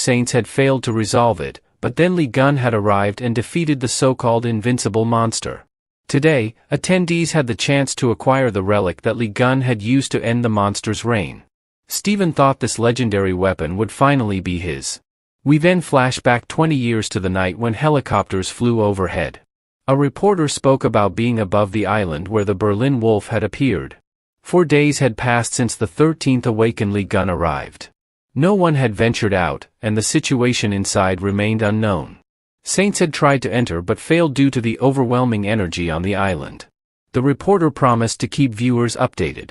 Saints had failed to resolve it, but then Lee Gun had arrived and defeated the so-called invincible monster. Today, attendees had the chance to acquire the relic that Lee Gun had used to end the monster's reign. Steven thought this legendary weapon would finally be his. We then flash back 20 years to the night when helicopters flew overhead. A reporter spoke about being above the island where the Berlin Wolf had appeared. 4 days had passed since the 13th awakened Lee Gun arrived. No one had ventured out, and the situation inside remained unknown. Saints had tried to enter but failed due to the overwhelming energy on the island. The reporter promised to keep viewers updated.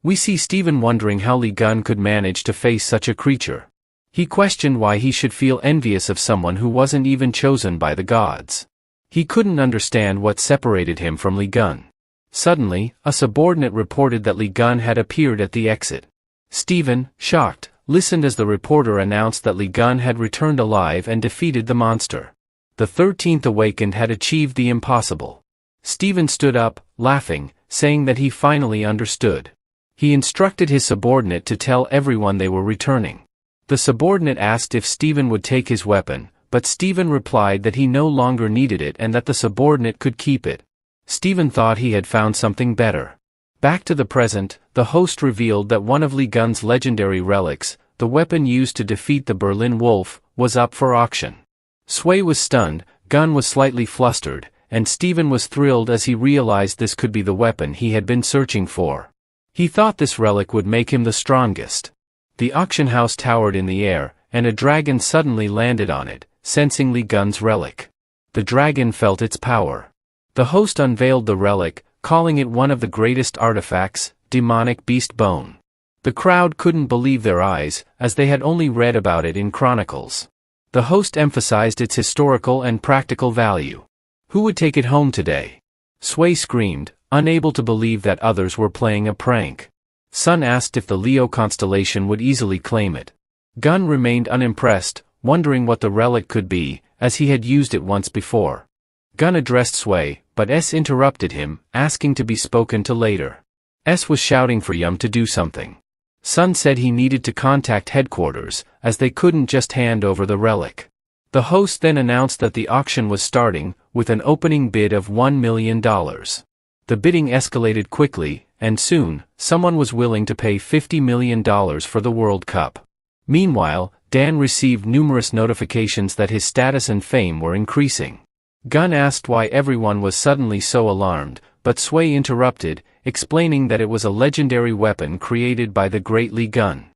We see Steven wondering how Lee Gun could manage to face such a creature. He questioned why he should feel envious of someone who wasn't even chosen by the gods. He couldn't understand what separated him from Lee Gun. Suddenly, a subordinate reported that Lee Gun had appeared at the exit. Steven, shocked, listened as the reporter announced that Lee Gun had returned alive and defeated the monster. The 13th awakened had achieved the impossible. Steven stood up, laughing, saying that he finally understood. He instructed his subordinate to tell everyone they were returning. The subordinate asked if Steven would take his weapon, but Steven replied that he no longer needed it and that the subordinate could keep it. Steven thought he had found something better. Back to the present, the host revealed that one of Lee Gun's legendary relics, the weapon used to defeat the Berlin Wolf, was up for auction. Sway was stunned, Gun was slightly flustered, and Steven was thrilled as he realized this could be the weapon he had been searching for. He thought this relic would make him the strongest. The auction house towered in the air, and a dragon suddenly landed on it, sensing Lee Gun's relic. The dragon felt its power. The host unveiled the relic, calling it one of the greatest artifacts, demonic beast bone. The crowd couldn't believe their eyes, as they had only read about it in chronicles. The host emphasized its historical and practical value. Who would take it home today? Sway screamed, unable to believe that others were playing a prank. Sun asked if the Leo constellation would easily claim it. Gun remained unimpressed, wondering what the relic could be, as he had used it once before. Gun addressed Sway, but S interrupted him, asking to be spoken to later. S was shouting for Yum to do something. Sun said he needed to contact headquarters, as they couldn't just hand over the relic. The host then announced that the auction was starting, with an opening bid of $1 million. The bidding escalated quickly, and soon, someone was willing to pay $50 million for the World Cup. Meanwhile, Dan received numerous notifications that his status and fame were increasing. Gun asked why everyone was suddenly so alarmed, but Sway interrupted, explaining that it was a legendary weapon created by the great Lee Gun.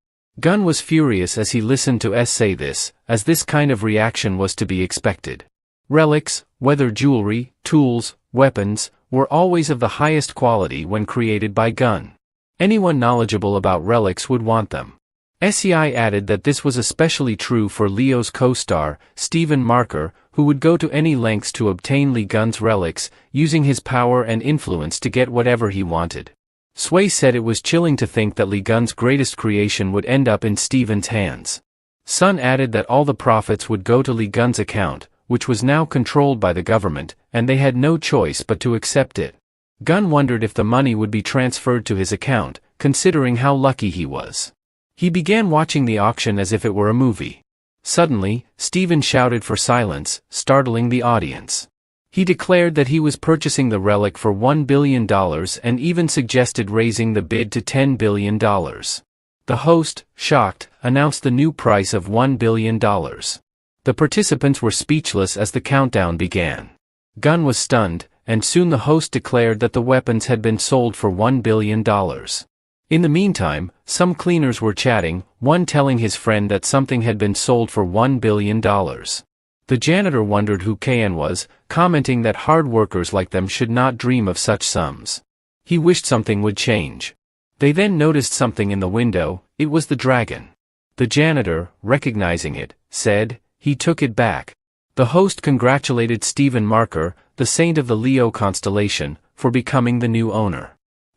Gun was furious as he listened to S say this, as this kind of reaction was to be expected. Relics, whether jewelry, tools, weapons, were always of the highest quality when created by Gun. Anyone knowledgeable about relics would want them. SEI added that this was especially true for Leo's co-star, Steven Marker, who would go to any lengths to obtain Lee Gun's relics, using his power and influence to get whatever he wanted. Sway said it was chilling to think that Lee Gun's greatest creation would end up in Steven's hands. Sun added that all the profits would go to Lee Gun's account, which was now controlled by the government, and they had no choice but to accept it. Gun wondered if the money would be transferred to his account, considering how lucky he was. He began watching the auction as if it were a movie. Suddenly, Steven shouted for silence, startling the audience. He declared that he was purchasing the relic for $1 billion and even suggested raising the bid to $10 billion. The host, shocked, announced the new price of $1 billion. The participants were speechless as the countdown began. Gun was stunned, and soon the host declared that the weapons had been sold for $1 billion. In the meantime, some cleaners were chatting, one telling his friend that something had been sold for $1 billion. The janitor wondered who KN was, commenting that hard workers like them should not dream of such sums. He wished something would change. They then noticed something in the window. It was the dragon. The janitor, recognizing it, said, he took it back. The host congratulated Steven Marker, the saint of the Leo constellation, for becoming the new owner.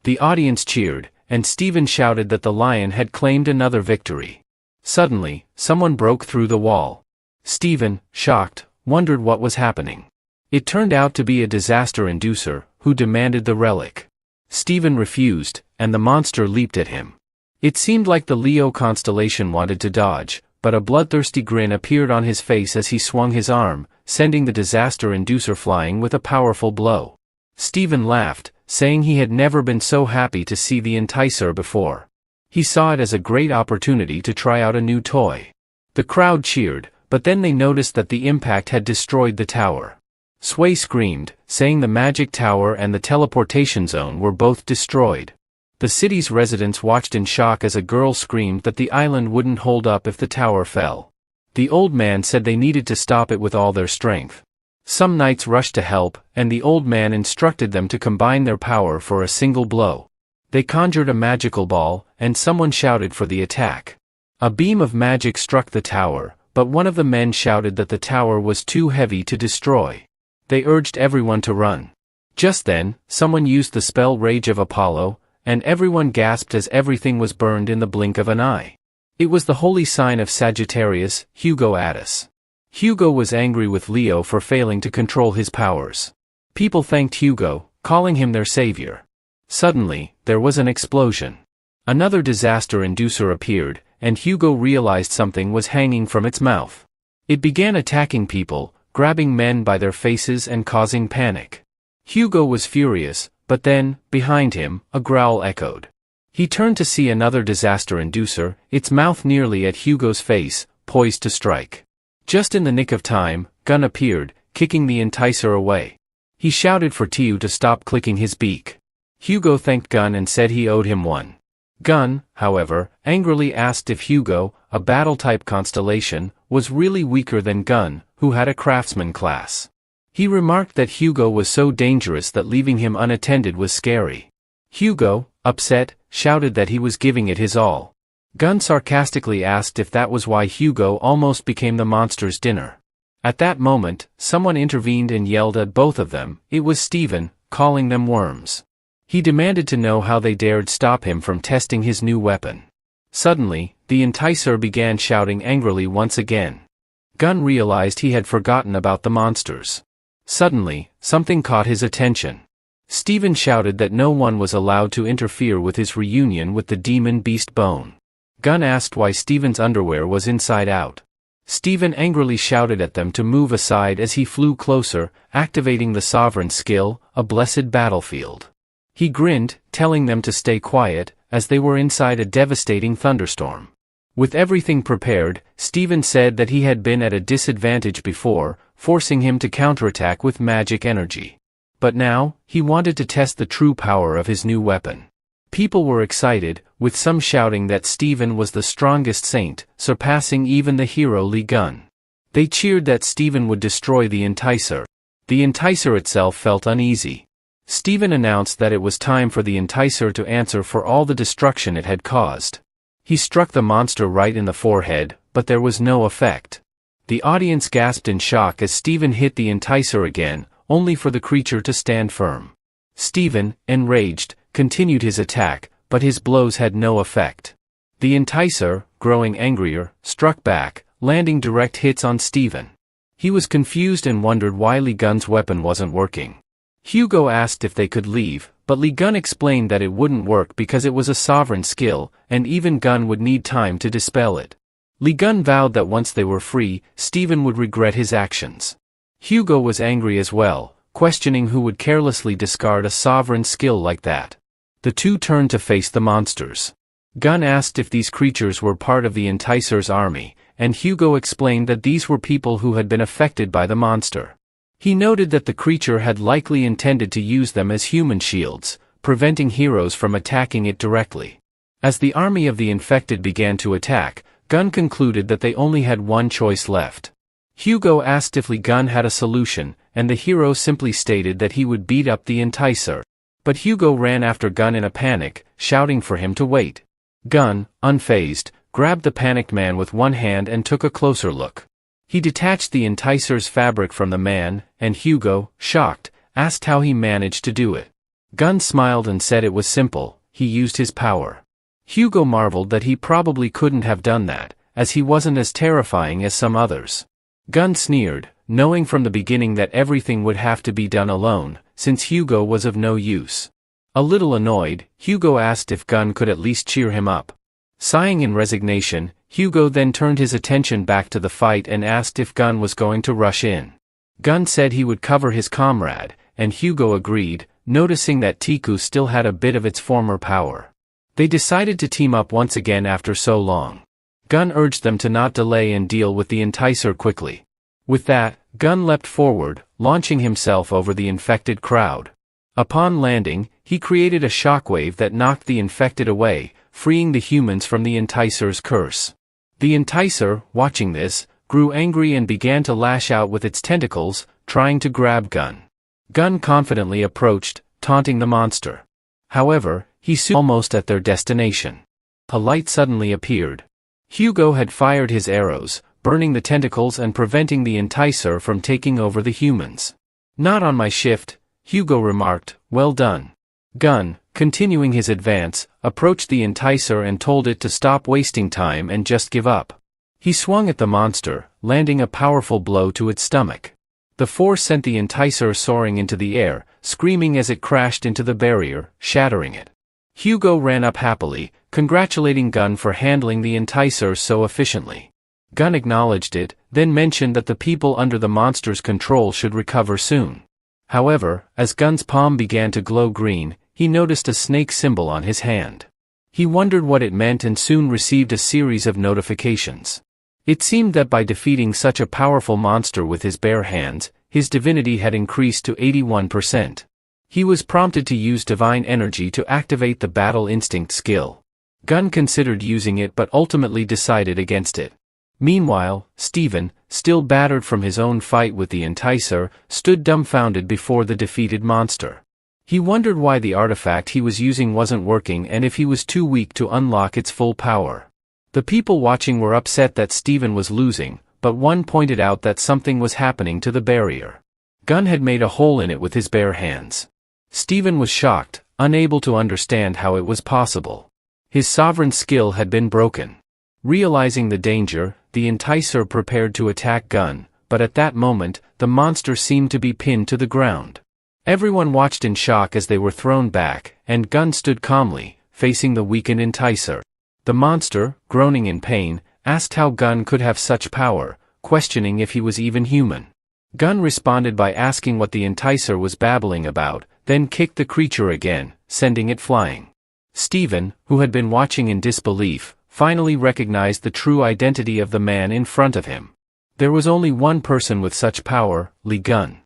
The audience cheered, and Steven shouted that the lion had claimed another victory. Suddenly, someone broke through the wall. Steven, shocked, wondered what was happening. It turned out to be a disaster inducer, who demanded the relic. Steven refused, and the monster leaped at him. It seemed like the Leo constellation wanted to dodge, but a bloodthirsty grin appeared on his face as he swung his arm, sending the disaster inducer flying with a powerful blow. Stephen laughed, saying he had never been so happy to see the Enticer before. He saw it as a great opportunity to try out a new toy. The crowd cheered, but then they noticed that the impact had destroyed the tower. Sway screamed, saying the magic tower and the teleportation zone were both destroyed. The city's residents watched in shock as a girl screamed that the island wouldn't hold up if the tower fell. The old man said they needed to stop it with all their strength. Some knights rushed to help, and the old man instructed them to combine their power for a single blow. They conjured a magical ball, and someone shouted for the attack. A beam of magic struck the tower, but one of the men shouted that the tower was too heavy to destroy. They urged everyone to run. Just then, someone used the spell Rage of Apollo, and everyone gasped as everything was burned in the blink of an eye. It was the holy sign of Sagittarius, Hugo Attis. Hugo was angry with Leo for failing to control his powers. People thanked Hugo, calling him their savior. Suddenly, there was an explosion. Another disaster inducer appeared, and Hugo realized something was hanging from its mouth. It began attacking people, grabbing men by their faces and causing panic. Hugo was furious, but then, behind him, a growl echoed. He turned to see another disaster inducer, its mouth nearly at Hugo's face, poised to strike. Just in the nick of time, Gun appeared, kicking the Enticer away. He shouted for Tiu to stop clicking his beak. Hugo thanked Gun and said he owed him one. Gun, however, angrily asked if Hugo, a battle-type constellation, was really weaker than Gun, who had a craftsman class. He remarked that Hugo was so dangerous that leaving him unattended was scary. Hugo, upset, shouted that he was giving it his all. Gun sarcastically asked if that was why Hugo almost became the monster's dinner. At that moment, someone intervened and yelled at both of them. It was Stephen, calling them worms. He demanded to know how they dared stop him from testing his new weapon. Suddenly, the Enticer began shouting angrily once again. Gun realized he had forgotten about the monsters. Suddenly, something caught his attention. Stephen shouted that no one was allowed to interfere with his reunion with the demon beast Bone. Gun asked why Stephen's underwear was inside out. Stephen angrily shouted at them to move aside as he flew closer, activating the Sovereign skill, a blessed battlefield. He grinned, telling them to stay quiet, as they were inside a devastating thunderstorm. With everything prepared, Stephen said that he had been at a disadvantage before, forcing him to counterattack with magic energy. But now, he wanted to test the true power of his new weapon. People were excited, with some shouting that Stephen was the strongest saint, surpassing even the hero Lee Gun. They cheered that Stephen would destroy the Enticer. The Enticer itself felt uneasy. Stephen announced that it was time for the Enticer to answer for all the destruction it had caused. He struck the monster right in the forehead, but there was no effect. The audience gasped in shock as Stephen hit the Enticer again, only for the creature to stand firm. Stephen, enraged, continued his attack, but his blows had no effect. The Enticer, growing angrier, struck back, landing direct hits on Stephen. He was confused and wondered why Lee Gun's weapon wasn't working. Hugo asked if they could leave, but Lee Gun explained that it wouldn't work because it was a sovereign skill, and even Gun would need time to dispel it. Lee Gun vowed that once they were free, Stephen would regret his actions. Hugo was angry as well, questioning who would carelessly discard a sovereign skill like that. The two turned to face the monsters. Gun asked if these creatures were part of the Enticer's army, and Hugo explained that these were people who had been affected by the monster. He noted that the creature had likely intended to use them as human shields, preventing heroes from attacking it directly. As the army of the infected began to attack, Gun concluded that they only had one choice left. Hugo asked if Lee Gun had a solution, and the hero simply stated that he would beat up the Enticer. But Hugo ran after Gun in a panic, shouting for him to wait. Gun, unfazed, grabbed the panicked man with one hand and took a closer look. He detached the Enticer's fabric from the man, and Hugo, shocked, asked how he managed to do it. Gun smiled and said it was simple, he used his power. Hugo marveled that he probably couldn't have done that, as he wasn't as terrifying as some others. Gun sneered, knowing from the beginning that everything would have to be done alone, since Hugo was of no use. A little annoyed, Hugo asked if Gun could at least cheer him up. Sighing in resignation, Hugo then turned his attention back to the fight and asked if Gun was going to rush in. Gun said he would cover his comrade, and Hugo agreed, noticing that Tiku still had a bit of its former power. They decided to team up once again after so long. Gun urged them to not delay and deal with the Enticer quickly. With that, Gun leapt forward, launching himself over the infected crowd. Upon landing, he created a shockwave that knocked the infected away, freeing the humans from the Enticer's curse. The Enticer, watching this, grew angry and began to lash out with its tentacles, trying to grab Gun. Gun confidently approached, taunting the monster. However, he soon almost at their destination. A light suddenly appeared. Hugo had fired his arrows, burning the tentacles and preventing the Enticer from taking over the humans. "Not on my shift," Hugo remarked, "well done." Gun, continuing his advance, approached the Enticer and told it to stop wasting time and just give up. He swung at the monster, landing a powerful blow to its stomach. The force sent the Enticer soaring into the air, screaming as it crashed into the barrier, shattering it. Hugo ran up happily, congratulating Gun for handling the Enticer so efficiently. Gun acknowledged it, then mentioned that the people under the monster's control should recover soon. However, as Gun's palm began to glow green, he noticed a snake symbol on his hand. He wondered what it meant and soon received a series of notifications. It seemed that by defeating such a powerful monster with his bare hands, his divinity had increased to 81%. He was prompted to use divine energy to activate the battle instinct skill. Gun considered using it but ultimately decided against it. Meanwhile, Steven, still battered from his own fight with the Enticer, stood dumbfounded before the defeated monster. He wondered why the artifact he was using wasn't working and if he was too weak to unlock its full power. The people watching were upset that Steven was losing, but one pointed out that something was happening to the barrier. Gun had made a hole in it with his bare hands. Steven was shocked, unable to understand how it was possible. His sovereign skill had been broken. Realizing the danger, the Enticer prepared to attack Gun, but at that moment, the monster seemed to be pinned to the ground. Everyone watched in shock as they were thrown back, and Gun stood calmly, facing the weakened Enticer. The monster, groaning in pain, asked how Gun could have such power, questioning if he was even human. Gun responded by asking what the Enticer was babbling about, then kicked the creature again, sending it flying. Steven, who had been watching in disbelief, finally recognized the true identity of the man in front of him. There was only one person with such power, Lee Gun.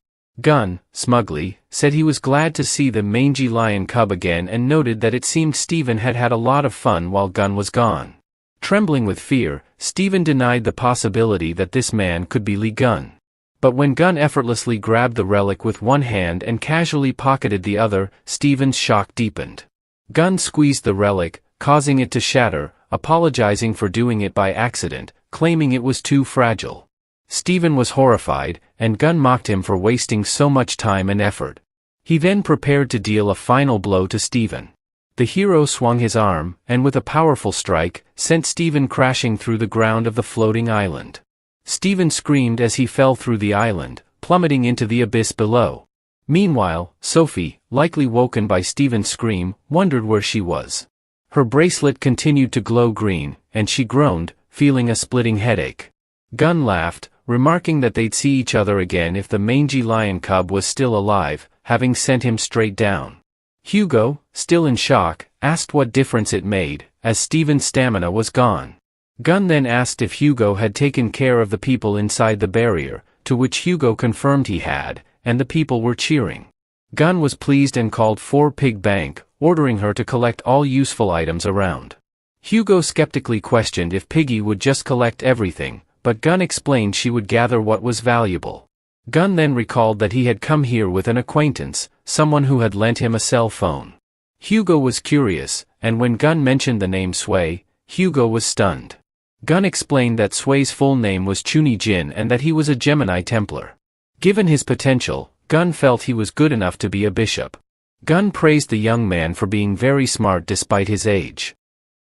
Gun, smugly, said he was glad to see the mangy lion cub again and noted that it seemed Steven had had a lot of fun while Gun was gone. Trembling with fear, Steven denied the possibility that this man could be Lee Gun. But when Gun effortlessly grabbed the relic with one hand and casually pocketed the other, Steven's shock deepened. Gun squeezed the relic, causing it to shatter, apologizing for doing it by accident, claiming it was too fragile. Steven was horrified, and Gun mocked him for wasting so much time and effort. He then prepared to deal a final blow to Steven. The hero swung his arm, and with a powerful strike, sent Steven crashing through the ground of the floating island. Steven screamed as he fell through the island, plummeting into the abyss below. Meanwhile, Sophie, likely woken by Steven's scream, wondered where she was. Her bracelet continued to glow green, and she groaned, feeling a splitting headache. Gun laughed, remarking that they'd see each other again if the mangy lion cub was still alive, having sent him straight down. Hugo, still in shock, asked what difference it made, as Steven's stamina was gone. Gun then asked if Hugo had taken care of the people inside the barrier, to which Hugo confirmed he had, and the people were cheering. Gun was pleased and called for Pig Bank, ordering her to collect all useful items around. Hugo skeptically questioned if Piggy would just collect everything, but Gun explained she would gather what was valuable. Gun then recalled that he had come here with an acquaintance, someone who had lent him a cell phone. Hugo was curious, and when Gun mentioned the name Sui, Hugo was stunned. Gun explained that Sui's full name was Chuni Jin and that he was a Gemini Templar. Given his potential, Gun felt he was good enough to be a bishop. Gun praised the young man for being very smart despite his age.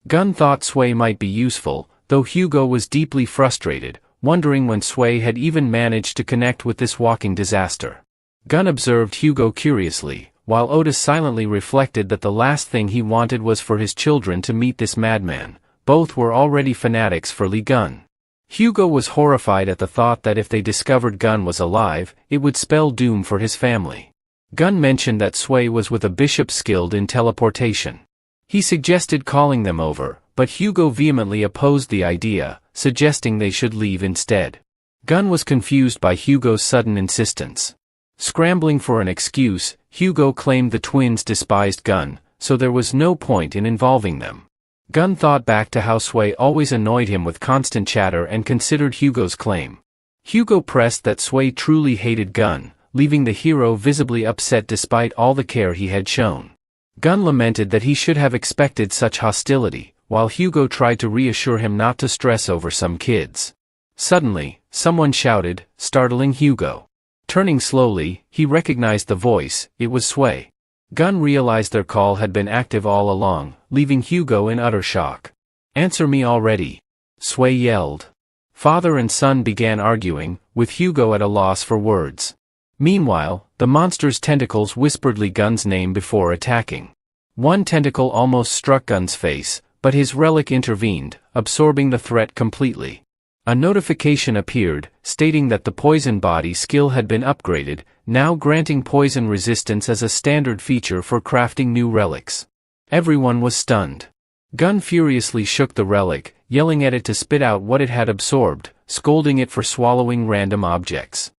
Gun thought Sui might be useful, though Hugo was deeply frustrated, wondering when Sui had even managed to connect with this walking disaster. Gun observed Hugo curiously, while Otis silently reflected that the last thing he wanted was for his children to meet this madman, Both were already fanatics for Li Gun. Hugo was horrified at the thought that if they discovered Gun was alive, it would spell doom for his family. Gun mentioned that Sui was with a bishop skilled in teleportation. He suggested calling them over, but Hugo vehemently opposed the idea, suggesting they should leave instead. Gun was confused by Hugo's sudden insistence. Scrambling for an excuse, Hugo claimed the twins despised Gun, so there was no point in involving them. Gun thought back to how Sui always annoyed him with constant chatter and considered Hugo's claim. Hugo pressed that Sui truly hated Gun, leaving the hero visibly upset despite all the care he had shown. Gun lamented that he should have expected such hostility, while Hugo tried to reassure him not to stress over some kids. Suddenly, someone shouted, startling Hugo. Turning slowly, he recognized the voice. It was Sui. Gun realized their call had been active all along, leaving Hugo in utter shock. "Answer me already!" Sui yelled. Father and son began arguing, with Hugo at a loss for words. Meanwhile, the monster's tentacles whispered Li Gun's name before attacking. One tentacle almost struck Gun's face, but his relic intervened, absorbing the threat completely. A notification appeared, stating that the poison body skill had been upgraded, now granting poison resistance as a standard feature for crafting new relics. Everyone was stunned. Gun furiously shook the relic, yelling at it to spit out what it had absorbed, scolding it for swallowing random objects.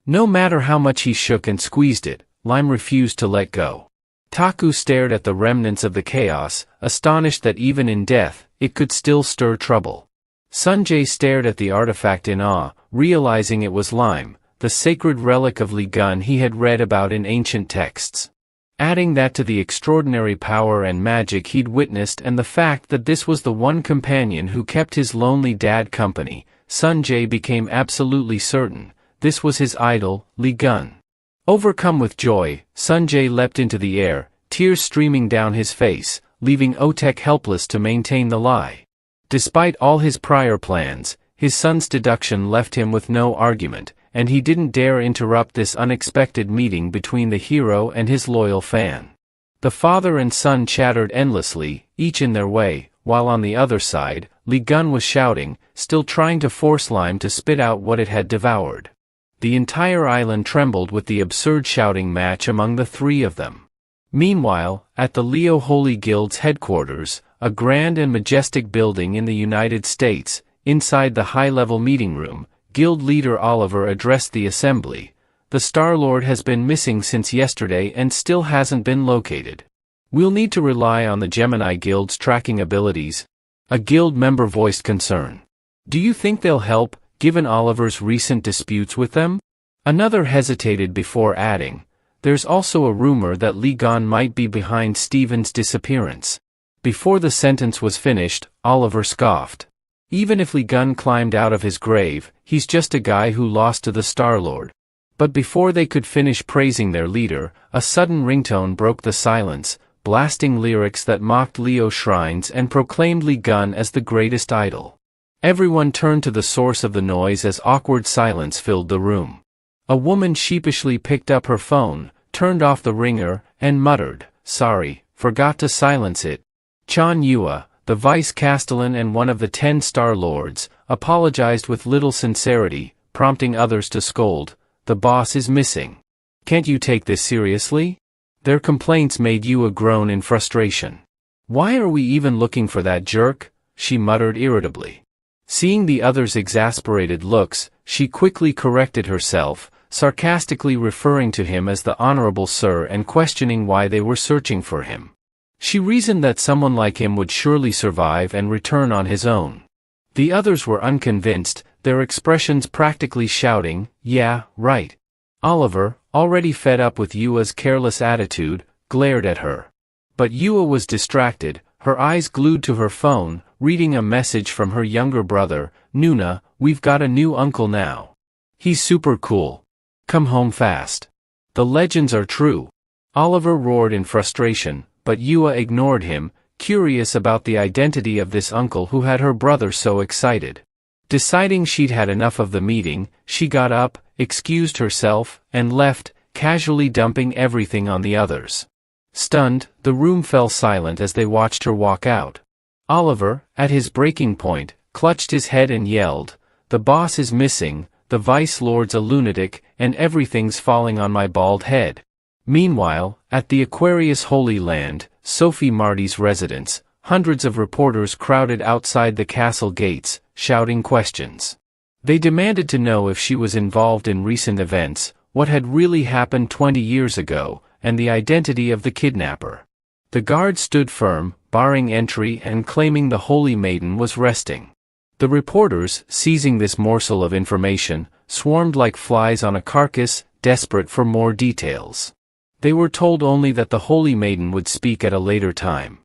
No matter how much he shook and squeezed it, Lime refused to let go. Taku stared at the remnants of the chaos, astonished that even in death, it could still stir trouble. Sanjay stared at the artifact in awe, realizing it was Lime, the sacred relic of Li Gun he had read about in ancient texts. Adding that to the extraordinary power and magic he'd witnessed and the fact that this was the one companion who kept his lonely dad company, Sanjay became absolutely certain this was his idol, Li Gun. Overcome with joy, Sanjay leapt into the air, tears streaming down his face, leaving Otek helpless to maintain the lie. Despite all his prior plans, his son's deduction left him with no argument, and he didn't dare interrupt this unexpected meeting between the hero and his loyal fan. The father and son chattered endlessly, each in their way, while on the other side, Li Gun was shouting, still trying to force Lime to spit out what it had devoured. The entire island trembled with the absurd shouting match among the three of them. Meanwhile, at the Leo Holy Guild's headquarters, a grand and majestic building in the United States, inside the high-level meeting room, Guild leader Oliver addressed the assembly. "The Star-Lord has been missing since yesterday and still hasn't been located. We'll need to rely on the Gemini Guild's tracking abilities." A Guild member voiced concern. "Do you think they'll help, given Oliver's recent disputes with them?" Another hesitated before adding, "There's also a rumor that Li Gun might be behind Steven's disappearance." Before the sentence was finished, Oliver scoffed. "Even if Li Gun climbed out of his grave, he's just a guy who lost to the Star-Lord." But before they could finish praising their leader, a sudden ringtone broke the silence, blasting lyrics that mocked Leo shrines and proclaimed Li Gun as the greatest idol. Everyone turned to the source of the noise as awkward silence filled the room. A woman sheepishly picked up her phone, turned off the ringer, and muttered, "Sorry, forgot to silence it." Chan Yua, the vice-castellan and one of the 10 Star-Lords, apologized with little sincerity, prompting others to scold, "The boss is missing. Can't you take this seriously?" Their complaints made Yua groan in frustration. "Why are we even looking for that jerk?" she muttered irritably. Seeing the others' exasperated looks, she quickly corrected herself, sarcastically referring to him as the Honorable Sir and questioning why they were searching for him. She reasoned that someone like him would surely survive and return on his own. The others were unconvinced, their expressions practically shouting, "Yeah, right." Oliver, already fed up with Yua's careless attitude, glared at her. But Yua was distracted, her eyes glued to her phone, reading a message from her younger brother, "Nuna, we've got a new uncle now. He's super cool. Come home fast. The legends are true." Oliver roared in frustration, but Yua ignored him, curious about the identity of this uncle who had her brother so excited. Deciding she'd had enough of the meeting, she got up, excused herself, and left, casually dumping everything on the others. Stunned, the room fell silent as they watched her walk out. Oliver, at his breaking point, clutched his head and yelled, "The boss is missing, the vice lord's a lunatic, and everything's falling on my bald head." Meanwhile, at the Aquarius Holy Land, Sophie Marty's residence, hundreds of reporters crowded outside the castle gates, shouting questions. They demanded to know if she was involved in recent events, what had really happened 20 years ago, and the identity of the kidnapper. The guards stood firm, barring entry and claiming the Holy Maiden was resting. The reporters, seizing this morsel of information, swarmed like flies on a carcass, desperate for more details. They were told only that the Holy Maiden would speak at a later time.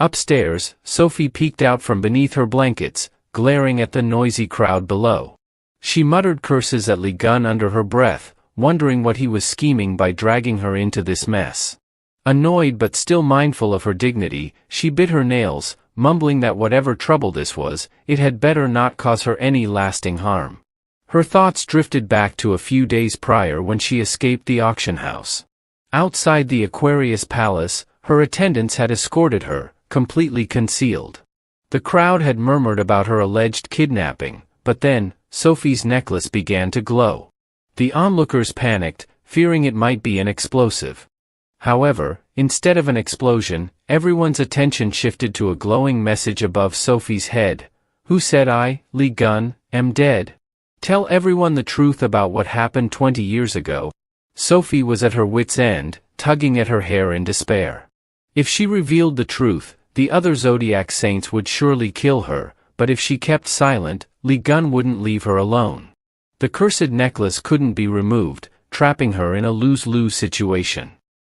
Upstairs, Sophie peeked out from beneath her blankets, glaring at the noisy crowd below. She muttered curses at Li Gun under her breath, wondering what he was scheming by dragging her into this mess. Annoyed but still mindful of her dignity, she bit her nails, mumbling that whatever trouble this was, it had better not cause her any lasting harm. Her thoughts drifted back to a few days prior when she escaped the auction house. Outside the Aquarius Palace, her attendants had escorted her, completely concealed. The crowd had murmured about her alleged kidnapping, but then, Sophie's necklace began to glow. The onlookers panicked, fearing it might be an explosive. However, instead of an explosion, everyone's attention shifted to a glowing message above Sophie's head. "Who said I, Li Gun, am dead? Tell everyone the truth about what happened 20 years ago." Sophie was at her wit's end, tugging at her hair in despair. If she revealed the truth, the other Zodiac saints would surely kill her, but if she kept silent, Li Gun wouldn't leave her alone. The cursed necklace couldn't be removed, trapping her in a lose-lose situation.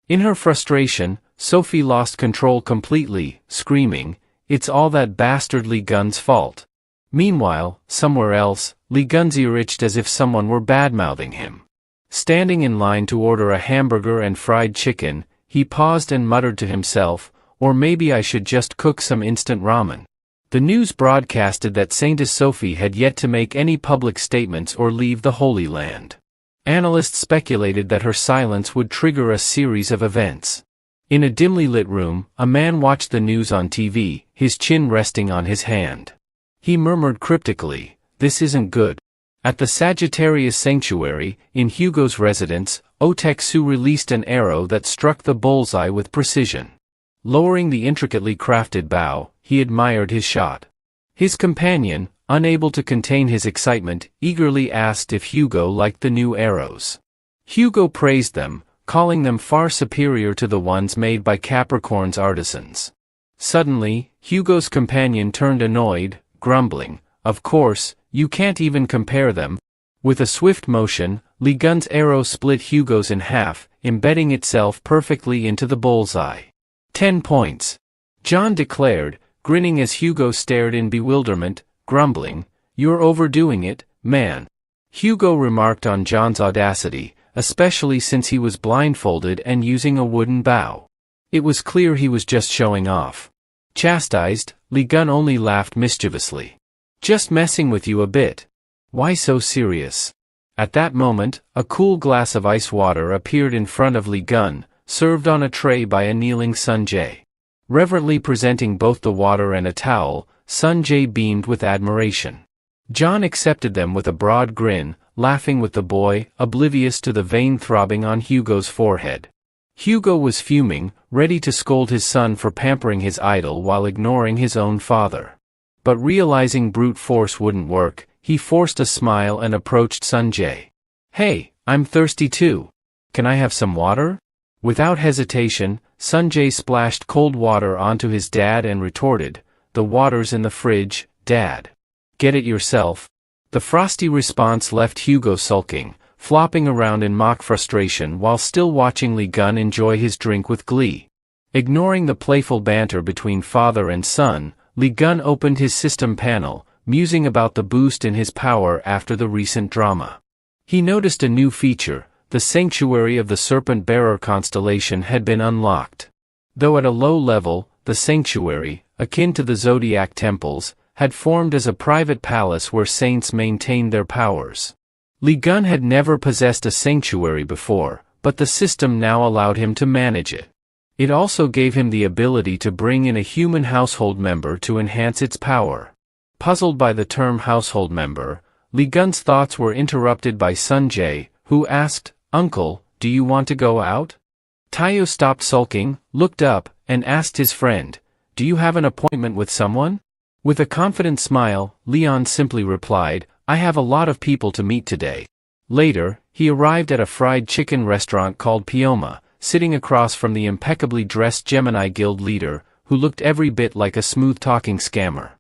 In her frustration, Sophie lost control completely, screaming, "It's all that bastard Li Gun's fault." Meanwhile, somewhere else, Li Gun's ear itched as if someone were bad-mouthing him. Standing in line to order a hamburger and fried chicken, he paused and muttered to himself, "Or maybe I should just cook some instant ramen." The news broadcasted that Saintess Sophie had yet to make any public statements or leave the Holy Land. Analysts speculated that her silence would trigger a series of events. In a dimly lit room, a man watched the news on TV, his chin resting on his hand. He murmured cryptically, "This isn't good." At the Sagittarius Sanctuary, in Hugo's residence, Oteksu released an arrow that struck the bullseye with precision. Lowering the intricately crafted bow, he admired his shot. His companion, unable to contain his excitement, eagerly asked if Hugo liked the new arrows. Hugo praised them, calling them far superior to the ones made by Capricorn's artisans. Suddenly, Hugo's companion turned annoyed, grumbling, "Of course, you can't even compare them." With a swift motion, Li Gun's arrow split Hugo's in half, embedding itself perfectly into the bullseye. 10 points. John declared, grinning as Hugo stared in bewilderment, grumbling, "You're overdoing it, man." Hugo remarked on John's audacity, especially since he was blindfolded and using a wooden bow. It was clear he was just showing off. Chastised, Li Gun only laughed mischievously. "Just messing with you a bit. Why so serious?" At that moment, a cool glass of ice water appeared in front of Li Gun, served on a tray by a kneeling Sunjae. Reverently presenting both the water and a towel, Sunjae beamed with admiration. John accepted them with a broad grin, laughing with the boy, oblivious to the vein throbbing on Hugo's forehead. Hugo was fuming, ready to scold his son for pampering his idol while ignoring his own father. But realizing brute force wouldn't work, he forced a smile and approached Sunjae. "Hey, I'm thirsty too. Can I have some water?" Without hesitation, Sunjae splashed cold water onto his dad and retorted, "The water's in the fridge, Dad. Get it yourself." The frosty response left Hugo sulking, flopping around in mock frustration while still watching Li Gun enjoy his drink with glee. Ignoring the playful banter between father and son, Li Gun opened his system panel, musing about the boost in his power after the recent drama. He noticed a new feature: the sanctuary of the Serpent-Bearer constellation had been unlocked. Though at a low level, the sanctuary, akin to the Zodiac temples, had formed as a private palace where saints maintained their powers. Li Gun had never possessed a sanctuary before, but the system now allowed him to manage it. It also gave him the ability to bring in a human household member to enhance its power. Puzzled by the term household member, Li Gun's thoughts were interrupted by Sanjay, who asked, "Uncle, do you want to go out?" Tayo stopped sulking, looked up, and asked his friend, "Do you have an appointment with someone?" With a confident smile, Leon simply replied, "I have a lot of people to meet today." Later, he arrived at a fried chicken restaurant called Pioma, sitting across from the impeccably dressed Gemini Guild leader, who looked every bit like a smooth-talking scammer.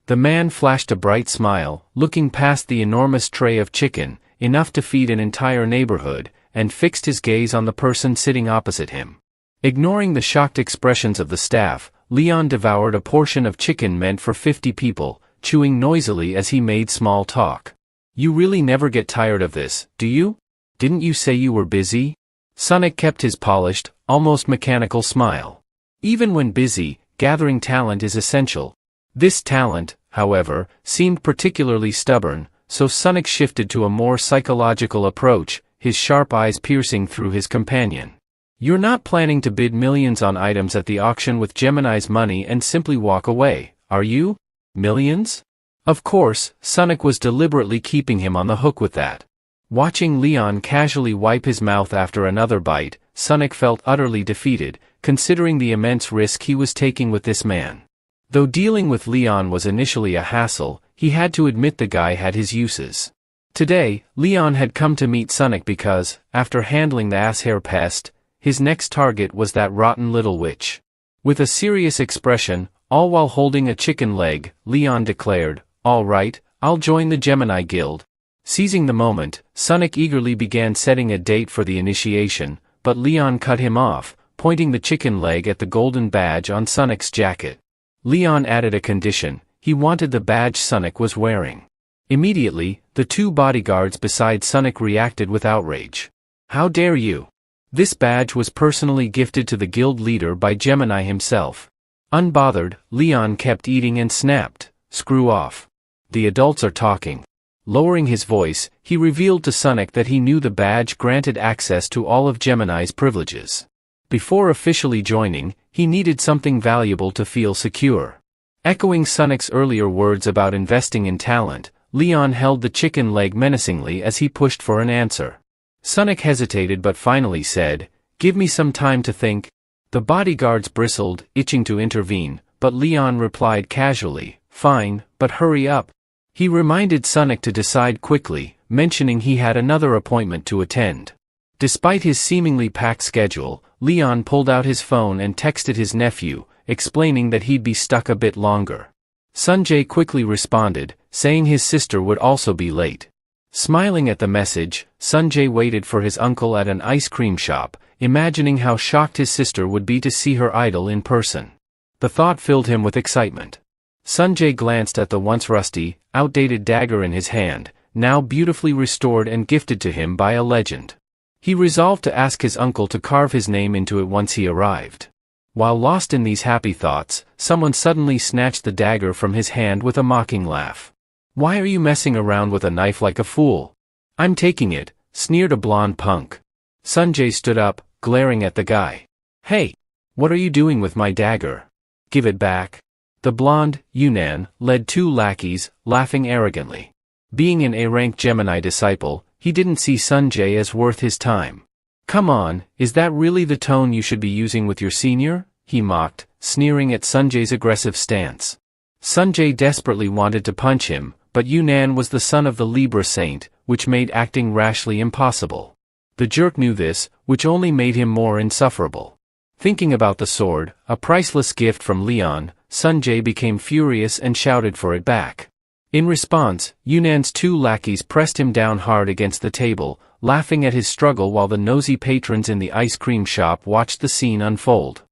The man flashed a bright smile, looking past the enormous tray of chicken, enough to feed an entire neighborhood, and fixed his gaze on the person sitting opposite him. Ignoring the shocked expressions of the staff, Leon devoured a portion of chicken meant for 50 people, chewing noisily as he made small talk. "You really never get tired of this, do you? Didn't you say you were busy?" Sonic kept his polished, almost mechanical smile. Even when busy, gathering talent is essential. This talent, however, seemed particularly stubborn, so Sonic shifted to a more psychological approach, his sharp eyes piercing through his companion. "You're not planning to bid millions on items at the auction with Gemini's money and simply walk away, are you? Millions?" Of course, Sonic was deliberately keeping him on the hook with that. Watching Leon casually wipe his mouth after another bite, Sonic felt utterly defeated, considering the immense risk he was taking with this man. Though dealing with Leon was initially a hassle, he had to admit the guy had his uses. Today, Leon had come to meet Sonic because, after handling the asshair pest, his next target was that rotten little witch. With a serious expression, all while holding a chicken leg, Leon declared, "All right, I'll join the Gemini Guild." Seizing the moment, Sonic eagerly began setting a date for the initiation, but Leon cut him off, pointing the chicken leg at the golden badge on Sonic's jacket. Leon added a condition: he wanted the badge Sonic was wearing. Immediately, the two bodyguards beside Sonic reacted with outrage. "How dare you? This badge was personally gifted to the guild leader by Gemini himself." Unbothered, Leon kept eating and snapped, "Screw off. The adults are talking." Lowering his voice, he revealed to Sonic that he knew the badge granted access to all of Gemini's privileges. Before officially joining, he needed something valuable to feel secure. Echoing Sonic's earlier words about investing in talent, Leon held the chicken leg menacingly as he pushed for an answer. Sonic hesitated but finally said, "Give me some time to think." The bodyguards bristled, itching to intervene, but Leon replied casually, "Fine, but hurry up." He reminded Sonic to decide quickly, mentioning he had another appointment to attend. Despite his seemingly packed schedule, Leon pulled out his phone and texted his nephew, explaining that he'd be stuck a bit longer. Sanjay quickly responded, saying his sister would also be late. Smiling at the message, Sanjay waited for his uncle at an ice cream shop, imagining how shocked his sister would be to see her idol in person. The thought filled him with excitement. Sanjay glanced at the once rusty, outdated dagger in his hand, now beautifully restored and gifted to him by a legend. He resolved to ask his uncle to carve his name into it once he arrived. While lost in these happy thoughts, someone suddenly snatched the dagger from his hand with a mocking laugh. "Why are you messing around with a knife like a fool?" "I'm taking it," sneered a blonde punk. Sanjay stood up, glaring at the guy. "Hey! What are you doing with my dagger? Give it back." The blonde, Yunnan, led two lackeys, laughing arrogantly. Being an A-rank Gemini disciple, he didn't see Sanjay as worth his time. "Come on, is that really the tone you should be using with your senior?" he mocked, sneering at Sanjay's aggressive stance. Sanjay desperately wanted to punch him, but Yunnan was the son of the Libra saint, which made acting rashly impossible. The jerk knew this, which only made him more insufferable. Thinking about the sword, a priceless gift from Leon, Sanjay became furious and shouted for it back. In response, Yunnan's two lackeys pressed him down hard against the table, laughing at his struggle while the nosy patrons in the ice cream shop watched the scene unfold.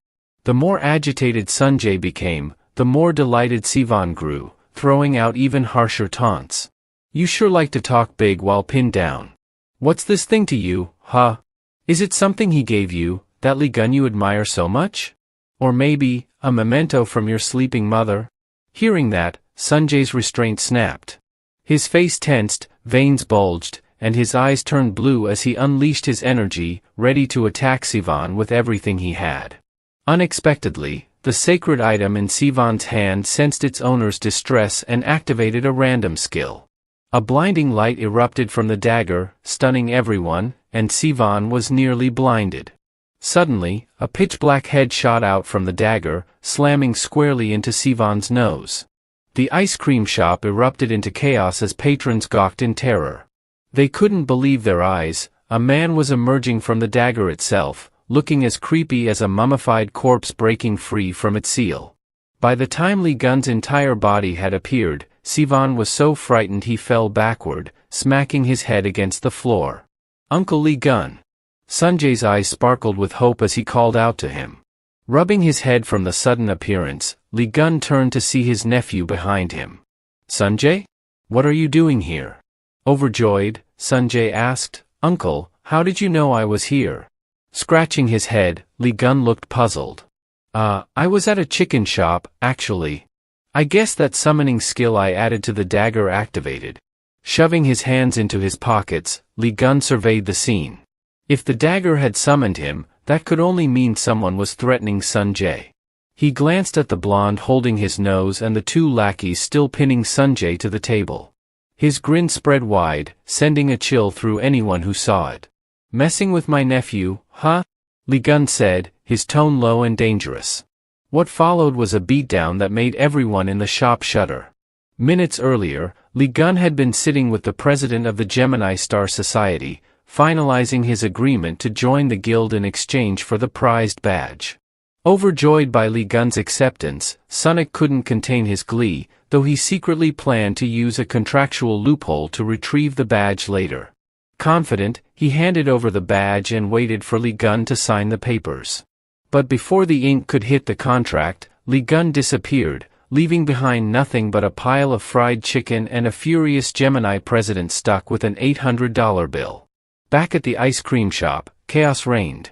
The more agitated Sanjay became, the more delighted Sivan grew, throwing out even harsher taunts. "You sure like to talk big while pinned down. What's this thing to you, huh? Is it something he gave you, that Li Gun you admire so much? Or maybe, a memento from your sleeping mother?" Hearing that, Sanjay's restraint snapped. His face tensed, veins bulged, and his eyes turned blue as he unleashed his energy, ready to attack Sivan with everything he had. Unexpectedly, the sacred item in Sivan's hand sensed its owner's distress and activated a random skill. A blinding light erupted from the dagger, stunning everyone, and Sivan was nearly blinded. Suddenly, a pitch-black head shot out from the dagger, slamming squarely into Sivan's nose. The ice cream shop erupted into chaos as patrons gawked in terror. They couldn't believe their eyes. A man was emerging from the dagger itself, looking as creepy as a mummified corpse breaking free from its seal. By the time Lee Gun's entire body had appeared, Sivan was so frightened he fell backward, smacking his head against the floor. "Uncle Lee Gun." Sanjay's eyes sparkled with hope as he called out to him. Rubbing his head from the sudden appearance, Lee Gun turned to see his nephew behind him. "Sanjay? What are you doing here?" Overjoyed, Sanjay asked, "Uncle, how did you know I was here?" Scratching his head, Lee Gun looked puzzled. I was at a chicken shop, actually. I guess that summoning skill I added to the dagger activated." Shoving his hands into his pockets, Lee Gun surveyed the scene. If the dagger had summoned him, that could only mean someone was threatening Sanjay. He glanced at the blonde holding his nose and the two lackeys still pinning Sanjay to the table. His grin spread wide, sending a chill through anyone who saw it. "Messing with my nephew, huh?" Lee Gun said, his tone low and dangerous. What followed was a beatdown that made everyone in the shop shudder. Minutes earlier, Lee Gun had been sitting with the president of the Gemini Star Society, finalizing his agreement to join the guild in exchange for the prized badge. Overjoyed by Lee Gun's acceptance, Sonic couldn't contain his glee, though he secretly planned to use a contractual loophole to retrieve the badge later. Confident, he handed over the badge and waited for Lee Gun to sign the papers. But before the ink could hit the contract, Lee Gun disappeared, leaving behind nothing but a pile of fried chicken and a furious Gemini president stuck with an $800 bill. Back at the ice cream shop, chaos reigned.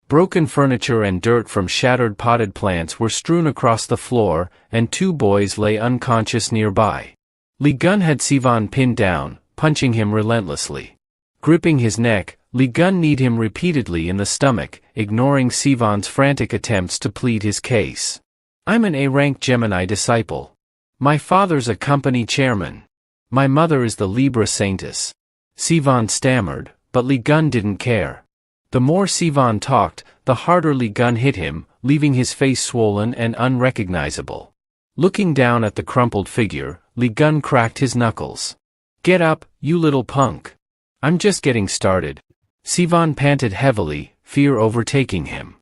Broken furniture and dirt from shattered potted plants were strewn across the floor, and two boys lay unconscious nearby. Lee Gun had Sivan pinned down, punching him relentlessly. Gripping his neck, Lee Gun kneed him repeatedly in the stomach, ignoring Sivan's frantic attempts to plead his case. "I'm an A-rank Gemini disciple. My father's a company chairman. My mother is the Libra Saintess." Sivan stammered, but Lee Gun didn't care. The more Sivan talked, the harder Lee Gun hit him, leaving his face swollen and unrecognizable. Looking down at the crumpled figure, Lee Gun cracked his knuckles. "Get up, you little punk. I'm just getting started." Sivan panted heavily, fear overtaking him.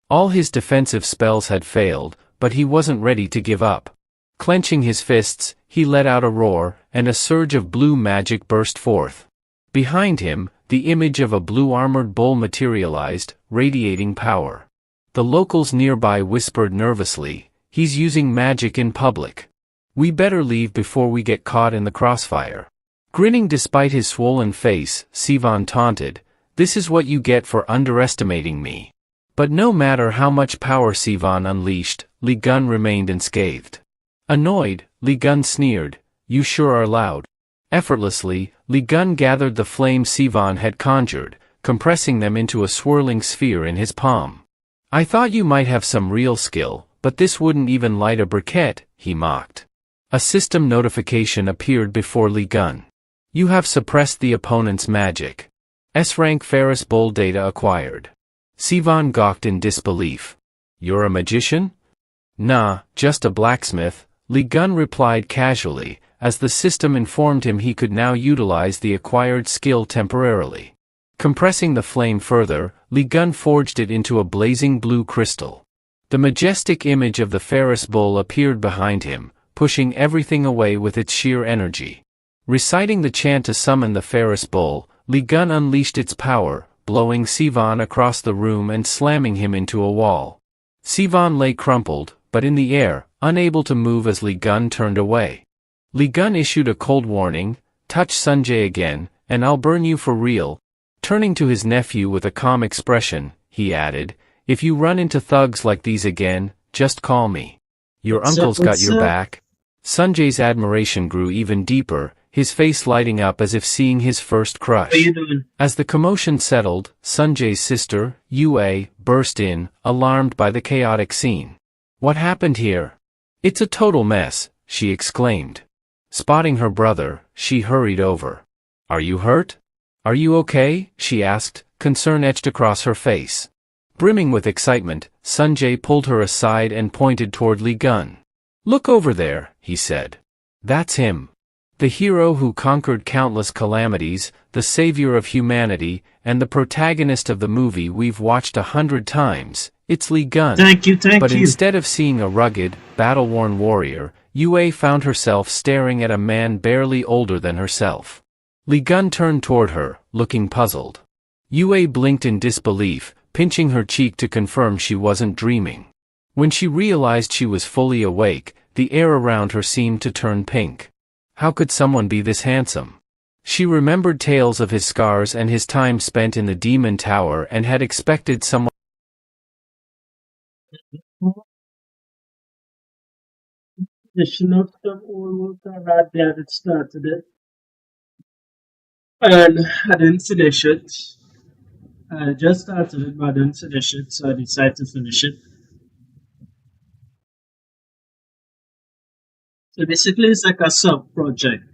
All his defensive spells had failed, but he wasn't ready to give up. Clenching his fists, he let out a roar, and a surge of blue magic burst forth. Behind him, the image of a blue-armored bull materialized, radiating power. The locals nearby whispered nervously, "He's using magic in public. We better leave before we get caught in the crossfire." Grinning despite his swollen face, Sivan taunted, "This is what you get for underestimating me." But no matter how much power Sivan unleashed, Lee Gun remained unscathed. Annoyed, Lee Gun sneered, "You sure are loud." Effortlessly, Lee Gun gathered the flames Sivan had conjured, compressing them into a swirling sphere in his palm. "I thought you might have some real skill, but this wouldn't even light a briquette," he mocked. A system notification appeared before Lee Gun. "You have suppressed the opponent's magic. S-rank Ferris Bull data acquired." Sivan gawked in disbelief. "You're a magician?" "Nah, just a blacksmith," Lee Gun replied casually, as the system informed him he could now utilize the acquired skill temporarily. Compressing the flame further, Lee Gun forged it into a blazing blue crystal. The majestic image of the Ferris Bull appeared behind him, pushing everything away with its sheer energy. Reciting the chant to summon the Ferris Bull, Lee Gun unleashed its power, blowing Sivan across the room and slamming him into a wall. Sivan lay crumpled, but in the air, unable to move as Lee Gun turned away. Lee Gun issued a cold warning, "Touch Sanjay again, and I'll burn you for real." Turning to his nephew with a calm expression, he added, "If you run into thugs like these again, just call me. Your uncle's got your back." Sanjay's admiration grew even deeper, his face lighting up as if seeing his first crush. What are you doing? As the commotion settled, Sanjay's sister, Yue, burst in, alarmed by the chaotic scene. What happened here? It's a total mess, she exclaimed. Spotting her brother, she hurried over. Are you hurt? Are you okay? She asked, concern etched across her face. Brimming with excitement, Sanjay pulled her aside and pointed toward Li Gun. Look over there, he said. That's him. The hero who conquered countless calamities, the savior of humanity, and the protagonist of the movie we've watched 100 times, it's Li Gun. Thank you. But instead of seeing a rugged, battle-worn warrior, Yue found herself staring at a man barely older than herself. Li Gun turned toward her, looking puzzled. Yue blinked in disbelief, pinching her cheek to confirm she wasn't dreaming. When she realized she was fully awake, the air around her seemed to turn pink. How could someone be this handsome? She remembered tales of his scars and his time spent in the Demon Tower and had expected someone. The Chinook of old work right there that started it. And I didn't finish it. I just started it, but I didn't finish it, so I decided to finish it. So basically, it's like a sub project.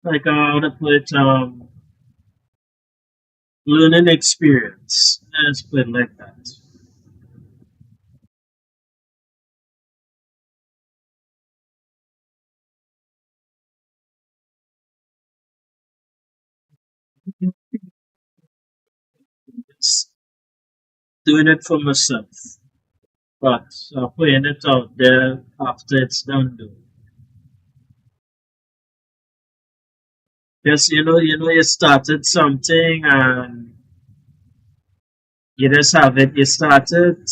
Like I want to put learning experience. Let's put it like that. It's doing it for myself, but putting it out there after it's done, though. Just you started something and you just have it. You started.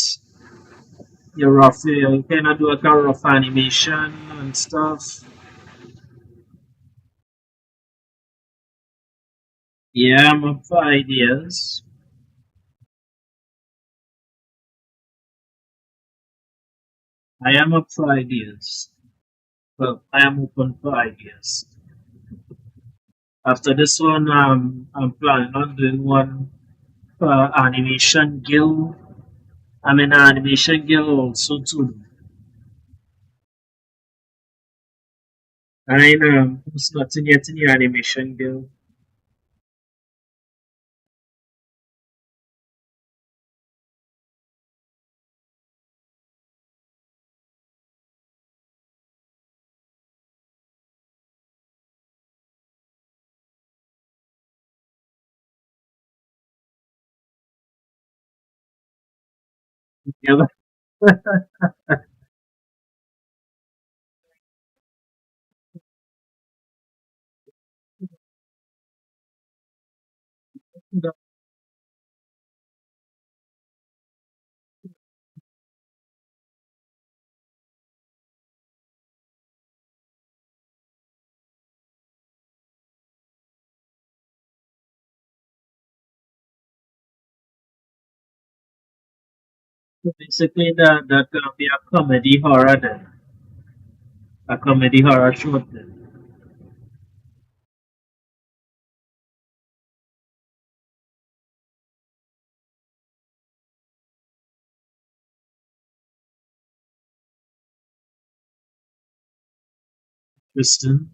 You're rough. You kind of do like a rough animation and stuff. Yeah, I'm up for ideas. I am up for ideas. Well, I am open for ideas. After this one, I'm planning on doing one for Animation Guild. I'm in Animation Guild also too. I know it's nothing yet in the Animation Guild. Yeah, but basically that gonna be a comedy horror then. A comedy horror short then. Interesting.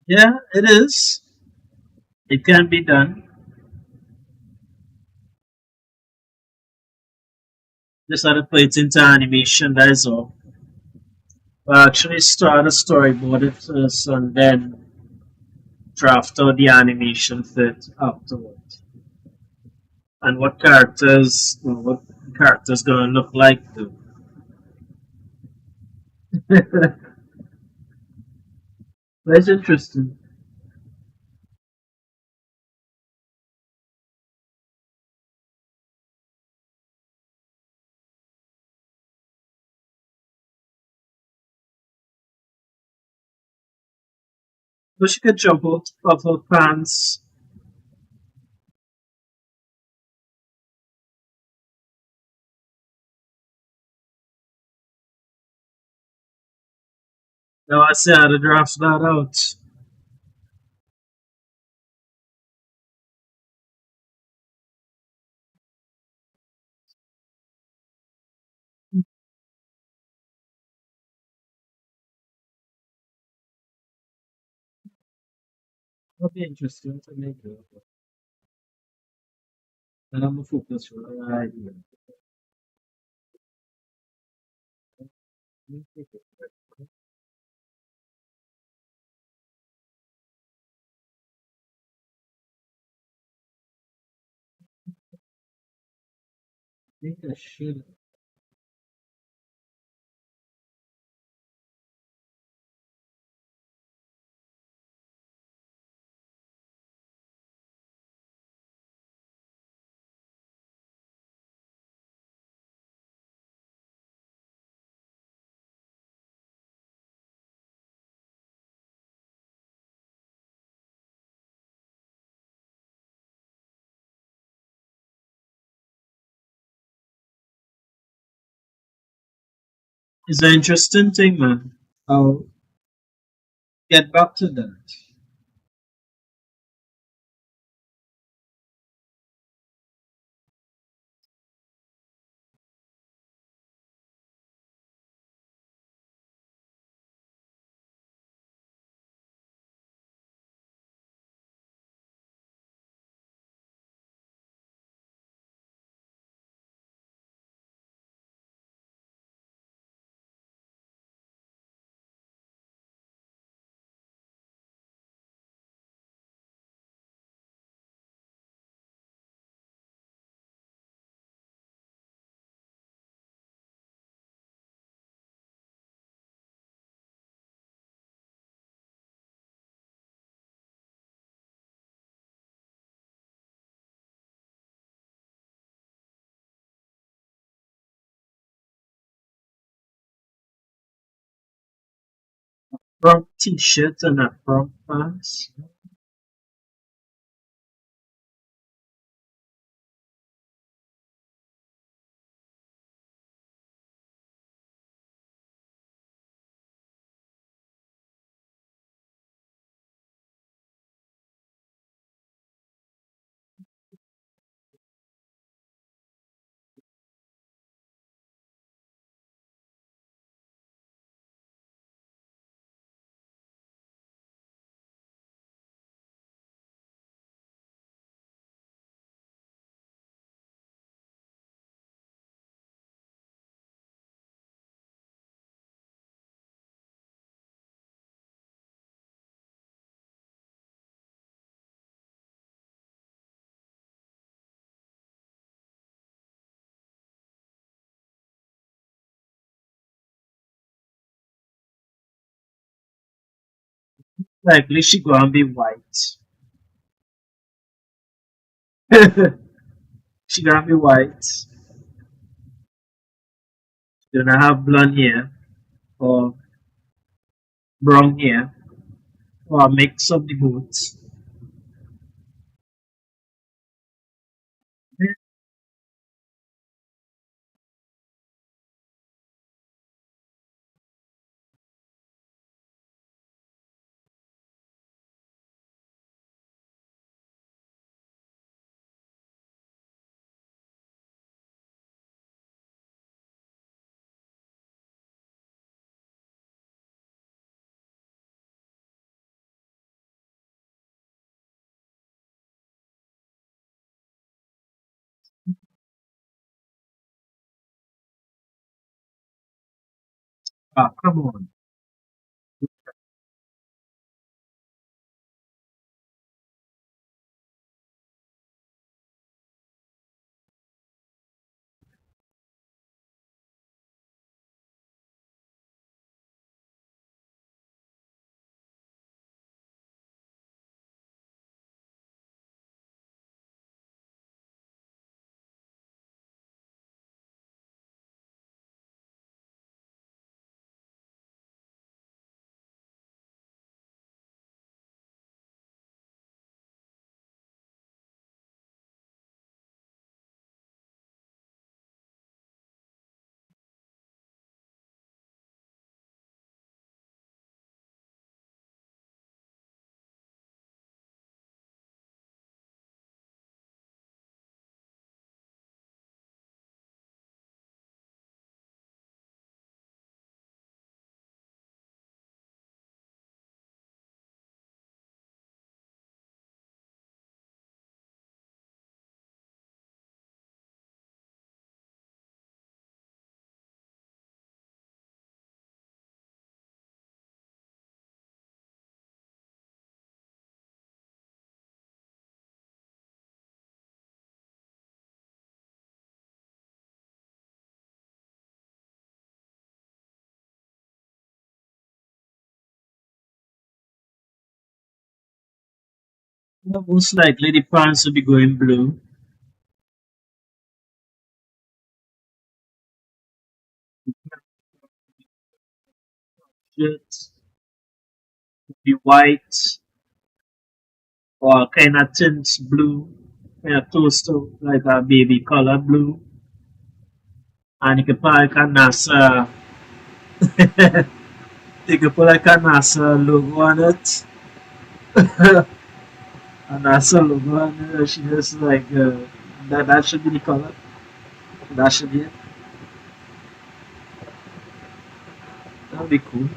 Yeah, it is. It can be done. Just have to put it into animation, that is all. But actually start a storyboard it first and then draft out the animation fit afterward. And what characters gonna look like though. That's interesting. But she could jump out of her pants. Now I see how to draft that out. That'll be interesting to make it. And I'm gonna focus right here. I think I should. It's an interesting thing, man. I'll get back to that. Front t-shirt and a front pants. Likely she gonna be white. She gonna be white. She gonna have blonde hair or brown hair or a mix of the both. Ah, come on. Most likely the pants will be going blue. Shirt will be white or kind of tint blue, kind of toaster like a baby color blue. And you can put like a NASA, you can put like a NASA logo on it. A NASA logo on it. She just like that should be the color. That should be it. That'd be cool.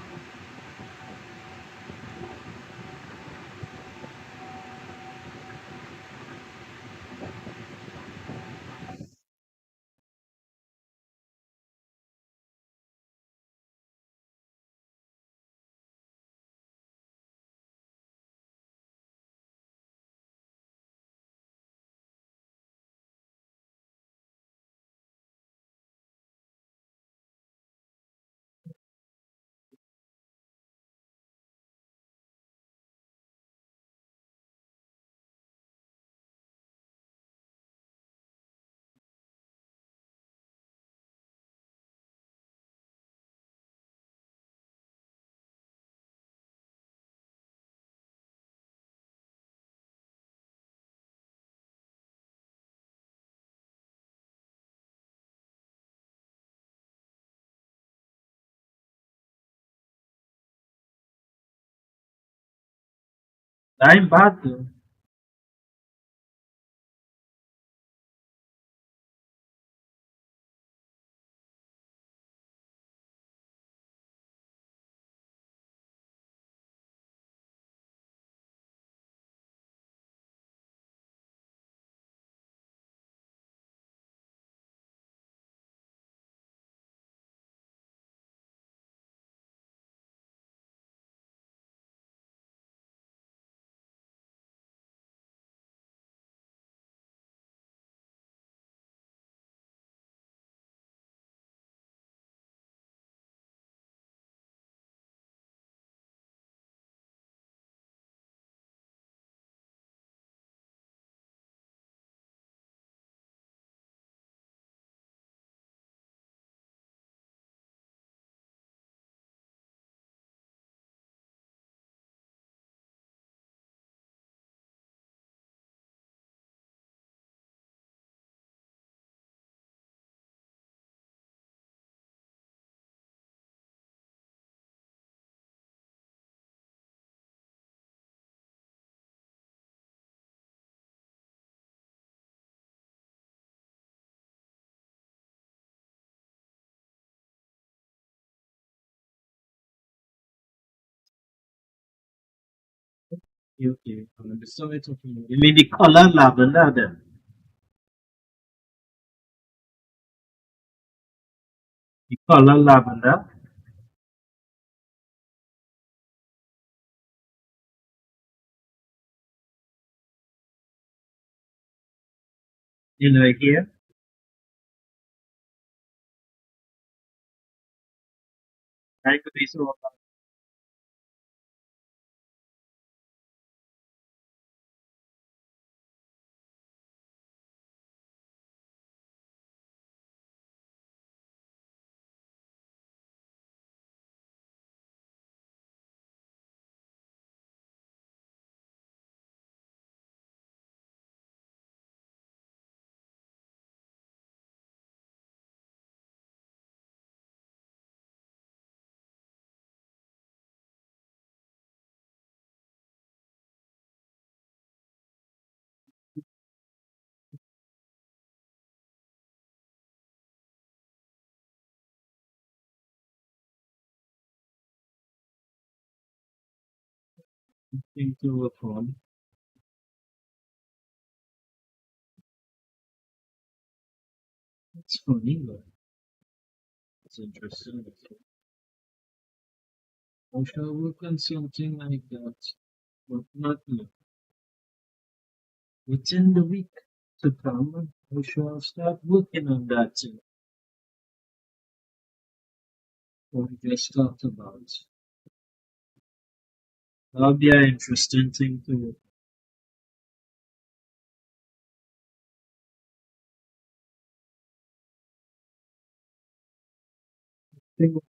That ain't bad though. Okay. I understand what you're talking about. You mean the color lavender then? The color lavender? You know here? I could be so thing to work on. It's funny, but it's interesting. I shall work on something like that, but not now. Within the week to come, I shall start working on that thing what we just talked about. That'll be an interesting thing to Think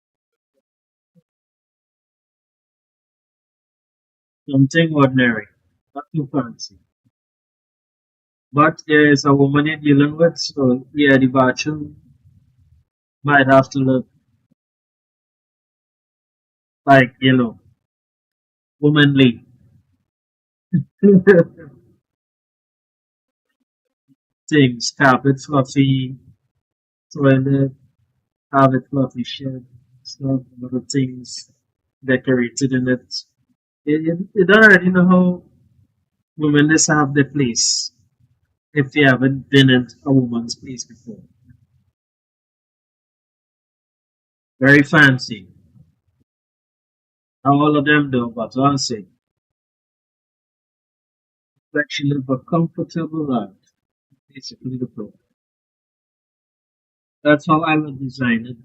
something ordinary, not too fancy. But there is a woman you're dealing with, so yeah, the bathroom might have to look like, womanly. Things, carpet fluffy, toilet, carpet fluffy shed, stuff, other things decorated in it. You don't already know how women just have their place if you haven't been in a woman's place before. Very fancy. Not all of them do, but I'll say, that she live a comfortable life. Basically the point. That's how I would design it.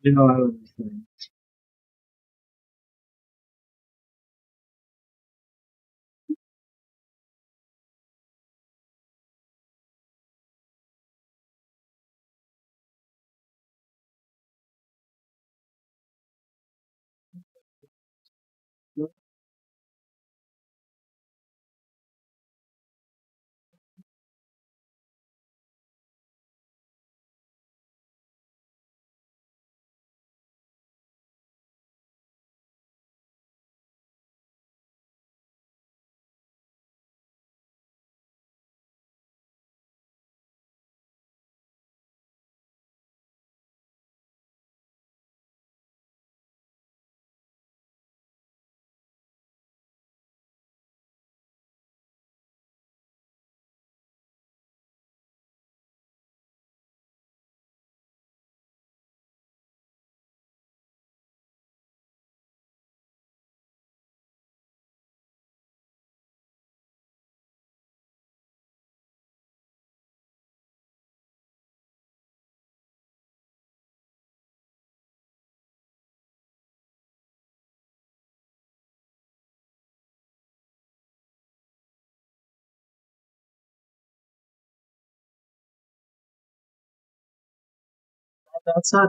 You know how I would design it.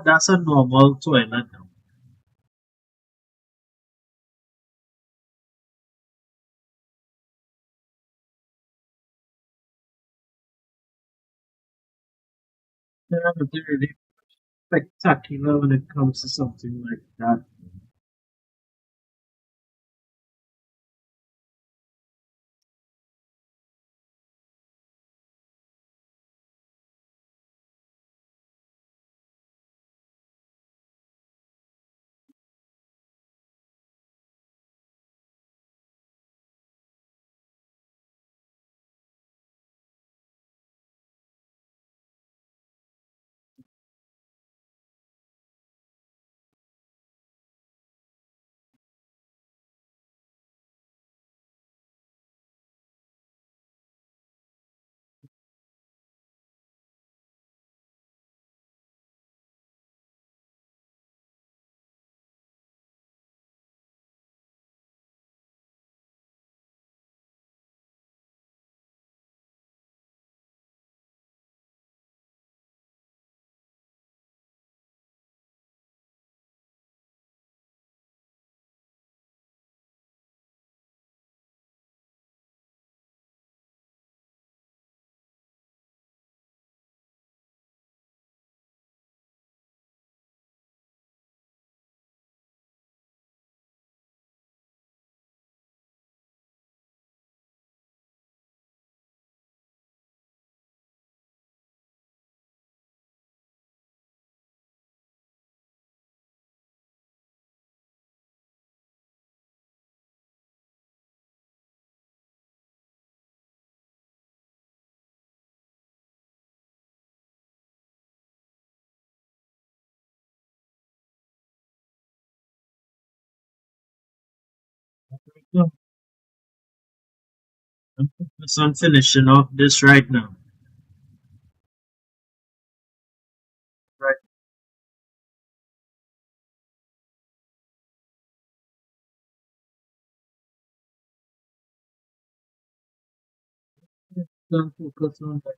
That's a normal toilet now. They're not really spectacular when it comes to something like that. So I'm finishing off this right now. Right. Don't focus on that.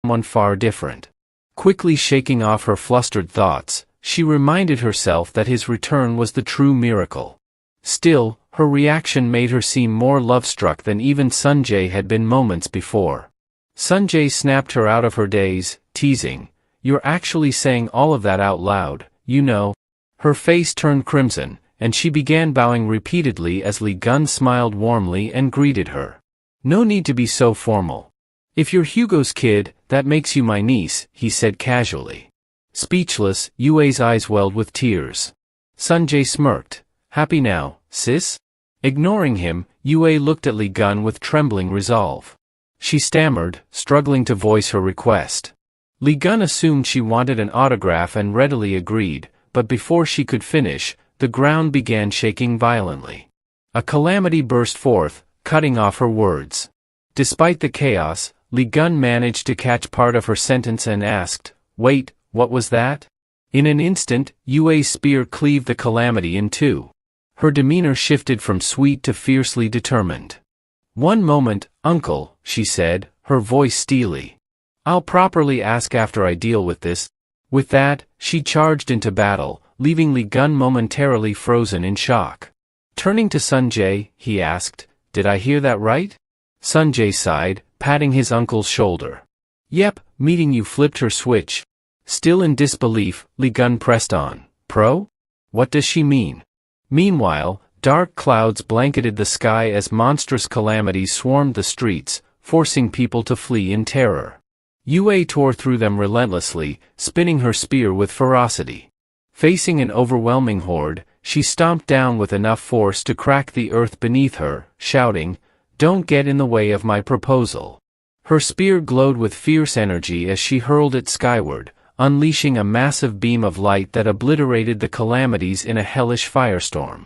Someone far different. Quickly shaking off her flustered thoughts, she reminded herself that his return was the true miracle. Still, her reaction made her seem more love-struck than even Sanjay had been moments before. Sanjay snapped her out of her daze, teasing, "You're actually saying all of that out loud, you know." Her face turned crimson, and she began bowing repeatedly as Li Gun smiled warmly and greeted her. "No need to be so formal. If you're Hugo's kid, that makes you my niece," he said casually. Speechless, Yue's eyes welled with tears. Sanjay smirked. "Happy now, sis?" Ignoring him, Yue looked at Li Gun with trembling resolve. She stammered, struggling to voice her request. Li Gun assumed she wanted an autograph and readily agreed, but before she could finish, the ground began shaking violently. A calamity burst forth, cutting off her words. Despite the chaos, Li Gun managed to catch part of her sentence and asked, "Wait, what was that?" In an instant, Yue's spear cleaved the Calamity in two. Her demeanor shifted from sweet to fiercely determined. "One moment, uncle," she said, her voice steely. "I'll properly ask after I deal with this." With that, she charged into battle, leaving Li Gun momentarily frozen in shock. Turning to Sunjae, he asked, "Did I hear that right?" Sunjae sighed, patting his uncle's shoulder. "Yep, meeting you flipped her switch." Still in disbelief, Li Gun pressed on. "Pro? What does she mean?" Meanwhile, dark clouds blanketed the sky as monstrous calamities swarmed the streets, forcing people to flee in terror. Yue tore through them relentlessly, spinning her spear with ferocity. Facing an overwhelming horde, she stomped down with enough force to crack the earth beneath her, shouting, "Don't get in the way of my proposal." Her spear glowed with fierce energy as she hurled it skyward, unleashing a massive beam of light that obliterated the calamities in a hellish firestorm.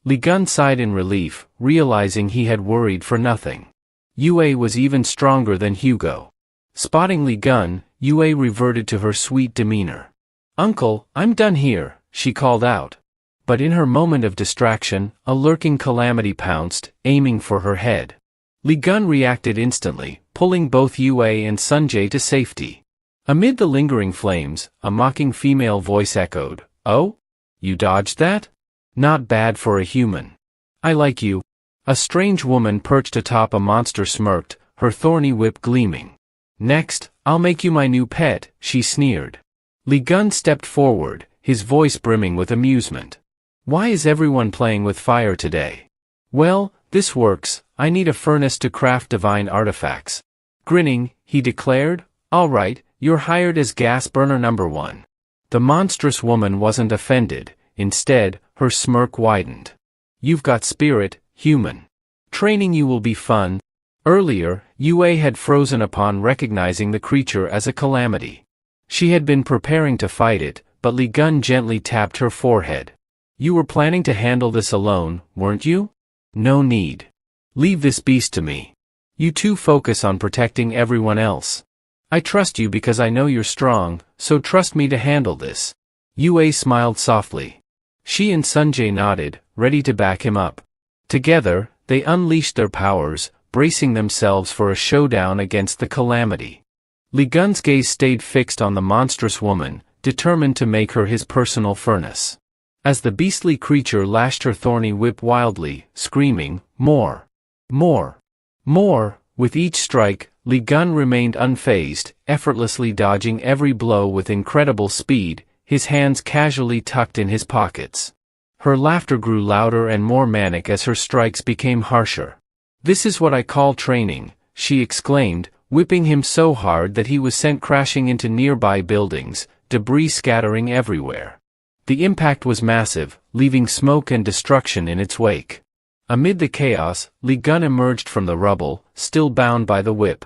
Li Gun sighed in relief, realizing he had worried for nothing. Yue was even stronger than Hugo. Spotting Li Gun, Yue reverted to her sweet demeanor. "Uncle, I'm done here," she called out. But in her moment of distraction, a lurking calamity pounced, aiming for her head. Li Gun reacted instantly, pulling both Yue and Sunjae to safety. Amid the lingering flames, a mocking female voice echoed, "Oh? You dodged that? Not bad for a human. I like you." A strange woman perched atop a monster smirked, her thorny whip gleaming. "Next, I'll make you my new pet," she sneered. Li Gun stepped forward, his voice brimming with amusement. "Why is everyone playing with fire today?" "Well, this works, I need a furnace to craft divine artifacts." Grinning, he declared, "All right, you're hired as gas burner number 1. The monstrous woman wasn't offended, instead, her smirk widened. "You've got spirit, human. Training you will be fun." Earlier, Yue had frozen upon recognizing the creature as a calamity. She had been preparing to fight it, but Li Gun gently tapped her forehead. "You were planning to handle this alone, weren't you? No need. Leave this beast to me. You two focus on protecting everyone else. I trust you because I know you're strong, so trust me to handle this." Yue smiled softly. She and Sunjae nodded, ready to back him up. Together, they unleashed their powers, bracing themselves for a showdown against the calamity. Li Gun's gaze stayed fixed on the monstrous woman, determined to make her his personal furnace. As the beastly creature lashed her thorny whip wildly, screaming, "More! More! More!" With each strike, Li Gun remained unfazed, effortlessly dodging every blow with incredible speed, his hands casually tucked in his pockets. Her laughter grew louder and more manic as her strikes became harsher. "This is what I call training," she exclaimed, whipping him so hard that he was sent crashing into nearby buildings, debris scattering everywhere. The impact was massive, leaving smoke and destruction in its wake. Amid the chaos, Li Gun emerged from the rubble, still bound by the whip.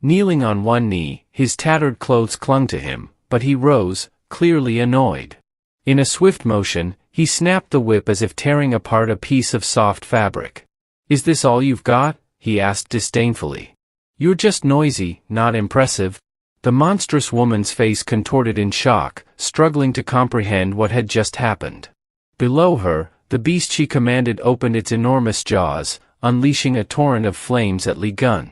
Kneeling on one knee, his tattered clothes clung to him, but he rose, clearly annoyed. In a swift motion, he snapped the whip as if tearing apart a piece of soft fabric. "Is this all you've got?" he asked disdainfully. "You're just noisy, not impressive." The monstrous woman's face contorted in shock, struggling to comprehend what had just happened. Below her, the beast she commanded opened its enormous jaws, unleashing a torrent of flames at Li Gun.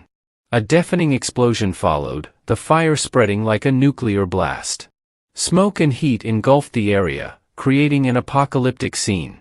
A deafening explosion followed, the fire spreading like a nuclear blast. Smoke and heat engulfed the area, creating an apocalyptic scene.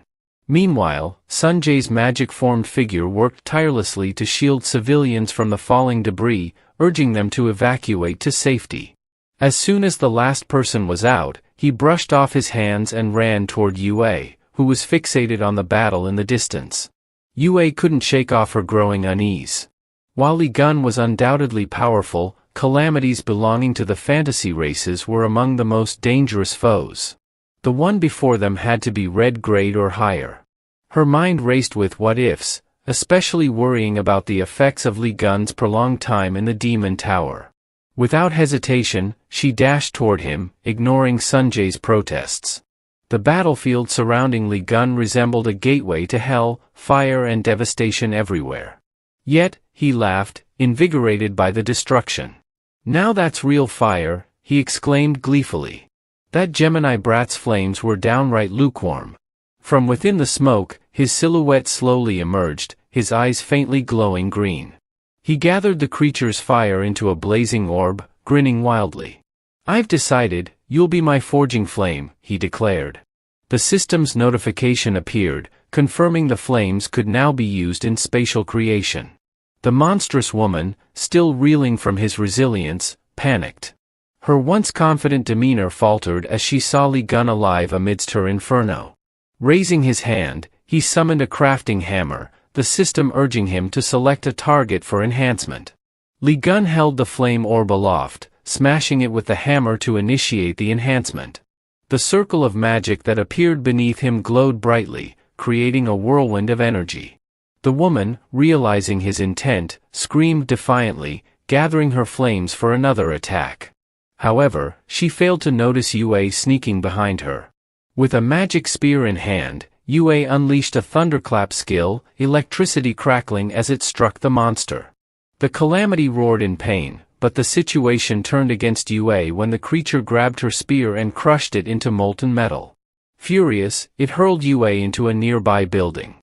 Meanwhile, Sunjae's magic-formed figure worked tirelessly to shield civilians from the falling debris, urging them to evacuate to safety. As soon as the last person was out, he brushed off his hands and ran toward Yue, who was fixated on the battle in the distance. Yue couldn't shake off her growing unease. While Li Gun was undoubtedly powerful, calamities belonging to the fantasy races were among the most dangerous foes. The one before them had to be red grade or higher. Her mind raced with what-ifs, especially worrying about the effects of Li Gun's prolonged time in the Demon Tower. Without hesitation, she dashed toward him, ignoring Sunjae's protests. The battlefield surrounding Li Gun resembled a gateway to hell, fire and devastation everywhere. Yet, he laughed, invigorated by the destruction. "Now that's real fire," he exclaimed gleefully. That Gemini brat's flames were downright lukewarm. From within the smoke, his silhouette slowly emerged, his eyes faintly glowing green. He gathered the creature's fire into a blazing orb, grinning wildly. "I've decided, you'll be my forging flame," he declared. The system's notification appeared, confirming the flames could now be used in spatial creation. The monstrous woman, still reeling from his resilience, panicked. Her once confident demeanor faltered as she saw Li Gun alive amidst her inferno. Raising his hand, he summoned a crafting hammer, the system urging him to select a target for enhancement. Li Gun held the flame orb aloft, smashing it with the hammer to initiate the enhancement. The circle of magic that appeared beneath him glowed brightly, creating a whirlwind of energy. The woman, realizing his intent, screamed defiantly, gathering her flames for another attack. However, she failed to notice Yue sneaking behind her. With a magic spear in hand, Yue unleashed a thunderclap skill, electricity crackling as it struck the monster. The calamity roared in pain, but the situation turned against Yue when the creature grabbed her spear and crushed it into molten metal. Furious, it hurled Yue into a nearby building.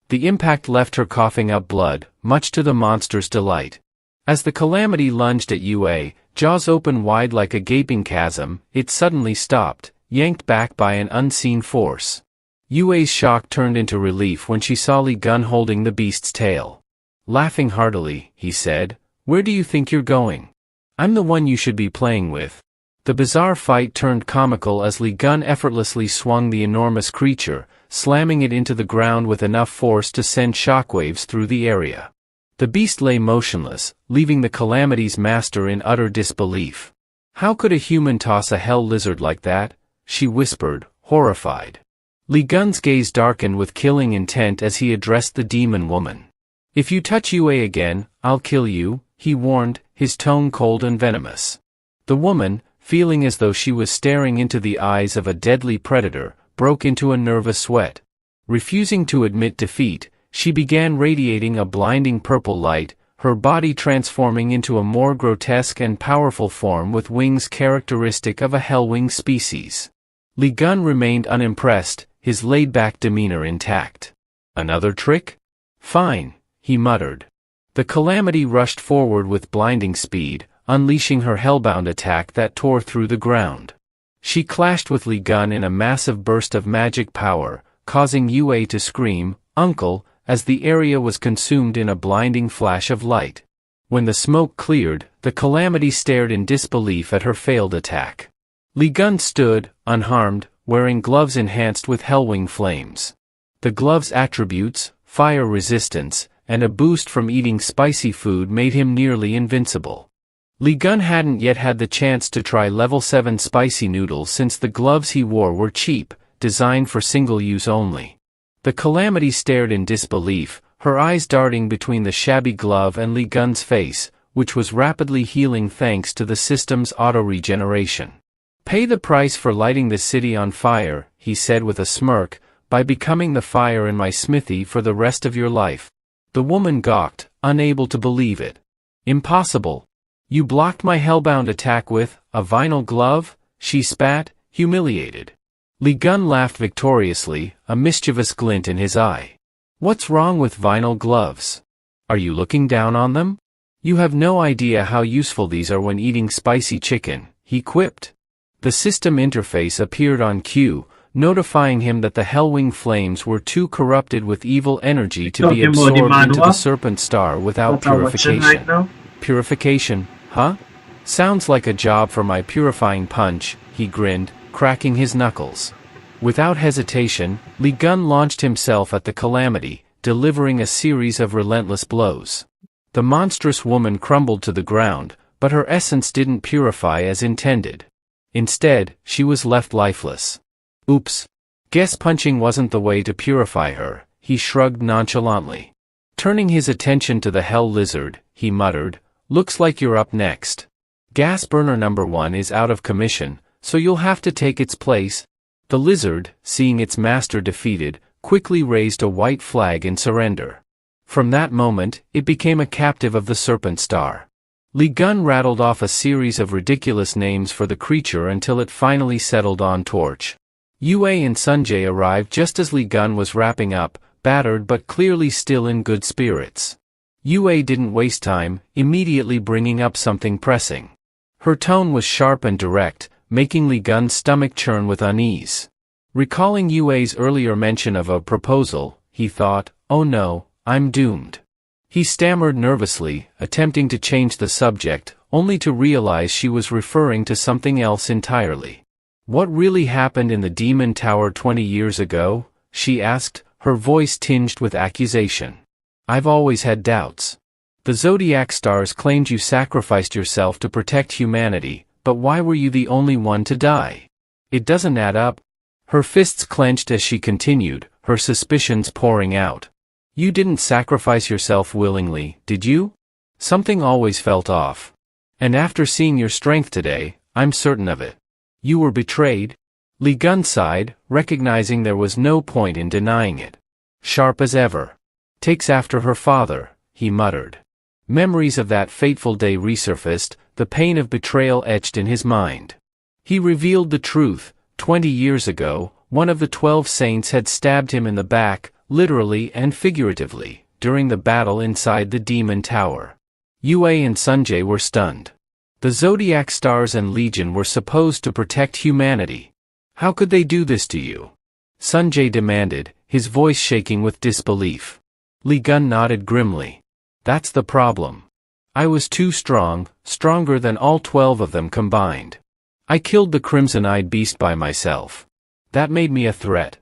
The impact left her coughing up blood, much to the monster's delight. As the calamity lunged at Yue, jaws open wide like a gaping chasm, it suddenly stopped, yanked back by an unseen force. Yue's shock turned into relief when she saw Li Gun holding the beast's tail. Laughing heartily, he said, "Where do you think you're going? I'm the one you should be playing with." The bizarre fight turned comical as Li Gun effortlessly swung the enormous creature, slamming it into the ground with enough force to send shockwaves through the area. The beast lay motionless, leaving the calamity's master in utter disbelief. "How could a human toss a hell lizard like that?" she whispered, horrified. Li Gun's gaze darkened with killing intent as he addressed the demon woman. "If you touch Yue again, I'll kill you," he warned, his tone cold and venomous. The woman, feeling as though she was staring into the eyes of a deadly predator, broke into a nervous sweat. Refusing to admit defeat, she began radiating a blinding purple light, her body transforming into a more grotesque and powerful form with wings characteristic of a hellwing species. Li Gun remained unimpressed, his laid-back demeanor intact. "Another trick? Fine," he muttered. The calamity rushed forward with blinding speed, unleashing her hellbound attack that tore through the ground. She clashed with Li Gun in a massive burst of magic power, causing Yue to scream, "Uncle," as the area was consumed in a blinding flash of light. When the smoke cleared, the calamity stared in disbelief at her failed attack. Li Gun stood, unharmed, wearing gloves enhanced with hellwing flames. The gloves' attributes, fire resistance, and a boost from eating spicy food made him nearly invincible. Li Gun hadn't yet had the chance to try level 7 spicy noodles since the gloves he wore were cheap, designed for single use only. The calamity stared in disbelief, her eyes darting between the shabby glove and Li Gun's face, which was rapidly healing thanks to the system's auto-regeneration. "Pay the price for lighting this city on fire," he said with a smirk, "by becoming the fire in my smithy for the rest of your life." The woman gawked, unable to believe it. "Impossible. You blocked my hellbound attack with a vinyl glove?" she spat, humiliated. Li Gun laughed victoriously, a mischievous glint in his eye. "What's wrong with vinyl gloves? Are you looking down on them? You have no idea how useful these are when eating spicy chicken," he quipped. The system interface appeared on cue, notifying him that the hellwing flames were too corrupted with evil energy to be absorbed into the serpent star without purification. "Purification, huh? Sounds like a job for my purifying punch," he grinned, cracking his knuckles. Without hesitation, Li Gun launched himself at the calamity, delivering a series of relentless blows. The monstrous woman crumbled to the ground, but her essence didn't purify as intended. Instead, she was left lifeless. "Oops. Guess punching wasn't the way to purify her," he shrugged nonchalantly. Turning his attention to the hell lizard, he muttered, "Looks like you're up next. Gas burner number 1 is out of commission, so you'll have to take its place." The lizard, seeing its master defeated, quickly raised a white flag in surrender. From that moment, it became a captive of the Serpent Star. Li Gun rattled off a series of ridiculous names for the creature until it finally settled on Torch. Yue and Sunjae arrived just as Li Gun was wrapping up, battered but clearly still in good spirits. Yue didn't waste time, immediately bringing up something pressing. Her tone was sharp and direct, making Li Gun's stomach churn with unease. Recalling Yue's earlier mention of a proposal, he thought, "Oh no, I'm doomed." He stammered nervously, attempting to change the subject, only to realize she was referring to something else entirely. "What really happened in the Demon Tower 20 years ago?" she asked, her voice tinged with accusation. "I've always had doubts. The Zodiac Stars claimed you sacrificed yourself to protect humanity, but why were you the only one to die? It doesn't add up." Her fists clenched as she continued, her suspicions pouring out. "You didn't sacrifice yourself willingly, did you? Something always felt off. And after seeing your strength today, I'm certain of it. You were betrayed?" Li Gun sighed, recognizing there was no point in denying it. Sharp as ever. "Takes after her father," he muttered. Memories of that fateful day resurfaced, the pain of betrayal etched in his mind. He revealed the truth. 20 years ago, one of the 12 saints had stabbed him in the back, literally and figuratively, during the battle inside the Demon Tower. Yue and Sunjae were stunned. The Zodiac Stars and Legion were supposed to protect humanity. How could they do this to you? Sunjae demanded, his voice shaking with disbelief. Li Gun nodded grimly. "That's the problem. I was too strong, stronger than all 12 of them combined. I killed the Crimson-Eyed Beast by myself. That made me a threat.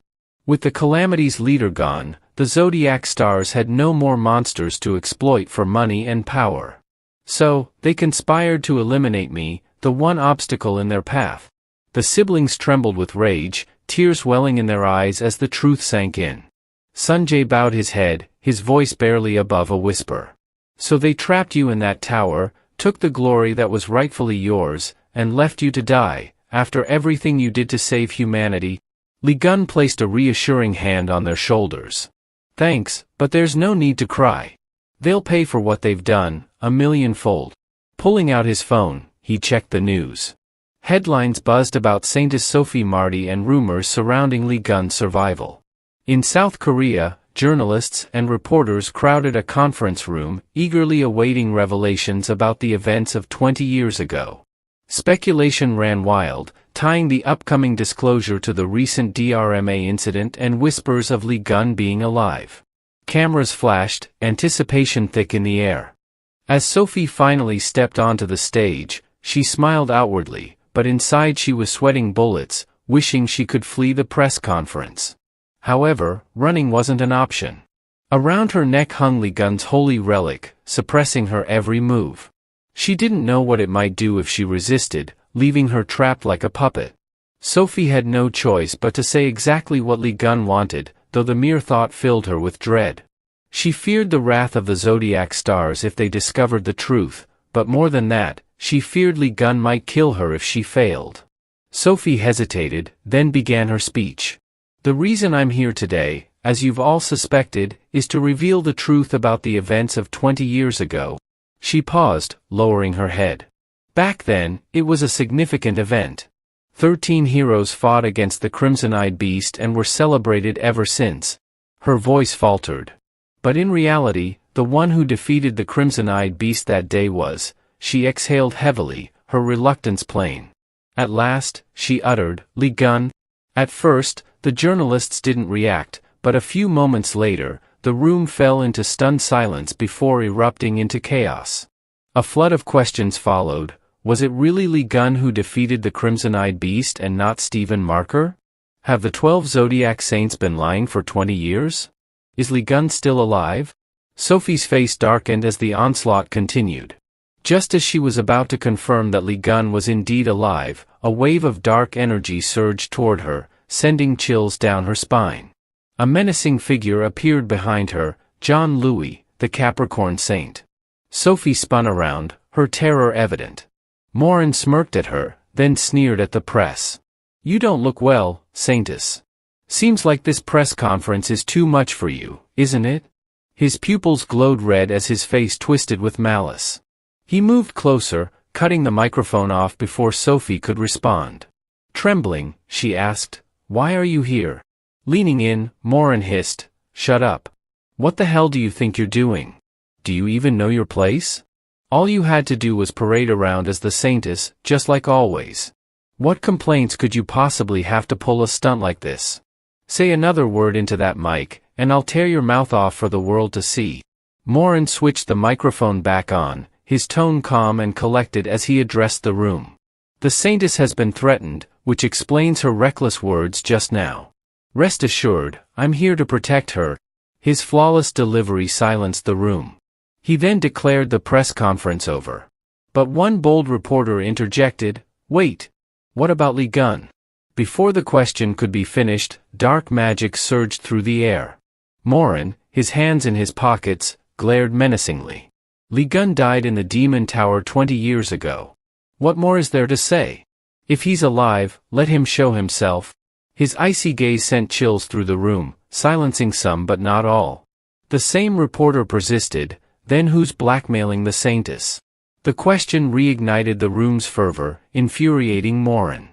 With the Calamity's leader gone, the Zodiac Stars had no more monsters to exploit for money and power. So, they conspired to eliminate me, the one obstacle in their path." The siblings trembled with rage, tears welling in their eyes as the truth sank in. Sunjae bowed his head, his voice barely above a whisper. "So they trapped you in that tower, took the glory that was rightfully yours, and left you to die, after everything you did to save humanity?" Li Gun placed a reassuring hand on their shoulders. "Thanks, but there's no need to cry. They'll pay for what they've done, 1,000,000-fold." Pulling out his phone, he checked the news. Headlines buzzed about Saintess Sophie Marty and rumors surrounding Li Gun's survival. In South Korea, journalists and reporters crowded a conference room, eagerly awaiting revelations about the events of 20 years ago. Speculation ran wild, tying the upcoming disclosure to the recent DRMA incident and whispers of Li Gun being alive. Cameras flashed, anticipation thick in the air. As Sophie finally stepped onto the stage, she smiled outwardly, but inside she was sweating bullets, wishing she could flee the press conference. However, running wasn't an option. Around her neck hung Li Gun's holy relic, suppressing her every move. She didn't know what it might do if she resisted, leaving her trapped like a puppet. Sophie had no choice but to say exactly what Li Gun wanted, though the mere thought filled her with dread. She feared the wrath of the Zodiac Stars if they discovered the truth, but more than that, she feared Li Gun might kill her if she failed. Sophie hesitated, then began her speech. "The reason I'm here today, as you've all suspected, is to reveal the truth about the events of 20 years ago." She paused, lowering her head. Back then, it was a significant event. 13 heroes fought against the Crimson-Eyed Beast and were celebrated ever since. Her voice faltered. But in reality, the one who defeated the Crimson-Eyed Beast that day was, she exhaled heavily, her reluctance plain. "At last," she uttered, "Li Gun." At first, the journalists didn't react, but a few moments later, the room fell into stunned silence before erupting into chaos. A flood of questions followed. Was it really Li Gun who defeated the Crimson-Eyed Beast and not Stephen Marker? Have the 12 Zodiac Saints been lying for 20 years? Is Li Gun still alive? Sophie's face darkened as the onslaught continued. Just as she was about to confirm that Li Gun was indeed alive, a wave of dark energy surged toward her, sending chills down her spine. A menacing figure appeared behind her, John Louis, the Capricorn Saint. Sophie spun around, her terror evident. Morin smirked at her, then sneered at the press. "You don't look well, Saintess. Seems like this press conference is too much for you, isn't it?" His pupils glowed red as his face twisted with malice. He moved closer, cutting the microphone off before Sophie could respond. Trembling, she asked, "Why are you here?" Leaning in, Morin hissed, "Shut up. What the hell do you think you're doing? Do you even know your place? All you had to do was parade around as the Saintess, just like always. What complaints could you possibly have to pull a stunt like this? Say another word into that mic, and I'll tear your mouth off for the world to see." Morin switched the microphone back on, his tone calm and collected as he addressed the room. "The Saintess has been threatened, which explains her reckless words just now. Rest assured, I'm here to protect her." His flawless delivery silenced the room. He then declared the press conference over. But one bold reporter interjected, "Wait. What about Lee Gun?" Before the question could be finished, dark magic surged through the air. Morin, his hands in his pockets, glared menacingly. "Lee Gun died in the Demon Tower 20 years ago. What more is there to say? If he's alive, let him show himself." His icy gaze sent chills through the room, silencing some but not all. The same reporter persisted, "Then who's blackmailing the Saintess?" The question reignited the room's fervor, infuriating Morin.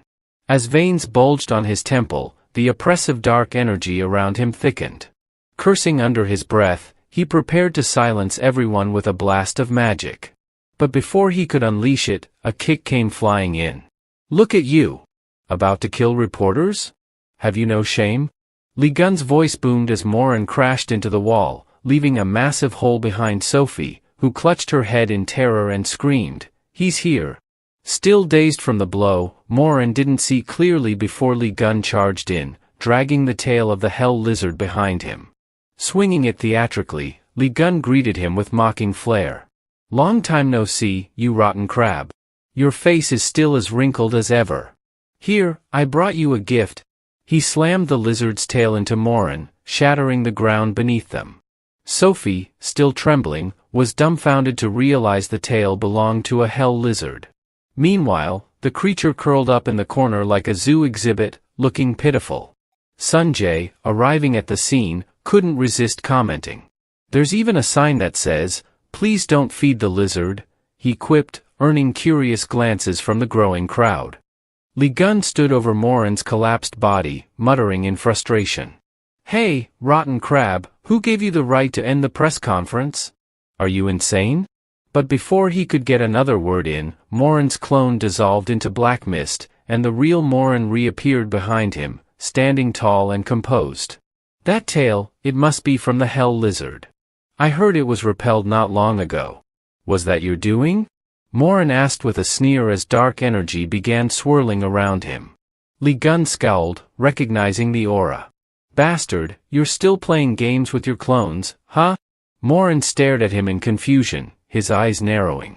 As veins bulged on his temple, the oppressive dark energy around him thickened. Cursing under his breath, he prepared to silence everyone with a blast of magic. But before he could unleash it, a kick came flying in. "Look at you! About to kill reporters? Have you no shame?" Lee Gun's voice boomed as Morin crashed into the wall, leaving a massive hole behind Sophie, who clutched her head in terror and screamed, "He's here!" Still dazed from the blow, Morin didn't see clearly before Lee Gun charged in, dragging the tail of the hell lizard behind him. Swinging it theatrically, Lee Gun greeted him with mocking flair. "Long time no see, you rotten crab. Your face is still as wrinkled as ever. Here, I brought you a gift." He slammed the lizard's tail into Morin, shattering the ground beneath them. Sophie, still trembling, was dumbfounded to realize the tail belonged to a hell lizard. Meanwhile, the creature curled up in the corner like a zoo exhibit, looking pitiful. Sunjay, arriving at the scene, couldn't resist commenting. "There's even a sign that says, 'Please don't feed the lizard,'" he quipped, earning curious glances from the growing crowd. Lee Gun stood over Morin's collapsed body, muttering in frustration. "Hey, rotten crab, who gave you the right to end the press conference? Are you insane?" But before he could get another word in, Morin's clone dissolved into black mist, and the real Morin reappeared behind him, standing tall and composed. "That tail, it must be from the hell lizard. I heard it was repelled not long ago. Was that your doing?" Morin asked with a sneer as dark energy began swirling around him. Lee Gun scowled, recognizing the aura. "Bastard, you're still playing games with your clones, huh?" Morin stared at him in confusion, his eyes narrowing.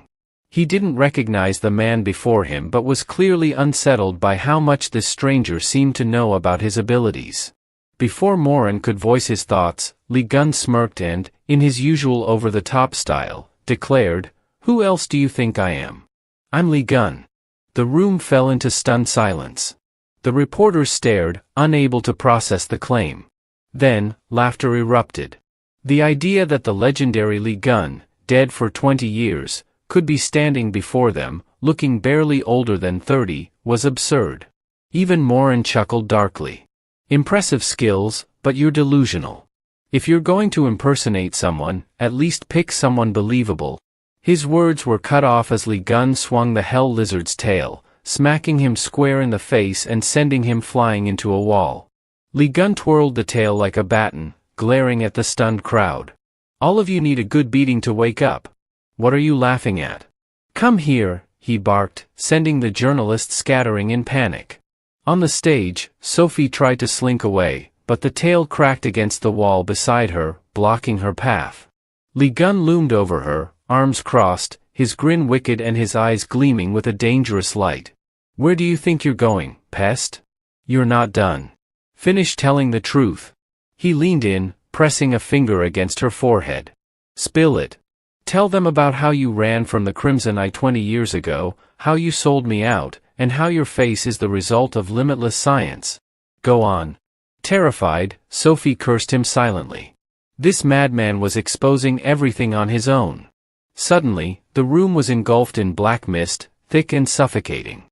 He didn't recognize the man before him but was clearly unsettled by how much this stranger seemed to know about his abilities. Before Morin could voice his thoughts, Lee Gun smirked and, in his usual over-the-top style, declared, "Who else do you think I am? I'm Lee Gun." The room fell into stunned silence. The reporters stared, unable to process the claim. Then, laughter erupted. The idea that the legendary Lee Gun, dead for 20 years, could be standing before them, looking barely older than 30, was absurd. Even Morin chuckled darkly. "Impressive skills, but you're delusional. If you're going to impersonate someone, at least pick someone believable." His words were cut off as Lee Gun swung the hell lizard's tail, smacking him square in the face and sending him flying into a wall. Lee Gun twirled the tail like a baton, glaring at the stunned crowd. "All of you need a good beating to wake up. What are you laughing at? Come here," he barked, sending the journalists scattering in panic. On the stage, Sophie tried to slink away, but the tail cracked against the wall beside her, blocking her path. Lee Gun loomed over her, arms crossed, his grin wicked and his eyes gleaming with a dangerous light. "Where do you think you're going, pest? You're not done. Finish telling the truth." He leaned in, pressing a finger against her forehead. "Spill it. Tell them about how you ran from the Crimson Eye 20 years ago, how you sold me out, and how your face is the result of limitless science. Go on." Terrified, Sophie cursed him silently. This madman was exposing everything on his own. Suddenly, the room was engulfed in black mist, thick and suffocating.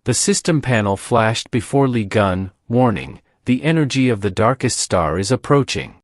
The system panel flashed before Li Gun, warning, "The energy of the darkest star is approaching."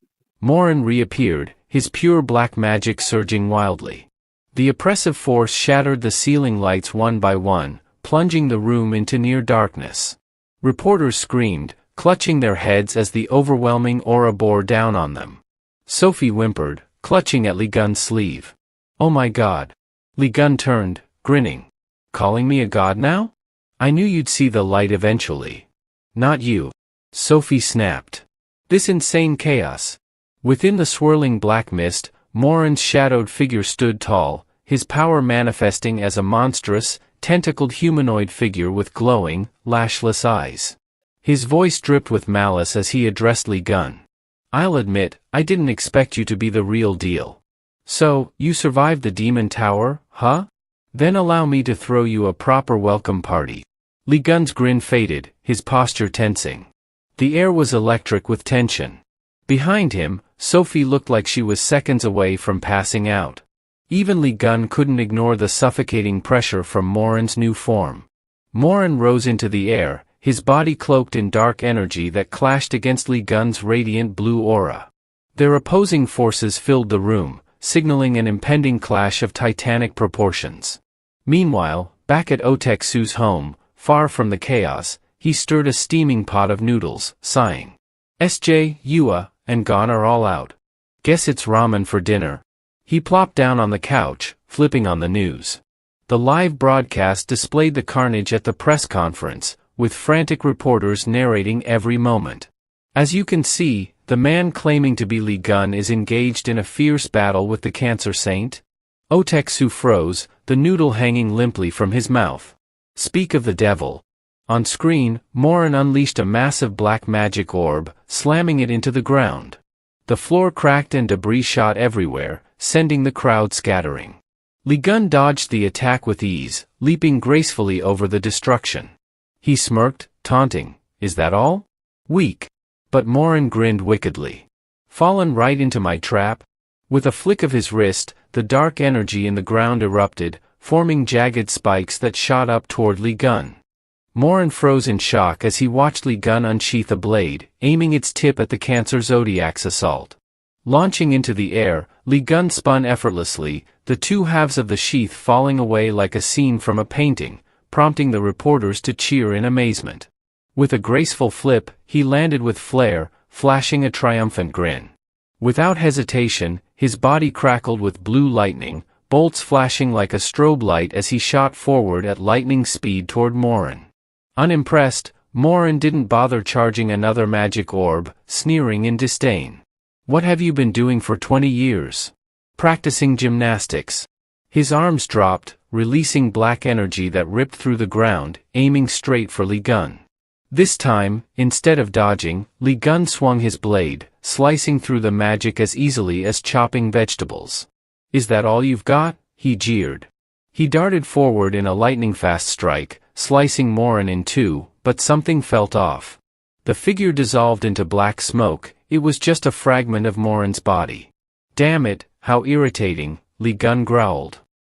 Morin reappeared, his pure black magic surging wildly. The oppressive force shattered the ceiling lights one by one, plunging the room into near darkness. Reporters screamed, clutching their heads as the overwhelming aura bore down on them. Sophie whimpered, clutching at Li Gun's sleeve. "Oh my God." Li Gun turned, grinning. "Calling me a god now? I knew you'd see the light eventually." "Not you." Sophie snapped. This insane chaos. Within the swirling black mist, Morin's shadowed figure stood tall, his power manifesting as a monstrous, tentacled humanoid figure with glowing, lashless eyes. His voice dripped with malice as he addressed Li Gun. "I'll admit, I didn't expect you to be the real deal. So, you survived the Demon Tower, huh? Then allow me to throw you a proper welcome party." Li Gun's grin faded, his posture tensing. The air was electric with tension. Behind him, Sophie looked like she was seconds away from passing out. Even Li Gun couldn't ignore the suffocating pressure from Morin's new form. Morin rose into the air, his body cloaked in dark energy that clashed against Li Gun's radiant blue aura. Their opposing forces filled the room, signaling an impending clash of titanic proportions. Meanwhile, back at Oteksu's home, far from the chaos, he stirred a steaming pot of noodles, sighing. "SJ, Yua, and Gon are all out. Guess it's ramen for dinner." He plopped down on the couch, flipping on the news. The live broadcast displayed the carnage at the press conference, with frantic reporters narrating every moment. As you can see, the man claiming to be Li Gun is engaged in a fierce battle with the Cancer Saint. Oteksu froze, the noodle hanging limply from his mouth. Speak of the devil. On screen, Morin unleashed a massive black magic orb, slamming it into the ground. The floor cracked and debris shot everywhere, sending the crowd scattering. Li Gun dodged the attack with ease, leaping gracefully over the destruction. He smirked, taunting, "Is that all? Weak." But Morin grinned wickedly. "Fallen right into my trap?" With a flick of his wrist, the dark energy in the ground erupted, forming jagged spikes that shot up toward Li Gun. Morin froze in shock as he watched Li Gun unsheath a blade, aiming its tip at the Cancer Zodiac's assault. Launching into the air, Li Gun spun effortlessly, the two halves of the sheath falling away like a scene from a painting, prompting the reporters to cheer in amazement. With a graceful flip, he landed with flair, flashing a triumphant grin. Without hesitation, his body crackled with blue lightning, bolts flashing like a strobe light as he shot forward at lightning speed toward Morin. Unimpressed, Morin didn't bother charging another magic orb, sneering in disdain. "What have you been doing for 20 years? Practicing gymnastics." His arms dropped, releasing black energy that ripped through the ground, aiming straight for Li Gun. This time, instead of dodging, Li Gun swung his blade, slicing through the magic as easily as chopping vegetables. "Is that all you've got?" he jeered. He darted forward in a lightning-fast strike, slicing Morin in two, but something felt off. The figure dissolved into black smoke, it was just a fragment of Morin's body. "Damn it, how irritating," Li Gun growled.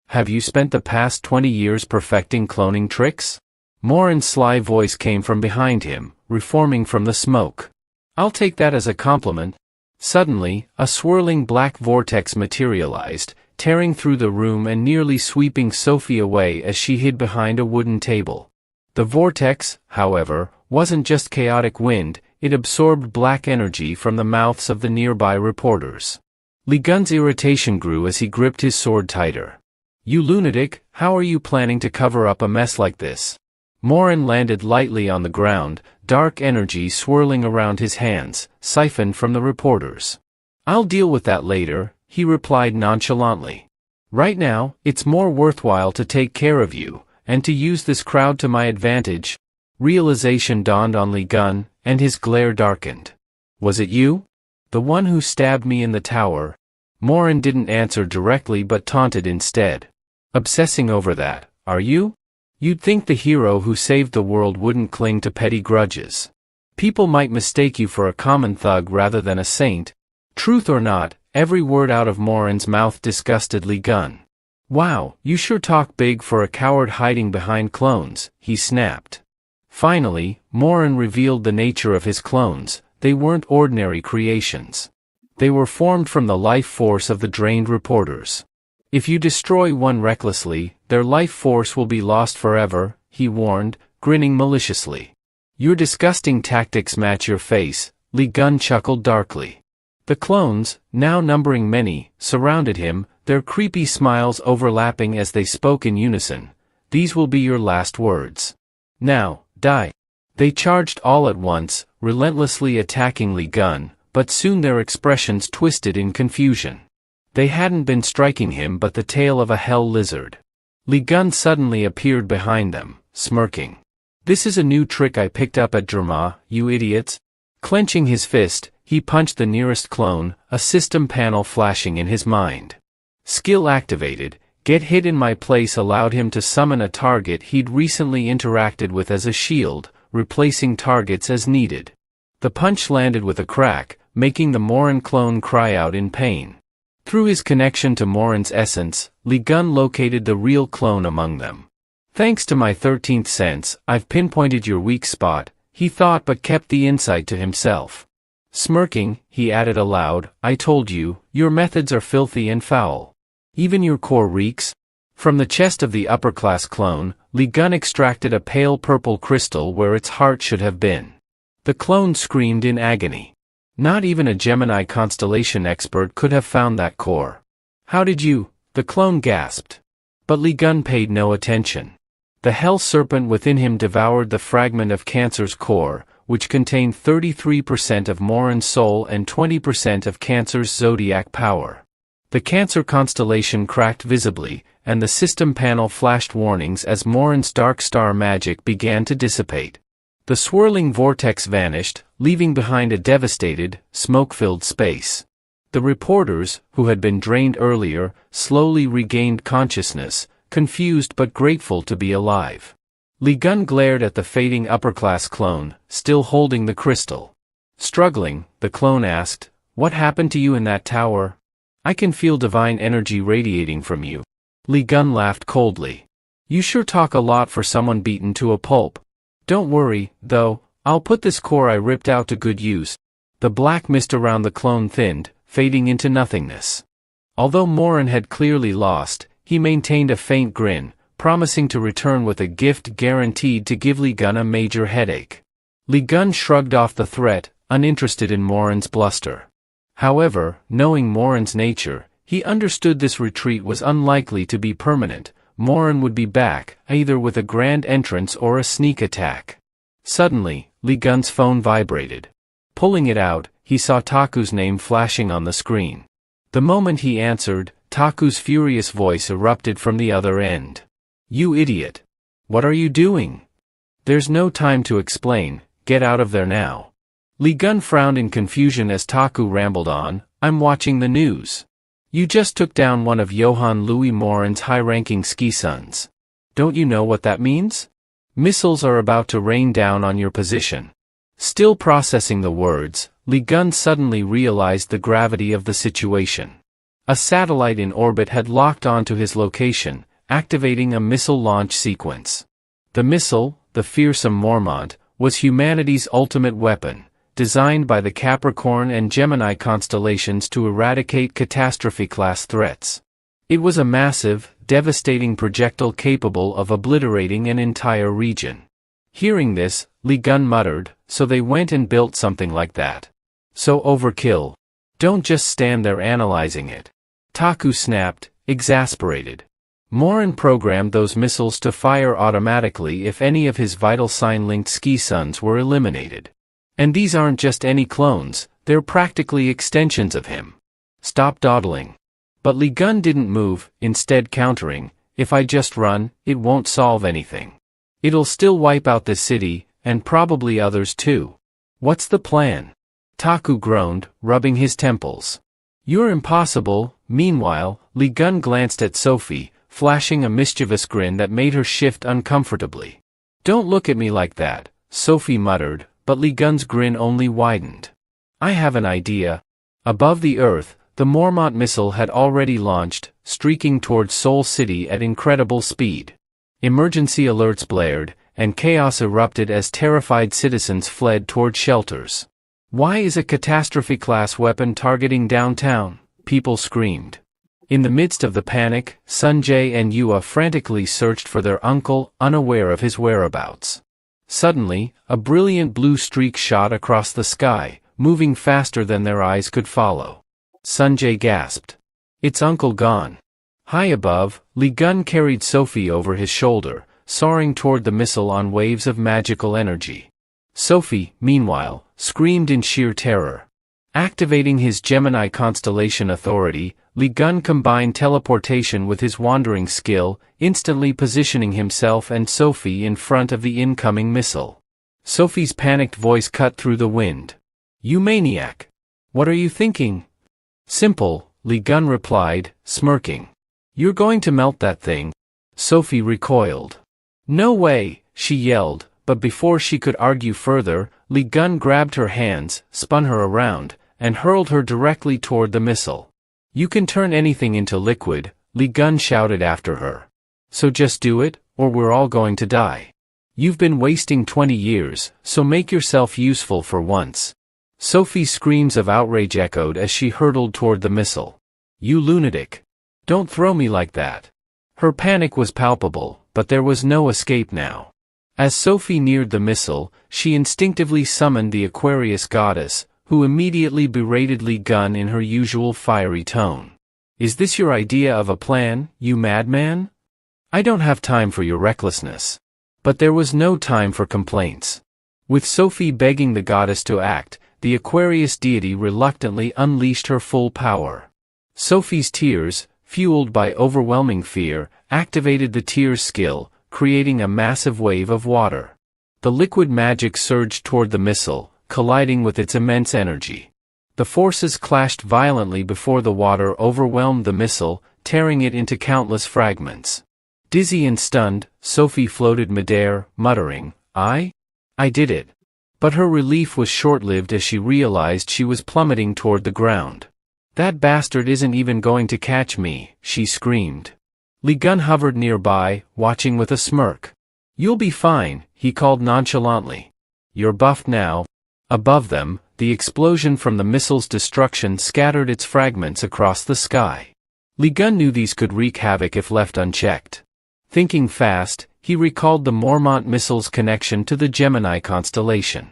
"Have you spent the past 20 years perfecting cloning tricks?" Morin's sly voice came from behind him, reforming from the smoke. "I'll take that as a compliment." Suddenly, a swirling black vortex materialized, tearing through the room and nearly sweeping Sophie away as she hid behind a wooden table. The vortex, however, wasn't just chaotic wind, it absorbed black energy from the mouths of the nearby reporters. Li Gun's irritation grew as he gripped his sword tighter. "You lunatic, how are you planning to cover up a mess like this?" Morin landed lightly on the ground, dark energy swirling around his hands, siphoned from the reporters. "I'll deal with that later," he replied nonchalantly. "Right now, it's more worthwhile to take care of you, and to use this crowd to my advantage." Realization dawned on Li Gun, and his glare darkened. "Was it you? The one who stabbed me in the tower?" Morin didn't answer directly but taunted instead. "Obsessing over that, are you? You'd think the hero who saved the world wouldn't cling to petty grudges. People might mistake you for a common thug rather than a saint." Truth or not, every word out of Morin's mouth disgusted Li Gun. Wow, you sure talk big for a coward hiding behind clones, he snapped. Finally, Morin revealed the nature of his clones. They weren't ordinary creations. They were formed from the life force of the drained reporters. If you destroy one recklessly, their life force will be lost forever, he warned, grinning maliciously. Your disgusting tactics match your face, Li Gun chuckled darkly. The clones, now numbering many, surrounded him, their creepy smiles overlapping as they spoke in unison. These will be your last words. Now, die. They charged all at once, relentlessly attacking Li Gun, but soon their expressions twisted in confusion. They hadn't been striking him but the tail of a hell lizard. Li Gun suddenly appeared behind them, smirking. This is a new trick I picked up at Drama, you idiots. Clenching his fist, he punched the nearest clone, a system panel flashing in his mind. Skill activated, get hit in my place allowed him to summon a target he'd recently interacted with as a shield, replacing targets as needed. The punch landed with a crack, making the Morin clone cry out in pain. Through his connection to Morin's essence, Li Gun located the real clone among them. Thanks to my 13th sense, I've pinpointed your weak spot, he thought but kept the insight to himself. Smirking, he added aloud, I told you, your methods are filthy and foul. Even your core reeks? From the chest of the upper-class clone, Li Gun extracted a pale purple crystal where its heart should have been. The clone screamed in agony. Not even a Gemini constellation expert could have found that core. How did you? The clone gasped. But Li Gun paid no attention. The hell serpent within him devoured the fragment of Cancer's core, which contained 33% of Morin's soul and 20% of Cancer's zodiac power. The Cancer constellation cracked visibly, and the system panel flashed warnings as Morin's dark star magic began to dissipate. The swirling vortex vanished, leaving behind a devastated, smoke-filled space. The reporters, who had been drained earlier, slowly regained consciousness, confused but grateful to be alive. Li Gun glared at the fading upper-class clone, still holding the crystal. Struggling, the clone asked, What happened to you in that tower? I can feel divine energy radiating from you. Li Gun laughed coldly. You sure talk a lot for someone beaten to a pulp. Don't worry, though, I'll put this core I ripped out to good use. The black mist around the clone thinned, fading into nothingness. Although Morin had clearly lost, he maintained a faint grin, promising to return with a gift guaranteed to give Li Gun a major headache. Li Gun shrugged off the threat, uninterested in Morin's bluster. However, knowing Morin's nature, he understood this retreat was unlikely to be permanent. Morin would be back, either with a grand entrance or a sneak attack. Suddenly, Li Gun's phone vibrated. Pulling it out, he saw Taku's name flashing on the screen. The moment he answered, Taku's furious voice erupted from the other end. You idiot! What are you doing? There's no time to explain, get out of there now. Li Gun frowned in confusion as Taku rambled on, I'm watching the news. You just took down one of Johann Louis Morin's high-ranking ski sons. Don't you know what that means? Missiles are about to rain down on your position. Still processing the words, Li Gun suddenly realized the gravity of the situation. A satellite in orbit had locked onto his location, activating a missile launch sequence. The missile, the fearsome Mormont, was humanity's ultimate weapon, designed by the Capricorn and Gemini constellations to eradicate catastrophe-class threats. It was a massive, devastating projectile capable of obliterating an entire region. Hearing this, Li Gun muttered, so they went and built something like that. So overkill. Don't just stand there analyzing it. Taku snapped, exasperated. Morin programmed those missiles to fire automatically if any of his vital sign-linked ski sons were eliminated. And these aren't just any clones, they're practically extensions of him. Stop dawdling. But Li Gun didn't move, instead countering, if I just run, it won't solve anything. It'll still wipe out this city, and probably others too. What's the plan? Taku groaned, rubbing his temples. You're impossible. Meanwhile, Li Gun glanced at Sophie, flashing a mischievous grin that made her shift uncomfortably. Don't look at me like that, Sophie muttered, but Li Gun's grin only widened. I have an idea. Above the Earth, the Mormont missile had already launched, streaking towards Seoul City at incredible speed. Emergency alerts blared, and chaos erupted as terrified citizens fled toward shelters. "Why is a catastrophe-class weapon targeting downtown?" people screamed. In the midst of the panic, Sunjae and Yua frantically searched for their uncle, unaware of his whereabouts. Suddenly, a brilliant blue streak shot across the sky, moving faster than their eyes could follow. Sunjae gasped. "It's Uncle gone." High above, Lee Gun carried Sophie over his shoulder, soaring toward the missile on waves of magical energy. Sophie, meanwhile, screamed in sheer terror. Activating his Gemini constellation authority, Lee Gun combined teleportation with his wandering skill, instantly positioning himself and Sophie in front of the incoming missile. Sophie's panicked voice cut through the wind. "You maniac! What are you thinking?" "Simple," Lee Gun replied, smirking. "You're going to melt that thing." Sophie recoiled. "No way," she yelled, but before she could argue further, Lee Gun grabbed her hands, spun her around, and hurled her directly toward the missile. "You can turn anything into liquid," Lee Gun shouted after her. "So just do it, or we're all going to die. You've been wasting 20 years, so make yourself useful for once." Sophie's screams of outrage echoed as she hurtled toward the missile. "You lunatic! Don't throw me like that." Her panic was palpable, but there was no escape now. As Sophie neared the missile, she instinctively summoned the Aquarius goddess, who immediately berated Lee Gun in her usual fiery tone. "Is this your idea of a plan, you madman? I don't have time for your recklessness." But there was no time for complaints. With Sophie begging the goddess to act, the Aquarius deity reluctantly unleashed her full power. Sophie's tears, fueled by overwhelming fear, activated the tears skill, creating a massive wave of water. The liquid magic surged toward the missile, colliding with its immense energy. The forces clashed violently before the water overwhelmed the missile, tearing it into countless fragments. Dizzy and stunned, Sophie floated midair, muttering, I did it." But her relief was short-lived as she realized she was plummeting toward the ground. "That bastard isn't even going to catch me," she screamed. Lee Gun hovered nearby, watching with a smirk. "You'll be fine," he called nonchalantly. "You're buffed now." Above them, the explosion from the missile's destruction scattered its fragments across the sky. Lee Gun knew these could wreak havoc if left unchecked. Thinking fast, he recalled the Mormont missile's connection to the Gemini constellation.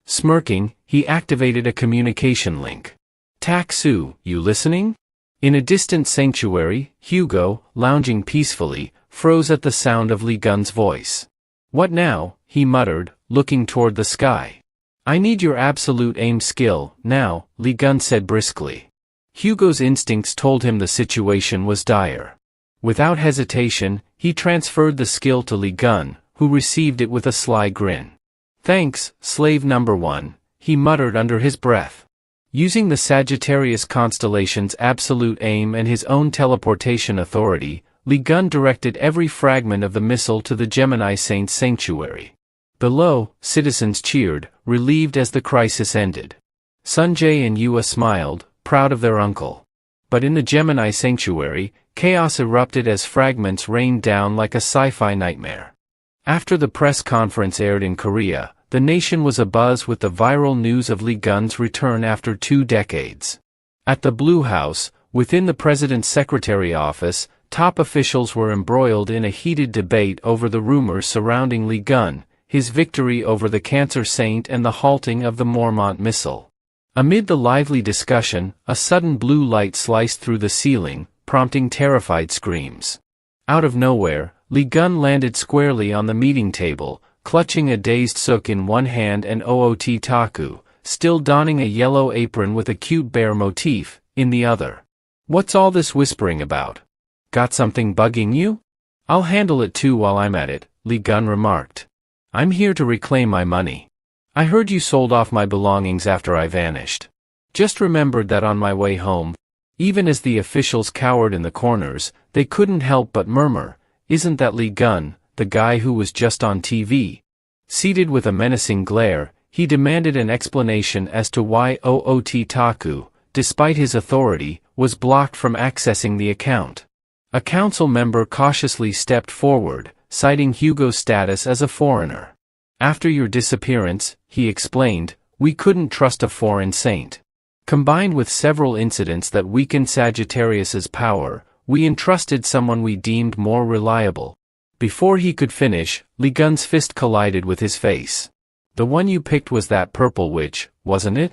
Smirking, he activated a communication link. "Tak-Su, you listening?" In a distant sanctuary, Hugo, lounging peacefully, froze at the sound of Lee Gun's voice. "What now?" he muttered, looking toward the sky. "I need your absolute aim skill, now," Lee Gun said briskly. Hugo's instincts told him the situation was dire. Without hesitation, he transferred the skill to Lee Gun, who received it with a sly grin. "Thanks, slave number one," he muttered under his breath. Using the Sagittarius constellation's absolute aim and his own teleportation authority, Lee Gun directed every fragment of the missile to the Gemini Saint's sanctuary. Below, citizens cheered, relieved as the crisis ended. Sunjae and Yua smiled, proud of their uncle. But in the Gemini sanctuary, chaos erupted as fragments rained down like a sci-fi nightmare. After the press conference aired in Korea, the nation was abuzz with the viral news of Lee Gun's return after 2 decades. At the Blue House, within the president's secretary office, top officials were embroiled in a heated debate over the rumors surrounding Lee Gun, his victory over the Cancer Saint and the halting of the Mormont missile. Amid the lively discussion, a sudden blue light sliced through the ceiling, prompting terrified screams. Out of nowhere, Lee Gun landed squarely on the meeting table, clutching a dazed Sook in one hand and Oot Taku, still donning a yellow apron with a cute bear motif, in the other. "What's all this whispering about? Got something bugging you?" "I'll handle it too while I'm at it," Lee Gun remarked. "I'm here to reclaim my money. I heard you sold off my belongings after I vanished. Just remembered that on my way home." Even as the officials cowered in the corners, they couldn't help but murmur, "Isn't that Lee Gun, the guy who was just on TV?" Seated with a menacing glare, he demanded an explanation as to why Oot Taku, despite his authority, was blocked from accessing the account. A council member cautiously stepped forward, citing Hugo's status as a foreigner. After your disappearance, he explained, we couldn't trust a foreign saint. Combined with several incidents that weakened Sagittarius's power, we entrusted someone we deemed more reliable. Before he could finish, Li Gun's fist collided with his face. The one you picked was that purple witch, wasn't it?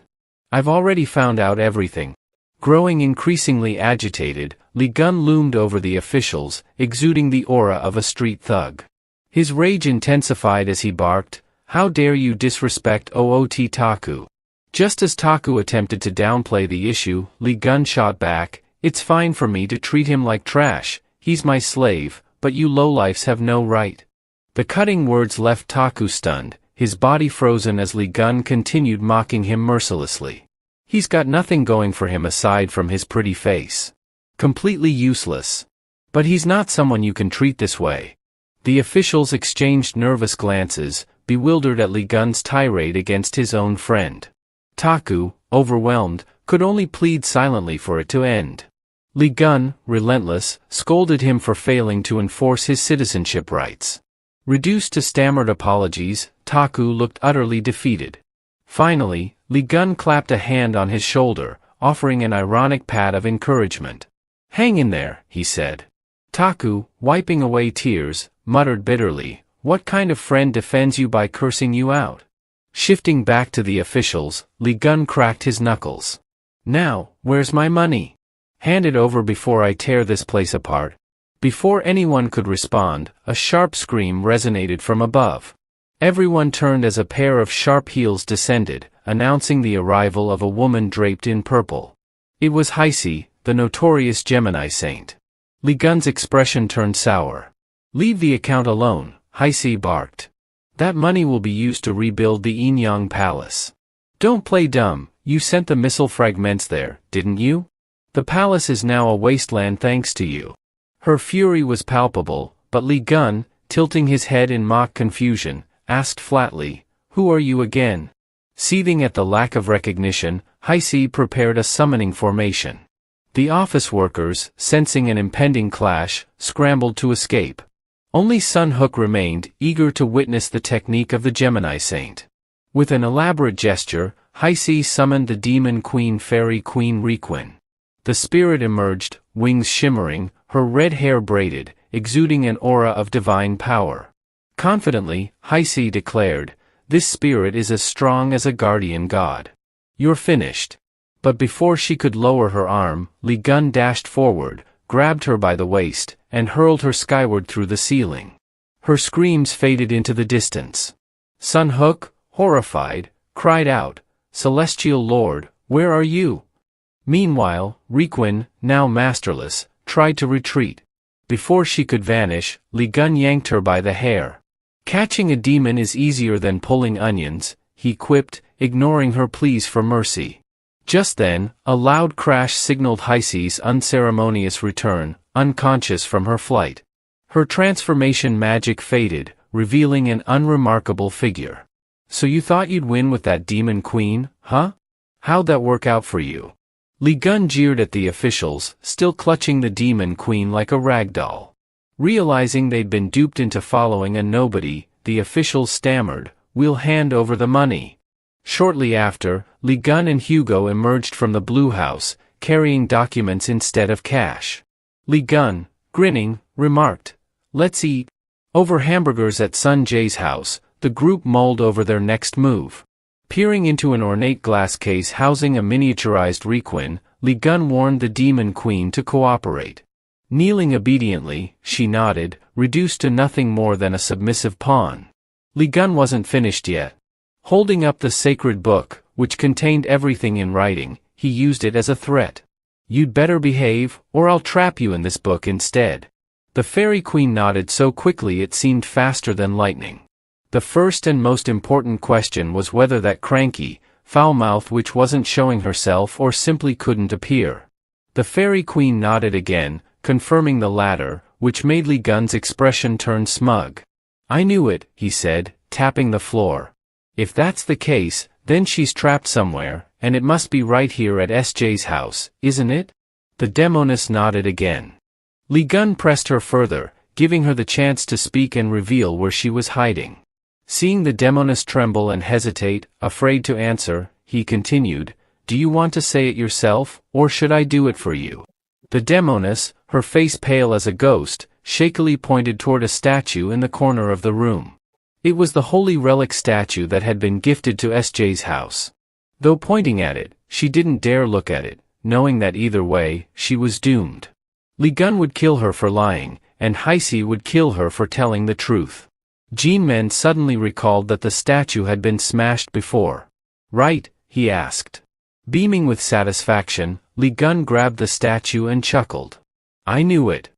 I've already found out everything. Growing increasingly agitated, Li Gun loomed over the officials, exuding the aura of a street thug. His rage intensified as he barked, how dare you disrespect OOT Taku? Just as Taku attempted to downplay the issue, Li Gun shot back, it's fine for me to treat him like trash, he's my slave, but you lowlifes have no right. The cutting words left Taku stunned, his body frozen as Li Gun continued mocking him mercilessly. He's got nothing going for him aside from his pretty face. Completely useless. But he's not someone you can treat this way. The officials exchanged nervous glances, bewildered at Li Gun's tirade against his own friend. Taku, overwhelmed, could only plead silently for it to end. Li Gun, relentless, scolded him for failing to enforce his citizenship rights. Reduced to stammered apologies, Taku looked utterly defeated. Finally, Li Gun clapped a hand on his shoulder, offering an ironic pat of encouragement. Hang in there, he said. Taku, wiping away tears, muttered bitterly, what kind of friend defends you by cursing you out? Shifting back to the officials, Li Gun cracked his knuckles. Now, where's my money? Hand it over before I tear this place apart. Before anyone could respond, a sharp scream resonated from above. Everyone turned as a pair of sharp heels descended, announcing the arrival of a woman draped in purple. It was Heisei, the notorious Gemini saint. Li Gun's expression turned sour. Leave the account alone, Heisei barked. That money will be used to rebuild the Yinyang Palace. Don't play dumb, you sent the missile fragments there, didn't you? The palace is now a wasteland thanks to you. Her fury was palpable, but Li Gun, tilting his head in mock confusion, asked flatly, who are you again? Seething at the lack of recognition, Heisei prepared a summoning formation. The office workers, sensing an impending clash, scrambled to escape. Only Sun Hook remained, eager to witness the technique of the Gemini saint. With an elaborate gesture, Heisei summoned the demon queen fairy Queen Riquin. The spirit emerged, wings shimmering, her red hair braided, exuding an aura of divine power. Confidently, Heisei declared, this spirit is as strong as a guardian god. You're finished. But before she could lower her arm, Li Gun dashed forward, grabbed her by the waist, and hurled her skyward through the ceiling. Her screams faded into the distance. Sun Hook, horrified, cried out, Celestial Lord, where are you? Meanwhile, Riquin, now masterless, tried to retreat. Before she could vanish, Li Gun yanked her by the hair. Catching a demon is easier than pulling onions, he quipped, ignoring her pleas for mercy. Just then, a loud crash signaled Heisei's unceremonious return, unconscious from her flight. Her transformation magic faded, revealing an unremarkable figure. So you thought you'd win with that demon queen, huh? How'd that work out for you? Li Gun jeered at the officials, still clutching the demon queen like a rag doll. Realizing they'd been duped into following a nobody, the officials stammered, we'll hand over the money. Shortly after, Li Gun and Hugo emerged from the Blue House, carrying documents instead of cash. Li Gun, grinning, remarked, let's eat. Over hamburgers at Sun Jae's house, the group mulled over their next move. Peering into an ornate glass case housing a miniaturized Riquin, Li Gun warned the demon queen to cooperate. Kneeling obediently, she nodded, reduced to nothing more than a submissive pawn. Li Gun wasn't finished yet. Holding up the sacred book, which contained everything in writing, he used it as a threat. You'd better behave, or I'll trap you in this book instead. The fairy queen nodded so quickly it seemed faster than lightning. The first and most important question was whether that cranky, foul-mouthed witch wasn't showing herself or simply couldn't appear. The fairy queen nodded again, confirming the latter, which made Li Gun's expression turn smug. I knew it, he said, tapping the floor. If that's the case, then she's trapped somewhere, and it must be right here at SJ's house, isn't it? The demoness nodded again. Li Gun pressed her further, giving her the chance to speak and reveal where she was hiding. Seeing the demoness tremble and hesitate, afraid to answer, he continued, "Do you want to say it yourself, or should I do it for you?" The demoness, her face pale as a ghost, shakily pointed toward a statue in the corner of the room. It was the holy relic statue that had been gifted to SJ's house. Though pointing at it, she didn't dare look at it, knowing that either way, she was doomed. Li Gun would kill her for lying, and Heisi would kill her for telling the truth. Jin Men suddenly recalled that the statue had been smashed before. "Right?" he asked. Beaming with satisfaction, Li Gun grabbed the statue and chuckled. "I knew it.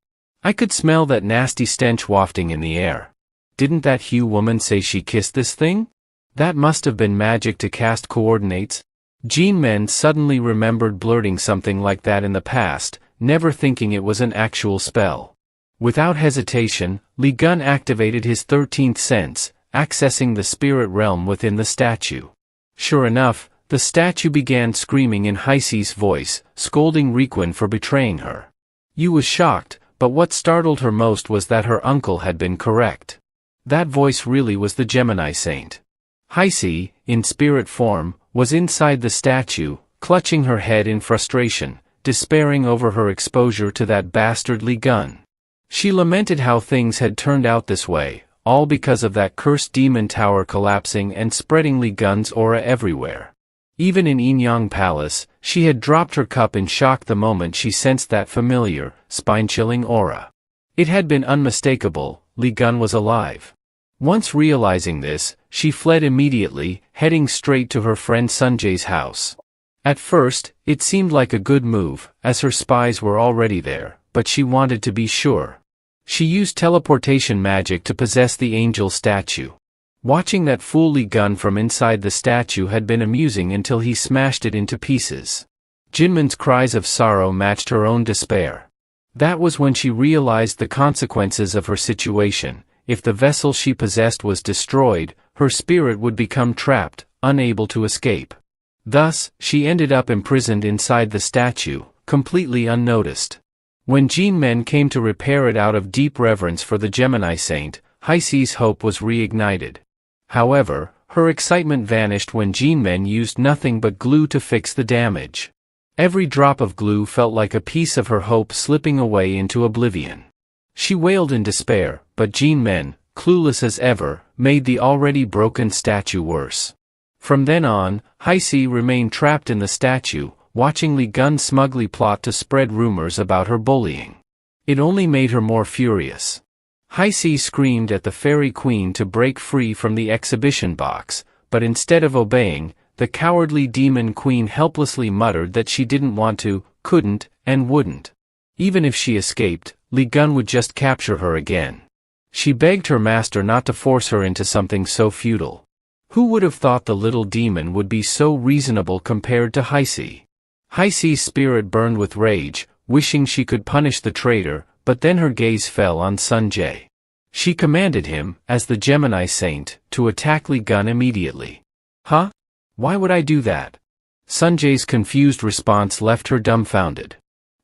I could smell that nasty stench wafting in the air. Didn't that Hugh woman say she kissed this thing? That must have been magic to cast coordinates." Jin Men suddenly remembered blurting something like that in the past, never thinking it was an actual spell. Without hesitation, Li Gun activated his 13th sense, accessing the spirit realm within the statue. Sure enough, the statue began screaming in Heisi's voice, scolding Riquan for betraying her. Yu was shocked, but what startled her most was that her uncle had been correct. That voice really was the Gemini Saint. Heisi, in spirit form, was inside the statue, clutching her head in frustration, despairing over her exposure to that bastard Li Gun. She lamented how things had turned out this way, all because of that cursed demon tower collapsing and spreading Li Gun's aura everywhere. Even in Yinyang Palace, she had dropped her cup in shock the moment she sensed that familiar, spine-chilling aura. It had been unmistakable, Li Gun was alive. Once realizing this, she fled immediately, heading straight to her friend Sanjay's house. At first, it seemed like a good move, as her spies were already there, but she wanted to be sure. She used teleportation magic to possess the angel statue. Watching that fool Li Gun from inside the statue had been amusing until he smashed it into pieces. Jinmen's cries of sorrow matched her own despair. That was when she realized the consequences of her situation. If the vessel she possessed was destroyed, her spirit would become trapped, unable to escape. Thus, she ended up imprisoned inside the statue, completely unnoticed. When Jin Men came to repair it out of deep reverence for the Gemini Saint, Heisi's hope was reignited. However, her excitement vanished when Jin Men used nothing but glue to fix the damage. Every drop of glue felt like a piece of her hope slipping away into oblivion. She wailed in despair, but Jin Men, clueless as ever, made the already broken statue worse. From then on, Heisi remained trapped in the statue, watching Li Gun smugly plot to spread rumors about her bullying. It only made her more furious. Heisi screamed at the Fairy Queen to break free from the exhibition box, but instead of obeying, the cowardly Demon Queen helplessly muttered that she didn't want to, couldn't, and wouldn't. Even if she escaped, Li Gun would just capture her again. She begged her master not to force her into something so futile. Who would have thought the little demon would be so reasonable compared to Heisi? Heisi's spirit burned with rage, wishing she could punish the traitor, but then her gaze fell on Sanjay. She commanded him, as the Gemini Saint, to attack Li Gun immediately. Huh? Why would I do that? Sanjay's confused response left her dumbfounded.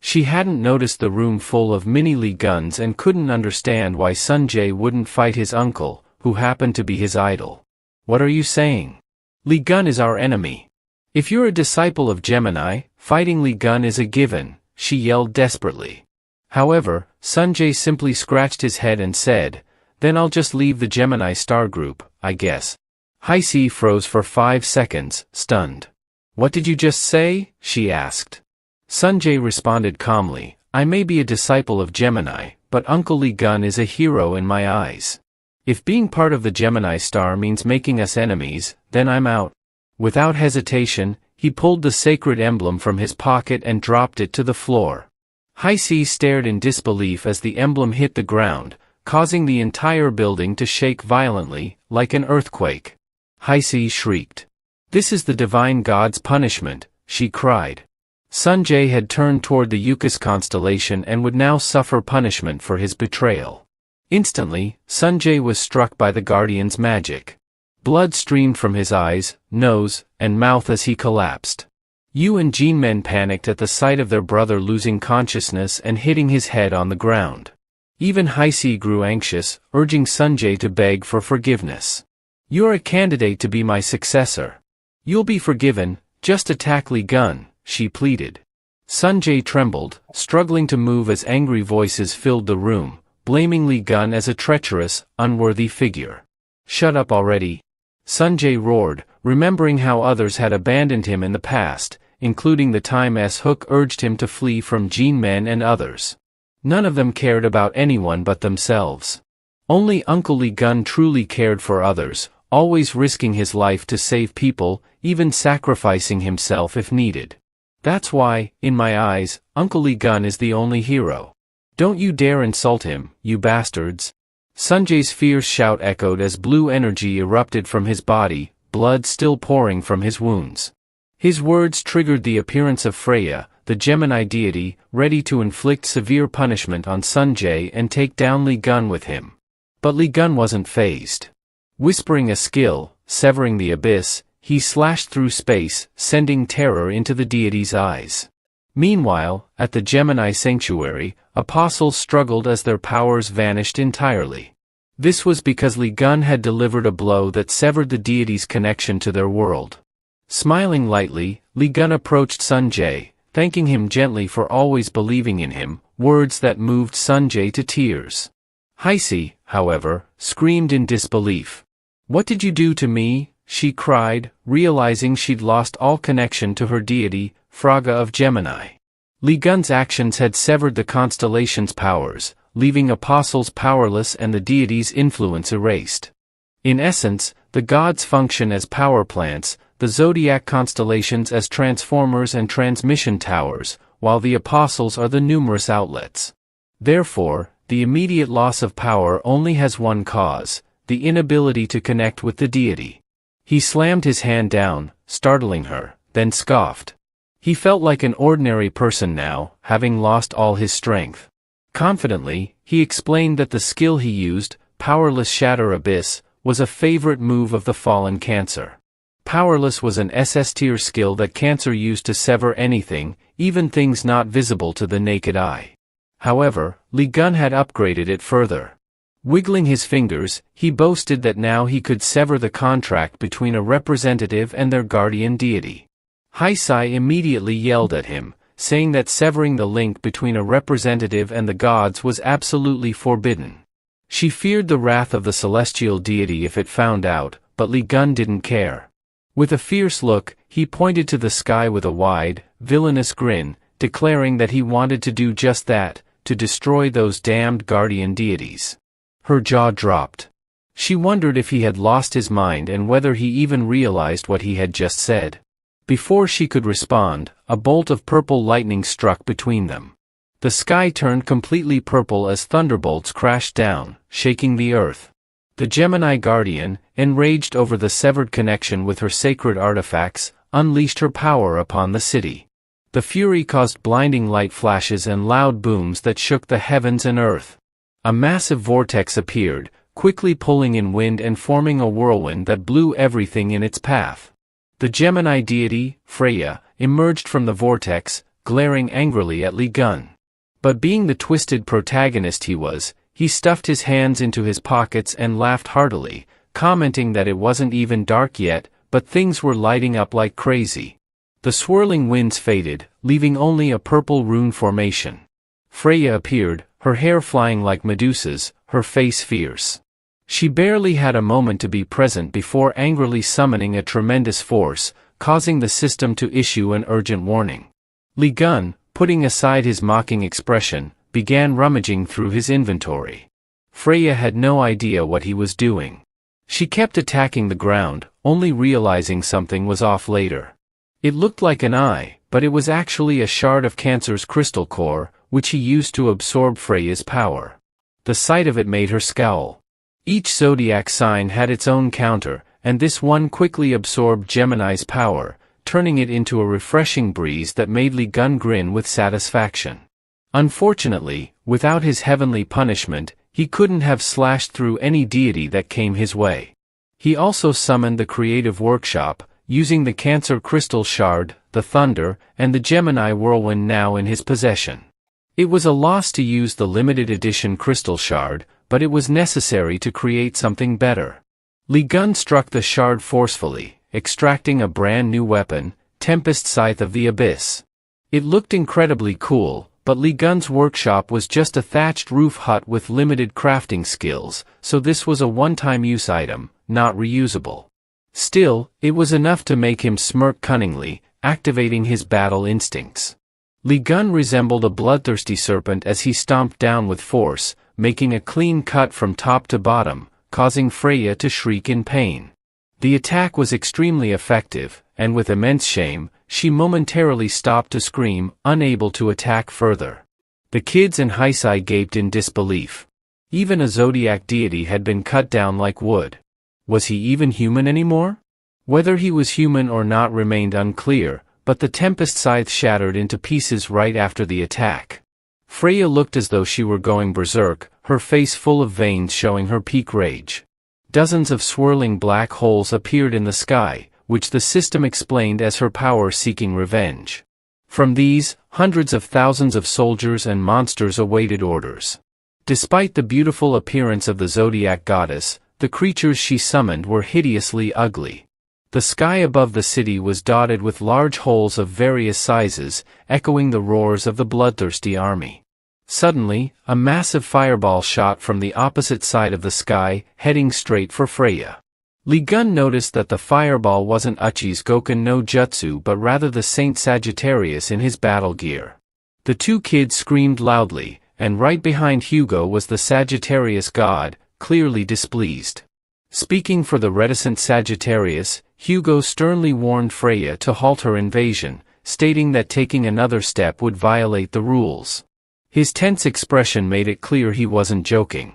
She hadn't noticed the room full of mini Li Guns and couldn't understand why Sanjay wouldn't fight his uncle, who happened to be his idol. What are you saying? Li Gun is our enemy. If you're a disciple of Gemini, fighting Li Gun is a given, she yelled desperately. However, Sanjay simply scratched his head and said, then I'll just leave the Gemini star group, I guess. Heisi froze for 5 seconds, stunned. What did you just say? She asked. Sanjay responded calmly, I may be a disciple of Gemini, but Uncle Li Gun is a hero in my eyes. If being part of the Gemini star means making us enemies, then I'm out. Without hesitation, he pulled the sacred emblem from his pocket and dropped it to the floor. Heisi stared in disbelief as the emblem hit the ground, causing the entire building to shake violently, like an earthquake. Heisi shrieked. This is the divine god's punishment, she cried. Sanjay had turned toward the Yukas constellation and would now suffer punishment for his betrayal. Instantly, Sanjay was struck by the Guardian's magic. Blood streamed from his eyes, nose, and mouth as he collapsed. Yu and Jinmen panicked at the sight of their brother losing consciousness and hitting his head on the ground. Even Heisi grew anxious, urging Sunjae to beg for forgiveness. "You're a candidate to be my successor. You'll be forgiven, just attack Li Gun," she pleaded. Sunjae trembled, struggling to move as angry voices filled the room, blaming Li Gun as a treacherous, unworthy figure. "Shut up already," Sunjae roared, remembering how others had abandoned him in the past, including the time S-Hook urged him to flee from Jinmen and others. None of them cared about anyone but themselves. Only Uncle Li Gun truly cared for others, always risking his life to save people, even sacrificing himself if needed. That's why, in my eyes, Uncle Li Gun is the only hero. Don't you dare insult him, you bastards. Sunjae's fierce shout echoed as blue energy erupted from his body, blood still pouring from his wounds. His words triggered the appearance of Freya, the Gemini deity, ready to inflict severe punishment on Sunjae and take down Li Gun with him. But Li Gun wasn't fazed. Whispering a skill, severing the abyss, he slashed through space, sending terror into the deity's eyes. Meanwhile, at the Gemini sanctuary, apostles struggled as their powers vanished entirely. This was because Li Gun had delivered a blow that severed the deity's connection to their world. Smiling lightly, Li Gun approached Sunjae, thanking him gently for always believing in him, words that moved Sunjae to tears. Heisi, however, screamed in disbelief. "What did you do to me?" she cried, realizing she'd lost all connection to her deity, Fraga of Gemini. Li Gun's actions had severed the constellation's powers, leaving apostles powerless and the deity's influence erased. In essence, the gods function as power plants, the zodiac constellations as transformers and transmission towers, while the apostles are the numerous outlets. Therefore, the immediate loss of power only has one cause: the inability to connect with the deity. He slammed his hand down, startling her, then scoffed. He felt like an ordinary person now, having lost all his strength. Confidently, he explained that the skill he used, Powerless Shatter Abyss, was a favorite move of the fallen Cancer. Powerless was an SS-tier skill that Cancer used to sever anything, even things not visible to the naked eye. However, Li Gun had upgraded it further. Wiggling his fingers, he boasted that now he could sever the contract between a representative and their guardian deity. Heisi immediately yelled at him, saying that severing the link between a representative and the gods was absolutely forbidden. She feared the wrath of the celestial deity if it found out, but Li Gun didn't care. With a fierce look, he pointed to the sky with a wide, villainous grin, declaring that he wanted to do just that, to destroy those damned guardian deities. Her jaw dropped. She wondered if he had lost his mind and whether he even realized what he had just said. Before she could respond, a bolt of purple lightning struck between them. The sky turned completely purple as thunderbolts crashed down, shaking the earth. The Gemini Guardian, enraged over the severed connection with her sacred artifacts, unleashed her power upon the city. The fury caused blinding light flashes and loud booms that shook the heavens and earth. A massive vortex appeared, quickly pulling in wind and forming a whirlwind that blew everything in its path. The Gemini deity, Freya, emerged from the vortex, glaring angrily at Li Gun. But being the twisted protagonist he was, he stuffed his hands into his pockets and laughed heartily, commenting that it wasn't even dark yet, but things were lighting up like crazy. The swirling winds faded, leaving only a purple rune formation. Freya appeared, her hair flying like Medusa's, her face fierce. She barely had a moment to be present before angrily summoning a tremendous force, causing the system to issue an urgent warning. Li Gun, putting aside his mocking expression, began rummaging through his inventory. Freya had no idea what he was doing. She kept attacking the ground, only realizing something was off later. It looked like an eye, but it was actually a shard of Cancer's crystal core, which he used to absorb Freya's power. The sight of it made her scowl. Each zodiac sign had its own counter, and this one quickly absorbed Gemini's power, turning it into a refreshing breeze that made Li Gun grin with satisfaction. Unfortunately, without his heavenly punishment, he couldn't have slashed through any deity that came his way. He also summoned the Creative Workshop, using the Cancer Crystal Shard, the Thunder, and the Gemini Whirlwind now in his possession. It was a loss to use the limited edition Crystal Shard, but it was necessary to create something better. Li Gun struck the shard forcefully, extracting a brand new weapon, Tempest Scythe of the Abyss. It looked incredibly cool, but Li Gun's workshop was just a thatched roof hut with limited crafting skills, so this was a one-time use item, not reusable. Still, it was enough to make him smirk cunningly, activating his battle instincts. Li Gun resembled a bloodthirsty serpent as he stomped down with force, making a clean cut from top to bottom, causing Freya to shriek in pain. The attack was extremely effective, and with immense shame, she momentarily stopped to scream, unable to attack further. The kids and Heisei gaped in disbelief. Even a zodiac deity had been cut down like wood. Was he even human anymore? Whether he was human or not remained unclear, but the Tempest Scythe shattered into pieces right after the attack. Freya looked as though she were going berserk, her face full of veins showing her peak rage. Dozens of swirling black holes appeared in the sky, which the system explained as her power seeking revenge. From these, hundreds of thousands of soldiers and monsters awaited orders. Despite the beautiful appearance of the Zodiac goddess, the creatures she summoned were hideously ugly. The sky above the city was dotted with large holes of various sizes, echoing the roars of the bloodthirsty army. Suddenly, a massive fireball shot from the opposite side of the sky, heading straight for Freya. Li Gun noticed that the fireball wasn't Uchi's Goken no Jutsu but rather the Saint Sagittarius in his battle gear. The two kids screamed loudly, and right behind Hugo was the Sagittarius god, clearly displeased. Speaking for the reticent Sagittarius, Hugo sternly warned Freya to halt her invasion, stating that taking another step would violate the rules. His tense expression made it clear he wasn't joking.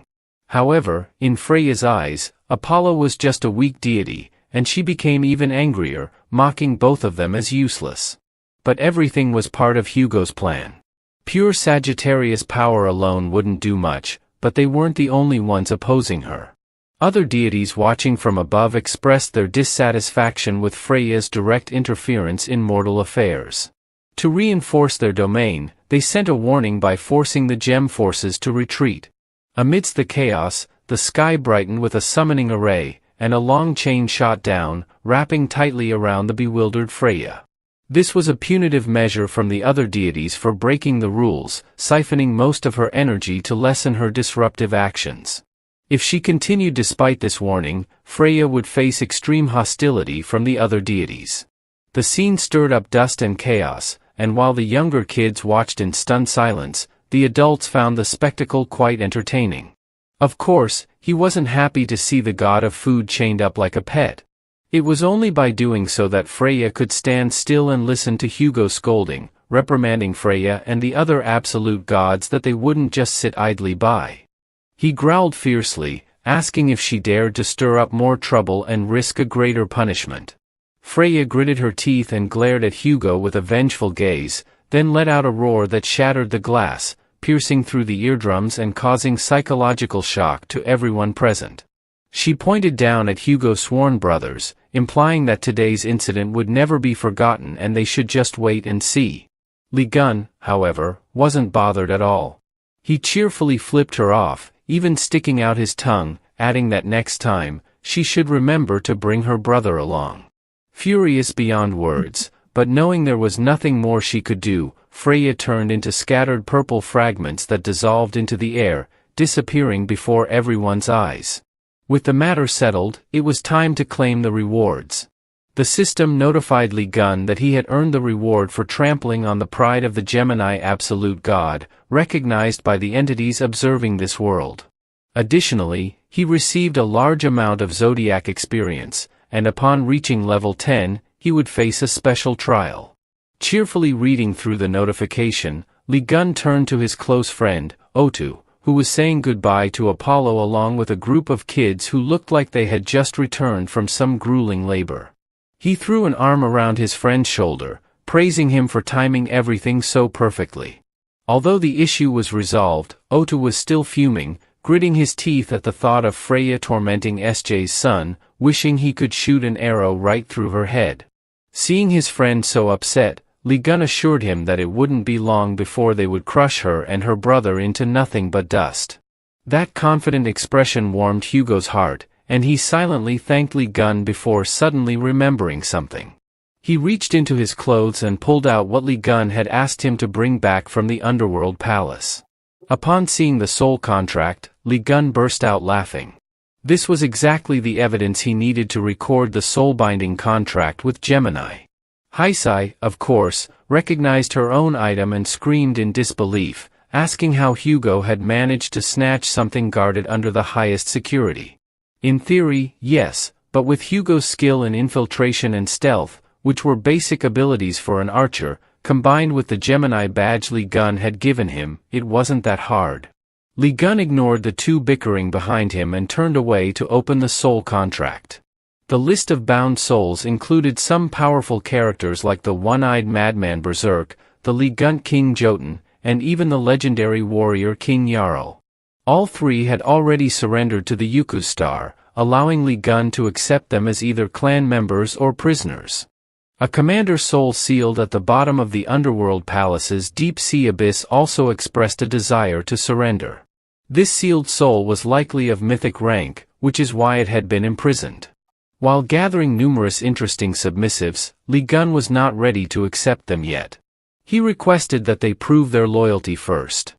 However, in Freya's eyes, Apollo was just a weak deity, and she became even angrier, mocking both of them as useless. But everything was part of Hugo's plan. Pure Sagittarius power alone wouldn't do much, but they weren't the only ones opposing her. Other deities watching from above expressed their dissatisfaction with Freya's direct interference in mortal affairs. To reinforce their domain, they sent a warning by forcing the gem forces to retreat. Amidst the chaos, the sky brightened with a summoning array, and a long chain shot down, wrapping tightly around the bewildered Freya. This was a punitive measure from the other deities for breaking the rules, siphoning most of her energy to lessen her disruptive actions. If she continued despite this warning, Freya would face extreme hostility from the other deities. The scene stirred up dust and chaos, and while the younger kids watched in stunned silence, the adults found the spectacle quite entertaining. Of course, he wasn't happy to see the god of food chained up like a pet. It was only by doing so that Freya could stand still and listen to Hugo scolding, reprimanding Freya and the other absolute gods that they wouldn't just sit idly by. He growled fiercely, asking if she dared to stir up more trouble and risk a greater punishment. Freya gritted her teeth and glared at Hugo with a vengeful gaze, then let out a roar that shattered the glass, piercing through the eardrums and causing psychological shock to everyone present. She pointed down at Hugo's sworn brothers, implying that today's incident would never be forgotten and they should just wait and see. Li Gun, however, wasn't bothered at all. He cheerfully flipped her off, even sticking out his tongue, adding that next time, she should remember to bring her brother along. Furious beyond words, but knowing there was nothing more she could do, Freya turned into scattered purple fragments that dissolved into the air, disappearing before everyone's eyes. With the matter settled, it was time to claim the rewards. The system notified Li Gun that he had earned the reward for trampling on the pride of the Gemini Absolute God, recognized by the entities observing this world. Additionally, he received a large amount of Zodiac experience, and upon reaching level 10, he would face a special trial. Cheerfully reading through the notification, Li Gun turned to his close friend, Otu, who was saying goodbye to Apollo along with a group of kids who looked like they had just returned from some grueling labor. He threw an arm around his friend's shoulder, praising him for timing everything so perfectly. Although the issue was resolved, Otu was still fuming, gritting his teeth at the thought of Freya tormenting SJ's son, wishing he could shoot an arrow right through her head. Seeing his friend so upset, Lee Gun assured him that it wouldn't be long before they would crush her and her brother into nothing but dust. That confident expression warmed Hugo's heart, and he silently thanked Lee Gun before suddenly remembering something. He reached into his clothes and pulled out what Lee Gun had asked him to bring back from the Underworld Palace. Upon seeing the soul contract, Lee Gun burst out laughing. This was exactly the evidence he needed to record the soul-binding contract with Gemini. Heisei, of course, recognized her own item and screamed in disbelief, asking how Hugo had managed to snatch something guarded under the highest security. In theory, yes, but with Hugo's skill in infiltration and stealth, which were basic abilities for an archer, combined with the Gemini badge Lee Gun had given him, it wasn't that hard. Lee Gun ignored the two bickering behind him and turned away to open the soul contract. The list of bound souls included some powerful characters like the one-eyed madman Berserk, the Lee Gun King Jotun, and even the legendary warrior King Jarl. All three had already surrendered to the Yuku's Star, allowing Lee Gun to accept them as either clan members or prisoners. A commander soul sealed at the bottom of the Underworld Palace's deep-sea abyss also expressed a desire to surrender. This sealed soul was likely of mythic rank, which is why it had been imprisoned. While gathering numerous interesting submissives, Lee Gun was not ready to accept them yet. He requested that they prove their loyalty first.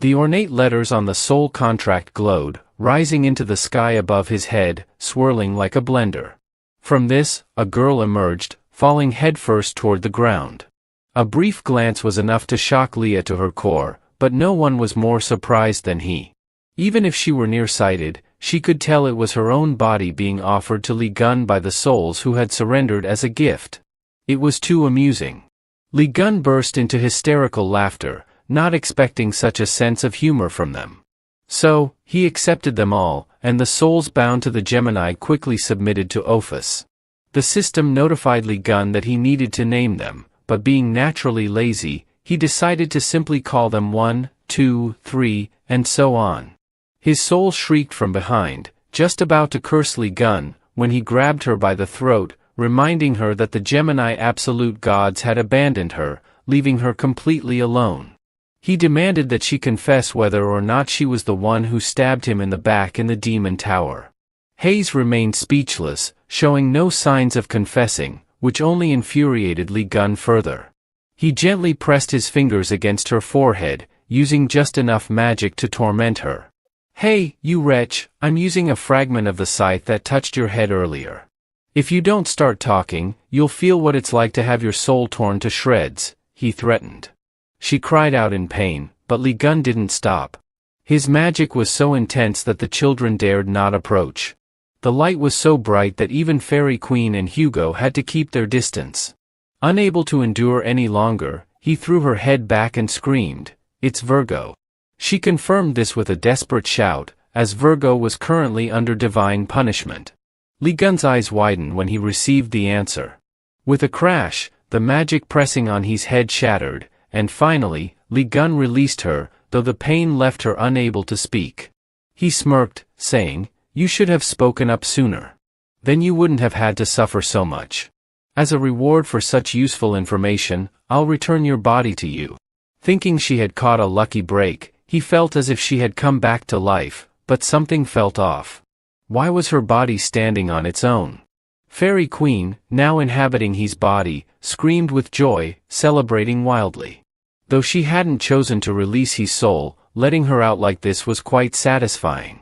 The ornate letters on the soul contract glowed, rising into the sky above his head, swirling like a blender. From this, a girl emerged, falling headfirst toward the ground. A brief glance was enough to shock Leah to her core, but no one was more surprised than he. Even if she were nearsighted, she could tell it was her own body being offered to Lee Gun by the souls who had surrendered as a gift. It was too amusing. Lee Gun burst into hysterical laughter, not expecting such a sense of humor from them. So, he accepted them all, and the souls bound to the Gemini quickly submitted to Ophis. The system notified Lee Gun that he needed to name them, but being naturally lazy, he decided to simply call them 1, 2, 3, and so on. His soul shrieked from behind, just about to curse Lee Gun, when he grabbed her by the throat, reminding her that the Gemini absolute gods had abandoned her, leaving her completely alone. He demanded that she confess whether or not she was the one who stabbed him in the back in the Demon Tower. Hayes remained speechless, showing no signs of confessing, which only infuriated Lee Gun further. He gently pressed his fingers against her forehead, using just enough magic to torment her. "Hey, you wretch, I'm using a fragment of the scythe that touched your head earlier. If you don't start talking, you'll feel what it's like to have your soul torn to shreds," he threatened. She cried out in pain, but Lee Gun didn't stop. His magic was so intense that the children dared not approach. The light was so bright that even Fairy Queen and Hugo had to keep their distance. Unable to endure any longer, he threw her head back and screamed, "It's Virgo." She confirmed this with a desperate shout, as Virgo was currently under divine punishment. Lee Gun's eyes widened when he received the answer. With a crash, the magic pressing on his head shattered, and finally, Lee Gun released her, though the pain left her unable to speak. He smirked, saying, "You should have spoken up sooner. Then you wouldn't have had to suffer so much. As a reward for such useful information, I'll return your body to you." Thinking she had caught a lucky break, he felt as if she had come back to life, but something felt off. Why was her body standing on its own? Fairy Queen, now inhabiting his body, screamed with joy, celebrating wildly. Though she hadn't chosen to release his soul, letting her out like this was quite satisfying.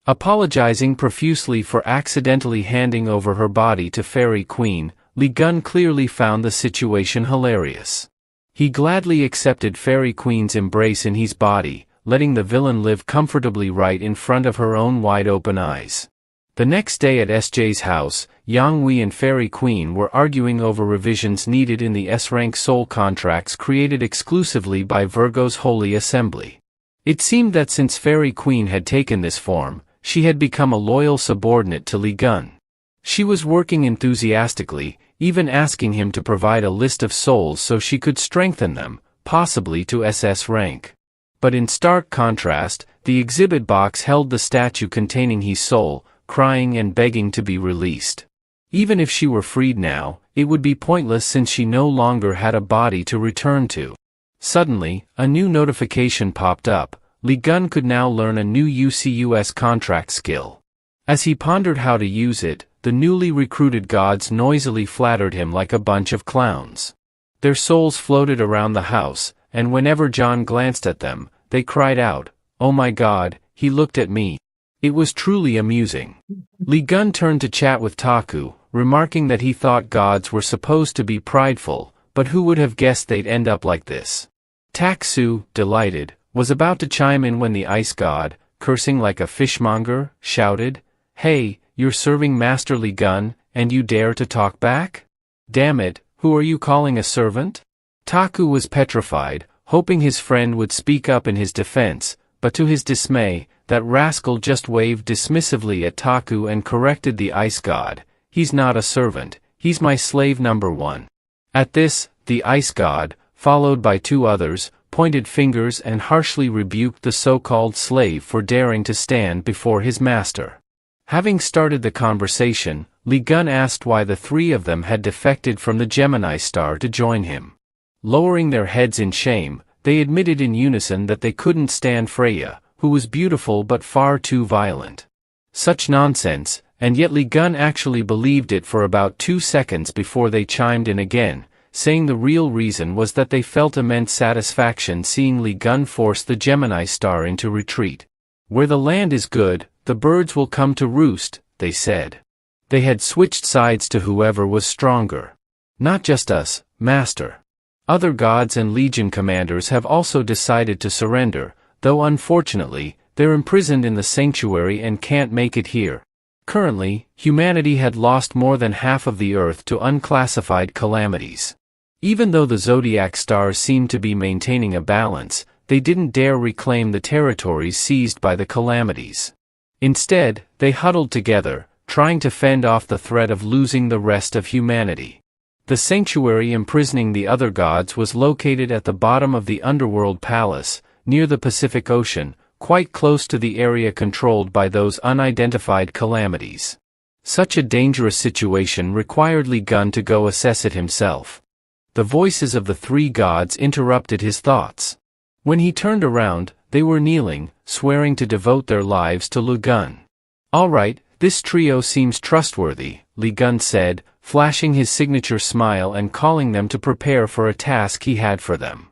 Apologizing profusely for accidentally handing over her body to Fairy Queen, Lee Gun clearly found the situation hilarious. He gladly accepted Fairy Queen's embrace in his body, letting the villain live comfortably right in front of her own wide-open eyes. The next day at SJ's house, Yang Wei and Fairy Queen were arguing over revisions needed in the S-rank soul contracts created exclusively by Virgo's Holy Assembly. It seemed that since Fairy Queen had taken this form, she had become a loyal subordinate to Lee Gun. She was working enthusiastically, even asking him to provide a list of souls so she could strengthen them, possibly to SS rank. But in stark contrast, The exhibit box held the statue containing his soul, crying and begging to be released. Even if she were freed now, it would be pointless since she no longer had a body to return to. Suddenly, a new notification popped up. Li Gun could now learn a new UCUS contract skill. As he pondered how to use it, the newly recruited gods noisily flattered him like a bunch of clowns. Their souls floated around the house, and whenever John glanced at them, they cried out, "Oh my God, he looked at me." It was truly amusing. Li Gun turned to chat with Taku, remarking that he thought gods were supposed to be prideful, but who would have guessed they'd end up like this? Taksu, delighted, was about to chime in when the ice god, cursing like a fishmonger, shouted, "Hey, you're serving Master Li Gun, and you dare to talk back? Damn it, who are you calling a servant?" Taku was petrified, hoping his friend would speak up in his defense, but to his dismay, that rascal just waved dismissively at Taku and corrected the ice god, "He's not a servant, he's my slave number one." At this, the ice god, followed by two others, pointed fingers and harshly rebuked the so-called slave for daring to stand before his master. Having started the conversation, Li Gun asked why the three of them had defected from the Gemini star to join him. Lowering their heads in shame, they admitted in unison that they couldn't stand Freya, who was beautiful but far too violent. Such nonsense, and yet Li Gun actually believed it for about 2 seconds before they chimed in again, saying the real reason was that they felt immense satisfaction seeing Li Gun force the Gemini star into retreat. "Where the land is good, the birds will come to roost," they said. They had switched sides to whoever was stronger. "Not just us, Master. Other gods and legion commanders have also decided to surrender, though unfortunately, they're imprisoned in the sanctuary and can't make it here. Currently, humanity had lost more than half of the Earth to unclassified calamities. Even though the zodiac stars seemed to be maintaining a balance, they didn't dare reclaim the territories seized by the calamities. Instead, they huddled together, trying to fend off the threat of losing the rest of humanity. The sanctuary imprisoning the other gods was located at the bottom of the underworld palace, near the Pacific Ocean, quite close to the area controlled by those unidentified calamities. Such a dangerous situation required Li Gun to go assess it himself. The voices of the three gods interrupted his thoughts. When he turned around, they were kneeling, swearing to devote their lives to Li Gun. "All right, this trio seems trustworthy," Li Gun said, flashing his signature smile and calling them to prepare for a task he had for them.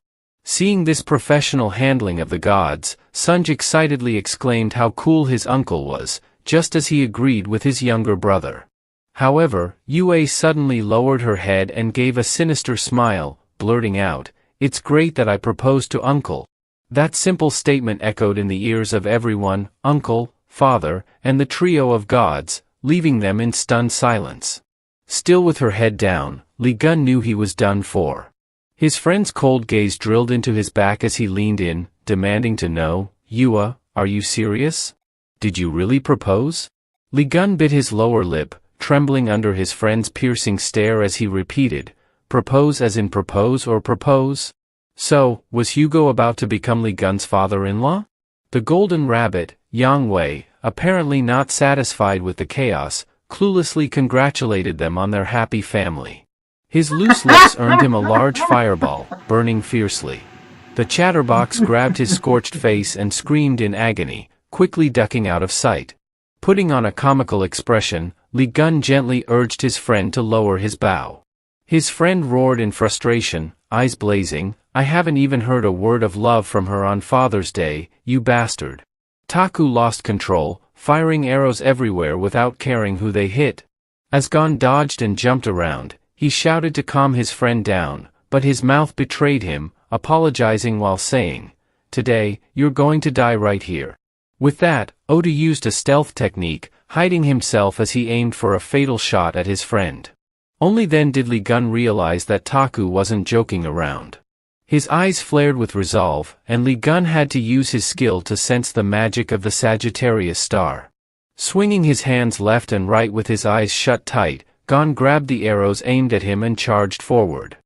Seeing this professional handling of the gods, Sunj excitedly exclaimed how cool his uncle was, just as he agreed with his younger brother. However, Yue suddenly lowered her head and gave a sinister smile, blurting out, "It's great that I proposed to Uncle." That simple statement echoed in the ears of everyone, uncle, father, and the trio of gods, leaving them in stunned silence. Still with her head down, Li Gun knew he was done for. His friend's cold gaze drilled into his back as he leaned in, demanding to know, "Yue, are you serious? Did you really propose?" Li Gun bit his lower lip, trembling under his friend's piercing stare as he repeated, "Propose as in propose or propose?" So, was Hugo about to become Li Gun's father-in-law? The golden rabbit, Yang Wei, apparently not satisfied with the chaos, cluelessly congratulated them on their happy family. His loose lips earned him a large fireball, burning fiercely. The chatterbox grabbed his scorched face and screamed in agony, quickly ducking out of sight. Putting on a comical expression, Li Gun gently urged his friend to lower his bow. His friend roared in frustration, eyes blazing, "I haven't even heard a word of love from her on Father's Day, you bastard." Taku lost control, firing arrows everywhere without caring who they hit. As Gon dodged and jumped around, he shouted to calm his friend down, but his mouth betrayed him, apologizing while saying, "Today, you're going to die right here." With that, Oda used a stealth technique, hiding himself as he aimed for a fatal shot at his friend. Only then did Li Gun realize that Taku wasn't joking around. His eyes flared with resolve, and Li Gun had to use his skill to sense the magic of the Sagittarius star. Swinging his hands left and right with his eyes shut tight, Gon grabbed the arrows aimed at him and charged forward.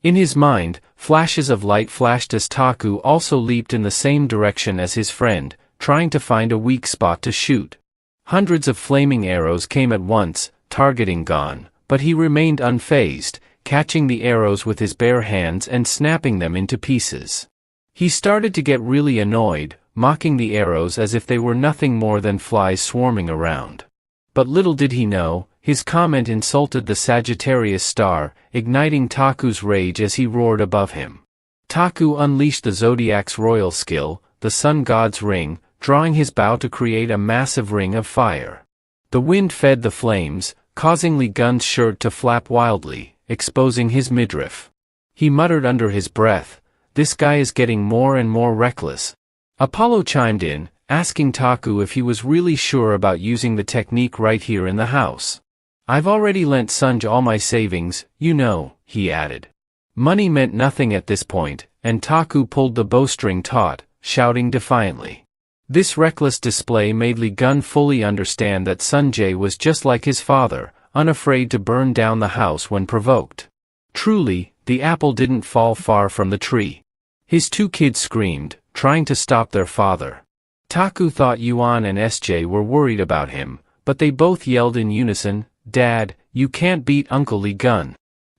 In his mind, flashes of light flashed as Taku also leaped in the same direction as his friend, trying to find a weak spot to shoot. Hundreds of flaming arrows came at once, targeting Gon, but he remained unfazed, catching the arrows with his bare hands and snapping them into pieces. He started to get really annoyed, mocking the arrows as if they were nothing more than flies swarming around. But little did he know, his comment insulted the Sagittarius star, igniting Taku's rage as he roared above him. Taku unleashed the Zodiac's royal skill, the Sun God's ring, drawing his bow to create a massive ring of fire. The wind fed the flames, causing Lee Gun's shirt to flap wildly, exposing his midriff. He muttered under his breath, "This guy is getting more and more reckless." Apollo chimed in, asking Taku if he was really sure about using the technique right here in the house. "I've already lent Sunj all my savings, you know," he added. Money meant nothing at this point, and Taku pulled the bowstring taut, shouting defiantly. This reckless display made Lee Gun fully understand that Sunjae was just like his father, unafraid to burn down the house when provoked. Truly, the apple didn't fall far from the tree. His two kids screamed, trying to stop their father. Taku thought Yuan and SJ were worried about him, but they both yelled in unison, "Dad, you can't beat Uncle Lee Gun."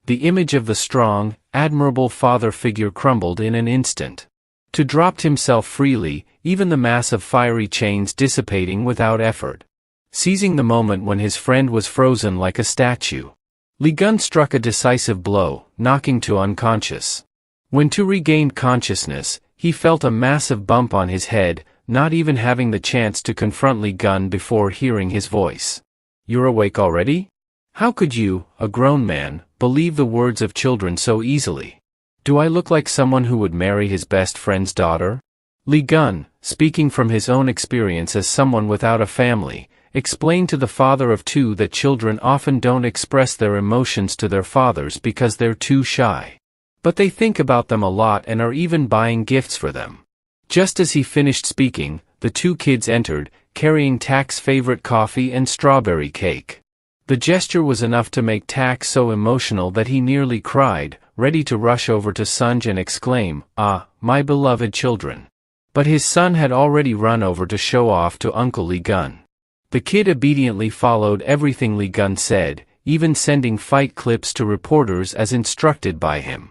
The image of the strong, admirable father figure crumbled in an instant. To dropped himself freely, even the mass of fiery chains dissipating without effort. Seizing the moment when his friend was frozen like a statue, Lee Gun struck a decisive blow, knocking to unconscious. When Tu regained consciousness, he felt a massive bump on his head, not even having the chance to confront Lee Gun before hearing his voice. "You're awake already? How could you, a grown man, believe the words of children so easily? Do I look like someone who would marry his best friend's daughter?" Lee Gun, speaking from his own experience as someone without a family, explained to the father of two that children often don't express their emotions to their fathers because they're too shy. But they think about them a lot and are even buying gifts for them. Just as he finished speaking, the two kids entered, carrying Tak's favorite coffee and strawberry cake. The gesture was enough to make Tak so emotional that he nearly cried, ready to rush over to Sunj and exclaim, "Ah, my beloved children." But his son had already run over to show off to Uncle Lee Gun. The kid obediently followed everything Lee Gun said, even sending fight clips to reporters as instructed by him.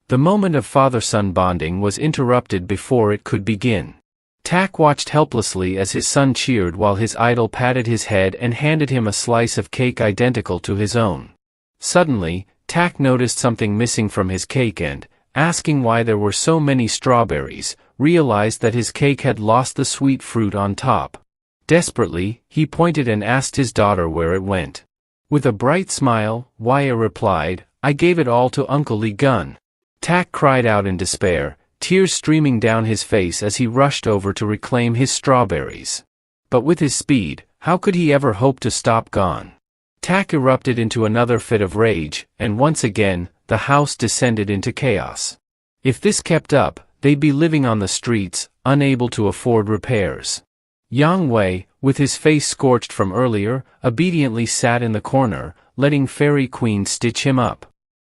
The moment of father-son bonding was interrupted before it could begin. Tak watched helplessly as his son cheered while his idol patted his head and handed him a slice of cake identical to his own. Suddenly, Tak noticed something missing from his cake and, asking why there were so many strawberries, realized that his cake had lost the sweet fruit on top. Desperately, he pointed and asked his daughter where it went. With a bright smile, Waya replied, "I gave it all to Uncle Lee Gun." Tak cried out in despair, tears streaming down his face as he rushed over to reclaim his strawberries. But with his speed, how could he ever hope to stop Gon? Tak erupted into another fit of rage, and once again, the house descended into chaos. If this kept up, they'd be living on the streets, unable to afford repairs. Yang Wei, with his face scorched from earlier, obediently sat in the corner, letting Fairy Queen stitch him up.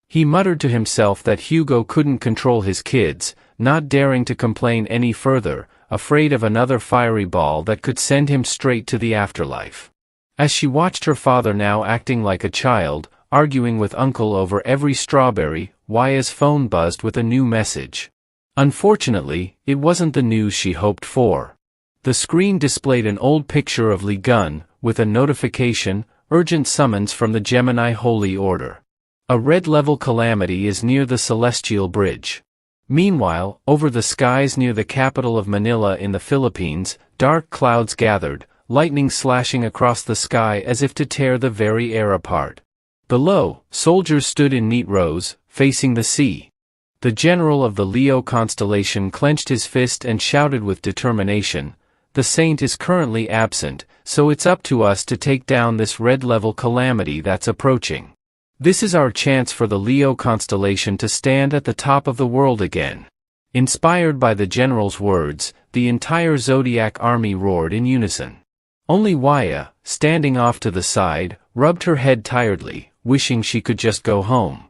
He muttered to himself that Hugo couldn't control his kids, not daring to complain any further, afraid of another fiery ball that could send him straight to the afterlife. As she watched her father now acting like a child, arguing with Uncle over every strawberry, Waya's phone buzzed with a new message. Unfortunately, it wasn't the news she hoped for. The screen displayed an old picture of Lee Gun, with a notification, "Urgent summons from the Gemini Holy Order. A red-level calamity is near the Celestial Bridge." Meanwhile, over the skies near the capital of Manila in the Philippines, dark clouds gathered, lightning slashing across the sky as if to tear the very air apart. Below, soldiers stood in neat rows, facing the sea. The general of the Leo constellation clenched his fist and shouted with determination, "The saint is currently absent, so it's up to us to take down this red-level calamity that's approaching. This is our chance for the Leo constellation to stand at the top of the world again." Inspired by the general's words, the entire Zodiac army roared in unison. Only Waya, standing off to the side, rubbed her head tiredly, wishing she could just go home.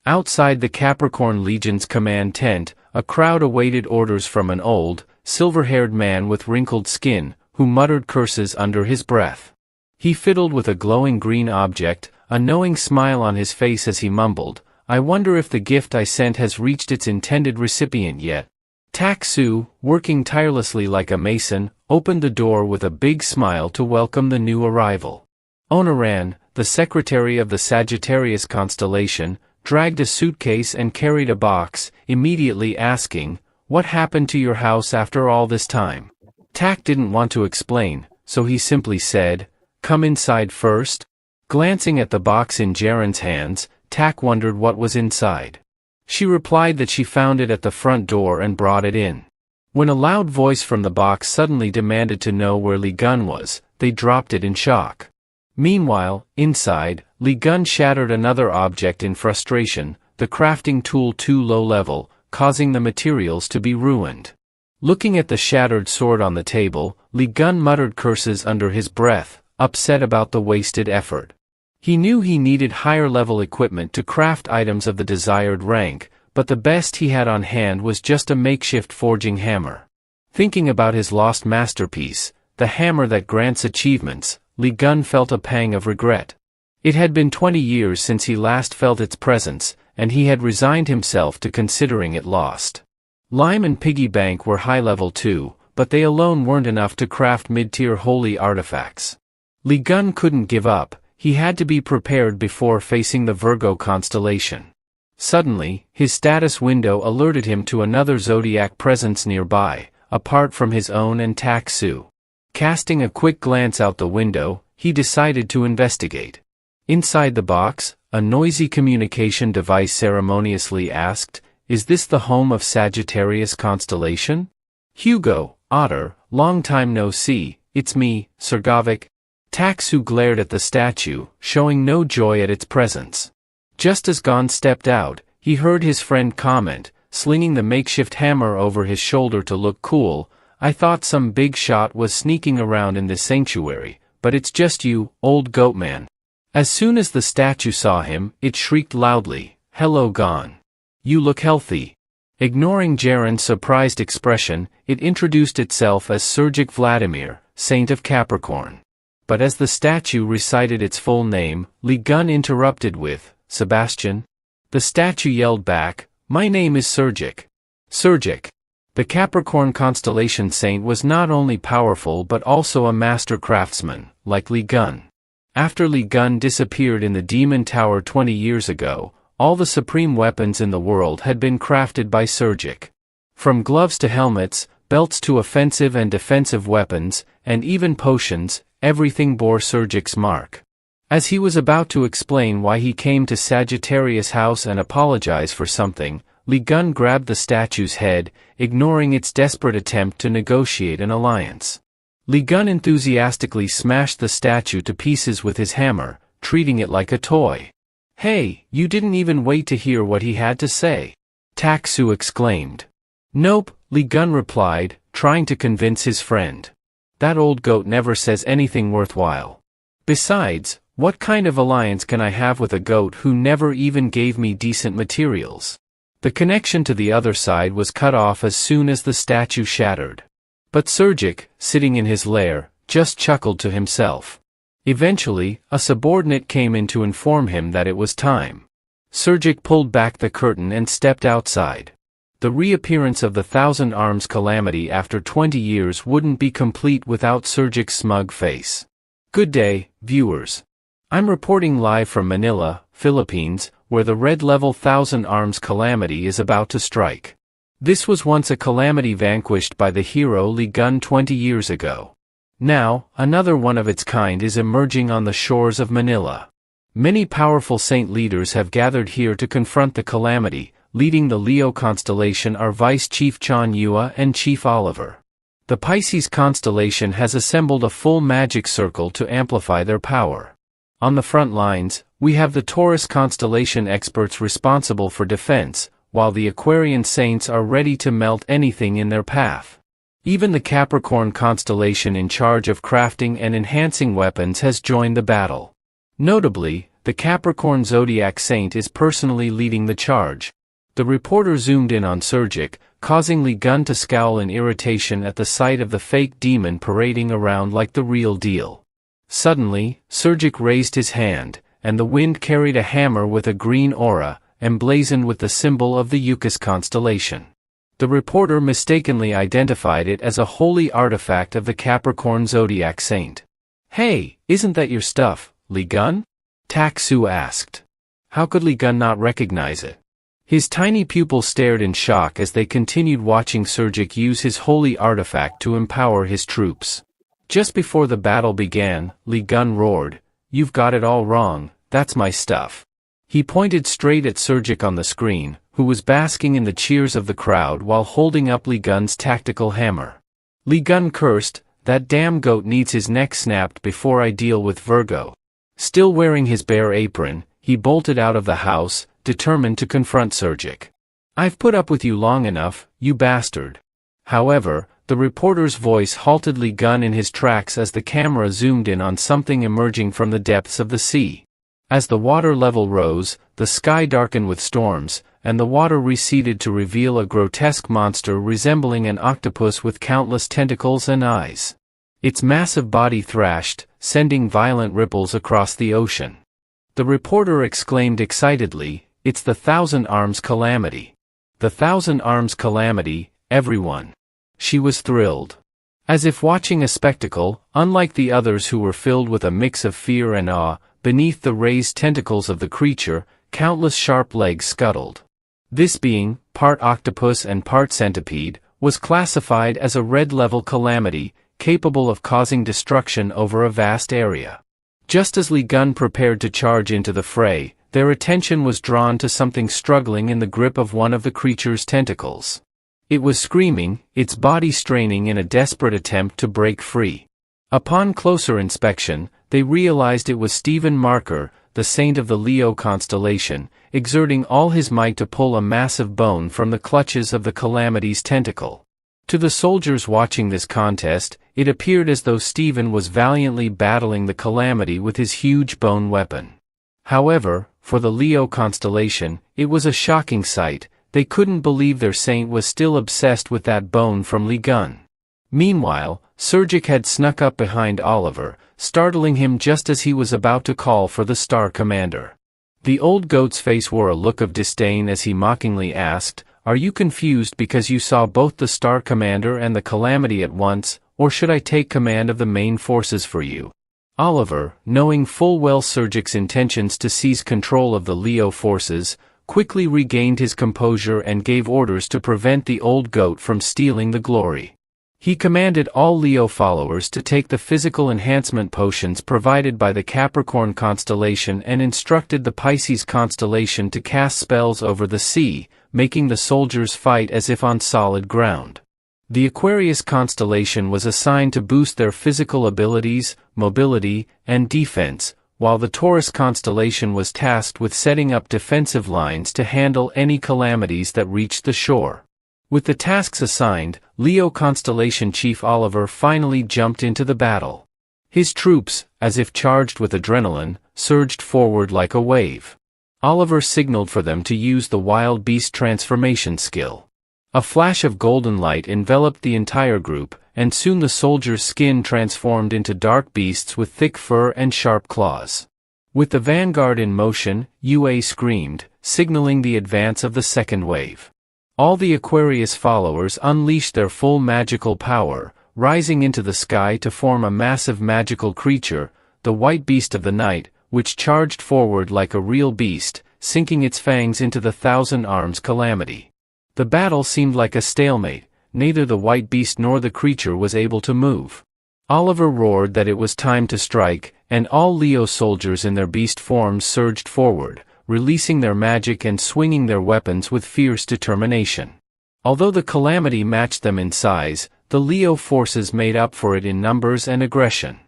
Outside the Capricorn Legion's command tent, a crowd awaited orders from an old, silver-haired man with wrinkled skin, who muttered curses under his breath. He fiddled with a glowing green object, a knowing smile on his face as he mumbled, "I wonder if the gift I sent has reached its intended recipient yet." Tak-Su, working tirelessly like a mason, opened the door with a big smile to welcome the new arrival. Onaran, the secretary of the Sagittarius constellation, dragged a suitcase and carried a box, immediately asking, "What happened to your house after all this time?" Tak didn't want to explain, so he simply said, "Come inside first." Glancing at the box in Jaren's hands, Tak wondered what was inside. She replied that she found it at the front door and brought it in. When a loud voice from the box suddenly demanded to know where Li Gun was, they dropped it in shock. Meanwhile, inside, Li Gun shattered another object in frustration, the crafting tool too low level, causing the materials to be ruined. Looking at the shattered sword on the table, Li Gun muttered curses under his breath, upset about the wasted effort. He knew he needed higher-level equipment to craft items of the desired rank, but the best he had on hand was just a makeshift forging hammer. Thinking about his lost masterpiece, the hammer that grants achievements, Li Gun felt a pang of regret. It had been 20 years since he last felt its presence, and he had resigned himself to considering it lost. Lime and Piggy Bank were high-level too, but they alone weren't enough to craft mid-tier holy artifacts. Li Gun couldn't give up. He had to be prepared before facing the Virgo constellation. Suddenly, his status window alerted him to another zodiac presence nearby, apart from his own and Tak-Su. Casting a quick glance out the window, he decided to investigate. Inside the box, a noisy communication device ceremoniously asked, "Is this the home of Sagittarius constellation?" "Hugo, Otter, long time no see, it's me, Sergovic." Tak-Su glared at the statue, showing no joy at its presence. Just as Gon stepped out, he heard his friend comment, slinging the makeshift hammer over his shoulder to look cool, "I thought some big shot was sneaking around in this sanctuary, but it's just you, old goat man." As soon as the statue saw him, it shrieked loudly, "Hello Gon. You look healthy." Ignoring Jaren's surprised expression, it introduced itself as Sergic Vladimir, Saint of Capricorn. But as the statue recited its full name, Li Gun interrupted with, "Sebastian?" The statue yelled back, "My name is Sergic." Sergic. The Capricorn constellation saint was not only powerful but also a master craftsman, like Li Gun. After Li Gun disappeared in the Demon Tower 20 years ago, all the supreme weapons in the world had been crafted by Sergic. From gloves to helmets, belts to offensive and defensive weapons, and even potions, everything bore Sergic's mark. As he was about to explain why he came to Sagittarius House and apologize for something, Li Gun grabbed the statue's head, ignoring its desperate attempt to negotiate an alliance. Li Gun enthusiastically smashed the statue to pieces with his hammer, treating it like a toy. "Hey, you didn't even wait to hear what he had to say," Tak-Su exclaimed. "Nope," Li Gun replied, trying to convince his friend. "That old goat never says anything worthwhile. Besides, what kind of alliance can I have with a goat who never even gave me decent materials?" The connection to the other side was cut off as soon as the statue shattered. But Sergic, sitting in his lair, just chuckled to himself. Eventually, a subordinate came in to inform him that it was time. Sergic pulled back the curtain and stepped outside. The reappearance of the Thousand Arms calamity after 20 years wouldn't be complete without Sergic's smug face. Good day, viewers. I'm reporting live from Manila, Philippines, where the red-level Thousand Arms calamity is about to strike. This was once a calamity vanquished by the hero Li Gun 20 years ago. Now, another one of its kind is emerging on the shores of Manila. Many powerful saint leaders have gathered here to confront the calamity. Leading the Leo constellation are Vice Chief Chan Yua and Chief Oliver. The Pisces constellation has assembled a full magic circle to amplify their power. On the front lines, we have the Taurus constellation experts responsible for defense, while the Aquarian saints are ready to melt anything in their path. Even the Capricorn constellation in charge of crafting and enhancing weapons has joined the battle. Notably, the Capricorn zodiac saint is personally leading the charge. The reporter zoomed in on Sergic, causing Li Gun to scowl in irritation at the sight of the fake demon parading around like the real deal. Suddenly, Surgic raised his hand, and the wind carried a hammer with a green aura, emblazoned with the symbol of the Eucus constellation. The reporter mistakenly identified it as a holy artifact of the Capricorn zodiac saint. "Hey, isn't that your stuff, Li Gun?" Tak Su asked. How could Li Gun not recognize it? His tiny pupils stared in shock as they continued watching Surgic use his holy artifact to empower his troops. Just before the battle began, Li Gun roared, "You've got it all wrong, that's my stuff." He pointed straight at Surgic on the screen, who was basking in the cheers of the crowd while holding up Li Gun's tactical hammer. Li Gun cursed, "That damn goat needs his neck snapped before I deal with Virgo." Still wearing his bear apron, he bolted out of the house, determined to confront Surgic. "I've put up with you long enough, you bastard." However, the reporter's voice halted Li Gun in his tracks as the camera zoomed in on something emerging from the depths of the sea. As the water level rose, the sky darkened with storms, and the water receded to reveal a grotesque monster resembling an octopus with countless tentacles and eyes. Its massive body thrashed, sending violent ripples across the ocean. The reporter exclaimed excitedly, "It's the Thousand Arms Calamity. The Thousand Arms Calamity, everyone." She was thrilled. As if watching a spectacle, unlike the others who were filled with a mix of fear and awe, beneath the raised tentacles of the creature, countless sharp legs scuttled. This being, part octopus and part centipede, was classified as a red-level calamity, capable of causing destruction over a vast area. Just as Li Gun prepared to charge into the fray, their attention was drawn to something struggling in the grip of one of the creature's tentacles. It was screaming, its body straining in a desperate attempt to break free. Upon closer inspection, they realized it was Stephen Marker, the saint of the Leo constellation, exerting all his might to pull a massive bone from the clutches of the calamity's tentacle. To the soldiers watching this contest, it appeared as though Stephen was valiantly battling the calamity with his huge bone weapon. However, for the Leo constellation, it was a shocking sight. They couldn't believe their saint was still obsessed with that bone from Li Gun. Meanwhile, Surgic had snuck up behind Oliver, startling him just as he was about to call for the Star Commander. The old goat's face wore a look of disdain as he mockingly asked, "Are you confused because you saw both the Star Commander and the Calamity at once, or should I take command of the main forces for you?" Oliver, knowing full well Surgic's intentions to seize control of the Leo forces, quickly regained his composure and gave orders to prevent the old goat from stealing the glory. He commanded all Leo followers to take the physical enhancement potions provided by the Capricorn constellation and instructed the Pisces constellation to cast spells over the sea, making the soldiers fight as if on solid ground. The Aquarius constellation was assigned to boost their physical abilities, mobility, and defense, while the Taurus constellation was tasked with setting up defensive lines to handle any calamities that reached the shore. With the tasks assigned, Leo constellation chief Oliver finally jumped into the battle. His troops, as if charged with adrenaline, surged forward like a wave. Oliver signaled for them to use the wild beast transformation skill. A flash of golden light enveloped the entire group, and soon the soldiers' skin transformed into dark beasts with thick fur and sharp claws. With the vanguard in motion, UA screamed, signaling the advance of the second wave. All the Aquarius followers unleashed their full magical power, rising into the sky to form a massive magical creature, the White Beast of the Night, which charged forward like a real beast, sinking its fangs into the Thousand Arms Calamity. The battle seemed like a stalemate. Neither the White Beast nor the creature was able to move. Oliver roared that it was time to strike, and all Leo soldiers in their beast forms surged forward, releasing their magic and swinging their weapons with fierce determination. Although the calamity matched them in size, the Leo forces made up for it in numbers and aggression.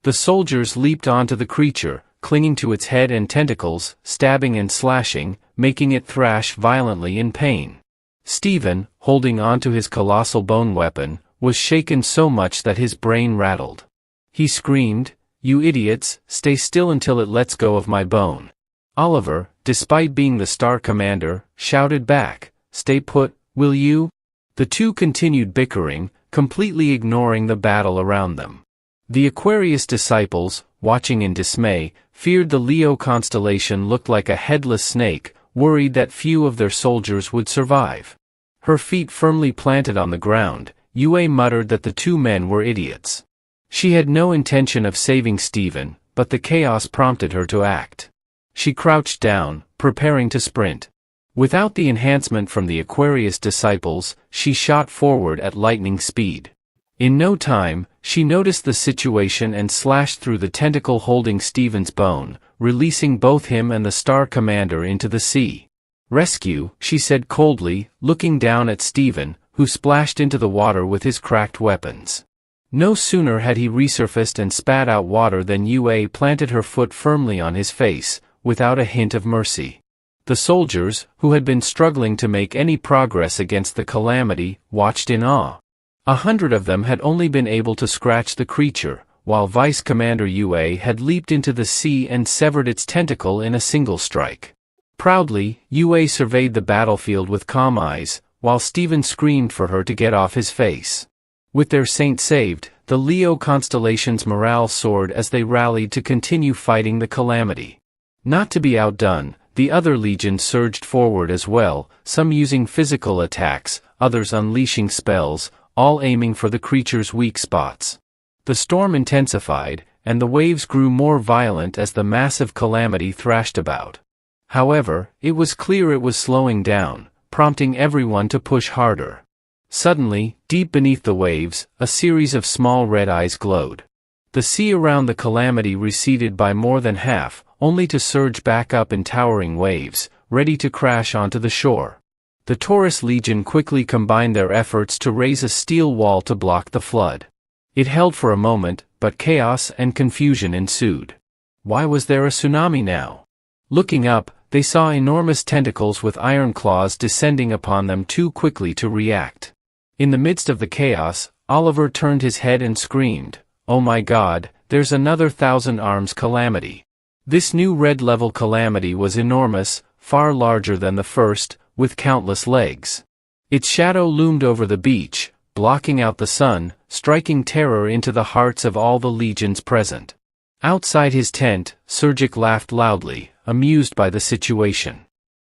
The soldiers leaped onto the creature, clinging to its head and tentacles, stabbing and slashing, making it thrash violently in pain. Stephen, holding onto his colossal bone weapon, was shaken so much that his brain rattled. He screamed, "You idiots, stay still until it lets go of my bone." Oliver, despite being the Star Commander, shouted back, "Stay put, will you?" The two continued bickering, completely ignoring the battle around them. The Aquarius disciples, watching in dismay, feared the Leo constellation looked like a headless snake, worried that few of their soldiers would survive. Her feet firmly planted on the ground, Yue muttered that the two men were idiots. She had no intention of saving Stephen, but the chaos prompted her to act. She crouched down, preparing to sprint. Without the enhancement from the Aquarius disciples, she shot forward at lightning speed. In no time, she noticed the situation and slashed through the tentacle holding Stephen's bone, releasing both him and the Star Commander into the sea. "Rescue," she said coldly, looking down at Stephen, who splashed into the water with his cracked weapons. No sooner had he resurfaced and spat out water than Yue planted her foot firmly on his face, without a hint of mercy. The soldiers, who had been struggling to make any progress against the calamity, watched in awe. 100 of them had only been able to scratch the creature, while Vice Commander Yue had leaped into the sea and severed its tentacle in a single strike. Proudly, Yue surveyed the battlefield with calm eyes, while Stephen screamed for her to get off his face. With their saint saved, the Leo constellation's morale soared as they rallied to continue fighting the calamity. Not to be outdone, the other legions surged forward as well, some using physical attacks, others unleashing spells, all aiming for the creature's weak spots. The storm intensified, and the waves grew more violent as the massive calamity thrashed about. However, it was clear it was slowing down, prompting everyone to push harder. Suddenly, deep beneath the waves, a series of small red eyes glowed. The sea around the calamity receded by more than half, only to surge back up in towering waves, ready to crash onto the shore. The Taurus Legion quickly combined their efforts to raise a steel wall to block the flood. It held for a moment, but chaos and confusion ensued. Why was there a tsunami now? Looking up, they saw enormous tentacles with iron claws descending upon them too quickly to react. In the midst of the chaos, Oliver turned his head and screamed, "Oh my God, there's another Thousand Arms calamity." This new red-level calamity was enormous, far larger than the first, with countless legs. Its shadow loomed over the beach, blocking out the sun, striking terror into the hearts of all the legions present. Outside his tent, Sergic laughed loudly, amused by the situation.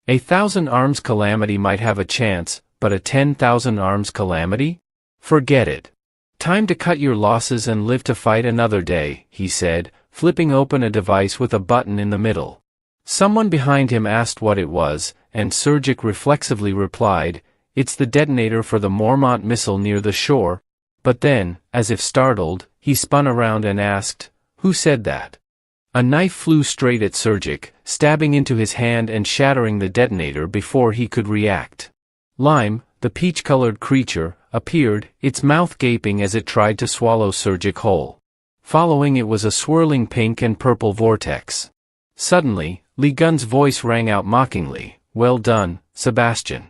A Thousand Arms calamity might have a chance, but a 10,000 Arms calamity? Forget it. Time to cut your losses and live to fight another day, he said, flipping open a device with a button in the middle. Someone behind him asked what it was, and Sergic reflexively replied, "It's the detonator for the Mormont missile near the shore." But then, as if startled, he spun around and asked, "Who said that?" A knife flew straight at Sergic, stabbing into his hand and shattering the detonator before he could react. Lime, the peach-colored creature, appeared, its mouth gaping as it tried to swallow Sergic whole. Following it was a swirling pink and purple vortex. Suddenly, Li Gun's voice rang out mockingly, "Well done, Sebastian.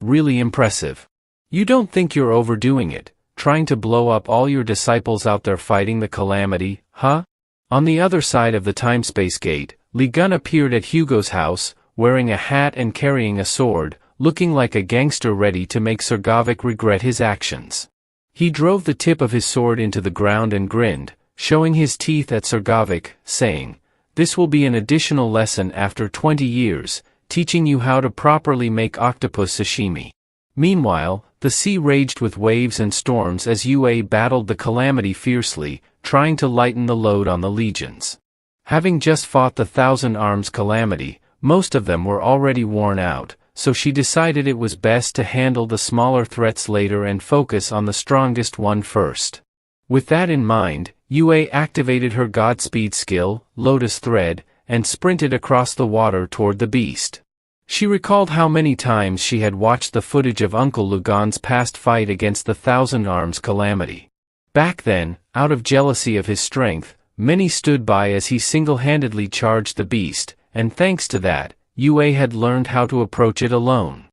Really impressive. You don't think you're overdoing it, trying to blow up all your disciples out there fighting the calamity, huh?" On the other side of the time-space gate, Li Gun appeared at Hugo's house, wearing a hat and carrying a sword, looking like a gangster ready to make Sergovic regret his actions. He drove the tip of his sword into the ground and grinned, showing his teeth at Sergovic, saying, "This will be an additional lesson after 20 years, teaching you how to properly make octopus sashimi." Meanwhile, the sea raged with waves and storms as Yue battled the calamity fiercely, trying to lighten the load on the legions. Having just fought the Thousand Arms calamity, most of them were already worn out, so she decided it was best to handle the smaller threats later and focus on the strongest one first. With that in mind, Yue activated her Godspeed skill, Lotus Thread, and sprinted across the water toward the beast. She recalled how many times she had watched the footage of Uncle Lugan's past fight against the Thousand Arms calamity. Back then, out of jealousy of his strength, many stood by as he single-handedly charged the beast, and thanks to that, Yue had learned how to approach it alone.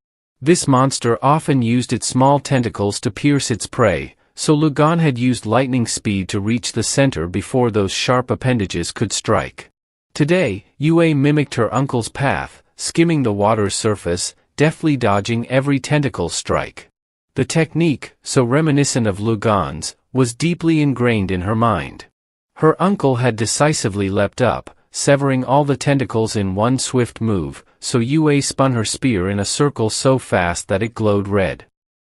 This monster often used its small tentacles to pierce its prey, so Lugan had used lightning speed to reach the center before those sharp appendages could strike. Today, Yue mimicked her uncle's path, skimming the water's surface, deftly dodging every tentacle strike. The technique, so reminiscent of Li Gan's, was deeply ingrained in her mind. Her uncle had decisively leapt up, severing all the tentacles in one swift move, so Yue spun her spear in a circle so fast that it glowed red.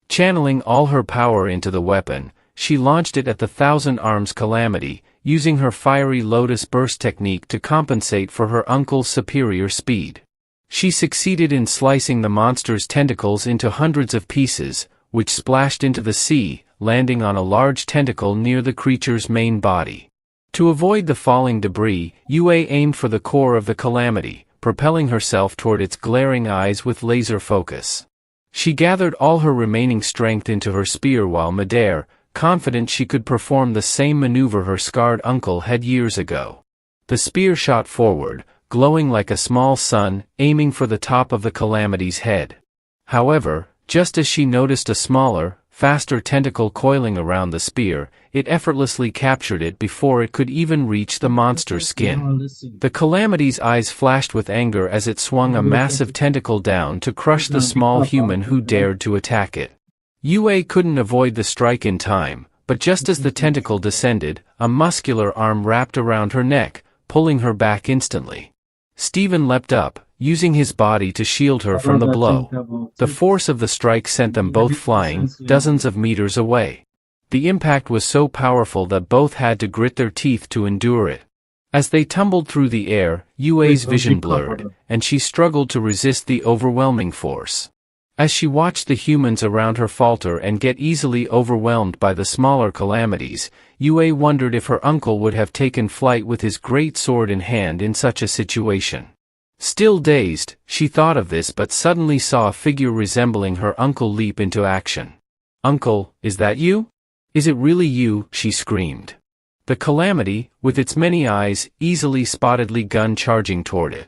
Channeling all her power into the weapon, she launched it at the Thousand Arms Calamity, using her fiery lotus burst technique to compensate for her uncle's superior speed. She succeeded in slicing the monster's tentacles into hundreds of pieces, which splashed into the sea, landing on a large tentacle near the creature's main body. To avoid the falling debris, Yue aimed for the core of the calamity, propelling herself toward its glaring eyes with laser focus. She gathered all her remaining strength into her spear while midair, confident she could perform the same maneuver her scarred uncle had years ago. The spear shot forward, glowing like a small sun, aiming for the top of the calamity's head. However, just as she noticed a smaller, faster tentacle coiling around the spear, it effortlessly captured it before it could even reach the monster's skin. The calamity's eyes flashed with anger as it swung a massive tentacle down to crush the small human who dared to attack it. Yue couldn't avoid the strike in time, but just as the tentacle descended, a muscular arm wrapped around her neck, pulling her back instantly. Stephen leapt up, using his body to shield her from the blow. The force of the strike sent them both flying, dozens of meters away. The impact was so powerful that both had to grit their teeth to endure it. As they tumbled through the air, Yue's vision blurred, and she struggled to resist the overwhelming force. As she watched the humans around her falter and get easily overwhelmed by the smaller calamities, Yue wondered if her uncle would have taken flight with his great sword in hand in such a situation. Still dazed, she thought of this but suddenly saw a figure resembling her uncle leap into action. "Uncle, is that you? Is it really you?" she screamed. The calamity, with its many eyes, easily spotted Li Gan charging toward it.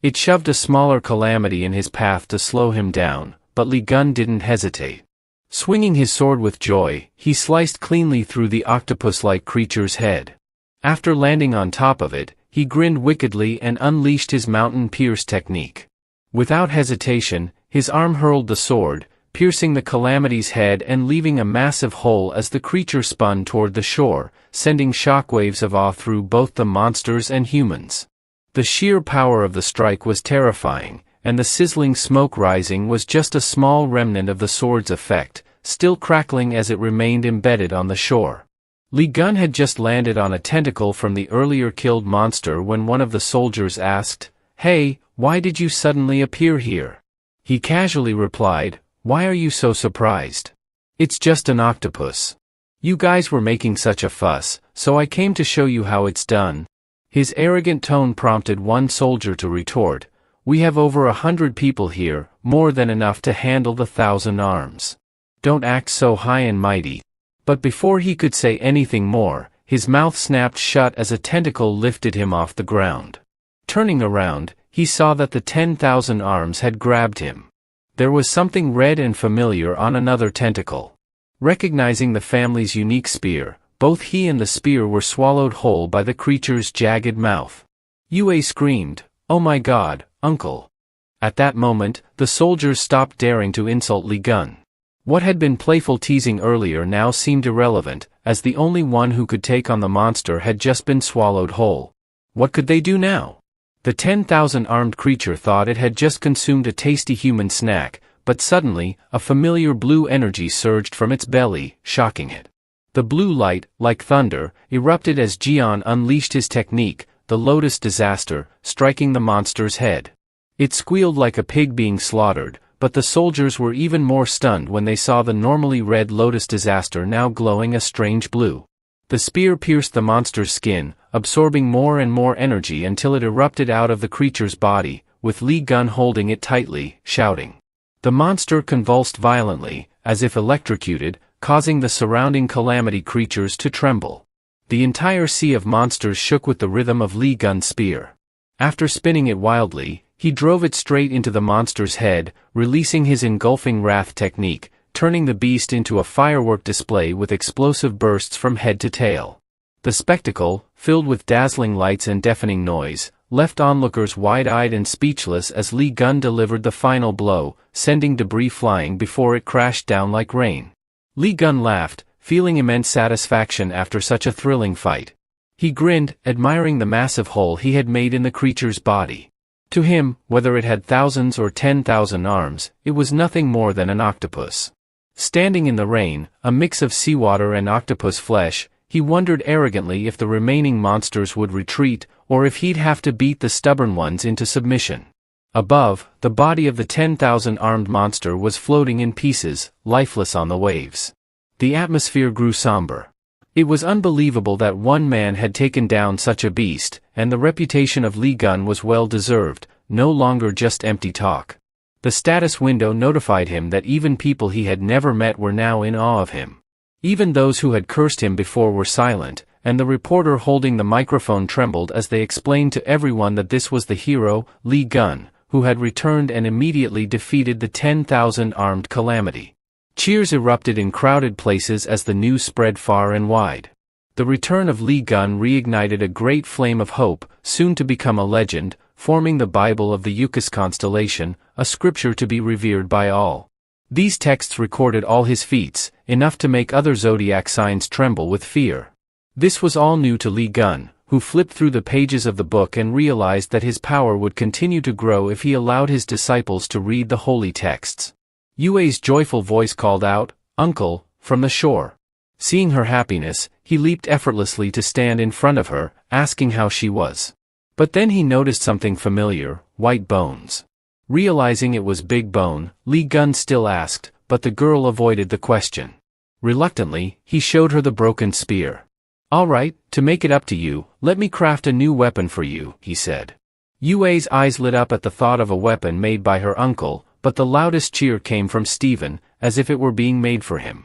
It shoved a smaller calamity in his path to slow him down, but Li Gan didn't hesitate. Swinging his sword with joy, he sliced cleanly through the octopus-like creature's head. After landing on top of it, he grinned wickedly and unleashed his mountain pierce technique. Without hesitation, his arm hurled the sword, piercing the calamity's head and leaving a massive hole as the creature spun toward the shore, sending shockwaves of awe through both the monsters and humans. The sheer power of the strike was terrifying, and the sizzling smoke rising was just a small remnant of the sword's effect, still crackling as it remained embedded on the shore. Li Gan had just landed on a tentacle from the earlier killed monster when one of the soldiers asked, "Hey, why did you suddenly appear here?" He casually replied, "Why are you so surprised? It's just an octopus. You guys were making such a fuss, so I came to show you how it's done." His arrogant tone prompted one soldier to retort, "We have over 100 people here, more than enough to handle the 1,000 arms. Don't act so high and mighty." But before he could say anything more, his mouth snapped shut as a tentacle lifted him off the ground. Turning around, he saw that the 10,000 arms had grabbed him. There was something red and familiar on another tentacle. Recognizing the family's unique spear, both he and the spear were swallowed whole by the creature's jagged mouth. Yue screamed, "Oh my God, Uncle!" At that moment, the soldiers stopped daring to insult Li Gan. What had been playful teasing earlier now seemed irrelevant, as the only one who could take on the monster had just been swallowed whole. What could they do now? The 10,000 armed creature thought it had just consumed a tasty human snack, but suddenly, a familiar blue energy surged from its belly, shocking it. The blue light, like thunder, erupted as Jian unleashed his technique, the Lotus Disaster, striking the monster's head. It squealed like a pig being slaughtered, but the soldiers were even more stunned when they saw the normally red Lotus Disaster now glowing a strange blue. The spear pierced the monster's skin, absorbing more and more energy until it erupted out of the creature's body, with Li Gan holding it tightly, shouting. The monster convulsed violently, as if electrocuted, causing the surrounding calamity creatures to tremble. The entire sea of monsters shook with the rhythm of Li Gan's spear. After spinning it wildly, he drove it straight into the monster's head, releasing his engulfing wrath technique, turning the beast into a firework display with explosive bursts from head to tail. The spectacle, filled with dazzling lights and deafening noise, left onlookers wide-eyed and speechless as Lee Gun delivered the final blow, sending debris flying before it crashed down like rain. Lee Gun laughed, feeling immense satisfaction after such a thrilling fight. He grinned, admiring the massive hole he had made in the creature's body. To him, whether it had thousands or 10,000 arms, it was nothing more than an octopus. Standing in the rain, a mix of seawater and octopus flesh, he wondered arrogantly if the remaining monsters would retreat, or if he'd have to beat the stubborn ones into submission. Above, the body of the 10,000 armed monster was floating in pieces, lifeless on the waves. The atmosphere grew somber. It was unbelievable that one man had taken down such a beast, and the reputation of Lee Gun was well deserved, no longer just empty talk. The status window notified him that even people he had never met were now in awe of him. Even those who had cursed him before were silent, and the reporter holding the microphone trembled as they explained to everyone that this was the hero, Lee Gun, who had returned and immediately defeated the 10,000 armed calamity. Cheers erupted in crowded places as the news spread far and wide. The return of Lee Gun reignited a great flame of hope, soon to become a legend, forming the Bible of the Ucas constellation, a scripture to be revered by all. These texts recorded all his feats, enough to make other zodiac signs tremble with fear. This was all new to Lee Gun, who flipped through the pages of the book and realized that his power would continue to grow if he allowed his disciples to read the holy texts. Yue's joyful voice called out, "Uncle," from the shore. Seeing her happiness, he leaped effortlessly to stand in front of her, asking how she was. But then he noticed something familiar, white bones. Realizing it was Big Bone, Lee Gun still asked, but the girl avoided the question. Reluctantly, he showed her the broken spear. "All right, to make it up to you, let me craft a new weapon for you," he said. Yue's eyes lit up at the thought of a weapon made by her uncle, but the loudest cheer came from Stephen, as if it were being made for him.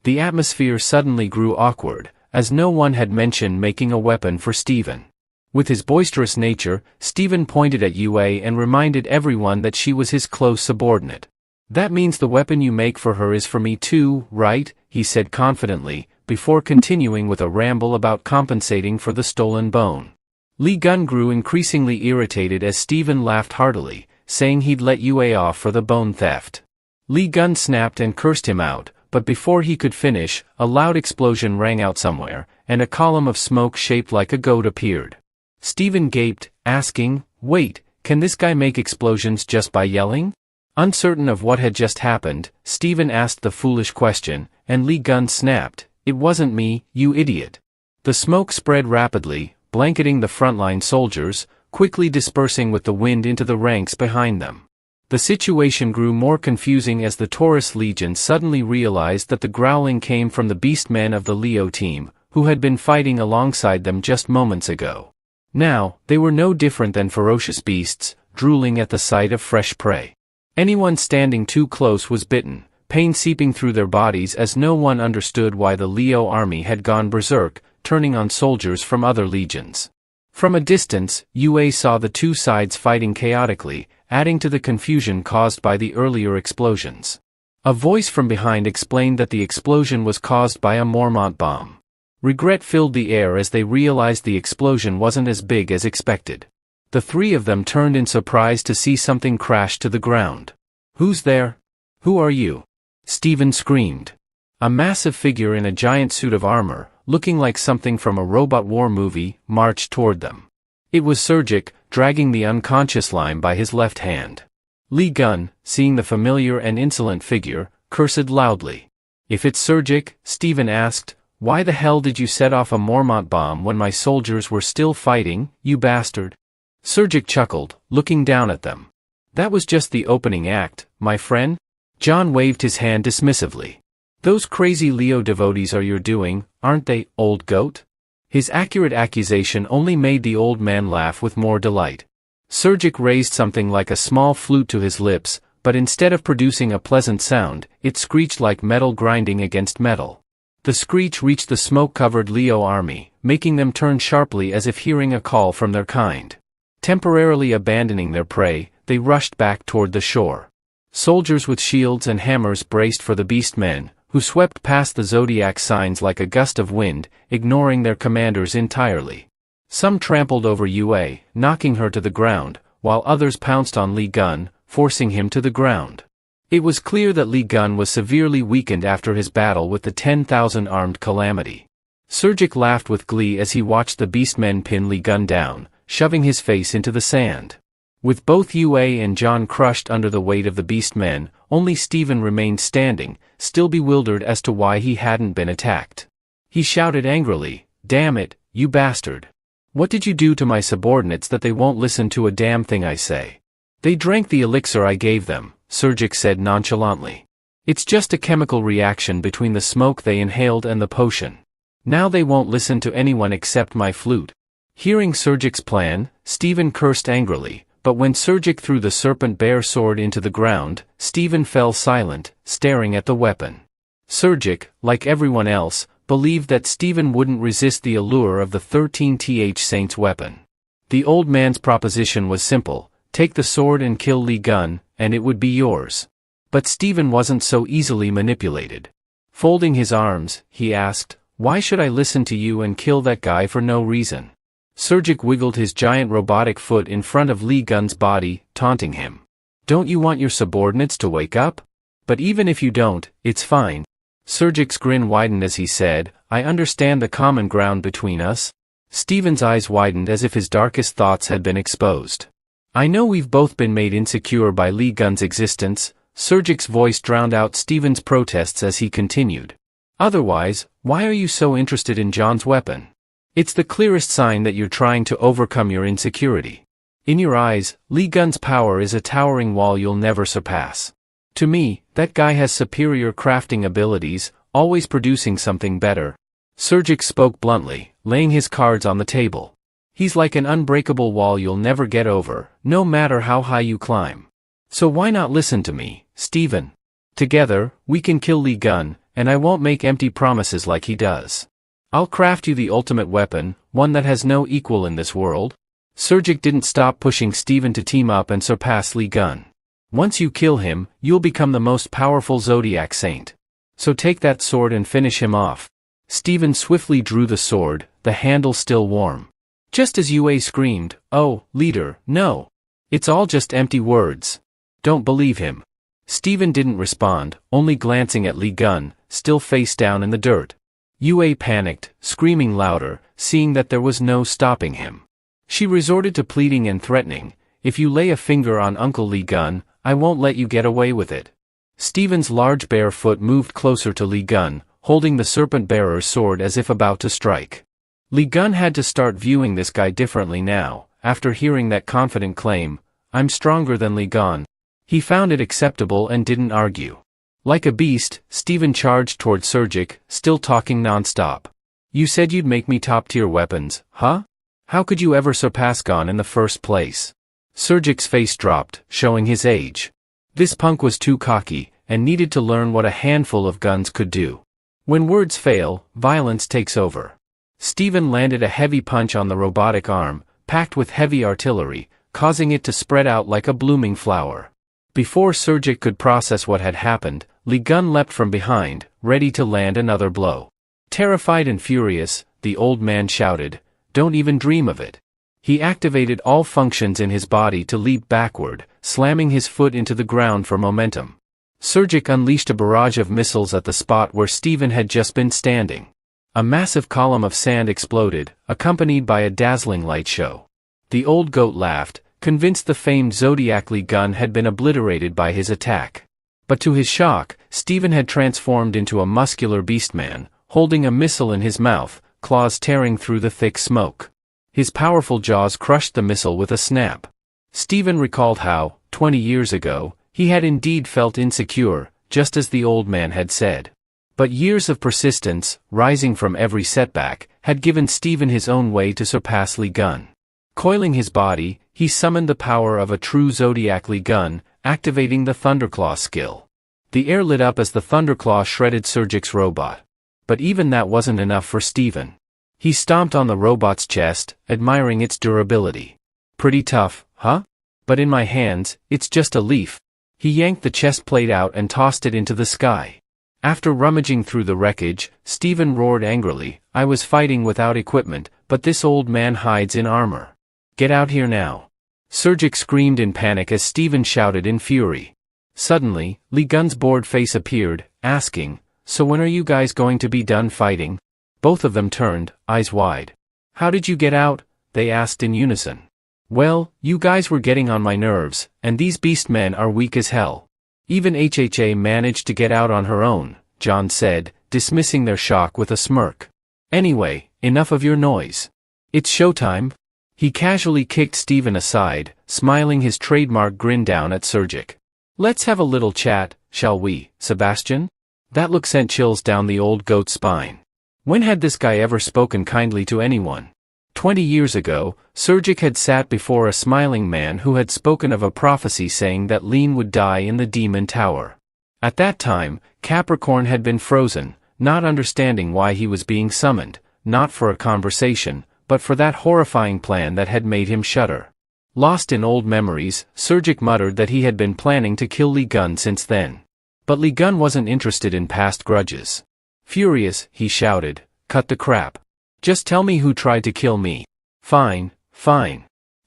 The atmosphere suddenly grew awkward, as no one had mentioned making a weapon for Stephen. With his boisterous nature, Stephen pointed at Yue and reminded everyone that she was his close subordinate. "That means the weapon you make for her is for me too, right?" he said confidently, before continuing with a ramble about compensating for the stolen bone. Lee Gun grew increasingly irritated as Stephen laughed heartily, saying he'd let Yue off for the bone theft. Lee Gun snapped and cursed him out, but before he could finish, a loud explosion rang out somewhere, and a column of smoke shaped like a goat appeared. Stephen gaped, asking, "Wait, can this guy make explosions just by yelling?" Uncertain of what had just happened, Stephen asked the foolish question, and Lee Gun snapped, "It wasn't me, you idiot." The smoke spread rapidly, blanketing the frontline soldiers, quickly dispersing with the wind into the ranks behind them. The situation grew more confusing as the Taurus Legion suddenly realized that the growling came from the beastmen of the Leo team, who had been fighting alongside them just moments ago. Now, they were no different than ferocious beasts, drooling at the sight of fresh prey. Anyone standing too close was bitten, pain seeping through their bodies as no one understood why the Leo army had gone berserk, turning on soldiers from other legions. From a distance, Yue saw the two sides fighting chaotically, adding to the confusion caused by the earlier explosions. A voice from behind explained that the explosion was caused by a Mormont bomb. Regret filled the air as they realized the explosion wasn't as big as expected. The three of them turned in surprise to see something crash to the ground. "Who's there? Who are you?" Stephen screamed. A massive figure in a giant suit of armor, looking like something from a robot war movie, marched toward them. It was Sergic, dragging the unconscious Lime by his left hand. Lee Gun, seeing the familiar and insolent figure, cursed loudly. "If it's Sergic," Stephen asked, "why the hell did you set off a Mormont bomb when my soldiers were still fighting, you bastard?" Sergic chuckled, looking down at them. "That was just the opening act, my friend." John waved his hand dismissively. "Those crazy Leo devotees are your doing, aren't they, old goat?" His accurate accusation only made the old man laugh with more delight. Sergic raised something like a small flute to his lips, but instead of producing a pleasant sound, it screeched like metal grinding against metal. The screech reached the smoke-covered Leo army, making them turn sharply as if hearing a call from their kind. Temporarily abandoning their prey, they rushed back toward the shore. Soldiers with shields and hammers braced for the beastmen, who swept past the zodiac signs like a gust of wind, ignoring their commanders entirely. Some trampled over Yue, knocking her to the ground, while others pounced on Li Gun, forcing him to the ground. It was clear that Li Gun was severely weakened after his battle with the 10,000 armed Calamity. Sergic laughed with glee as he watched the beastmen pin Li Gun down, shoving his face into the sand. With both Yue and John crushed under the weight of the beastmen, only Stephen remained standing, still bewildered as to why he hadn't been attacked. He shouted angrily, "Damn it, you bastard! What did you do to my subordinates that they won't listen to a damn thing I say?" "They drank the elixir I gave them," Sergic said nonchalantly. "It's just a chemical reaction between the smoke they inhaled and the potion. Now they won't listen to anyone except my flute." Hearing Sergic's plan, Stephen cursed angrily, but when Sergic threw the serpent bear sword into the ground, Stephen fell silent, staring at the weapon. Sergic, like everyone else, believed that Stephen wouldn't resist the allure of the 13th Saint's weapon. The old man's proposition was simple: take the sword and kill Li Gun, and it would be yours. But Stephen wasn't so easily manipulated. Folding his arms, he asked, "Why should I listen to you and kill that guy for no reason?" Sergic wiggled his giant robotic foot in front of Li Gun's body, taunting him. "Don't you want your subordinates to wake up? But even if you don't, it's fine." Sergic's grin widened as he said, "I understand the common ground between us." Stephen's eyes widened as if his darkest thoughts had been exposed. "I know we've both been made insecure by Li Gun's existence." Sergic's voice drowned out Stephen's protests as he continued. "Otherwise, why are you so interested in John's weapon? It's the clearest sign that you're trying to overcome your insecurity. In your eyes, Li Gun's power is a towering wall you'll never surpass. To me, that guy has superior crafting abilities, always producing something better." Sergic spoke bluntly, laying his cards on the table. "He's like an unbreakable wall you'll never get over, no matter how high you climb. So why not listen to me, Stephen? Together, we can kill Li Gun, and I won't make empty promises like he does. I'll craft you the ultimate weapon, one that has no equal in this world." Sergic didn't stop pushing Stephen to team up and surpass Li Gun. "Once you kill him, you'll become the most powerful Zodiac Saint. So take that sword and finish him off." Stephen swiftly drew the sword, the handle still warm. Just as Yue screamed, "Oh, leader, no. It's all just empty words. Don't believe him." Stephen didn't respond, only glancing at Li Gun, still face down in the dirt. Yue panicked, screaming louder, seeing that there was no stopping him. She resorted to pleading and threatening, "If you lay a finger on Uncle Li Gun, I won't let you get away with it." Stephen's large bare foot moved closer to Li Gun, holding the serpent-bearer's sword as if about to strike. Li Gun had to start viewing this guy differently now, after hearing that confident claim, "I'm stronger than Li Gun." He found it acceptable and didn't argue. Like a beast, Stephen charged toward Sergic, still talking non-stop. "You said you'd make me top-tier weapons, huh? How could you ever surpass Gon in the first place?" Sergic's face dropped, showing his age. This punk was too cocky, and needed to learn what a handful of guns could do. When words fail, violence takes over. Stephen landed a heavy punch on the robotic arm, packed with heavy artillery, causing it to spread out like a blooming flower. Before Sergic could process what had happened, Li Gun leapt from behind, ready to land another blow. Terrified and furious, the old man shouted, "Don't even dream of it." He activated all functions in his body to leap backward, slamming his foot into the ground for momentum. Sergic unleashed a barrage of missiles at the spot where Stephen had just been standing. A massive column of sand exploded, accompanied by a dazzling light show. The old goat laughed, convinced the famed Zodiac Li Gun had been obliterated by his attack. But to his shock, Stephen had transformed into a muscular beastman, holding a missile in his mouth, claws tearing through the thick smoke. His powerful jaws crushed the missile with a snap. Stephen recalled how, 20 years ago, he had indeed felt insecure, just as the old man had said. But years of persistence, rising from every setback, had given Stephen his own way to surpass Li Gun. Coiling his body, he summoned the power of a true Zodiac Li Gun, activating the Thunderclaw skill. The air lit up as the Thunderclaw shredded Sergic's robot. But even that wasn't enough for Stephen. He stomped on the robot's chest, admiring its durability. "Pretty tough, huh? But in my hands, it's just a leaf." He yanked the chest plate out and tossed it into the sky. After rummaging through the wreckage, Stephen roared angrily, "I was fighting without equipment, but this old man hides in armor. Get out here now. Sergic screamed in panic as Stephen shouted in fury. Suddenly, Lee Gun's bored face appeared, asking, "So when are you guys going to be done fighting?" Both of them turned, eyes wide. "How did you get out?" they asked in unison. "Well, you guys were getting on my nerves, and these beast men are weak as hell. Even HHA managed to get out on her own," John said, dismissing their shock with a smirk. "Anyway, enough of your noise. It's showtime." He casually kicked Stephen aside, smiling his trademark grin down at Sergic. "Let's have a little chat, shall we, Sebastian?" That look sent chills down the old goat's spine. When had this guy ever spoken kindly to anyone? 20 years ago, Sergic had sat before a smiling man who had spoken of a prophecy saying that Lean would die in the Demon Tower. At that time, Capricorn had been frozen, not understanding why he was being summoned, not for a conversation, but for that horrifying plan that had made him shudder. Lost in old memories, Sergic muttered that he had been planning to kill Lee Gun since then. But Lee Gun wasn't interested in past grudges. Furious, he shouted, "Cut the crap. Just tell me who tried to kill me." Fine.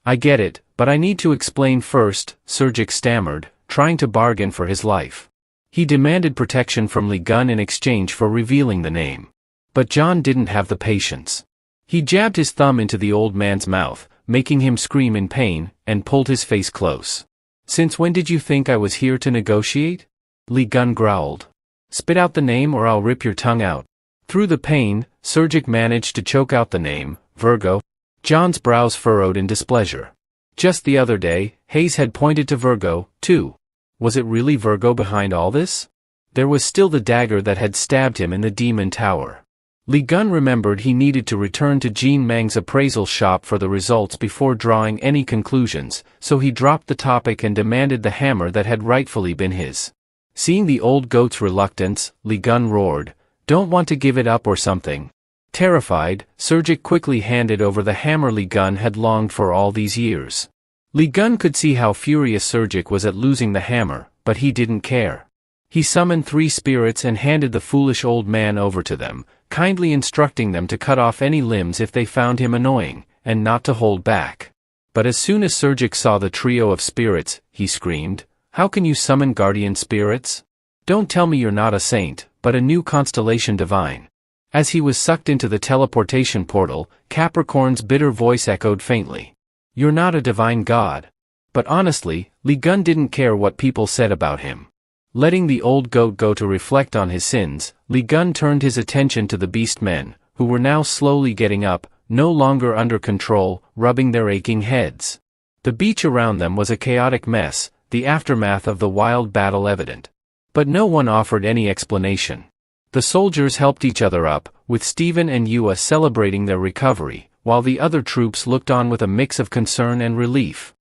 I get it, but I need to explain first," Sergic stammered, trying to bargain for his life. He demanded protection from Lee Gun in exchange for revealing the name. But John didn't have the patience. He jabbed his thumb into the old man's mouth, making him scream in pain, and pulled his face close. "Since when did you think I was here to negotiate?" Lee Gun growled. "Spit out the name or I'll rip your tongue out." Through the pain, Sergic managed to choke out the name, Virgo. John's brows furrowed in displeasure. Just the other day, Hayes had pointed to Virgo, too. Was it really Virgo behind all this? There was still the dagger that had stabbed him in the Demon Tower. Lee Gun remembered he needed to return to Jean Meng's appraisal shop for the results before drawing any conclusions, so he dropped the topic and demanded the hammer that had rightfully been his. Seeing the old goat's reluctance, Lee Gun roared, "Don't want to give it up or something?" Terrified, Sergic quickly handed over the hammer Lee Gun had longed for all these years. Lee Gun could see how furious Sergic was at losing the hammer, but he didn't care. He summoned 3 spirits and handed the foolish old man over to them, kindly instructing them to cut off any limbs if they found him annoying, and not to hold back. But as soon as Sergic saw the trio of spirits, he screamed, "How can you summon guardian spirits? Don't tell me you're not a saint, but a new constellation divine." As he was sucked into the teleportation portal, Capricorn's bitter voice echoed faintly. "You're not a divine god." But honestly, Lee Gun didn't care what people said about him. Letting the old goat go to reflect on his sins, Lee Gun turned his attention to the beast men, who were now slowly getting up, no longer under control, rubbing their aching heads. The beach around them was a chaotic mess, the aftermath of the wild battle evident. But no one offered any explanation. The soldiers helped each other up, with Stephen and Yua celebrating their recovery, while the other troops looked on with a mix of concern and relief.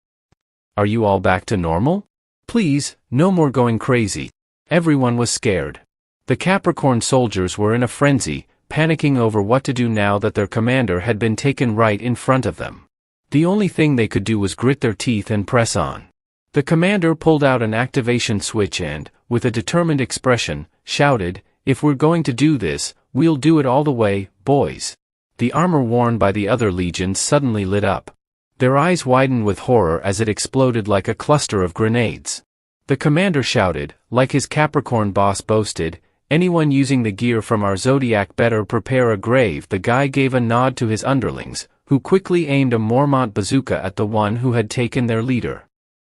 "Are you all back to normal? Please, no more going crazy." Everyone was scared. The Capricorn soldiers were in a frenzy, panicking over what to do now that their commander had been taken right in front of them. The only thing they could do was grit their teeth and press on. The commander pulled out an activation switch and, with a determined expression, shouted, "If we're going to do this, we'll do it all the way, boys." The armor worn by the other legions suddenly lit up. Their eyes widened with horror as it exploded like a cluster of grenades. The commander shouted, like his Capricorn boss boasted, "Anyone using the gear from our zodiac better prepare a grave." The guy gave a nod to his underlings, who quickly aimed a Mormont bazooka at the one who had taken their leader.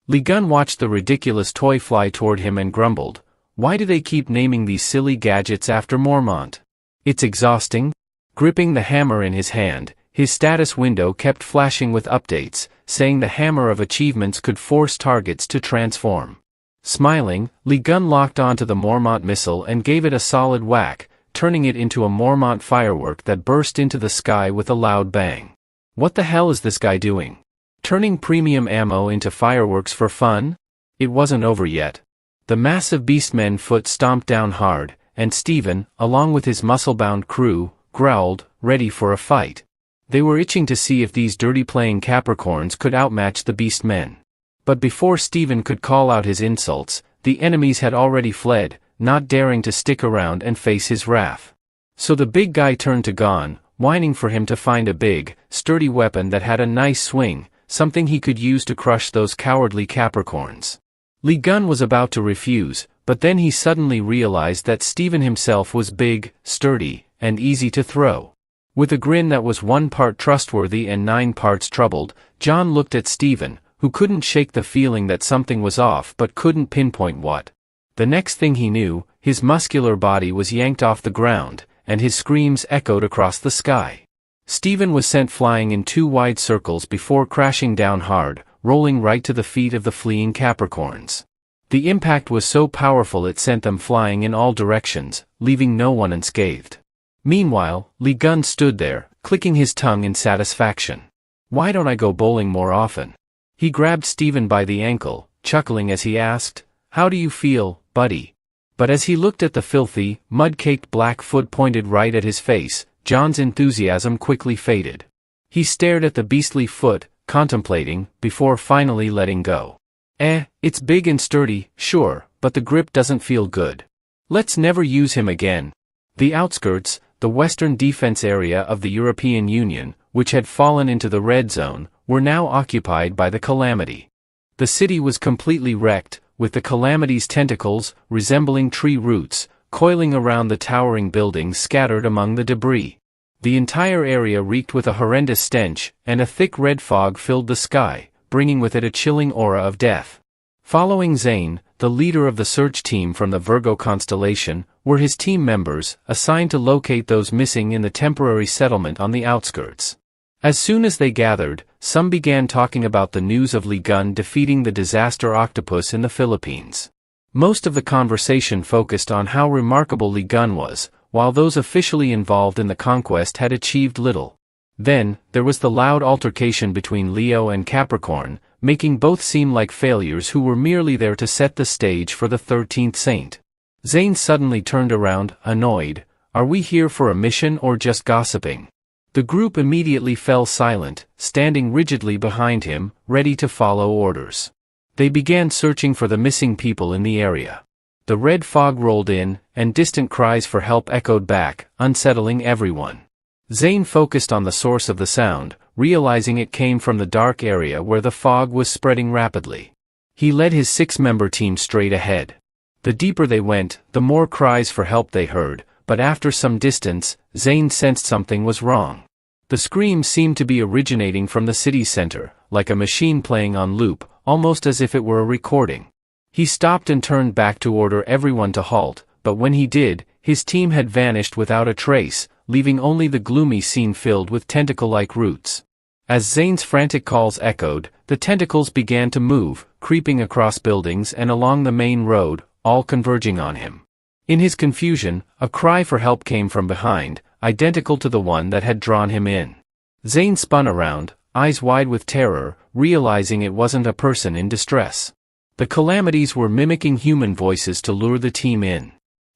Lee Gun watched the ridiculous toy fly toward him and grumbled, "Why do they keep naming these silly gadgets after Mormont? It's exhausting." Gripping the hammer in his hand, his status window kept flashing with updates, saying the hammer of achievements could force targets to transform. Smiling, Lee Gun locked onto the Mormont missile and gave it a solid whack, turning it into a Mormont firework that burst into the sky with a loud bang. What the hell is this guy doing? Turning premium ammo into fireworks for fun? It wasn't over yet. The massive beastmen foot stomped down hard, and Stephen, along with his muscle-bound crew, growled, ready for a fight. They were itching to see if these dirty-playing Capricorns could outmatch the beastmen. But before Stephen could call out his insults, the enemies had already fled, not daring to stick around and face his wrath. So the big guy turned to Gon, whining for him to find a big, sturdy weapon that had a nice swing, something he could use to crush those cowardly Capricorns. Lee Gunn was about to refuse, but then he suddenly realized that Stephen himself was big, sturdy, and easy to throw. With a grin that was 1 part trustworthy and 9 parts troubled, John looked at Stephen, who couldn't shake the feeling that something was off but couldn't pinpoint what. The next thing he knew, his muscular body was yanked off the ground, and his screams echoed across the sky. Stephen was sent flying in 2 wide circles before crashing down hard, rolling right to the feet of the fleeing Capricorns. The impact was so powerful it sent them flying in all directions, leaving no one unscathed. Meanwhile, Lee Gunn stood there, clicking his tongue in satisfaction. "Why don't I go bowling more often?" He grabbed Stephen by the ankle, chuckling as he asked, "How do you feel, buddy?" But as he looked at the filthy, mud-caked black foot pointed right at his face, John's enthusiasm quickly faded. He stared at the beastly foot, contemplating, before finally letting go. It's big and sturdy, sure, but the grip doesn't feel good. Let's never use him again." The outskirts, the western defense area of the European Union, which had fallen into the red zone, were now occupied by the Calamity. The city was completely wrecked, with the Calamity's tentacles, resembling tree roots, coiling around the towering buildings scattered among the debris. The entire area reeked with a horrendous stench, and a thick red fog filled the sky, bringing with it a chilling aura of death. Following Zane, the leader of the search team from the Virgo constellation, were his team members, assigned to locate those missing in the temporary settlement on the outskirts. As soon as they gathered, some began talking about the news of Lee Gunn defeating the disaster octopus in the Philippines. Most of the conversation focused on how remarkable Lee Gunn was, while those officially involved in the conquest had achieved little. Then, there was the loud altercation between Leo and Capricorn, making both seem like failures who were merely there to set the stage for the 13th saint. Zane suddenly turned around, annoyed. "Are we here for a mission or just gossiping?" The group immediately fell silent, standing rigidly behind him, ready to follow orders. They began searching for the missing people in the area. The red fog rolled in, and distant cries for help echoed back, unsettling everyone. Zane focused on the source of the sound, realizing it came from the dark area where the fog was spreading rapidly. He led his 6-member team straight ahead. The deeper they went, the more cries for help they heard, but after some distance, Zane sensed something was wrong. The screams seemed to be originating from the city's center, like a machine playing on loop, almost as if it were a recording. He stopped and turned back to order everyone to halt, but when he did, his team had vanished without a trace, leaving only the gloomy scene filled with tentacle-like roots. As Zane's frantic calls echoed, the tentacles began to move, creeping across buildings and along the main road, all converging on him. In his confusion, a cry for help came from behind, identical to the one that had drawn him in. Zane spun around, eyes wide with terror, realizing it wasn't a person in distress. The Calamities were mimicking human voices to lure the team in.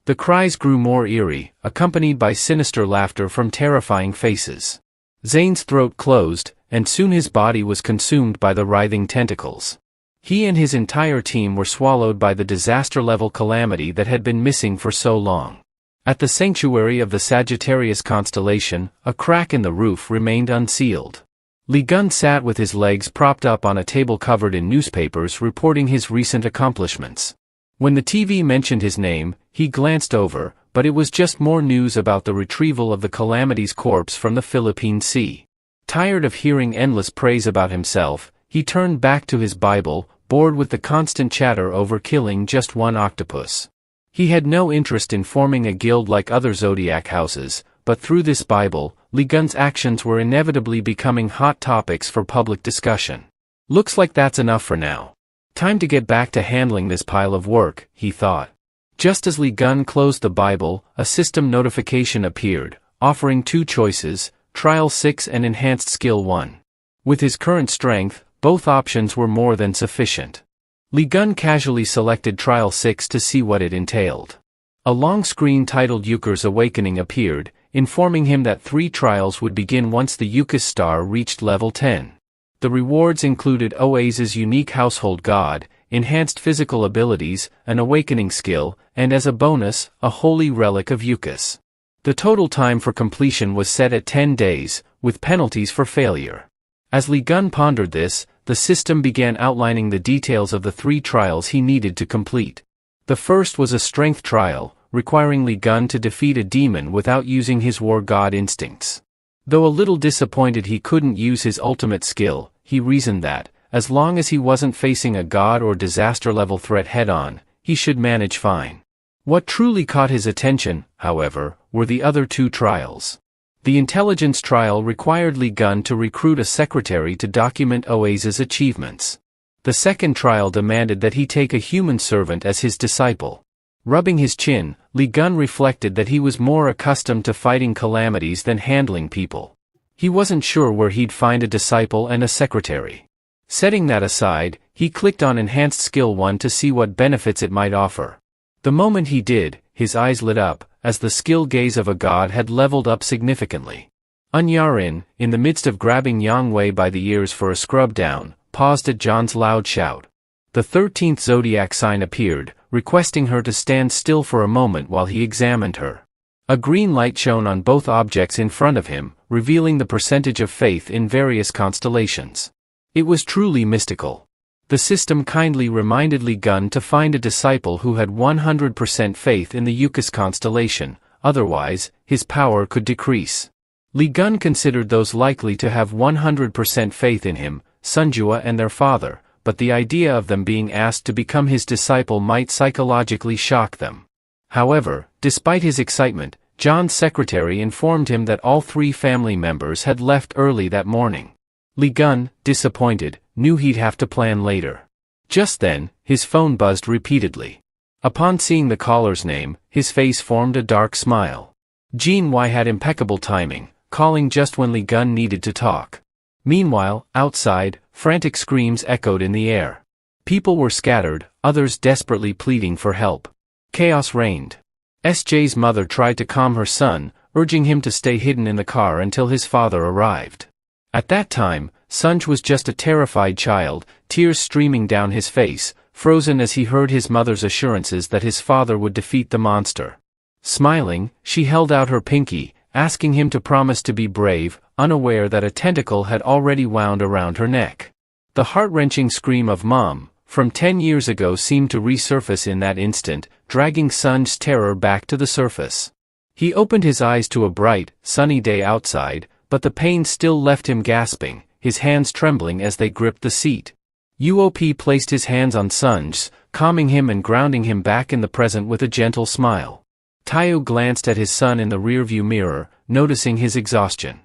The cries grew more eerie, accompanied by sinister laughter from terrifying faces. Zane's throat closed, and soon his body was consumed by the writhing tentacles. He and his entire team were swallowed by the disaster-level calamity that had been missing for so long. At the sanctuary of the Sagittarius constellation, a crack in the roof remained unsealed. Lee Gunn sat with his legs propped up on a table covered in newspapers reporting his recent accomplishments. When the TV mentioned his name, he glanced over, but it was just more news about the retrieval of the Calamity's corpse from the Philippine Sea. Tired of hearing endless praise about himself, he turned back to his Bible, bored with the constant chatter over killing just one octopus. He had no interest in forming a guild like other zodiac houses, but through this Bible, Lee Gunn's actions were inevitably becoming hot topics for public discussion. Looks like that's enough for now. Time to get back to handling this pile of work, he thought. Just as Lee Gunn closed the Bible, a system notification appeared, offering 2 choices, Trial 6 and Enhanced Skill 1. With his current strength, both options were more than sufficient. Lee Gunn casually selected Trial 6 to see what it entailed. A long screen titled Euchre's Awakening appeared, informing him that 3 trials would begin once the Euchre star reached level 10. The rewards included Oase's unique household god, enhanced physical abilities, an awakening skill, and as a bonus, a holy relic of Euchre. The total time for completion was set at 10 days, with penalties for failure. As Lee Gun pondered this, the system began outlining the details of the 3 trials he needed to complete. The first was a strength trial, requiring Lee Gun to defeat a demon without using his war god instincts. Though a little disappointed he couldn't use his ultimate skill, he reasoned that, as long as he wasn't facing a god or disaster-level threat head-on, he should manage fine. What truly caught his attention, however, were the other 2 trials. The intelligence trial required Lee Gun to recruit a secretary to document Oase's achievements. The second trial demanded that he take a human servant as his disciple. Rubbing his chin, Lee Gun reflected that he was more accustomed to fighting calamities than handling people. He wasn't sure where he'd find a disciple and a secretary. Setting that aside, he clicked on Enhanced Skill 1 to see what benefits it might offer. The moment he did, his eyes lit up, as the skill gaze of a god had leveled up significantly. Unyarin, in the midst of grabbing Yang Wei by the ears for a scrub down, paused at John's loud shout. The 13th zodiac sign appeared, requesting her to stand still for a moment while he examined her. A green light shone on both objects in front of him, revealing the percentage of faith in various constellations. It was truly mystical. The system kindly reminded Lee Gun to find a disciple who had 100% faith in the Eucus constellation, otherwise, his power could decrease. Lee Gun considered those likely to have 100% faith in him, Sunjua and their father, but the idea of them being asked to become his disciple might psychologically shock them. However, despite his excitement, John's secretary informed him that all 3 family members had left early that morning. Lee Gun, disappointed, knew he'd have to plan later. Just then, his phone buzzed repeatedly. Upon seeing the caller's name, his face formed a dark smile. Jean Y had impeccable timing, calling just when Lee Gun needed to talk. Meanwhile, outside, frantic screams echoed in the air. People were scattered, others desperately pleading for help. Chaos reigned. SJ's mother tried to calm her son, urging him to stay hidden in the car until his father arrived. At that time, Sunj was just a terrified child, tears streaming down his face, frozen as he heard his mother's assurances that his father would defeat the monster. Smiling, she held out her pinky, asking him to promise to be brave, unaware that a tentacle had already wound around her neck. The heart-wrenching scream of Mom, from 10 years ago seemed to resurface in that instant, dragging Sunj's terror back to the surface. He opened his eyes to a bright, sunny day outside, but the pain still left him gasping, his hands trembling as they gripped the seat. UOP placed his hands on Sunj's, calming him and grounding him back in the present with a gentle smile. Tayo glanced at his son in the rearview mirror, noticing his exhaustion.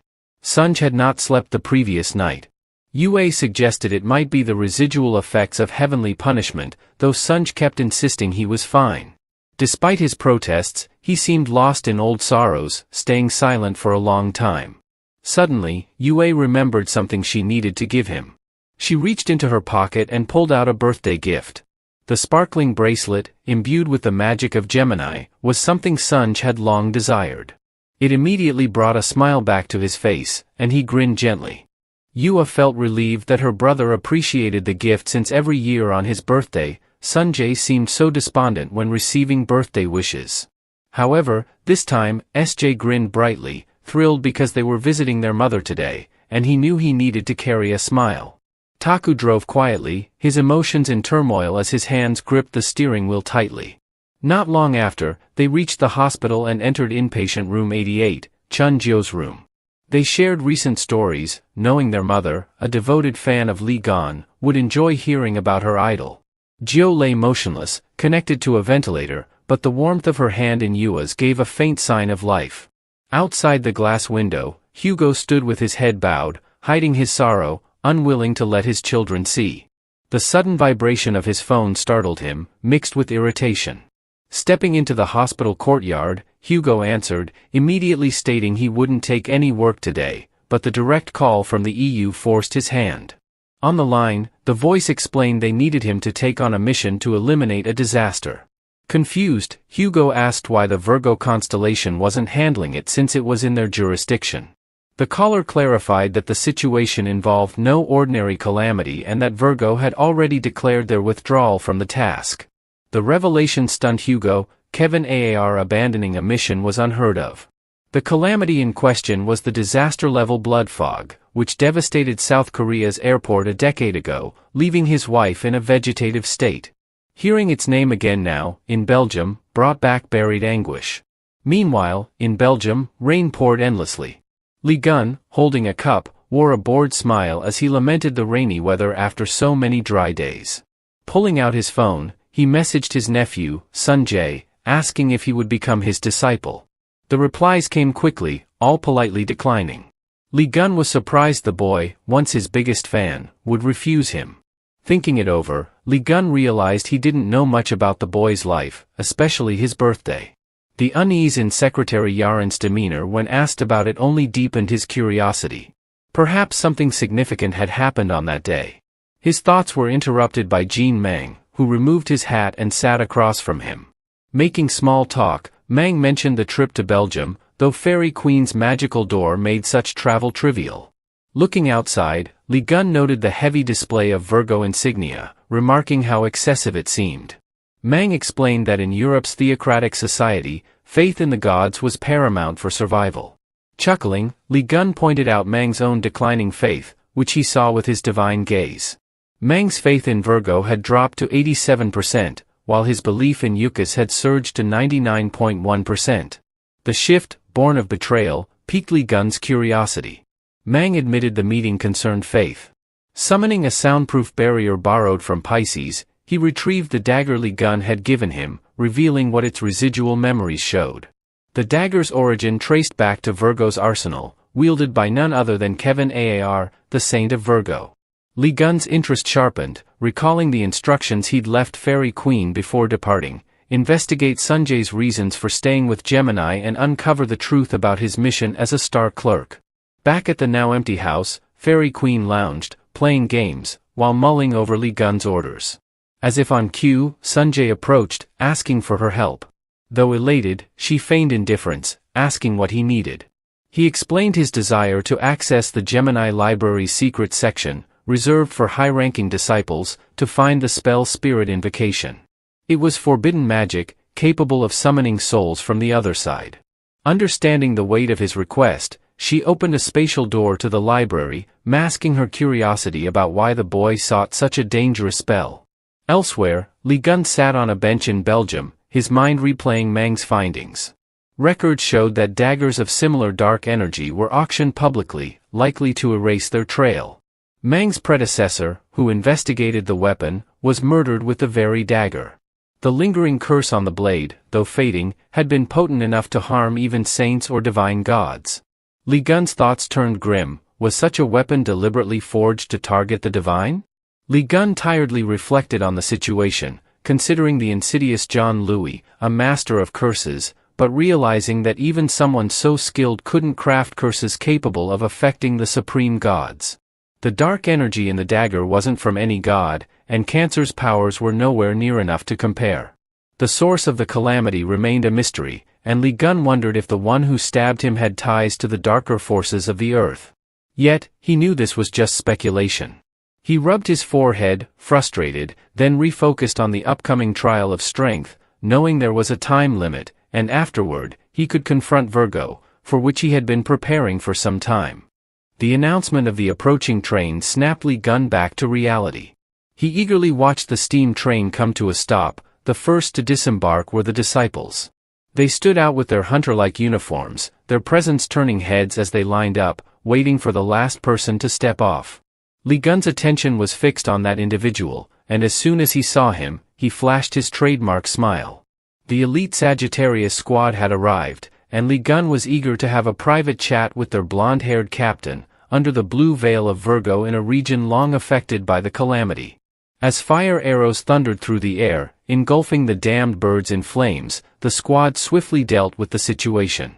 Sunj had not slept the previous night. UA suggested it might be the residual effects of heavenly punishment, though Sunj kept insisting he was fine. Despite his protests, he seemed lost in old sorrows, staying silent for a long time. Suddenly, UA remembered something she needed to give him. She reached into her pocket and pulled out a birthday gift. The sparkling bracelet, imbued with the magic of Gemini, was something Sunj had long desired. It immediately brought a smile back to his face, and he grinned gently. Yua felt relieved that her brother appreciated the gift since every year on his birthday, Sunjae seemed so despondent when receiving birthday wishes. However, this time, SJ grinned brightly, thrilled because they were visiting their mother today, and he knew he needed to carry a smile. Taku drove quietly, his emotions in turmoil as his hands gripped the steering wheel tightly. Not long after, they reached the hospital and entered inpatient room 88, Chun Jio's room. They shared recent stories, knowing their mother, a devoted fan of Lee Gon, would enjoy hearing about her idol. Jio lay motionless, connected to a ventilator, but the warmth of her hand in Yua's gave a faint sign of life. Outside the glass window, Hugo stood with his head bowed, hiding his sorrow, unwilling to let his children see. The sudden vibration of his phone startled him, mixed with irritation. Stepping into the hospital courtyard, Hugo answered, immediately stating he wouldn't take any work today, but the direct call from the EU forced his hand. On the line, the voice explained they needed him to take on a mission to eliminate a disaster. Confused, Hugo asked why the Virgo constellation wasn't handling it since it was in their jurisdiction. The caller clarified that the situation involved no ordinary calamity and that Virgo had already declared their withdrawal from the task. The revelation stunned Hugo. Kevin Aar abandoning a mission was unheard of. The calamity in question was the disaster-level blood fog, which devastated South Korea's airport a decade ago, leaving his wife in a vegetative state. Hearing its name again now, in Belgium, brought back buried anguish. Meanwhile, in Belgium, rain poured endlessly. Lee Gun, holding a cup, wore a bored smile as he lamented the rainy weather after so many dry days. Pulling out his phone, he messaged his nephew, Sun Jae, asking if he would become his disciple. The replies came quickly, all politely declining. Lee Gun was surprised the boy, once his biggest fan, would refuse him. Thinking it over, Lee Gun realized he didn't know much about the boy's life, especially his birthday. The unease in Secretary Yaren's demeanor when asked about it only deepened his curiosity. Perhaps something significant had happened on that day. His thoughts were interrupted by Jean Mang, who removed his hat and sat across from him. Making small talk, Mang mentioned the trip to Belgium, though Fairy Queen's magical door made such travel trivial. Looking outside, Lee Gun noted the heavy display of Virgo insignia, remarking how excessive it seemed. Mang explained that in Europe's theocratic society, faith in the gods was paramount for survival. Chuckling, Lee Gun pointed out Mang's own declining faith, which he saw with his divine gaze. Mang's faith in Virgo had dropped to 87%, while his belief in Yucas had surged to 99.1%. The shift, born of betrayal, piqued Lee Gun's curiosity. Mang admitted the meeting concerned faith. Summoning a soundproof barrier borrowed from Pisces, he retrieved the dagger Lee Gun had given him, revealing what its residual memories showed. The dagger's origin traced back to Virgo's arsenal, wielded by none other than Kevin Aar, the Saint of Virgo. Lee Gun's interest sharpened, recalling the instructions he'd left Fairy Queen before departing: investigate Sun Jae's reasons for staying with Gemini and uncover the truth about his mission as a star clerk. Back at the now-empty house, Fairy Queen lounged, playing games, while mulling over Lee Gun's orders. As if on cue, Sun Jae approached, asking for her help. Though elated, she feigned indifference, asking what he needed. He explained his desire to access the Gemini Library's secret section, reserved for high-ranking disciples, to find the spell Spirit Invocation. It was forbidden magic, capable of summoning souls from the other side. Understanding the weight of his request, she opened a spatial door to the library, masking her curiosity about why the boy sought such a dangerous spell. Elsewhere, Lee Gun sat on a bench in Belgium, his mind replaying Mang's findings. Records showed that daggers of similar dark energy were auctioned publicly, likely to erase their trail. Mang's predecessor, who investigated the weapon, was murdered with the very dagger. The lingering curse on the blade, though fading, had been potent enough to harm even saints or divine gods. Lee Gun's thoughts turned grim. Was such a weapon deliberately forged to target the divine? Lee Gun tiredly reflected on the situation, considering the insidious John Louis, a master of curses, but realizing that even someone so skilled couldn't craft curses capable of affecting the supreme gods. The dark energy in the dagger wasn't from any god, and Cancer's powers were nowhere near enough to compare. The source of the calamity remained a mystery, and Lee Gun wondered if the one who stabbed him had ties to the darker forces of the earth. Yet, he knew this was just speculation. He rubbed his forehead, frustrated, then refocused on the upcoming trial of strength, knowing there was a time limit, and afterward, he could confront Virgo, for which he had been preparing for some time. The announcement of the approaching train snapped Lee Gun back to reality. He eagerly watched the steam train come to a stop. The first to disembark were the disciples. They stood out with their hunter-like uniforms, their presence turning heads as they lined up, waiting for the last person to step off. Lee Gun's attention was fixed on that individual, and as soon as he saw him, he flashed his trademark smile. The elite Sagittarius squad had arrived, and Lee Gun was eager to have a private chat with their blonde-haired captain, under the blue veil of Virgo in a region long affected by the calamity. As fire arrows thundered through the air, engulfing the damned birds in flames, the squad swiftly dealt with the situation.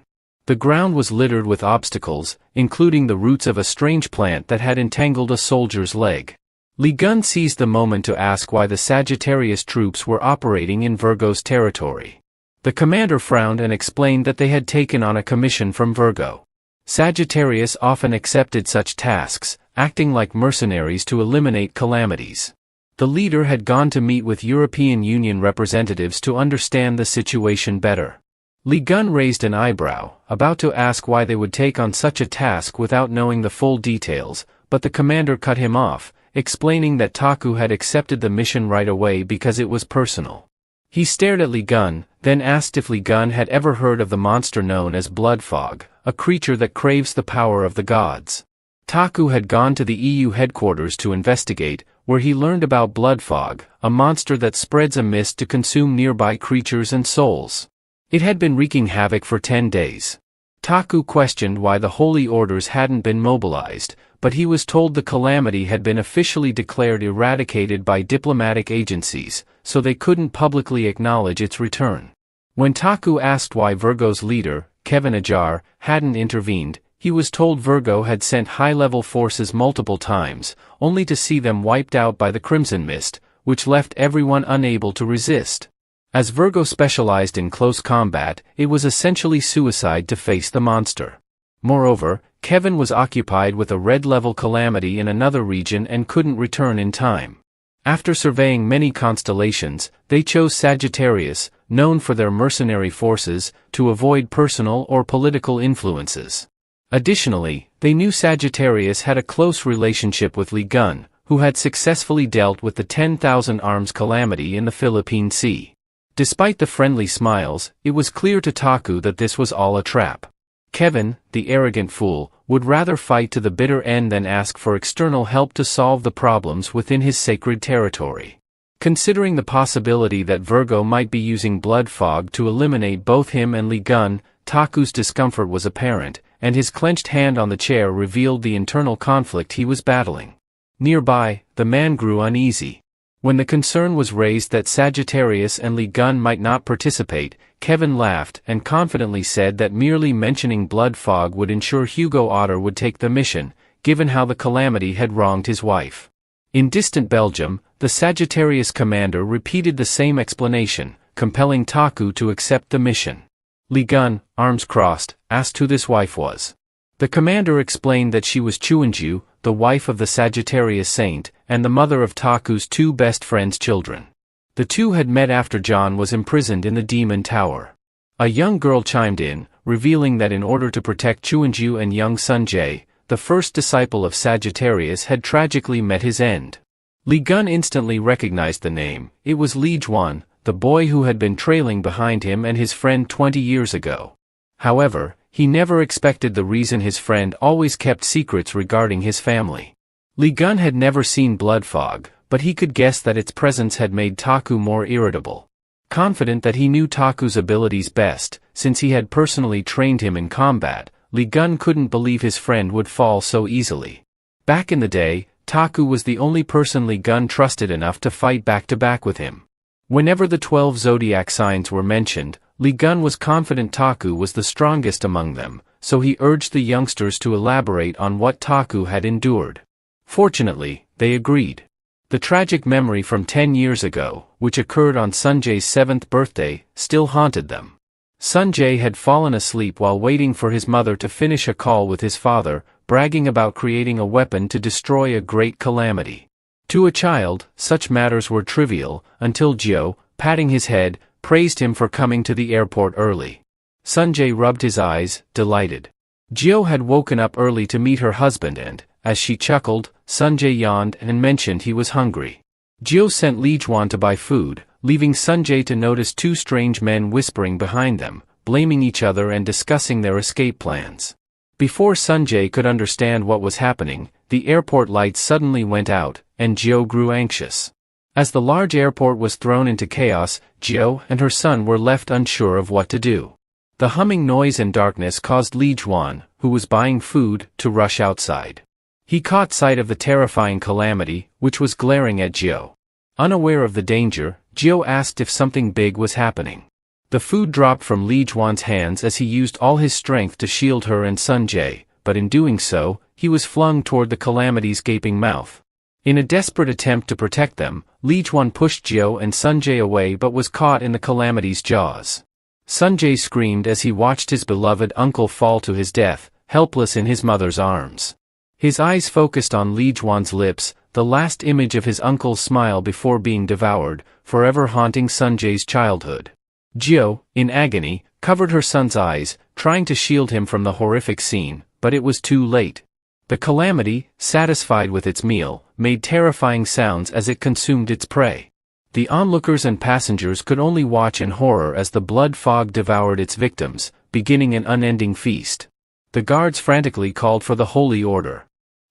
The ground was littered with obstacles, including the roots of a strange plant that had entangled a soldier's leg. Lee Gun seized the moment to ask why the Sagittarius troops were operating in Virgo's territory. The commander frowned and explained that they had taken on a commission from Virgo. Sagittarius often accepted such tasks, acting like mercenaries to eliminate calamities. The leader had gone to meet with European Union representatives to understand the situation better. Li Gun raised an eyebrow, about to ask why they would take on such a task without knowing the full details, but the commander cut him off, explaining that Taku had accepted the mission right away because it was personal. He stared at Li Gun, then asked if Li Gun had ever heard of the monster known as Bloodfog, a creature that craves the power of the gods. Taku had gone to the EU headquarters to investigate, where he learned about Bloodfog, a monster that spreads a mist to consume nearby creatures and souls. It had been wreaking havoc for 10 days. Taku questioned why the holy orders hadn't been mobilized, but he was told the calamity had been officially declared eradicated by diplomatic agencies, so they couldn't publicly acknowledge its return. When Taku asked why Virgo's leader, Kevin Ajar, hadn't intervened, he was told Virgo had sent high-level forces multiple times, only to see them wiped out by the Crimson Mist, which left everyone unable to resist. As Virgo specialized in close combat, it was essentially suicide to face the monster. Moreover, Kevin was occupied with a red-level calamity in another region and couldn't return in time. After surveying many constellations, they chose Sagittarius, known for their mercenary forces, to avoid personal or political influences. Additionally, they knew Sagittarius had a close relationship with Li Gun, who had successfully dealt with the 10,000 Arms calamity in the Philippine Sea. Despite the friendly smiles, it was clear to Taku that this was all a trap. Kevin, the arrogant fool, would rather fight to the bitter end than ask for external help to solve the problems within his sacred territory. Considering the possibility that Virgo might be using Bloodfog to eliminate both him and Li Gun, Taku's discomfort was apparent, and his clenched hand on the chair revealed the internal conflict he was battling. Nearby, the man grew uneasy. When the concern was raised that Sagittarius and Li Gun might not participate, Kevin laughed and confidently said that merely mentioning Bloodfog would ensure Hugo Otter would take the mission, given how the calamity had wronged his wife. In distant Belgium, the Sagittarius commander repeated the same explanation, compelling Taku to accept the mission. Li Gun, arms crossed, asked who this wife was. The commander explained that she was Chuanju, the wife of the Sagittarius saint, and the mother of Taku's two best friends' children. The two had met after John was imprisoned in the Demon Tower. A young girl chimed in, revealing that in order to protect Chuanju and young Sunjae, the first disciple of Sagittarius had tragically met his end. Li Gun instantly recognized the name. It was Li Juan, the boy who had been trailing behind him and his friend 20 years ago. However, he never expected the reason his friend always kept secrets regarding his family. Li Gun had never seen Bloodfog, but he could guess that its presence had made Taku more irritable. Confident that he knew Taku's abilities best, since he had personally trained him in combat, Li Gun couldn't believe his friend would fall so easily. Back in the day, Taku was the only person Li Gun trusted enough to fight back-to-back with him. Whenever the 12 zodiac signs were mentioned, Li Gun was confident Taku was the strongest among them, so he urged the youngsters to elaborate on what Taku had endured. Fortunately, they agreed. The tragic memory from 10 years ago, which occurred on Sunjae's 7th birthday, still haunted them. Sunjae had fallen asleep while waiting for his mother to finish a call with his father, bragging about creating a weapon to destroy a great calamity. To a child, such matters were trivial, until Jio, patting his head, praised him for coming to the airport early. Sunjae rubbed his eyes, delighted. Jio had woken up early to meet her husband and, as she chuckled, Sunjae yawned and mentioned he was hungry. Jio sent Li Juan to buy food, leaving Sunjae to notice two strange men whispering behind them, blaming each other and discussing their escape plans. Before Sunjae could understand what was happening, the airport lights suddenly went out, and Jio grew anxious. As the large airport was thrown into chaos, Jio and her son were left unsure of what to do. The humming noise and darkness caused Li Juan, who was buying food, to rush outside. He caught sight of the terrifying calamity, which was glaring at Jio. Unaware of the danger, Jio asked if something big was happening. The food dropped from Li Juan's hands as he used all his strength to shield her and Sunjae, but in doing so, he was flung toward the calamity's gaping mouth. In a desperate attempt to protect them, Li Juan pushed Jio and Sunjae away but was caught in the calamity's jaws. Sunjae screamed as he watched his beloved uncle fall to his death, helpless in his mother's arms. His eyes focused on Li Juan's lips, the last image of his uncle's smile before being devoured, forever haunting Sunjae's childhood. Gio, in agony, covered her son's eyes, trying to shield him from the horrific scene, but it was too late. The calamity, satisfied with its meal, made terrifying sounds as it consumed its prey. The onlookers and passengers could only watch in horror as the blood fog devoured its victims, beginning an unending feast. The guards frantically called for the holy order.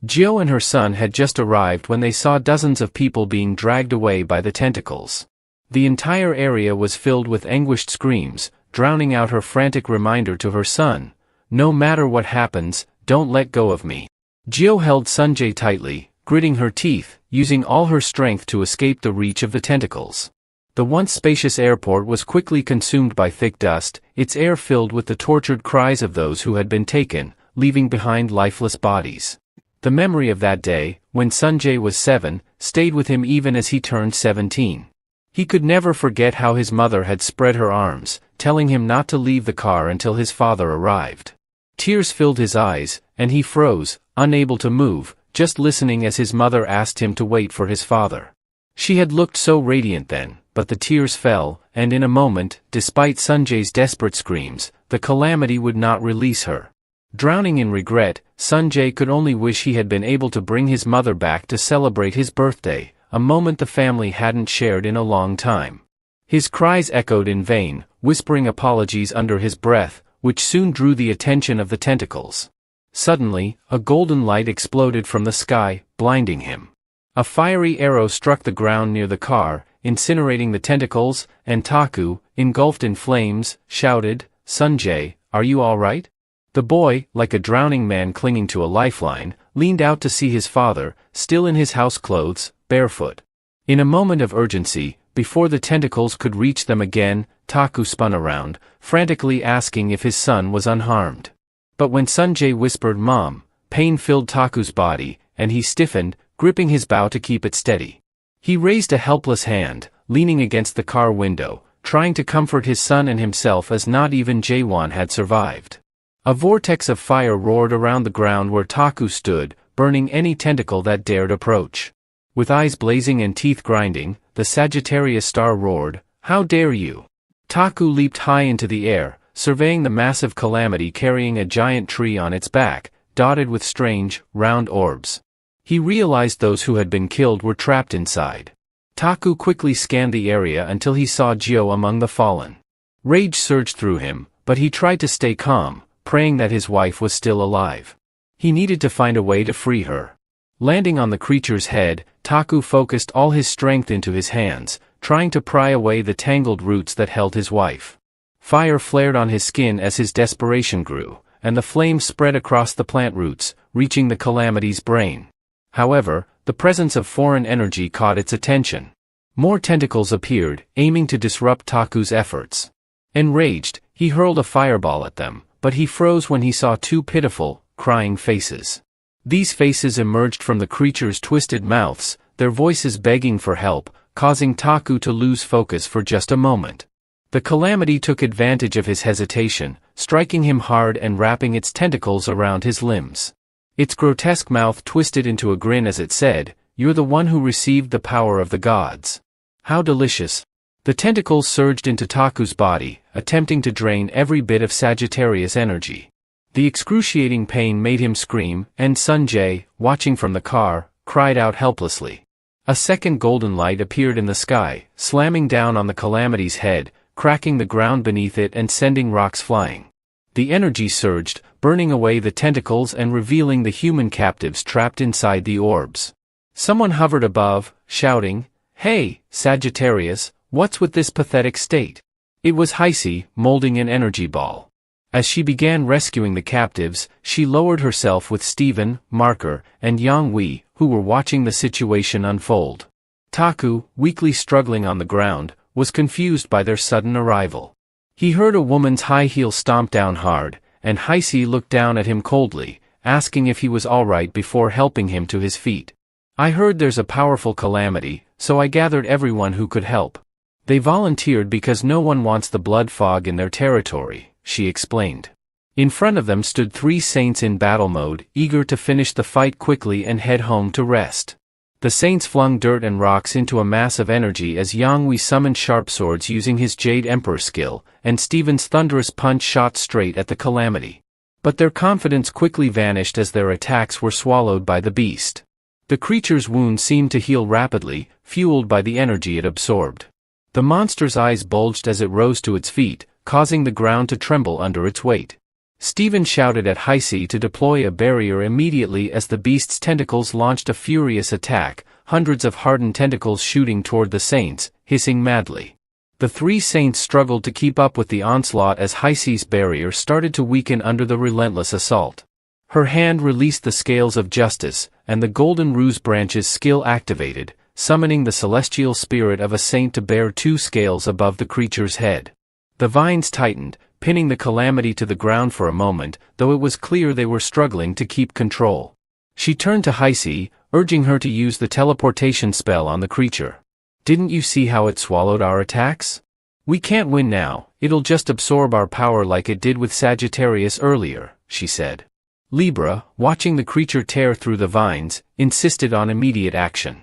Gio and her son had just arrived when they saw dozens of people being dragged away by the tentacles. The entire area was filled with anguished screams, drowning out her frantic reminder to her son, "No matter what happens, don't let go of me." Gio held Sanjay tightly, gritting her teeth, using all her strength to escape the reach of the tentacles. The once spacious airport was quickly consumed by thick dust, its air filled with the tortured cries of those who had been taken, leaving behind lifeless bodies. The memory of that day, when Sanjay was 7, stayed with him even as he turned 17. He could never forget how his mother had spread her arms, telling him not to leave the car until his father arrived. Tears filled his eyes, and he froze, unable to move, just listening as his mother asked him to wait for his father. She had looked so radiant then, but the tears fell, and in a moment, despite Sanjay's desperate screams, the calamity would not release her. Drowning in regret, Sanjay could only wish he had been able to bring his mother back to celebrate his birthday, a moment the family hadn't shared in a long time. His cries echoed in vain, whispering apologies under his breath, which soon drew the attention of the tentacles. Suddenly, a golden light exploded from the sky, blinding him. A fiery arrow struck the ground near the car, incinerating the tentacles, and Taku, engulfed in flames, shouted, "Sanjay, are you all right?" The boy, like a drowning man clinging to a lifeline, leaned out to see his father, still in his house clothes, barefoot. In a moment of urgency, before the tentacles could reach them again, Taku spun around, frantically asking if his son was unharmed. But when Sanjay whispered "Mom," pain filled Taku's body, and he stiffened, gripping his bow to keep it steady. He raised a helpless hand, leaning against the car window, trying to comfort his son and himself as not even Jaewon had survived. A vortex of fire roared around the ground where Taku stood, burning any tentacle that dared approach. With eyes blazing and teeth grinding, the Sagittarius star roared, "How dare you!" Taku leaped high into the air, surveying the massive calamity carrying a giant tree on its back, dotted with strange, round orbs. He realized those who had been killed were trapped inside. Taku quickly scanned the area until he saw Gio among the fallen. Rage surged through him, but he tried to stay calm, praying that his wife was still alive. He needed to find a way to free her. Landing on the creature's head, Taku focused all his strength into his hands, trying to pry away the tangled roots that held his wife. Fire flared on his skin as his desperation grew, and the flames spread across the plant roots, reaching the calamity's brain. However, the presence of foreign energy caught its attention. More tentacles appeared, aiming to disrupt Taku's efforts. Enraged, he hurled a fireball at them, but he froze when he saw two pitiful, crying faces. These faces emerged from the creature's twisted mouths, their voices begging for help, causing Taku to lose focus for just a moment. The calamity took advantage of his hesitation, striking him hard and wrapping its tentacles around his limbs. Its grotesque mouth twisted into a grin as it said, "You're the one who received the power of the gods. How delicious." The tentacles surged into Taku's body, attempting to drain every bit of Sagittarius energy. The excruciating pain made him scream, and Sanjay, watching from the car, cried out helplessly. A second golden light appeared in the sky, slamming down on the calamity's head, cracking the ground beneath it and sending rocks flying. The energy surged, burning away the tentacles and revealing the human captives trapped inside the orbs. Someone hovered above, shouting, "Hey, Sagittarius, what's with this pathetic state?" It was Heisei, molding an energy ball. As she began rescuing the captives, she lowered herself with Steven, Marker, and Yang Wei, who were watching the situation unfold. Taku, weakly struggling on the ground, was confused by their sudden arrival. He heard a woman's high heel stomp down hard, and Heisei looked down at him coldly, asking if he was all right before helping him to his feet. "I heard there's a powerful calamity, so I gathered everyone who could help. They volunteered because no one wants the blood fog in their territory," she explained. In front of them stood 3 saints in battle mode, eager to finish the fight quickly and head home to rest. The Saints flung dirt and rocks into a mass of energy as Yang Wei summoned sharp swords using his Jade Emperor skill, and Stephen's thunderous punch shot straight at the Calamity. But their confidence quickly vanished as their attacks were swallowed by the beast. The creature's wound seemed to heal rapidly, fueled by the energy it absorbed. The monster's eyes bulged as it rose to its feet, causing the ground to tremble under its weight. Stephen shouted at Heisei to deploy a barrier immediately as the beast's tentacles launched a furious attack, hundreds of hardened tentacles shooting toward the Saints, hissing madly. The three Saints struggled to keep up with the onslaught as Heisei's barrier started to weaken under the relentless assault. Her hand released the scales of justice, and the golden ruse branch's skill activated, summoning the celestial spirit of a saint to bear two scales above the creature's head. The vines tightened, pinning the Calamity to the ground for a moment, though it was clear they were struggling to keep control. She turned to Heisei, urging her to use the teleportation spell on the creature. "Didn't you see how it swallowed our attacks? We can't win now, it'll just absorb our power like it did with Sagittarius earlier," she said. Libra, watching the creature tear through the vines, insisted on immediate action.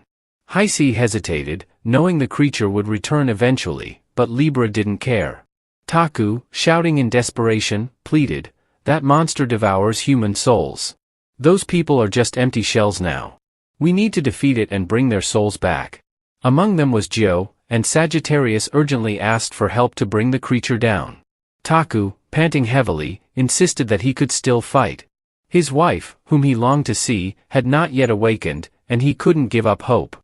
Heisei hesitated, knowing the creature would return eventually, but Libra didn't care. Taku, shouting in desperation, pleaded, "That monster devours human souls. Those people are just empty shells now. We need to defeat it and bring their souls back." Among them was Gio, and Sagittarius urgently asked for help to bring the creature down. Taku, panting heavily, insisted that he could still fight. His wife, whom he longed to see, had not yet awakened, and he couldn't give up hope.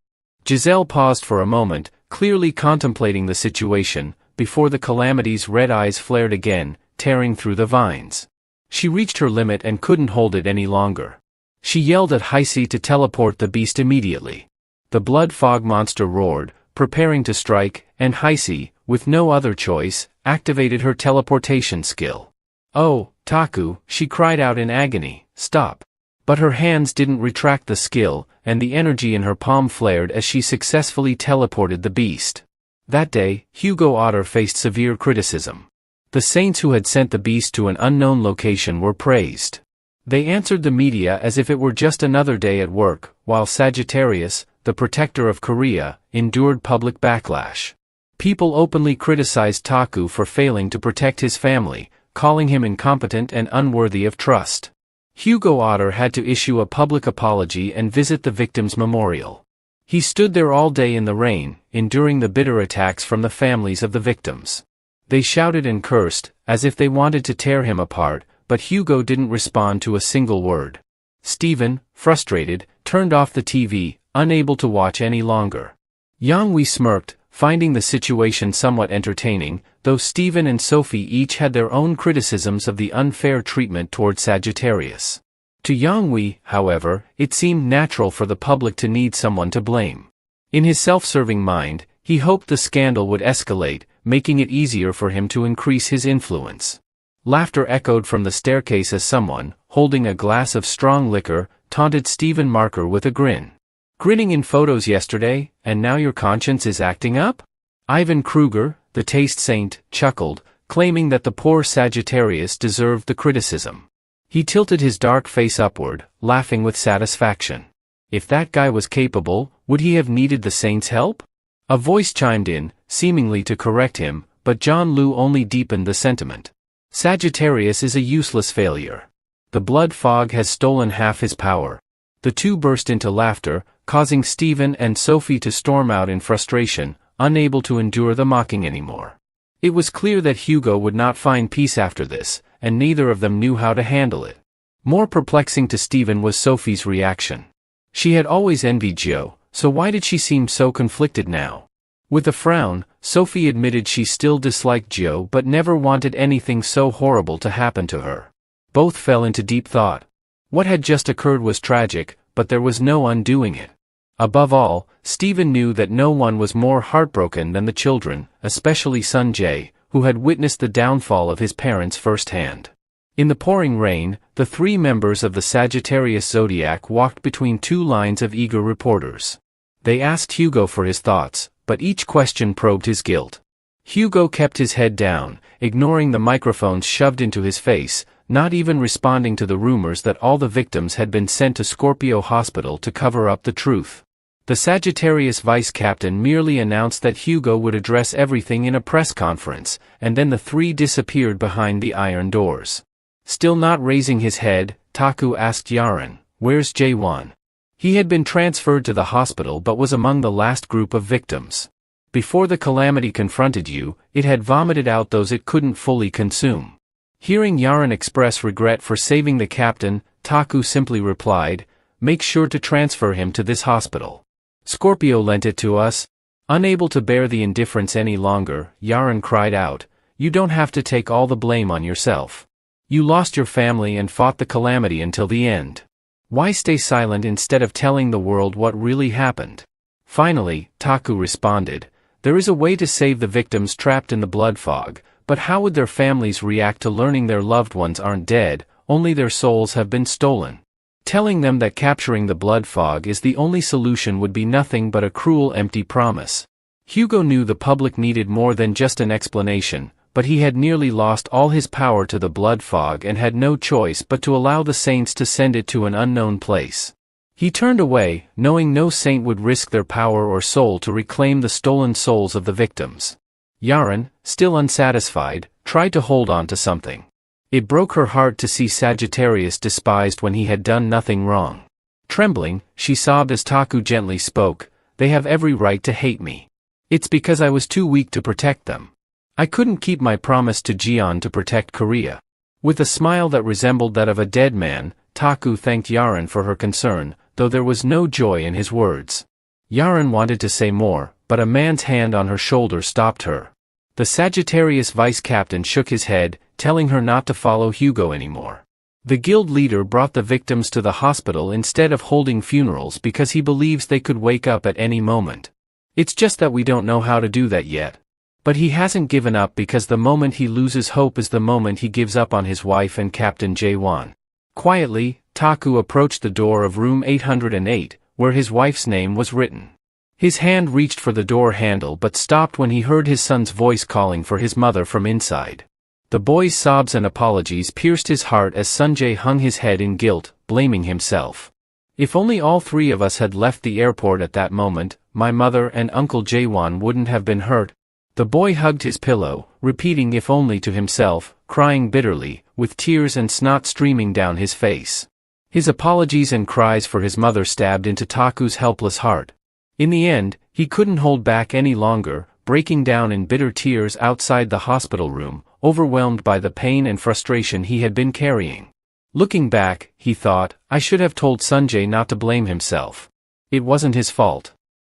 Giselle paused for a moment, clearly contemplating the situation, before the Calamity's red eyes flared again, tearing through the vines. She reached her limit and couldn't hold it any longer. She yelled at Heisei to teleport the beast immediately. The blood fog monster roared, preparing to strike, and Heisei, with no other choice, activated her teleportation skill. "Oh, Taku," she cried out in agony, "stop." But her hands didn't retract the skill, and the energy in her palm flared as she successfully teleported the beast. That day, Hugo Otter faced severe criticism. The Saints who had sent the beast to an unknown location were praised. They answered the media as if it were just another day at work, while Sagittarius, the protector of Korea, endured public backlash. People openly criticized Taku for failing to protect his family, calling him incompetent and unworthy of trust. Hugo Otter had to issue a public apology and visit the victims' memorial. He stood there all day in the rain, enduring the bitter attacks from the families of the victims. They shouted and cursed, as if they wanted to tear him apart, but Hugo didn't respond to a single word. Stephen, frustrated, turned off the TV, unable to watch any longer. Yang Wei smirked, finding the situation somewhat entertaining, though Stephen and Sophie each had their own criticisms of the unfair treatment toward Sagittarius. To Yang Wei, however, it seemed natural for the public to need someone to blame. In his self-serving mind, he hoped the scandal would escalate, making it easier for him to increase his influence. Laughter echoed from the staircase as someone, holding a glass of strong liquor, taunted Stephen Marker with a grin. "Grinning in photos yesterday, and now your conscience is acting up?" Ivan Kruger, the taste saint, chuckled, claiming that the poor Sagittarius deserved the criticism. He tilted his dark face upward, laughing with satisfaction. If that guy was capable, would he have needed the Saints' help? A voice chimed in, seemingly to correct him, but John Liu only deepened the sentiment. Sagittarius is a useless failure. The blood fog has stolen half his power. The two burst into laughter, causing Stephen and Sophie to storm out in frustration, unable to endure the mocking anymore. It was clear that Hugo would not find peace after this, and neither of them knew how to handle it. More perplexing to Stephen was Sophie's reaction. She had always envied Gio, so why did she seem so conflicted now? With a frown, Sophie admitted she still disliked Gio but never wanted anything so horrible to happen to her. Both fell into deep thought. What had just occurred was tragic, but there was no undoing it. Above all, Stephen knew that no one was more heartbroken than the children, especially son Jay, who had witnessed the downfall of his parents firsthand. In the pouring rain, the three members of the Sagittarius Zodiac walked between two lines of eager reporters. They asked Hugo for his thoughts, but each question probed his guilt. Hugo kept his head down, ignoring the microphones shoved into his face, not even responding to the rumors that all the victims had been sent to Scorpio Hospital to cover up the truth. The Sagittarius vice captain merely announced that Hugo would address everything in a press conference, and then the three disappeared behind the iron doors. Still not raising his head, Taku asked Yaren, "Where's Jaewon?" He had been transferred to the hospital but was among the last group of victims. Before the calamity confronted you, it had vomited out those it couldn't fully consume. Hearing Yaren express regret for saving the captain, Taku simply replied, "Make sure to transfer him to this hospital. Scorpio lent it to us." Unable to bear the indifference any longer, Yaren cried out, "You don't have to take all the blame on yourself. You lost your family and fought the calamity until the end. Why stay silent instead of telling the world what really happened?" Finally, Taku responded, "There is a way to save the victims trapped in the blood fog, but how would their families react to learning their loved ones aren't dead, only their souls have been stolen? Telling them that capturing the blood fog is the only solution would be nothing but a cruel empty promise." Hugo knew the public needed more than just an explanation, but he had nearly lost all his power to the blood fog and had no choice but to allow the saints to send it to an unknown place. He turned away, knowing no saint would risk their power or soul to reclaim the stolen souls of the victims. Yaren, still unsatisfied, tried to hold on to something. It broke her heart to see Sagittarius despised when he had done nothing wrong. Trembling, she sobbed as Taku gently spoke, "They have every right to hate me. It's because I was too weak to protect them. I couldn't keep my promise to Jeon to protect Korea." With a smile that resembled that of a dead man, Taku thanked Yaren for her concern, though there was no joy in his words. Yaren wanted to say more, but a man's hand on her shoulder stopped her. The Sagittarius vice captain shook his head, telling her not to follow Hugo anymore. The guild leader brought the victims to the hospital instead of holding funerals because he believes they could wake up at any moment. It's just that we don't know how to do that yet. But he hasn't given up because the moment he loses hope is the moment he gives up on his wife and Captain Jaewon. Quietly, Taku approached the door of room 808, where his wife's name was written. His hand reached for the door handle but stopped when he heard his son's voice calling for his mother from inside. The boy's sobs and apologies pierced his heart as Sunjae hung his head in guilt, blaming himself. "If only all three of us had left the airport at that moment, my mother and Uncle Jaewon wouldn't have been hurt." The boy hugged his pillow, repeating "if only" to himself, crying bitterly, with tears and snot streaming down his face. His apologies and cries for his mother stabbed into Taku's helpless heart. In the end, he couldn't hold back any longer, breaking down in bitter tears outside the hospital room, overwhelmed by the pain and frustration he had been carrying. Looking back, he thought, I should have told Sunjae not to blame himself. It wasn't his fault.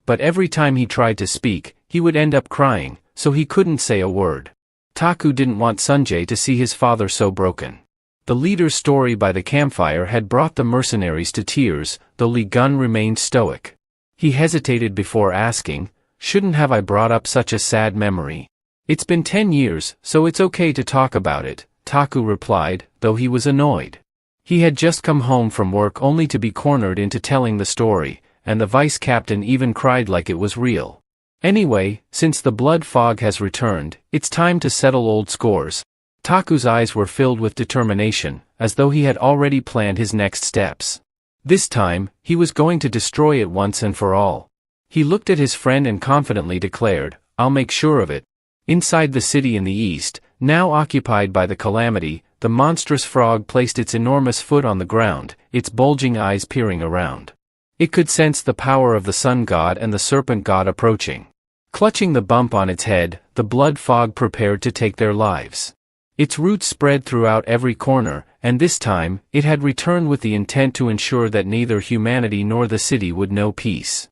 But every time he tried to speak, he would end up crying, so he couldn't say a word. Taku didn't want Sunjae to see his father so broken. The leader's story by the campfire had brought the mercenaries to tears, though Lee Gun remained stoic. He hesitated before asking, "Shouldn't have I brought up such a sad memory?" "It's been 10 years, so it's okay to talk about it," Taku replied, though he was annoyed. He had just come home from work only to be cornered into telling the story, and the vice captain even cried like it was real. "Anyway, since the blood fog has returned, it's time to settle old scores." Taku's eyes were filled with determination, as though he had already planned his next steps. This time, he was going to destroy it once and for all. He looked at his friend and confidently declared, "I'll make sure of it." Inside the city in the east, now occupied by the calamity, the monstrous frog placed its enormous foot on the ground, its bulging eyes peering around. It could sense the power of the sun god and the serpent god approaching. Clutching the bump on its head, the blood fog prepared to take their lives. Its roots spread throughout every corner, and this time, it had returned with the intent to ensure that neither humanity nor the city would know peace.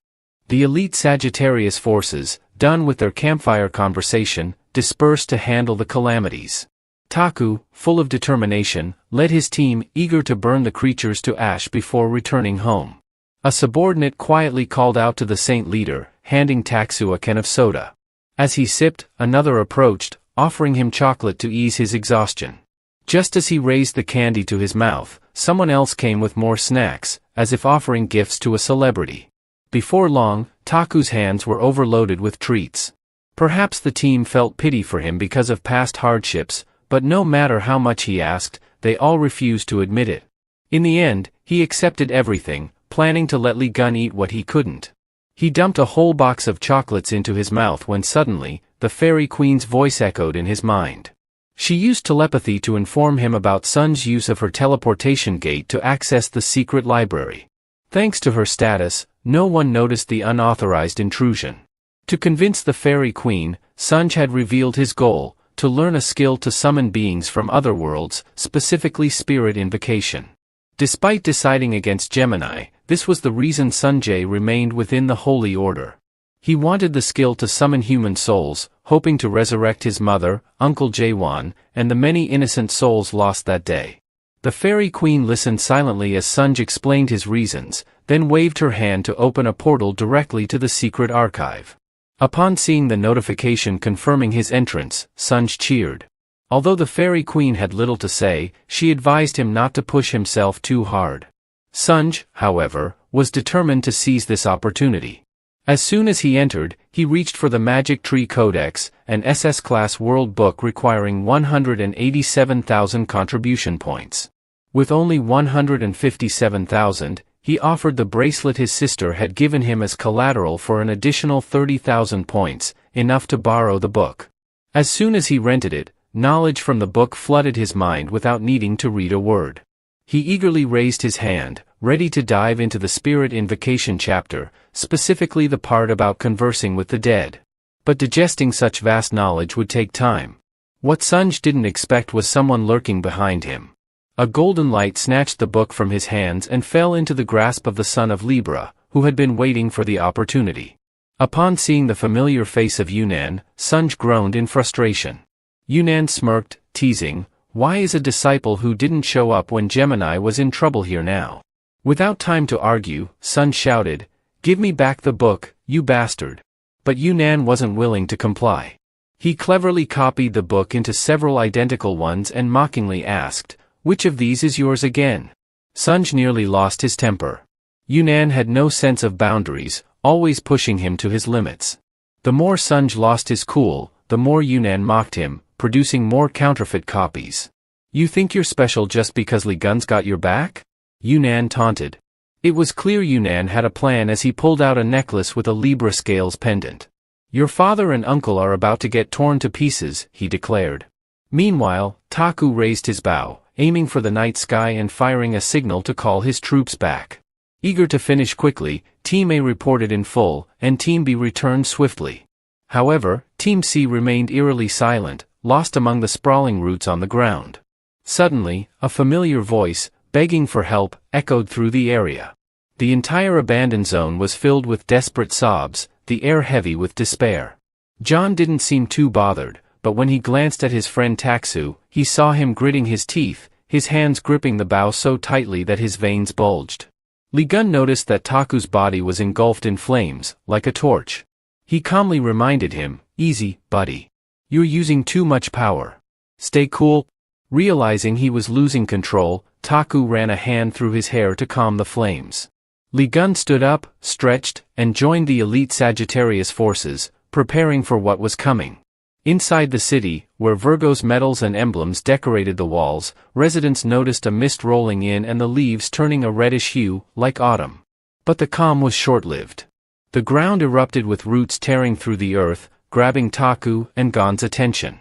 The elite Sagittarius forces, done with their campfire conversation, dispersed to handle the calamities. Taku, full of determination, led his team, eager to burn the creatures to ash before returning home. A subordinate quietly called out to the saint leader, handing Taksu a can of soda. As he sipped, another approached, offering him chocolate to ease his exhaustion. Just as he raised the candy to his mouth, someone else came with more snacks, as if offering gifts to a celebrity. Before long, Taku's hands were overloaded with treats. Perhaps the team felt pity for him because of past hardships, but no matter how much he asked, they all refused to admit it. In the end, he accepted everything, planning to let Lee Gun eat what he couldn't. He dumped a whole box of chocolates into his mouth when suddenly, the Fairy Queen's voice echoed in his mind. She used telepathy to inform him about Sun's use of her teleportation gate to access the secret library. Thanks to her status, no one noticed the unauthorized intrusion. To convince the Fairy Queen, Sunj had revealed his goal, to learn a skill to summon beings from other worlds, specifically spirit invocation. Despite deciding against Gemini, this was the reason Sunjay remained within the Holy Order. He wanted the skill to summon human souls, hoping to resurrect his mother, Uncle Jaewon, and the many innocent souls lost that day. The Fairy Queen listened silently as Sunj explained his reasons, then waved her hand to open a portal directly to the secret archive. Upon seeing the notification confirming his entrance, Sunj cheered. Although the Fairy Queen had little to say, she advised him not to push himself too hard. Sunj, however, was determined to seize this opportunity. As soon as he entered, he reached for the Magic Tree Codex, an SS-class world book requiring 187,000 contribution points. With only 157,000, he offered the bracelet his sister had given him as collateral for an additional 30,000 points, enough to borrow the book. As soon as he rented it, knowledge from the book flooded his mind without needing to read a word. He eagerly raised his hand, ready to dive into the spirit invocation chapter, specifically the part about conversing with the dead. But digesting such vast knowledge would take time. What Sunj didn't expect was someone lurking behind him. A golden light snatched the book from his hands and fell into the grasp of the son of Libra, who had been waiting for the opportunity. Upon seeing the familiar face of Yunnan, Sunj groaned in frustration. Yunnan smirked, teasing, "Why is a disciple who didn't show up when Gemini was in trouble here now?" Without time to argue, Sunj shouted, "Give me back the book, you bastard." But Yunnan wasn't willing to comply. He cleverly copied the book into several identical ones and mockingly asked, "Which of these is yours again?" Sunj nearly lost his temper. Yunnan had no sense of boundaries, always pushing him to his limits. The more Sunj lost his cool, the more Yunnan mocked him, producing more counterfeit copies. "You think you're special just because Li Gun's got your back?" Yunnan taunted. It was clear Yunnan had a plan as he pulled out a necklace with a Libra scales pendant. "Your father and uncle are about to get torn to pieces," he declared. Meanwhile, Taku raised his bow, aiming for the night sky and firing a signal to call his troops back. Eager to finish quickly, Team A reported in full, and Team B returned swiftly. However, Team C remained eerily silent, lost among the sprawling roots on the ground. Suddenly, a familiar voice, begging for help, echoed through the area. The entire abandoned zone was filled with desperate sobs, the air heavy with despair. John didn't seem too bothered, but when he glanced at his friend Taksu, he saw him gritting his teeth, his hands gripping the bow so tightly that his veins bulged. Li Gun noticed that Taku's body was engulfed in flames, like a torch. He calmly reminded him, "Easy, buddy. You're using too much power. Stay cool." Realizing he was losing control, Taku ran a hand through his hair to calm the flames. Li Gun stood up, stretched, and joined the elite Sagittarius forces, preparing for what was coming. Inside the city, where Virgo's medals and emblems decorated the walls, residents noticed a mist rolling in and the leaves turning a reddish hue, like autumn. But the calm was short-lived. The ground erupted with roots tearing through the earth, grabbing Taku and Gon's attention.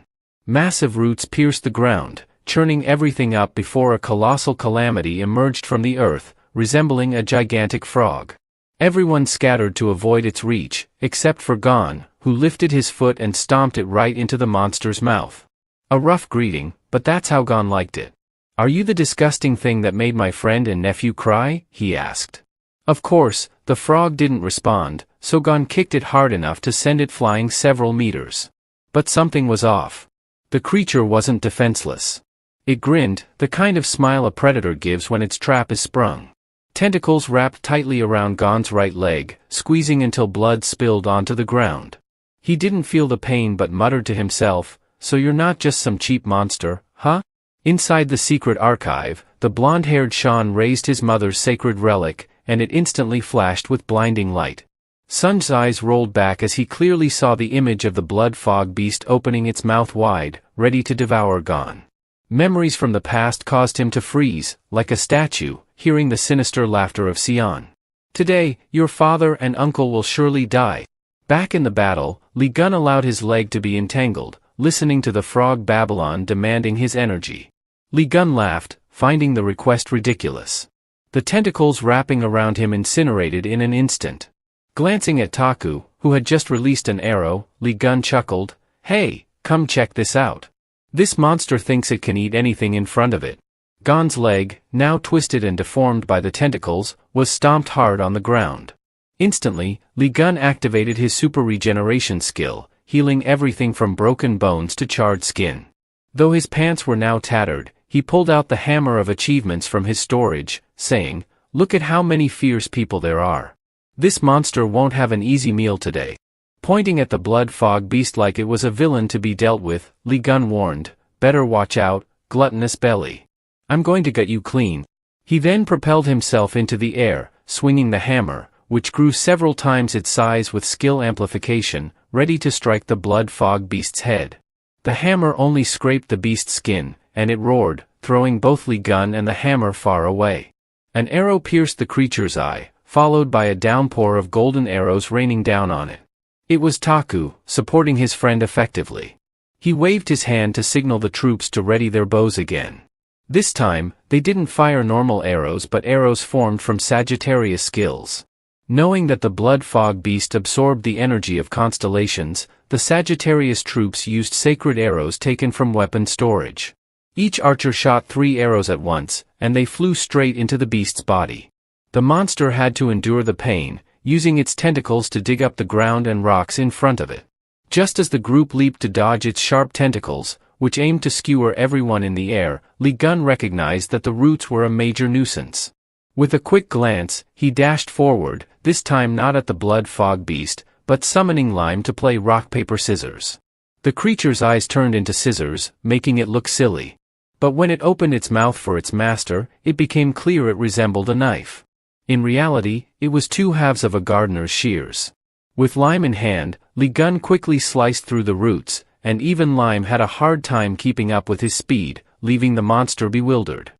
Massive roots pierced the ground, churning everything up before a colossal calamity emerged from the earth, resembling a gigantic frog. Everyone scattered to avoid its reach, except for Gon, who lifted his foot and stomped it right into the monster's mouth. A rough greeting, but that's how Gon liked it. "Are you the disgusting thing that made my friend and nephew cry?" he asked. Of course, the frog didn't respond, so Gon kicked it hard enough to send it flying several meters. But something was off. The creature wasn't defenseless. It grinned, the kind of smile a predator gives when its trap is sprung. Tentacles wrapped tightly around Gon's right leg, squeezing until blood spilled onto the ground. He didn't feel the pain but muttered to himself, "So you're not just some cheap monster, huh?" Inside the secret archive, the blonde-haired Shan raised his mother's sacred relic, and it instantly flashed with blinding light. Sun's eyes rolled back as he clearly saw the image of the blood fog beast opening its mouth wide, ready to devour Gon. Memories from the past caused him to freeze, like a statue, hearing the sinister laughter of Sion. Today, your father and uncle will surely die. Back in the battle, Li Gun allowed his leg to be entangled, listening to the frog Babylon demanding his energy. Li Gun laughed, finding the request ridiculous. The tentacles wrapping around him incinerated in an instant. Glancing at Taku, who had just released an arrow, Li Gun chuckled, "Hey, come check this out. This monster thinks it can eat anything in front of it." Gon's leg, now twisted and deformed by the tentacles, was stomped hard on the ground. Instantly, Li Gun activated his super regeneration skill, healing everything from broken bones to charred skin. Though his pants were now tattered, he pulled out the hammer of achievements from his storage, saying, "Look at how many fierce people there are. This monster won't have an easy meal today." Pointing at the blood fog beast like it was a villain to be dealt with, Li Gun warned, "Better watch out, gluttonous belly. I'm going to gut you clean." He then propelled himself into the air, swinging the hammer, which grew several times its size with skill amplification, ready to strike the blood fog beast's head. The hammer only scraped the beast's skin, and it roared, throwing both Li Gun and the hammer far away. An arrow pierced the creature's eye, followed by a downpour of golden arrows raining down on it. It was Taku, supporting his friend effectively. He waved his hand to signal the troops to ready their bows again. This time, they didn't fire normal arrows but arrows formed from Sagittarius skills. Knowing that the blood fog beast absorbed the energy of constellations, the Sagittarius troops used sacred arrows taken from weapon storage. Each archer shot 3 arrows at once, and they flew straight into the beast's body. The monster had to endure the pain, using its tentacles to dig up the ground and rocks in front of it. Just as the group leaped to dodge its sharp tentacles, which aimed to skewer everyone in the air, Li Gun recognized that the roots were a major nuisance. With a quick glance, he dashed forward, this time not at the blood fog beast, but summoning Lime to play rock paper scissors. The creature's eyes turned into scissors, making it look silly. But when it opened its mouth for its master, it became clear it resembled a knife. In reality, it was 2 halves of a gardener's shears. With Lime in hand, Li Gun quickly sliced through the roots, and even Lime had a hard time keeping up with his speed, leaving the monster bewildered.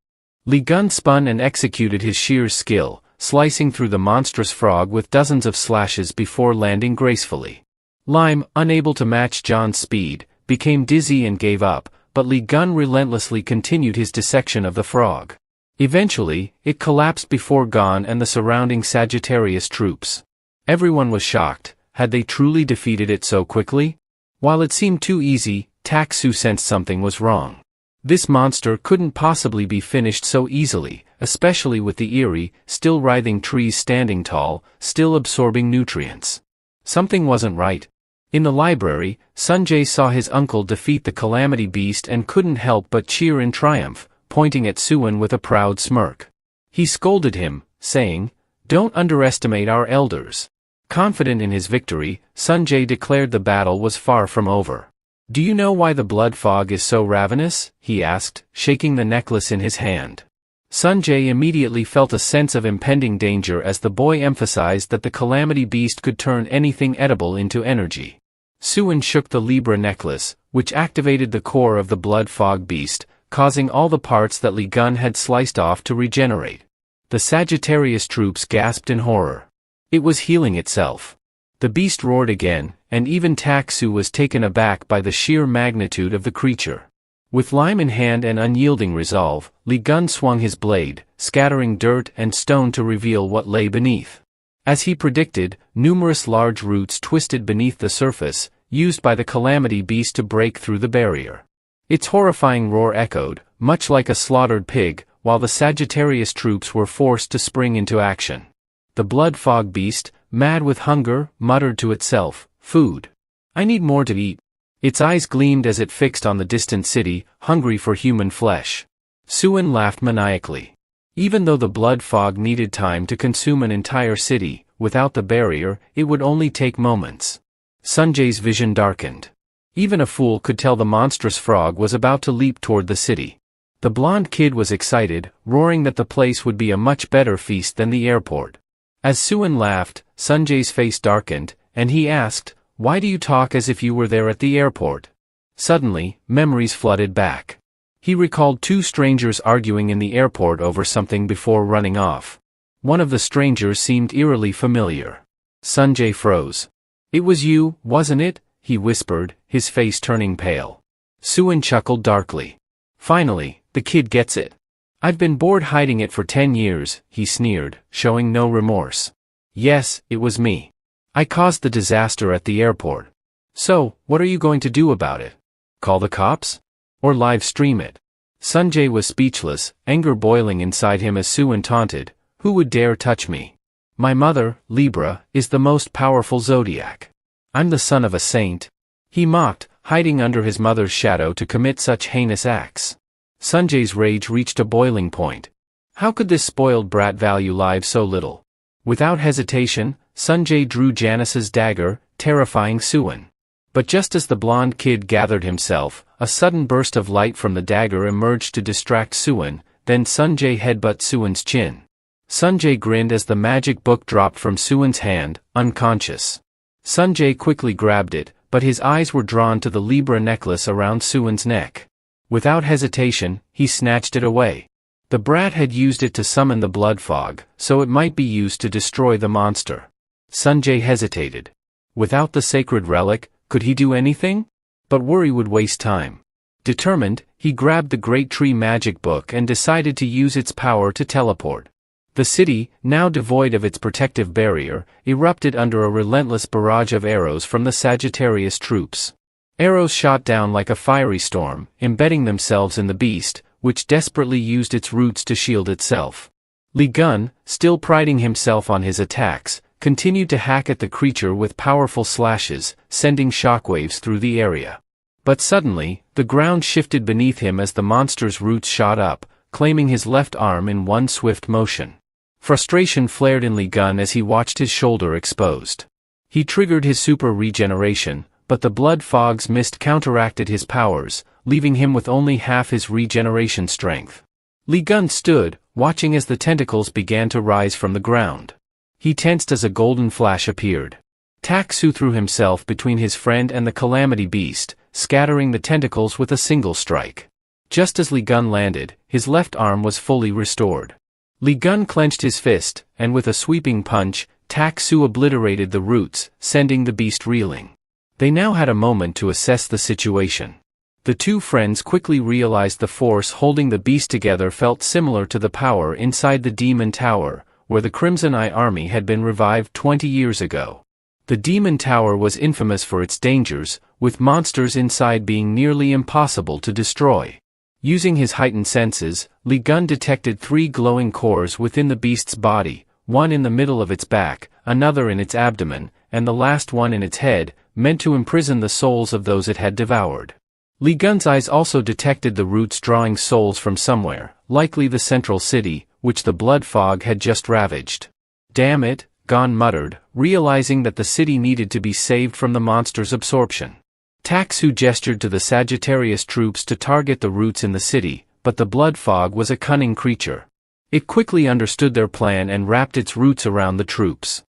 Li Gun spun and executed his shears skill, slicing through the monstrous frog with dozens of slashes before landing gracefully. Lime, unable to match John's speed, became dizzy and gave up, but Li Gun relentlessly continued his dissection of the frog. Eventually, it collapsed before Gon and the surrounding Sagittarius troops. Everyone was shocked. Had they truly defeated it so quickly? While it seemed too easy, Taksu sensed something was wrong. This monster couldn't possibly be finished so easily, especially with the eerie, still writhing trees standing tall, still absorbing nutrients. Something wasn't right. In the library, Sanjay saw his uncle defeat the Calamity Beast and couldn't help but cheer in triumph, pointing at Suin with a proud smirk. He scolded him, saying, "Don't underestimate our elders." Confident in his victory, Sanjay declared the battle was far from over. "Do you know why the blood fog is so ravenous?" he asked, shaking the necklace in his hand. Sanjay immediately felt a sense of impending danger as the boy emphasized that the Calamity Beast could turn anything edible into energy. Suin shook the Libra necklace, which activated the core of the blood fog beast, causing all the parts that Li Gun had sliced off to regenerate. The Sagittarius troops gasped in horror. It was healing itself. The beast roared again, and even Taksu was taken aback by the sheer magnitude of the creature. With Lime in hand and unyielding resolve, Li Gun swung his blade, scattering dirt and stone to reveal what lay beneath. As he predicted, numerous large roots twisted beneath the surface, used by the Calamity Beast to break through the barrier. Its horrifying roar echoed, much like a slaughtered pig, while the Sagittarius troops were forced to spring into action. The blood fog beast, mad with hunger, muttered to itself, "Food. I need more to eat." Its eyes gleamed as it fixed on the distant city, hungry for human flesh. Suin laughed maniacally. Even though the blood fog needed time to consume an entire city, without the barrier, it would only take moments. Sanjay's vision darkened. Even a fool could tell the monstrous frog was about to leap toward the city. The blonde kid was excited, roaring that the place would be a much better feast than the airport. As Suin laughed, Sanjay's face darkened, and he asked, "Why do you talk as if you were there at the airport?" Suddenly, memories flooded back. He recalled 2 strangers arguing in the airport over something before running off. One of the strangers seemed eerily familiar. Sanjay froze. "It was you, wasn't it?" he whispered, his face turning pale. Suan chuckled darkly. "Finally, the kid gets it. I've been bored hiding it for 10 years, he sneered, showing no remorse. "Yes, it was me. I caused the disaster at the airport. So, what are you going to do about it? Call the cops? Or live stream it?" Sanjay was speechless, anger boiling inside him as Suan taunted, "Who would dare touch me? My mother, Libra, is the most powerful zodiac. I'm the son of a saint." He mocked, hiding under his mother's shadow to commit such heinous acts. Sanjay's rage reached a boiling point. How could this spoiled brat value life so little? Without hesitation, Sanjay drew Janice's dagger, terrifying Suan. But just as the blonde kid gathered himself, a sudden burst of light from the dagger emerged to distract Suan, then Sanjay headbutted Suan's chin. Sanjay grinned as the magic book dropped from Suan's hand, unconscious. Sanjay quickly grabbed it, but his eyes were drawn to the Libra necklace around Suan's neck. Without hesitation, he snatched it away. The brat had used it to summon the blood fog, so it might be used to destroy the monster. Sanjay hesitated. Without the sacred relic, could he do anything? But worry would waste time. Determined, he grabbed the Great Tree magic book and decided to use its power to teleport. The city, now devoid of its protective barrier, erupted under a relentless barrage of arrows from the Sagittarius troops. Arrows shot down like a fiery storm, embedding themselves in the beast, which desperately used its roots to shield itself. Li Gun, still priding himself on his attacks, continued to hack at the creature with powerful slashes, sending shockwaves through the area. But suddenly, the ground shifted beneath him as the monster's roots shot up, claiming his left arm in one swift motion. Frustration flared in Li Gun as he watched his shoulder exposed. He triggered his super regeneration, but the blood fog's mist counteracted his powers, leaving him with only half his regeneration strength. Li Gun stood, watching as the tentacles began to rise from the ground. He tensed as a golden flash appeared. Tak Su threw himself between his friend and the Calamity Beast, scattering the tentacles with a single strike. Just as Li Gun landed, his left arm was fully restored. Li Gun clenched his fist, and with a sweeping punch, Tak Su obliterated the roots, sending the beast reeling. They now had a moment to assess the situation. The two friends quickly realized the force holding the beast together felt similar to the power inside the Demon Tower, where the Crimson Eye army had been revived 20 years ago. The Demon Tower was infamous for its dangers, with monsters inside being nearly impossible to destroy. Using his heightened senses, Li Gun detected 3 glowing cores within the beast's body, one in the middle of its back, another in its abdomen, and the last one in its head, meant to imprison the souls of those it had devoured. Li Gun's eyes also detected the roots drawing souls from somewhere, likely the central city, which the blood fog had just ravaged. "Damn it," Gon muttered, realizing that the city needed to be saved from the monster's absorption. Tak Su gestured to the Sagittarius troops to target the roots in the city, but the blood fog was a cunning creature. It quickly understood their plan and wrapped its roots around the troops.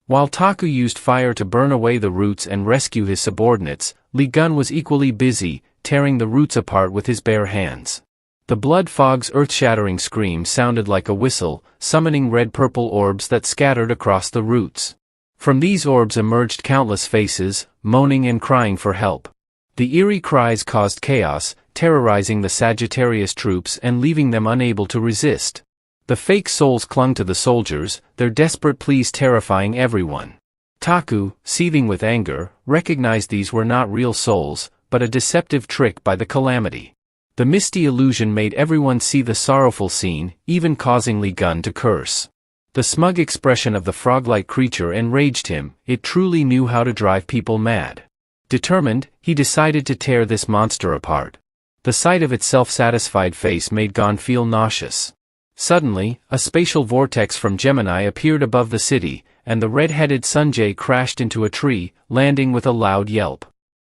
While Taku used fire to burn away the roots and rescue his subordinates, Li Gun was equally busy, tearing the roots apart with his bare hands. The blood fog's earth-shattering scream sounded like a whistle, summoning red-purple orbs that scattered across the roots. From these orbs emerged countless faces, moaning and crying for help. The eerie cries caused chaos, terrorizing the Sagittarius troops and leaving them unable to resist. The fake souls clung to the soldiers, their desperate pleas terrifying everyone. Taku, seething with anger, recognized these were not real souls, but a deceptive trick by the Calamity. The misty illusion made everyone see the sorrowful scene, even causing Li Gun to curse. The smug expression of the frog-like creature enraged him, it truly knew how to drive people mad. Determined, he decided to tear this monster apart. The sight of its self-satisfied face made Gon feel nauseous. Suddenly, a spatial vortex from Gemini appeared above the city, and the red-headed Sanjay crashed into a tree, landing with a loud yelp.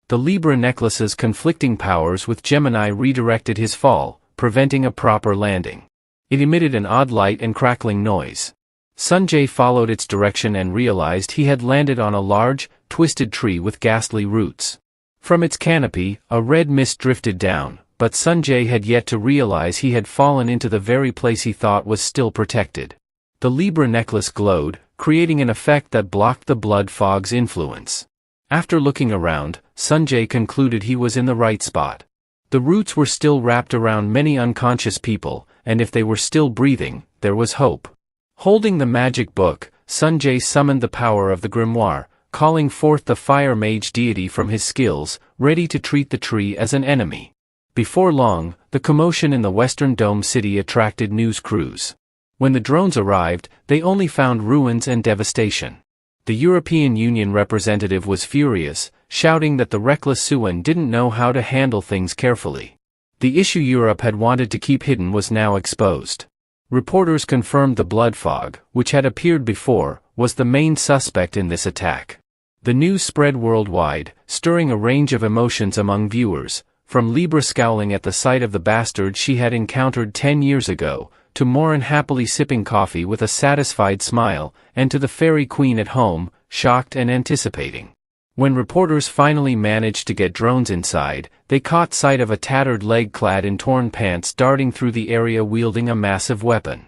The Libra necklace's conflicting powers with Gemini redirected his fall, preventing a proper landing. It emitted an odd light and crackling noise. Sanjay followed its direction and realized he had landed on a large, twisted tree with ghastly roots. From its canopy, a red mist drifted down, but Sanjay had yet to realize he had fallen into the very place he thought was still protected. The Libra necklace glowed, creating an effect that blocked the blood fog's influence. After looking around, Sanjay concluded he was in the right spot. The roots were still wrapped around many unconscious people, and if they were still breathing, there was hope. Holding the magic book, Sanjay summoned the power of the grimoire, calling forth the fire mage deity from his skills, ready to treat the tree as an enemy. Before long, the commotion in the Western Dome city attracted news crews. When the drones arrived, they only found ruins and devastation. The European Union representative was furious, shouting that the reckless Suan didn't know how to handle things carefully. The issue Europe had wanted to keep hidden was now exposed. Reporters confirmed the blood fog, which had appeared before, was the main suspect in this attack. The news spread worldwide, stirring a range of emotions among viewers, from Libra scowling at the sight of the bastard she had encountered 10 years ago, to Morin happily sipping coffee with a satisfied smile, and to the fairy queen at home, shocked and anticipating. When reporters finally managed to get drones inside, they caught sight of a tattered leg clad in torn pants darting through the area wielding a massive weapon.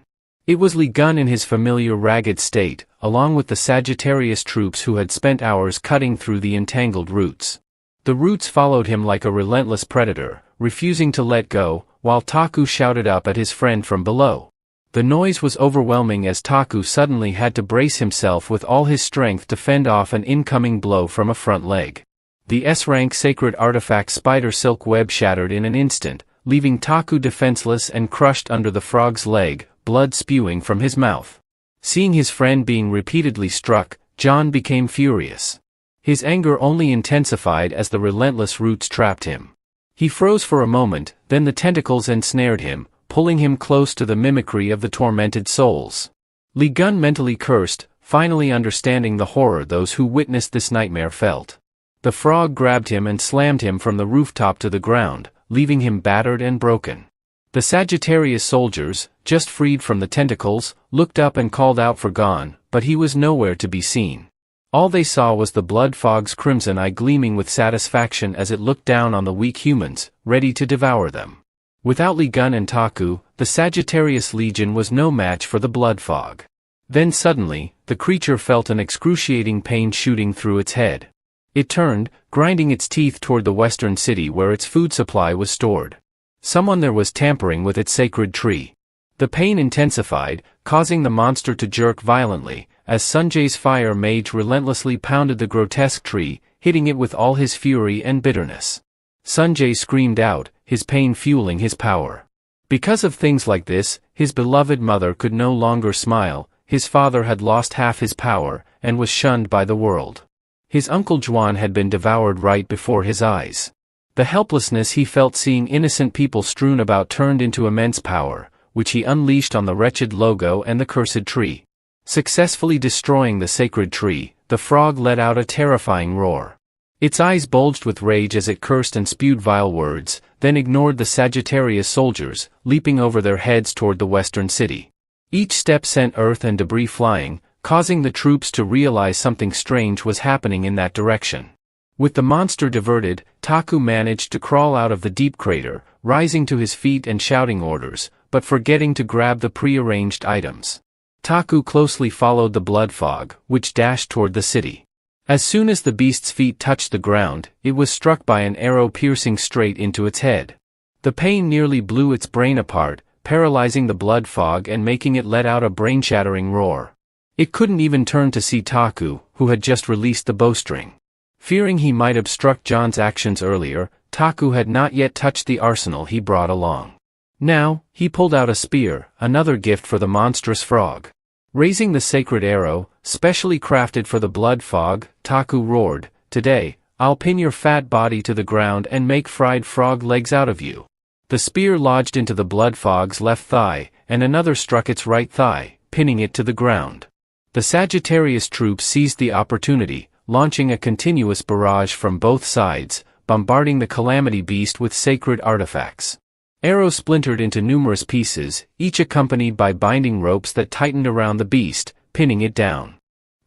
It was Li Gun in his familiar ragged state, along with the Sagittarius troops who had spent hours cutting through the entangled roots. The roots followed him like a relentless predator, refusing to let go, while Taku shouted up at his friend from below. The noise was overwhelming as Taku suddenly had to brace himself with all his strength to fend off an incoming blow from a front leg. The S-rank sacred artifact spider silk web shattered in an instant, leaving Taku defenseless and crushed under the frog's leg, blood spewing from his mouth. Seeing his friend being repeatedly struck, John became furious. His anger only intensified as the relentless roots trapped him. He froze for a moment, then the tentacles ensnared him, pulling him close to the mimicry of the tormented souls. Li Gun mentally cursed, finally understanding the horror those who witnessed this nightmare felt. The frog grabbed him and slammed him from the rooftop to the ground, leaving him battered and broken. The Sagittarius soldiers, just freed from the tentacles, looked up and called out for Gon, but he was nowhere to be seen. All they saw was the blood fog's crimson eye gleaming with satisfaction as it looked down on the weak humans, ready to devour them. Without Li Gun and Taku, the Sagittarius Legion was no match for the blood fog. Then suddenly, the creature felt an excruciating pain shooting through its head. It turned, grinding its teeth toward the western city where its food supply was stored. Someone there was tampering with its sacred tree. The pain intensified, causing the monster to jerk violently, as Sanjay's fire mage relentlessly pounded the grotesque tree, hitting it with all his fury and bitterness. Sanjay screamed out, his pain fueling his power. Because of things like this, his beloved mother could no longer smile, his father had lost half his power, and was shunned by the world. His uncle Juan had been devoured right before his eyes. The helplessness he felt seeing innocent people strewn about turned into immense power, which he unleashed on the wretched Logo and the cursed tree. Successfully destroying the sacred tree, the frog let out a terrifying roar. Its eyes bulged with rage as it cursed and spewed vile words, then ignored the Sagittarius soldiers, leaping over their heads toward the western city. Each step sent earth and debris flying, causing the troops to realize something strange was happening in that direction. With the monster diverted, Taku managed to crawl out of the deep crater, rising to his feet and shouting orders, but forgetting to grab the prearranged items. Taku closely followed the blood fog, which dashed toward the city. As soon as the beast's feet touched the ground, it was struck by an arrow piercing straight into its head. The pain nearly blew its brain apart, paralyzing the blood fog and making it let out a brain-shattering roar. It couldn't even turn to see Taku, who had just released the bowstring. Fearing he might obstruct John's actions earlier, Taku had not yet touched the arsenal he brought along. Now, he pulled out a spear, another gift for the monstrous frog. Raising the sacred arrow, specially crafted for the blood fog, Taku roared, "Today, I'll pin your fat body to the ground and make fried frog legs out of you." The spear lodged into the blood fog's left thigh, and another struck its right thigh, pinning it to the ground. The Sagittarius troops seized the opportunity, launching a continuous barrage from both sides, bombarding the calamity beast with sacred artifacts. Arrows splintered into numerous pieces, each accompanied by binding ropes that tightened around the beast, pinning it down.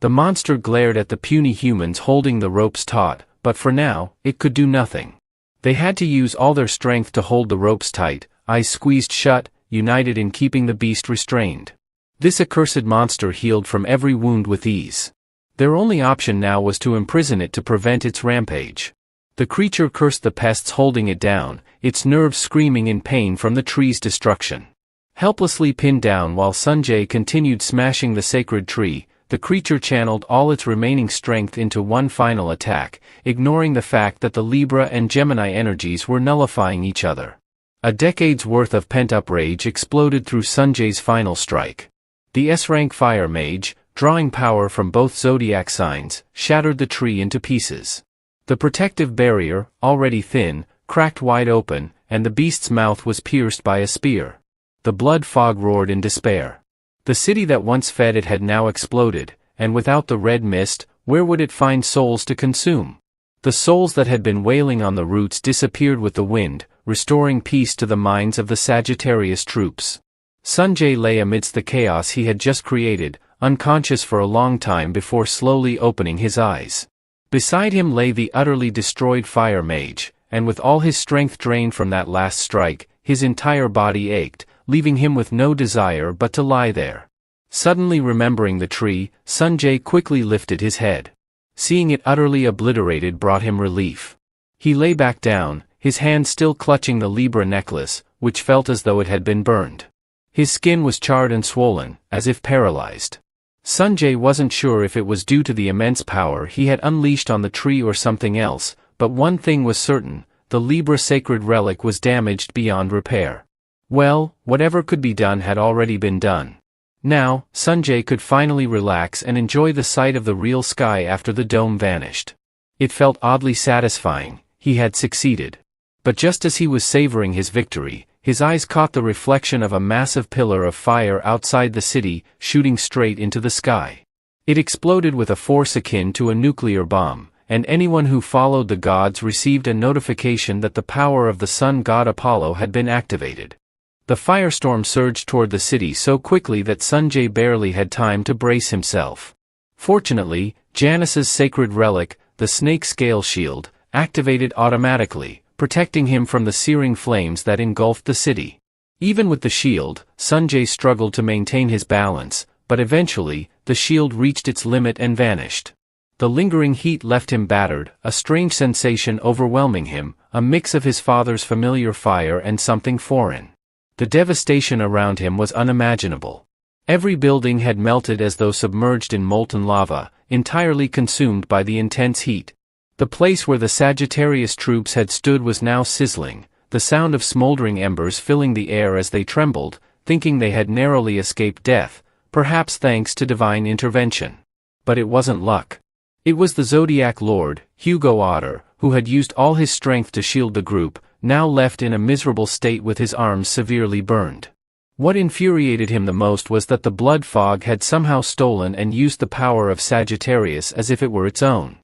The monster glared at the puny humans holding the ropes taut, but for now, it could do nothing. They had to use all their strength to hold the ropes tight, eyes squeezed shut, united in keeping the beast restrained. This accursed monster healed from every wound with ease. Their only option now was to imprison it to prevent its rampage. The creature cursed the pests holding it down, its nerves screaming in pain from the tree's destruction. Helplessly pinned down while Sanjay continued smashing the sacred tree, the creature channeled all its remaining strength into one final attack, ignoring the fact that the Libra and Gemini energies were nullifying each other. A decade's worth of pent-up rage exploded through Sanjay's final strike. The S-rank fire mage, drawing power from both zodiac signs, shattered the tree into pieces. The protective barrier, already thin, cracked wide open, and the beast's mouth was pierced by a spear. The blood fog roared in despair. The city that once fed it had now exploded, and without the red mist, where would it find souls to consume? The souls that had been wailing on the roots disappeared with the wind, restoring peace to the minds of the Sagittarius troops. Sanjay lay amidst the chaos he had just created, unconscious for a long time before slowly opening his eyes. Beside him lay the utterly destroyed fire mage, and with all his strength drained from that last strike, his entire body ached, leaving him with no desire but to lie there. Suddenly remembering the tree, Sanjay quickly lifted his head. Seeing it utterly obliterated brought him relief. He lay back down, his hand still clutching the Libra necklace, which felt as though it had been burned. His skin was charred and swollen, as if paralyzed. Sanjay wasn't sure if it was due to the immense power he had unleashed on the tree or something else, but one thing was certain, the Libra sacred relic was damaged beyond repair. Well, whatever could be done had already been done. Now, Sanjay could finally relax and enjoy the sight of the real sky after the dome vanished. It felt oddly satisfying, he had succeeded. But just as he was savoring his victory, his eyes caught the reflection of a massive pillar of fire outside the city, shooting straight into the sky. It exploded with a force akin to a nuclear bomb, and anyone who followed the gods received a notification that the power of the sun god Apollo had been activated. The firestorm surged toward the city so quickly that Sanjay barely had time to brace himself. Fortunately, Janus's sacred relic, the snake scale shield, activated automatically, protecting him from the searing flames that engulfed the city. Even with the shield, Sanjay struggled to maintain his balance, but eventually, the shield reached its limit and vanished. The lingering heat left him battered, a strange sensation overwhelming him, a mix of his father's familiar fire and something foreign. The devastation around him was unimaginable. Every building had melted as though submerged in molten lava, entirely consumed by the intense heat. The place where the Sagittarius troops had stood was now sizzling, the sound of smoldering embers filling the air as they trembled, thinking they had narrowly escaped death, perhaps thanks to divine intervention. But it wasn't luck. It was the Zodiac Lord, Hugo Otter, who had used all his strength to shield the group, now left in a miserable state with his arms severely burned. What infuriated him the most was that the blood fog had somehow stolen and used the power of Sagittarius as if it were its own.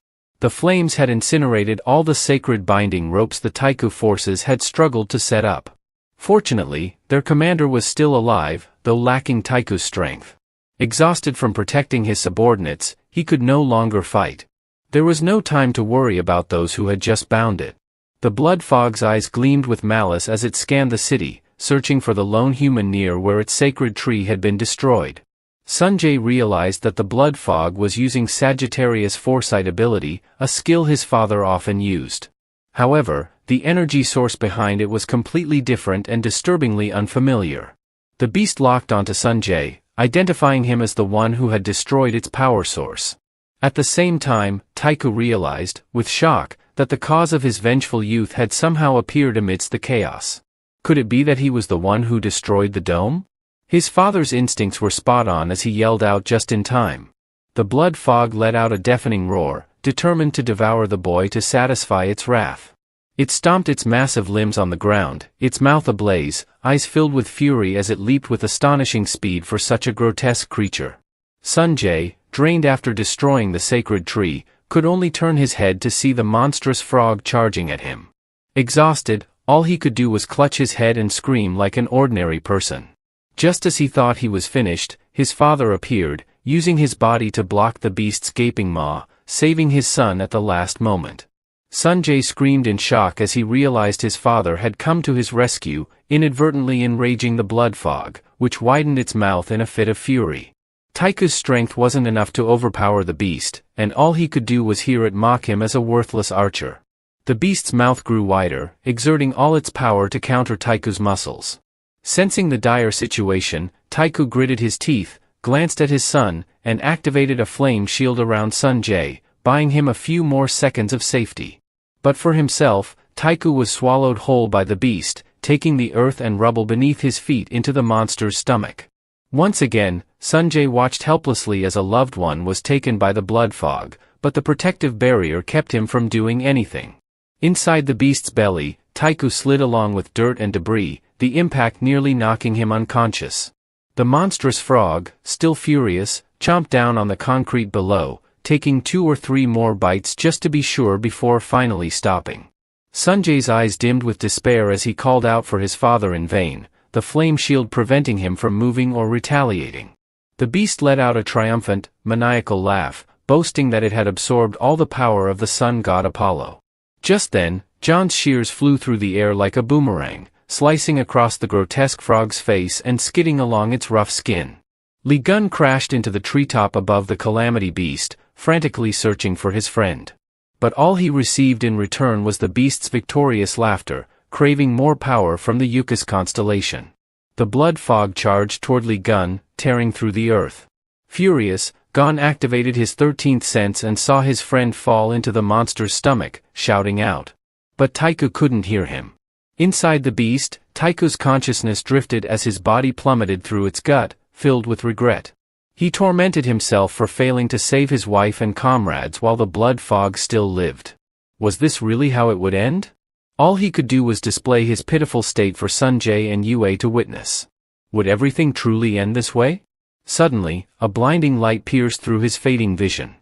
The flames had incinerated all the sacred binding ropes the Taiku forces had struggled to set up. Fortunately, their commander was still alive, though lacking Taiku's strength. Exhausted from protecting his subordinates, he could no longer fight. There was no time to worry about those who had just bound it. The blood fog's eyes gleamed with malice as it scanned the city, searching for the lone human near where its sacred tree had been destroyed. Sanjay realized that the blood fog was using Sagittarius' foresight ability, a skill his father often used. However, the energy source behind it was completely different and disturbingly unfamiliar. The beast locked onto Sanjay, identifying him as the one who had destroyed its power source. At the same time, Taiku realized, with shock, that the cause of his vengeful youth had somehow appeared amidst the chaos. Could it be that he was the one who destroyed the dome? His father's instincts were spot on as he yelled out just in time. The blood fog let out a deafening roar, determined to devour the boy to satisfy its wrath. It stomped its massive limbs on the ground, its mouth ablaze, eyes filled with fury as it leaped with astonishing speed for such a grotesque creature. Sanjay, drained after destroying the sacred tree, could only turn his head to see the monstrous frog charging at him. Exhausted, all he could do was clutch his head and scream like an ordinary person. Just as he thought he was finished, his father appeared, using his body to block the beast's gaping maw, saving his son at the last moment. Sanjay screamed in shock as he realized his father had come to his rescue, inadvertently enraging the blood fog, which widened its mouth in a fit of fury. Taiku's strength wasn't enough to overpower the beast, and all he could do was hear it mock him as a worthless archer. The beast's mouth grew wider, exerting all its power to counter Taiku's muscles. Sensing the dire situation, Taiku gritted his teeth, glanced at his son, and activated a flame shield around Sanjay, buying him a few more seconds of safety. But for himself, Taiku was swallowed whole by the beast, taking the earth and rubble beneath his feet into the monster's stomach. Once again, Sanjay watched helplessly as a loved one was taken by the blood fog, but the protective barrier kept him from doing anything. Inside the beast's belly, Taiku slid along with dirt and debris, the impact nearly knocking him unconscious. The monstrous frog, still furious, chomped down on the concrete below, taking 2 or 3 more bites just to be sure before finally stopping. Sanjay's eyes dimmed with despair as he called out for his father in vain, the flame shield preventing him from moving or retaliating. The beast let out a triumphant, maniacal laugh, boasting that it had absorbed all the power of the sun god Apollo. Just then, John's shears flew through the air like a boomerang, slicing across the grotesque frog's face and skidding along its rough skin. Li Gun crashed into the treetop above the calamity beast, frantically searching for his friend. But all he received in return was the beast's victorious laughter, craving more power from the Yucas constellation. The blood fog charged toward Li Gun, tearing through the earth. Furious, Gon activated his 13th sense and saw his friend fall into the monster's stomach, shouting out. But Taiku couldn't hear him. Inside the beast, Taiku's consciousness drifted as his body plummeted through its gut, filled with regret. He tormented himself for failing to save his wife and comrades while the blood fog still lived. Was this really how it would end? All he could do was display his pitiful state for Sanjay and Yue to witness. Would everything truly end this way? Suddenly, a blinding light pierced through his fading vision.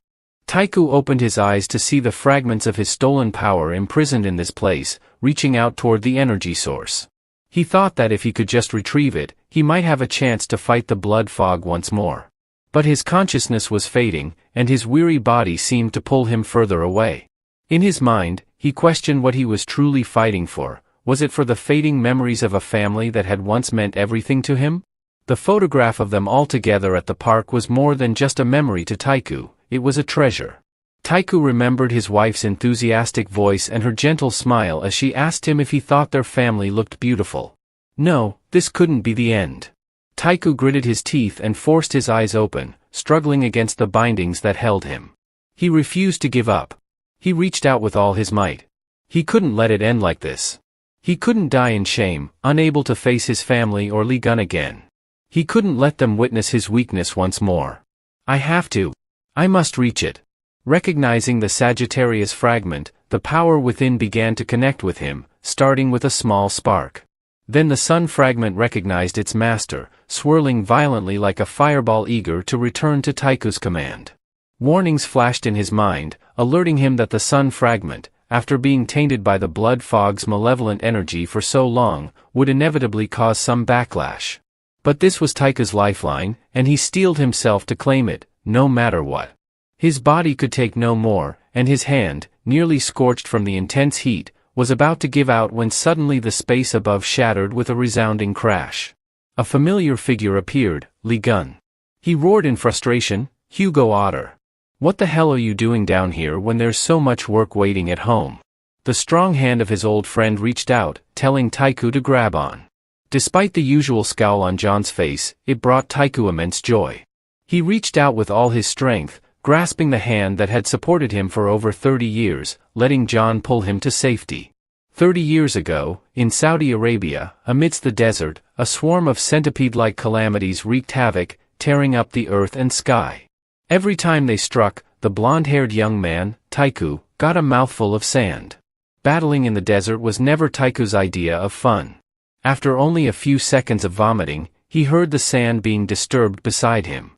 Taiku opened his eyes to see the fragments of his stolen power imprisoned in this place, reaching out toward the energy source. He thought that if he could just retrieve it, he might have a chance to fight the blood fog once more. But his consciousness was fading, and his weary body seemed to pull him further away. In his mind, he questioned what he was truly fighting for. Was it for the fading memories of a family that had once meant everything to him? The photograph of them all together at the park was more than just a memory to Taiku, it was a treasure. Taiku remembered his wife's enthusiastic voice and her gentle smile as she asked him if he thought their family looked beautiful. No, this couldn't be the end. Taiku gritted his teeth and forced his eyes open, struggling against the bindings that held him. He refused to give up. He reached out with all his might. He couldn't let it end like this. He couldn't die in shame, unable to face his family or Li Gun again. He couldn't let them witness his weakness once more. I have to. I must reach it. Recognizing the Sagittarius fragment, the power within began to connect with him, starting with a small spark. Then the sun fragment recognized its master, swirling violently like a fireball eager to return to Taiku's command. Warnings flashed in his mind, alerting him that the sun fragment, after being tainted by the blood fog's malevolent energy for so long, would inevitably cause some backlash. But this was Taiku's lifeline, and he steeled himself to claim it, no matter what. His body could take no more, and his hand, nearly scorched from the intense heat, was about to give out when suddenly the space above shattered with a resounding crash. A familiar figure appeared, Li Gun. He roared in frustration, Hugo Otter. What the hell are you doing down here when there's so much work waiting at home? The strong hand of his old friend reached out, telling Taiku to grab on. Despite the usual scowl on John's face, it brought Taiku immense joy. He reached out with all his strength, grasping the hand that had supported him for over 30 years, letting John pull him to safety. 30 years ago, in Saudi Arabia, amidst the desert, a swarm of centipede-like calamities wreaked havoc, tearing up the earth and sky. Every time they struck, the blonde-haired young man, Taiku, got a mouthful of sand. Battling in the desert was never Taiku's idea of fun. After only a few seconds of vomiting, he heard the sand being disturbed beside him.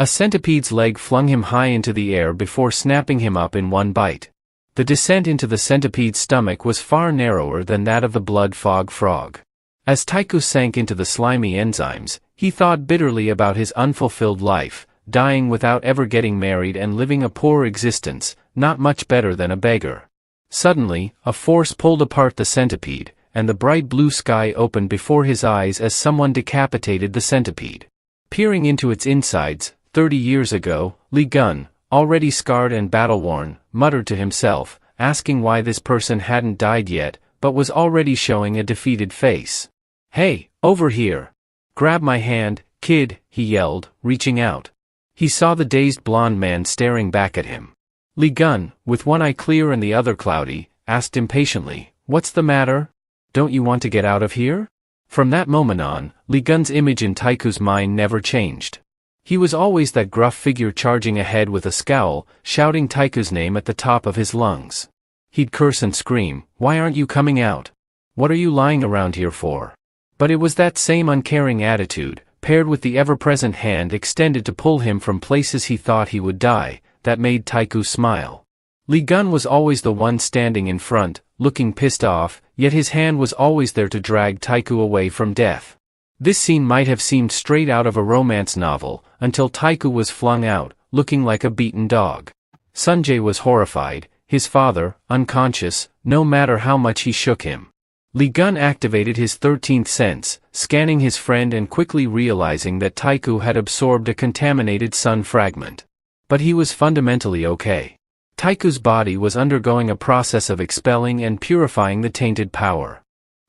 A centipede's leg flung him high into the air before snapping him up in one bite. The descent into the centipede's stomach was far narrower than that of the blood fog frog. As Taiku sank into the slimy enzymes, he thought bitterly about his unfulfilled life, dying without ever getting married and living a poor existence, not much better than a beggar. Suddenly, a force pulled apart the centipede, and the bright blue sky opened before his eyes as someone decapitated the centipede. Peering into its insides, 30 years ago, Lee Gun, already scarred and battle-worn, muttered to himself, asking why this person hadn't died yet, but was already showing a defeated face. "Hey, over here! Grab my hand, kid," he yelled, reaching out. He saw the dazed blond man staring back at him. Lee Gun, with one eye clear and the other cloudy, asked impatiently, "What's the matter? Don't you want to get out of here?" From that moment on, Lee Gun's image in Taiku's mind never changed. He was always that gruff figure charging ahead with a scowl, shouting Taiku's name at the top of his lungs. He'd curse and scream, "Why aren't you coming out? What are you lying around here for?" But it was that same uncaring attitude, paired with the ever-present hand extended to pull him from places he thought he would die, that made Taiku smile. Lee Gun was always the one standing in front, looking pissed off, yet his hand was always there to drag Taiku away from death. This scene might have seemed straight out of a romance novel, until Taiku was flung out, looking like a beaten dog. Sanjay was horrified, his father, unconscious, no matter how much he shook him. Lee Gun activated his 13th sense, scanning his friend and quickly realizing that Taiku had absorbed a contaminated sun fragment. But he was fundamentally okay. Taiku's body was undergoing a process of expelling and purifying the tainted power.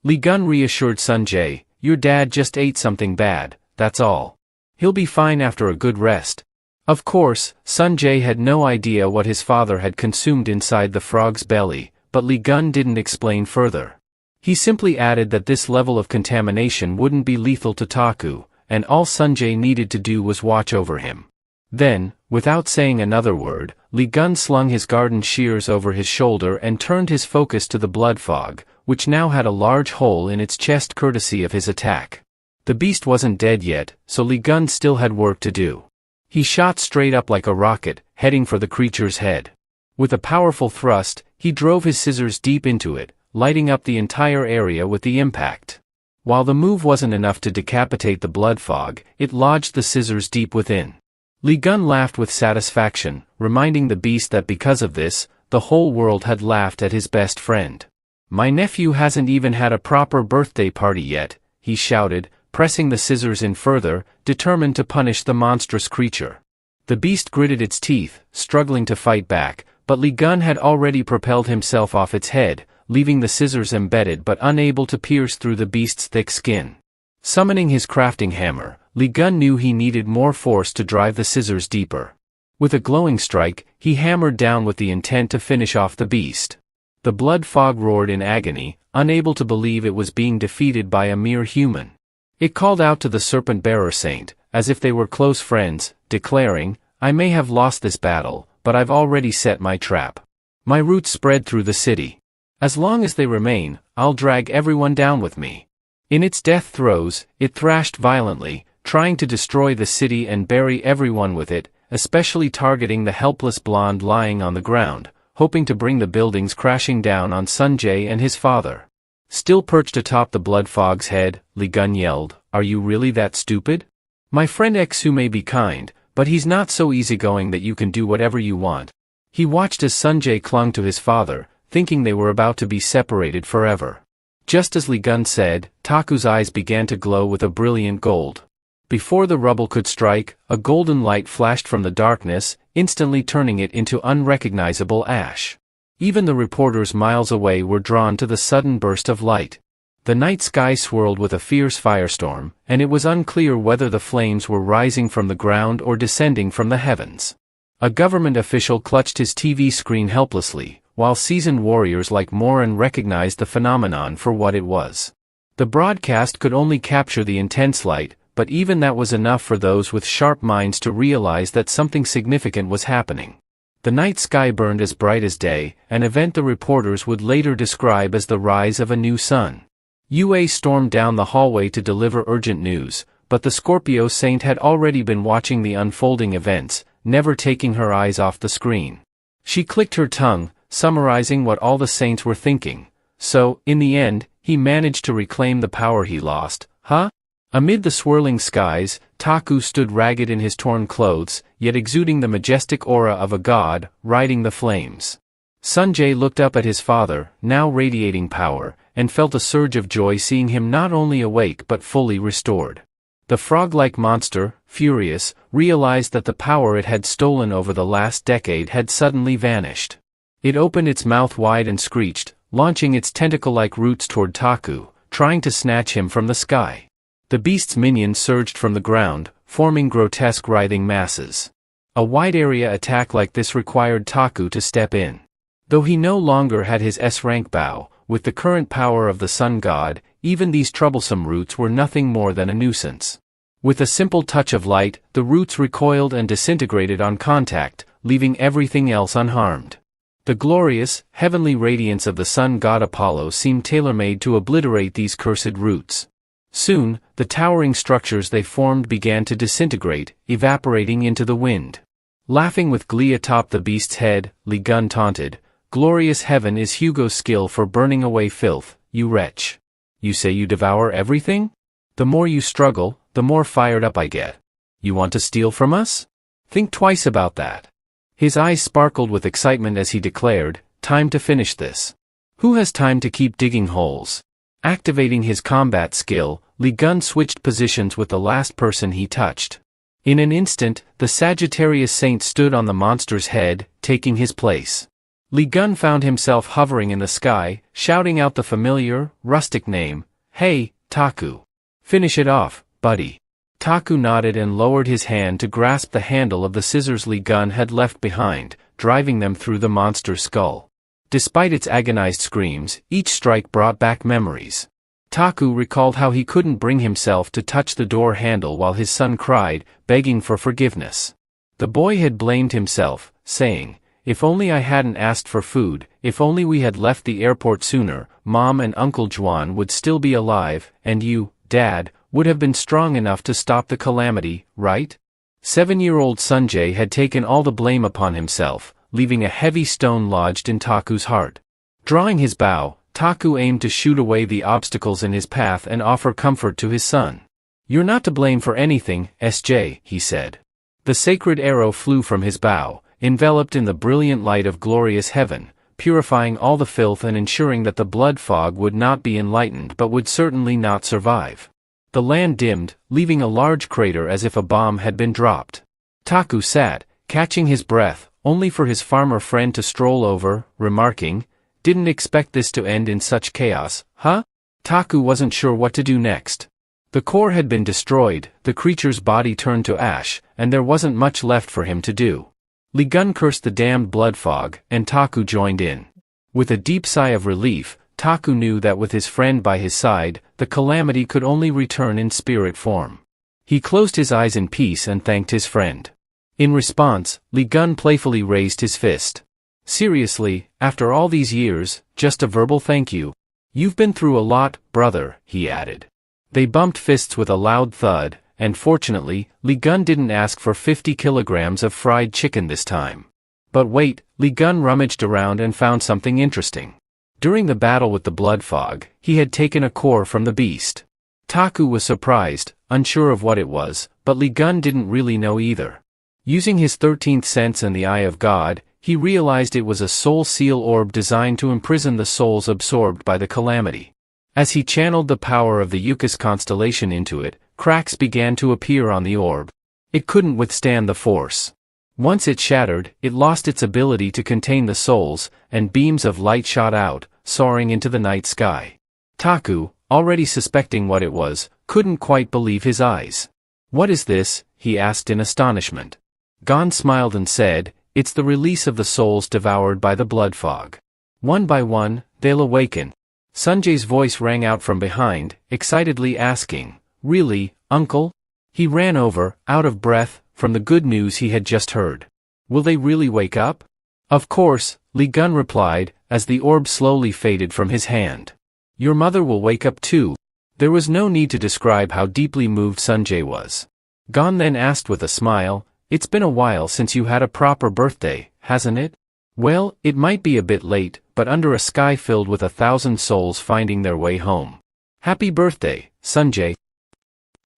Lee Gun reassured Sanjay, "Your dad just ate something bad, that's all. He'll be fine after a good rest." Of course, Sanjay had no idea what his father had consumed inside the frog's belly, but Lee Gun didn't explain further. He simply added that this level of contamination wouldn't be lethal to Taiku, and all Sanjay needed to do was watch over him. Then, without saying another word, Lee Gun slung his garden shears over his shoulder and turned his focus to the blood fog, which now had a large hole in its chest courtesy of his attack. The beast wasn't dead yet, so Lee Gun still had work to do. He shot straight up like a rocket, heading for the creature's head. With a powerful thrust, he drove his scissors deep into it, lighting up the entire area with the impact. While the move wasn't enough to decapitate the blood fog, it lodged the scissors deep within. Lee Gun laughed with satisfaction, reminding the beast that because of this, the whole world had laughed at his best friend. "My nephew hasn't even had a proper birthday party yet," he shouted, pressing the scissors in further, determined to punish the monstrous creature. The beast gritted its teeth, struggling to fight back, but Lee Gun had already propelled himself off its head, leaving the scissors embedded but unable to pierce through the beast's thick skin. Summoning his crafting hammer, Lee Gun knew he needed more force to drive the scissors deeper. With a glowing strike, he hammered down with the intent to finish off the beast. The blood fog roared in agony, unable to believe it was being defeated by a mere human. It called out to the serpent-bearer saint, as if they were close friends, declaring, "I may have lost this battle, but I've already set my trap. My roots spread through the city. As long as they remain, I'll drag everyone down with me." In its death throes, it thrashed violently, trying to destroy the city and bury everyone with it, especially targeting the helpless blonde lying on the ground, hoping to bring the buildings crashing down on Sanjay and his father. Still perched atop the blood fog's head, Lee Gun yelled, "Are you really that stupid? My friend Xu may be kind, but he's not so easygoing that you can do whatever you want." He watched as Sanjay clung to his father, thinking they were about to be separated forever. Just as Lee Gun said, Taku's eyes began to glow with a brilliant gold. Before the rubble could strike, a golden light flashed from the darkness, instantly turning it into unrecognizable ash. Even the reporters miles away were drawn to the sudden burst of light. The night sky swirled with a fierce firestorm, and it was unclear whether the flames were rising from the ground or descending from the heavens. A government official clutched his TV screen helplessly, while seasoned warriors like Moran recognized the phenomenon for what it was. The broadcast could only capture the intense light, but even that was enough for those with sharp minds to realize that something significant was happening. The night sky burned as bright as day, an event the reporters would later describe as the rise of a new sun. Yue stormed down the hallway to deliver urgent news, but the Scorpio Saint had already been watching the unfolding events, never taking her eyes off the screen. She clicked her tongue, summarizing what all the saints were thinking. So, in the end, he managed to reclaim the power he lost, huh? Amid the swirling skies, Taku stood ragged in his torn clothes, yet exuding the majestic aura of a god, riding the flames. Sanjay looked up at his father, now radiating power, and felt a surge of joy seeing him not only awake but fully restored. The frog-like monster, furious, realized that the power it had stolen over the last decade had suddenly vanished. It opened its mouth wide and screeched, launching its tentacle-like roots toward Taku, trying to snatch him from the sky. The beast's minions surged from the ground, forming grotesque writhing masses. A wide-area attack like this required Taku to step in. Though he no longer had his S-rank bow, with the current power of the sun god, even these troublesome roots were nothing more than a nuisance. With a simple touch of light, the roots recoiled and disintegrated on contact, leaving everything else unharmed. The glorious, heavenly radiance of the sun god Apollo seemed tailor-made to obliterate these cursed roots. Soon, the towering structures they formed began to disintegrate, evaporating into the wind. Laughing with glee atop the beast's head, Li Gun taunted, "Glorious heaven is Hugo's skill for burning away filth, you wretch. You say you devour everything? The more you struggle, the more fired up I get. You want to steal from us? Think twice about that." His eyes sparkled with excitement as he declared, "Time to finish this. Who has time to keep digging holes?" Activating his combat skill, Li Gun switched positions with the last person he touched. In an instant, the Sagittarius Saint stood on the monster's head, taking his place. Li Gun found himself hovering in the sky, shouting out the familiar, rustic name, "Hey, Taku. Finish it off, buddy." Taku nodded and lowered his hand to grasp the handle of the scissors Li Gun had left behind, driving them through the monster's skull. Despite its agonized screams, each strike brought back memories. Taku recalled how he couldn't bring himself to touch the door handle while his son cried, begging for forgiveness. The boy had blamed himself, saying, "If only I hadn't asked for food, if only we had left the airport sooner, Mom and Uncle Juan would still be alive, and you, Dad, would have been strong enough to stop the calamity, right?" 7-year-old Sanjay had taken all the blame upon himself, leaving a heavy stone lodged in Taku's heart. Drawing his bow, Taku aimed to shoot away the obstacles in his path and offer comfort to his son. "You're not to blame for anything, SJ," he said. The sacred arrow flew from his bow, enveloped in the brilliant light of glorious heaven, purifying all the filth and ensuring that the blood fog would not be enlightened but would certainly not survive. The land dimmed, leaving a large crater as if a bomb had been dropped. Taku sat, catching his breath, only for his farmer friend to stroll over, remarking, "Didn't expect this to end in such chaos, huh?" Taku wasn't sure what to do next. The core had been destroyed, the creature's body turned to ash, and there wasn't much left for him to do. Li Gun cursed the damned blood fog, and Taku joined in. With a deep sigh of relief, Taku knew that with his friend by his side, the calamity could only return in spirit form. He closed his eyes in peace and thanked his friend. In response, Li Gun playfully raised his fist. "Seriously, after all these years, just a verbal thank you? You've been through a lot, brother," he added. They bumped fists with a loud thud, and fortunately, Li Gun didn't ask for 50 kilograms of fried chicken this time. But wait, Li Gun rummaged around and found something interesting. During the battle with the blood fog, he had taken a core from the beast. Taku was surprised, unsure of what it was, but Li Gun didn't really know either. Using his 13th sense and the Eye of God, he realized it was a soul seal orb designed to imprison the souls absorbed by the calamity. As he channeled the power of the Eucus constellation into it, cracks began to appear on the orb. It couldn't withstand the force. Once it shattered, it lost its ability to contain the souls, and beams of light shot out, soaring into the night sky. Taku, already suspecting what it was, couldn't quite believe his eyes. "What is this?" he asked in astonishment. Gon smiled and said, "It's the release of the souls devoured by the blood fog. One by one, they'll awaken." Sanjay's voice rang out from behind, excitedly asking, "Really, uncle?" He ran over, out of breath, from the good news he had just heard. "Will they really wake up?" "Of course," Li Gun replied, as the orb slowly faded from his hand. "Your mother will wake up too." There was no need to describe how deeply moved Sanjay was. Gon then asked with a smile, "It's been a while since you had a proper birthday, hasn't it?" "Well, it might be a bit late, but under a sky filled with 1,000 souls finding their way home. Happy birthday, Sanjay."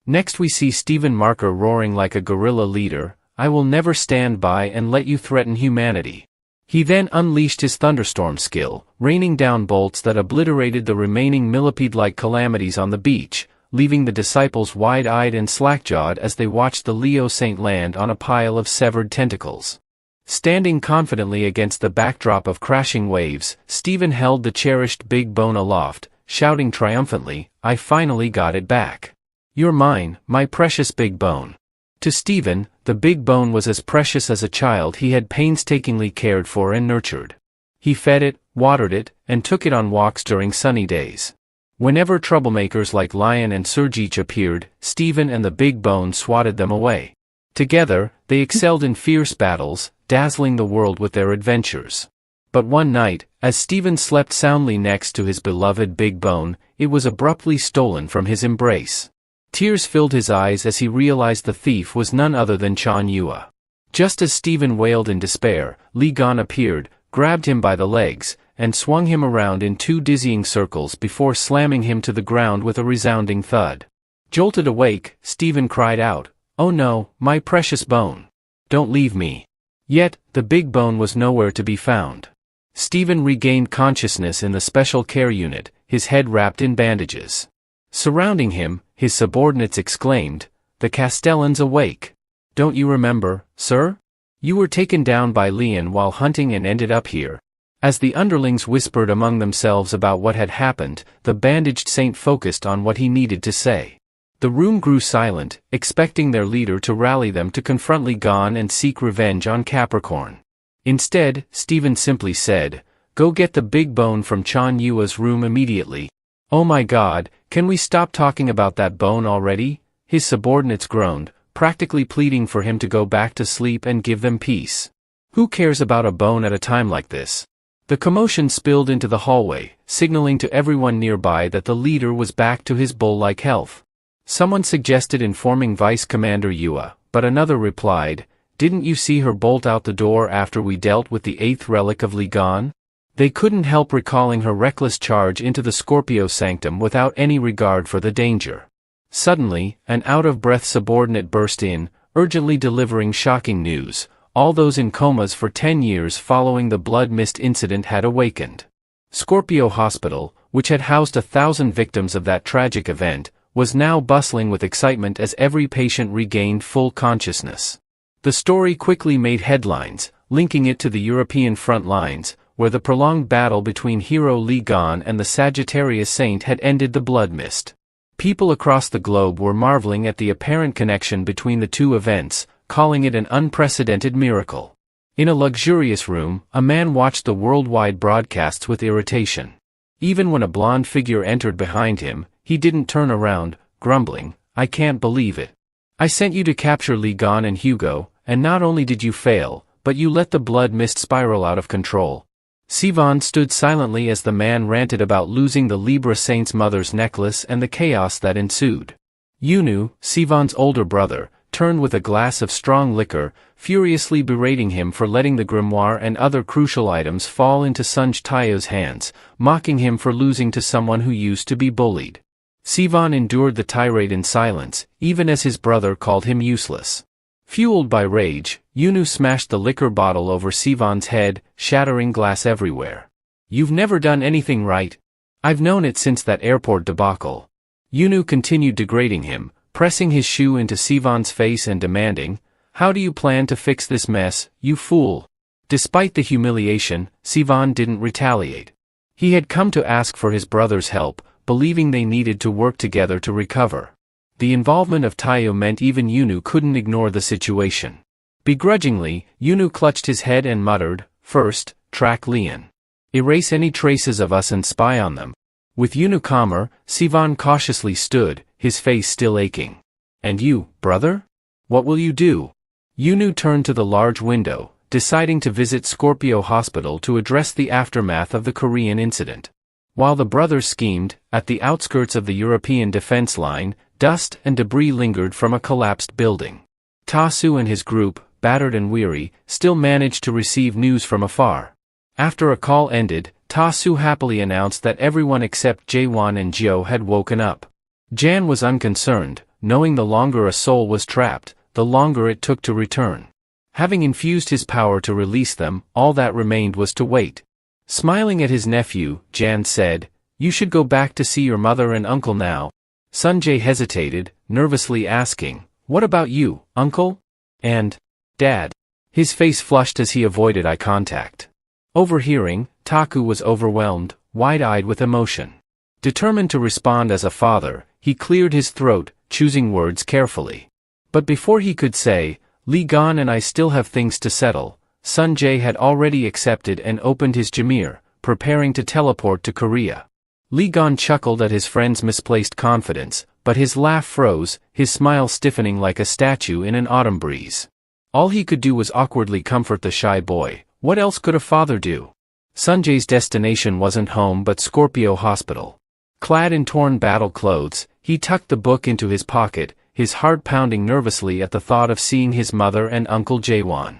Next we see Stephen Marker roaring like a guerrilla leader, "I will never stand by and let you threaten humanity. He then unleashed his thunderstorm skill, raining down bolts that obliterated the remaining millipede-like calamities on the beach, leaving the disciples wide-eyed and slack-jawed as they watched the Leo Saint land on a pile of severed tentacles. Standing confidently against the backdrop of crashing waves, Stephen held the cherished big bone aloft, shouting triumphantly, "I finally got it back. You're mine, my precious big bone." To Stephen, the big bone was as precious as a child he had painstakingly cared for and nurtured. He fed it, watered it, and took it on walks during sunny days. Whenever troublemakers like Lion and Sergeich appeared, Stephen and the big bone swatted them away. Together, they excelled in fierce battles, dazzling the world with their adventures. But one night, as Stephen slept soundly next to his beloved big bone, it was abruptly stolen from his embrace. Tears filled his eyes as he realized the thief was none other than Chan Yua. Just as Stephen wailed in despair, Li Gan appeared, grabbed him by the legs, and swung him around in 2 dizzying circles before slamming him to the ground with a resounding thud. Jolted awake, Stephen cried out, "Oh no, my precious bone. Don't leave me." Yet, the big bone was nowhere to be found. Stephen regained consciousness in the special care unit, his head wrapped in bandages. Surrounding him, his subordinates exclaimed, "The Castellan's awake. Don't you remember, sir? You were taken down by Lian while hunting and ended up here." As the underlings whispered among themselves about what had happened, the bandaged saint focused on what he needed to say. The room grew silent, expecting their leader to rally them to confront Li Gan and seek revenge on Capricorn. Instead, Stephen simply said, "Go get the big bone from Chan Yua's room immediately." "Oh my God, can we stop talking about that bone already?" His subordinates groaned, practically pleading for him to go back to sleep and give them peace. Who cares about a bone at a time like this? The commotion spilled into the hallway, signaling to everyone nearby that the leader was back to his bull-like health. Someone suggested informing Vice Commander Yua, but another replied, "Didn't you see her bolt out the door after we dealt with the 8th relic of Li Gan?" They couldn't help recalling her reckless charge into the Scorpio sanctum without any regard for the danger. Suddenly, an out-of-breath subordinate burst in, urgently delivering shocking news. All those in comas for 10 years following the blood mist incident had awakened. Scorpio Hospital, which had housed 1,000 victims of that tragic event, was now bustling with excitement as every patient regained full consciousness. The story quickly made headlines, linking it to the European front lines, where the prolonged battle between hero Li Gan and the Sagittarius Saint had ended the blood mist. People across the globe were marveling at the apparent connection between the two events, calling it an unprecedented miracle. In a luxurious room, a man watched the worldwide broadcasts with irritation. Even when a blonde figure entered behind him, he didn't turn around, grumbling, "I can't believe it. I sent you to capture Li Gan and Hugo, and not only did you fail, but you let the blood mist spiral out of control." Sivan stood silently as the man ranted about losing the Libra Saint's mother's necklace and the chaos that ensued. Yunu, Sivan's older brother, turned with a glass of strong liquor, furiously berating him for letting the grimoire and other crucial items fall into Sunj Tayo's hands, mocking him for losing to someone who used to be bullied. Sivan endured the tirade in silence, even as his brother called him useless. Fueled by rage, Yunu smashed the liquor bottle over Sivan's head, shattering glass everywhere. "You've never done anything right. I've known it since that airport debacle." Yunu continued degrading him, pressing his shoe into Sivan's face and demanding, "How do you plan to fix this mess, you fool?" Despite the humiliation, Sivan didn't retaliate. He had come to ask for his brother's help, believing they needed to work together to recover. The involvement of Tayo meant even Yunu couldn't ignore the situation. Begrudgingly, Yunu clutched his head and muttered, "First, track Lian. Erase any traces of us and spy on them." With Yunu calmer, Sivan cautiously stood, his face still aching. "And you, brother? What will you do?" Yunu turned to the large window, deciding to visit Scorpio Hospital to address the aftermath of the Korean incident. While the brothers schemed, at the outskirts of the European defense line, dust and debris lingered from a collapsed building. Tasu and his group, battered and weary, still managed to receive news from afar. After a call ended, Tasu happily announced that everyone except Jaewon and Jio had woken up. Jan was unconcerned, knowing the longer a soul was trapped, the longer it took to return. Having infused his power to release them, all that remained was to wait. Smiling at his nephew, Jan said, "You should go back to see your mother and uncle now." Sanjay hesitated, nervously asking, "What about you, uncle? And dad?" His face flushed as he avoided eye contact. Overhearing, Taku was overwhelmed, wide-eyed with emotion. Determined to respond as a father, he cleared his throat, choosing words carefully. But before he could say, "Li Gan and I still have things to settle," Sanjay had already accepted and opened his Jameer, preparing to teleport to Korea. Li Gan chuckled at his friend's misplaced confidence, but his laugh froze, his smile stiffening like a statue in an autumn breeze. All he could do was awkwardly comfort the shy boy. What else could a father do? Sanjay's destination wasn't home but Scorpio Hospital. Clad in torn battle clothes, he tucked the book into his pocket, his heart pounding nervously at the thought of seeing his mother and Uncle Jaewon.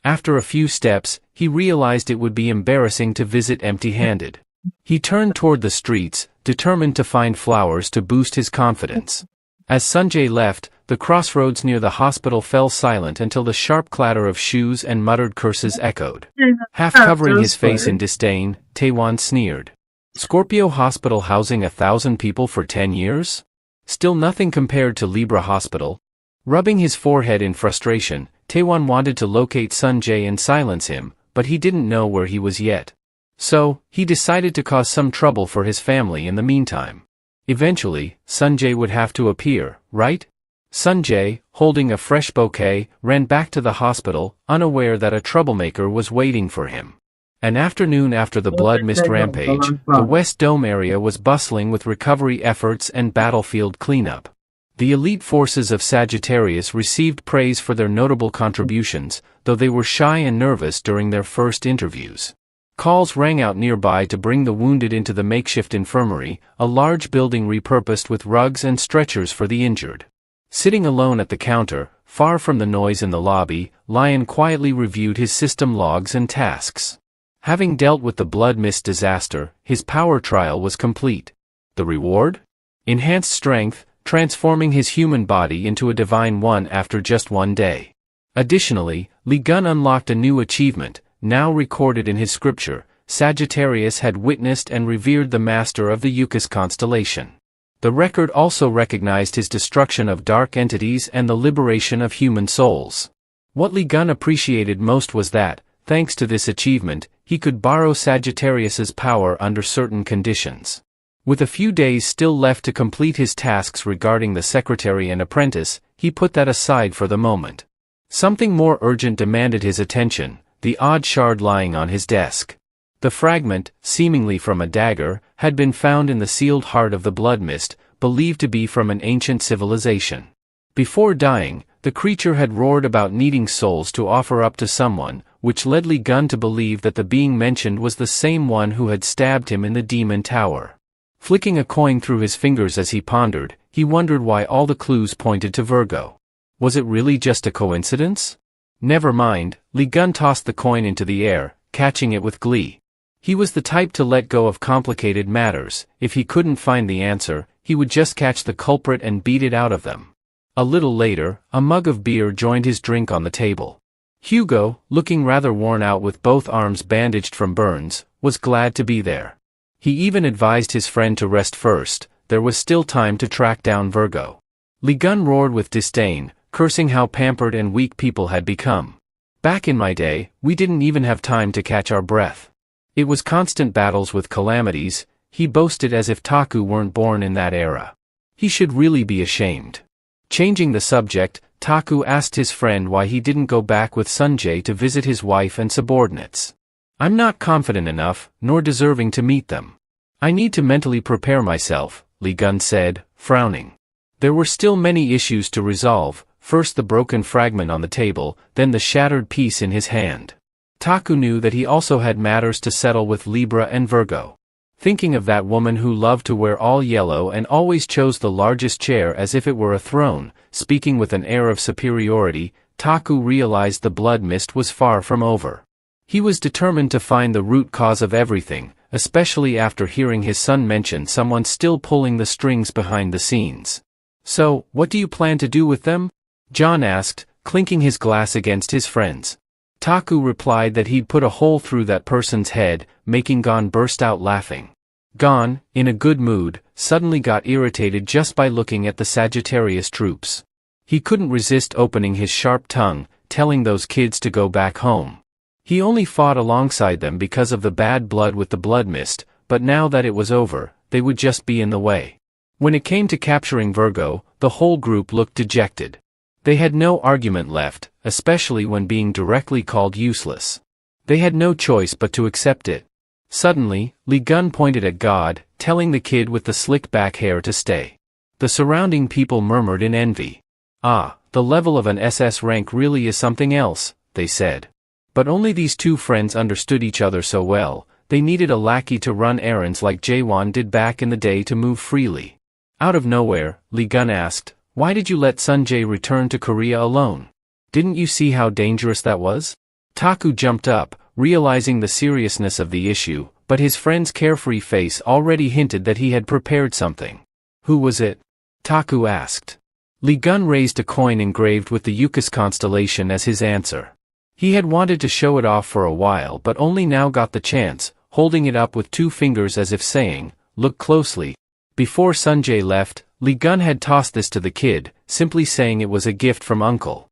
After a few steps, he realized it would be embarrassing to visit empty-handed. He turned toward the streets, determined to find flowers to boost his confidence. As Sanjay left, the crossroads near the hospital fell silent until the sharp clatter of shoes and muttered curses echoed. Half covering his face in disdain, Taewon sneered. Scorpio Hospital housing 1,000 people for 10 years? Still nothing compared to Libra Hospital. Rubbing his forehead in frustration, Taewon wanted to locate Sanjay and silence him, but he didn't know where he was yet. So, he decided to cause some trouble for his family in the meantime. Eventually, Sanjay would have to appear, right? Sanjay, holding a fresh bouquet, ran back to the hospital, unaware that a troublemaker was waiting for him. An afternoon after the Blood Mist rampage, the West Dome area was bustling with recovery efforts and battlefield cleanup. The elite forces of Sagittarius received praise for their notable contributions, though they were shy and nervous during their first interviews. Calls rang out nearby to bring the wounded into the makeshift infirmary, a large building repurposed with rugs and stretchers for the injured. Sitting alone at the counter, far from the noise in the lobby, Lion quietly reviewed his system logs and tasks. Having dealt with the Blood Mist disaster, his power trial was complete. The reward? Enhanced strength, transforming his human body into a divine one after just one day. Additionally, Li Gun unlocked a new achievement, now recorded in his scripture. Sagittarius had witnessed and revered the master of the Eucus constellation. The record also recognized his destruction of dark entities and the liberation of human souls. What Li Gun appreciated most was that, thanks to this achievement, he could borrow Sagittarius's power under certain conditions. With a few days still left to complete his tasks regarding the secretary and apprentice, he put that aside for the moment. Something more urgent demanded his attention, the odd shard lying on his desk. The fragment, seemingly from a dagger, had been found in the sealed heart of the Blood Mist, believed to be from an ancient civilization. Before dying, the creature had roared about needing souls to offer up to someone, which led Li Gun to believe that the being mentioned was the same one who had stabbed him in the Demon Tower. Flicking a coin through his fingers as he pondered, he wondered why all the clues pointed to Virgo. Was it really just a coincidence? Never mind, Li Gun tossed the coin into the air, catching it with glee. He was the type to let go of complicated matters. If he couldn't find the answer, he would just catch the culprit and beat it out of them. A little later, a mug of beer joined his drink on the table. Hugo, looking rather worn out with both arms bandaged from burns, was glad to be there. He even advised his friend to rest first. There was still time to track down Virgo. Li Gun roared with disdain, cursing how pampered and weak people had become. Back in my day, we didn't even have time to catch our breath. It was constant battles with calamities, he boasted as if Taku weren't born in that era. He should really be ashamed. Changing the subject, Taku asked his friend why he didn't go back with Sanjay to visit his wife and subordinates. I'm not confident enough, nor deserving to meet them. I need to mentally prepare myself, Li Gun said, frowning. There were still many issues to resolve, first the broken fragment on the table, then the shattered piece in his hand. Taku knew that he also had matters to settle with Libra and Virgo. Thinking of that woman who loved to wear all yellow and always chose the largest chair as if it were a throne, speaking with an air of superiority, Taku realized the Blood Mist was far from over. He was determined to find the root cause of everything, especially after hearing his son mention someone still pulling the strings behind the scenes. So, what do you plan to do with them? John asked, clinking his glass against his friend's. Taku replied that he'd put a hole through that person's head, making Gon burst out laughing. Gon, in a good mood, suddenly got irritated just by looking at the Sagittarius troops. He couldn't resist opening his sharp tongue, telling those kids to go back home. He only fought alongside them because of the bad blood with the blood mist, but now that it was over, they would just be in the way. When it came to capturing Virgo, the whole group looked dejected. They had no argument left, especially when being directly called useless. They had no choice but to accept it. Suddenly, Lee Gun pointed at God, telling the kid with the slick back hair to stay. The surrounding people murmured in envy. "Ah, the level of an SS rank really is something else," they said. But only these two friends understood each other so well. They needed a lackey to run errands like Jaewon did back in the day to move freely. Out of nowhere, Lee Gun asked, "Why did you let Sunjae return to Korea alone? Didn't you see how dangerous that was?" Taku jumped up, realizing the seriousness of the issue, but his friend's carefree face already hinted that he had prepared something. "Who was it?" Taku asked. Lee Gun raised a coin engraved with the Yukas constellation as his answer. He had wanted to show it off for a while but only now got the chance, holding it up with two fingers as if saying, "Look closely." Before Sunjae left, Lee Gun had tossed this to the kid, simply saying it was a gift from Uncle.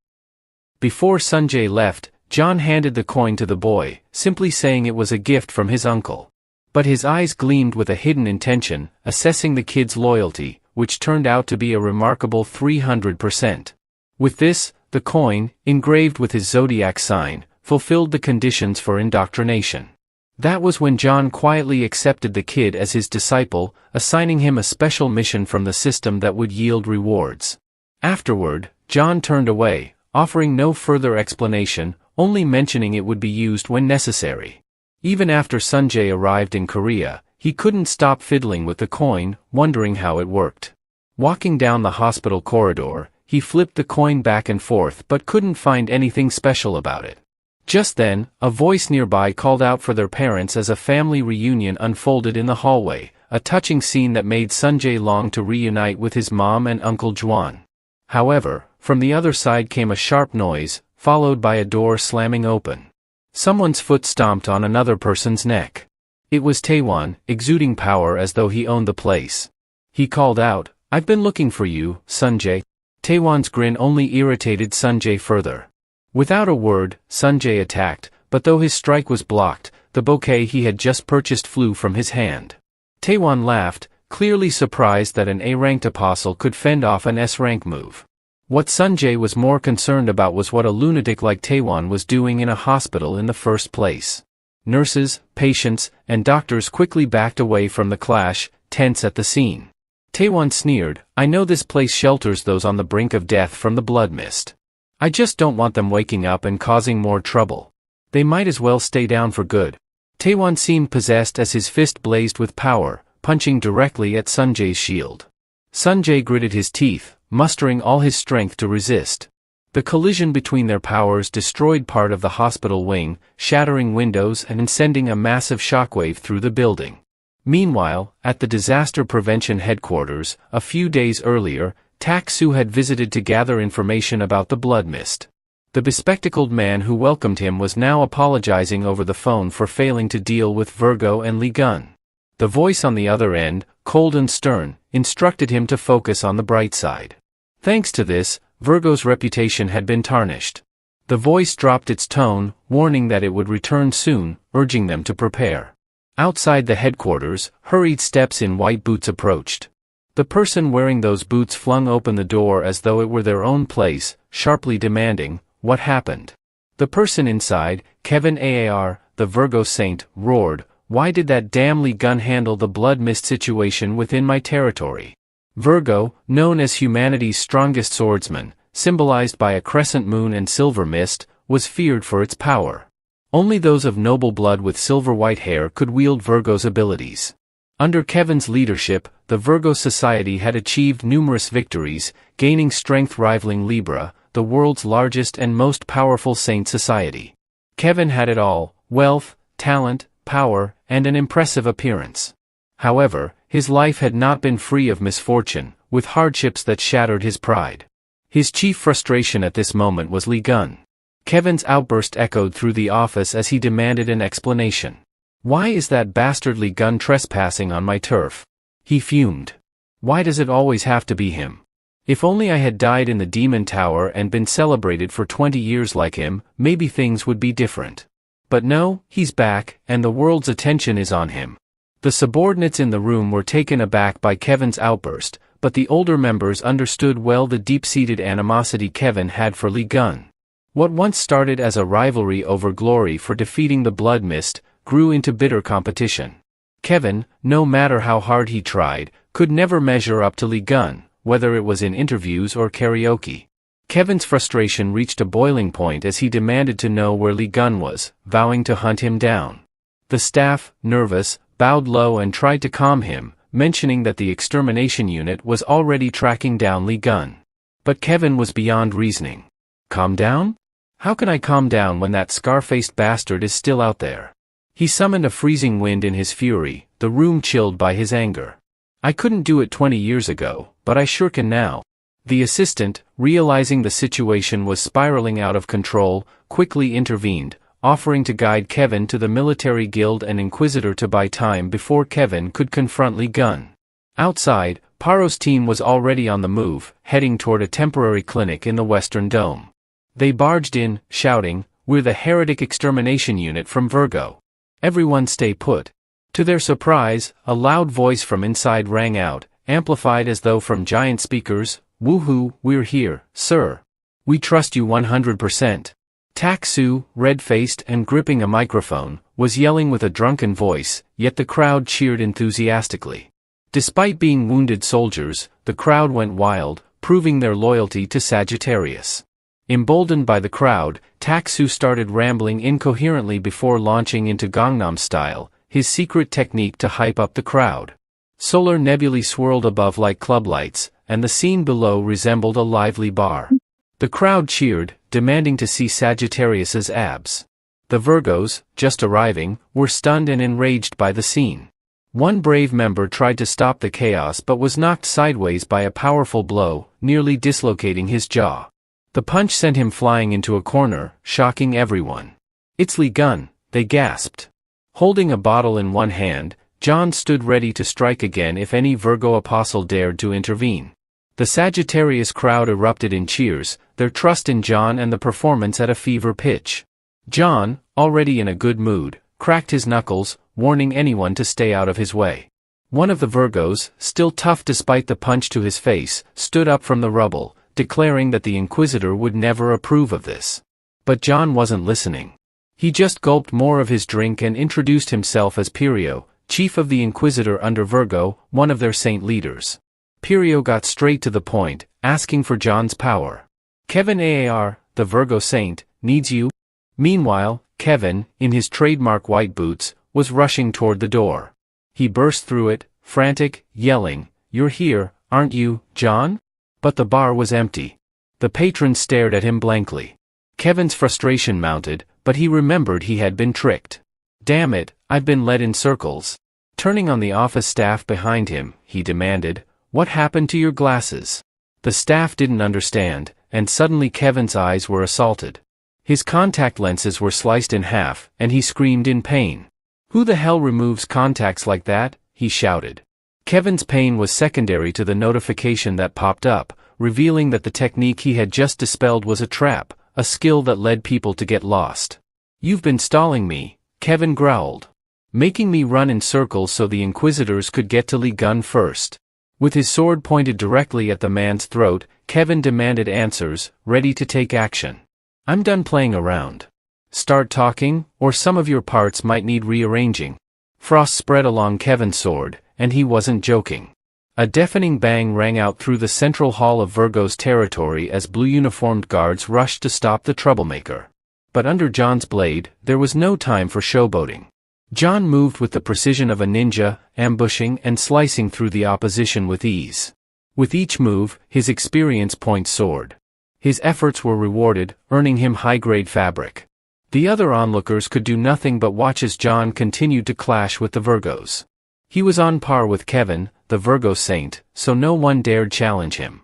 Before Sunjae left, John handed the coin to the boy, simply saying it was a gift from his uncle. But his eyes gleamed with a hidden intention, assessing the kid's loyalty, which turned out to be a remarkable 300%. With this, the coin, engraved with his zodiac sign, fulfilled the conditions for indoctrination. That was when John quietly accepted the kid as his disciple, assigning him a special mission from the system that would yield rewards. Afterward, John turned away, offering no further explanation, only mentioning it would be used when necessary. Even after Sunjae arrived in Korea, he couldn't stop fiddling with the coin, wondering how it worked. Walking down the hospital corridor, he flipped the coin back and forth but couldn't find anything special about it. Just then, a voice nearby called out for their parents as a family reunion unfolded in the hallway, a touching scene that made Sunjae long to reunite with his mom and Uncle Juan. However, from the other side came a sharp noise, followed by a door slamming open. Someone's foot stomped on another person's neck. It was Taewon, exuding power as though he owned the place. He called out, "I've been looking for you, Sunjae." Taewon's grin only irritated Sunjae further. Without a word, Sunjae attacked, but though his strike was blocked, the bouquet he had just purchased flew from his hand. Taewon laughed, clearly surprised that an A-ranked apostle could fend off an S-rank move. What Sunjae was more concerned about was what a lunatic like Taewon was doing in a hospital in the first place. Nurses, patients, and doctors quickly backed away from the clash, tense at the scene. Taewon sneered, "I know this place shelters those on the brink of death from the blood mist. I just don't want them waking up and causing more trouble. They might as well stay down for good." Taewon seemed possessed as his fist blazed with power, punching directly at Sunjae's shield. Sunjae gritted his teeth, mustering all his strength to resist. The collision between their powers destroyed part of the hospital wing, shattering windows and sending a massive shockwave through the building. Meanwhile, at the disaster prevention headquarters, a few days earlier, Tak-Soo had visited to gather information about the blood mist. The bespectacled man who welcomed him was now apologizing over the phone for failing to deal with Virgo and Lee Gun. The voice on the other end, cold and stern, instructed him to focus on the bright side. Thanks to this, Virgo's reputation had been tarnished. The voice dropped its tone, warning that it would return soon, urging them to prepare. Outside the headquarters, hurried steps in white boots approached. The person wearing those boots flung open the door as though it were their own place, sharply demanding, "What happened?" The person inside, Kevin Aar, the Virgo saint, roared, "Why did that damn Lee Gun handle the blood mist situation within my territory?" Virgo, known as humanity's strongest swordsman, symbolized by a crescent moon and silver mist, was feared for its power. Only those of noble blood with silver-white hair could wield Virgo's abilities. Under Kevin's leadership, the Virgo Society had achieved numerous victories, gaining strength rivaling Libra, the world's largest and most powerful saint society. Kevin had it all: wealth, talent, power, and an impressive appearance. However, his life had not been free of misfortune, with hardships that shattered his pride. His chief frustration at this moment was Lee Gunn. Kevin's outburst echoed through the office as he demanded an explanation. "Why is that bastard Lee Gunn trespassing on my turf?" he fumed. "Why does it always have to be him? If only I had died in the Demon Tower and been celebrated for 20 years like him, maybe things would be different. But no, he's back, and the world's attention is on him." The subordinates in the room were taken aback by Kevin's outburst, but the older members understood well the deep-seated animosity Kevin had for Lee Gunn. What once started as a rivalry over glory for defeating the Blood Mist, grew into bitter competition. Kevin, no matter how hard he tried, could never measure up to Lee Gunn, whether it was in interviews or karaoke. Kevin's frustration reached a boiling point as he demanded to know where Lee Gunn was, vowing to hunt him down. The staff, nervous, bowed low and tried to calm him, mentioning that the extermination unit was already tracking down Lee Gunn. But Kevin was beyond reasoning. Calm down? How can I calm down when that scar-faced bastard is still out there? He summoned a freezing wind in his fury, the room chilled by his anger. I couldn't do it 20 years ago, but I sure can now. The assistant, realizing the situation was spiraling out of control, quickly intervened, offering to guide Kevin to the military guild and Inquisitor to buy time before Kevin could confront Lee Gunn. Outside, Paro's team was already on the move, heading toward a temporary clinic in the Western Dome. They barged in, shouting, "We're the Heretic Extermination Unit from Virgo. Everyone stay put." To their surprise, a loud voice from inside rang out, amplified as though from giant speakers, "Woohoo, we're here, sir. We trust you 100%. Tak-Su, red-faced and gripping a microphone, was yelling with a drunken voice, yet the crowd cheered enthusiastically. Despite being wounded soldiers, the crowd went wild, proving their loyalty to Sagittarius. Emboldened by the crowd, Tak-Su started rambling incoherently before launching into Gangnam Style, his secret technique to hype up the crowd. Solar nebulae swirled above like club lights, and the scene below resembled a lively bar. The crowd cheered, demanding to see Sagittarius's abs. The Virgos, just arriving, were stunned and enraged by the scene. One brave member tried to stop the chaos but was knocked sideways by a powerful blow, nearly dislocating his jaw. The punch sent him flying into a corner, shocking everyone. "It's Lee Gunn," they gasped. Holding a bottle in one hand, John stood ready to strike again if any Virgo apostle dared to intervene. The Sagittarius crowd erupted in cheers, their trust in John and the performance at a fever pitch. John, already in a good mood, cracked his knuckles, warning anyone to stay out of his way. One of the Virgos, still tough despite the punch to his face, stood up from the rubble, declaring that the Inquisitor would never approve of this. But John wasn't listening. He just gulped more of his drink and introduced himself as Pirio, chief of the Inquisitor under Virgo, one of their saint leaders. Pirio got straight to the point, asking for John's power. "Kevin Aar, the Virgo saint, needs you." Meanwhile, Kevin, in his trademark white boots, was rushing toward the door. He burst through it, frantic, yelling, "You're here, aren't you, John?" But the bar was empty. The patrons stared at him blankly. Kevin's frustration mounted, but he remembered he had been tricked. "Damn it, I've been led in circles." Turning on the office staff behind him, he demanded, "What happened to your glasses?" The staff didn't understand, and suddenly Kevin's eyes were assaulted. His contact lenses were sliced in half, and he screamed in pain. "Who the hell removes contacts like that?" he shouted. Kevin's pain was secondary to the notification that popped up, revealing that the technique he had just dispelled was a trap, a skill that led people to get lost. "You've been stalling me," Kevin growled. "Making me run in circles so the Inquisitors could get to Lee Gunn first." With his sword pointed directly at the man's throat, Kevin demanded answers, ready to take action. "I'm done playing around. Start talking, or some of your parts might need rearranging." Frost spread along Kevin's sword, and he wasn't joking. A deafening bang rang out through the central hall of Virgo's territory as blue-uniformed guards rushed to stop the troublemaker. But under John's blade, there was no time for showboating. John moved with the precision of a ninja, ambushing and slicing through the opposition with ease. With each move, his experience points soared. His efforts were rewarded, earning him high-grade fabric. The other onlookers could do nothing but watch as John continued to clash with the Virgos. He was on par with Kevin, the Virgo saint, so no one dared challenge him.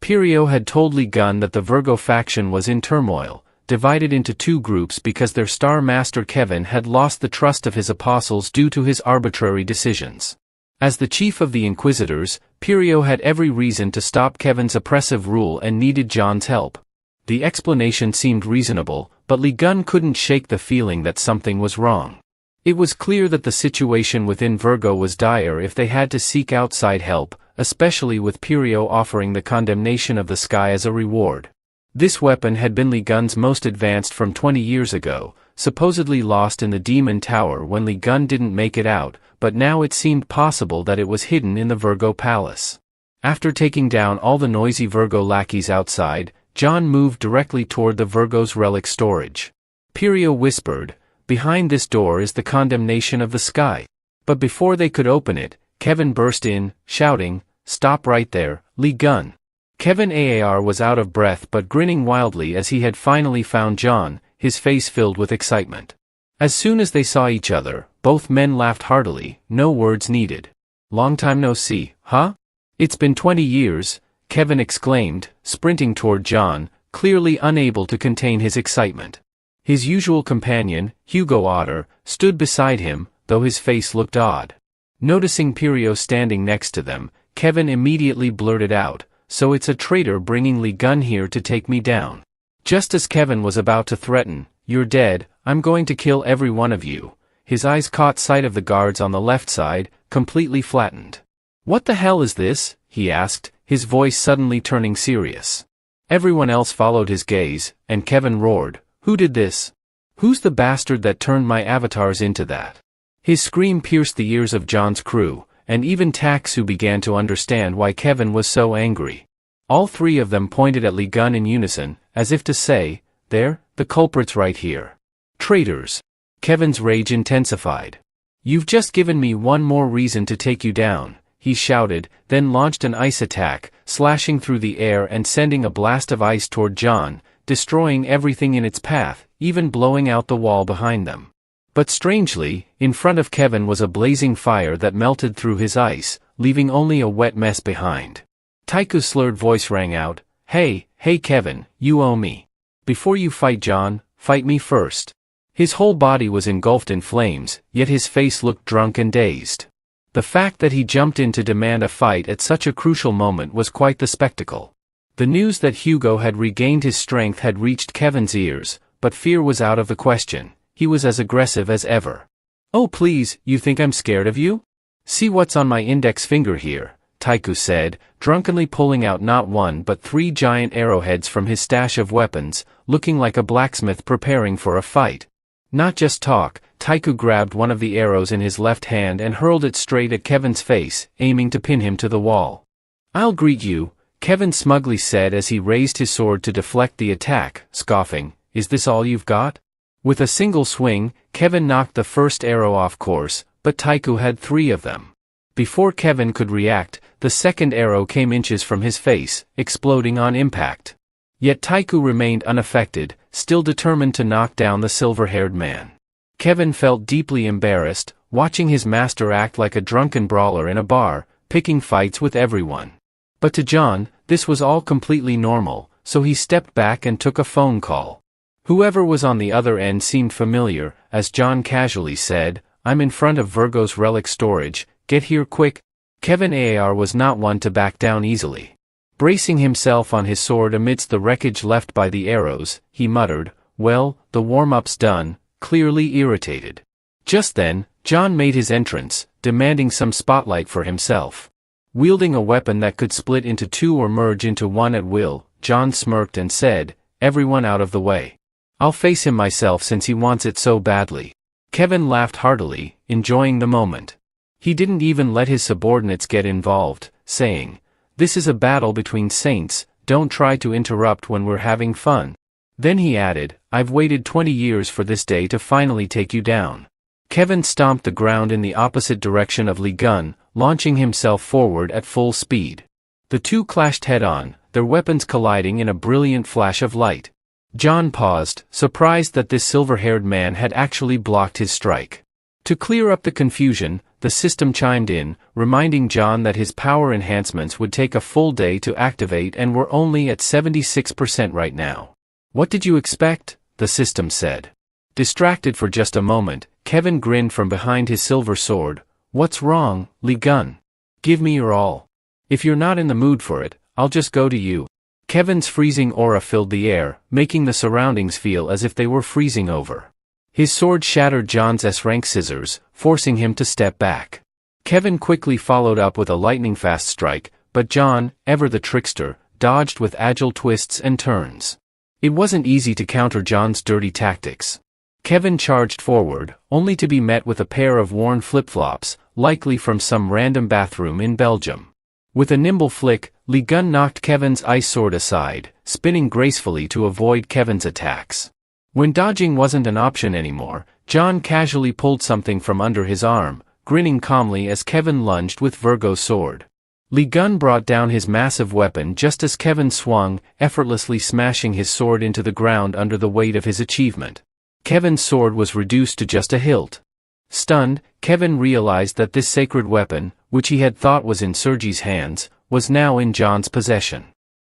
Pirio had told Lee Gunn that the Virgo faction was in turmoil, divided into two groups because their Star Master Kevin had lost the trust of his apostles due to his arbitrary decisions. As the chief of the Inquisitors, Pirio had every reason to stop Kevin's oppressive rule and needed Jon's help. The explanation seemed reasonable, but Lee Gunn couldn't shake the feeling that something was wrong. It was clear that the situation within Virgo was dire if they had to seek outside help, especially with Pirio offering the condemnation of the sky as a reward. This weapon had been Lee Gunn's most advanced from 20 years ago, supposedly lost in the Demon Tower when Lee Gunn didn't make it out, but now it seemed possible that it was hidden in the Virgo Palace. After taking down all the noisy Virgo lackeys outside, Jon moved directly toward the Virgo's relic storage. Pirio whispered, "Behind this door is the condemnation of the sky." But before they could open it, Kevin burst in, shouting, "Stop right there, Lee Gunn." Kevin Aar was out of breath but grinning wildly as he had finally found Jon, his face filled with excitement. As soon as they saw each other, both men laughed heartily, no words needed. "Long time no see, huh? It's been 20 years, Kevin exclaimed, sprinting toward Jon, clearly unable to contain his excitement. His usual companion, Hugo Otter, stood beside him, though his face looked odd. Noticing Pirio standing next to them, Kevin immediately blurted out, "So it's a traitor bringing Lee Gunn here to take me down." Just as Kevin was about to threaten, "You're dead, I'm going to kill every one of you," his eyes caught sight of the guards on the left side, completely flattened. "What the hell is this?" he asked, his voice suddenly turning serious. Everyone else followed his gaze, and Kevin roared, "Who did this? Who's the bastard that turned my avatars into that?" His scream pierced the ears of Jon's crew, and even Taksu began to understand why Kevin was so angry. All three of them pointed at Lee Gunn in unison, as if to say, "There, the culprit's right here." "Traitors!" Kevin's rage intensified. "You've just given me one more reason to take you down," he shouted, then launched an ice attack, slashing through the air and sending a blast of ice toward Jon, destroying everything in its path, even blowing out the wall behind them. But strangely, in front of Kevin was a blazing fire that melted through his ice, leaving only a wet mess behind. Taiku's slurred voice rang out, Hey Kevin, you owe me. Before you fight Jon, fight me first." His whole body was engulfed in flames, yet his face looked drunk and dazed. The fact that he jumped in to demand a fight at such a crucial moment was quite the spectacle. The news that Hugo had regained his strength had reached Kevin's ears, but fear was out of the question. He was as aggressive as ever. "Oh please, you think I'm scared of you? See what's on my index finger here," Taiku said, drunkenly pulling out not one but 3 giant arrowheads from his stash of weapons, looking like a blacksmith preparing for a fight. Not just talk, Taiku grabbed one of the arrows in his left hand and hurled it straight at Kevin's face, aiming to pin him to the wall. "I'll greet you," Kevin smugly said as he raised his sword to deflect the attack, scoffing, "Is this all you've got?" With a single swing, Kevin knocked the first arrow off course, but Taiku had 3 of them. Before Kevin could react, the second arrow came inches from his face, exploding on impact. Yet Taiku remained unaffected, still determined to knock down the silver-haired man. Kevin felt deeply embarrassed, watching his master act like a drunken brawler in a bar, picking fights with everyone. But to Jon, this was all completely normal, so he stepped back and took a phone call. Whoever was on the other end seemed familiar, as Jon casually said, "I'm in front of Virgo's relic storage, get here quick." Kevin Aar was not one to back down easily. Bracing himself on his sword amidst the wreckage left by the arrows, he muttered, "Well, the warm-up's done," clearly irritated. Just then, Jon made his entrance, demanding some spotlight for himself. Wielding a weapon that could split into 2 or merge into 1 at will, Jon smirked and said, "Everyone out of the way. I'll face him myself since he wants it so badly." Kevin laughed heartily, enjoying the moment. He didn't even let his subordinates get involved, saying, "This is a battle between saints, don't try to interrupt when we're having fun." Then he added, "I've waited 20 years for this day to finally take you down." Kevin stomped the ground in the opposite direction of Lee Gunn, launching himself forward at full speed. The two clashed head-on, their weapons colliding in a brilliant flash of light. Jon paused, surprised that this silver-haired man had actually blocked his strike. To clear up the confusion, the system chimed in, reminding John that his power enhancements would take a full day to activate and were only at 76% right now. "What did you expect?" the system said. Distracted for just a moment, Kevin grinned from behind his silver sword. "What's wrong, Lee Gun? Give me your all. If you're not in the mood for it, I'll just go to you." Kevin's freezing aura filled the air, making the surroundings feel as if they were freezing over. His sword shattered John's S-rank scissors, forcing him to step back. Kevin quickly followed up with a lightning-fast strike, but John, ever the trickster, dodged with agile twists and turns. It wasn't easy to counter John's dirty tactics. Kevin charged forward, only to be met with a pair of worn flip-flops, likely from some random bathroom in Belgium. With a nimble flick, Lee Gun knocked Kevin's ice sword aside, spinning gracefully to avoid Kevin's attacks. When dodging wasn't an option anymore, John casually pulled something from under his arm, grinning calmly as Kevin lunged with Virgo's sword. Lee Gun brought down his massive weapon just as Kevin swung, effortlessly smashing his sword into the ground under the weight of his achievement. Kevin's sword was reduced to just a hilt. Stunned, Kevin realized that this sacred weapon, which he had thought was in Sergi's hands, was now in John's possession.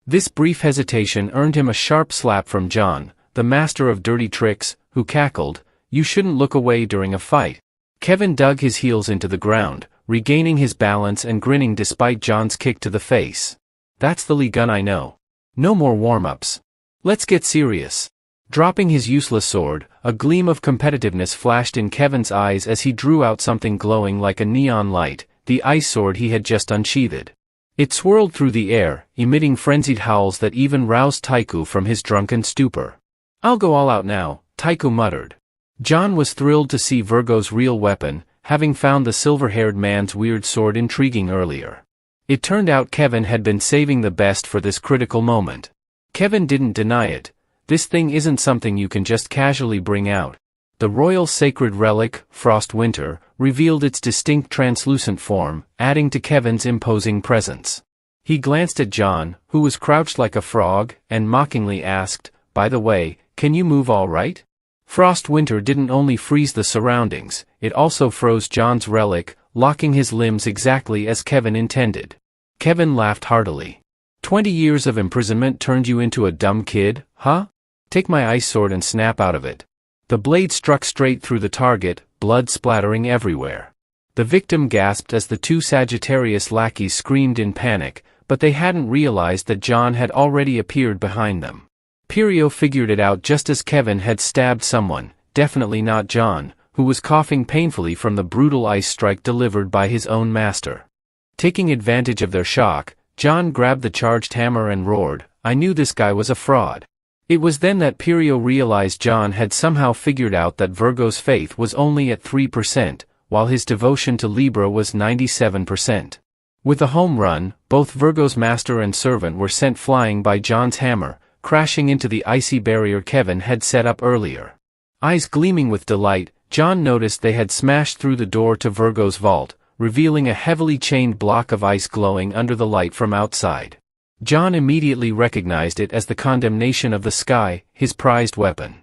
This brief hesitation earned him a sharp slap from John, the master of dirty tricks, who cackled, "You shouldn't look away during a fight." Kevin dug his heels into the ground, regaining his balance and grinning despite John's kick to the face. "That's the Lee Gun I know. No more warm-ups. Let's get serious." Dropping his useless sword, a gleam of competitiveness flashed in Kevin's eyes as he drew out something glowing like a neon light, the ice sword he had just unsheathed. It swirled through the air, emitting frenzied howls that even roused Taiku from his drunken stupor. "I'll go all out now," Taiku muttered. John was thrilled to see Virgo's real weapon, having found the silver-haired man's weird sword intriguing earlier. It turned out Kevin had been saving the best for this critical moment. Kevin didn't deny it. "This thing isn't something you can just casually bring out." The royal sacred relic, Frost Winter, revealed its distinct translucent form, adding to Kevin's imposing presence. He glanced at John, who was crouched like a frog, and mockingly asked, "By the way, can you move all right?" Frost Winter didn't only freeze the surroundings, it also froze John's relic, locking his limbs exactly as Kevin intended. Kevin laughed heartily. 20 years of imprisonment turned you into a dumb kid, huh? Take my ice sword and snap out of it." The blade struck straight through the target, blood splattering everywhere. The victim gasped as the two Sagittarius lackeys screamed in panic, but they hadn't realized that John had already appeared behind them. Pirio figured it out just as Kevin had stabbed someone, definitely not John, who was coughing painfully from the brutal ice strike delivered by his own master. Taking advantage of their shock, John grabbed the charged hammer and roared, "I knew this guy was a fraud." It was then that Pirio realized John had somehow figured out that Virgo's faith was only at 3%, while his devotion to Libra was 97%. With a home run, both Virgo's master and servant were sent flying by John's hammer, crashing into the icy barrier Kevin had set up earlier. Eyes gleaming with delight, John noticed they had smashed through the door to Virgo's vault, revealing a heavily chained block of ice glowing under the light from outside. John immediately recognized it as the condemnation of the sky, his prized weapon.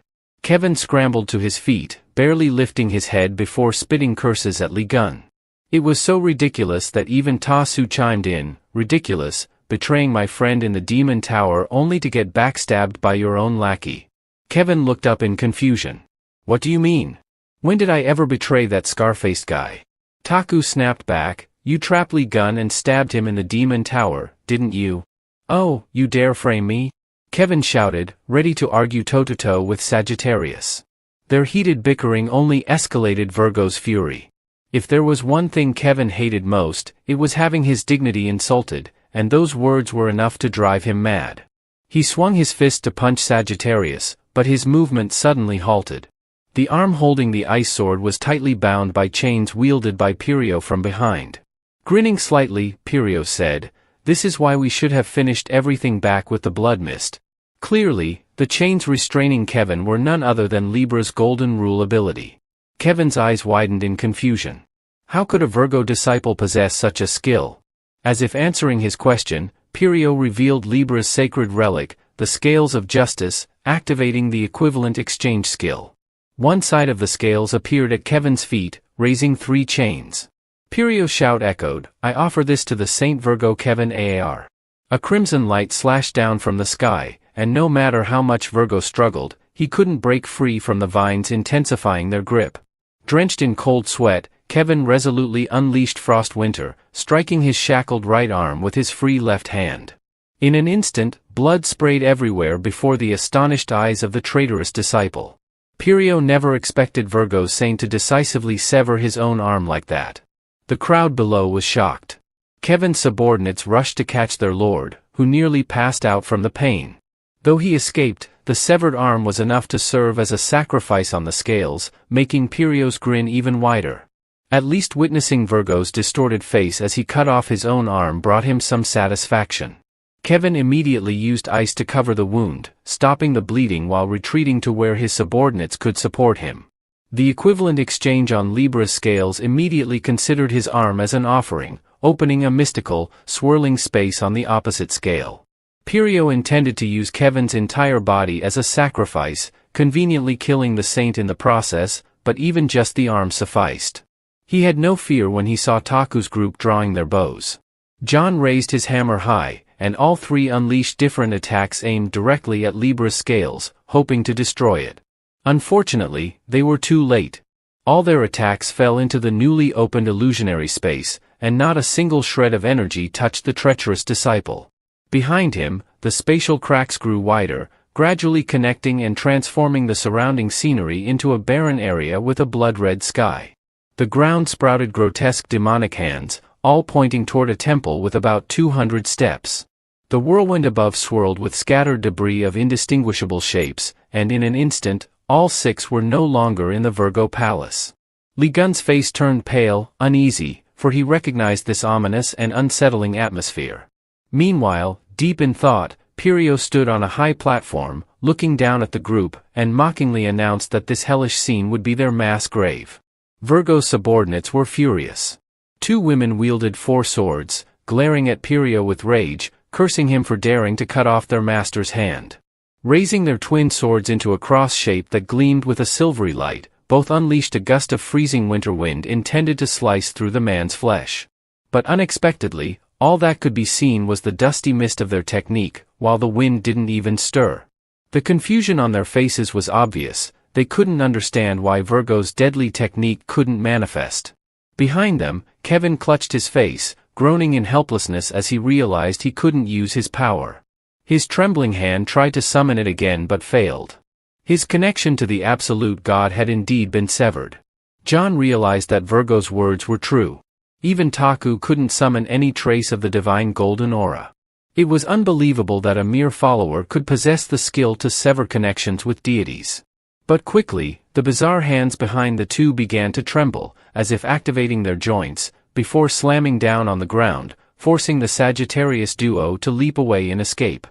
Kevin scrambled to his feet, barely lifting his head before spitting curses at Lee Gun. It was so ridiculous that even Tasu chimed in, "Ridiculous, betraying my friend in the Demon Tower only to get backstabbed by your own lackey." Kevin looked up in confusion. "What do you mean? When did I ever betray that scar-faced guy?" Taku snapped back, "You trapped Lee Gun and stabbed him in the Demon Tower, didn't you?" "Oh, you dare frame me?" Kevin shouted, ready to argue toe-to-toe with Sagittarius. Their heated bickering only escalated Virgo's fury. If there was one thing Kevin hated most, it was having his dignity insulted, and those words were enough to drive him mad. He swung his fist to punch Sagittarius, but his movement suddenly halted. The arm holding the ice sword was tightly bound by chains wielded by Pirio from behind. Grinning slightly, Pirio said, "This is why we should have finished everything back with the blood mist." Clearly, the chains restraining Kevin were none other than Libra's golden rule ability. Kevin's eyes widened in confusion. How could a Virgo disciple possess such a skill? As if answering his question, Pirio revealed Libra's sacred relic, the Scales of Justice, activating the equivalent exchange skill. One side of the scales appeared at Kevin's feet, raising 3 chains. Pirio's shout echoed, "I offer this to the Saint Virgo Kevin Aar." A crimson light slashed down from the sky, and no matter how much Virgo struggled, he couldn't break free from the vines intensifying their grip. Drenched in cold sweat, Kevin resolutely unleashed Frost Winter, striking his shackled right arm with his free left hand. In an instant, blood sprayed everywhere before the astonished eyes of the traitorous disciple. Pirio never expected Virgo's saint to decisively sever his own arm like that. The crowd below was shocked. Kevin's subordinates rushed to catch their lord, who nearly passed out from the pain. Though he escaped, the severed arm was enough to serve as a sacrifice on the scales, making Pirio's grin even wider. At least witnessing Virgo's distorted face as he cut off his own arm brought him some satisfaction. Kevin immediately used ice to cover the wound, stopping the bleeding while retreating to where his subordinates could support him. The equivalent exchange on Libra's scales immediately considered his arm as an offering, opening a mystical, swirling space on the opposite scale. Pirio intended to use Kevin's entire body as a sacrifice, conveniently killing the saint in the process, but even just the arm sufficed. He had no fear when he saw Taku's group drawing their bows. John raised his hammer high, and all three unleashed different attacks aimed directly at Libra's scales, hoping to destroy it. Unfortunately, they were too late. All their attacks fell into the newly opened illusionary space, and not a single shred of energy touched the treacherous disciple. Behind him, the spatial cracks grew wider, gradually connecting and transforming the surrounding scenery into a barren area with a blood-red sky. The ground sprouted grotesque demonic hands, all pointing toward a temple with about 200 steps. The whirlwind above swirled with scattered debris of indistinguishable shapes, and in an instant, all six were no longer in the Virgo Palace. Li Gun's face turned pale, uneasy, for he recognized this ominous and unsettling atmosphere. Meanwhile, deep in thought, Pirio stood on a high platform, looking down at the group, and mockingly announced that this hellish scene would be their mass grave. Virgo's subordinates were furious. Two women wielded 4 swords, glaring at Pirio with rage, cursing him for daring to cut off their master's hand. Raising their twin swords into a cross shape that gleamed with a silvery light, both unleashed a gust of freezing winter wind intended to slice through the man's flesh. But unexpectedly, all that could be seen was the dusty mist of their technique, while the wind didn't even stir. The confusion on their faces was obvious. They couldn't understand why Virgo's deadly technique couldn't manifest. Behind them, Kevin clutched his face, groaning in helplessness as he realized he couldn't use his power. His trembling hand tried to summon it again but failed. His connection to the absolute God had indeed been severed. John realized that Virgo's words were true. Even Taku couldn't summon any trace of the divine golden aura. It was unbelievable that a mere follower could possess the skill to sever connections with deities. But quickly, the bizarre hands behind the two began to tremble, as if activating their joints, before slamming down on the ground, forcing the Sagittarius duo to leap away in escape.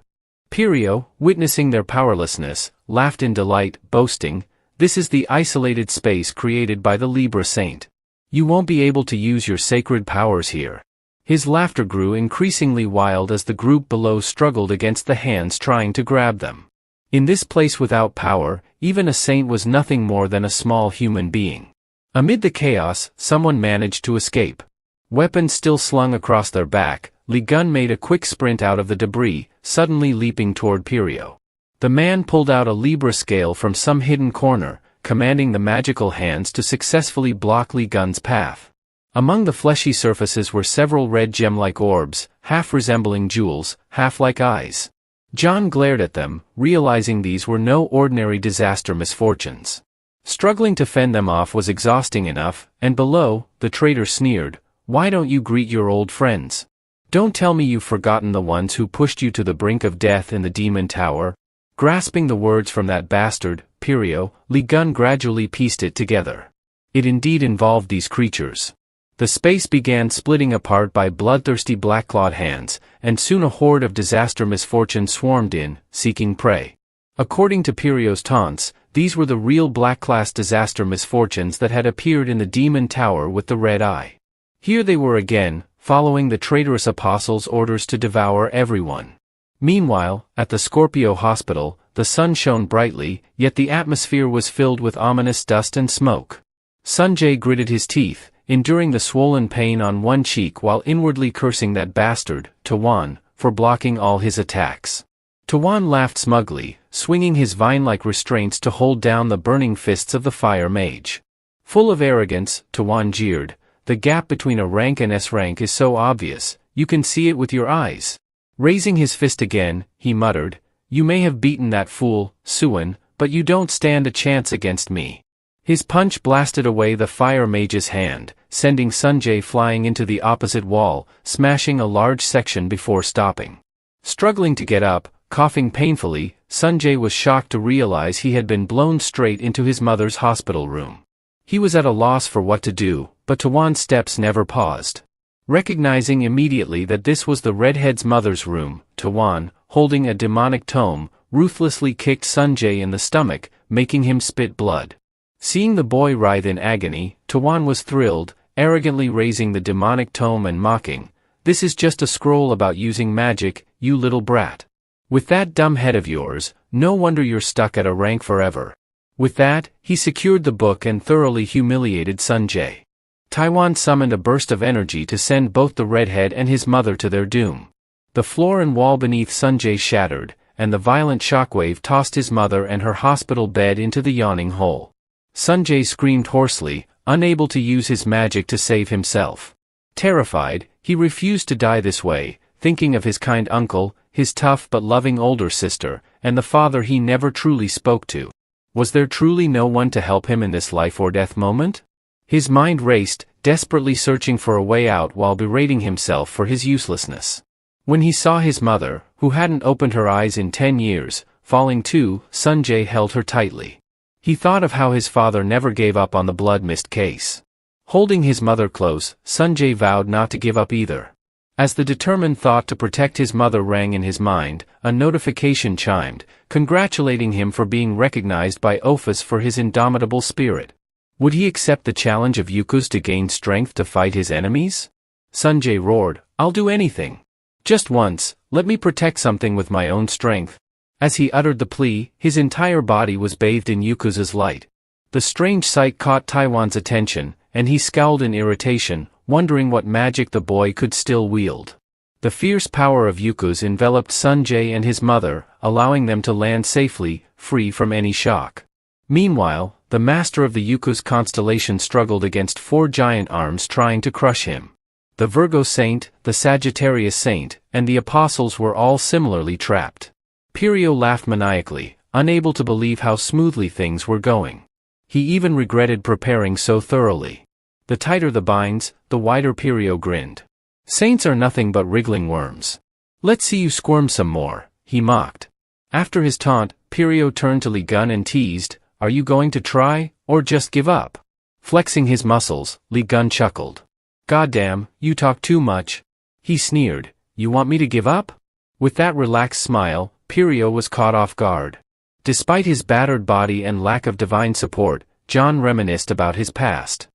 Pirio, witnessing their powerlessness, laughed in delight, boasting, "This is the isolated space created by the Libra Saint. You won't be able to use your sacred powers here." His laughter grew increasingly wild as the group below struggled against the hands trying to grab them. In this place without power, even a saint was nothing more than a small human being. Amid the chaos, someone managed to escape. Weapons still slung across their back, Li Gun made a quick sprint out of the debris, suddenly leaping toward Pirio. The man pulled out a Libra scale from some hidden corner, commanding the magical hands to successfully block Li Gun's path. Among the fleshy surfaces were several red gem-like orbs, half resembling jewels, half like eyes. John glared at them, realizing these were no ordinary disaster misfortunes. Struggling to fend them off was exhausting enough, and below, the traitor sneered, "Why don't you greet your old friends? Don't tell me you've forgotten the ones who pushed you to the brink of death in the Demon Tower." Grasping the words from that bastard, Pirio, Li Gun gradually pieced it together. It indeed involved these creatures. The space began splitting apart by bloodthirsty black-clawed hands, and soon a horde of disaster misfortune swarmed in, seeking prey. According to Pirio's taunts, these were the real black-class disaster misfortunes that had appeared in the Demon Tower with the red eye. Here they were again, following the traitorous apostle's orders to devour everyone. Meanwhile, at the Scorpio Hospital, the sun shone brightly, yet the atmosphere was filled with ominous dust and smoke. Sanjay gritted his teeth, enduring the swollen pain on one cheek while inwardly cursing that bastard, Tawan, for blocking all his attacks. Tawan laughed smugly, swinging his vine-like restraints to hold down the burning fists of the fire mage. Full of arrogance, Tawan jeered, the gap between a rank and S rank is so obvious, you can see it with your eyes. Raising his fist again, he muttered, you may have beaten that fool, Suan, but you don't stand a chance against me. His punch blasted away the fire mage's hand, sending Sanjay flying into the opposite wall, smashing a large section before stopping. Struggling to get up, coughing painfully, Sanjay was shocked to realize he had been blown straight into his mother's hospital room. He was at a loss for what to do, but Tawan's steps never paused. Recognizing immediately that this was the redhead's mother's room, Tawan, holding a demonic tome, ruthlessly kicked Sanjay in the stomach, making him spit blood. Seeing the boy writhe in agony, Tawan was thrilled, arrogantly raising the demonic tome and mocking, this is just a scroll about using magic, you little brat. With that dumb head of yours, no wonder you're stuck at a rank forever. With that, he secured the book and thoroughly humiliated Sanjay. Tawan summoned a burst of energy to send both the redhead and his mother to their doom. The floor and wall beneath Sanjay shattered, and the violent shockwave tossed his mother and her hospital bed into the yawning hole. Sanjay screamed hoarsely, unable to use his magic to save himself. Terrified, he refused to die this way, thinking of his kind uncle, his tough but loving older sister, and the father he never truly spoke to. Was there truly no one to help him in this life or death moment? His mind raced, desperately searching for a way out while berating himself for his uselessness. When he saw his mother, who hadn't opened her eyes in 10 years, falling too, Sanjay held her tightly. He thought of how his father never gave up on the blood mist case. Holding his mother close, Sanjay vowed not to give up either. As the determined thought to protect his mother rang in his mind, a notification chimed, congratulating him for being recognized by Ophis for his indomitable spirit. Would he accept the challenge of Yukuz to gain strength to fight his enemies? Sanjay roared, I'll do anything. Just once, let me protect something with my own strength. As he uttered the plea, his entire body was bathed in Yukuz's light. The strange sight caught Tawan's attention, and he scowled in irritation, wondering what magic the boy could still wield. The fierce power of Yukuz enveloped Sanjay and his mother, allowing them to land safely, free from any shock. Meanwhile, the master of the Yukuz constellation struggled against 4 giant arms trying to crush him. The Virgo Saint, the Sagittarius Saint, and the Apostles were all similarly trapped. Pirio laughed maniacally, unable to believe how smoothly things were going. He even regretted preparing so thoroughly. The tighter the binds, the wider Pirio grinned. Saints are nothing but wriggling worms. Let's see you squirm some more, he mocked. After his taunt, Pirio turned to Li Gun and teased, are you going to try, or just give up? Flexing his muscles, Li Gun chuckled. Goddamn, you talk too much. He sneered, you want me to give up? With that relaxed smile, Pirio was caught off guard. Despite his battered body and lack of divine support, John reminisced about his past.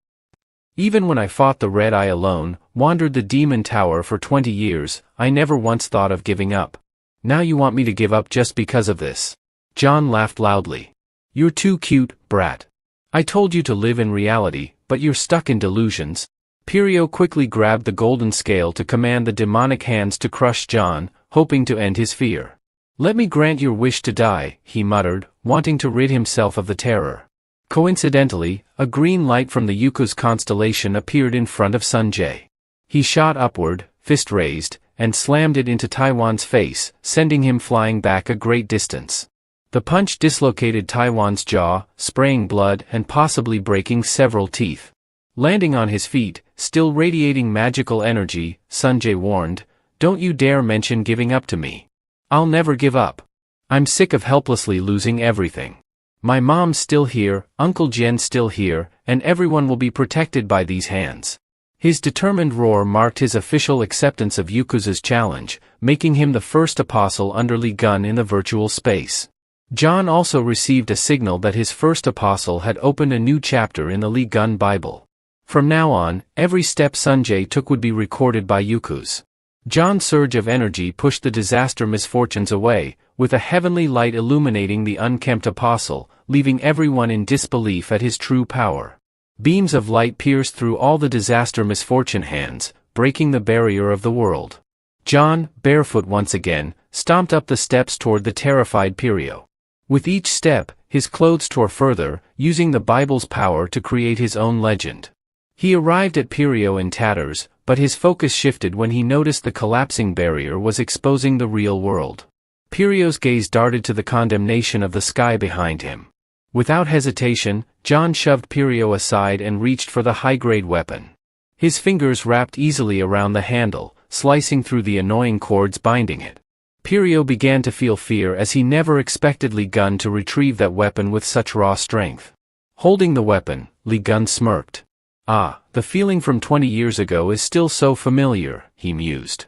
Even when I fought the Red Eye alone, wandered the Demon Tower for 20 years, I never once thought of giving up. Now you want me to give up just because of this? John laughed loudly. You're too cute, brat. I told you to live in reality, but you're stuck in delusions. Pirio quickly grabbed the golden scale to command the demonic hands to crush John, hoping to end his fear. Let me grant your wish to die, he muttered, wanting to rid himself of the terror. Coincidentally, a green light from the Yukuz constellation appeared in front of Sanjay. He shot upward, fist raised, and slammed it into Tawan's face, sending him flying back a great distance. The punch dislocated Tawan's jaw, spraying blood and possibly breaking several teeth. Landing on his feet, still radiating magical energy, Sanjay warned, don't you dare mention giving up to me. I'll never give up. I'm sick of helplessly losing everything. My mom's still here, Uncle Jen's still here, and everyone will be protected by these hands. His determined roar marked his official acceptance of Yukuz's challenge, making him the first apostle under Li Gun in the virtual space. John also received a signal that his first apostle had opened a new chapter in the Li Gun Bible. From now on, every step Sanjay took would be recorded by Yukuz. John's surge of energy pushed the disaster misfortunes away, with a heavenly light illuminating the unkempt apostle, leaving everyone in disbelief at his true power. Beams of light pierced through all the disaster misfortune hands, breaking the barrier of the world. John, barefoot once again, stomped up the steps toward the terrified Pirio. With each step, his clothes tore further, using the Bible's power to create his own legend. He arrived at Pirio in tatters, but his focus shifted when he noticed the collapsing barrier was exposing the real world. Pirio's gaze darted to the condemnation of the sky behind him. Without hesitation, John shoved Pirio aside and reached for the high-grade weapon. His fingers wrapped easily around the handle, slicing through the annoying cords binding it. Pirio began to feel fear as he never expected Lee Gun to retrieve that weapon with such raw strength. Holding the weapon, Lee Gun smirked. "Ah, the feeling from 20 years ago is still so familiar," he mused.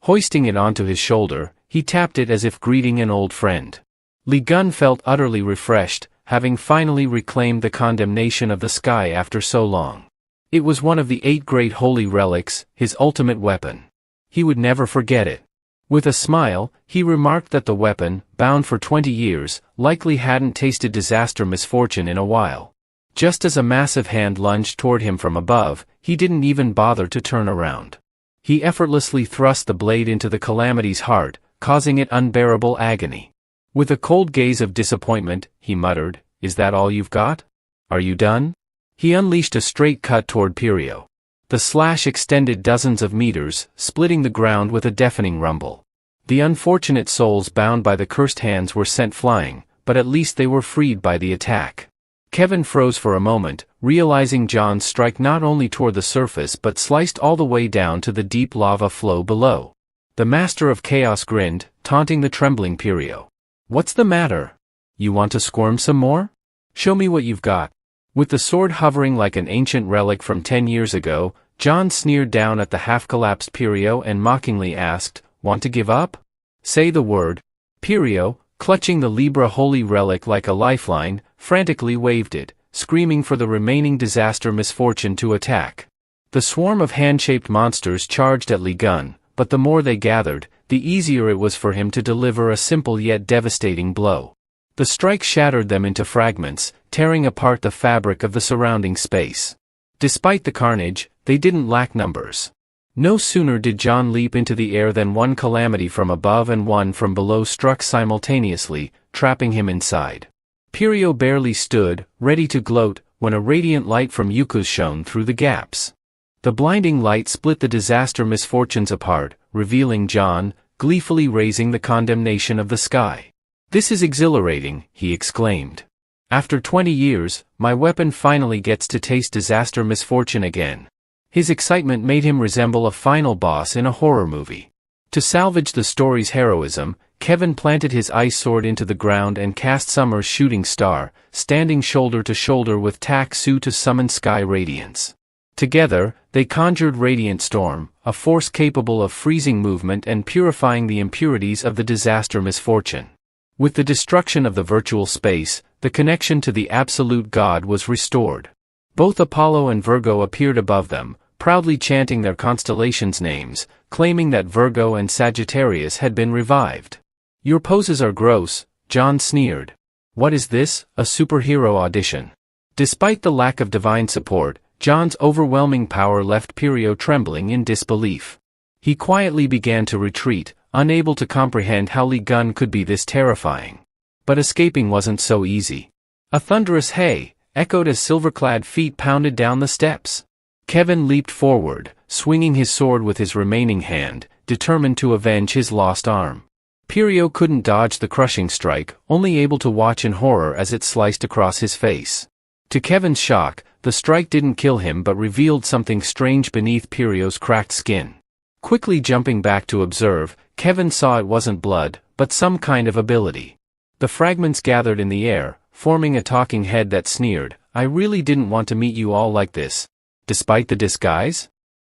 Hoisting it onto his shoulder, he tapped it as if greeting an old friend. Lee Gun felt utterly refreshed, having finally reclaimed the condemnation of the sky after so long. It was one of the 8 great holy relics, his ultimate weapon. He would never forget it. With a smile, he remarked that the weapon, bound for 20 years, likely hadn't tasted disaster misfortune in a while. Just as a massive hand lunged toward him from above, he didn't even bother to turn around. He effortlessly thrust the blade into the calamity's heart, causing it unbearable agony. With a cold gaze of disappointment, he muttered, "Is that all you've got? Are you done?" He unleashed a straight cut toward Pirio. The slash extended dozens of meters, splitting the ground with a deafening rumble. The unfortunate souls bound by the cursed hands were sent flying, but at least they were freed by the attack. Kevin froze for a moment, realizing John's strike not only tore the surface but sliced all the way down to the deep lava flow below. The Master of Chaos grinned, taunting the trembling Pirio. "What's the matter? You want to squirm some more? Show me what you've got." With the sword hovering like an ancient relic from 10 years ago, John sneered down at the half-collapsed Pirio and mockingly asked, "Want to give up? Say the word." Pirio, clutching the Libra holy relic like a lifeline, frantically waved it, screaming for the remaining disaster misfortune to attack. The swarm of hand-shaped monsters charged at Lee Gun, but the more they gathered, the easier it was for him to deliver a simple yet devastating blow. The strike shattered them into fragments, tearing apart the fabric of the surrounding space. Despite the carnage, they didn't lack numbers. No sooner did John leap into the air than one calamity from above and one from below struck simultaneously, trapping him inside. Pirio barely stood, ready to gloat, when a radiant light from Yukos shone through the gaps. The blinding light split the disaster misfortunes apart, revealing John, gleefully raising the condemnation of the sky. "This is exhilarating," he exclaimed. "After 20 years, my weapon finally gets to taste disaster misfortune again." His excitement made him resemble a final boss in a horror movie. To salvage the story's heroism, Kevin planted his ice sword into the ground and cast Summer's shooting star, standing shoulder to shoulder with Tak Su to summon sky radiance. Together, they conjured Radiant Storm, a force capable of freezing movement and purifying the impurities of the disaster misfortune. With the destruction of the virtual space, the connection to the absolute God was restored. Both Apollo and Virgo appeared above them, proudly chanting their constellations' names, claiming that Virgo and Sagittarius had been revived. "Your poses are gross," John sneered. "What is this, a superhero audition?" Despite the lack of divine support, John's overwhelming power left Pirio trembling in disbelief. He quietly began to retreat, unable to comprehend how Lee Gun could be this terrifying. But escaping wasn't so easy. A thunderous "hey" echoed as silver-clad feet pounded down the steps. Kevin leaped forward, swinging his sword with his remaining hand, determined to avenge his lost arm. Pirio couldn't dodge the crushing strike, only able to watch in horror as it sliced across his face. To Kevin's shock, the strike didn't kill him but revealed something strange beneath Pirio's cracked skin. Quickly jumping back to observe, Kevin saw it wasn't blood, but some kind of ability. The fragments gathered in the air, forming a talking head that sneered, "I really didn't want to meet you all like this. Despite the disguise?"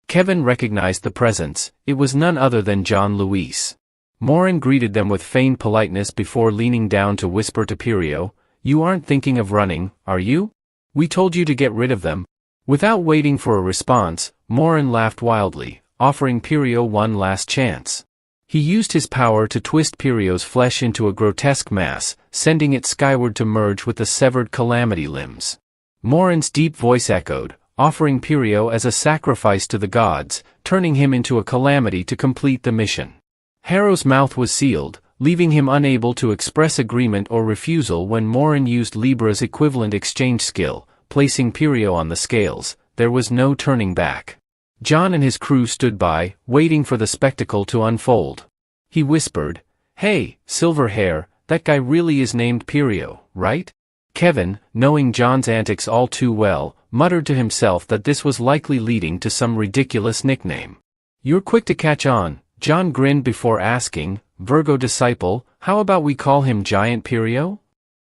Kevin recognized the presence. It was none other than John Luis. Morin greeted them with feigned politeness before leaning down to whisper to Pirio, "You aren't thinking of running, are you? We told you to get rid of them." Without waiting for a response, Morin laughed wildly, offering Pirio one last chance. He used his power to twist Pirio's flesh into a grotesque mass, sending it skyward to merge with the severed calamity limbs. Morin's deep voice echoed, offering Pirio as a sacrifice to the gods, turning him into a calamity to complete the mission. Harrow's mouth was sealed, leaving him unable to express agreement or refusal when Morin used Libra's equivalent exchange skill, placing Pirio on the scales. There was no turning back. John and his crew stood by, waiting for the spectacle to unfold. He whispered, "Hey, Silverhair, that guy really is named Pirio, right?" Kevin, knowing John's antics all too well, muttered to himself that this was likely leading to some ridiculous nickname. "You're quick to catch on," John grinned before asking, "Virgo disciple, how about we call him Giant Pirio?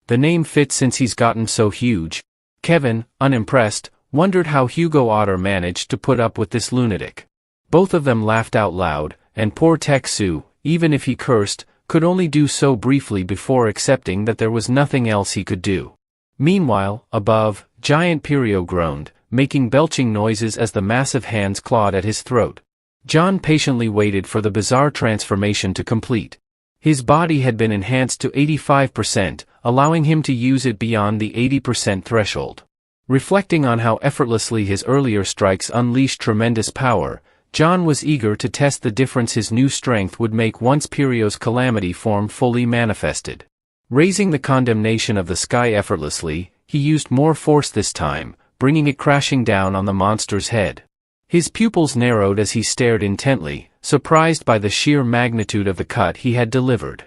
The name fits since he's gotten so huge." Kevin, unimpressed, wondered how Hugo Otter managed to put up with this lunatic. Both of them laughed out loud, and poor Teksu, even if he cursed, could only do so briefly before accepting that there was nothing else he could do. Meanwhile, above, Giant Pirio groaned, making belching noises as the massive hands clawed at his throat. John patiently waited for the bizarre transformation to complete. His body had been enhanced to 85%, allowing him to use it beyond the 80% threshold. Reflecting on how effortlessly his earlier strikes unleashed tremendous power, John was eager to test the difference his new strength would make once Pirio's calamity form fully manifested. Raising the condemnation of the sky effortlessly, he used more force this time, bringing it crashing down on the monster's head. His pupils narrowed as he stared intently, surprised by the sheer magnitude of the cut he had delivered.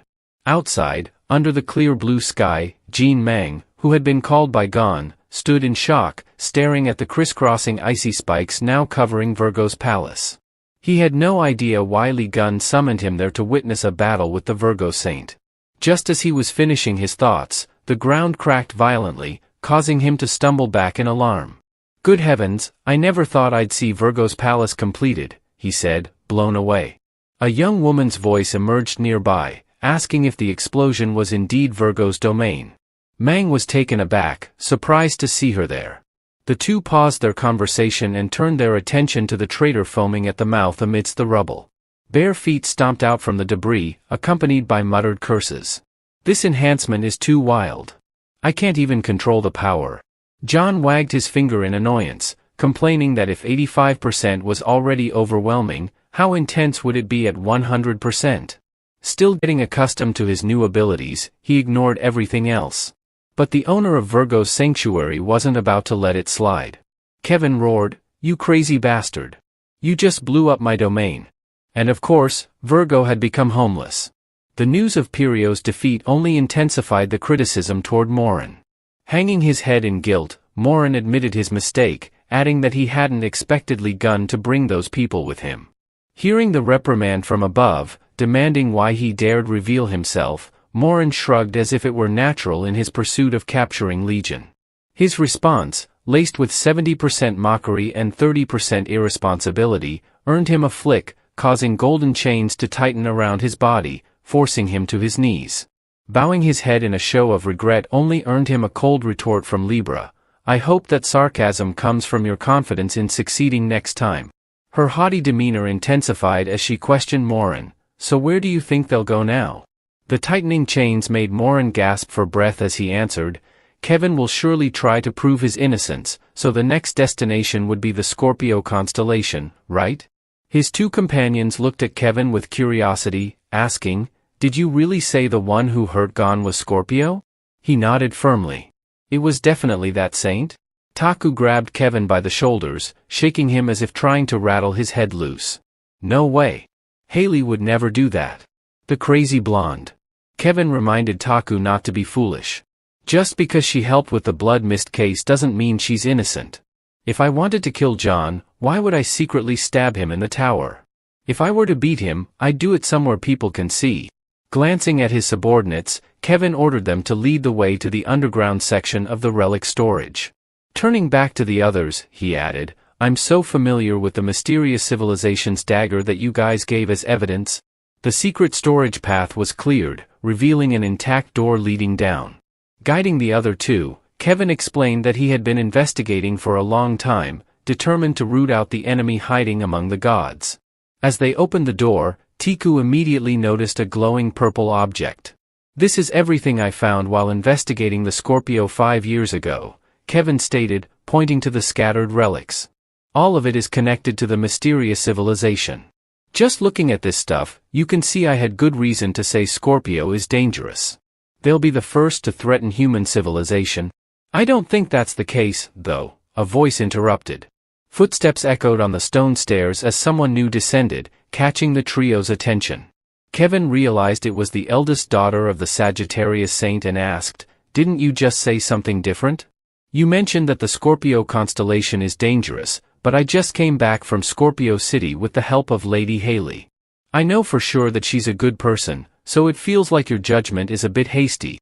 Outside, under the clear blue sky, Jean Meng, who had been called by Gon, stood in shock, staring at the crisscrossing icy spikes now covering Virgo's palace. He had no idea why Li Gun summoned him there to witness a battle with the Virgo Saint. Just as he was finishing his thoughts, the ground cracked violently, causing him to stumble back in alarm. "Good heavens, I never thought I'd see Virgo's palace completed," he said, blown away. A young woman's voice emerged nearby, asking if the explosion was indeed Virgo's domain. Mang was taken aback, surprised to see her there. The two paused their conversation and turned their attention to the traitor foaming at the mouth amidst the rubble. Bare feet stomped out from the debris, accompanied by muttered curses. "This enhancement is too wild. I can't even control the power." John wagged his finger in annoyance, complaining that if 85% was already overwhelming, how intense would it be at 100%? Still getting accustomed to his new abilities, he ignored everything else. But the owner of Virgo's sanctuary wasn't about to let it slide. Kevin roared, "You crazy bastard. You just blew up my domain." And of course, Virgo had become homeless. The news of Pirio's defeat only intensified the criticism toward Morin. Hanging his head in guilt, Morin admitted his mistake, adding that he hadn't expected Li Gun to bring those people with him. Hearing the reprimand from above, demanding why he dared reveal himself, Morin shrugged as if it were natural in his pursuit of capturing Legion. His response, laced with 70% mockery and 30% irresponsibility, earned him a flick, causing golden chains to tighten around his body, forcing him to his knees. Bowing his head in a show of regret only earned him a cold retort from Libra. "I hope that sarcasm comes from your confidence in succeeding next time." Her haughty demeanor intensified as she questioned Morin, "So where do you think they'll go now?" The tightening chains made Morin gasp for breath as he answered, "Kevin will surely try to prove his innocence, so the next destination would be the Scorpio constellation, right?" His two companions looked at Kevin with curiosity, asking, "Did you really say the one who hurt Gon was Scorpio?" He nodded firmly. "It was definitely that saint." Taku grabbed Kevin by the shoulders, shaking him as if trying to rattle his head loose. "No way. Haley would never do that. The crazy blonde." Kevin reminded Taku not to be foolish. "Just because she helped with the blood mist case doesn't mean she's innocent. If I wanted to kill John, why would I secretly stab him in the tower? If I were to beat him, I'd do it somewhere people can see." Glancing at his subordinates, Kevin ordered them to lead the way to the underground section of the relic storage. Turning back to the others, he added, "I'm so familiar with the mysterious civilization's dagger that you guys gave as evidence." The secret storage path was cleared, revealing an intact door leading down. Guiding the other two, Kevin explained that he had been investigating for a long time, determined to root out the enemy hiding among the gods. As they opened the door, Tiku immediately noticed a glowing purple object. "This is everything I found while investigating the Scorpio 5 years ago," Kevin stated, pointing to the scattered relics. All of it is connected to the mysterious civilization. Just looking at this stuff, you can see I had good reason to say Scorpio is dangerous. They'll be the first to threaten human civilization. I don't think that's the case, though, a voice interrupted. Footsteps echoed on the stone stairs as someone new descended, catching the trio's attention. Kevin realized it was the eldest daughter of the Sagittarius saint and asked, "Didn't you just say something different? You mentioned that the Scorpio constellation is dangerous, but I just came back from Scorpio City with the help of Lady Haley. I know for sure that she's a good person, so it feels like your judgment is a bit hasty."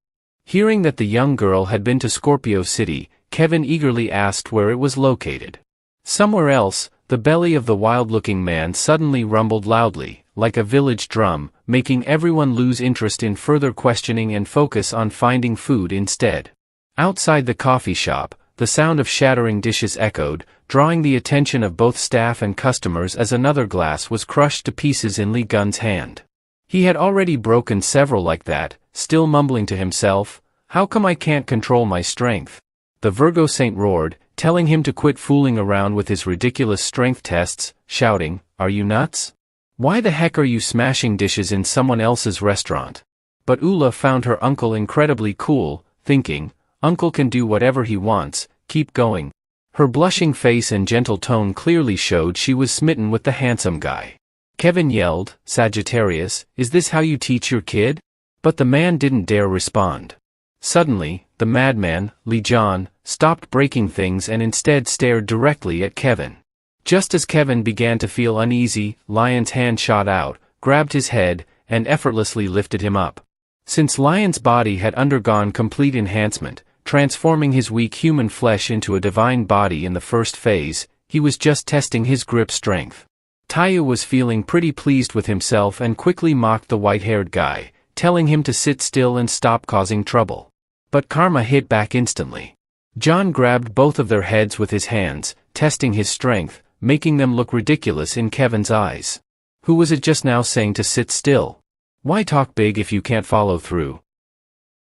Hearing that the young girl had been to Scorpio City, Kevin eagerly asked where it was located. Somewhere else, the belly of the wild-looking man suddenly rumbled loudly, like a village drum, making everyone lose interest in further questioning and focus on finding food instead. Outside the coffee shop, the sound of shattering dishes echoed, drawing the attention of both staff and customers as another glass was crushed to pieces in Lee Gunn's hand. He had already broken several like that, still mumbling to himself, "How come I can't control my strength?" The Virgo Saint roared, telling him to quit fooling around with his ridiculous strength tests, shouting, "Are you nuts? Why the heck are you smashing dishes in someone else's restaurant?" But Ula found her uncle incredibly cool, thinking, "Uncle can do whatever he wants, keep going." Her blushing face and gentle tone clearly showed she was smitten with the handsome guy. Kevin yelled, "Sagittarius, is this how you teach your kid?" But the man didn't dare respond. Suddenly, the madman, Lee John, stopped breaking things and instead stared directly at Kevin. Just as Kevin began to feel uneasy, Lion's hand shot out, grabbed his head, and effortlessly lifted him up. Since Lion's body had undergone complete enhancement, transforming his weak human flesh into a divine body in the first phase, he was just testing his grip strength. Taya was feeling pretty pleased with himself and quickly mocked the white-haired guy, telling him to sit still and stop causing trouble. But karma hit back instantly. John grabbed both of their heads with his hands, testing his strength, making them look ridiculous in Kevin's eyes. Who was it just now saying to sit still? Why talk big if you can't follow through?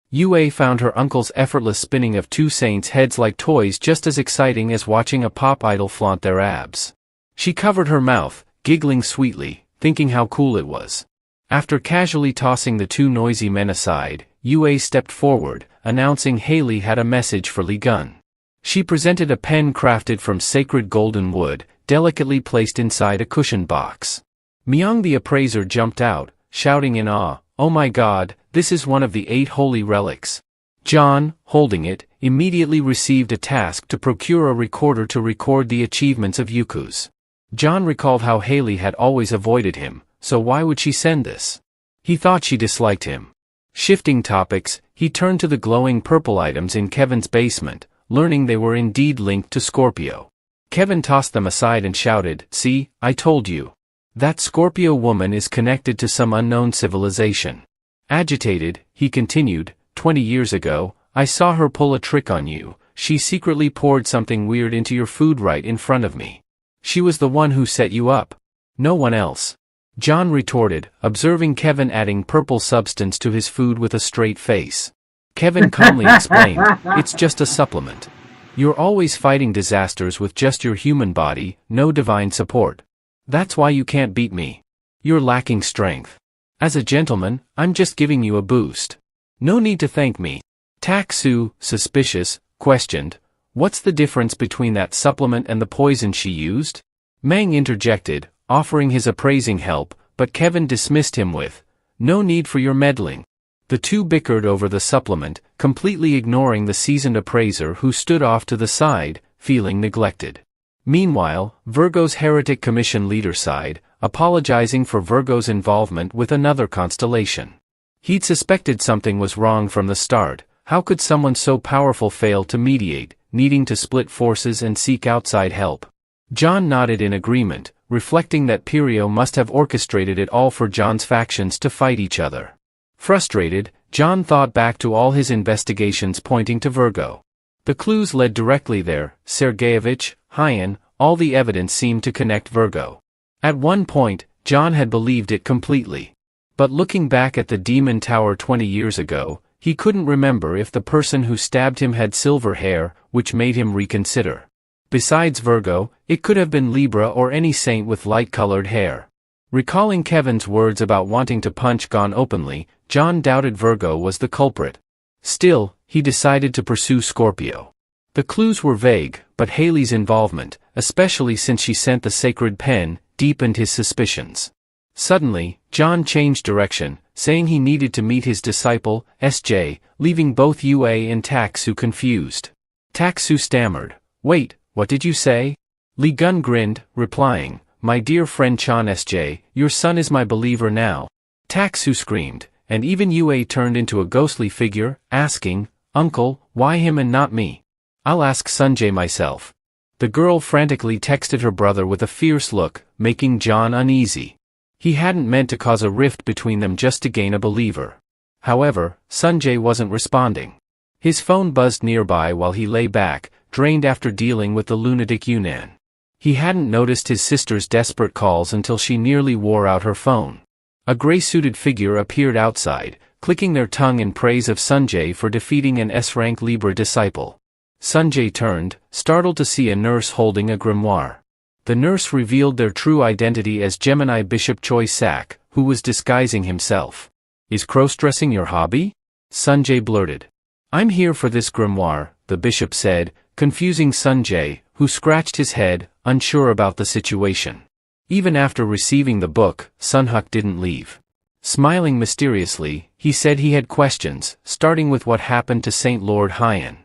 Yue found her uncle's effortless spinning of two saints' heads like toys just as exciting as watching a pop idol flaunt their abs. She covered her mouth, giggling sweetly, thinking how cool it was. After casually tossing the two noisy men aside, Yue stepped forward, announcing Haley had a message for Lee Gun. She presented a pen crafted from sacred golden wood, delicately placed inside a cushioned box. Myung the appraiser jumped out, shouting in awe, "Oh my god, this is one of the 8 holy relics." John, holding it, immediately received a task to procure a recorder to record the achievements of Yuku's. John recalled how Haley had always avoided him, so why would she send this? He thought she disliked him. Shifting topics, he turned to the glowing purple items in Kevin's basement, learning they were indeed linked to Scorpio. Kevin tossed them aside and shouted, "See, I told you. That Scorpio woman is connected to some unknown civilization." Agitated, he continued, 20 years ago, I saw her pull a trick on you. She secretly poured something weird into your food right in front of me. She was the one who set you up. No one else." John retorted, observing Kevin adding purple substance to his food with a straight face. Kevin calmly explained, "It's just a supplement. You're always fighting disasters with just your human body, no divine support. That's why you can't beat me. You're lacking strength. As a gentleman, I'm just giving you a boost. No need to thank me." Tak Su, suspicious, questioned, "What's the difference between that supplement and the poison she used?" Mang interjected, offering his appraising help, but Kevin dismissed him with, "No need for your meddling." The two bickered over the supplement, completely ignoring the seasoned appraiser who stood off to the side, feeling neglected. Meanwhile, Virgo's Heretic Commission leader sighed, apologizing for Virgo's involvement with another constellation. He'd suspected something was wrong from the start. How could someone so powerful fail to mediate, needing to split forces and seek outside help? John nodded in agreement, reflecting that Pirio must have orchestrated it all for John's factions to fight each other. Frustrated, John thought back to all his investigations pointing to Virgo. The clues led directly there, Sergeyevich, Hyan, all the evidence seemed to connect Virgo. At one point, John had believed it completely. But looking back at the Demon Tower 20 years ago, He couldn't remember if the person who stabbed him had silver hair, which made him reconsider. Besides Virgo, it could have been Libra or any saint with light-colored hair. Recalling Kevin's words about wanting to punch Gon openly, John doubted Virgo was the culprit. Still, he decided to pursue Scorpio. The clues were vague, but Haley's involvement, especially since she sent the sacred pen, deepened his suspicions. Suddenly, John changed direction, saying he needed to meet his disciple, S.J., leaving both Yue and Taksu confused. Taksu stammered, "Wait, what did you say?" Li Gun grinned, replying, "My dear friend Chan S.J., your son is my believer now." Taksu screamed, and even Yue turned into a ghostly figure, asking, "Uncle, why him and not me? I'll ask Sanjay myself." The girl frantically texted her brother with a fierce look, making John uneasy. He hadn't meant to cause a rift between them just to gain a believer. However, Sanjay wasn't responding. His phone buzzed nearby while he lay back, drained after dealing with the lunatic Yunnan. He hadn't noticed his sister's desperate calls until she nearly wore out her phone. A gray-suited figure appeared outside, clicking their tongue in praise of Sanjay for defeating an S-rank Libra disciple. Sanjay turned, startled to see a nurse holding a grimoire. The nurse revealed their true identity as Gemini Bishop Choi Sak, who was disguising himself. "Is cross-dressing your hobby?" Sanjay blurted. "I'm here for this grimoire," the bishop said, confusing Sanjay, who scratched his head, unsure about the situation. Even after receiving the book, Sunhuk didn't leave. Smiling mysteriously, he said he had questions, starting with what happened to Saint Lord Hyan.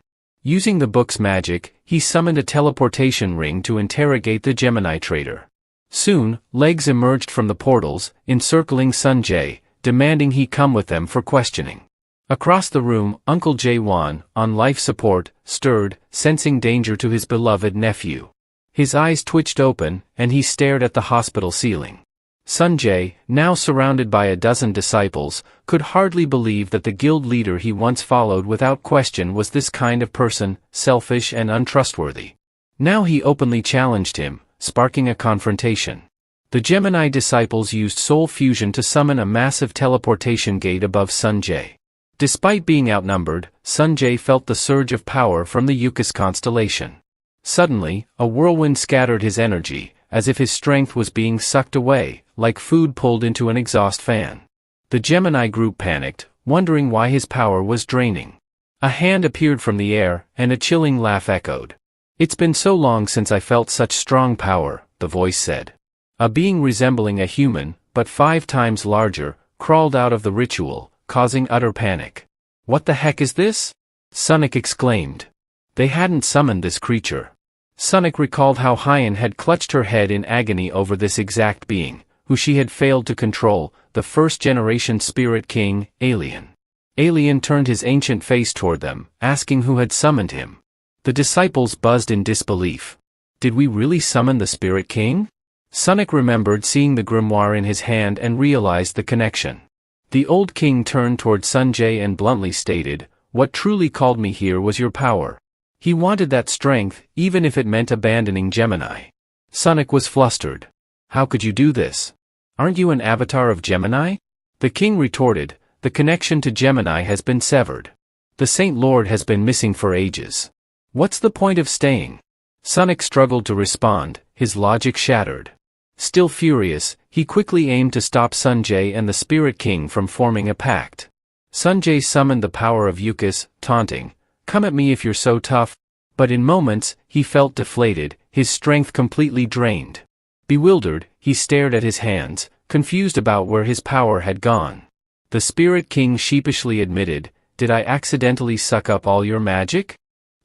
Using the book's magic, he summoned a teleportation ring to interrogate the Gemini traitor. Soon, legs emerged from the portals, encircling Sanjay, demanding he come with them for questioning. Across the room, Uncle Jae-won, on life support, stirred, sensing danger to his beloved nephew. His eyes twitched open, and he stared at the hospital ceiling. Sanjay, now surrounded by a dozen disciples, could hardly believe that the guild leader he once followed without question was this kind of person, selfish and untrustworthy. Now he openly challenged him, sparking a confrontation. The Gemini disciples used soul fusion to summon a massive teleportation gate above Sanjay. Despite being outnumbered, Sanjay felt the surge of power from the Yukas constellation. Suddenly, a whirlwind scattered his energy, as if his strength was being sucked away, like food pulled into an exhaust fan. The Gemini group panicked, wondering why his power was draining. A hand appeared from the air, and a chilling laugh echoed. "It's been so long since I felt such strong power," the voice said. A being resembling a human, but 5 times larger, crawled out of the ritual, causing utter panic. "What the heck is this?" Sunnik exclaimed. They hadn't summoned this creature. Sunnik recalled how Hyan had clutched her head in agony over this exact being, who she had failed to control, the first-generation Spirit King, Alien. Alien turned his ancient face toward them, asking who had summoned him. The disciples buzzed in disbelief. Did we really summon the Spirit King? Sunnik remembered seeing the grimoire in his hand and realized the connection. The old king turned toward Sanjay and bluntly stated, "What truly called me here was your power." He wanted that strength, even if it meant abandoning Gemini. Sunnik was flustered. "How could you do this? Aren't you an avatar of Gemini?" The king retorted, "The connection to Gemini has been severed. The Saint Lord has been missing for ages. What's the point of staying?" Sunnik struggled to respond, his logic shattered. Still furious, he quickly aimed to stop Sanjay and the Spirit King from forming a pact. Sanjay summoned the power of Yukas, taunting, "Come at me if you're so tough." But in moments, he felt deflated, his strength completely drained. Bewildered, he stared at his hands, confused about where his power had gone. The Spirit King sheepishly admitted, "Did I accidentally suck up all your magic?"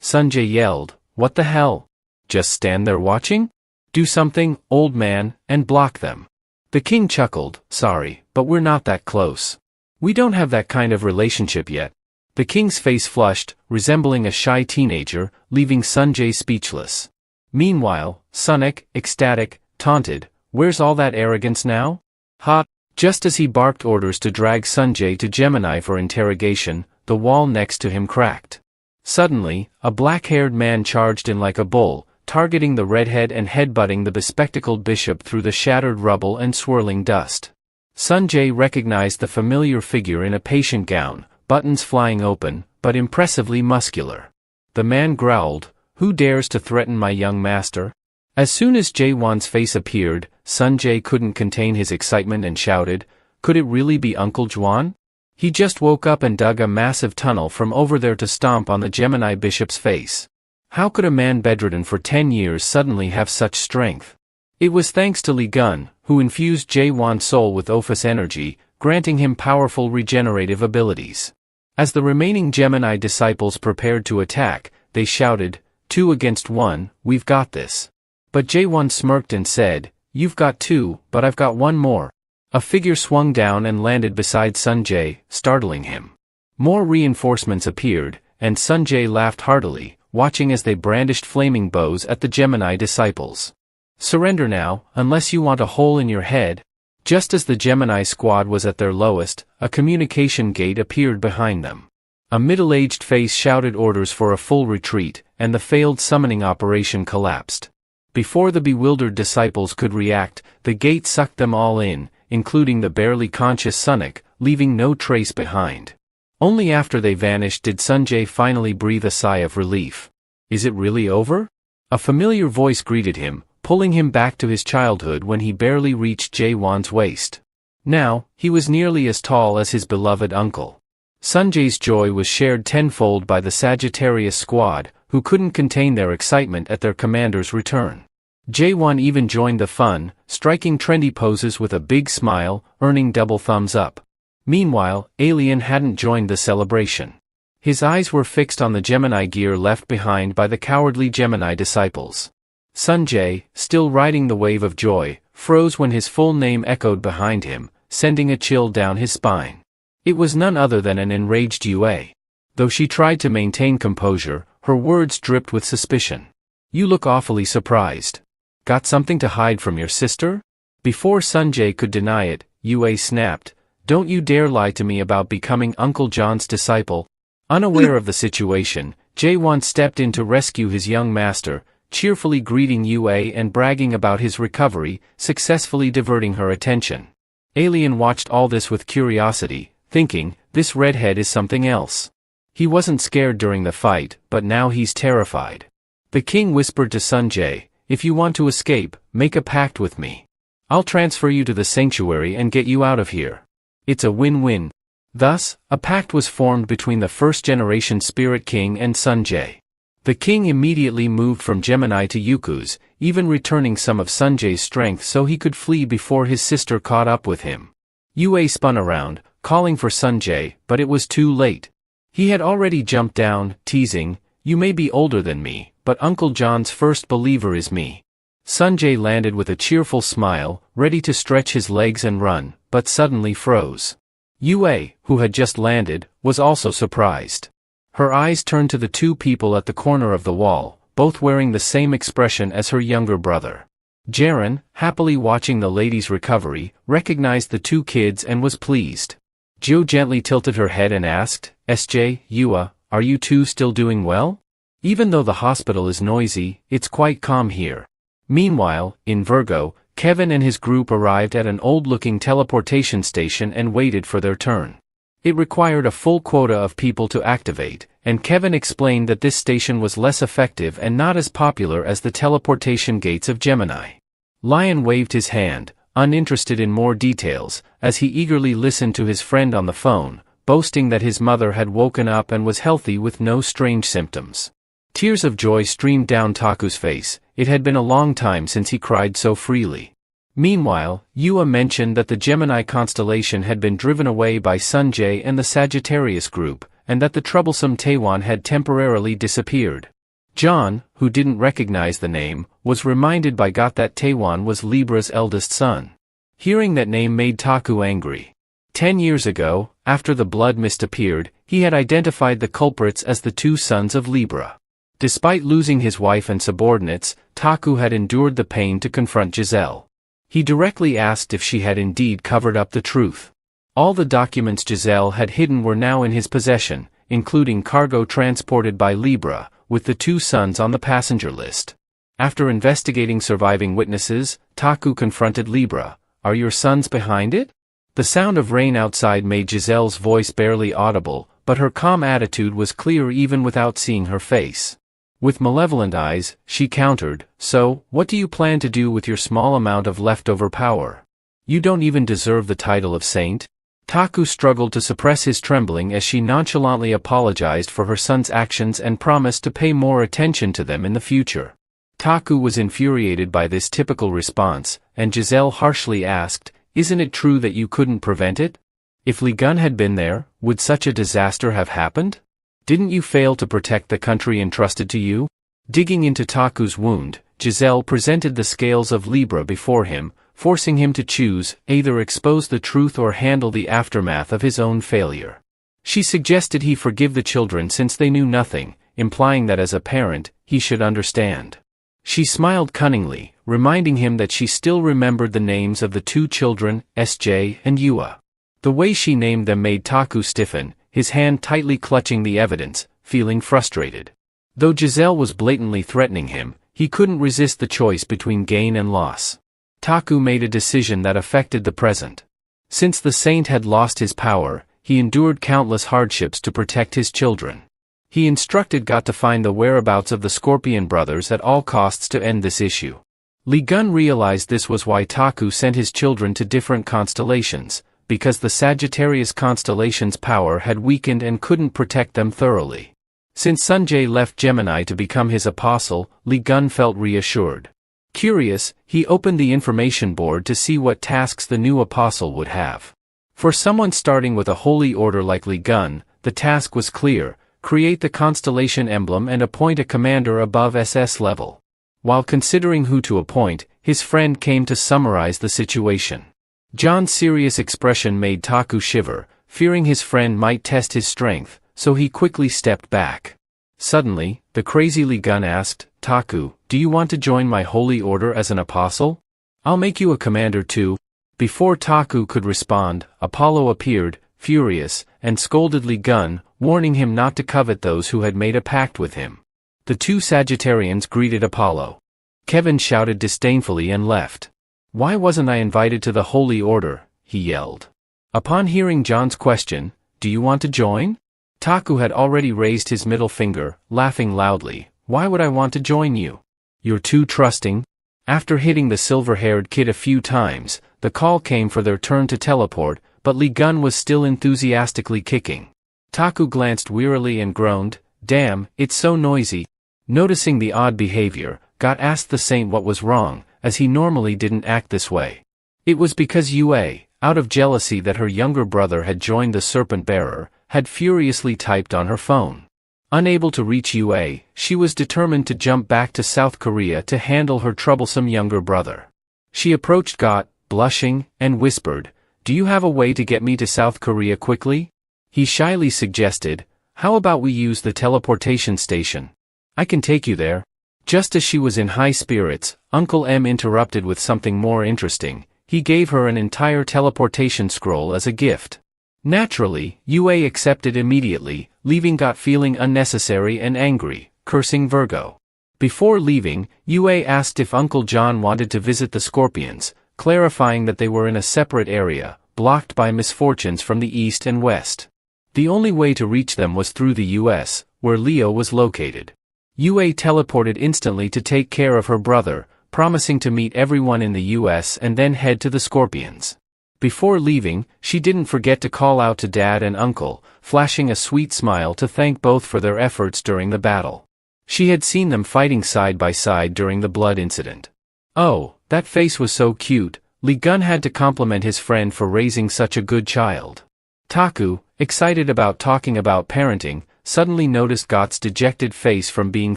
Sanjay yelled, "What the hell? Just stand there watching? Do something, old man, and block them." The king chuckled, "Sorry, but we're not that close. We don't have that kind of relationship yet." The king's face flushed, resembling a shy teenager, leaving Sanjay speechless. Meanwhile, Sunnik, ecstatic, taunted, "Where's all that arrogance now? Ha!" Just as he barked orders to drag Sanjay to Gemini for interrogation, the wall next to him cracked. Suddenly, a black-haired man charged in like a bull, targeting the redhead and headbutting the bespectacled bishop through the shattered rubble and swirling dust. Sanjay recognized the familiar figure in a patient gown, buttons flying open, but impressively muscular. The man growled, "Who dares to threaten my young master?" As soon as Jae-won's face appeared, Sun Jae couldn't contain his excitement and shouted, "Could it really be Uncle Juan?" He just woke up and dug a massive tunnel from over there to stomp on the Gemini bishop's face. How could a man bedridden for 10 years suddenly have such strength? It was thanks to Lee Gun, who infused Jae-won's soul with Ophis energy, granting him powerful regenerative abilities. As the remaining Gemini disciples prepared to attack, they shouted, "2 against 1, we've got this." But Jae-won smirked and said, "You've got 2, but I've got 1 more." A figure swung down and landed beside Sun Jae, startling him. More reinforcements appeared, and Sun Jae laughed heartily, watching as they brandished flaming bows at the Gemini disciples. "Surrender now, unless you want a hole in your head." Just as the Gemini squad was at their lowest, a communication gate appeared behind them. A middle-aged face shouted orders for a full retreat, and the failed summoning operation collapsed. Before the bewildered disciples could react, the gate sucked them all in, including the barely conscious Sunnik, leaving no trace behind. Only after they vanished did Sun Jae finally breathe a sigh of relief. "Is it really over?" A familiar voice greeted him, pulling him back to his childhood when he barely reached Jae-won's waist. Now, he was nearly as tall as his beloved uncle. Sun Jae's joy was shared tenfold by the Sagittarius squad, who couldn't contain their excitement at their commander's return. Jae-won even joined the fun, striking trendy poses with a big smile, earning double thumbs up. Meanwhile, Alien hadn't joined the celebration. His eyes were fixed on the Gemini gear left behind by the cowardly Gemini disciples. Sun Jae, still riding the wave of joy, froze when his full name echoed behind him, sending a chill down his spine. It was none other than an enraged Yue. Though she tried to maintain composure, her words dripped with suspicion. "You look awfully surprised. Got something to hide from your sister?" Before Sun Jae could deny it, Yue snapped, "Don't you dare lie to me about becoming Uncle John's disciple." Unaware of the situation, Jae-won stepped in to rescue his young master, cheerfully greeting Yue and bragging about his recovery, successfully diverting her attention. Alien watched all this with curiosity, thinking, this redhead is something else. He wasn't scared during the fight, but now he's terrified. The king whispered to Sun Jae, "If you want to escape, make a pact with me. I'll transfer you to the sanctuary and get you out of here. It's a win-win." Thus, a pact was formed between the first-generation Spirit King and Sun Jae. The king immediately moved from Gemini to Yuku's, even returning some of Sun Jae's strength so he could flee before his sister caught up with him. Yue spun around, calling for Sun Jae, but it was too late. He had already jumped down, teasing, "You may be older than me, but Uncle John's first believer is me." Sun Jae landed with a cheerful smile, ready to stretch his legs and run, but suddenly froze. Yue, who had just landed, was also surprised. Her eyes turned to the 2 people at the corner of the wall, both wearing the same expression as her younger brother. Jaren, happily watching the lady's recovery, recognized the 2 kids and was pleased. Jo gently tilted her head and asked, "SJ, Yue, are you 2 still doing well? Even though the hospital is noisy, it's quite calm here." Meanwhile, in Virgo, Kevin and his group arrived at an old-looking teleportation station and waited for their turn. It required a full quota of people to activate, and Kevin explained that this station was less effective and not as popular as the teleportation gates of Gemini. Lion waved his hand, uninterested in more details, as he eagerly listened to his friend on the phone, boasting that his mother had woken up and was healthy with no strange symptoms. Tears of joy streamed down Taku's face. It had been a long time since he cried so freely. Meanwhile, Yue mentioned that the Gemini constellation had been driven away by Sun Jae and the Sagittarius group, and that the troublesome Taewon had temporarily disappeared. John, who didn't recognize the name, was reminded by Got that Taewon was Libra's eldest son. Hearing that name made Taku angry. 10 years ago, after the blood mist appeared, he had identified the culprits as the 2 sons of Libra. Despite losing his wife and subordinates, Taku had endured the pain to confront Giselle. He directly asked if she had indeed covered up the truth. All the documents Giselle had hidden were now in his possession, including cargo transported by Libra, with the 2 sons on the passenger list. After investigating surviving witnesses, Taku confronted Libra. "Are your sons behind it?" The sound of rain outside made Giselle's voice barely audible, but her calm attitude was clear even without seeing her face. With malevolent eyes, she countered, "So, what do you plan to do with your small amount of leftover power? You don't even deserve the title of saint." Taku struggled to suppress his trembling as she nonchalantly apologized for her son's actions and promised to pay more attention to them in the future. Taku was infuriated by this typical response, and Giselle harshly asked, "Isn't it true that you couldn't prevent it? If Li Gun had been there, would such a disaster have happened? Didn't you fail to protect the country entrusted to you?" Digging into Taku's wound, Giselle presented the scales of Libra before him, forcing him to choose, either expose the truth or handle the aftermath of his own failure. She suggested he forgive the children since they knew nothing, implying that as a parent, he should understand. She smiled cunningly, reminding him that she still remembered the names of the two children, SJ and Yua. The way she named them made Taku stiffen, his hand tightly clutching the evidence, feeling frustrated. Though Giselle was blatantly threatening him, he couldn't resist the choice between gain and loss. Taku made a decision that affected the present. Since the saint had lost his power, he endured countless hardships to protect his children. He instructed Got to find the whereabouts of the Scorpion brothers at all costs to end this issue. Li Gun realized this was why Taku sent his children to different constellations, because the Sagittarius constellation's power had weakened and couldn't protect them thoroughly. Since Sunjay left Gemini to become his apostle, Li Gun felt reassured. Curious, he opened the information board to see what tasks the new apostle would have. For someone starting with a holy order like Li Gun, the task was clear: create the constellation emblem and appoint a commander above SS level. While considering who to appoint, his friend came to summarize the situation. John's serious expression made Taku shiver, fearing his friend might test his strength, so he quickly stepped back. Suddenly, the crazy Li Gun asked, "Taku, do you want to join my holy order as an apostle? I'll make you a commander too." Before Taku could respond, Apollo appeared, furious, and scolded Li Gun, warning him not to covet those who had made a pact with him. The two Sagittarians greeted Apollo. Kevin shouted disdainfully and left. "Why wasn't I invited to the holy order?" he yelled. Upon hearing John's question, "Do you want to join?" Taku had already raised his middle finger, laughing loudly. "Why would I want to join you? You're too trusting." After hitting the silver-haired kid a few times, the call came for their turn to teleport, but Li Gun was still enthusiastically kicking. Taku glanced wearily and groaned, "Damn, it's so noisy." Noticing the odd behavior, Got asked the saint what was wrong, as he normally didn't act this way. It was because Yue, out of jealousy that her younger brother had joined the Serpent Bearer, had furiously typed on her phone. Unable to reach Yue, she was determined to jump back to South Korea to handle her troublesome younger brother. She approached Got, blushing, and whispered, "Do you have a way to get me to South Korea quickly?" He shyly suggested, "How about we use the teleportation station? I can take you there." Just as she was in high spirits, Uncle M interrupted with something more interesting. He gave her an entire teleportation scroll as a gift. Naturally, Yue accepted immediately, leaving Got feeling unnecessary and angry, cursing Virgo. Before leaving, Yue asked if Uncle John wanted to visit the Scorpions, clarifying that they were in a separate area, blocked by misfortunes from the east and west. The only way to reach them was through the US, where Leo was located. Yue teleported instantly to take care of her brother, promising to meet everyone in the US and then head to the Scorpions. Before leaving, she didn't forget to call out to Dad and Uncle, flashing a sweet smile to thank both for their efforts during the battle. She had seen them fighting side by side during the blood incident. Oh, that face was so cute. Li Gun had to compliment his friend for raising such a good child. Taku, excited about talking about parenting, suddenly noticed Got's dejected face from being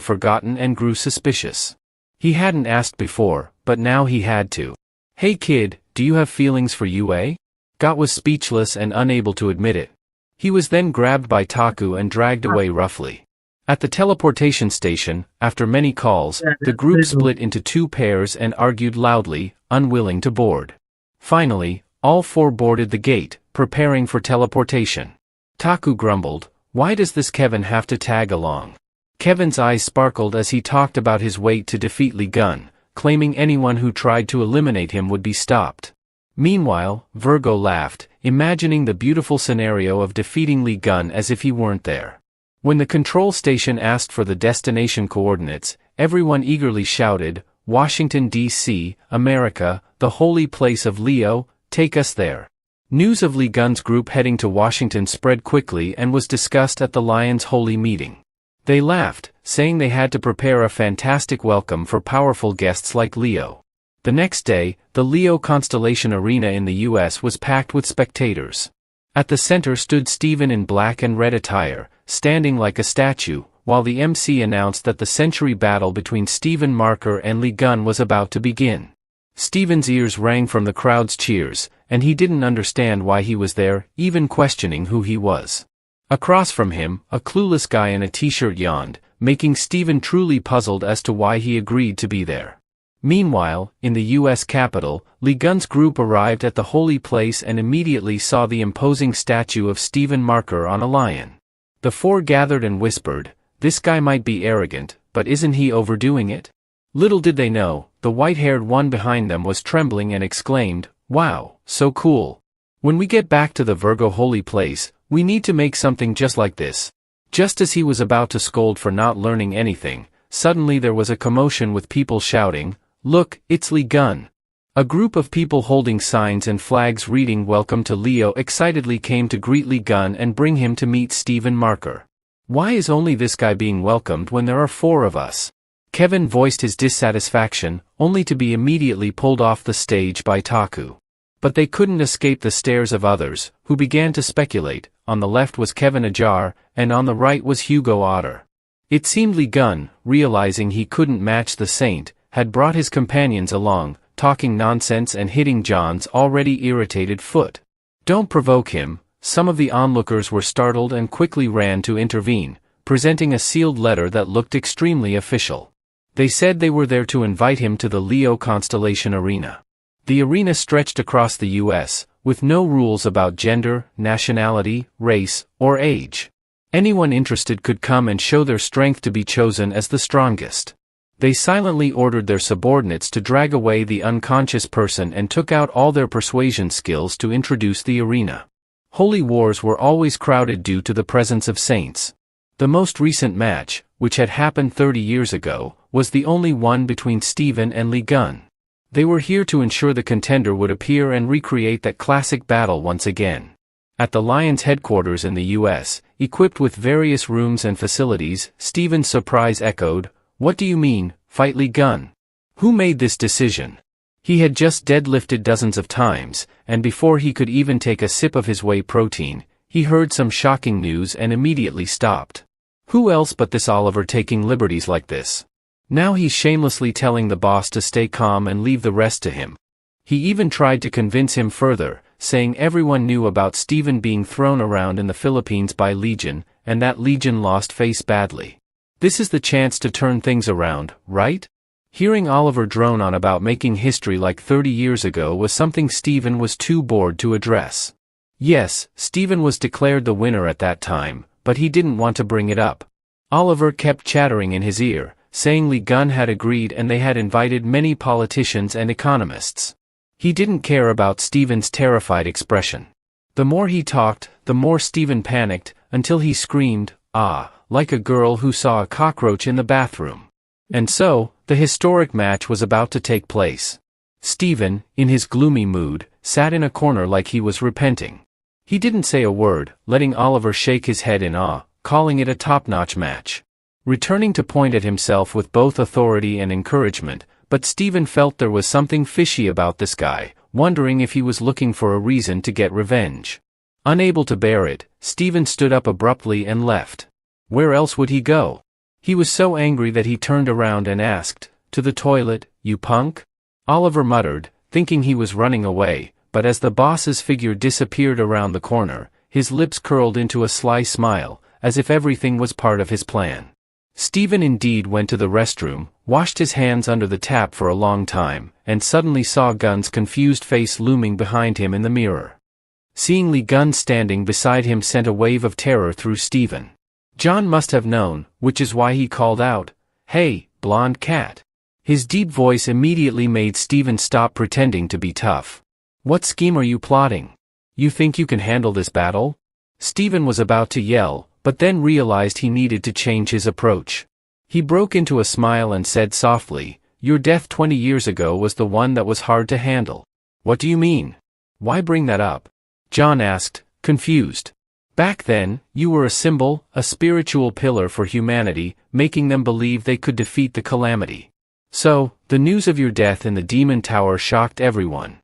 forgotten and grew suspicious. He hadn't asked before, but now he had to. "Hey kid, do you have feelings for Yue?" Got was speechless and unable to admit it. He was then grabbed by Taku and dragged away roughly. At the teleportation station, after many calls, the group split into two pairs and argued loudly, unwilling to board. Finally, all four boarded the gate, preparing for teleportation. Taku grumbled, "Why does this Kevin have to tag along?" Kevin's eyes sparkled as he talked about his wait to defeat Li Gun, claiming anyone who tried to eliminate him would be stopped. Meanwhile, Virgo laughed, imagining the beautiful scenario of defeating Lee Gun as if he weren't there. When the control station asked for the destination coordinates, everyone eagerly shouted, "Washington, D.C., America, the holy place of Leo, take us there." News of Lee Gun's group heading to Washington spread quickly and was discussed at the Lions' holy meeting. They laughed, saying they had to prepare a fantastic welcome for powerful guests like Leo. The next day, the Leo Constellation Arena in the U.S. was packed with spectators. At the center stood Steven in black and red attire, standing like a statue, while the MC announced that the century battle between Stephen Marker and Lee Gun was about to begin. Steven's ears rang from the crowd's cheers, and he didn't understand why he was there, even questioning who he was. Across from him, a clueless guy in a t-shirt yawned, making Steven truly puzzled as to why he agreed to be there. Meanwhile, in the U.S. Capitol, Lee Gun's group arrived at the holy place and immediately saw the imposing statue of Stephen Marker on a lion. The four gathered and whispered, "This guy might be arrogant, but isn't he overdoing it?" Little did they know, the white-haired one behind them was trembling and exclaimed, "Wow, so cool. When we get back to the Virgo holy place, we need to make something just like this." Just as he was about to scold for not learning anything, suddenly there was a commotion with people shouting, "Look, it's Lee Gun." A group of people holding signs and flags reading "Welcome to Leo" excitedly came to greet Lee Gun and bring him to meet Stephen Marker. "Why is only this guy being welcomed when there are four of us?" Kevin voiced his dissatisfaction, only to be immediately pulled off the stage by Taku. But they couldn't escape the stares of others, who began to speculate. On the left was Kevin Ajar, and on the right was Hugo Otter. It seemed Lee Gun, realizing he couldn't match the Saint, had brought his companions along, talking nonsense and hitting John's already irritated foot. "Don't provoke him." Some of the onlookers were startled and quickly ran to intervene, presenting a sealed letter that looked extremely official. They said they were there to invite him to the Leo Constellation Arena. The arena stretched across the U.S., with no rules about gender, nationality, race, or age. Anyone interested could come and show their strength to be chosen as the strongest. They silently ordered their subordinates to drag away the unconscious person and took out all their persuasion skills to introduce the arena. Holy wars were always crowded due to the presence of saints. The most recent match, which had happened 30 years ago, was the only one between Stephen and Lee Gun. They were here to ensure the contender would appear and recreate that classic battle once again. At the Lions headquarters in the U.S., equipped with various rooms and facilities, Stephen's surprise echoed, "What do you mean, fight Lee Gun? Who made this decision?" He had just deadlifted dozens of times, and before he could even take a sip of his whey protein, he heard some shocking news and immediately stopped. Who else but this Oliver taking liberties like this? Now he's shamelessly telling the boss to stay calm and leave the rest to him. He even tried to convince him further, saying everyone knew about Stephen being thrown around in the Philippines by Legion, and that Legion lost face badly. This is the chance to turn things around, right? Hearing Oliver drone on about making history like 30 years ago was something Stephen was too bored to address. Yes, Stephen was declared the winner at that time, but he didn't want to bring it up. Oliver kept chattering in his ear, saying Lee Gun had agreed and they had invited many politicians and economists. He didn't care about Stephen's terrified expression. The more he talked, the more Stephen panicked, until he screamed, "Ah," like a girl who saw a cockroach in the bathroom. And so, the historic match was about to take place. Stephen, in his gloomy mood, sat in a corner like he was repenting. He didn't say a word, letting Oliver shake his head in awe, calling it a top-notch match. Returning to point at himself with both authority and encouragement, but Stephen felt there was something fishy about this guy, wondering if he was looking for a reason to get revenge. Unable to bear it, Stephen stood up abruptly and left. Where else would he go? He was so angry that he turned around and asked, "To the toilet, you punk?" Oliver muttered, thinking he was running away, but as the boss's figure disappeared around the corner, his lips curled into a sly smile, as if everything was part of his plan. Stephen indeed went to the restroom, washed his hands under the tap for a long time, and suddenly saw Gun's confused face looming behind him in the mirror. Seeing Lee Gun standing beside him sent a wave of terror through Stephen. John must have known, which is why he called out, "Hey, blonde cat." His deep voice immediately made Stephen stop pretending to be tough. What scheme are you plotting? You think you can handle this battle? Stephen was about to yell, but then realized he needed to change his approach. He broke into a smile and said softly, "Your death 20 years ago was the one that was hard to handle." "What do you mean? Why bring that up?" John asked, confused. "Back then, you were a symbol, a spiritual pillar for humanity, making them believe they could defeat the calamity. So, the news of your death in the Demon Tower shocked everyone.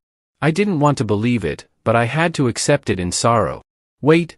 I didn't want to believe it, but I had to accept it in sorrow." Wait,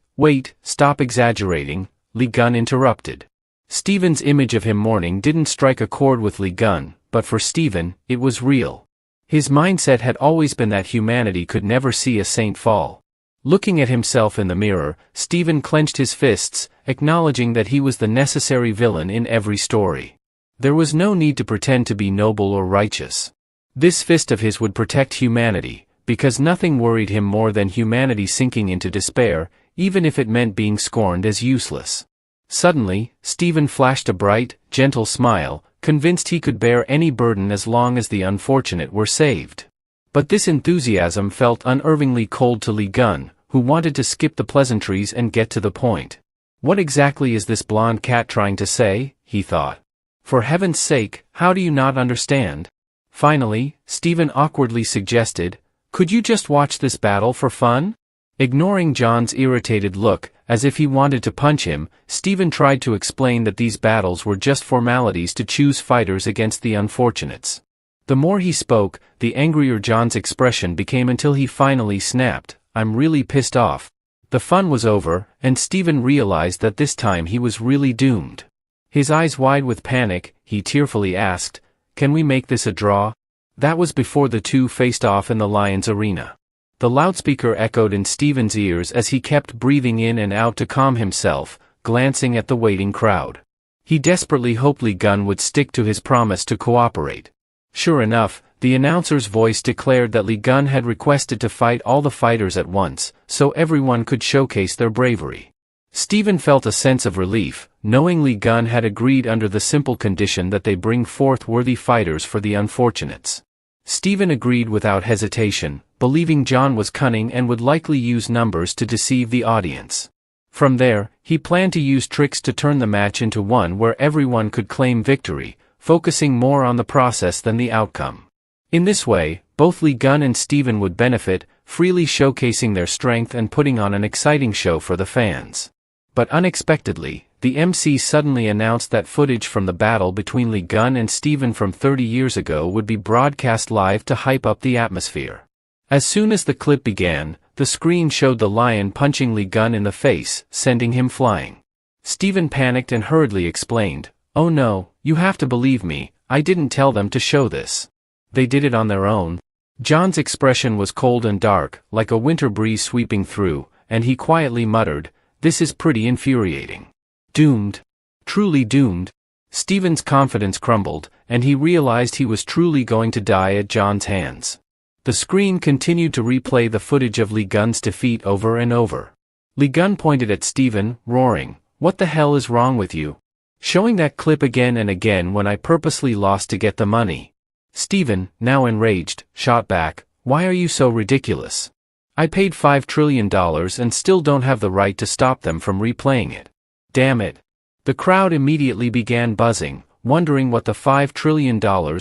stop exaggerating," Li Gun interrupted. Stephen's image of him mourning didn't strike a chord with Li Gun, but for Stephen, it was real. His mindset had always been that humanity could never see a saint fall. Looking at himself in the mirror, Stephen clenched his fists, acknowledging that he was the necessary villain in every story. There was no need to pretend to be noble or righteous. This fist of his would protect humanity, because nothing worried him more than humanity sinking into despair, even if it meant being scorned as useless. Suddenly, Stephen flashed a bright, gentle smile, convinced he could bear any burden as long as the unfortunate were saved. But this enthusiasm felt unervingly cold to Li Gun, who wanted to skip the pleasantries and get to the point. "What exactly is this blonde cat trying to say?" he thought. "For heaven's sake, how do you not understand?" Finally, Stephen awkwardly suggested, "Could you just watch this battle for fun?" Ignoring John's irritated look, as if he wanted to punch him, Stephen tried to explain that these battles were just formalities to choose fighters against the unfortunates. The more he spoke, the angrier John's expression became until he finally snapped, "I'm really pissed off." The fun was over, and Stephen realized that this time he was really doomed. His eyes wide with panic, he tearfully asked, "Can we make this a draw?" That was before the two faced off in the Lions Arena. The loudspeaker echoed in Stephen's ears as he kept breathing in and out to calm himself, glancing at the waiting crowd. He desperately hoped Li Gun would stick to his promise to cooperate. Sure enough, the announcer's voice declared that Li Gun had requested to fight all the fighters at once, so everyone could showcase their bravery. Stephen felt a sense of relief, knowing Li Gun had agreed under the simple condition that they bring forth worthy fighters for the unfortunates. Stephen agreed without hesitation, believing John was cunning and would likely use numbers to deceive the audience. From there, he planned to use tricks to turn the match into one where everyone could claim victory, focusing more on the process than the outcome. In this way, both Li Gun and Stephen would benefit, freely showcasing their strength and putting on an exciting show for the fans. But unexpectedly, the MC suddenly announced that footage from the battle between Li Gun and Stephen from 30 years ago would be broadcast live to hype up the atmosphere. As soon as the clip began, the screen showed the lion punching Li Gun in the face, sending him flying. Stephen panicked and hurriedly explained, "Oh no, you have to believe me, I didn't tell them to show this. They did it on their own." John's expression was cold and dark, like a winter breeze sweeping through, and he quietly muttered, "This is pretty infuriating." Doomed. Truly doomed. Stephen's confidence crumbled, and he realized he was truly going to die at John's hands. The screen continued to replay the footage of Li Gun's defeat over and over. Li Gun pointed at Stephen, roaring, "What the hell is wrong with you? Showing that clip again and again when I purposely lost to get the money." Stephen, now enraged, shot back, "Why are you so ridiculous? I paid $5 trillion and still don't have the right to stop them from replaying it. Damn it." The crowd immediately began buzzing, wondering what the $5 trillion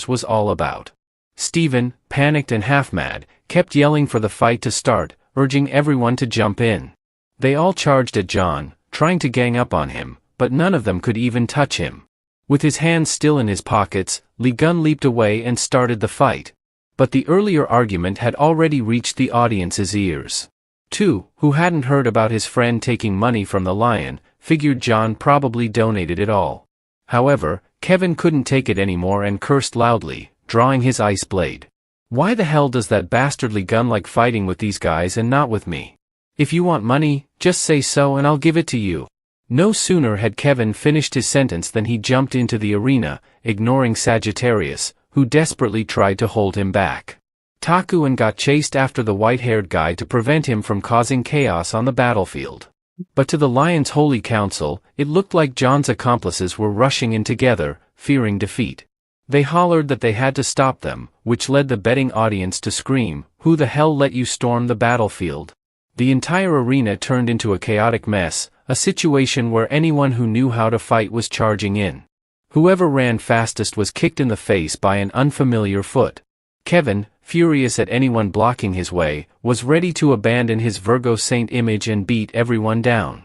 was all about. Stephen, panicked and half-mad, kept yelling for the fight to start, urging everyone to jump in. They all charged at John, trying to gang up on him, but none of them could even touch him. With his hands still in his pockets, Li Gun leaped away and started the fight. But the earlier argument had already reached the audience's ears. Tu, who hadn't heard about his friend taking money from the lion, figured John probably donated it all. However, Kevin couldn't take it anymore and cursed loudly, drawing his ice blade. "Why the hell does that bastard Li Gun like fighting with these guys and not with me? If you want money, just say so and I'll give it to you." No sooner had Kevin finished his sentence than he jumped into the arena, ignoring Sagittarius, who desperately tried to hold him back. Taku and got chased after the white-haired guy to prevent him from causing chaos on the battlefield. But to the Lion's Holy Council, it looked like John's accomplices were rushing in together, fearing defeat. They hollered that they had to stop them, which led the betting audience to scream, Who the hell let you storm the battlefield? The entire arena turned into a chaotic mess, a situation where anyone who knew how to fight was charging in. Whoever ran fastest was kicked in the face by an unfamiliar foot. Kevin, furious at anyone blocking his way, was ready to abandon his Virgo Saint image and beat everyone down.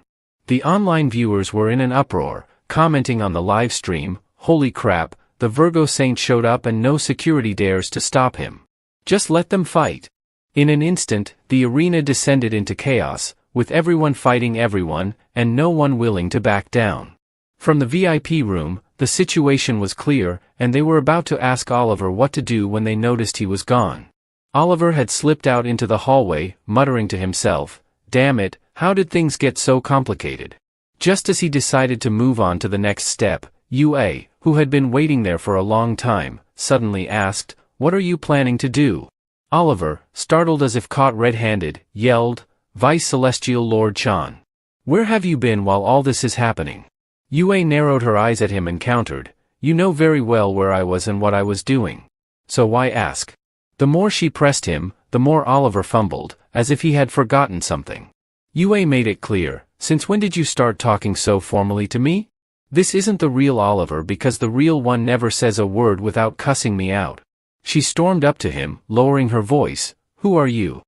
The online viewers were in an uproar, commenting on the live stream, "Holy crap, the Virgo Saint showed up and no security dares to stop him. Just let them fight." In an instant, the arena descended into chaos, with everyone fighting everyone, and no one willing to back down. From the VIP room, the situation was clear, and they were about to ask Oliver what to do when they noticed he was gone. Oliver had slipped out into the hallway, muttering to himself, "Damn it, how did things get so complicated?" Just as he decided to move on to the next step, Yue, who had been waiting there for a long time, suddenly asked, "What are you planning to do?" Oliver, startled as if caught red-handed, yelled, "Vice Celestial Lord Chan. Where have you been while all this is happening?" Yue narrowed her eyes at him and countered, "You know very well where I was and what I was doing. So why ask?" The more she pressed him, the more Oliver fumbled, as if he had forgotten something. Yue made it clear, "Since when did you start talking so formally to me? This isn't the real Oliver because the real one never says a word without cussing me out." She stormed up to him, lowering her voice, "Who are you?"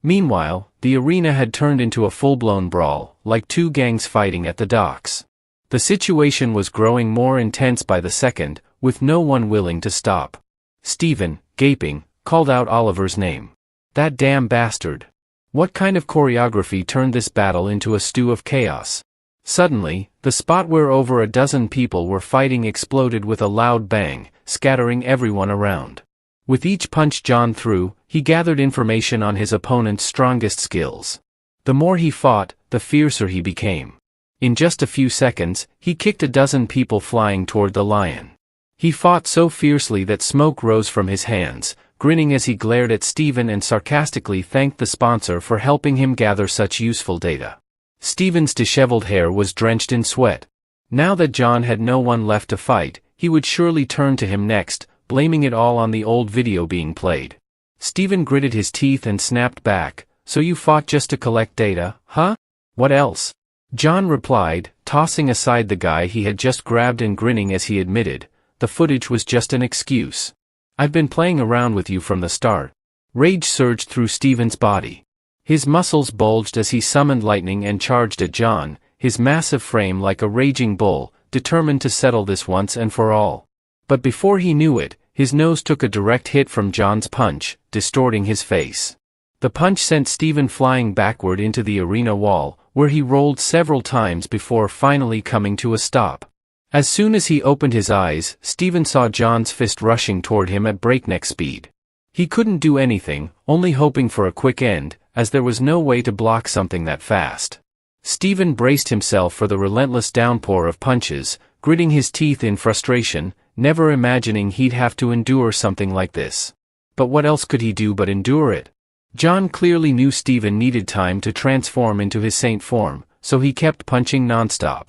Meanwhile, the arena had turned into a full-blown brawl, like two gangs fighting at the docks. The situation was growing more intense by the second, with no one willing to stop. Stephen, gaping, called out Oliver's name. "That damn bastard. What kind of choreography turned this battle into a stew of chaos?" Suddenly, the spot where over a dozen people were fighting exploded with a loud bang, scattering everyone around. With each punch John threw, he gathered information on his opponent's strongest skills. The more he fought, the fiercer he became. In just a few seconds, he kicked a dozen people flying toward the lion. He fought so fiercely that smoke rose from his hands, grinning as he glared at Stephen and sarcastically thanked the sponsor for helping him gather such useful data. Stephen's disheveled hair was drenched in sweat. Now that John had no one left to fight, he would surely turn to him next, blaming it all on the old video being played. Stephen gritted his teeth and snapped back, "So you fought just to collect data, huh? What else?" John replied, tossing aside the guy he had just grabbed and grinning as he admitted, "The footage was just an excuse. I've been playing around with you from the start." Rage surged through Stephen's body. His muscles bulged as he summoned lightning and charged at John, his massive frame like a raging bull, determined to settle this once and for all. But before he knew it, his nose took a direct hit from John's punch, distorting his face. The punch sent Stephen flying backward into the arena wall, where he rolled several times before finally coming to a stop. As soon as he opened his eyes, Stephen saw John's fist rushing toward him at breakneck speed. He couldn't do anything, only hoping for a quick end, as there was no way to block something that fast. Stephen braced himself for the relentless downpour of punches, gritting his teeth in frustration, never imagining he'd have to endure something like this. But what else could he do but endure it? John clearly knew Stephen needed time to transform into his saint form, so he kept punching nonstop.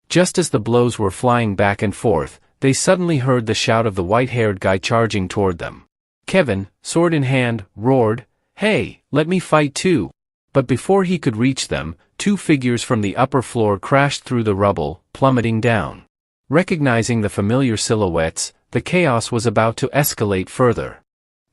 Just as the blows were flying back and forth, they suddenly heard the shout of the white-haired guy charging toward them. Kevin, sword in hand, roared, "Hey, let me fight too!" But before he could reach them, two figures from the upper floor crashed through the rubble, plummeting down. Recognizing the familiar silhouettes, the chaos was about to escalate further.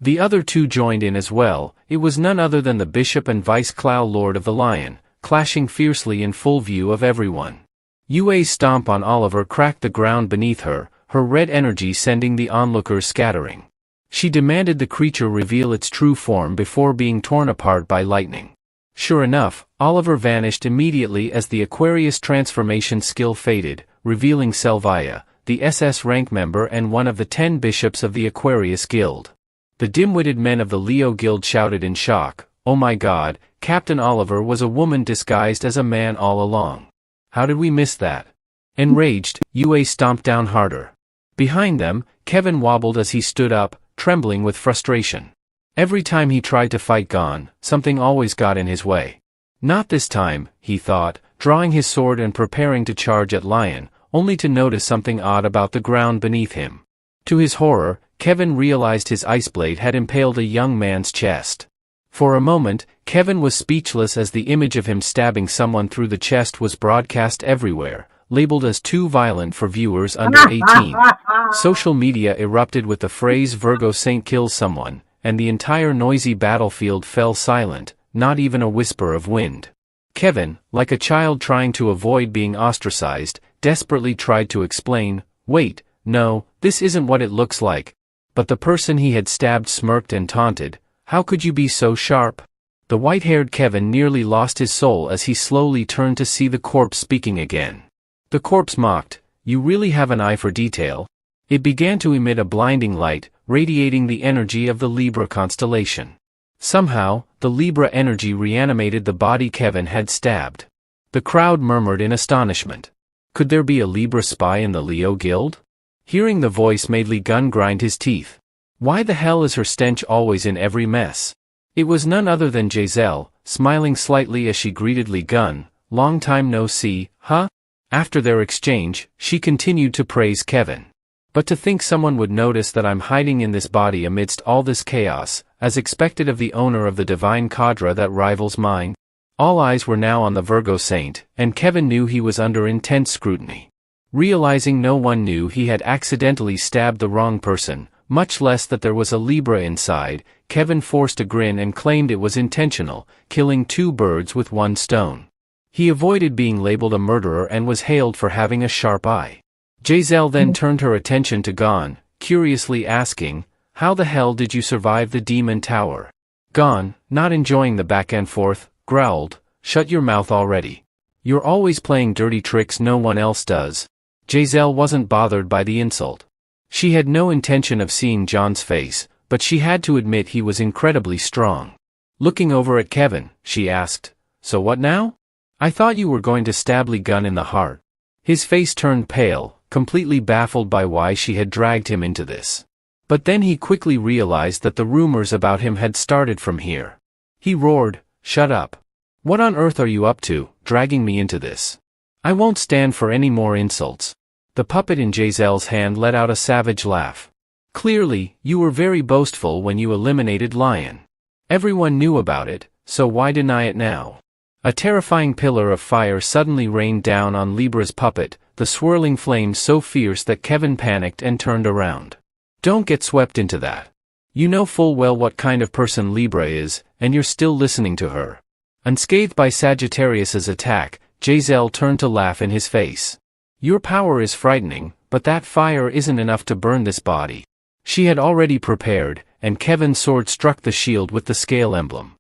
The other two joined in as well. It was none other than the Bishop and Vice Clow Lord of the Lion, clashing fiercely in full view of everyone. Yue's stomp on Oliver cracked the ground beneath her, her red energy sending the onlookers scattering. She demanded the creature reveal its true form before being torn apart by lightning. Sure enough, Oliver vanished immediately as the Aquarius transformation skill faded, revealing Selvia, the SS rank member and one of the 10 bishops of the Aquarius Guild. The dim-witted men of the Leo Guild shouted in shock, "Oh my God, Captain Oliver was a woman disguised as a man all along. How did we miss that?" Enraged, Yue stomped down harder. Behind them, Kevin wobbled as he stood up, trembling with frustration. Every time he tried to fight Gon, something always got in his way. Not this time, he thought, drawing his sword and preparing to charge at Lion, only to notice something odd about the ground beneath him. To his horror, Kevin realized his ice blade had impaled a young man's chest. For a moment, Kevin was speechless as the image of him stabbing someone through the chest was broadcast everywhere, labeled as too violent for viewers under 18. Social media erupted with the phrase Virgo Saint kills someone, and the entire noisy battlefield fell silent, not even a whisper of wind. Kevin, like a child trying to avoid being ostracized, desperately tried to explain, "Wait, no, this isn't what it looks like." But the person he had stabbed smirked and taunted, "How could you be so sharp?" The white-haired Kevin nearly lost his soul as he slowly turned to see the corpse speaking again. The corpse mocked, "You really have an eye for detail." It began to emit a blinding light, radiating the energy of the Libra constellation. Somehow, the Libra energy reanimated the body Kevin had stabbed. The crowd murmured in astonishment. Could there be a Libra spy in the Leo Guild? Hearing the voice made Lee Gun grind his teeth. Why the hell is her stench always in every mess? It was none other than Giselle, smiling slightly as she greeted Lee Gun. "Long time no see, huh?" After their exchange, she continued to praise Kevin. "But to think someone would notice that I'm hiding in this body amidst all this chaos, as expected of the owner of the divine cadre that rivals mine." All eyes were now on the Virgo Saint, and Kevin knew he was under intense scrutiny. Realizing no one knew he had accidentally stabbed the wrong person, much less that there was a Libra inside, Kevin forced a grin and claimed it was intentional, killing two birds with one stone. He avoided being labeled a murderer and was hailed for having a sharp eye. Giselle then turned her attention to Gon, curiously asking, "How the hell did you survive the Demon Tower?" Gon, not enjoying the back and forth, growled, "Shut your mouth already. You're always playing dirty tricks no one else does." Giselle wasn't bothered by the insult. She had no intention of seeing John's face, but she had to admit he was incredibly strong. Looking over at Kevin, she asked, "So what now? I thought you were going to stab Lee Gun in the heart." His face turned pale, completely baffled by why she had dragged him into this. But then he quickly realized that the rumors about him had started from here. He roared, "Shut up. What on earth are you up to, dragging me into this? I won't stand for any more insults." The puppet in Giselle's hand let out a savage laugh. "Clearly, you were very boastful when you eliminated Lion. Everyone knew about it, so why deny it now?" A terrifying pillar of fire suddenly rained down on Libra's puppet, the swirling flames so fierce that Kevin panicked and turned around. "Don't get swept into that. You know full well what kind of person Libra is, and you're still listening to her." Unscathed by Sagittarius's attack, Giselle turned to laugh in his face. "Your power is frightening, but that fire isn't enough to burn this body." She had already prepared, and Kevin's sword struck the shield with the scale emblem.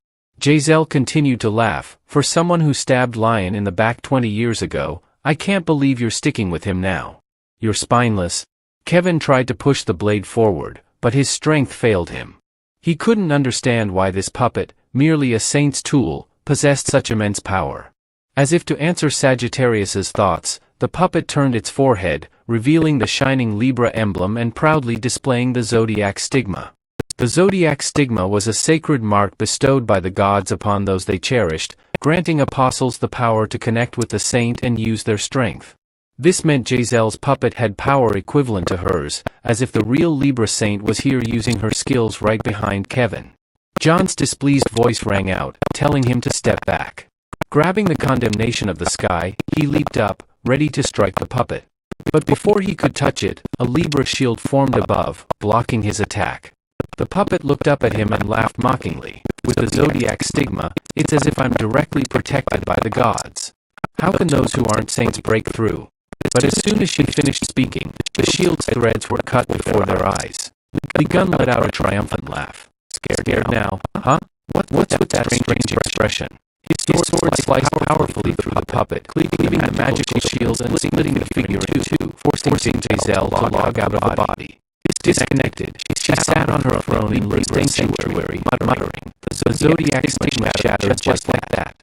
Giselle continued to laugh. "For someone who stabbed Lion in the back 20 years ago, I can't believe you're sticking with him now. You're spineless." Kevin tried to push the blade forward, but his strength failed him. He couldn't understand why this puppet, merely a saint's tool, possessed such immense power. As if to answer Sagittarius's thoughts, the puppet turned its forehead, revealing the shining Libra emblem and proudly displaying the zodiac stigma. The zodiac stigma was a sacred mark bestowed by the gods upon those they cherished, granting apostles the power to connect with the saint and use their strength. This meant Giselle's puppet had power equivalent to hers, as if the real Libra saint was here using her skills right behind Kevin. John's displeased voice rang out, telling him to step back. Grabbing the condemnation of the sky, he leaped up, ready to strike the puppet. But before he could touch it, a Libra shield formed above, blocking his attack. The puppet looked up at him and laughed mockingly. "With the zodiac stigma, it's as if I'm directly protected by the gods. How can those who aren't saints break through?" But as soon as she finished speaking, the shield's threads were cut before their eyes. Lee Gun let out a triumphant laugh. "Scared now, huh? What's with that strange expression?" His sword sliced powerfully through the puppet, cleaving the magical shield and splitting the figure in two, forcing Giselle to log out of the body. Disconnected, she sat on her throne in Libra's sanctuary, muttering, "The zodiac stigma shattered just like that.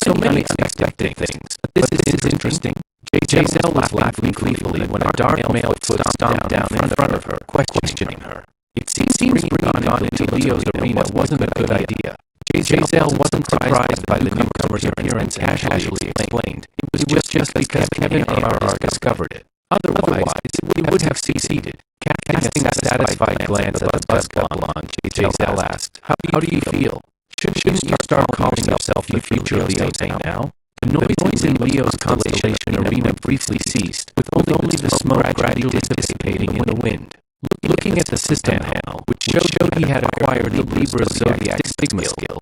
So many unexpected things, but this is interesting." Giselle was laughing gleefully when a dark male foot stomped down in front of her, questioning her. It seems bringing Gon into Leo's arena wasn't a good idea. Giselle wasn't surprised by the newcomer's appearance and casually explained, it was just because Kevin ARR discovered it. Otherwise, it would have succeeded. Casting a satisfied glance at the buzz couple on, Giselle asked, How do you feel? shouldn't you start calling yourself the future Leo Saint now? The noise in Leo's constellation arena briefly ceased, with only the smoke gradually dissipating in the wind. Looking at the system panel, which showed he had acquired the Libra Zodiac Stigma skill,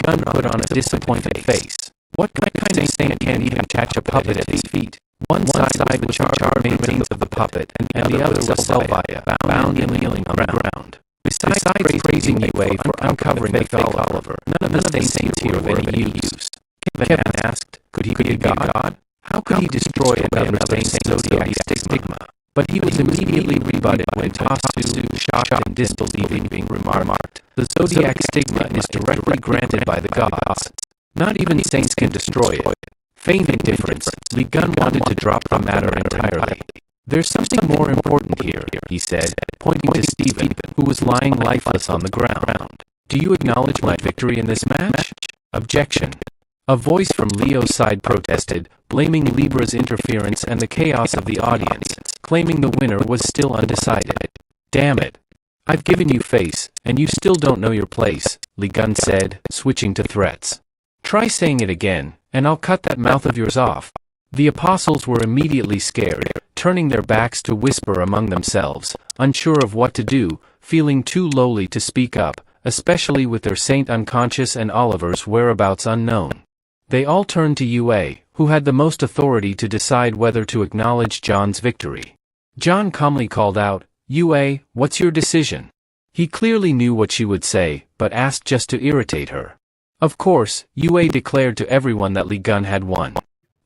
Gun put on a disappointed face. What kind of saint can't even catch a puppet at his feet? One side was the charred remains of the puppet, and the other was Selvia, bound and kneeling on the ground. Besides praising UA for uncovering the fake Oliver, none of the saints here of any use. Kevin asked, could he be a god? How could he destroy another saint's Zodiac Stigma? But he was immediately rebutted when Tasu, shocked and disbelieving, remarked, the Zodiac Stigma is directly granted by the gods. Not even saints can destroy it. Feigning indifference, Lee Gun wanted to drop the matter entirely. There's something more important here, he said, pointing to Stephen, who was lying lifeless on the ground. Do you acknowledge my victory in this match? Objection. A voice from Leo's side protested, blaming Libra's interference and the chaos of the audience, claiming the winner was still undecided. Damn it. I've given you face, and you still don't know your place, Lee Gun said, switching to threats. Try saying it again, and I'll cut that mouth of yours off. The apostles were immediately scared, turning their backs to whisper among themselves, unsure of what to do, feeling too lowly to speak up, especially with their saint unconscious and Oliver's whereabouts unknown. They all turned to UA, who had the most authority to decide whether to acknowledge John's victory. John calmly called out, UA, what's your decision? He clearly knew what she would say, but asked just to irritate her. Of course, UA declared to everyone that Lee Gun had won.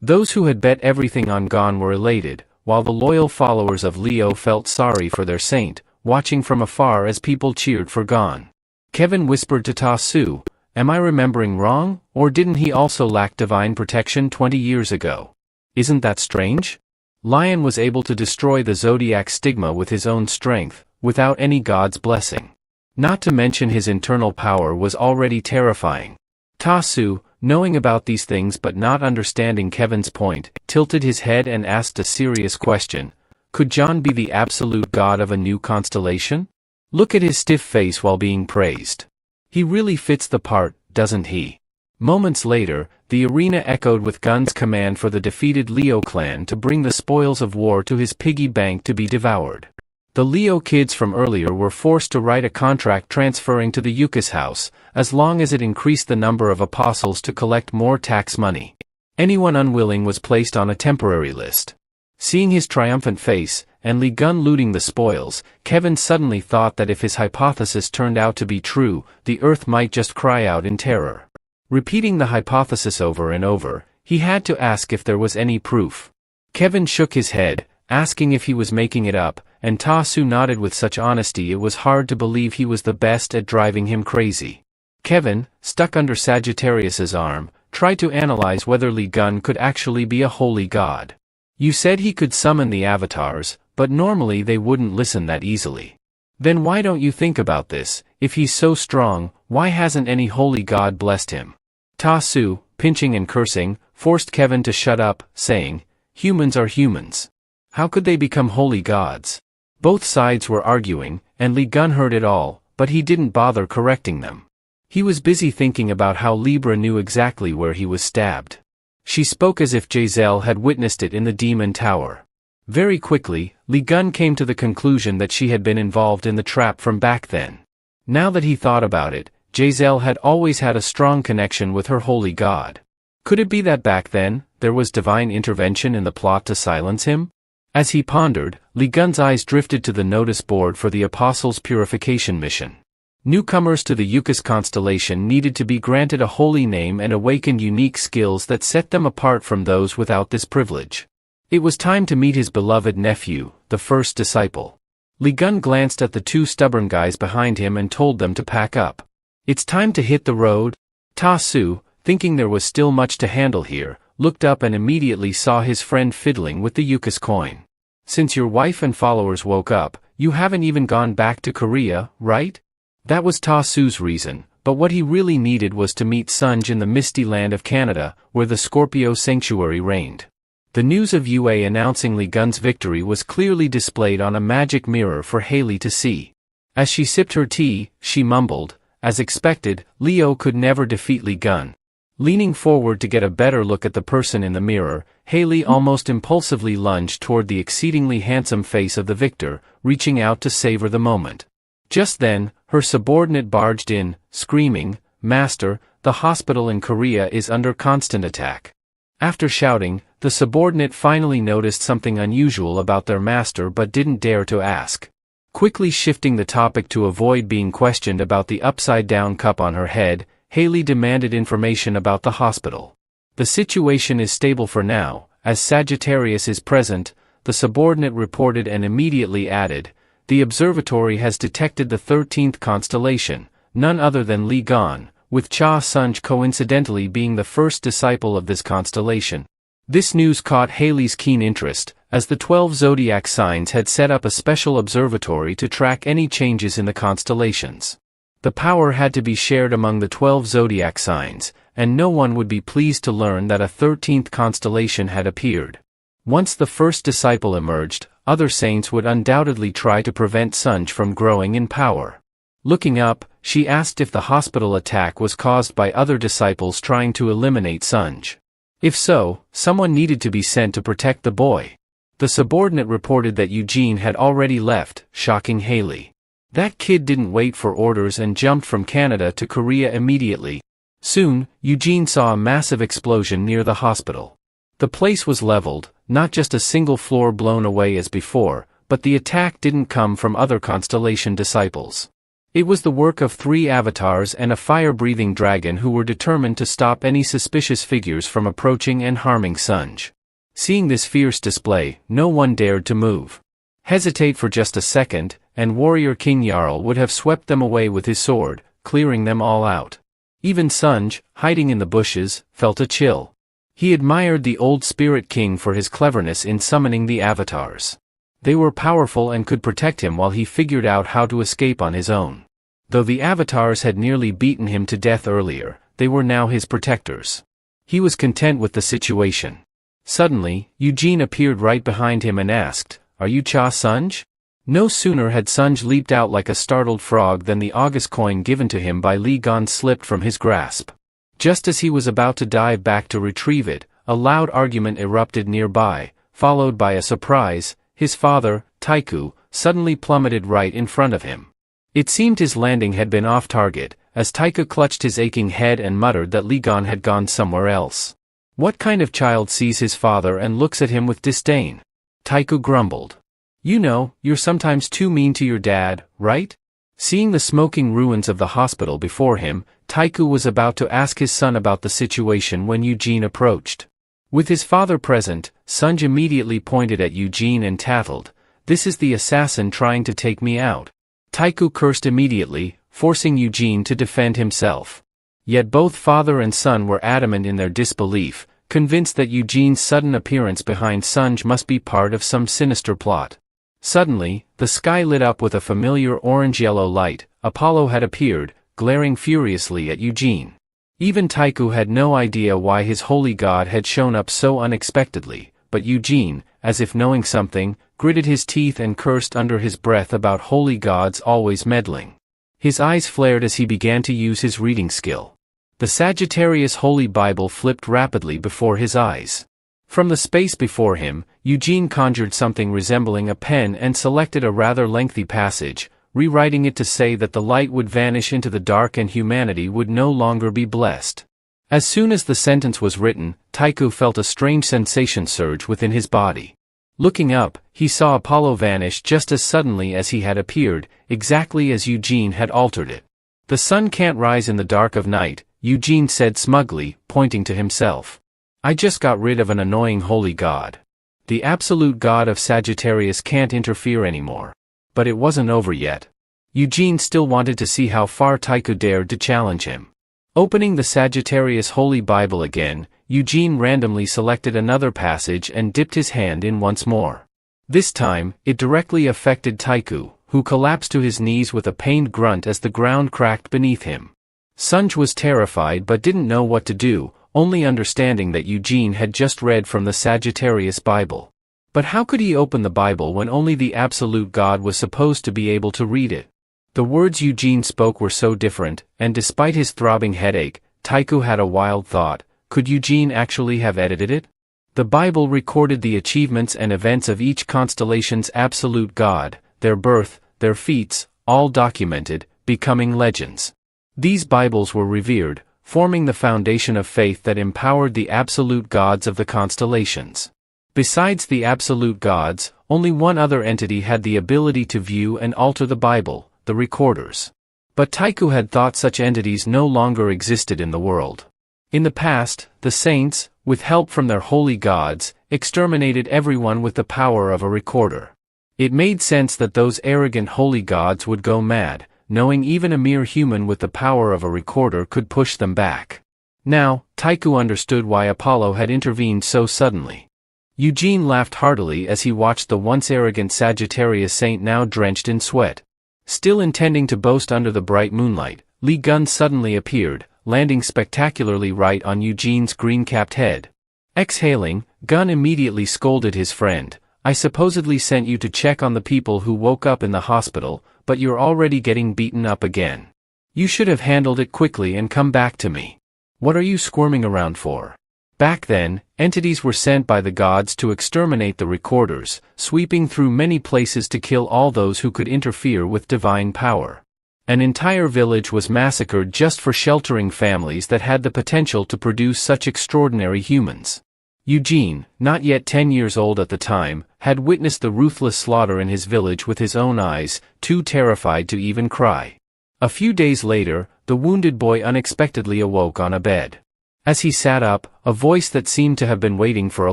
Those who had bet everything on Gon were elated, while the loyal followers of Leo felt sorry for their saint, watching from afar as people cheered for Gon. Kevin whispered to Tasu, am I remembering wrong, or didn't he also lack divine protection 20 years ago? Isn't that strange? Lion was able to destroy the Zodiac Stigma with his own strength, without any god's blessing. Not to mention his internal power was already terrifying. Tasu, knowing about these things but not understanding Kevin's point, tilted his head and asked a serious question. Could John be the absolute god of a new constellation? Look at his stiff face while being praised. He really fits the part, doesn't he? Moments later, the arena echoed with Gun's command for the defeated Leo clan to bring the spoils of war to his piggy bank to be devoured. The Leo kids from earlier were forced to write a contract transferring to the Yuka's house, as long as it increased the number of apostles to collect more tax money. Anyone unwilling was placed on a temporary list. Seeing his triumphant face, and Lee Gun looting the spoils, Kevin suddenly thought that if his hypothesis turned out to be true, the earth might just cry out in terror. Repeating the hypothesis over and over, he had to ask if there was any proof. Kevin shook his head, asking if he was making it up, and Tasu nodded with such honesty it was hard to believe he was the best at driving him crazy. Kevin, stuck under Sagittarius's arm, tried to analyze whether Lee Gun could actually be a holy god. You said he could summon the avatars, but normally they wouldn't listen that easily. Then why don't you think about this? If he's so strong, why hasn't any holy god blessed him? Tasu, pinching and cursing, forced Kevin to shut up, saying, humans are humans. How could they become holy gods? Both sides were arguing, and Lee Gun heard it all, but he didn't bother correcting them. He was busy thinking about how Libra knew exactly where he was stabbed. She spoke as if Giselle had witnessed it in the Demon Tower. Very quickly, Lee Gun came to the conclusion that she had been involved in the trap from back then. Now that he thought about it, Giselle had always had a strong connection with her holy god. Could it be that back then, there was divine intervention in the plot to silence him? As he pondered, Lee Gun's eyes drifted to the notice board for the Apostles' Purification Mission. Newcomers to the Yuka's constellation needed to be granted a holy name and awakened unique skills that set them apart from those without this privilege. It was time to meet his beloved nephew, the first disciple. Lee Gun glanced at the two stubborn guys behind him and told them to pack up. It's time to hit the road. Tasu, thinking there was still much to handle here, looked up and immediately saw his friend fiddling with the Yuka's coin. Since your wife and followers woke up, you haven't even gone back to Korea, right? That was Tasu's reason, but what he really needed was to meet Sunj in the misty land of Canada, where the Scorpio sanctuary reigned. The news of UA announcing Lee Gun's victory was clearly displayed on a magic mirror for Haley to see. As she sipped her tea, she mumbled, As expected, Leo could never defeat Lee Gun. Leaning forward to get a better look at the person in the mirror, Haley almost impulsively lunged toward the exceedingly handsome face of the victor, reaching out to savor the moment. Just then, her subordinate barged in, screaming, "Master, the hospital in Korea is under constant attack." After shouting, the subordinate finally noticed something unusual about their master but didn't dare to ask. Quickly shifting the topic to avoid being questioned about the upside-down cup on her head, Haley demanded information about the hospital. "The situation is stable for now, as Sagittarius is present," the subordinate reported and immediately added, "The observatory has detected the 13th constellation, none other than Lee Gun, with Cha Sunj coincidentally being the first disciple of this constellation." This news caught Haley's keen interest, as the 12 zodiac signs had set up a special observatory to track any changes in the constellations. The power had to be shared among the 12 zodiac signs, and no one would be pleased to learn that a 13th constellation had appeared. Once the first disciple emerged, other saints would undoubtedly try to prevent Sunj from growing in power. Looking up, she asked if the hospital attack was caused by other disciples trying to eliminate Sunj. If so, someone needed to be sent to protect the boy. The subordinate reported that Eugene had already left, shocking Haley. That kid didn't wait for orders and jumped from Canada to Korea immediately. Soon, Eugene saw a massive explosion near the hospital. The place was leveled, not just a single floor blown away as before, but the attack didn't come from other constellation disciples. It was the work of 3 avatars and a fire-breathing dragon who were determined to stop any suspicious figures from approaching and harming Sunj. Seeing this fierce display, no one dared to move. Hesitate for just a second, and warrior King Jarl would have swept them away with his sword, clearing them all out. Even Sunj, hiding in the bushes, felt a chill. He admired the old spirit king for his cleverness in summoning the avatars. They were powerful and could protect him while he figured out how to escape on his own. Though the avatars had nearly beaten him to death earlier, they were now his protectors. He was content with the situation. Suddenly, Eugene appeared right behind him and asked, "Are you Cha Sunj?" No sooner had Sunj leaped out like a startled frog than the August coin given to him by Lee Gun slipped from his grasp. Just as he was about to dive back to retrieve it, a loud argument erupted nearby, followed by a surprise. His father, Taiku, suddenly plummeted right in front of him. It seemed his landing had been off target, as Taiku clutched his aching head and muttered that Lee Gun had gone somewhere else. What kind of child sees his father and looks at him with disdain? Taiku grumbled. "You know, you're sometimes too mean to your dad, right?" Seeing the smoking ruins of the hospital before him, Taiku was about to ask his son about the situation when Eugene approached. With his father present, Sunj immediately pointed at Eugene and tattled, "This is the assassin trying to take me out." Taiku cursed immediately, forcing Eugene to defend himself. Yet both father and son were adamant in their disbelief, convinced that Eugene's sudden appearance behind Sunj must be part of some sinister plot. Suddenly, the sky lit up with a familiar orange-yellow light. Apollo had appeared, glaring furiously at Eugene. Even Taiku had no idea why his holy god had shown up so unexpectedly, but Eugene, as if knowing something, gritted his teeth and cursed under his breath about holy gods always meddling. His eyes flared as he began to use his reading skill. The Sagittarius Holy Bible flipped rapidly before his eyes. From the space before him, Eugene conjured something resembling a pen and selected a rather lengthy passage, rewriting it to say that the light would vanish into the dark and humanity would no longer be blessed. As soon as the sentence was written, Taiku felt a strange sensation surge within his body. Looking up, he saw Apollo vanish just as suddenly as he had appeared, exactly as Eugene had altered it. "The sun can't rise in the dark of night," Eugene said smugly, pointing to himself. "I just got rid of an annoying holy god. The absolute god of Sagittarius can't interfere anymore." But it wasn't over yet. Eugene still wanted to see how far Taiku dared to challenge him. Opening the Sagittarius Holy Bible again, Eugene randomly selected another passage and dipped his hand in once more. This time, it directly affected Taiku, who collapsed to his knees with a pained grunt as the ground cracked beneath him. Sunj was terrified but didn't know what to do, only understanding that Eugene had just read from the Sagittarius Bible. But how could he open the Bible when only the absolute God was supposed to be able to read it? The words Eugene spoke were so different, and despite his throbbing headache, Taiku had a wild thought: could Eugene actually have edited it? The Bible recorded the achievements and events of each constellation's absolute god, their birth, their feats, all documented, becoming legends. These Bibles were revered, forming the foundation of faith that empowered the absolute gods of the constellations. Besides the absolute gods, only one other entity had the ability to view and alter the Bible: the recorders. But Taiku had thought such entities no longer existed in the world. In the past, the saints, with help from their holy gods, exterminated everyone with the power of a recorder. It made sense that those arrogant holy gods would go mad, knowing even a mere human with the power of a recorder could push them back. Now, Taiku understood why Apollo had intervened so suddenly. Eugene laughed heartily as he watched the once arrogant Sagittarius saint now drenched in sweat. Still intending to boast under the bright moonlight, Li Gun suddenly appeared, landing spectacularly right on Eugene's green-capped head. Exhaling, Gun immediately scolded his friend. "I supposedly sent you to check on the people who woke up in the hospital, but you're already getting beaten up again. You should have handled it quickly and come back to me. What are you squirming around for?" Back then, entities were sent by the gods to exterminate the recorders, sweeping through many places to kill all those who could interfere with divine power. An entire village was massacred just for sheltering families that had the potential to produce such extraordinary humans. Eugene, not yet 10 years old at the time, had witnessed the ruthless slaughter in his village with his own eyes, too terrified to even cry. A few days later, the wounded boy unexpectedly awoke on a bed. As he sat up, a voice that seemed to have been waiting for a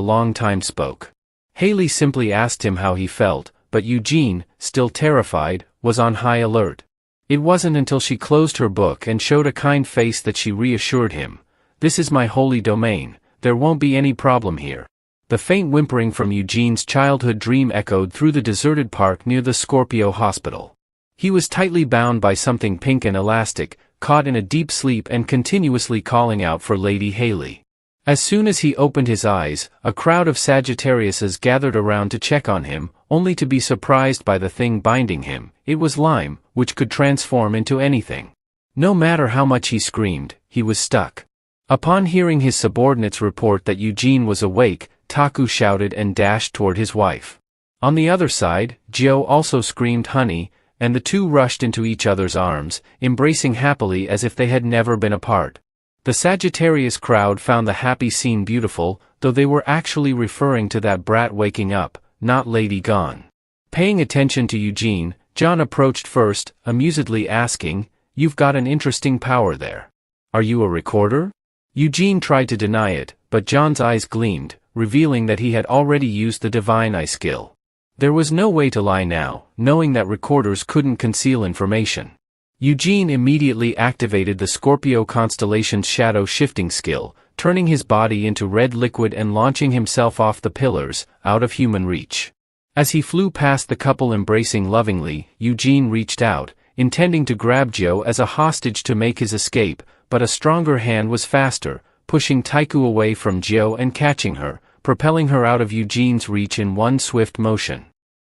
long time spoke. Haley simply asked him how he felt, but Eugene, still terrified, was on high alert. It wasn't until she closed her book and showed a kind face that she reassured him. "This is my holy domain. There won't be any problem here." The faint whimpering from Eugene's childhood dream echoed through the deserted park near the Scorpio Hospital. He was tightly bound by something pink and elastic, caught in a deep sleep and continuously calling out for Lady Haley. As soon as he opened his eyes, a crowd of Sagittariuses gathered around to check on him, only to be surprised by the thing binding him. It was lime, which could transform into anything. No matter how much he screamed, he was stuck. Upon hearing his subordinates report that Eugene was awake, Taku shouted and dashed toward his wife. On the other side, Gio also screamed "honey," and the two rushed into each other's arms, embracing happily as if they had never been apart. The Sagittarius crowd found the happy scene beautiful, though they were actually referring to that brat waking up, not Lady Gon. Paying attention to Eugene, John approached first, amusedly asking, "You've got an interesting power there. Are you a recorder?" Eugene tried to deny it, but John's eyes gleamed, revealing that he had already used the divine eye skill. There was no way to lie now, knowing that recorders couldn't conceal information. Eugene immediately activated the Scorpio constellation's shadow shifting skill, turning his body into red liquid and launching himself off the pillars, out of human reach. As he flew past the couple embracing lovingly, Eugene reached out, intending to grab Gio as a hostage to make his escape, but a stronger hand was faster, pushing Taiku away from Gio and catching her, propelling her out of Eugene's reach in one swift motion.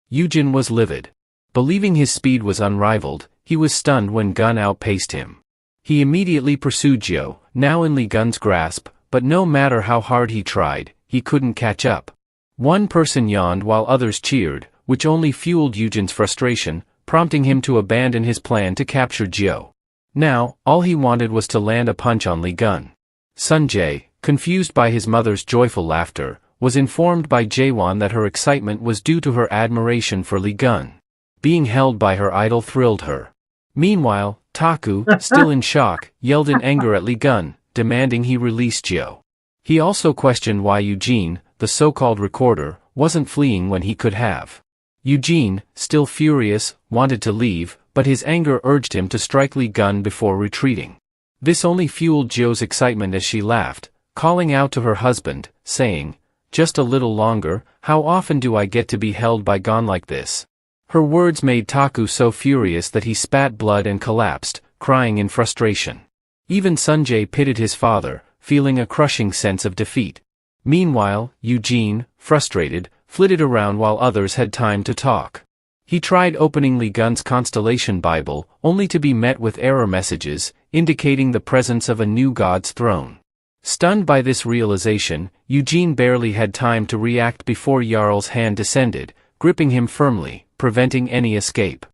Eugene was livid. Believing his speed was unrivaled, he was stunned when Gun outpaced him. He immediately pursued Gio, now in Li Gun's grasp, but no matter how hard he tried, he couldn't catch up. One person yawned while others cheered, which only fueled Eugene's frustration, prompting him to abandon his plan to capture Gio. Now, all he wanted was to land a punch on Li Gun. Sunjae, confused by his mother's joyful laughter, was informed by Jaewon that her excitement was due to her admiration for Li Gun. Being held by her idol thrilled her. Meanwhile, Taku, still in shock, yelled in anger at Li Gun, demanding he release Gio. He also questioned why Eugene, the so-called recorder, wasn't fleeing when he could have. Eugene, still furious, wanted to leave, but his anger urged him to strike Li Gun before retreating. This only fueled Gio's excitement as she laughed, calling out to her husband, saying, "Just a little longer, how often do I get to be held by Gon like this?" Her words made Taku so furious that he spat blood and collapsed, crying in frustration. Even Sunjae pitied his father, feeling a crushing sense of defeat. Meanwhile, Eugene, frustrated, flitted around while others had time to talk. He tried opening Li Gun's Constellation Bible, only to be met with error messages, indicating the presence of a new god's throne. Stunned by this realization, Eugene barely had time to react before Jarl's hand descended, gripping him firmly, preventing any escape.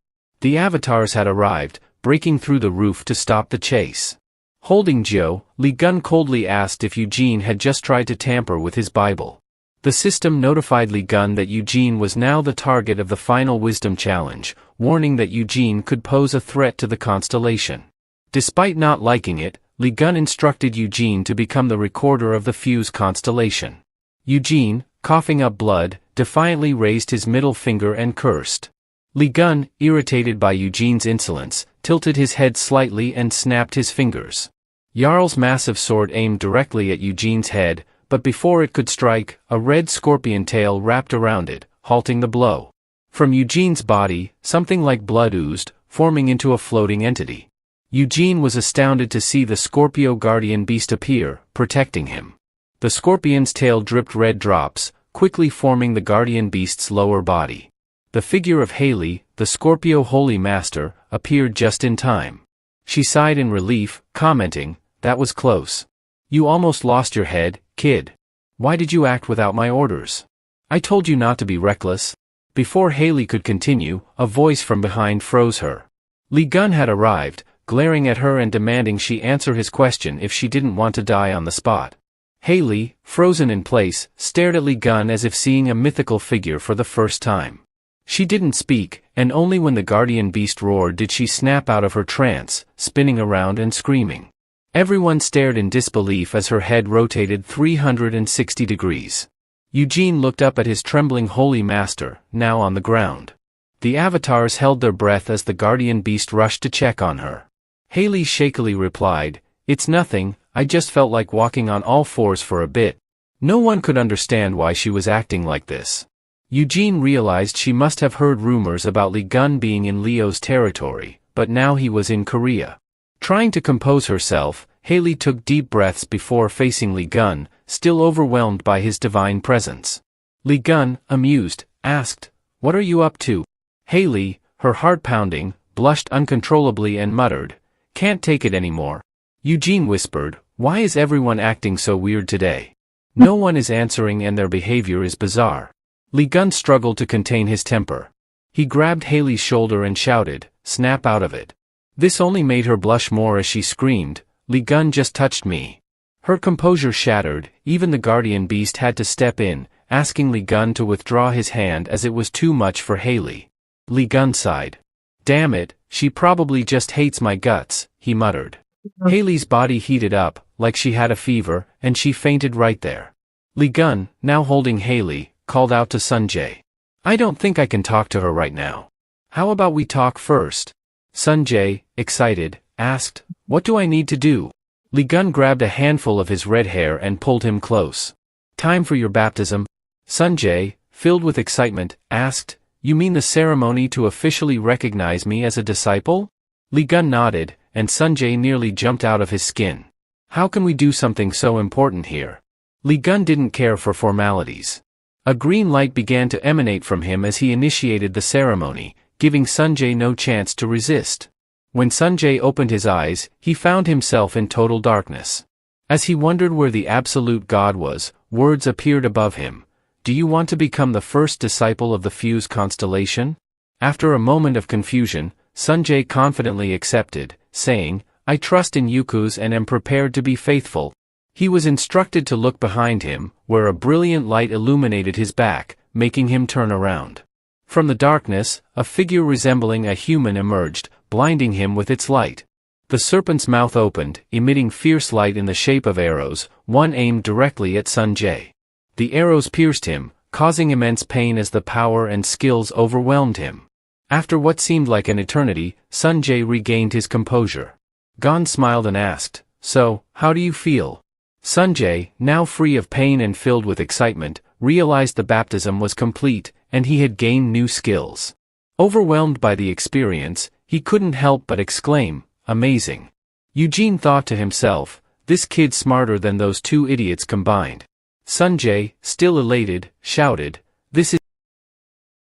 The avatars had arrived, breaking through the roof to stop the chase. Holding Joe, Li Gun coldly asked if Eugene had just tried to tamper with his Bible. The system notified Li Gun that Eugene was now the target of the final wisdom challenge, warning that Eugene could pose a threat to the constellation. Despite not liking it, Li Gun instructed Eugene to become the recorder of the Fuse constellation. Eugene, coughing up blood, defiantly raised his middle finger and cursed. Li Gun, irritated by Eugene's insolence, tilted his head slightly and snapped his fingers. Jarl's massive sword aimed directly at Eugene's head, but before it could strike, a red scorpion tail wrapped around it, halting the blow. From Eugene's body, something like blood oozed, forming into a floating entity. Eugene was astounded to see the Scorpio guardian beast appear, protecting him. The scorpion's tail dripped red drops, quickly forming the guardian beast's lower body. The figure of Haley, the Scorpio Holy Master, appeared just in time. She sighed in relief, commenting, "That was close. You almost lost your head, kid. Why did you act without my orders? I told you not to be reckless." Before Haley could continue, a voice from behind froze her. Li Gun had arrived, glaring at her and demanding she answer his question if she didn't want to die on the spot. Haley, frozen in place, stared at Li Gun as if seeing a mythical figure for the first time. She didn't speak, and only when the guardian beast roared did she snap out of her trance, spinning around and screaming. Everyone stared in disbelief as her head rotated 360 degrees. Eugene looked up at his trembling holy master, now on the ground. The avatars held their breath as the guardian beast rushed to check on her. Haley shakily replied, "It's nothing, I just felt like walking on all fours for a bit." No one could understand why she was acting like this. Eugene realized she must have heard rumors about Li Gun being in Leo's territory, but now he was in Korea. Trying to compose herself, Haley took deep breaths before facing Li Gun, still overwhelmed by his divine presence. Li Gun, amused, asked, "What are you up to?" Haley, her heart pounding, blushed uncontrollably and muttered, "Can't take it anymore." Eugene whispered, "Why is everyone acting so weird today? No one is answering and their behavior is bizarre." Li Gun struggled to contain his temper. He grabbed Haley's shoulder and shouted, "Snap out of it." This only made her blush more as she screamed, "Li Gun just touched me." Her composure shattered, even the guardian beast had to step in, asking Li Gun to withdraw his hand as it was too much for Haley. Li Gun sighed. "Damn it, she probably just hates my guts," he muttered. Haley's body heated up, like she had a fever, and she fainted right there. Li Gun, now holding Haley, called out to Sunjae. "I don't think I can talk to her right now. How about we talk first?" Sunjae, excited, asked, "What do I need to do?" Li Gun grabbed a handful of his red hair and pulled him close. "Time for your baptism?" Sunjae, filled with excitement, asked, "You mean the ceremony to officially recognize me as a disciple?" Li Gun nodded, and Sunjae nearly jumped out of his skin. "How can we do something so important here?" Li Gun didn't care for formalities. A green light began to emanate from him as he initiated the ceremony, giving Sunjae no chance to resist. When Sunjae opened his eyes, he found himself in total darkness. As he wondered where the absolute God was, words appeared above him. "Do you want to become the first disciple of the Fuse constellation?" After a moment of confusion, Sunjae confidently accepted, saying, "I trust in Yukus and am prepared to be faithful." He was instructed to look behind him, where a brilliant light illuminated his back, making him turn around. From the darkness, a figure resembling a human emerged, blinding him with its light. The serpent's mouth opened, emitting fierce light in the shape of arrows, one aimed directly at Sunjae. The arrows pierced him, causing immense pain as the power and skills overwhelmed him. After what seemed like an eternity, Sunjae regained his composure. Gon smiled and asked, "So, how do you feel?" Sunjae, now free of pain and filled with excitement, realized the baptism was complete, and he had gained new skills. Overwhelmed by the experience, he couldn't help but exclaim, "Amazing." Eugene thought to himself, "This kid's smarter than those two idiots combined." Sunjae, still elated, shouted, "This is..."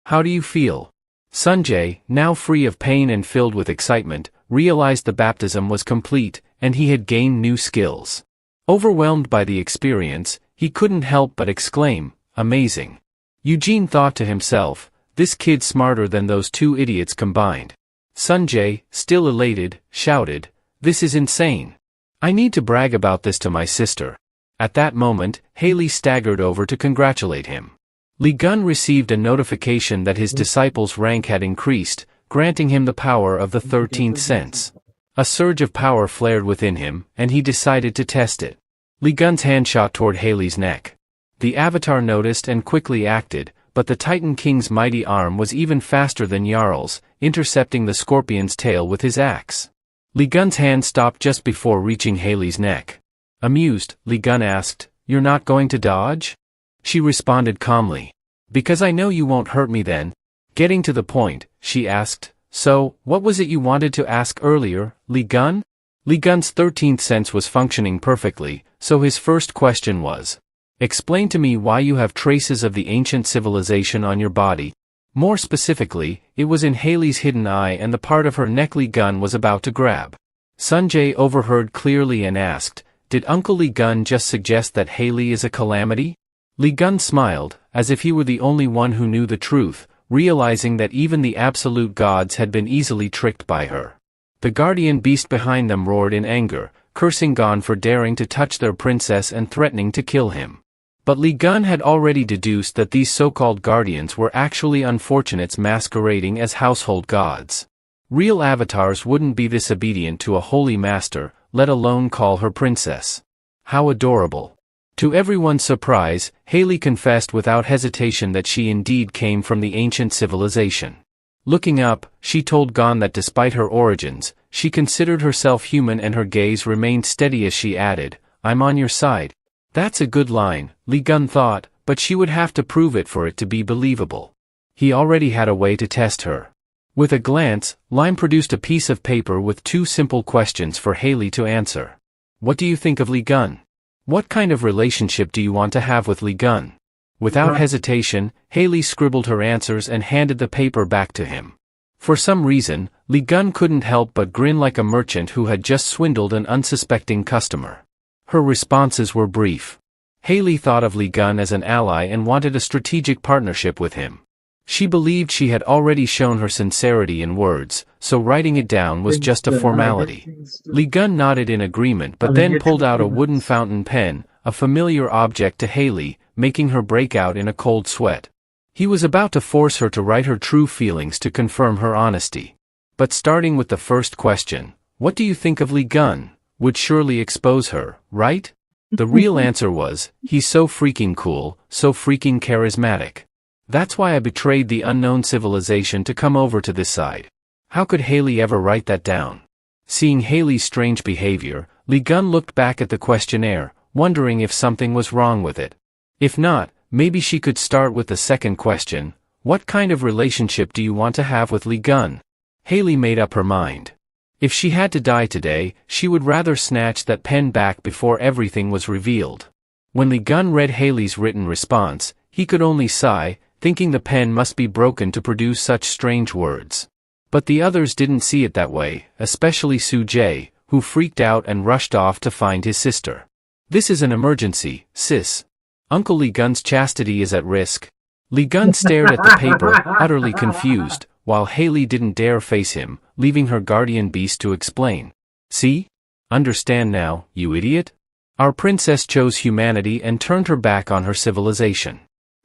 "How do you feel?" Sanjay, now free of pain and filled with excitement, realized the baptism was complete, and he had gained new skills. Overwhelmed by the experience, he couldn't help but exclaim, "Amazing." Eugene thought to himself, "This kid's smarter than those two idiots combined." Sanjay, still elated, shouted, "This is insane. I need to brag about this to my sister." At that moment, Haley staggered over to congratulate him. Li Gun received a notification that his disciple's rank had increased, granting him the power of the 13th sense. A surge of power flared within him, and he decided to test it. Li Gun's hand shot toward Haley's neck. The Avatar noticed and quickly acted, but the Titan King's mighty arm was even faster than Jarl's, intercepting the scorpion's tail with his axe. Li Gun's hand stopped just before reaching Haley's neck. Amused, Li Gun asked, "You're not going to dodge?" She responded calmly. "Because I know you won't hurt me then." Getting to the point, she asked, "So, what was it you wanted to ask earlier, Li Gun?" Li Gun's 13th sense was functioning perfectly, so his first question was, "Explain to me why you have traces of the ancient civilization on your body." More specifically, it was in Haley's hidden eye and the part of her neck Li Gun was about to grab. Sanjay overheard clearly and asked, "Did Uncle Li Gun just suggest that Haley is a calamity?" Li Gun smiled, as if he were the only one who knew the truth, realizing that even the absolute gods had been easily tricked by her. The guardian beast behind them roared in anger, cursing Gon for daring to touch their princess and threatening to kill him. But Li Gun had already deduced that these so-called guardians were actually unfortunates masquerading as household gods. Real avatars wouldn't be this obedient to a holy master, let alone call her princess. How adorable. To everyone's surprise, Haley confessed without hesitation that she indeed came from the ancient civilization. Looking up, she told Gon that despite her origins, she considered herself human and her gaze remained steady as she added, "I'm on your side." That's a good line, Li Gun thought, but she would have to prove it for it to be believable. He already had a way to test her. With a glance, Lime produced a piece of paper with two simple questions for Haley to answer. What do you think of Li Gun? What kind of relationship do you want to have with Li Gun? Without hesitation, Haley scribbled her answers and handed the paper back to him. For some reason, Li Gun couldn't help but grin like a merchant who had just swindled an unsuspecting customer. Her responses were brief. Haley thought of Li Gun as an ally and wanted a strategic partnership with him. She believed she had already shown her sincerity in words, so writing it down was just a formality. Li Gun nodded in agreement but then pulled out a wooden fountain pen, a familiar object to Haley, making her break out in a cold sweat. He was about to force her to write her true feelings to confirm her honesty. But starting with the first question, "What do you think of Li Gun?" would surely expose her, right? The real answer was, "He's so freaking cool, so freaking charismatic. That's why I betrayed the unknown civilization to come over to this side." How could Haley ever write that down? Seeing Haley's strange behavior, Li Gun looked back at the questionnaire, wondering if something was wrong with it. If not, maybe she could start with the second question, "What kind of relationship do you want to have with Li Gun?" Haley made up her mind. If she had to die today, she would rather snatch that pen back before everything was revealed. When Li Gun read Haley's written response, he could only sigh, thinking the pen must be broken to produce such strange words. But the others didn't see it that way, especially Su Jie, who freaked out and rushed off to find his sister. "This is an emergency, sis. Uncle Li Gun's chastity is at risk." Li Gun stared at the paper, utterly confused, while Haley didn't dare face him, leaving her guardian beast to explain. "See? Understand now, you idiot? Our princess chose humanity and turned her back on her civilization.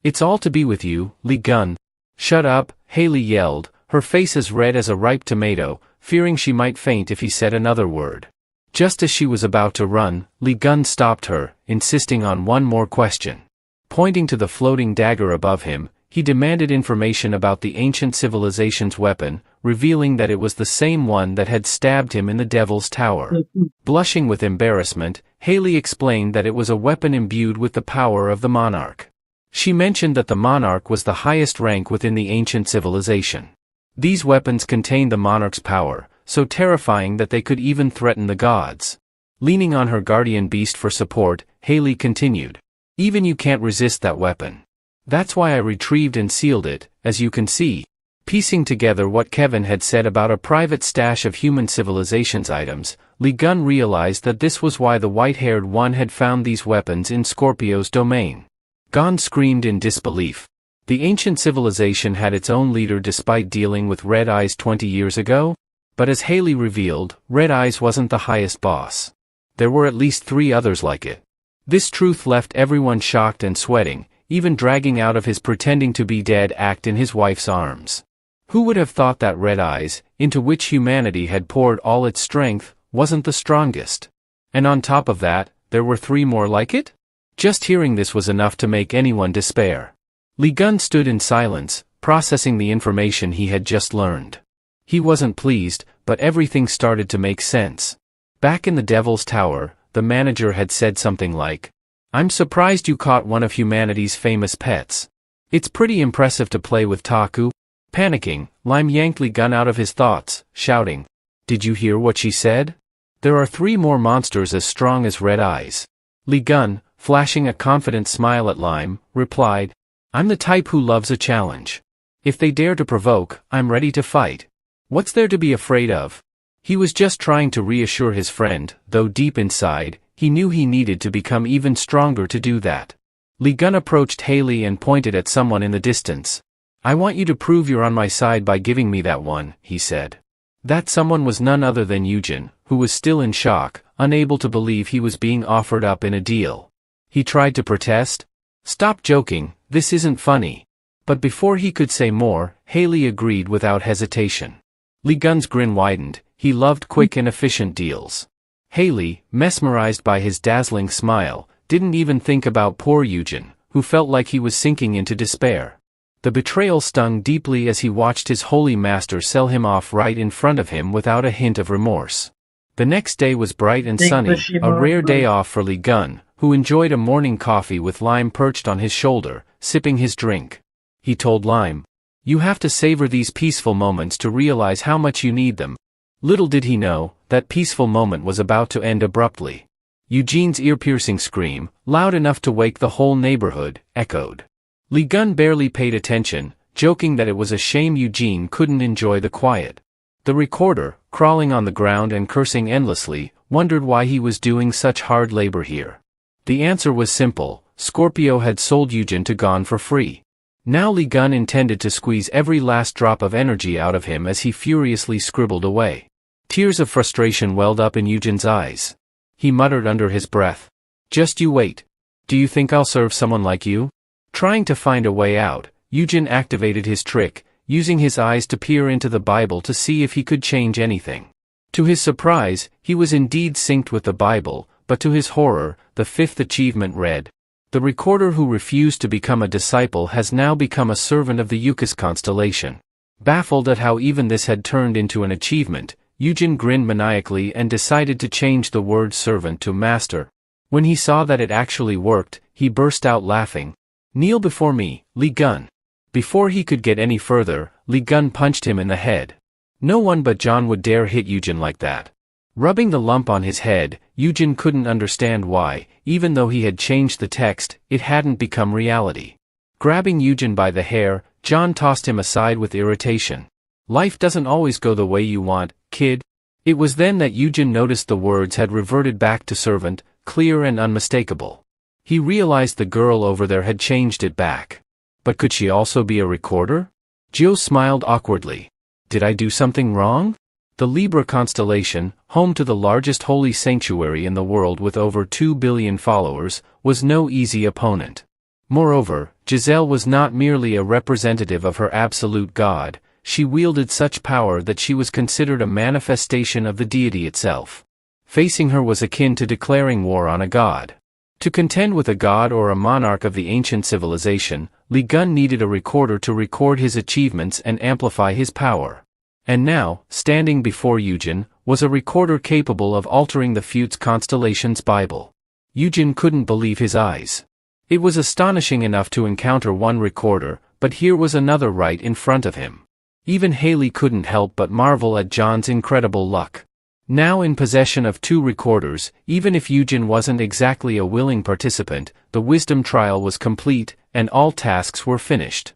It's all to be with you, Li Gun." "Shut up," Haley yelled, her face as red as a ripe tomato, fearing she might faint if he said another word. Just as she was about to run, Li Gun stopped her, insisting on one more question. Pointing to the floating dagger above him, he demanded information about the ancient civilization's weapon, revealing that it was the same one that had stabbed him in the Devil's Tower. Blushing with embarrassment, Haley explained that it was a weapon imbued with the power of the monarch. She mentioned that the monarch was the highest rank within the ancient civilization. These weapons contained the monarch's power, so terrifying that they could even threaten the gods. Leaning on her guardian beast for support, Haley continued. "Even you can't resist that weapon. That's why I retrieved and sealed it, as you can see." Piecing together what Kevin had said about a private stash of human civilization's items, Lee Gun realized that this was why the white-haired one had found these weapons in Scorpio's domain. Gon screamed in disbelief. The ancient civilization had its own leader despite dealing with Red Eyes 20 years ago? But as Haley revealed, Red Eyes wasn't the highest boss. There were at least 3 others like it. This truth left everyone shocked and sweating, even dragging out of his pretending to be dead act in his wife's arms. Who would have thought that Red Eyes, into which humanity had poured all its strength, wasn't the strongest? And on top of that, there were 3 more like it? Just hearing this was enough to make anyone despair. Lee Gun stood in silence, processing the information he had just learned. He wasn't pleased, but everything started to make sense. Back in the Devil's Tower, the manager had said something like, "I'm surprised you caught one of humanity's famous pets. It's pretty impressive to play with Taku." Panicking, Lime yanked Lee Gun out of his thoughts, shouting, "Did you hear what she said? There are 3 more monsters as strong as Red Eyes." Lee Gun, flashing a confident smile at Lime, replied, "I'm the type who loves a challenge. If they dare to provoke, I'm ready to fight. What's there to be afraid of?" He was just trying to reassure his friend, though deep inside, he knew he needed to become even stronger to do that. Lee Gun approached Haley and pointed at someone in the distance. "I want you to prove you're on my side by giving me that one," he said. That someone was none other than Eugen, who was still in shock, unable to believe he was being offered up in a deal. He tried to protest. "Stop joking, this isn't funny." But before he could say more, Haley agreed without hesitation. Lee Gun's grin widened. He loved quick and efficient deals. Haley, mesmerized by his dazzling smile, didn't even think about poor Eugen, who felt like he was sinking into despair. The betrayal stung deeply as he watched his holy master sell him off right in front of him without a hint of remorse. The next day was bright and sunny, a rare day off for Lee Gun, who enjoyed a morning coffee with Lime perched on his shoulder, sipping his drink. He told Lime, "You have to savor these peaceful moments to realize how much you need them." Little did he know, that peaceful moment was about to end abruptly. Eugene's ear-piercing scream, loud enough to wake the whole neighborhood, echoed. Lee Gun barely paid attention, joking that it was a shame Eugene couldn't enjoy the quiet. The recorder, crawling on the ground and cursing endlessly, wondered why he was doing such hard labor here. The answer was simple: Scorpio had sold Eugen to Gon for free. Now Lee Gun intended to squeeze every last drop of energy out of him as he furiously scribbled away. Tears of frustration welled up in Eugen's eyes. He muttered under his breath, "Just you wait. Do you think I'll serve someone like you?" Trying to find a way out, Eugen activated his trick, using his eyes to peer into the Bible to see if he could change anything. To his surprise, he was indeed synced with the Bible, but to his horror, the 5th achievement read, "The recorder who refused to become a disciple has now become a servant of the Eucus constellation." Baffled at how even this had turned into an achievement, Eugen grinned maniacally and decided to change the word servant to master. When he saw that it actually worked, he burst out laughing. "Kneel before me, Lee Gun." Before he could get any further, Lee Gun punched him in the head. No one but John would dare hit Eugen like that. Rubbing the lump on his head, Eugen couldn't understand why, even though he had changed the text, it hadn't become reality. Grabbing Eugen by the hair, John tossed him aside with irritation. "Life doesn't always go the way you want, kid." It was then that Eugen noticed the words had reverted back to servant, clear and unmistakable. He realized the girl over there had changed it back. But could she also be a recorder? Joe smiled awkwardly. "Did I do something wrong?" The Libra constellation, home to the largest holy sanctuary in the world with over 2 billion followers, was no easy opponent. Moreover, Giselle was not merely a representative of her absolute god, she wielded such power that she was considered a manifestation of the deity itself. Facing her was akin to declaring war on a god. To contend with a god or a monarch of the ancient civilization, Lee Gun needed a recorder to record his achievements and amplify his power. And now, standing before Eugen, was a recorder capable of altering the Fuchs constellation's Bible. Eugen couldn't believe his eyes. It was astonishing enough to encounter one recorder, but here was another right in front of him. Even Haley couldn't help but marvel at John's incredible luck. Now in possession of 2 recorders, even if Eugen wasn't exactly a willing participant, the wisdom trial was complete, and all tasks were finished.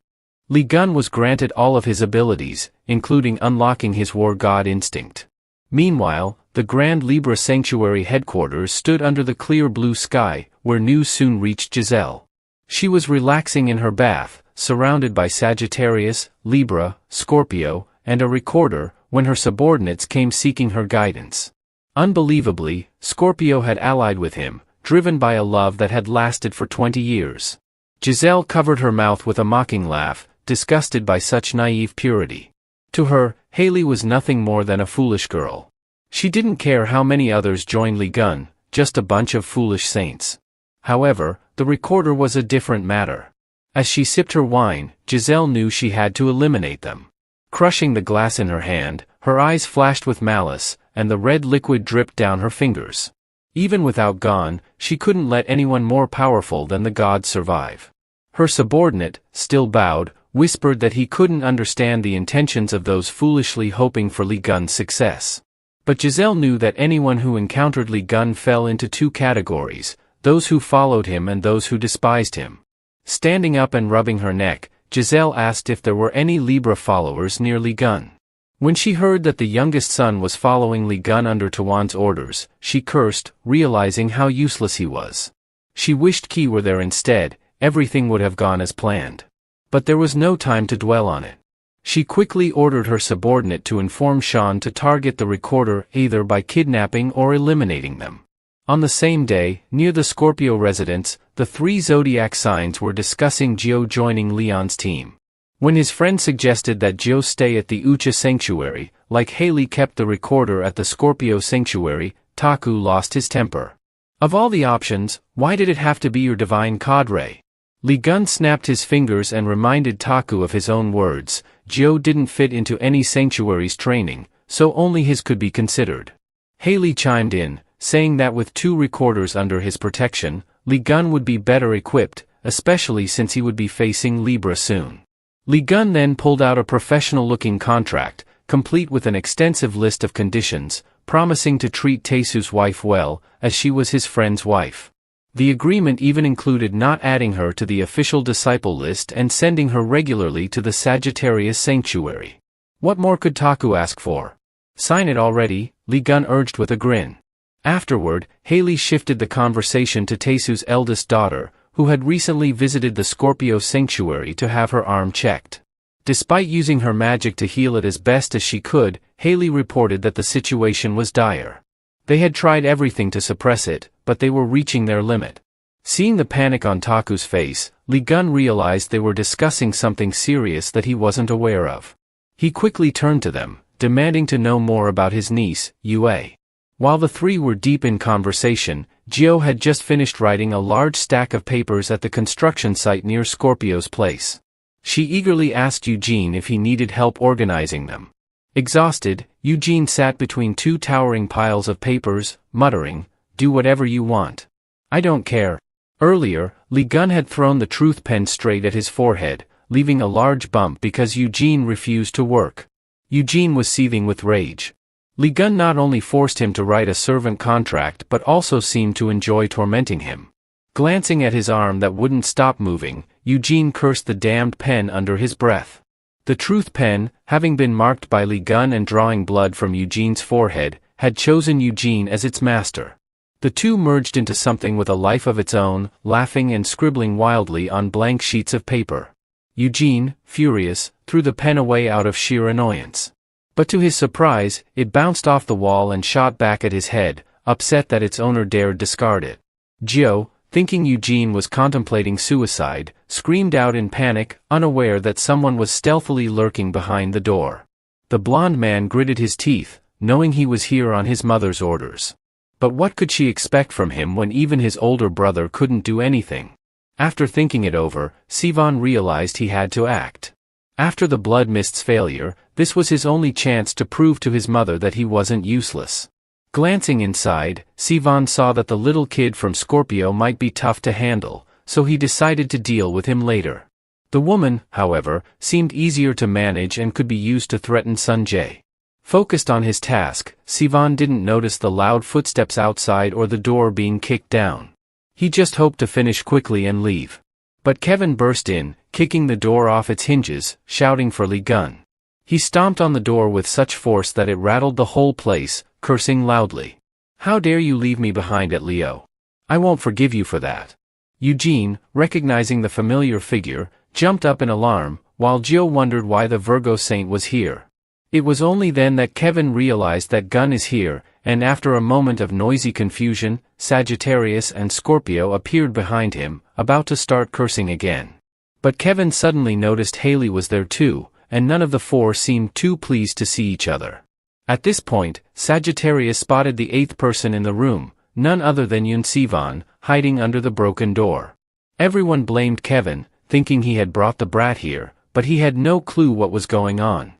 Li Gun was granted all of his abilities, including unlocking his war god instinct. Meanwhile, the Grand Libra Sanctuary headquarters stood under the clear blue sky, where news soon reached Giselle. She was relaxing in her bath, surrounded by Sagittarius, Libra, Scorpio, and a recorder, when her subordinates came seeking her guidance. Unbelievably, Scorpio had allied with him, driven by a love that had lasted for 20 years. Giselle covered her mouth with a mocking laugh, disgusted by such naive purity. To her, Haley was nothing more than a foolish girl. She didn't care how many others joined Li Gun, just a bunch of foolish saints. However, the recorder was a different matter. As she sipped her wine, Giselle knew she had to eliminate them. Crushing the glass in her hand, her eyes flashed with malice, and the red liquid dripped down her fingers. Even without Gon, she couldn't let anyone more powerful than the gods survive. Her subordinate, still bowed, whispered that he couldn't understand the intentions of those foolishly hoping for Li Gun's success. But Giselle knew that anyone who encountered Li Gun fell into two categories, those who followed him and those who despised him. Standing up and rubbing her neck, Giselle asked if there were any Libra followers near Li Gun. When she heard that the youngest son was following Li Gun under Tuan's orders, she cursed, realizing how useless he was. She wished Qi were there instead, everything would have gone as planned. But there was no time to dwell on it. She quickly ordered her subordinate to inform Shan to target the recorder either by kidnapping or eliminating them. On the same day, near the Scorpio residence, the three zodiac signs were discussing Jiao joining Leon's team. When his friend suggested that Jiao stay at the Ucha Sanctuary, like Haley kept the recorder at the Scorpio Sanctuary, Taku lost his temper. Of all the options, why did it have to be your divine cadre? Li Gun snapped his fingers and reminded Taku of his own words. Jiao didn't fit into any sanctuary's training, so only his could be considered. Haley chimed in, saying that with two recorders under his protection, Li Gun would be better equipped, especially since he would be facing Libra soon. Li Gun then pulled out a professional-looking contract, complete with an extensive list of conditions, promising to treat Taesu's wife well, as she was his friend's wife. The agreement even included not adding her to the official disciple list and sending her regularly to the Sagittarius Sanctuary. What more could Taku ask for? Sign it already, Li Gun urged with a grin. Afterward, Haley shifted the conversation to Taesu's eldest daughter, who had recently visited the Scorpio Sanctuary to have her arm checked. Despite using her magic to heal it as best as she could, Haley reported that the situation was dire. They had tried everything to suppress it, but they were reaching their limit. Seeing the panic on Taku's face, Li Gun realized they were discussing something serious that he wasn't aware of. He quickly turned to them, demanding to know more about his niece, Yue. While the three were deep in conversation, Jiao had just finished writing a large stack of papers at the construction site near Scorpio's place. She eagerly asked Eugene if he needed help organizing them. Exhausted, Eugene sat between two towering piles of papers, muttering, "Do whatever you want. I don't care." Earlier, Li Gun had thrown the truth pen straight at his forehead, leaving a large bump because Eugene refused to work. Eugene was seething with rage. Li Gun not only forced him to write a servant contract but also seemed to enjoy tormenting him. Glancing at his arm that wouldn't stop moving, Eugene cursed the damned pen under his breath. The truth pen, having been marked by Li Gun and drawing blood from Eugene's forehead, had chosen Eugene as its master. The two merged into something with a life of its own, laughing and scribbling wildly on blank sheets of paper. Eugene, furious, threw the pen away out of sheer annoyance. But to his surprise, it bounced off the wall and shot back at his head, upset that its owner dared discard it. Jiao, thinking Eugene was contemplating suicide, screamed out in panic, unaware that someone was stealthily lurking behind the door. The blond man gritted his teeth, knowing he was here on his mother's orders. But what could she expect from him when even his older brother couldn't do anything? After thinking it over, Sivan realized he had to act. After the Blood Mist's failure, this was his only chance to prove to his mother that he wasn't useless. Glancing inside, Sivan saw that the little kid from Scorpio might be tough to handle, so he decided to deal with him later. The woman, however, seemed easier to manage and could be used to threaten Sunjae. Focused on his task, Sivan didn't notice the loud footsteps outside or the door being kicked down. He just hoped to finish quickly and leave. But Kevin burst in, kicking the door off its hinges, shouting for Lee Gun. He stomped on the door with such force that it rattled the whole place, cursing loudly. "How dare you leave me behind at Leo? I won't forgive you for that." Eugene, recognizing the familiar figure, jumped up in alarm, while Gio wondered why the Virgo saint was here. It was only then that Kevin realized that Gun is here, and after a moment of noisy confusion, Sagittarius and Scorpio appeared behind him, about to start cursing again. But Kevin suddenly noticed Haley was there too, and none of the four seemed too pleased to see each other. At this point, Sagittarius spotted the eighth person in the room, none other than Yun Sivan, hiding under the broken door. Everyone blamed Kevin, thinking he had brought the brat here, but he had no clue what was going on.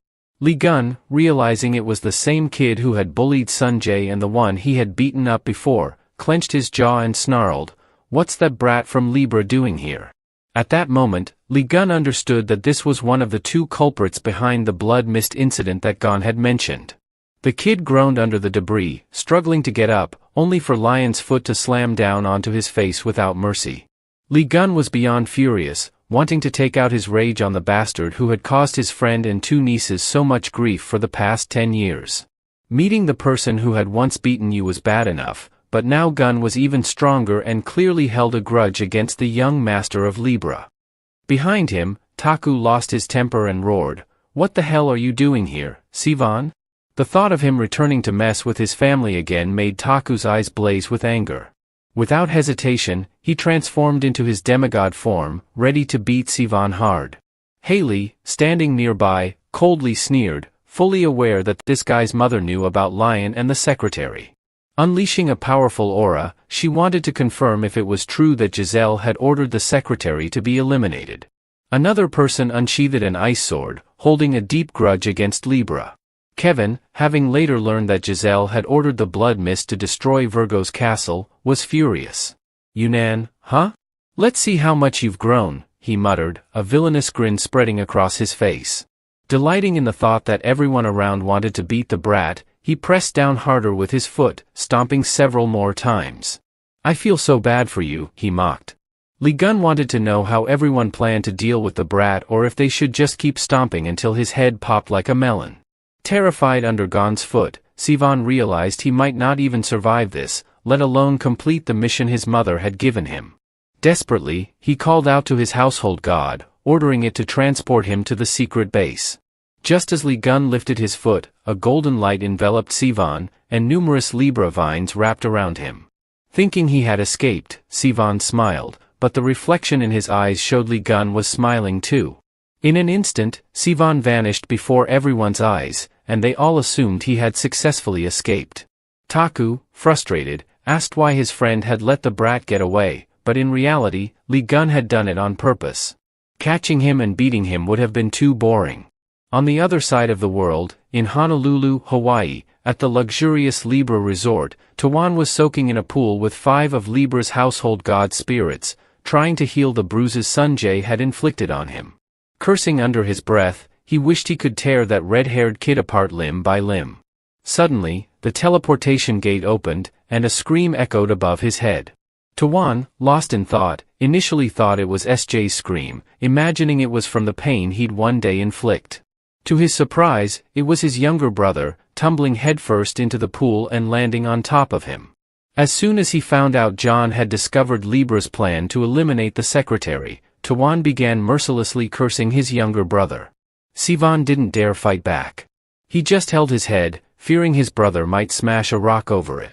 Lee Gun, realizing it was the same kid who had bullied Sunjay and the one he had beaten up before, clenched his jaw and snarled, "What's that brat from Libra doing here?" At that moment, Lee Gun understood that this was one of the two culprits behind the blood mist incident that Gon had mentioned. The kid groaned under the debris, struggling to get up, only for Lion's foot to slam down onto his face without mercy. Lee Gun was beyond furious, wanting to take out his rage on the bastard who had caused his friend and two nieces so much grief for the past 10 years. Meeting the person who had once beaten you was bad enough, but now Gun was even stronger and clearly held a grudge against the young master of Libra. Behind him, Taku lost his temper and roared, "What the hell are you doing here, Sivan?" The thought of him returning to mess with his family again made Taku's eyes blaze with anger. Without hesitation, he transformed into his demigod form, ready to beat Sivan hard. Haley, standing nearby, coldly sneered, fully aware that this guy's mother knew about Lion and the secretary. Unleashing a powerful aura, she wanted to confirm if it was true that Giselle had ordered the secretary to be eliminated. Another person unsheathed an ice sword, holding a deep grudge against Libra. Kevin, having later learned that Giselle had ordered the blood mist to destroy Virgo's castle, was furious. "Yunnan, huh? Let's see how much you've grown," he muttered, a villainous grin spreading across his face. Delighting in the thought that everyone around wanted to beat the brat, he pressed down harder with his foot, stomping several more times. "I feel so bad for you," he mocked. Lee Gun wanted to know how everyone planned to deal with the brat or if they should just keep stomping until his head popped like a melon. Terrified under Gon's foot, Sivan realized he might not even survive this, let alone complete the mission his mother had given him. Desperately, he called out to his household god, ordering it to transport him to the secret base. Just as Lee Gun lifted his foot, a golden light enveloped Sivan, and numerous Libra vines wrapped around him. Thinking he had escaped, Sivan smiled, but the reflection in his eyes showed Lee Gun was smiling too. In an instant, Sivan vanished before everyone's eyes, and they all assumed he had successfully escaped. Taku, frustrated, asked why his friend had let the brat get away, but in reality, Lee Gun had done it on purpose. Catching him and beating him would have been too boring. On the other side of the world, in Honolulu, Hawaii, at the luxurious Libra resort, Tawan was soaking in a pool with 5 of Libra's household god spirits, trying to heal the bruises Sunjay had inflicted on him. Cursing under his breath, he wished he could tear that red-haired kid apart limb by limb. Suddenly, the teleportation gate opened, and a scream echoed above his head. Tawan, lost in thought, initially thought it was SJ's scream, imagining it was from the pain he'd one day inflict. To his surprise, it was his younger brother, tumbling headfirst into the pool and landing on top of him. As soon as he found out John had discovered Libra's plan to eliminate the secretary, Tawan began mercilessly cursing his younger brother. Sivan didn't dare fight back. He just held his head, fearing his brother might smash a rock over it.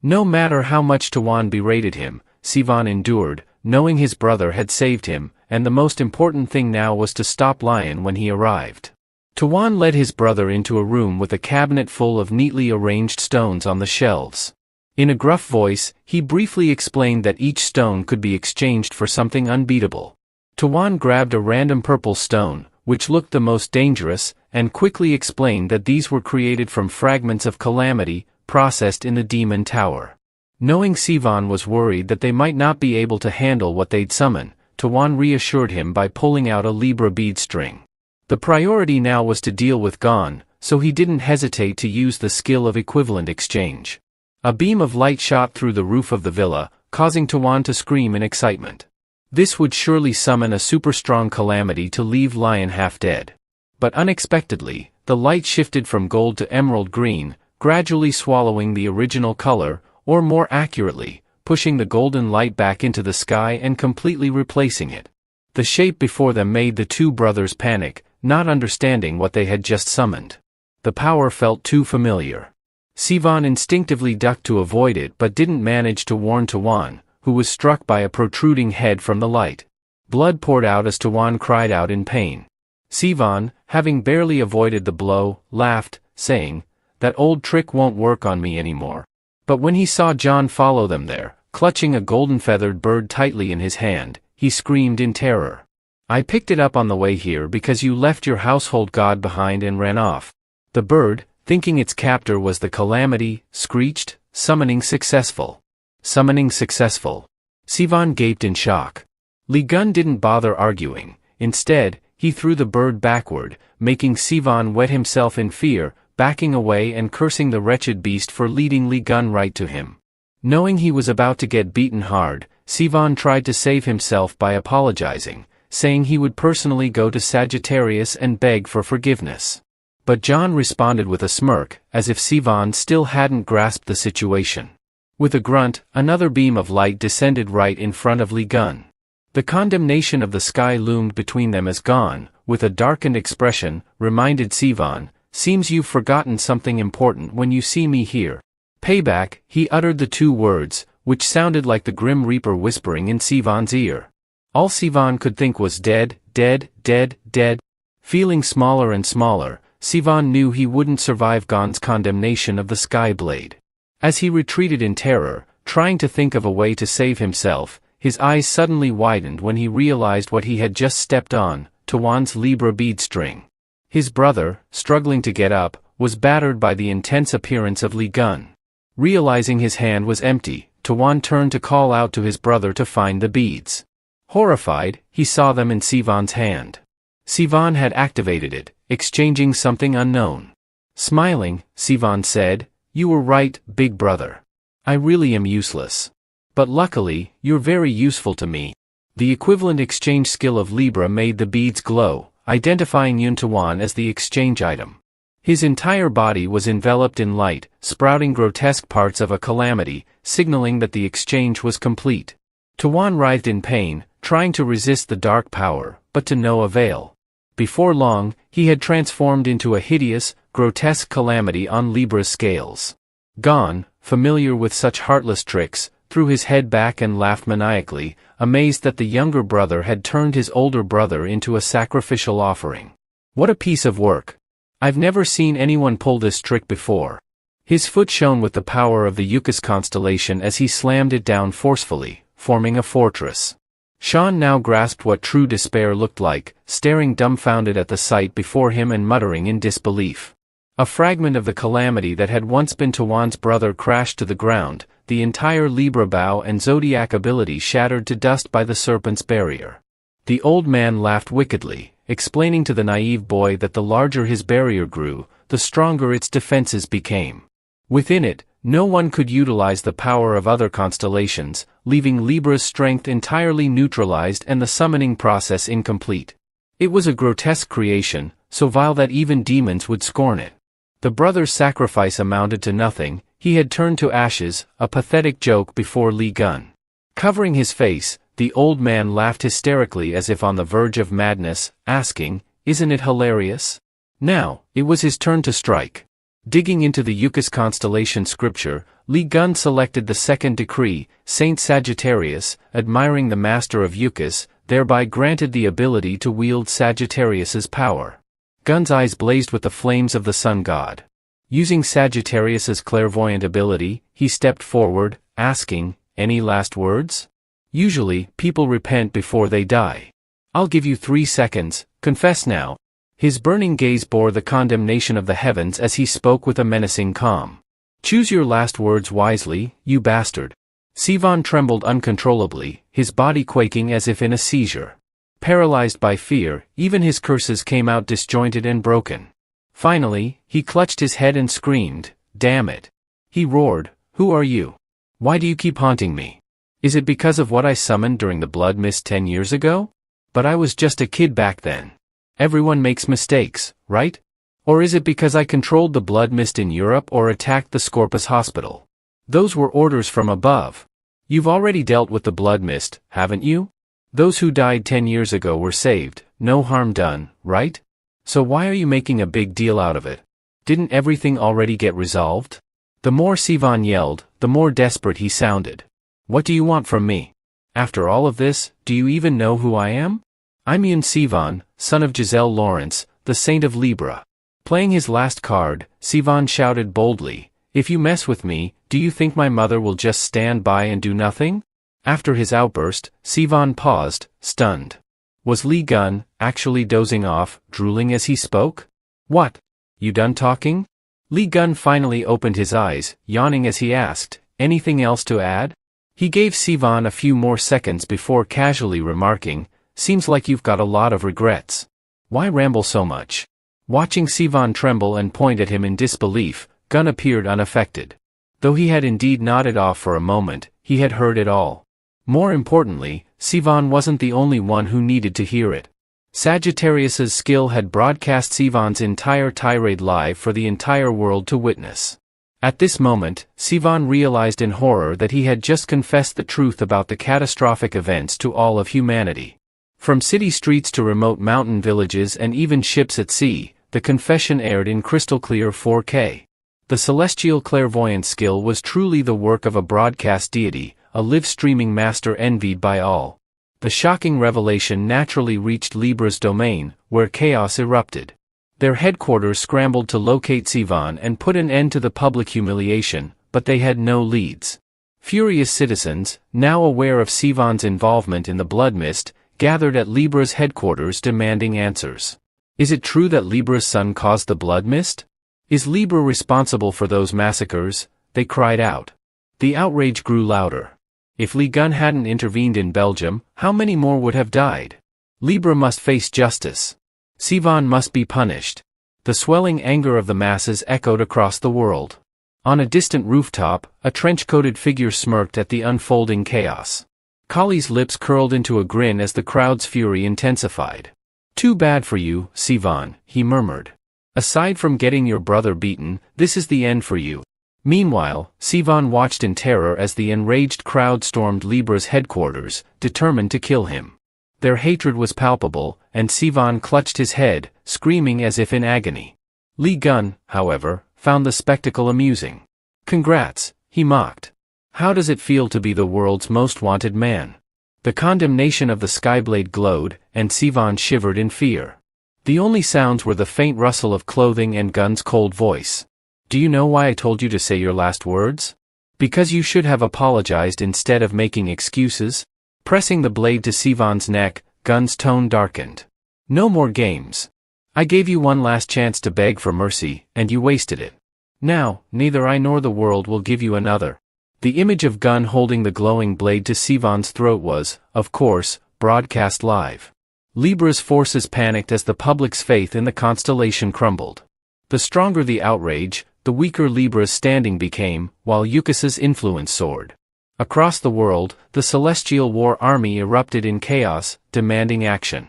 No matter how much Tawan berated him, Sivan endured, knowing his brother had saved him, and the most important thing now was to stop Lion when he arrived. Tawan led his brother into a room with a cabinet full of neatly arranged stones on the shelves. In a gruff voice, he briefly explained that each stone could be exchanged for something unbeatable. Tawan grabbed a random purple stone, which looked the most dangerous, and quickly explained that these were created from fragments of calamity, processed in the Demon Tower. Knowing Sivan was worried that they might not be able to handle what they'd summon, Tawan reassured him by pulling out a Libra bead string. The priority now was to deal with Gon, so he didn't hesitate to use the skill of equivalent exchange. A beam of light shot through the roof of the villa, causing Tawan to scream in excitement. This would surely summon a super-strong calamity to leave Lion half dead. But unexpectedly, the light shifted from gold to emerald green, gradually swallowing the original color, or more accurately, pushing the golden light back into the sky and completely replacing it. The shape before them made the two brothers panic, not understanding what they had just summoned. The power felt too familiar. Sivan instinctively ducked to avoid it but didn't manage to warn Tawan, who was struck by a protruding head from the light. Blood poured out as Tawan cried out in pain. Sivan, having barely avoided the blow, laughed, saying, "That old trick won't work on me anymore." But when he saw John follow them there, clutching a golden-feathered bird tightly in his hand, he screamed in terror. "I picked it up on the way here because you left your household god behind and ran off." The bird, thinking its captor was the calamity, screeched, "Summoning successful. Summoning successful." Sivan gaped in shock. Li Gun didn't bother arguing. Instead, he threw the bird backward, making Sivan wet himself in fear, backing away and cursing the wretched beast for leading Li Gun right to him. Knowing he was about to get beaten hard, Sivan tried to save himself by apologizing, saying he would personally go to Sagittarius and beg for forgiveness. But John responded with a smirk, as if Sivan still hadn't grasped the situation. With a grunt, another beam of light descended right in front of Li Gun. The condemnation of the sky loomed between them as Gon, with a darkened expression, reminded Sivan, "Seems you've forgotten something important when you see me here." "Payback," he uttered the two words, which sounded like the Grim Reaper whispering in Sivan's ear. All Sivan could think was dead, dead, dead, dead. Feeling smaller and smaller, Sivan knew he wouldn't survive Gon's condemnation of the Sky Blade. As he retreated in terror, trying to think of a way to save himself, his eyes suddenly widened when he realized what he had just stepped on, Tawan's Libra bead string. His brother, struggling to get up, was battered by the intense appearance of Li Gun. Realizing his hand was empty, Tawan turned to call out to his brother to find the beads. Horrified, he saw them in Sivan's hand. Sivan had activated it, exchanging something unknown. Smiling, Sivan said, "You were right, big brother. I really am useless. But luckily, you're very useful to me." The equivalent exchange skill of Libra made the beads glow, identifying Yun Tawan as the exchange item. His entire body was enveloped in light, sprouting grotesque parts of a calamity, signaling that the exchange was complete. Tawan writhed in pain, trying to resist the dark power, but to no avail. Before long, he had transformed into a hideous, grotesque calamity on Libra's scales. Gon, familiar with such heartless tricks, threw his head back and laughed maniacally, amazed that the younger brother had turned his older brother into a sacrificial offering. What a piece of work! I've never seen anyone pull this trick before. His foot shone with the power of the Yucas constellation as he slammed it down forcefully, forming a fortress. Sean now grasped what true despair looked like, staring dumbfounded at the sight before him and muttering in disbelief. A fragment of the calamity that had once been Tawan's brother crashed to the ground, the entire Libra bow and zodiac ability shattered to dust by the serpent's barrier. The old man laughed wickedly, explaining to the naive boy that the larger his barrier grew, the stronger its defenses became. Within it, no one could utilize the power of other constellations, leaving Libra's strength entirely neutralized and the summoning process incomplete. It was a grotesque creation, so vile that even demons would scorn it. The brother's sacrifice amounted to nothing. He had turned to ashes, a pathetic joke before Li Gun. Covering his face, the old man laughed hysterically as if on the verge of madness, asking, "Isn't it hilarious?" Now, it was his turn to strike. Digging into the Yucas constellation scripture, Li Gun selected the second decree, Saint Sagittarius, admiring the master of Yucas, thereby granted the ability to wield Sagittarius's power. Gun's eyes blazed with the flames of the sun god. Using Sagittarius's clairvoyant ability, he stepped forward, asking, "Any last words? Usually, people repent before they die. I'll give you 3 seconds, confess now." His burning gaze bore the condemnation of the heavens as he spoke with a menacing calm. "Choose your last words wisely, you bastard." Sivan trembled uncontrollably, his body quaking as if in a seizure. Paralyzed by fear, even his curses came out disjointed and broken. Finally, he clutched his head and screamed, "Damn it!" He roared, "Who are you? Why do you keep haunting me? Is it because of what I summoned during the blood mist 10 years ago? But I was just a kid back then. Everyone makes mistakes, right? Or is it because I controlled the blood mist in Europe or attacked the Scorpus Hospital? Those were orders from above. You've already dealt with the blood mist, haven't you? Those who died 10 years ago were saved, no harm done, right? So why are you making a big deal out of it? Didn't everything already get resolved? The more Sivan yelled, the more desperate he sounded. What do you want from me? After all of this, do you even know who I am? I'm Yun Sivan, son of Giselle Lawrence, the Saint of Libra. Playing his last card, Sivan shouted boldly, "If you mess with me, do you think my mother will just stand by and do nothing?" After his outburst, Sivan paused, stunned. Was Li Gun actually dozing off, drooling as he spoke? What? You done talking? Li Gun finally opened his eyes, yawning as he asked, "Anything else to add?" He gave Sivan a few more seconds before casually remarking, "Seems like you've got a lot of regrets. Why ramble so much?" Watching Sivan tremble and point at him in disbelief, Gun appeared unaffected. Though he had indeed nodded off for a moment, he had heard it all. More importantly, Sivan wasn't the only one who needed to hear it. Sagittarius's skill had broadcast Sivan's entire tirade live for the entire world to witness. At this moment, Sivan realized in horror that he had just confessed the truth about the catastrophic events to all of humanity. From city streets to remote mountain villages and even ships at sea, the confession aired in crystal-clear 4K. The celestial clairvoyant skill was truly the work of a broadcast deity, a live-streaming master envied by all. The shocking revelation naturally reached Libra's domain, where chaos erupted. Their headquarters scrambled to locate Sivan and put an end to the public humiliation, but they had no leads. Furious citizens, now aware of Sivan's involvement in the blood mist, gathered at Libra's headquarters demanding answers. Is it true that Libra's son caused the blood mist? Is Libra responsible for those massacres? They cried out. The outrage grew louder. If Li Gun hadn't intervened in Belgium, how many more would have died? Libra must face justice. Sivan must be punished. The swelling anger of the masses echoed across the world. On a distant rooftop, a trench-coated figure smirked at the unfolding chaos. Kali's lips curled into a grin as the crowd's fury intensified. "Too bad for you, Sivan," he murmured. "Aside from getting your brother beaten, this is the end for you." Meanwhile, Sivan watched in terror as the enraged crowd stormed Libra's headquarters, determined to kill him. Their hatred was palpable, and Sivan clutched his head, screaming as if in agony. Li Gun, however, found the spectacle amusing. "Congrats," he mocked. "How does it feel to be the world's most wanted man?" The condemnation of the Skyblade glowed, and Sivan shivered in fear. The only sounds were the faint rustle of clothing and Gun's cold voice. "Do you know why I told you to say your last words? Because you should have apologized instead of making excuses." Pressing the blade to Sivan's neck, Gun's tone darkened. "No more games. I gave you one last chance to beg for mercy, and you wasted it. Now, neither I nor the world will give you another." The image of Gun holding the glowing blade to Sivan's throat was, of course, broadcast live. Libra's forces panicked as the public's faith in the constellation crumbled. The stronger the outrage, the weaker Libra's standing became, while Eucas's influence soared. Across the world, the Celestial War Army erupted in chaos, demanding action.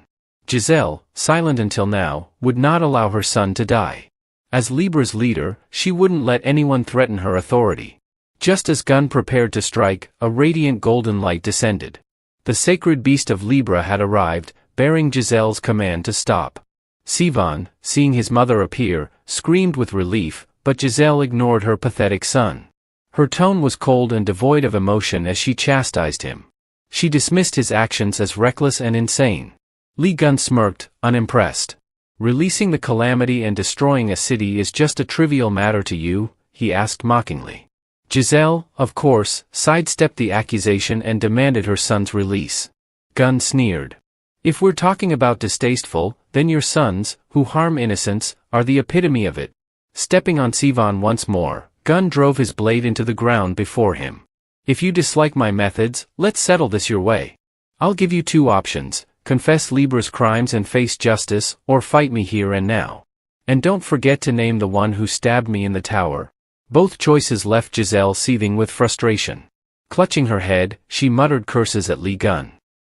Giselle, silent until now, would not allow her son to die. As Libra's leader, she wouldn't let anyone threaten her authority. Just as Gun prepared to strike, a radiant golden light descended. The sacred beast of Libra had arrived, bearing Giselle's command to stop. Sivan, seeing his mother appear, screamed with relief, but Giselle ignored her pathetic son. Her tone was cold and devoid of emotion as she chastised him. She dismissed his actions as reckless and insane. Li Gun smirked, unimpressed. "Releasing the calamity and destroying a city is just a trivial matter to you?" he asked mockingly. Giselle, of course, sidestepped the accusation and demanded her son's release. Gun sneered. "If we're talking about distasteful, then your sons, who harm innocents, are the epitome of it." Stepping on Sivan once more, Gun drove his blade into the ground before him. "If you dislike my methods, let's settle this your way. I'll give you two options: confess Libra's crimes and face justice, or fight me here and now. And don't forget to name the one who stabbed me in the tower." Both choices left Giselle seething with frustration. Clutching her head, she muttered curses at Li Gun.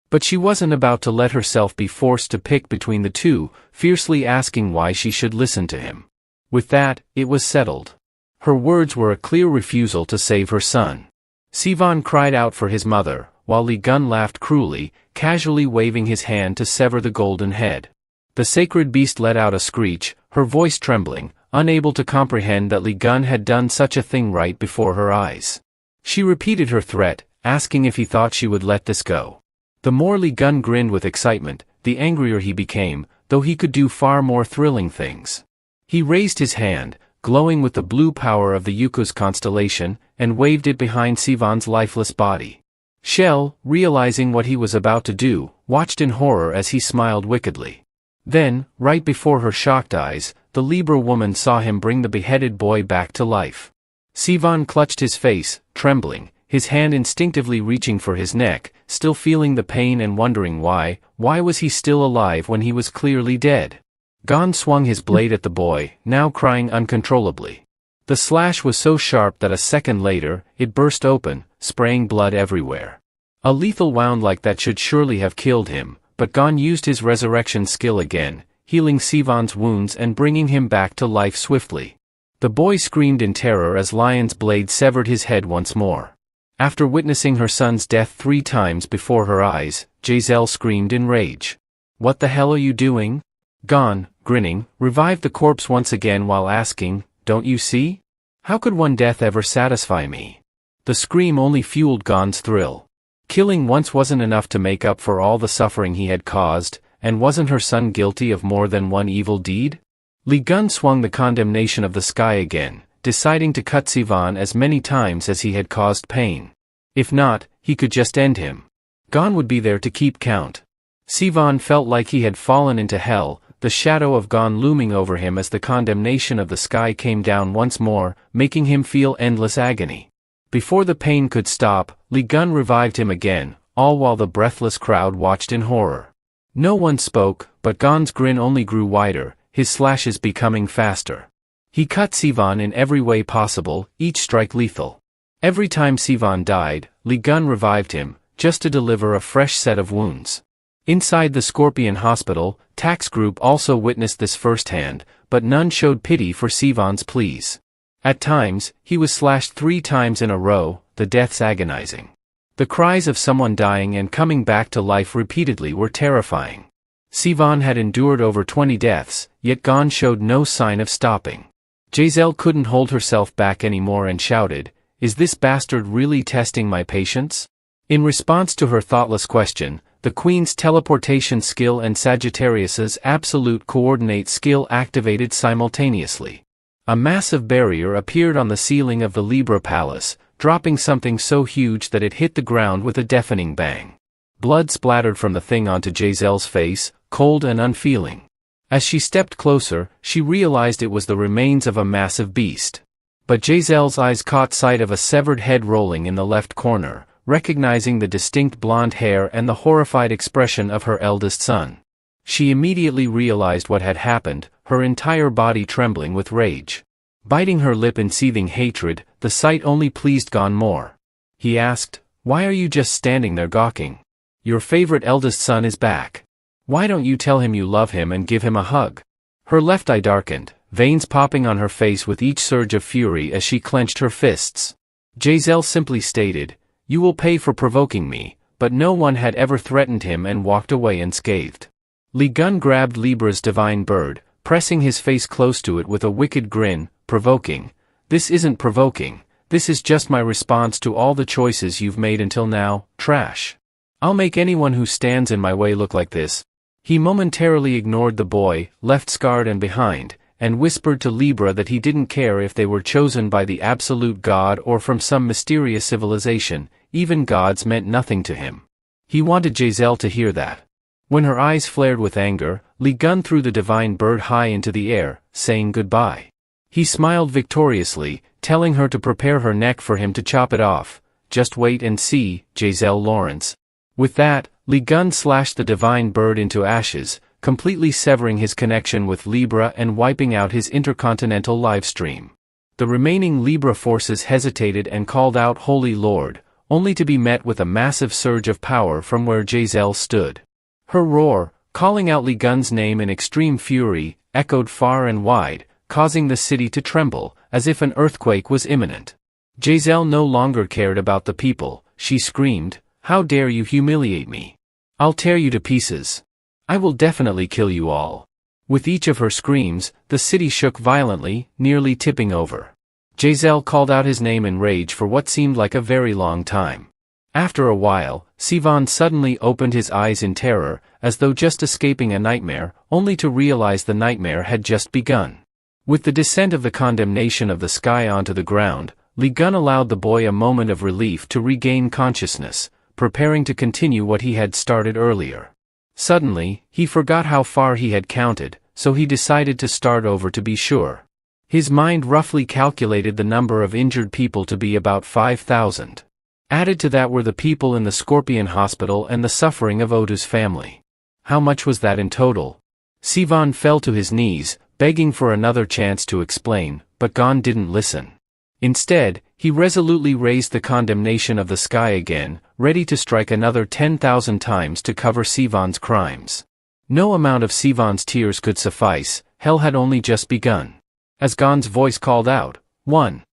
But she wasn't about to let herself be forced to pick between the two, fiercely asking why she should listen to him. With that, it was settled. Her words were a clear refusal to save her son. Sivan cried out for his mother, while Li Gun laughed cruelly, casually waving his hand to sever the golden head. The sacred beast let out a screech, her voice trembling, unable to comprehend that Li Gun had done such a thing right before her eyes. She repeated her threat, asking if he thought she would let this go. The more Li Gun grinned with excitement, the angrier he became, though he could do far more thrilling things. He raised his hand, glowing with the blue power of the Yukos constellation, and waved it behind Sivan's lifeless body. Shell, realizing what he was about to do, watched in horror as he smiled wickedly. Then, right before her shocked eyes, the Libra woman saw him bring the beheaded boy back to life. Sivan clutched his face, trembling, his hand instinctively reaching for his neck, still feeling the pain and wondering why was he still alive when he was clearly dead? Gon swung his blade at the boy, now crying uncontrollably. The slash was so sharp that a second later, it burst open, spraying blood everywhere. A lethal wound like that should surely have killed him, but Gon used his resurrection skill again, healing Sivan's wounds and bringing him back to life swiftly. The boy screamed in terror as Lion's blade severed his head once more. After witnessing her son's death 3 times before her eyes, Giselle screamed in rage. "What the hell are you doing?" Gon, grinning, revived the corpse once again while asking, "Don't you see? How could one death ever satisfy me?" The scream only fueled Gon's thrill. Killing once wasn't enough to make up for all the suffering he had caused, and wasn't her son guilty of more than one evil deed? Li Gun swung the condemnation of the sky again, deciding to cut Sivan as many times as he had caused pain. If not, he could just end him. Gon would be there to keep count. Sivan felt like he had fallen into hell, the shadow of Gon looming over him as the condemnation of the sky came down once more, making him feel endless agony. Before the pain could stop, Li Gun revived him again, all while the breathless crowd watched in horror. No one spoke, but Gon's grin only grew wider, his slashes becoming faster. He cut Sivan in every way possible, each strike lethal. Every time Sivan died, Li Gun revived him, just to deliver a fresh set of wounds. Inside the Scorpion Hospital, Tax Group also witnessed this firsthand, but none showed pity for Sivan's pleas. At times, he was slashed 3 times in a row, the deaths agonizing. The cries of someone dying and coming back to life repeatedly were terrifying. Sivan had endured over 20 deaths, yet Gon showed no sign of stopping. Giselle couldn't hold herself back anymore and shouted, "Is this bastard really testing my patience?" In response to her thoughtless question, the Queen's teleportation skill and Sagittarius's absolute coordinate skill activated simultaneously. A massive barrier appeared on the ceiling of the Libra Palace, dropping something so huge that it hit the ground with a deafening bang. Blood splattered from the thing onto Giselle's face, cold and unfeeling. As she stepped closer, she realized it was the remains of a massive beast. But Giselle's eyes caught sight of a severed head rolling in the left corner, recognizing the distinct blonde hair and the horrified expression of her eldest son. She immediately realized what had happened, her entire body trembling with rage. Biting her lip in seething hatred, the sight only pleased Gon more. He asked, "Why are you just standing there gawking? Your favorite eldest son is back. Why don't you tell him you love him and give him a hug?" Her left eye darkened, veins popping on her face with each surge of fury as she clenched her fists. Giselle simply stated, "You will pay for provoking me," but no one had ever threatened him and walked away unscathed. Li Gun grabbed Libra's divine bird, pressing his face close to it with a wicked grin, provoking. "This isn't provoking, this is just my response to all the choices you've made until now, trash. I'll make anyone who stands in my way look like this." He momentarily ignored the boy, left scarred and behind, and whispered to Libra that he didn't care if they were chosen by the absolute god or from some mysterious civilization, even gods meant nothing to him. He wanted Giselle to hear that. When her eyes flared with anger, Li Gun threw the divine bird high into the air, saying goodbye. He smiled victoriously, telling her to prepare her neck for him to chop it off. "Just wait and see, Giselle Lawrence." With that, Li Gun slashed the divine bird into ashes, completely severing his connection with Libra and wiping out his intercontinental livestream. The remaining Libra forces hesitated and called out, "Holy Lord," only to be met with a massive surge of power from where Jezeel stood. Her roar, calling out Lee Gun's name in extreme fury, echoed far and wide, causing the city to tremble, as if an earthquake was imminent. Jezeel no longer cared about the people. She screamed, "How dare you humiliate me? I'll tear you to pieces. I will definitely kill you all." With each of her screams, the city shook violently, nearly tipping over. Jezeel called out his name in rage for what seemed like a very long time. After a while, Sivan suddenly opened his eyes in terror, as though just escaping a nightmare, only to realize the nightmare had just begun. With the descent of the condemnation of the sky onto the ground, Lee Gun allowed the boy a moment of relief to regain consciousness, preparing to continue what he had started earlier. Suddenly, he forgot how far he had counted, so he decided to start over to be sure. His mind roughly calculated the number of injured people to be about 5,000. Added to that were the people in the Scorpion Hospital and the suffering of Odu's family. How much was that in total? Sivan fell to his knees, begging for another chance to explain, but Gon didn't listen. Instead, he resolutely raised the condemnation of the sky again, ready to strike another 10,000 times to cover Sivan's crimes. No amount of Sivan's tears could suffice. Hell had only just begun. As Gon's voice called out, "1."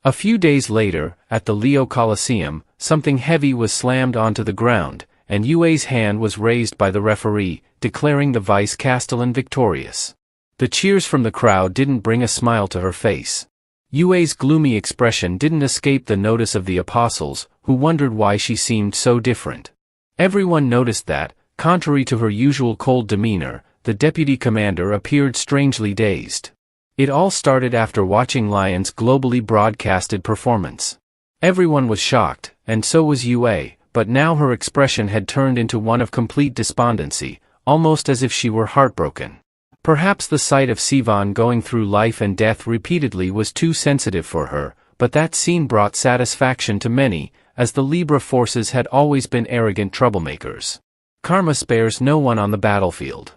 A few days later, at the Leo Coliseum, something heavy was slammed onto the ground, and Yue's hand was raised by the referee, declaring the vice-castellan victorious. The cheers from the crowd didn't bring a smile to her face. Yue's gloomy expression didn't escape the notice of the apostles, who wondered why she seemed so different. Everyone noticed that, contrary to her usual cold demeanor, the deputy commander appeared strangely dazed. It all started after watching Lion's globally broadcasted performance. Everyone was shocked, and so was Yue, but now her expression had turned into one of complete despondency, almost as if she were heartbroken. Perhaps the sight of Sivan going through life and death repeatedly was too sensitive for her, but that scene brought satisfaction to many, as the Libra forces had always been arrogant troublemakers. Karma spares no one on the battlefield.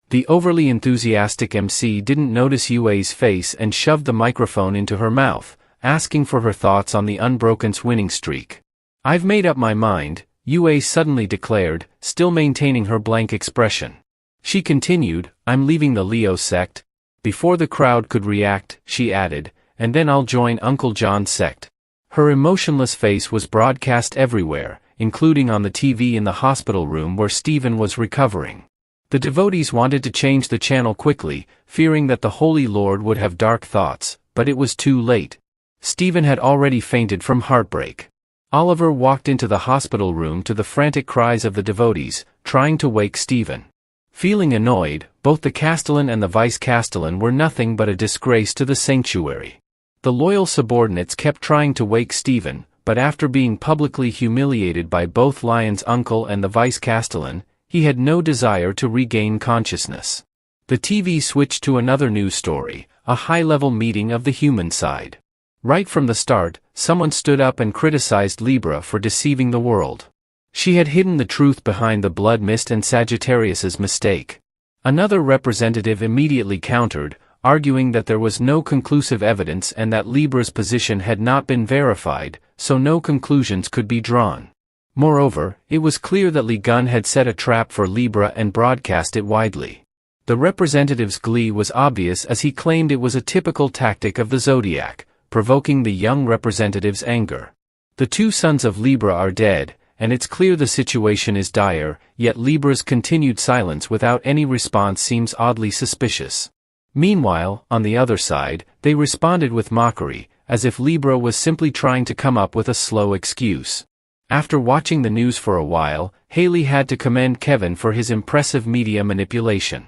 The overly enthusiastic MC didn't notice Yue's face and shoved the microphone into her mouth, asking for her thoughts on the Unbroken's winning streak. "I've made up my mind," Yue suddenly declared, still maintaining her blank expression. She continued, "I'm leaving the Leo sect." Before the crowd could react, she added, "And then I'll join Uncle John's sect." Her emotionless face was broadcast everywhere, including on the TV in the hospital room where Stephen was recovering. The devotees wanted to change the channel quickly, fearing that the Holy Lord would have dark thoughts, but it was too late. Stephen had already fainted from heartbreak. Oliver walked into the hospital room to the frantic cries of the devotees, trying to wake Stephen. Feeling annoyed, both the Castellan and the Vice-Castellan were nothing but a disgrace to the sanctuary. The loyal subordinates kept trying to wake Stephen, but after being publicly humiliated by both Lion's uncle and the Vice-Castellan, he had no desire to regain consciousness. The TV switched to another news story, a high-level meeting of the human side. Right from the start, someone stood up and criticized Libra for deceiving the world. She had hidden the truth behind the Blood Mist and Sagittarius's mistake. Another representative immediately countered, arguing that there was no conclusive evidence and that Libra's position had not been verified, so no conclusions could be drawn. Moreover, it was clear that Lee Gun had set a trap for Libra and broadcast it widely. The representative's glee was obvious as he claimed it was a typical tactic of the Zodiac, provoking the young representative's anger. The two sons of Libra are dead, and it's clear the situation is dire, yet Libra's continued silence without any response seems oddly suspicious. Meanwhile, on the other side, they responded with mockery, as if Libra was simply trying to come up with a slow excuse. After watching the news for a while, Haley had to commend Kevin for his impressive media manipulation.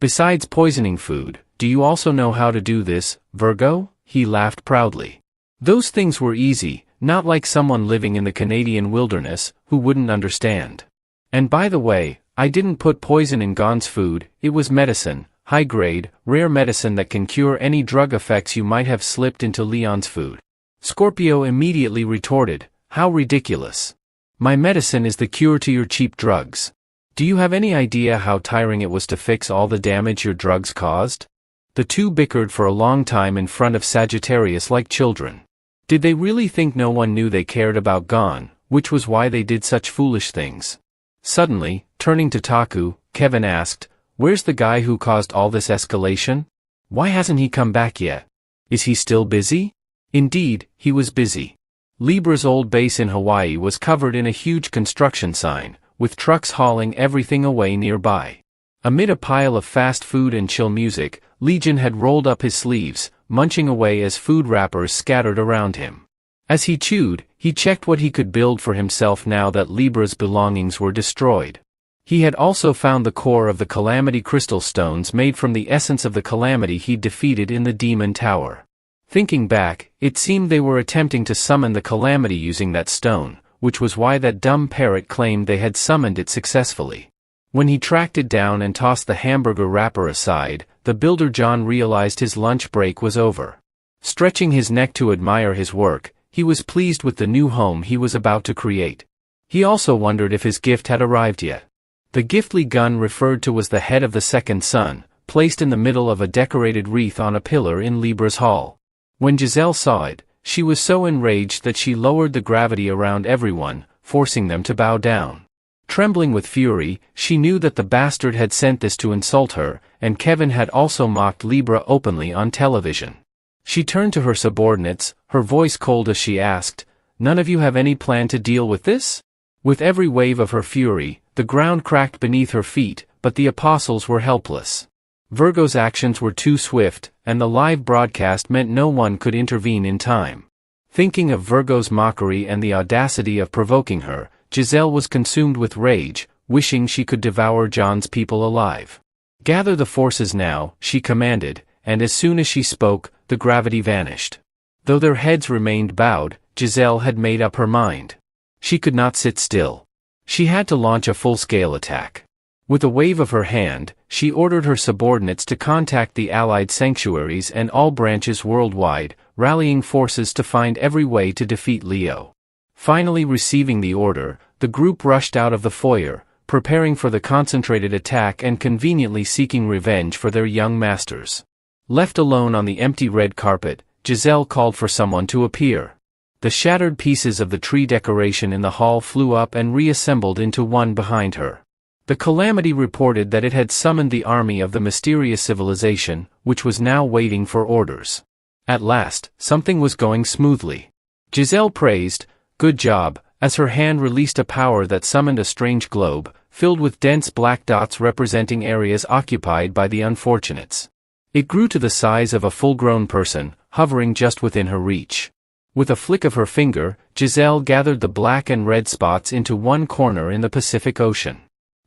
"Besides poisoning food, do you also know how to do this, Virgo?" He laughed proudly. "Those things were easy, not like someone living in the Canadian wilderness, who wouldn't understand. And by the way, I didn't put poison in Gon's food, it was medicine, high-grade, rare medicine that can cure any drug effects you might have slipped into Leon's food." Scorpio immediately retorted, "How ridiculous. My medicine is the cure to your cheap drugs. Do you have any idea how tiring it was to fix all the damage your drugs caused?" The two bickered for a long time in front of Sagittarius like children. Did they really think no one knew they cared about Gon, which was why they did such foolish things. Suddenly, turning to Taku, Kevin asked, "Where's the guy who caused all this escalation? Why hasn't he come back yet? Is he still busy?" Indeed, he was busy. Libra's old base in Hawaii was covered in a huge construction sign, with trucks hauling everything away nearby. Amid a pile of fast food and chill music, Legion had rolled up his sleeves, munching away as food wrappers scattered around him. As he chewed, he checked what he could build for himself now that Libra's belongings were destroyed. He had also found the core of the Calamity Crystal Stones made from the essence of the Calamity he'd defeated in the Demon Tower. Thinking back, it seemed they were attempting to summon the Calamity using that stone, which was why that dumb parrot claimed they had summoned it successfully. When he tracked it down and tossed the hamburger wrapper aside, the builder John realized his lunch break was over. Stretching his neck to admire his work, he was pleased with the new home he was about to create. He also wondered if his gift had arrived yet. The gift Lee Gun referred to was the head of the second sun, placed in the middle of a decorated wreath on a pillar in Libra's hall. When Giselle saw it, she was so enraged that she lowered the gravity around everyone, forcing them to bow down. Trembling with fury, she knew that the bastard had sent this to insult her, and Kevin had also mocked Libra openly on television. She turned to her subordinates, her voice cold as she asked, "None of you have any plan to deal with this?" With every wave of her fury, the ground cracked beneath her feet, but the apostles were helpless. Virgo's actions were too swift, and the live broadcast meant no one could intervene in time. Thinking of Virgo's mockery and the audacity of provoking her, Giselle was consumed with rage, wishing she could devour John's people alive. "Gather the forces now," she commanded, and as soon as she spoke, the gravity vanished. Though their heads remained bowed, Giselle had made up her mind. She could not sit still. She had to launch a full-scale attack. With a wave of her hand, she ordered her subordinates to contact the Allied sanctuaries and all branches worldwide, rallying forces to find every way to defeat Leo. Finally receiving the order, the group rushed out of the foyer, preparing for the concentrated attack and conveniently seeking revenge for their young masters. Left alone on the empty red carpet, Giselle called for someone to appear. The shattered pieces of the tree decoration in the hall flew up and reassembled into one behind her. The Calamity reported that it had summoned the army of the mysterious civilization, which was now waiting for orders. At last, something was going smoothly. Giselle praised, "Good job," as her hand released a power that summoned a strange globe, filled with dense black dots representing areas occupied by the unfortunates. It grew to the size of a full-grown person, hovering just within her reach. With a flick of her finger, Giselle gathered the black and red spots into one corner in the Pacific Ocean.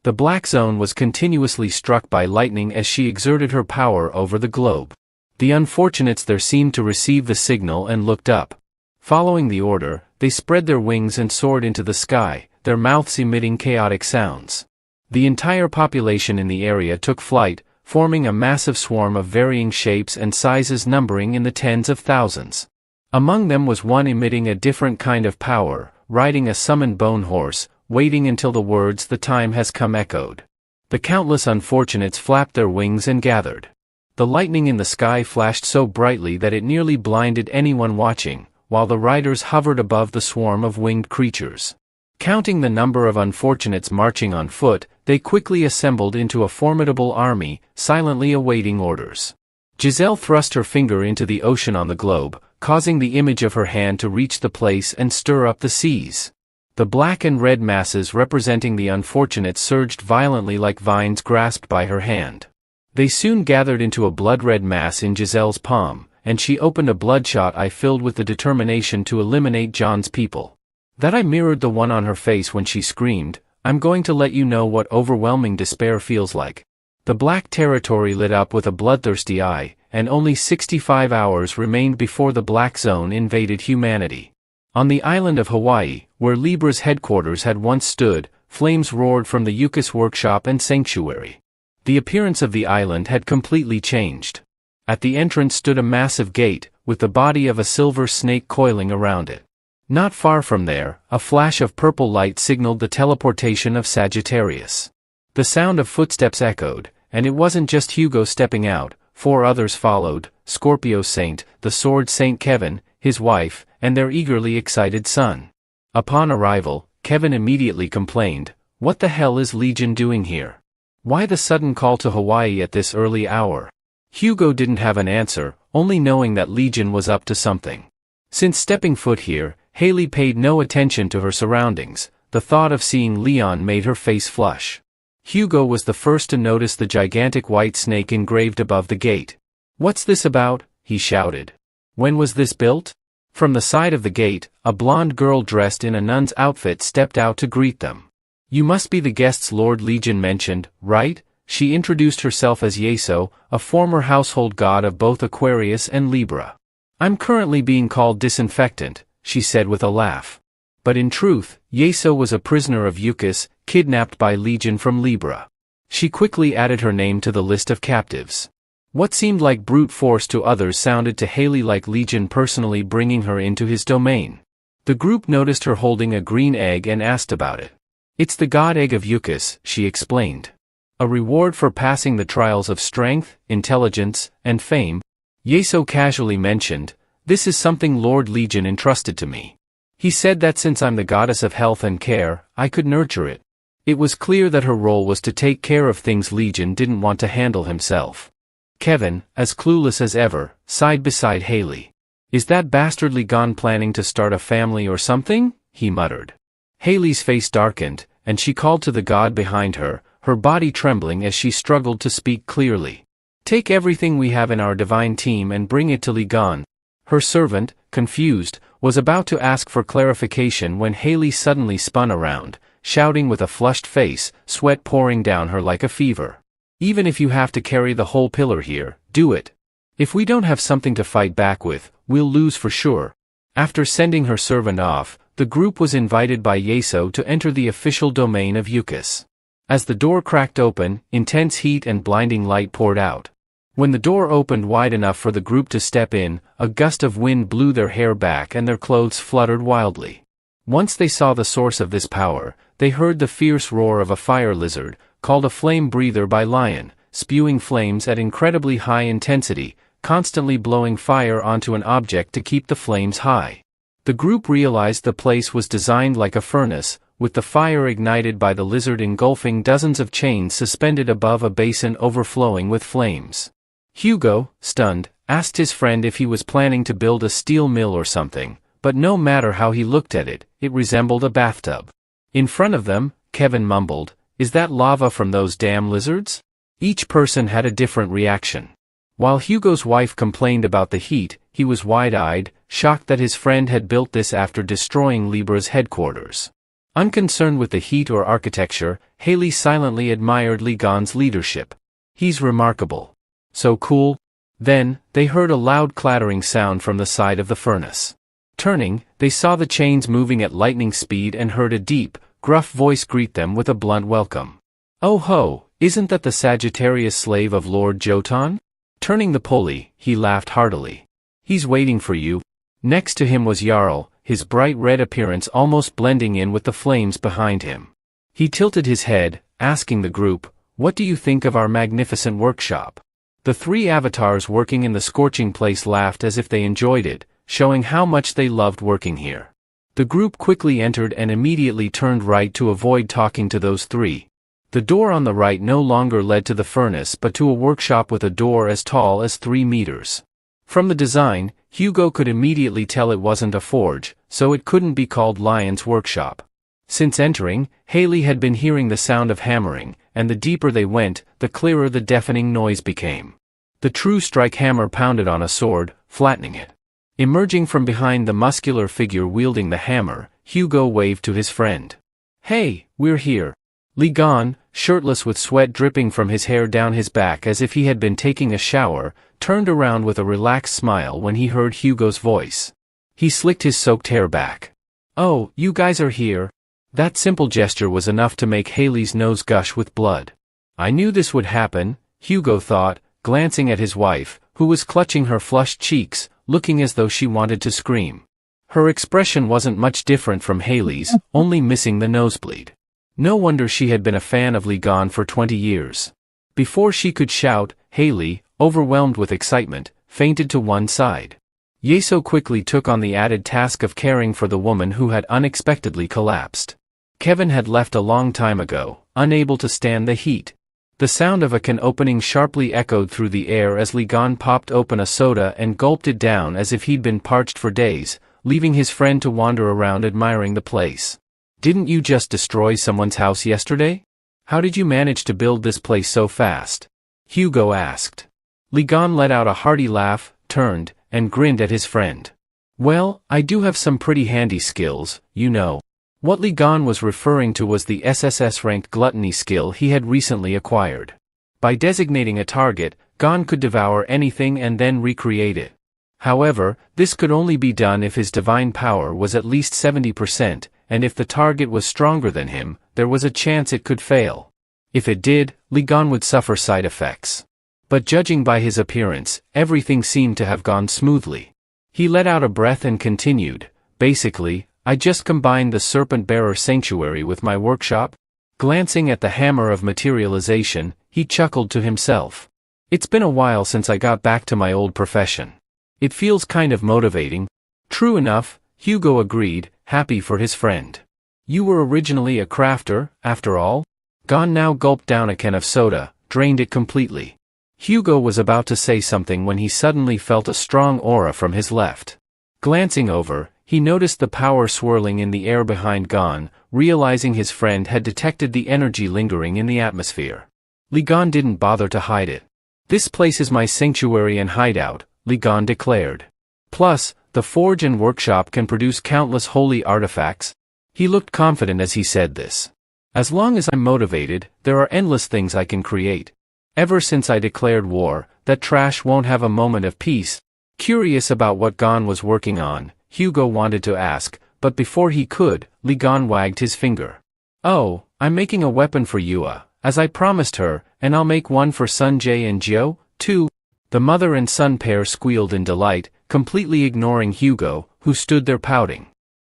The black zone was continuously struck by lightning as she exerted her power over the globe. The unfortunates there seemed to receive the signal and looked up. Following the order, they spread their wings and soared into the sky, their mouths emitting chaotic sounds. The entire population in the area took flight, forming a massive swarm of varying shapes and sizes numbering in the tens of thousands. Among them was one emitting a different kind of power, riding a summoned bone horse, waiting until the words "the time has come" echoed. The countless unfortunates flapped their wings and gathered. The lightning in the sky flashed so brightly that it nearly blinded anyone watching, while the riders hovered above the swarm of winged creatures. Counting the number of unfortunates marching on foot, they quickly assembled into a formidable army, silently awaiting orders. Giselle thrust her finger into the ocean on the globe, causing the image of her hand to reach the place and stir up the seas. The black and red masses representing the unfortunates surged violently like vines grasped by her hand. They soon gathered into a blood-red mass in Giselle's palm, and she opened a bloodshot eye filled with the determination to eliminate John's people. That eye mirrored the one on her face when she screamed, "I'm going to let you know what overwhelming despair feels like." The black territory lit up with a bloodthirsty eye, and only 65 hours remained before the black zone invaded humanity. On the island of Hawaii, where Libra's headquarters had once stood, flames roared from the Yukis workshop and sanctuary. The appearance of the island had completely changed. At the entrance stood a massive gate, with the body of a silver snake coiling around it. Not far from there, a flash of purple light signaled the teleportation of Sagittarius. The sound of footsteps echoed, and it wasn't just Hugo stepping out, 4 others followed, Scorpio Saint, the Sword Saint Kevin, his wife, and their eagerly excited son. Upon arrival, Kevin immediately complained, "What the hell is Legion doing here? Why the sudden call to Hawaii at this early hour?" Hugo didn't have an answer, only knowing that Legion was up to something. Since stepping foot here, Haley paid no attention to her surroundings. The thought of seeing Leon made her face flush. Hugo was the first to notice the gigantic white snake engraved above the gate. "What's this about?" he shouted. "When was this built?" From the side of the gate, a blonde girl dressed in a nun's outfit stepped out to greet them. "You must be the guests Lord Legion mentioned, right?" She introduced herself as Yeso, a former household god of both Aquarius and Libra. "I'm currently being called Disinfectant," she said with a laugh. But in truth, Yeso was a prisoner of Eucus, kidnapped by Legion from Libra. She quickly added her name to the list of captives. What seemed like brute force to others sounded to Haley like Legion personally bringing her into his domain. The group noticed her holding a green egg and asked about it. "It's the god egg of Eucus," she explained. "A reward for passing the trials of strength, intelligence, and fame." Yeso casually mentioned, "This is something Lord Legion entrusted to me. He said that since I'm the goddess of health and care, I could nurture it." It was clear that her role was to take care of things Legion didn't want to handle himself. Kevin, as clueless as ever, sighed beside Haley. "Is that bastardly Gon planning to start a family or something?" he muttered. Haley's face darkened, and she called to the god behind her, her body trembling as she struggled to speak clearly. "Take everything we have in our divine team and bring it to Ligon." Her servant, confused, was about to ask for clarification when Haley suddenly spun around, shouting with a flushed face, sweat pouring down her like a fever. "Even if you have to carry the whole pillar here, do it. If we don't have something to fight back with, we'll lose for sure." After sending her servant off, the group was invited by Yeso to enter the official domain of Eucus. As the door cracked open, intense heat and blinding light poured out. When the door opened wide enough for the group to step in, a gust of wind blew their hair back and their clothes fluttered wildly. Once they saw the source of this power, they heard the fierce roar of a fire lizard, called a flame breather by Lion, spewing flames at incredibly high intensity, constantly blowing fire onto an object to keep the flames high. The group realized the place was designed like a furnace, with the fire ignited by the lizard engulfing dozens of chains suspended above a basin overflowing with flames. Hugo, stunned, asked his friend if he was planning to build a steel mill or something, but no matter how he looked at it, it resembled a bathtub. In front of them, Kevin mumbled, "Is that lava from those damn lizards?" Each person had a different reaction. While Hugo's wife complained about the heat, he was wide-eyed, shocked that his friend had built this after destroying Libra's headquarters. Unconcerned with the heat or architecture, Haley silently admired Ligon's leadership. "He's remarkable. So cool." Then, they heard a loud clattering sound from the side of the furnace. Turning, they saw the chains moving at lightning speed and heard a deep, gruff voice greet them with a blunt welcome. "Oh ho, isn't that the Sagittarius slave of Lord Jotun?" Turning the pulley, he laughed heartily. "He's waiting for you." Next to him was Jarl, his bright red appearance almost blending in with the flames behind him. He tilted his head, asking the group, "What do you think of our magnificent workshop?" The three avatars working in the scorching place laughed as if they enjoyed it, showing how much they loved working here. The group quickly entered and immediately turned right to avoid talking to those three. The door on the right no longer led to the furnace but to a workshop with a door as tall as 3 meters. From the design, Hugo could immediately tell it wasn't a forge, so it couldn't be called Lion's Workshop. Since entering, Haley had been hearing the sound of hammering, and the deeper they went, the clearer the deafening noise became. The true strike hammer pounded on a sword, flattening it. Emerging from behind the muscular figure wielding the hammer, Hugo waved to his friend. "Hey, we're here." Ligon, shirtless with sweat dripping from his hair down his back as if he had been taking a shower, turned around with a relaxed smile when he heard Hugo's voice. He slicked his soaked hair back. "Oh, you guys are here." That simple gesture was enough to make Haley's nose gush with blood. "I knew this would happen," Hugo thought, glancing at his wife, who was clutching her flushed cheeks, looking as though she wanted to scream. Her expression wasn't much different from Haley's, only missing the nosebleed. No wonder she had been a fan of Ligon for 20 years. Before she could shout, Haley, overwhelmed with excitement, fainted to one side. Yeso quickly took on the added task of caring for the woman who had unexpectedly collapsed. Kevin had left a long time ago, unable to stand the heat. The sound of a can opening sharply echoed through the air as Li Gan popped open a soda and gulped it down as if he'd been parched for days, leaving his friend to wander around admiring the place. "Didn't you just destroy someone's house yesterday? How did you manage to build this place so fast?" Hugo asked. Li Gan let out a hearty laugh, turned, and grinned at his friend. "Well, I do have some pretty handy skills, you know." What Li Gan was referring to was the SSS-ranked gluttony skill he had recently acquired. By designating a target, Gan could devour anything and then recreate it. However, this could only be done if his divine power was at least 70%, and if the target was stronger than him, there was a chance it could fail. If it did, Li Gan would suffer side effects. But judging by his appearance, everything seemed to have gone smoothly. He let out a breath and continued, "Basically, I just combined the Serpent-Bearer Sanctuary with my workshop." Glancing at the hammer of materialization, he chuckled to himself. "It's been a while since I got back to my old profession. It feels kind of motivating." "True enough," Hugo agreed, happy for his friend. "You were originally a crafter, after all?" Gan now gulped down a can of soda, drained it completely. Hugo was about to say something when he suddenly felt a strong aura from his left. Glancing over, he noticed the power swirling in the air behind Gan, realizing his friend had detected the energy lingering in the atmosphere. Li Gan didn't bother to hide it. "This place is my sanctuary and hideout," Li Gan declared. "Plus, the forge and workshop can produce countless holy artifacts." He looked confident as he said this. "As long as I'm motivated, there are endless things I can create. Ever since I declared war, that trash won't have a moment of peace." Curious about what Gan was working on, Hugo wanted to ask, but before he could, Li Gan wagged his finger. "Oh, I'm making a weapon for Yua, as I promised her, and I'll make one for Sunjae and Jio, too." The mother and son pair squealed in delight, completely ignoring Hugo, who stood there pouting.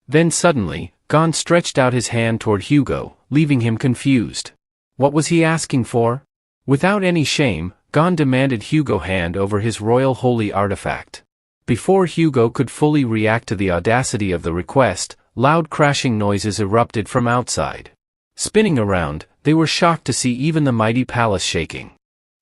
Then suddenly, Gan stretched out his hand toward Hugo, leaving him confused. What was he asking for? Without any shame, Gan demanded Hugo hand over his royal holy artifact. Before Hugo could fully react to the audacity of the request, loud crashing noises erupted from outside. Spinning around, they were shocked to see even the mighty palace shaking.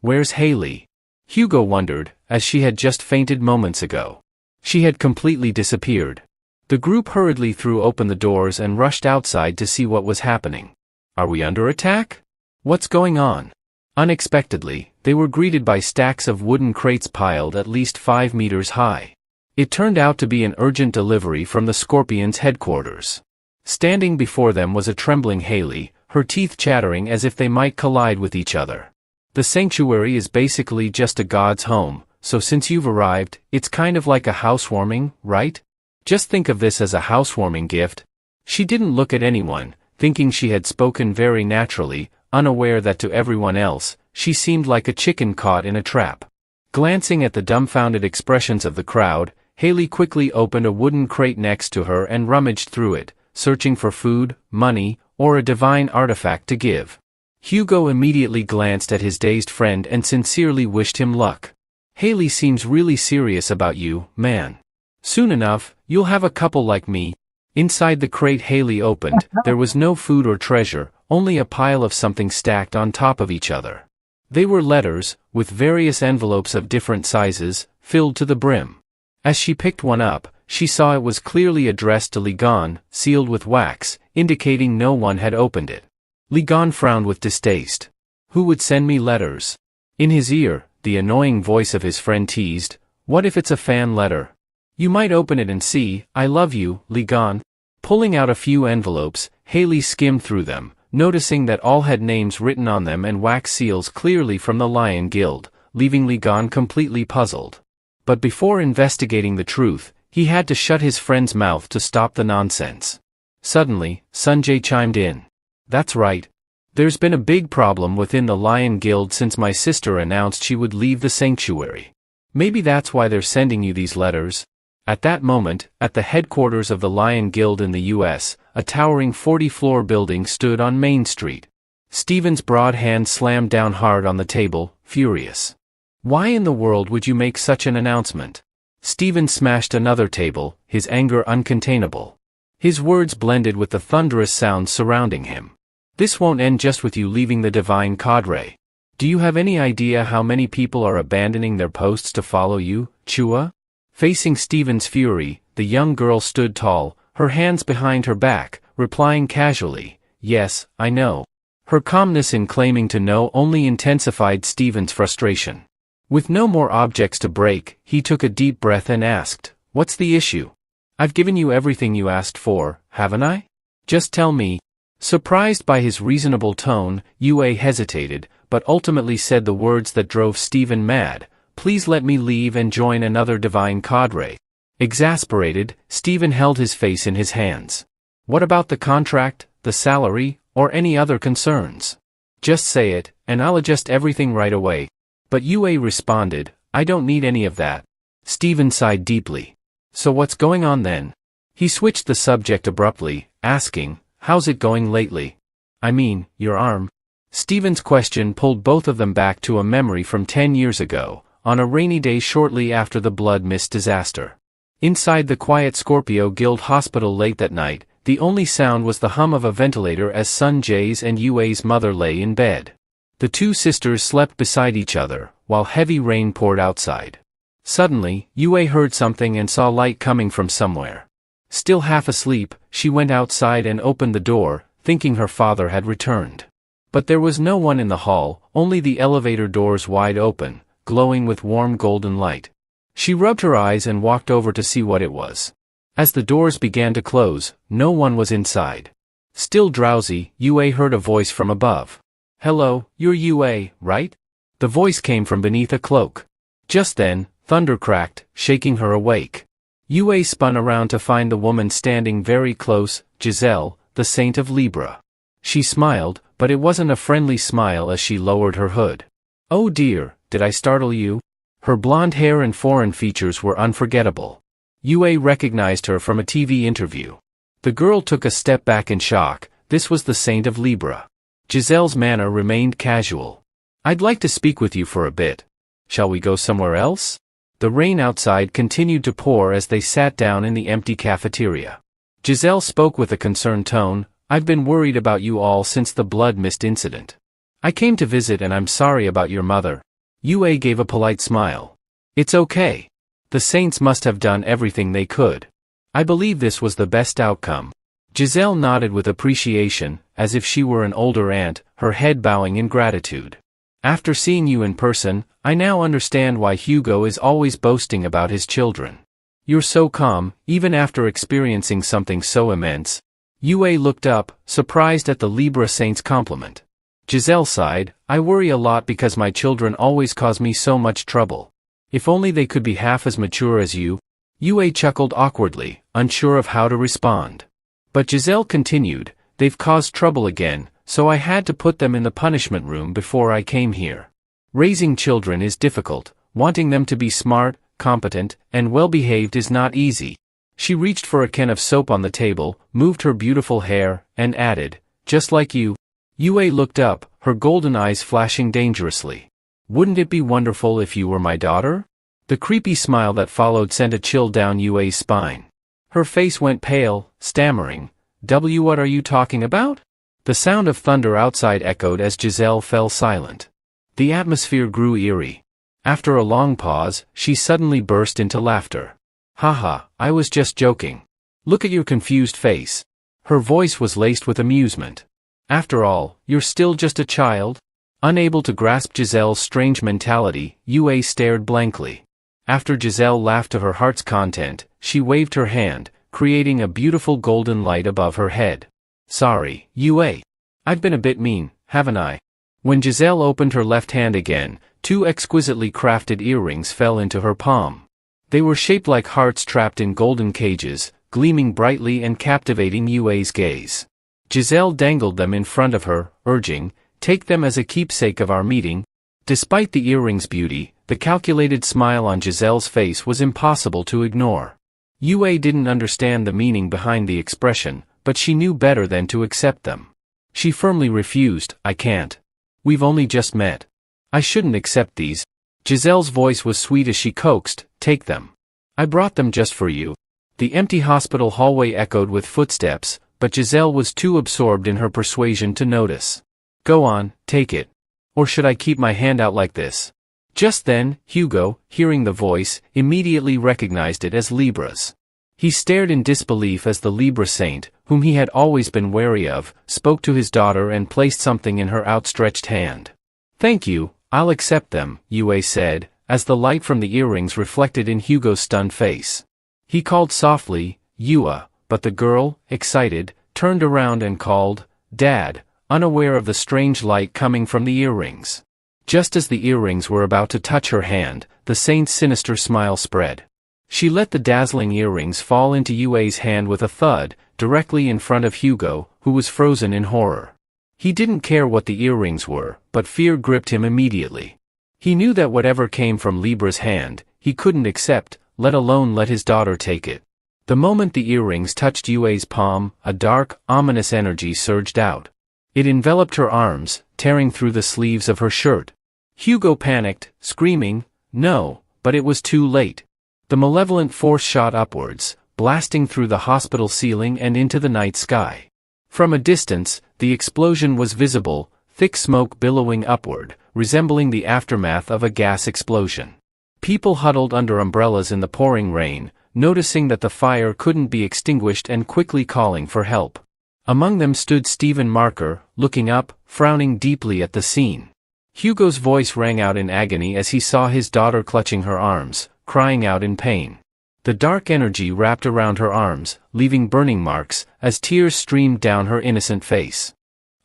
"Where's Haley?" Hugo wondered, as she had just fainted moments ago. She had completely disappeared. The group hurriedly threw open the doors and rushed outside to see what was happening. "Are we under attack? What's going on?" Unexpectedly, they were greeted by stacks of wooden crates piled at least 5 meters high. It turned out to be an urgent delivery from the Scorpions' headquarters. Standing before them was a trembling Haley, her teeth chattering as if they might collide with each other. "The sanctuary is basically just a god's home, so since you've arrived, it's kind of like a housewarming, right? Just think of this as a housewarming gift." She didn't look at anyone, thinking she had spoken very naturally, unaware that to everyone else, she seemed like a chicken caught in a trap. Glancing at the dumbfounded expressions of the crowd, Haley quickly opened a wooden crate next to her and rummaged through it, searching for food, money, or a divine artifact to give. Hugo immediately glanced at his dazed friend and sincerely wished him luck. "Haley seems really serious about you, man. Soon enough, you'll have a couple like me." Inside the crate Haley opened, there was no food or treasure, only a pile of something stacked on top of each other. They were letters, with various envelopes of different sizes, filled to the brim. As she picked one up, she saw it was clearly addressed to Li Gan, sealed with wax, indicating no one had opened it. Li Gan frowned with distaste. "Who would send me letters?" In his ear, the annoying voice of his friend teased, "What if it's a fan letter? You might open it and see, I love you, Li Gan." Pulling out a few envelopes, Haley skimmed through them, noticing that all had names written on them and wax seals clearly from the Lion Guild, leaving Li Gan completely puzzled. But before investigating the truth, he had to shut his friend's mouth to stop the nonsense. Suddenly, Sunjae chimed in. "That's right. There's been a big problem within the Lion Guild since my sister announced she would leave the sanctuary. Maybe that's why they're sending you these letters." At that moment, at the headquarters of the Lion Guild in the U.S., a towering 40-floor building stood on Main Street. Steven's broad hand slammed down hard on the table, furious. "Why in the world would you make such an announcement? Stephen smashed another table, his anger uncontainable. His words blended with the thunderous sounds surrounding him. This won't end just with you leaving the divine cadre. Do you have any idea how many people are abandoning their posts to follow you, Chua? Facing Stephen's fury, the young girl stood tall, her hands behind her back, replying casually, "Yes, I know." Her calmness in claiming to know only intensified Stephen's frustration. With no more objects to break, he took a deep breath and asked, "What's the issue? I've given you everything you asked for, haven't I? Just tell me." Surprised by his reasonable tone, Yue hesitated, but ultimately said the words that drove Stephen mad, "Please let me leave and join another divine cadre." Exasperated, Stephen held his face in his hands. "What about the contract, the salary, or any other concerns? Just say it, and I'll adjust everything right away." But Yue responded, "I don't need any of that." Stephen sighed deeply. "So what's going on then?" He switched the subject abruptly, asking, "How's it going lately? I mean, your arm?" Stephen's question pulled both of them back to a memory from 10 years ago, on a rainy day shortly after the Blood Mist disaster. Inside the quiet Scorpio Guild hospital late that night, the only sound was the hum of a ventilator as Sun Jae's and Yue's mother lay in bed. The two sisters slept beside each other, while heavy rain poured outside. Suddenly, Yue heard something and saw light coming from somewhere. Still half asleep, she went outside and opened the door, thinking her father had returned. But there was no one in the hall, only the elevator doors wide open, glowing with warm golden light. She rubbed her eyes and walked over to see what it was. As the doors began to close, no one was inside. Still drowsy, Yue heard a voice from above. "Hello, you're Yue, right?" The voice came from beneath a cloak. Just then, thunder cracked, shaking her awake. Yue spun around to find the woman standing very close, Giselle, the Saint of Libra. She smiled, but it wasn't a friendly smile as she lowered her hood. "Oh dear, did I startle you?" Her blonde hair and foreign features were unforgettable. Yue recognized her from a TV interview. The girl took a step back in shock. This was the Saint of Libra. Giselle's manner remained casual. "I'd like to speak with you for a bit. Shall we go somewhere else?" The rain outside continued to pour as they sat down in the empty cafeteria. Giselle spoke with a concerned tone, "I've been worried about you all since the Blood Mist incident. I came to visit and I'm sorry about your mother." Yue gave a polite smile. "It's okay. The Saints must have done everything they could. I believe this was the best outcome." Giselle nodded with appreciation, as if she were an older aunt, her head bowing in gratitude. "After seeing you in person, I now understand why Hugo is always boasting about his children. You're so calm, even after experiencing something so immense." Yue looked up, surprised at the Libra Saint's compliment. Giselle sighed, "I worry a lot because my children always cause me so much trouble. If only they could be half as mature as you." Yue chuckled awkwardly, unsure of how to respond. But Giselle continued, "They've caused trouble again, so I had to put them in the punishment room before I came here. Raising children is difficult, wanting them to be smart, competent, and well-behaved is not easy." She reached for a can of soap on the table, moved her beautiful hair, and added, "Just like you." Yue looked up, her golden eyes flashing dangerously. "Wouldn't it be wonderful if you were my daughter?" The creepy smile that followed sent a chill down Yue's spine. Her face went pale, stammering, What are you talking about?" The sound of thunder outside echoed as Giselle fell silent. The atmosphere grew eerie. After a long pause, she suddenly burst into laughter. "Haha, I was just joking. Look at your confused face." Her voice was laced with amusement. "After all, you're still just a child?" Unable to grasp Giselle's strange mentality, Yue stared blankly. After Giselle laughed to her heart's content, she waved her hand, creating a beautiful golden light above her head. "Sorry, Yue. I've been a bit mean, haven't I?" When Giselle opened her left hand again, two exquisitely crafted earrings fell into her palm. They were shaped like hearts trapped in golden cages, gleaming brightly and captivating Yue's gaze. Giselle dangled them in front of her, urging, "Take them as a keepsake of our meeting." Despite the earrings' beauty, the calculated smile on Giselle's face was impossible to ignore. Yue didn't understand the meaning behind the expression, but she knew better than to accept them. She firmly refused, "I can't. We've only just met. I shouldn't accept these." Giselle's voice was sweet as she coaxed, "Take them. I brought them just for you. The empty hospital hallway echoed with footsteps, but Giselle was too absorbed in her persuasion to notice. Go on, take it. Or should I keep my hand out like this? Just then, Hugo, hearing the voice, immediately recognized it as Libra's. He stared in disbelief as the Libra saint, whom he had always been wary of, spoke to his daughter and placed something in her outstretched hand. Thank you, I'll accept them, Yue said, as the light from the earrings reflected in Hugo's stunned face. He called softly, Yue, but the girl, excited, turned around and called, Dad, unaware of the strange light coming from the earrings. Just as the earrings were about to touch her hand, the saint's sinister smile spread. She let the dazzling earrings fall into Yue's hand with a thud, directly in front of Hugo, who was frozen in horror. He didn't care what the earrings were, but fear gripped him immediately. He knew that whatever came from Libra's hand, he couldn't accept, let alone let his daughter take it. The moment the earrings touched Yue's palm, a dark, ominous energy surged out. It enveloped her arms, tearing through the sleeves of her shirt. Hugo panicked, screaming, no, but it was too late. The malevolent force shot upwards, blasting through the hospital ceiling and into the night sky. From a distance, the explosion was visible, thick smoke billowing upward, resembling the aftermath of a gas explosion. People huddled under umbrellas in the pouring rain, noticing that the fire couldn't be extinguished and quickly calling for help. Among them stood Stephen Marker, looking up, frowning deeply at the scene. Hugo's voice rang out in agony as he saw his daughter clutching her arms, crying out in pain. The dark energy wrapped around her arms, leaving burning marks, as tears streamed down her innocent face.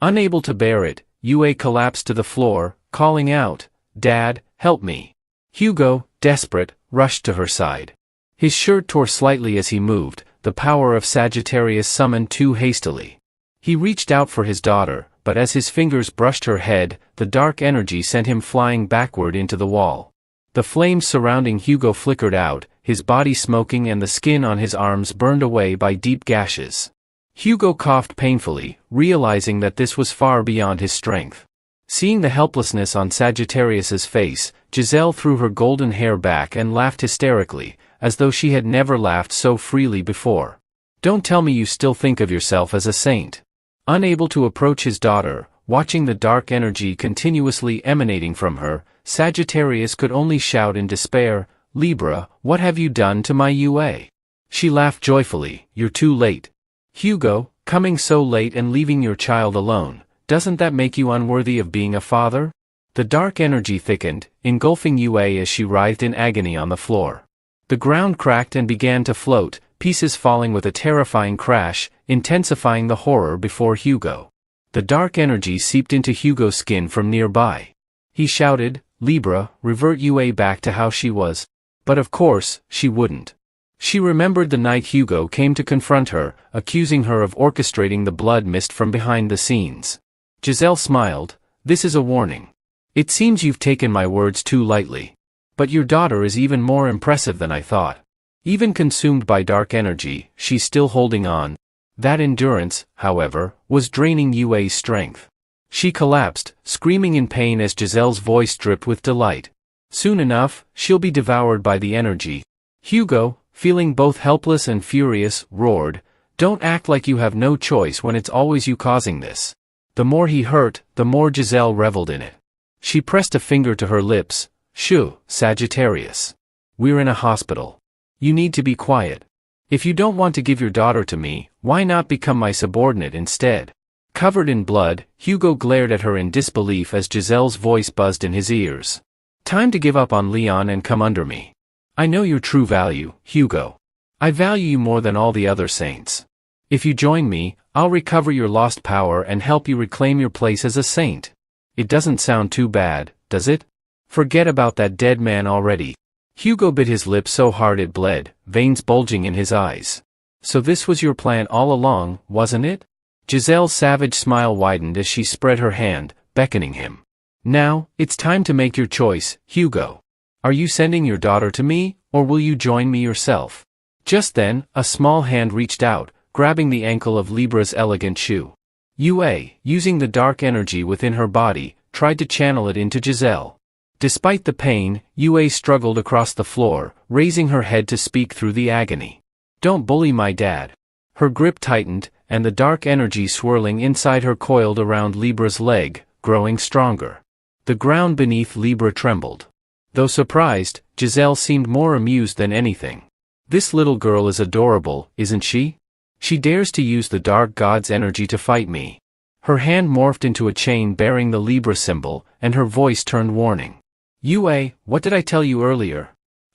Unable to bear it, Yue collapsed to the floor, calling out, Dad, help me. Hugo, desperate, rushed to her side. His shirt tore slightly as he moved, the power of Sagittarius summoned too hastily. He reached out for his daughter, but as his fingers brushed her head, the dark energy sent him flying backward into the wall. The flames surrounding Hugo flickered out, his body smoking and the skin on his arms burned away by deep gashes. Hugo coughed painfully, realizing that this was far beyond his strength. Seeing the helplessness on Sagittarius's face, Giselle threw her golden hair back and laughed hysterically, as though she had never laughed so freely before. Don't tell me you still think of yourself as a saint. Unable to approach his daughter, watching the dark energy continuously emanating from her, Sagittarius could only shout in despair, Libra, what have you done to my Yue? She laughed joyfully, you're too late. Hugo, coming so late and leaving your child alone, doesn't that make you unworthy of being a father? The dark energy thickened, engulfing Yue as she writhed in agony on the floor. The ground cracked and began to float, pieces falling with a terrifying crash, intensifying the horror before Hugo. The dark energy seeped into Hugo's skin from nearby. He shouted, Libra, revert Yue back to how she was. But of course, she wouldn't. She remembered the night Hugo came to confront her, accusing her of orchestrating the blood mist from behind the scenes. Giselle smiled, this is a warning. It seems you've taken my words too lightly. But your daughter is even more impressive than I thought. Even consumed by dark energy, she's still holding on. That endurance, however, was draining Yue's strength. She collapsed, screaming in pain as Giselle's voice dripped with delight. Soon enough, she'll be devoured by the energy. Hugo, feeling both helpless and furious, roared, don't act like you have no choice when it's always you causing this. The more he hurt, the more Giselle reveled in it. She pressed a finger to her lips. Shoo, Sagittarius. We're in a hospital. You need to be quiet. If you don't want to give your daughter to me, why not become my subordinate instead? Covered in blood, Hugo glared at her in disbelief as Giselle's voice buzzed in his ears. Time to give up on Leon and come under me. I know your true value, Hugo. I value you more than all the other saints. If you join me, I'll recover your lost power and help you reclaim your place as a saint. It doesn't sound too bad, does it? Forget about that dead man already. Hugo bit his lip so hard it bled, veins bulging in his eyes. So this was your plan all along, wasn't it? Giselle's savage smile widened as she spread her hand, beckoning him. Now, it's time to make your choice, Hugo. Are you sending your daughter to me, or will you join me yourself? Just then, a small hand reached out, grabbing the ankle of Libra's elegant shoe. Yue, using the dark energy within her body, tried to channel it into Giselle. Despite the pain, Yue struggled across the floor, raising her head to speak through the agony. "Don't bully my dad." Her grip tightened, and the dark energy swirling inside her coiled around Libra's leg, growing stronger. The ground beneath Libra trembled. Though surprised, Giselle seemed more amused than anything. "This little girl is adorable, isn't she? She dares to use the dark god's energy to fight me." Her hand morphed into a chain bearing the Libra symbol, and her voice turned warning. "Yue, what did I tell you earlier?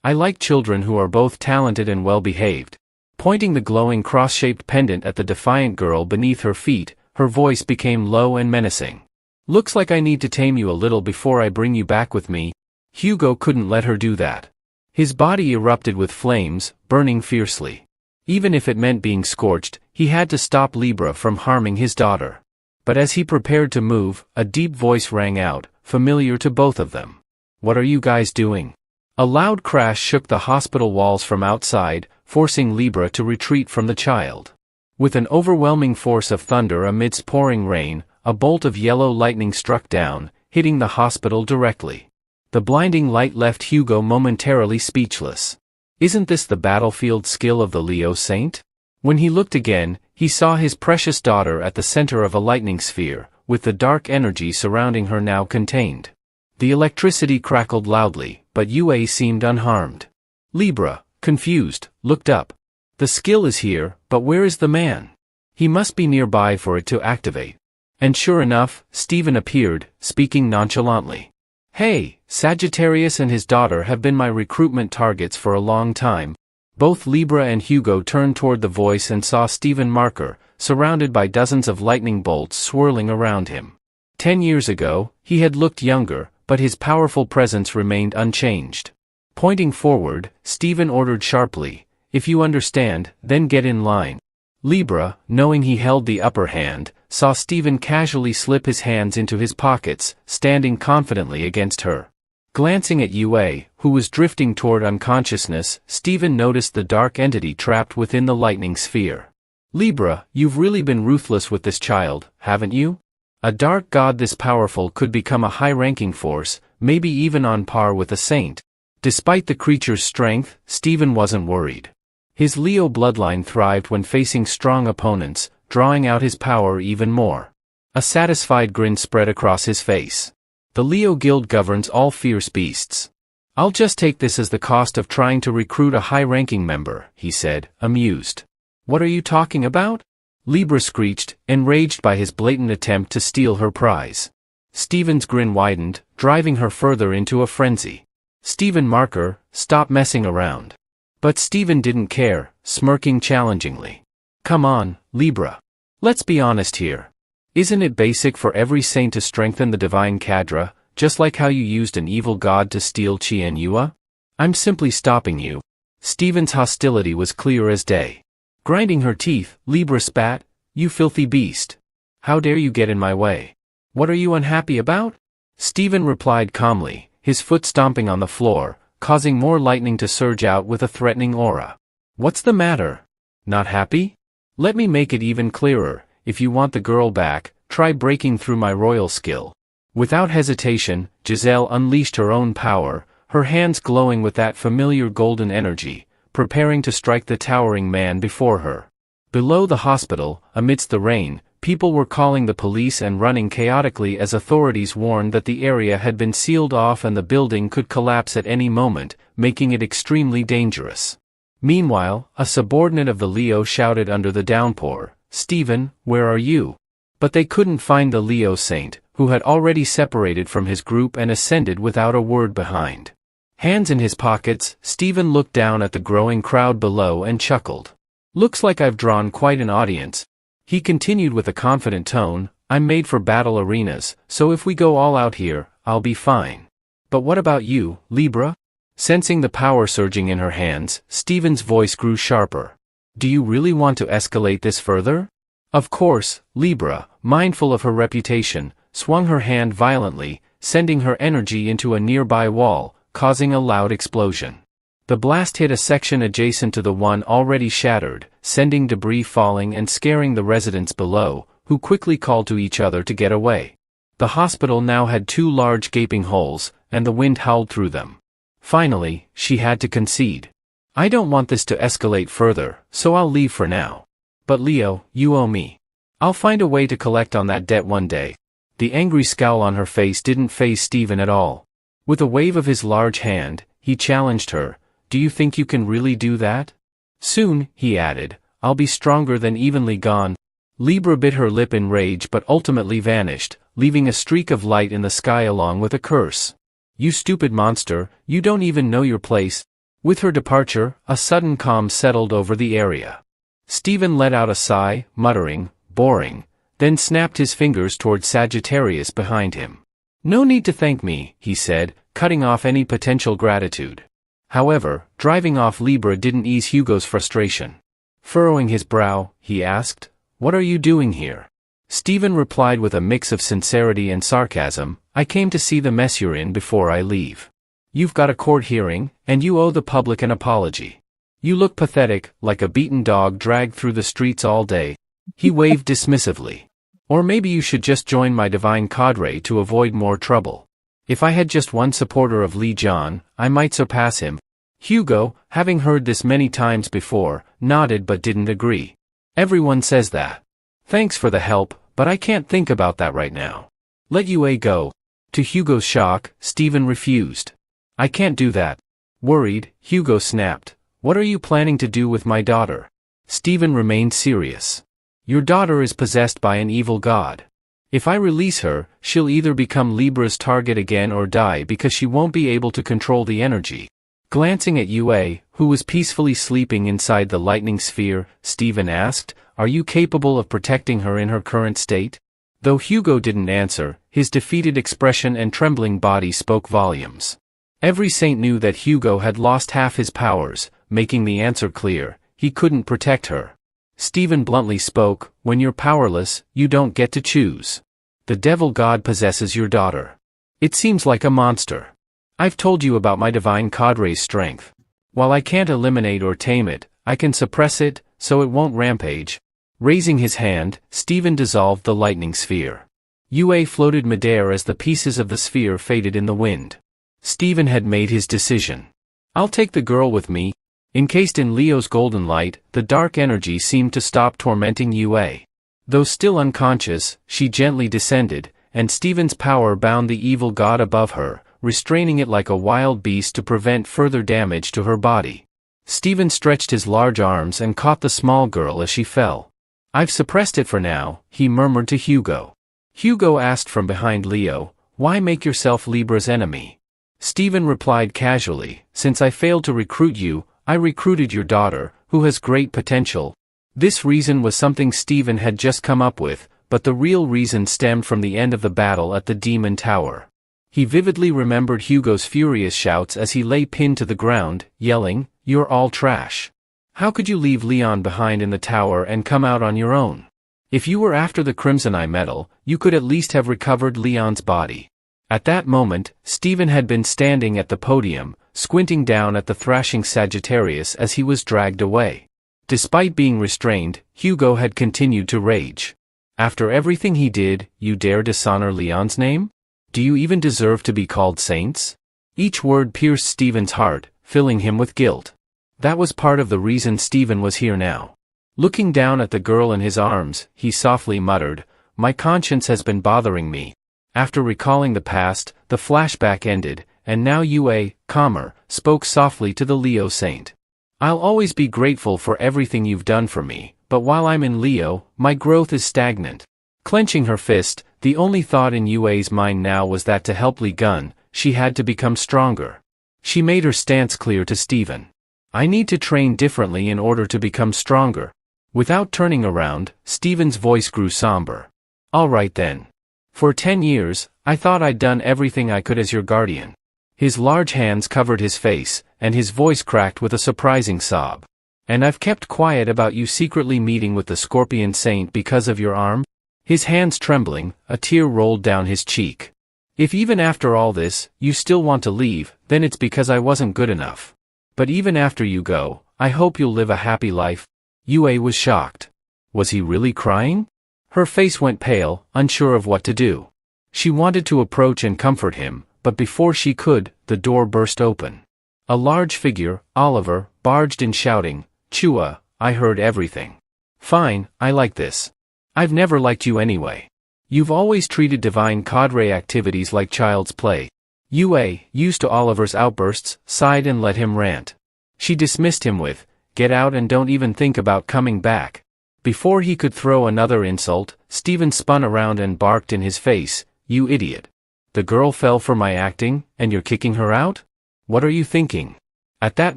I like children who are both talented and well-behaved." Pointing the glowing cross-shaped pendant at the defiant girl beneath her feet, her voice became low and menacing. "Looks like I need to tame you a little before I bring you back with me." Hugo couldn't let her do that. His body erupted with flames, burning fiercely. Even if it meant being scorched, he had to stop Libra from harming his daughter. But as he prepared to move, a deep voice rang out, familiar to both of them. "What are you guys doing?" A loud crash shook the hospital walls from outside, forcing Libra to retreat from the child. With an overwhelming force of thunder amidst pouring rain, a bolt of yellow lightning struck down, hitting the hospital directly. The blinding light left Hugo momentarily speechless. Isn't this the battlefield skill of the Leo Saint? When he looked again, he saw his precious daughter at the center of a lightning sphere, with the dark energy surrounding her now contained. The electricity crackled loudly, but Yue seemed unharmed. Libra, confused, looked up. The skill is here, but where is the man? He must be nearby for it to activate. And sure enough, Stephen appeared, speaking nonchalantly. "Hey, Sagittarius and his daughter have been my recruitment targets for a long time." Both Libra and Hugo turned toward the voice and saw Stephen Marker, surrounded by dozens of lightning bolts swirling around him. 10 years ago, he had looked younger, but his powerful presence remained unchanged. Pointing forward, Stephen ordered sharply, "If you understand, then get in line." Libra, knowing he held the upper hand, saw Stephen casually slip his hands into his pockets, standing confidently against her. Glancing at Yue, who was drifting toward unconsciousness, Stephen noticed the dark entity trapped within the lightning sphere. "Libra, you've really been ruthless with this child, haven't you? A dark god this powerful could become a high-ranking force, maybe even on par with a saint." Despite the creature's strength, Stephen wasn't worried. His Leo bloodline thrived when facing strong opponents, drawing out his power even more. A satisfied grin spread across his face. "The Leo Guild governs all fierce beasts. I'll just take this as the cost of trying to recruit a high-ranking member," he said, amused. "What are you talking about?" Libra screeched, enraged by his blatant attempt to steal her prize. Stephen's grin widened, driving her further into a frenzy. "Stephen Marker, stop messing around." But Stephen didn't care, smirking challengingly. "Come on, Libra. Let's be honest here. Isn't it basic for every saint to strengthen the divine cadre, just like how you used an evil god to steal Qian Yue? I'm simply stopping you." Stephen's hostility was clear as day. Grinding her teeth, Libra spat, "You filthy beast. How dare you get in my way? What are you unhappy about?" Stephen replied calmly, his foot stomping on the floor, causing more lightning to surge out with a threatening aura. "What's the matter? Not happy? Let me make it even clearer. If you want the girl back, try breaking through my royal skill." Without hesitation, Giselle unleashed her own power, her hands glowing with that familiar golden energy, preparing to strike the towering man before her. Below the hospital, amidst the rain, people were calling the police and running chaotically as authorities warned that the area had been sealed off and the building could collapse at any moment, making it extremely dangerous. Meanwhile, a subordinate of the Leo shouted under the downpour, "Stephen, where are you?" But they couldn't find the Leo Saint, who had already separated from his group and ascended without a word behind. Hands in his pockets, Stephen looked down at the growing crowd below and chuckled. "Looks like I've drawn quite an audience." He continued with a confident tone, "I'm made for battle arenas, so if we go all out here, I'll be fine. But what about you, Libra?" Sensing the power surging in her hands, Stephen's voice grew sharper. "Do you really want to escalate this further?" Of course, Libra, mindful of her reputation, swung her hand violently, sending her energy into a nearby wall, causing a loud explosion. The blast hit a section adjacent to the one already shattered, sending debris falling and scaring the residents below, who quickly called to each other to get away. The hospital now had two large gaping holes, and the wind howled through them. Finally, she had to concede. I don't want this to escalate further, so I'll leave for now. But Leo, you owe me. I'll find a way to collect on that debt one day. The angry scowl on her face didn't faze Stephen at all. With a wave of his large hand, he challenged her. Do you think you can really do that? Soon, he added, I'll be stronger than Evenly Gone. Libra bit her lip in rage but ultimately vanished, leaving a streak of light in the sky along with a curse. You stupid monster, you don't even know your place. With her departure, a sudden calm settled over the area. Stephen let out a sigh, muttering, boring, then snapped his fingers toward Sagittarius behind him. No need to thank me, he said, cutting off any potential gratitude. However, driving off Libra didn't ease Hugo's frustration. Furrowing his brow, he asked, What are you doing here? Stephen replied with a mix of sincerity and sarcasm, I came to see the mess you're in before I leave. You've got a court hearing, and you owe the public an apology. You look pathetic, like a beaten dog dragged through the streets all day. He waved dismissively. Or maybe you should just join my divine cadre to avoid more trouble. If I had just one supporter of Lee John, I might surpass him. Hugo, having heard this many times before, nodded but didn't agree. Everyone says that. Thanks for the help, but I can't think about that right now. Let Yue go. To Hugo's shock, Stephen refused. I can't do that. Worried, Hugo snapped. What are you planning to do with my daughter? Stephen remained serious. Your daughter is possessed by an evil god. If I release her, she'll either become Libra's target again or die because she won't be able to control the energy. Glancing at Yue, who was peacefully sleeping inside the lightning sphere, Stephen asked, Are you capable of protecting her in her current state? Though Hugo didn't answer, his defeated expression and trembling body spoke volumes. Every saint knew that Hugo had lost half his powers, making the answer clear, he couldn't protect her. Stephen bluntly spoke, When you're powerless, you don't get to choose. The devil god possesses your daughter. It seems like a monster. I've told you about my divine cadre's strength. While I can't eliminate or tame it, I can suppress it, so it won't rampage. Raising his hand, Stephen dissolved the lightning sphere. Yue floated midair as the pieces of the sphere faded in the wind. Stephen had made his decision. I'll take the girl with me. Encased in Leo's golden light, the dark energy seemed to stop tormenting Yue. Though still unconscious, she gently descended, and Stephen's power bound the evil god above her, restraining it like a wild beast to prevent further damage to her body. Stephen stretched his large arms and caught the small girl as she fell. I've suppressed it for now, he murmured to Hugo. Hugo asked from behind Leo, Why make yourself Libra's enemy? Stephen replied casually, Since I failed to recruit you, I recruited your daughter, who has great potential. This reason was something Stephen had just come up with, but the real reason stemmed from the end of the battle at the Demon Tower. He vividly remembered Hugo's furious shouts as he lay pinned to the ground, yelling, You're all trash. How could you leave Leon behind in the tower and come out on your own? If you were after the Crimson Eye medal, you could at least have recovered Leon's body. At that moment, Stephen had been standing at the podium, squinting down at the thrashing Sagittarius as he was dragged away. Despite being restrained, Hugo had continued to rage. After everything he did, you dare dishonor Leon's name? Do you even deserve to be called saints? Each word pierced Stephen's heart, filling him with guilt. That was part of the reason Stephen was here now. Looking down at the girl in his arms, he softly muttered, My conscience has been bothering me. After recalling the past, the flashback ended, and now Yue, calmer, spoke softly to the Leo saint. I'll always be grateful for everything you've done for me, but while I'm in Leo, my growth is stagnant. Clenching her fist, the only thought in Yue's mind now was that to help Li Gun, she had to become stronger. She made her stance clear to Stephen. I need to train differently in order to become stronger. Without turning around, Stephen's voice grew somber. All right then. For 10 years, I thought I'd done everything I could as your guardian. His large hands covered his face, and his voice cracked with a surprising sob. And I've kept quiet about you secretly meeting with the Scorpion Saint because of your arm? His hands trembling, a tear rolled down his cheek. If even after all this, you still want to leave, then it's because I wasn't good enough. But even after you go, I hope you'll live a happy life. Yue was shocked. Was he really crying? Her face went pale, unsure of what to do. She wanted to approach and comfort him, but before she could, the door burst open. A large figure, Oliver, barged in shouting, "Chua, I heard everything. Fine, I like this. I've never liked you anyway. You've always treated Divine Cadre activities like child's play." Yue, used to Oliver's outbursts, sighed and let him rant. She dismissed him with, "Get out and don't even think about coming back." Before he could throw another insult, Stephen spun around and barked in his face, "You idiot. The girl fell for my acting, and you're kicking her out? What are you thinking?" At that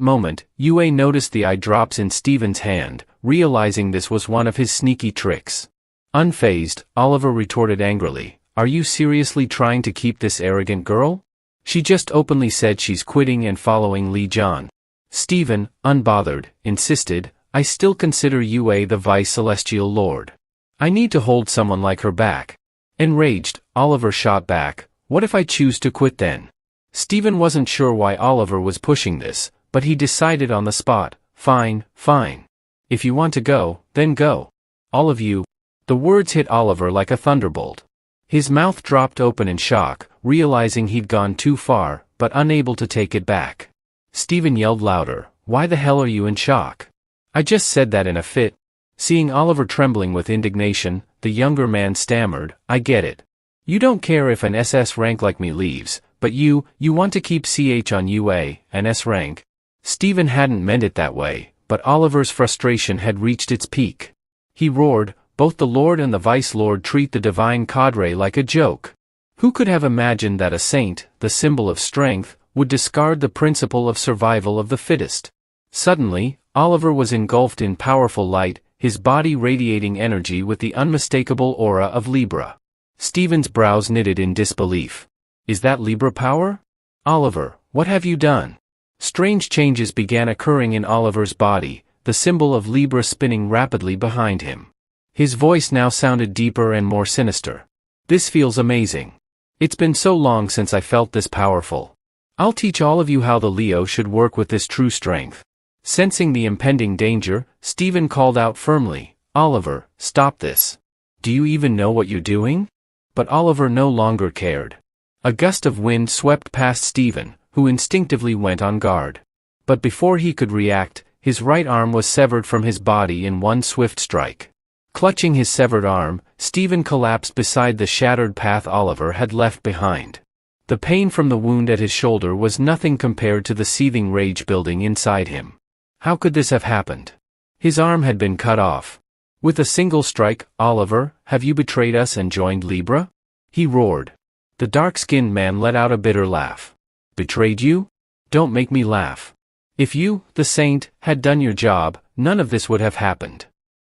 moment, Yue noticed the eye drops in Stephen's hand, realizing this was one of his sneaky tricks. Unfazed, Oliver retorted angrily, "Are you seriously trying to keep this arrogant girl? She just openly said she's quitting and following Li Jian." Stephen, unbothered, insisted, "I still consider Yue the Vice Celestial Lord. I need to hold someone like her back." Enraged, Oliver shot back, "What if I choose to quit then?" Stephen wasn't sure why Oliver was pushing this, but he decided on the spot, "Fine, fine. If you want to go, then go. All of you." The words hit Oliver like a thunderbolt. His mouth dropped open in shock, realizing he'd gone too far, but unable to take it back. Stephen yelled louder, "Why the hell are you in shock? I just said that in a fit." Seeing Oliver trembling with indignation, the younger man stammered, "I get it. You don't care if an SS rank like me leaves, but you want to keep CH on UA, an S rank." Stephen hadn't meant it that way, but Oliver's frustration had reached its peak. He roared, "Both the Lord and the Vice Lord treat the Divine Cadre like a joke. Who could have imagined that a saint, the symbol of strength, would discard the principle of survival of the fittest?" Suddenly, Oliver was engulfed in powerful light, his body radiating energy with the unmistakable aura of Libra. Stephen's brows knitted in disbelief. "Is that Libra power? Oliver, what have you done?" Strange changes began occurring in Oliver's body, the symbol of Libra spinning rapidly behind him. His voice now sounded deeper and more sinister. "This feels amazing. It's been so long since I felt this powerful. I'll teach all of you how the Leo should work with this true strength." Sensing the impending danger, Stephen called out firmly, "Oliver, stop this. Do you even know what you're doing?" But Oliver no longer cared. A gust of wind swept past Stephen, who instinctively went on guard. But before he could react, his right arm was severed from his body in one swift strike. Clutching his severed arm, Stephen collapsed beside the shattered path Oliver had left behind. The pain from the wound at his shoulder was nothing compared to the seething rage building inside him. How could this have happened? His arm had been cut off. With a single strike, "Oliver, have you betrayed us and joined Libra?" he roared. The dark-skinned man let out a bitter laugh. "Betrayed you? Don't make me laugh. If you, the saint, had done your job, none of this would have happened.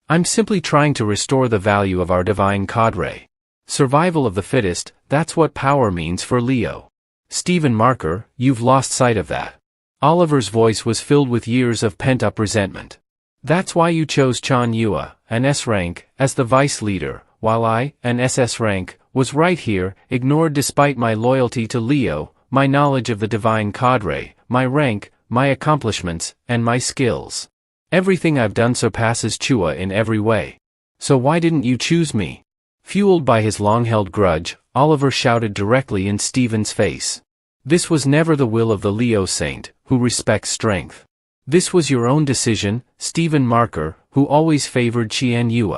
I'm simply trying to restore the value of our Divine Cadre. Survival of the fittest, that's what power means for Leo. Stephen Marker, you've lost sight of that." Oliver's voice was filled with years of pent-up resentment. "That's why you chose Chan Yue, an S rank, as the vice leader, while I, an SS rank, was right here, ignored despite my loyalty to Leo, my knowledge of the Divine Cadre, my rank, my accomplishments, and my skills. Everything I've done surpasses Chua in every way. So why didn't you choose me?" Fueled by his long-held grudge, Oliver shouted directly in Stephen's face. "This was never the will of the Leo Saint, who respects strength. This was your own decision, Stephen Marker, who always favored Qian Yue.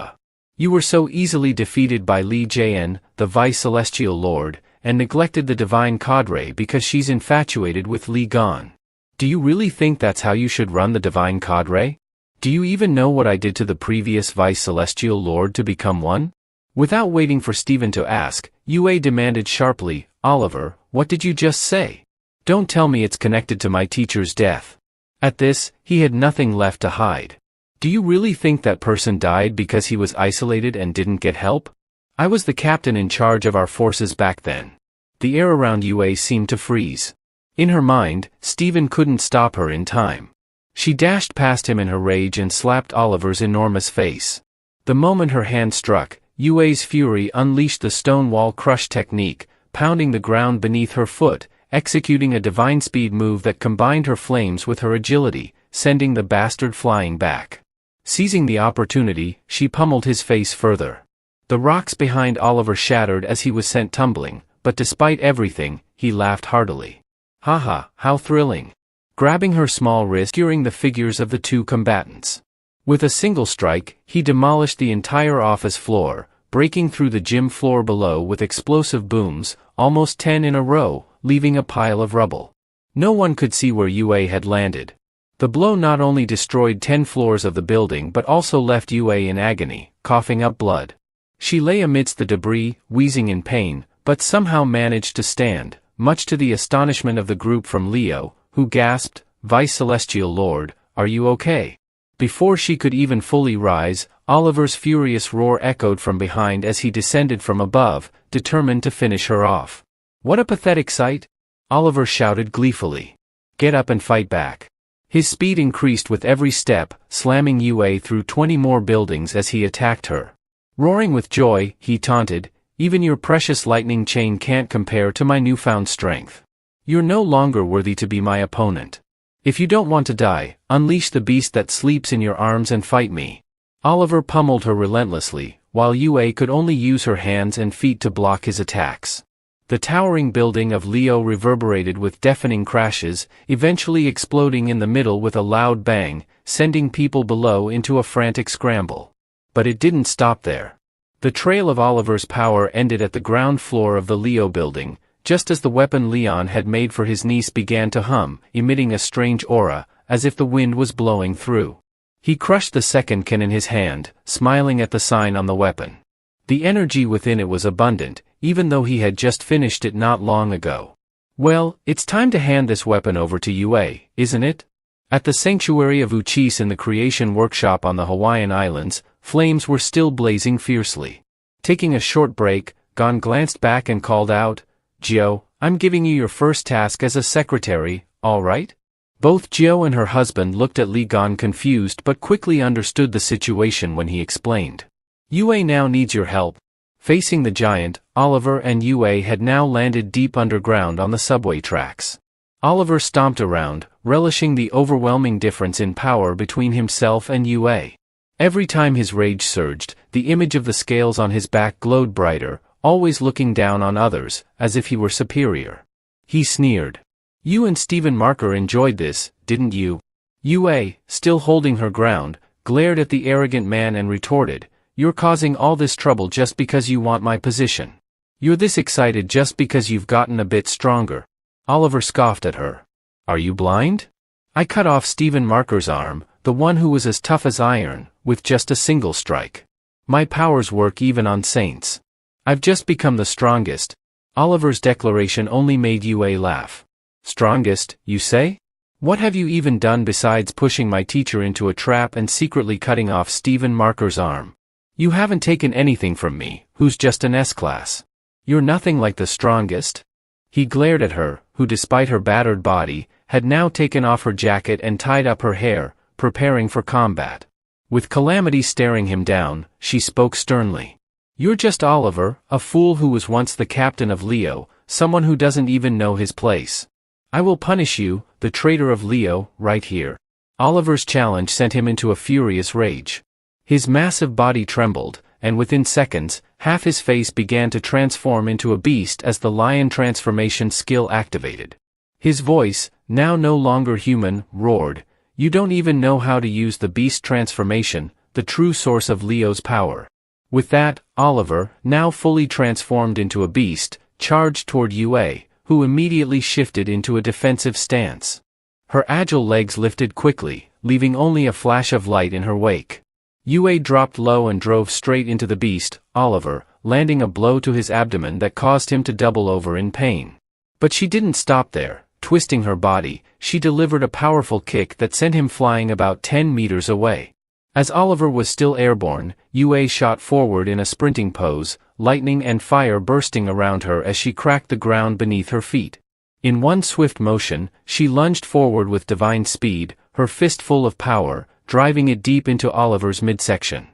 You were so easily defeated by Li Jian, the Vice Celestial Lord, and neglected the Divine Cadre because she's infatuated with Li Gan. Do you really think that's how you should run the Divine Cadre? Do you even know what I did to the previous Vice Celestial Lord to become one?" Without waiting for Stephen to ask, Yue demanded sharply, "Oliver, what did you just say? Don't tell me it's connected to my teacher's death." At this, he had nothing left to hide. "Do you really think that person died because he was isolated and didn't get help? I was the captain in charge of our forces back then." The air around Yue seemed to freeze. In her mind, Stephen couldn't stop her in time. She dashed past him in her rage and slapped Oliver's enormous face. The moment her hand struck, Yue's fury unleashed the stone wall crush technique, pounding the ground beneath her foot, executing a divine speed move that combined her flames with her agility, sending the bastard flying back. Seizing the opportunity, she pummeled his face further. The rocks behind Oliver shattered as he was sent tumbling, but despite everything, he laughed heartily. Haha, how thrilling. Grabbing her small wrist, skewering the figures of the two combatants. With a single strike, he demolished the entire office floor, breaking through the gym floor below with explosive booms, almost 10 in a row, leaving a pile of rubble. No one could see where Yue had landed. The blow not only destroyed 10 floors of the building but also left Yue in agony, coughing up blood. She lay amidst the debris, wheezing in pain, but somehow managed to stand, much to the astonishment of the group from Leo, who gasped, "Vice Celestial Lord, are you okay?" Before she could even fully rise, Oliver's furious roar echoed from behind as he descended from above, determined to finish her off. "What a pathetic sight!" Oliver shouted gleefully. "Get up and fight back." His speed increased with every step, slamming Yue through 20 more buildings as he attacked her. Roaring with joy, he taunted, "Even your precious lightning chain can't compare to my newfound strength. You're no longer worthy to be my opponent. If you don't want to die, unleash the beast that sleeps in your arms and fight me." Oliver pummeled her relentlessly, while Yue could only use her hands and feet to block his attacks. The towering building of Leo reverberated with deafening crashes, eventually exploding in the middle with a loud bang, sending people below into a frantic scramble. But it didn't stop there. The trail of Oliver's power ended at the ground floor of the Leo building, just as the weapon Leon had made for his niece began to hum, emitting a strange aura, as if the wind was blowing through. He crushed the second can in his hand, smiling at the sign on the weapon. The energy within it was abundant, even though he had just finished it not long ago. "Well, it's time to hand this weapon over to Yue, isn't it?" At the sanctuary of Uchis in the creation workshop on the Hawaiian Islands, flames were still blazing fiercely. Taking a short break, Gon glanced back and called out, "Gio, I'm giving you your first task as a secretary, all right?" Both Gio and her husband looked at Li Gon confused but quickly understood the situation when he explained. "Yue now needs your help." Facing the giant, Oliver and Yue had now landed deep underground on the subway tracks. Oliver stomped around, relishing the overwhelming difference in power between himself and Yue. Every time his rage surged, the image of the scales on his back glowed brighter, always looking down on others, as if he were superior. He sneered. "You and Stephen Marker enjoyed this, didn't you?" Yue, still holding her ground, glared at the arrogant man and retorted, "You're causing all this trouble just because you want my position. You're this excited just because you've gotten a bit stronger." Oliver scoffed at her. "Are you blind? I cut off Stephen Marker's arm, the one who was as tough as iron, with just a single strike. My powers work even on saints. I've just become the strongest." Oliver's declaration only made Yue laugh. "Strongest, you say? What have you even done besides pushing my teacher into a trap and secretly cutting off Stephen Marker's arm? You haven't taken anything from me, who's just an S-class. You're nothing like the strongest." He glared at her, who despite her battered body, had now taken off her jacket and tied up her hair, preparing for combat. With calamity staring him down, she spoke sternly. "You're just Oliver, a fool who was once the captain of Leo, someone who doesn't even know his place. I will punish you, the traitor of Leo, right here." Oliver's challenge sent him into a furious rage. His massive body trembled, and within seconds, half his face began to transform into a beast as the lion transformation skill activated. His voice, now no longer human, roared, "You don't even know how to use the beast transformation, the true source of Leo's power." With that, Oliver, now fully transformed into a beast, charged toward Yue, who immediately shifted into a defensive stance. Her agile legs lifted quickly, leaving only a flash of light in her wake. Yue dropped low and drove straight into the beast, Oliver, landing a blow to his abdomen that caused him to double over in pain. But she didn't stop there. Twisting her body, she delivered a powerful kick that sent him flying about 10 meters away. As Oliver was still airborne, Yue shot forward in a sprinting pose, lightning and fire bursting around her as she cracked the ground beneath her feet. In one swift motion, she lunged forward with divine speed, her fist full of power, driving it deep into Oliver's midsection.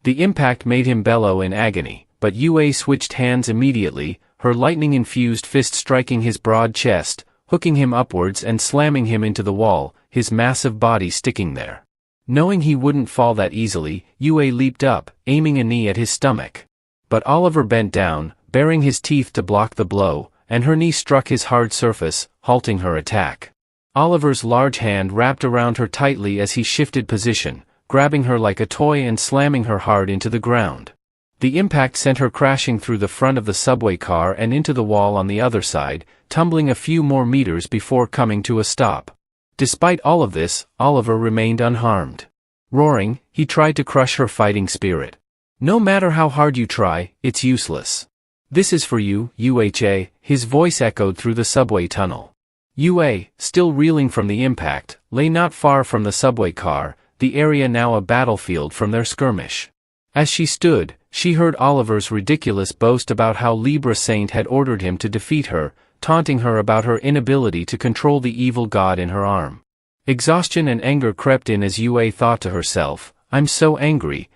The impact made him bellow in agony, but Yue switched hands immediately, her lightning-infused fist striking his broad chest, hooking him upwards and slamming him into the wall, his massive body sticking there. Knowing he wouldn't fall that easily, Yue leaped up, aiming a knee at his stomach. But Oliver bent down, baring his teeth to block the blow, and her knee struck his hard surface, halting her attack. Oliver's large hand wrapped around her tightly as he shifted position, grabbing her like a toy and slamming her hard into the ground. The impact sent her crashing through the front of the subway car and into the wall on the other side, tumbling a few more meters before coming to a stop. Despite all of this, Oliver remained unharmed. Roaring, he tried to crush her fighting spirit. "No matter how hard you try, it's useless. This is for you, UHA," his voice echoed through the subway tunnel. UA, still reeling from the impact, lay not far from the subway car, the area now a battlefield from their skirmish. As she stood, she heard Oliver's ridiculous boast about how Libra Saint had ordered him to defeat her, taunting her about her inability to control the evil god in her arm. Exhaustion and anger crept in as UA thought to herself, "I'm so angry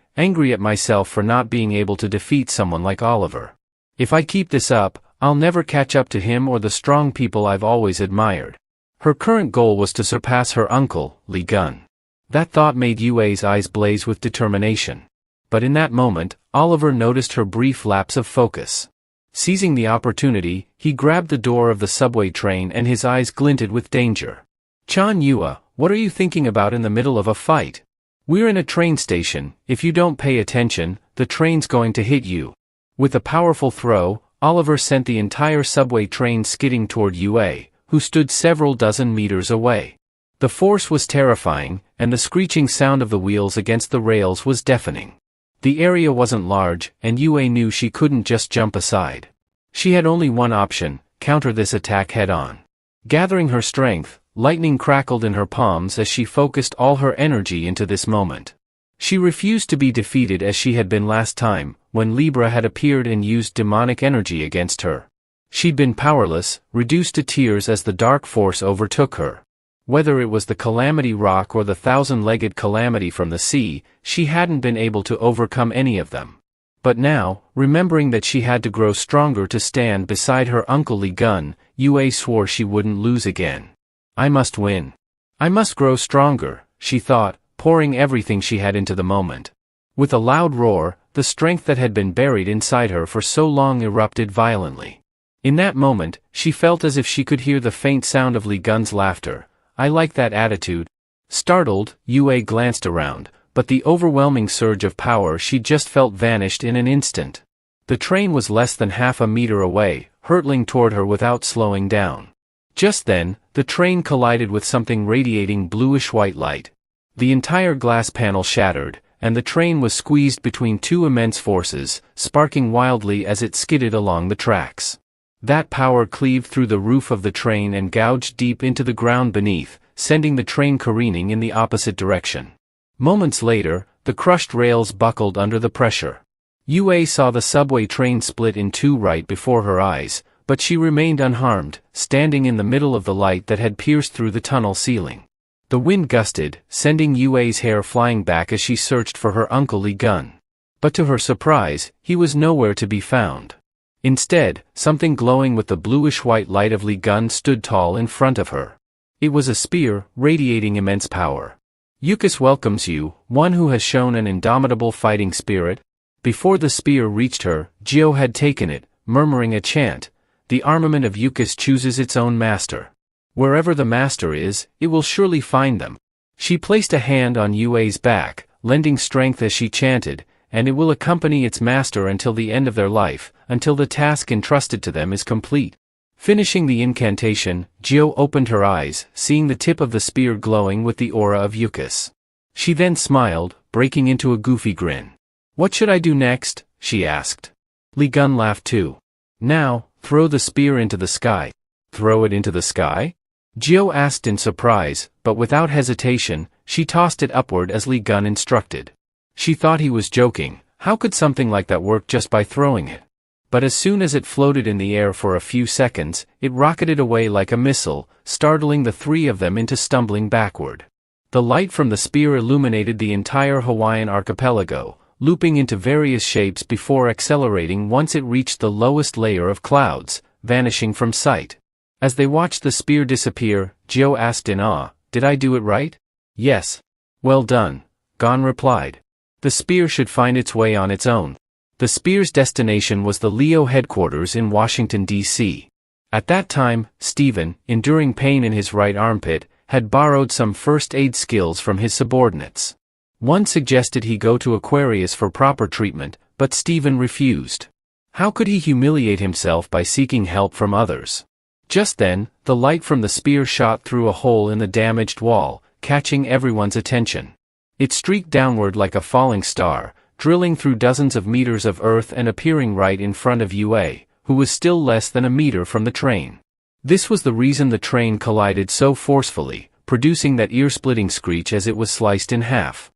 at myself for not being able to defeat someone like Oliver. If I keep this up, I'll never catch up to him or the strong people I've always admired." Her current goal was to surpass her uncle, Li Gun. That thought made UA's eyes blaze with determination. But in that moment, Oliver noticed her brief lapse of focus. Seizing the opportunity, he grabbed the door of the subway train and his eyes glinted with danger. "Chan Yua, what are you thinking about in the middle of a fight? We're in a train station. If you don't pay attention, the train's going to hit you." With a powerful throw, Oliver sent the entire subway train skidding toward UA, who stood several dozen meters away. The force was terrifying, and the screeching sound of the wheels against the rails was deafening. The area wasn't large, and UA knew she couldn't just jump aside. She had only one option: counter this attack head-on. Gathering her strength, lightning crackled in her palms as she focused all her energy into this moment. She refused to be defeated as she had been last time, when Libra had appeared and used demonic energy against her. She'd been powerless, reduced to tears as the dark force overtook her. Whether it was the Calamity Rock or the thousand-legged Calamity from the sea, she hadn't been able to overcome any of them. But now, remembering that she had to grow stronger to stand beside her uncle Li Gun, UA swore she wouldn't lose again. "I must win. I must grow stronger," she thought, pouring everything she had into the moment. With a loud roar, the strength that had been buried inside her for so long erupted violently. In that moment, she felt as if she could hear the faint sound of Li Gun's laughter. "I like that attitude." Startled, UA glanced around, but the overwhelming surge of power she just felt vanished in an instant. The train was less than half a meter away, hurtling toward her without slowing down. Just then, the train collided with something radiating bluish-white light. The entire glass panel shattered, and the train was squeezed between two immense forces, sparking wildly as it skidded along the tracks. That power cleaved through the roof of the train and gouged deep into the ground beneath, sending the train careening in the opposite direction. Moments later, the crushed rails buckled under the pressure. UA saw the subway train split in two right before her eyes, but she remained unharmed, standing in the middle of the light that had pierced through the tunnel ceiling. The wind gusted, sending UA's hair flying back as she searched for her uncle Li Gun. But to her surprise, he was nowhere to be found. Instead, something glowing with the bluish-white light of Li Gun stood tall in front of her. It was a spear, radiating immense power. "Yukis welcomes you, one who has shown an indomitable fighting spirit." Before the spear reached her, Gio had taken it, murmuring a chant. "The armament of Yukis chooses its own master. Wherever the master is, it will surely find them." She placed a hand on UA's back, lending strength as she chanted, "And it will accompany its master until the end of their life, until the task entrusted to them is complete." Finishing the incantation, Gio opened her eyes, seeing the tip of the spear glowing with the aura of Yukis. She then smiled, breaking into a goofy grin. "What should I do next?" she asked. Li Gun laughed too. "Now, throw the spear into the sky." "Throw it into the sky?" Gio asked in surprise, but without hesitation, she tossed it upward as Li Gun instructed. She thought he was joking. How could something like that work just by throwing it? But as soon as it floated in the air for a few seconds, it rocketed away like a missile, startling the three of them into stumbling backward. The light from the spear illuminated the entire Hawaiian archipelago, looping into various shapes before accelerating once it reached the lowest layer of clouds, vanishing from sight. As they watched the spear disappear, Gio asked in awe, "Did I do it right?" "Yes." "Well done," Gon replied. "The spear should find its way on its own." The spear's destination was the Leo headquarters in Washington, D.C. At that time, Stephen, enduring pain in his right armpit, had borrowed some first aid skills from his subordinates. One suggested he go to Aquarius for proper treatment, but Stephen refused. How could he humiliate himself by seeking help from others? Just then, the light from the spear shot through a hole in the damaged wall, catching everyone's attention. It streaked downward like a falling star, drilling through dozens of meters of earth and appearing right in front of UA, who was still less than a meter from the train. This was the reason the train collided so forcefully, producing that ear-splitting screech as it was sliced in half.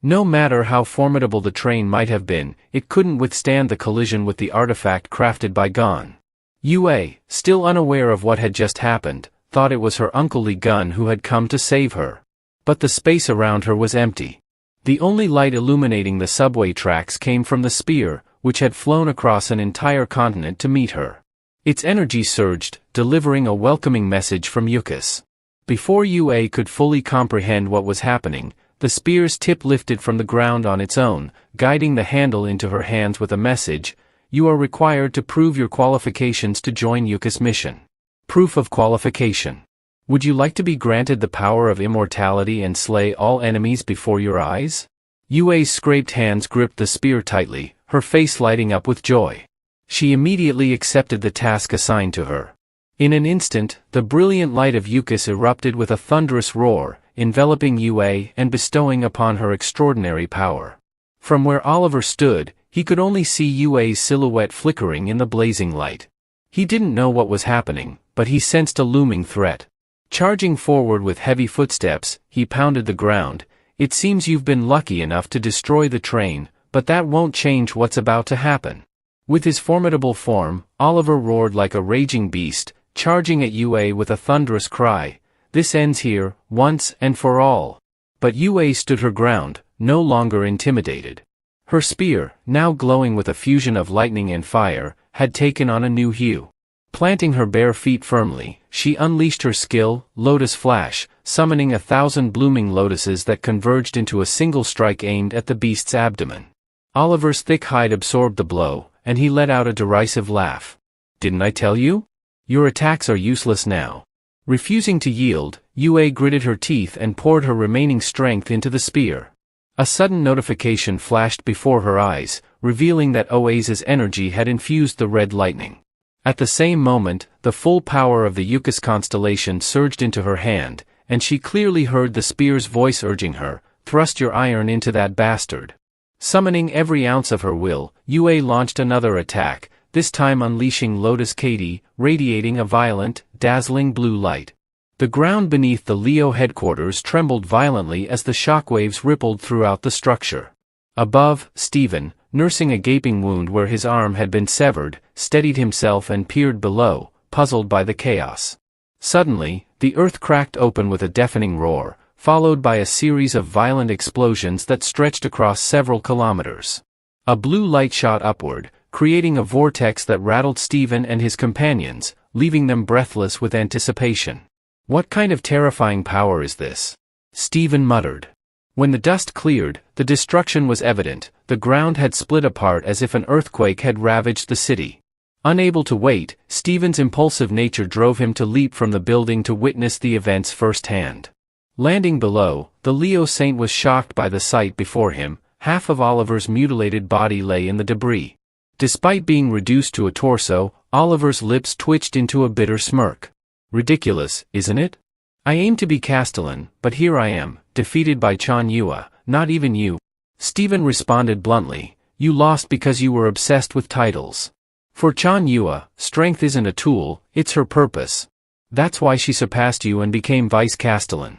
No matter how formidable the train might have been, it couldn't withstand the collision with the artifact crafted by Gon. UA, still unaware of what had just happened, thought it was her Uncle Lee Gun who had come to save her. But the space around her was empty. The only light illuminating the subway tracks came from the spear, which had flown across an entire continent to meet her. Its energy surged, delivering a welcoming message from Yucus. Before UA could fully comprehend what was happening, the spear's tip lifted from the ground on its own, guiding the handle into her hands with a message: "You are required to prove your qualifications to join Yucus mission." Proof of qualification. Would you like to be granted the power of immortality and slay all enemies before your eyes? UA's scraped hands gripped the spear tightly, her face lighting up with joy. She immediately accepted the task assigned to her. In an instant, the brilliant light of Yucus erupted with a thunderous roar, enveloping UA and bestowing upon her extraordinary power. From where Oliver stood, he could only see UA's silhouette flickering in the blazing light. He didn't know what was happening, but he sensed a looming threat. Charging forward with heavy footsteps, he pounded the ground. "It seems you've been lucky enough to destroy the train, but that won't change what's about to happen." With his formidable form, Oliver roared like a raging beast, charging at UA with a thunderous cry. "This ends here, once and for all." But UA stood her ground, no longer intimidated. Her spear, now glowing with a fusion of lightning and fire, had taken on a new hue. Planting her bare feet firmly, she unleashed her skill, Lotus Flash, summoning 1,000 blooming lotuses that converged into a single strike aimed at the beast's abdomen. Oliver's thick hide absorbed the blow, and he let out a derisive laugh. "Didn't I tell you? Your attacks are useless now." Refusing to yield, UA gritted her teeth and poured her remaining strength into the spear. A sudden notification flashed before her eyes, revealing that Oase's energy had infused the red lightning. At the same moment, the full power of the Yucus constellation surged into her hand, and she clearly heard the spear's voice urging her, "Thrust your iron into that bastard." Summoning every ounce of her will, UA launched another attack, this time unleashing Lotus Katie, radiating a violent, dazzling blue light. The ground beneath the Leo headquarters trembled violently as the shockwaves rippled throughout the structure. Above, Stephen, nursing a gaping wound where his arm had been severed, steadied himself and peered below, puzzled by the chaos. Suddenly, the earth cracked open with a deafening roar, followed by a series of violent explosions that stretched across several kilometers. A blue light shot upward, creating a vortex that rattled Stephen and his companions, leaving them breathless with anticipation. "What kind of terrifying power is this?" Stephen muttered. When the dust cleared, the destruction was evident. The ground had split apart as if an earthquake had ravaged the city. Unable to wait, Stephen's impulsive nature drove him to leap from the building to witness the events firsthand. Landing below, the Leo Saint was shocked by the sight before him. Half of Oliver's mutilated body lay in the debris. Despite being reduced to a torso, Oliver's lips twitched into a bitter smirk. "Ridiculous, isn't it? I aim to be Castellan, but here I am, defeated by Chan Yua, not even you." Stephen responded bluntly, "You lost because you were obsessed with titles. For Chan Yua, strength isn't a tool, it's her purpose. That's why she surpassed you and became Vice Castellan.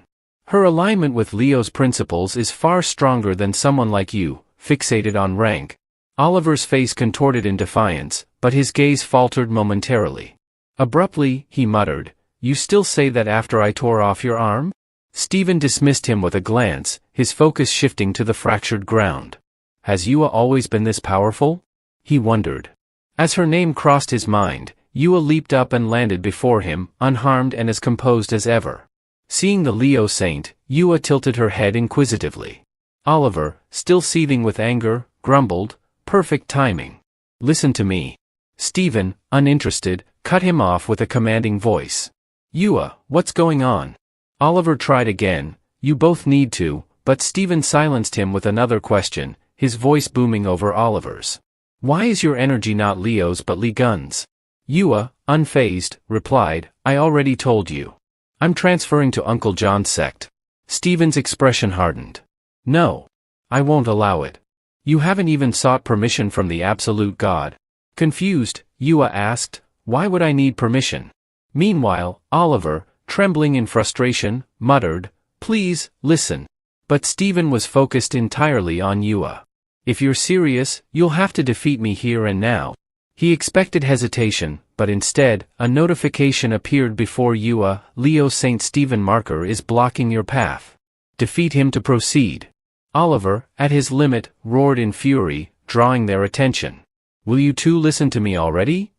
Her alignment with Leo's principles is far stronger than someone like you, fixated on rank." Oliver's face contorted in defiance, but his gaze faltered momentarily. Abruptly, he muttered, "You still say that after I tore off your arm?" Stephen dismissed him with a glance, his focus shifting to the fractured ground. "Has Yua always been this powerful?" he wondered. As her name crossed his mind, Yua leaped up and landed before him, unharmed and as composed as ever. Seeing the Leo Saint, Yua tilted her head inquisitively. Oliver, still seething with anger, grumbled, Perfect timing. Listen to me. Stephen, uninterested, cut him off with a commanding voice. Yua, what's going on? Oliver tried again, you both need to, but Stephen silenced him with another question, his voice booming over Oliver's. Why is your energy not Leo's but Lee Gunn's? Yua, unfazed, replied, I already told you. I'm transferring to Uncle John's sect. Stephen's expression hardened. No. I won't allow it. You haven't even sought permission from the absolute God. Confused, Yua asked, why would I need permission? Meanwhile, Oliver, trembling in frustration, muttered, please, listen. But Stephen was focused entirely on Yua. If you're serious, you'll have to defeat me here and now. He expected hesitation, but instead, a notification appeared before Yua, Leo St. Stephen marker is blocking your path. Defeat him to proceed. Oliver, at his limit, roared in fury, drawing their attention. Will you two listen to me already?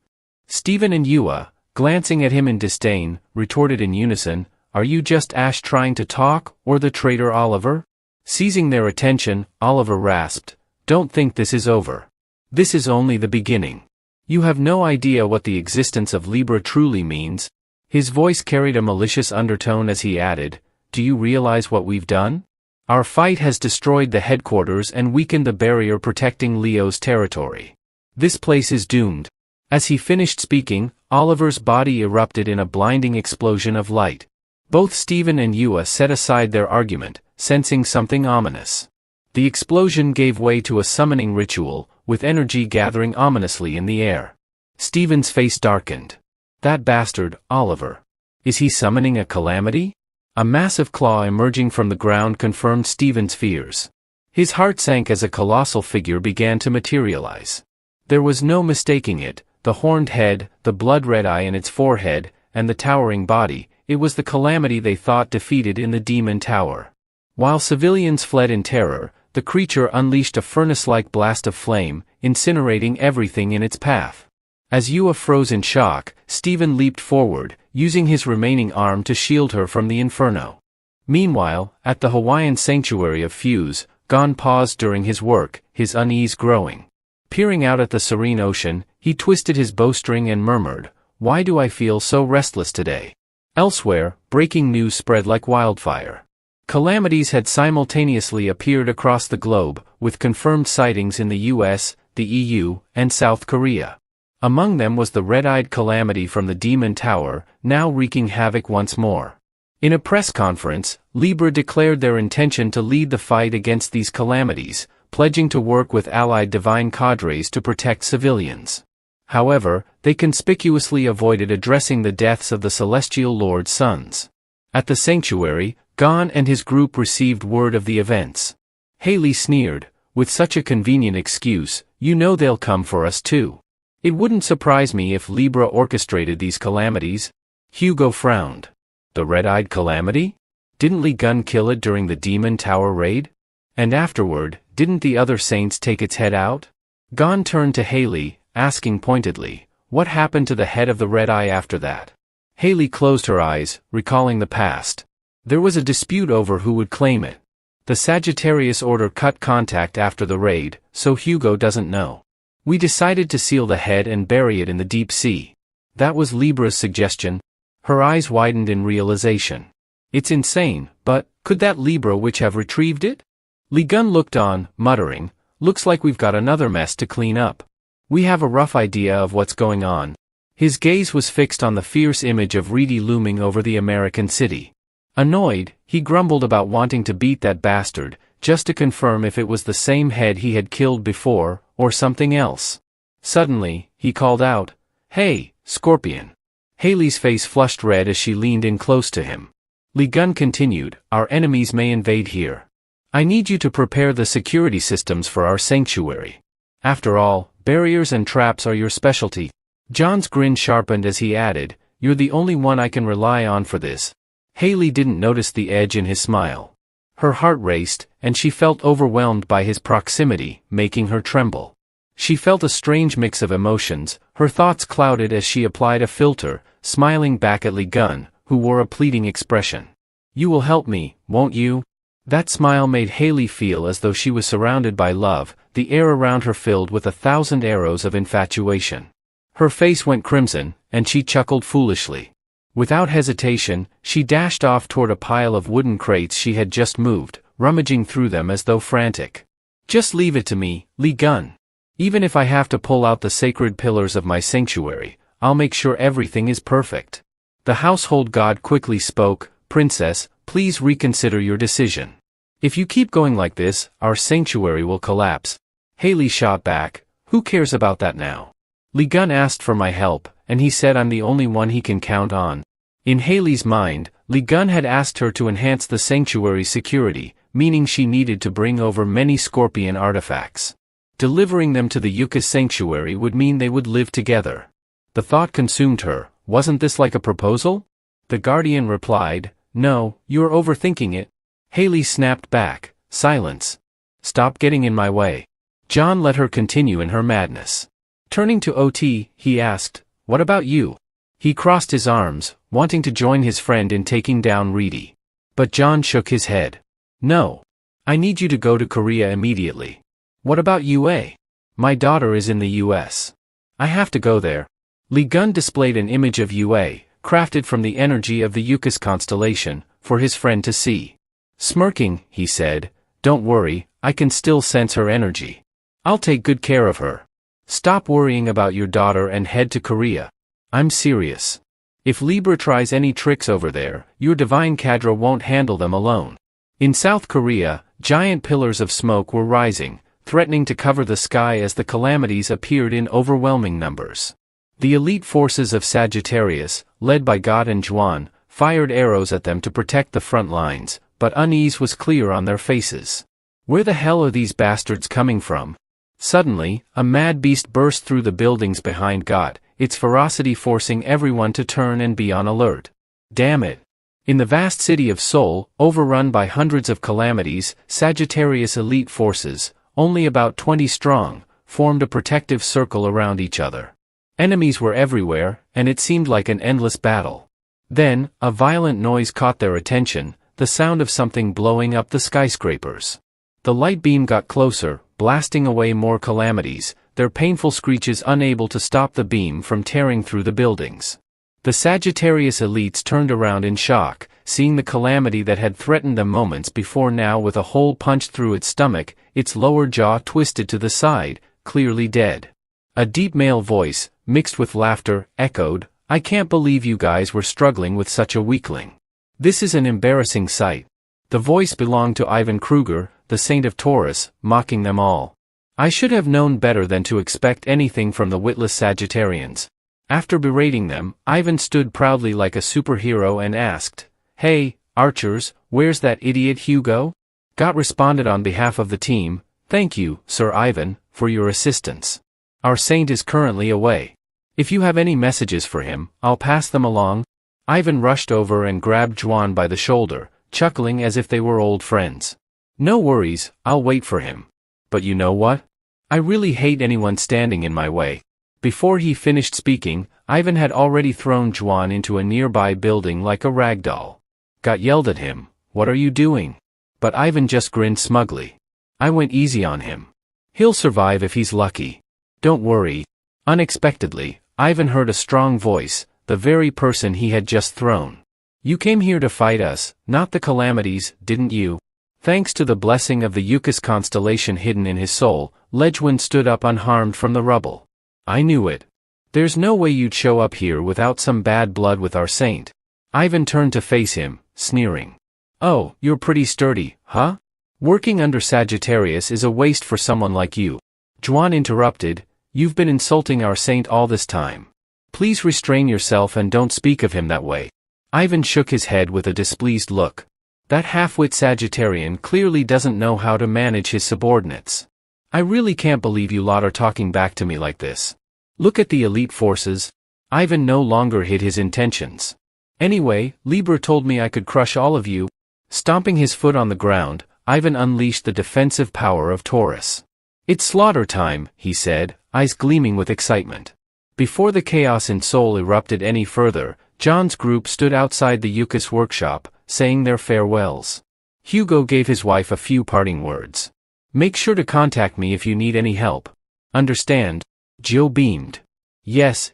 Stephen and Yua, glancing at him in disdain, retorted in unison, are you just Ash trying to talk, or the traitor Oliver? Seizing their attention, Oliver rasped, don't think this is over. This is only the beginning. You have no idea what the existence of Libra truly means. His voice carried a malicious undertone as he added, do you realize what we've done? Our fight has destroyed the headquarters and weakened the barrier protecting Leo's territory. This place is doomed. As he finished speaking, Oliver's body erupted in a blinding explosion of light. Both Stephen and Yua set aside their argument, sensing something ominous. The explosion gave way to a summoning ritual, with energy gathering ominously in the air. Stephen's face darkened. That bastard, Oliver. Is he summoning a calamity? A massive claw emerging from the ground confirmed Stephen's fears. His heart sank as a colossal figure began to materialize. There was no mistaking it, the horned head, the blood-red eye in its forehead, and the towering body, it was the calamity they thought defeated in the Demon Tower. While civilians fled in terror, the creature unleashed a furnace-like blast of flame, incinerating everything in its path. As Yua froze in shock, Stephen leaped forward, using his remaining arm to shield her from the inferno. Meanwhile, at the Hawaiian sanctuary of Fuse, Gon paused during his work, his unease growing. Peering out at the serene ocean, he twisted his bowstring and murmured, why do I feel so restless today? Elsewhere, breaking news spread like wildfire. Calamities had simultaneously appeared across the globe, with confirmed sightings in the US, the EU, and South Korea. Among them was the red-eyed calamity from the Demon Tower, now wreaking havoc once more. In a press conference, Libra declared their intention to lead the fight against these calamities, pledging to work with allied divine cadres to protect civilians. However, they conspicuously avoided addressing the deaths of the Celestial Lord's sons. At the sanctuary, Gon and his group received word of the events. Haley sneered, with such a convenient excuse, you know they'll come for us too. It wouldn't surprise me if Libra orchestrated these calamities. Hugo frowned. The red-eyed calamity? Didn't Lee Gun kill it during the Demon Tower raid? And afterward, didn't the other saints take its head out? Gon turned to Haley, asking pointedly, what happened to the head of the red eye after that? Haley closed her eyes, recalling the past. There was a dispute over who would claim it. The Sagittarius Order cut contact after the raid, so Hugo doesn't know. We decided to seal the head and bury it in the deep sea. That was Libra's suggestion. Her eyes widened in realization. It's insane, but could that Libra witch have retrieved it? Lee Gun looked on, muttering, looks like we've got another mess to clean up. We have a rough idea of what's going on. His gaze was fixed on the fierce image of Reedy looming over the American city. Annoyed, he grumbled about wanting to beat that bastard, just to confirm if it was the same head he had killed before, or something else. Suddenly, he called out, hey, Scorpion. Haley's face flushed red as she leaned in close to him. Lee Gun continued, our enemies may invade here. I need you to prepare the security systems for our sanctuary. After all, barriers and traps are your specialty. John's grin sharpened as he added, you're the only one I can rely on for this. Haley didn't notice the edge in his smile. Her heart raced, and she felt overwhelmed by his proximity, making her tremble. She felt a strange mix of emotions, her thoughts clouded as she applied a filter, smiling back at Lee Gun, who wore a pleading expression. You will help me, won't you? That smile made Haley feel as though she was surrounded by love, the air around her filled with 1,000 arrows of infatuation. Her face went crimson, and she chuckled foolishly. Without hesitation, she dashed off toward a pile of wooden crates she had just moved, rummaging through them as though frantic. "Just leave it to me, Lee Gun. Even if I have to pull out the sacred pillars of my sanctuary, I'll make sure everything is perfect." The household god quickly spoke, "Princess, please reconsider your decision. If you keep going like this, our sanctuary will collapse." Haley shot back, "Who cares about that now? Lee Gun asked for my help, and he said I'm the only one he can count on." In Haley's mind, Lee Gun had asked her to enhance the sanctuary's security, meaning she needed to bring over many Scorpion artifacts. Delivering them to the Yucca sanctuary would mean they would live together. The thought consumed her. Wasn't this like a proposal? The Guardian replied, "No, you're overthinking it." Haley snapped back, "Silence. Stop getting in my way." John let her continue in her madness. Turning to OT, he asked, "What about you?" He crossed his arms, wanting to join his friend in taking down Reedy. But John shook his head. "No. I need you to go to Korea immediately." "What about UA? My daughter is in the US. I have to go there." Lee Gun displayed an image of UA, crafted from the energy of the Yucca constellation, for his friend to see. Smirking, he said, "Don't worry, I can still sense her energy. I'll take good care of her. Stop worrying about your daughter and head to Korea. I'm serious. If Libra tries any tricks over there, your divine cadre won't handle them alone." In South Korea, giant pillars of smoke were rising, threatening to cover the sky as the calamities appeared in overwhelming numbers. The elite forces of Sagittarius, led by God and Juan, fired arrows at them to protect the front lines, but unease was clear on their faces. Where the hell are these bastards coming from? Suddenly, a mad beast burst through the buildings behind God, its ferocity forcing everyone to turn and be on alert. Damn it. In the vast city of Seoul, overrun by hundreds of calamities, Sagittarius elite forces, only about 20 strong, formed a protective circle around each other. Enemies were everywhere, and it seemed like an endless battle. Then, a violent noise caught their attention, the sound of something blowing up the skyscrapers. The light beam got closer, blasting away more calamities, their painful screeches unable to stop the beam from tearing through the buildings. The Sagittarius elites turned around in shock, seeing the calamity that had threatened them moments before now with a hole punched through its stomach, its lower jaw twisted to the side, clearly dead. A deep male voice, mixed with laughter, echoed, "I can't believe you guys were struggling with such a weakling. This is an embarrassing sight." The voice belonged to Ivan Kruger, the Saint of Taurus, mocking them all. "I should have known better than to expect anything from the witless Sagittarians." After berating them, Ivan stood proudly like a superhero and asked, "Hey, archers, where's that idiot Hugo?" Gott responded on behalf of the team, "Thank you, Sir Ivan, for your assistance. Our saint is currently away. If you have any messages for him, I'll pass them along." Ivan rushed over and grabbed Juan by the shoulder, chuckling as if they were old friends. "No worries, I'll wait for him. But you know what? I really hate anyone standing in my way." Before he finished speaking, Ivan had already thrown Juan into a nearby building like a rag doll. Gott yelled at him, "What are you doing?" But Ivan just grinned smugly. "I went easy on him. He'll survive if he's lucky. Don't worry." Unexpectedly, Ivan heard a strong voice, the very person he had just thrown. "You came here to fight us, not the calamities, didn't you?" Thanks to the blessing of the Yucca constellation hidden in his soul, Lejwin stood up unharmed from the rubble. "I knew it. There's no way you'd show up here without some bad blood with our saint." Ivan turned to face him, sneering. "Oh, you're pretty sturdy, huh? Working under Sagittarius is a waste for someone like you." Juan interrupted, "You've been insulting our saint all this time. Please restrain yourself and don't speak of him that way." Ivan shook his head with a displeased look. That half-wit Sagittarian clearly doesn't know how to manage his subordinates. "I really can't believe you lot are talking back to me like this. Look at the elite forces." Ivan no longer hid his intentions. "Anyway, Libra told me I could crush all of you." Stomping his foot on the ground, Ivan unleashed the defensive power of Taurus. "It's slaughter time," he said, eyes gleaming with excitement. Before the chaos in Seoul erupted any further, John's group stood outside the Yucca's workshop, saying their farewells. Hugo gave his wife a few parting words. Make sure to contact me if you need any help. Understand? Jill beamed. Yes,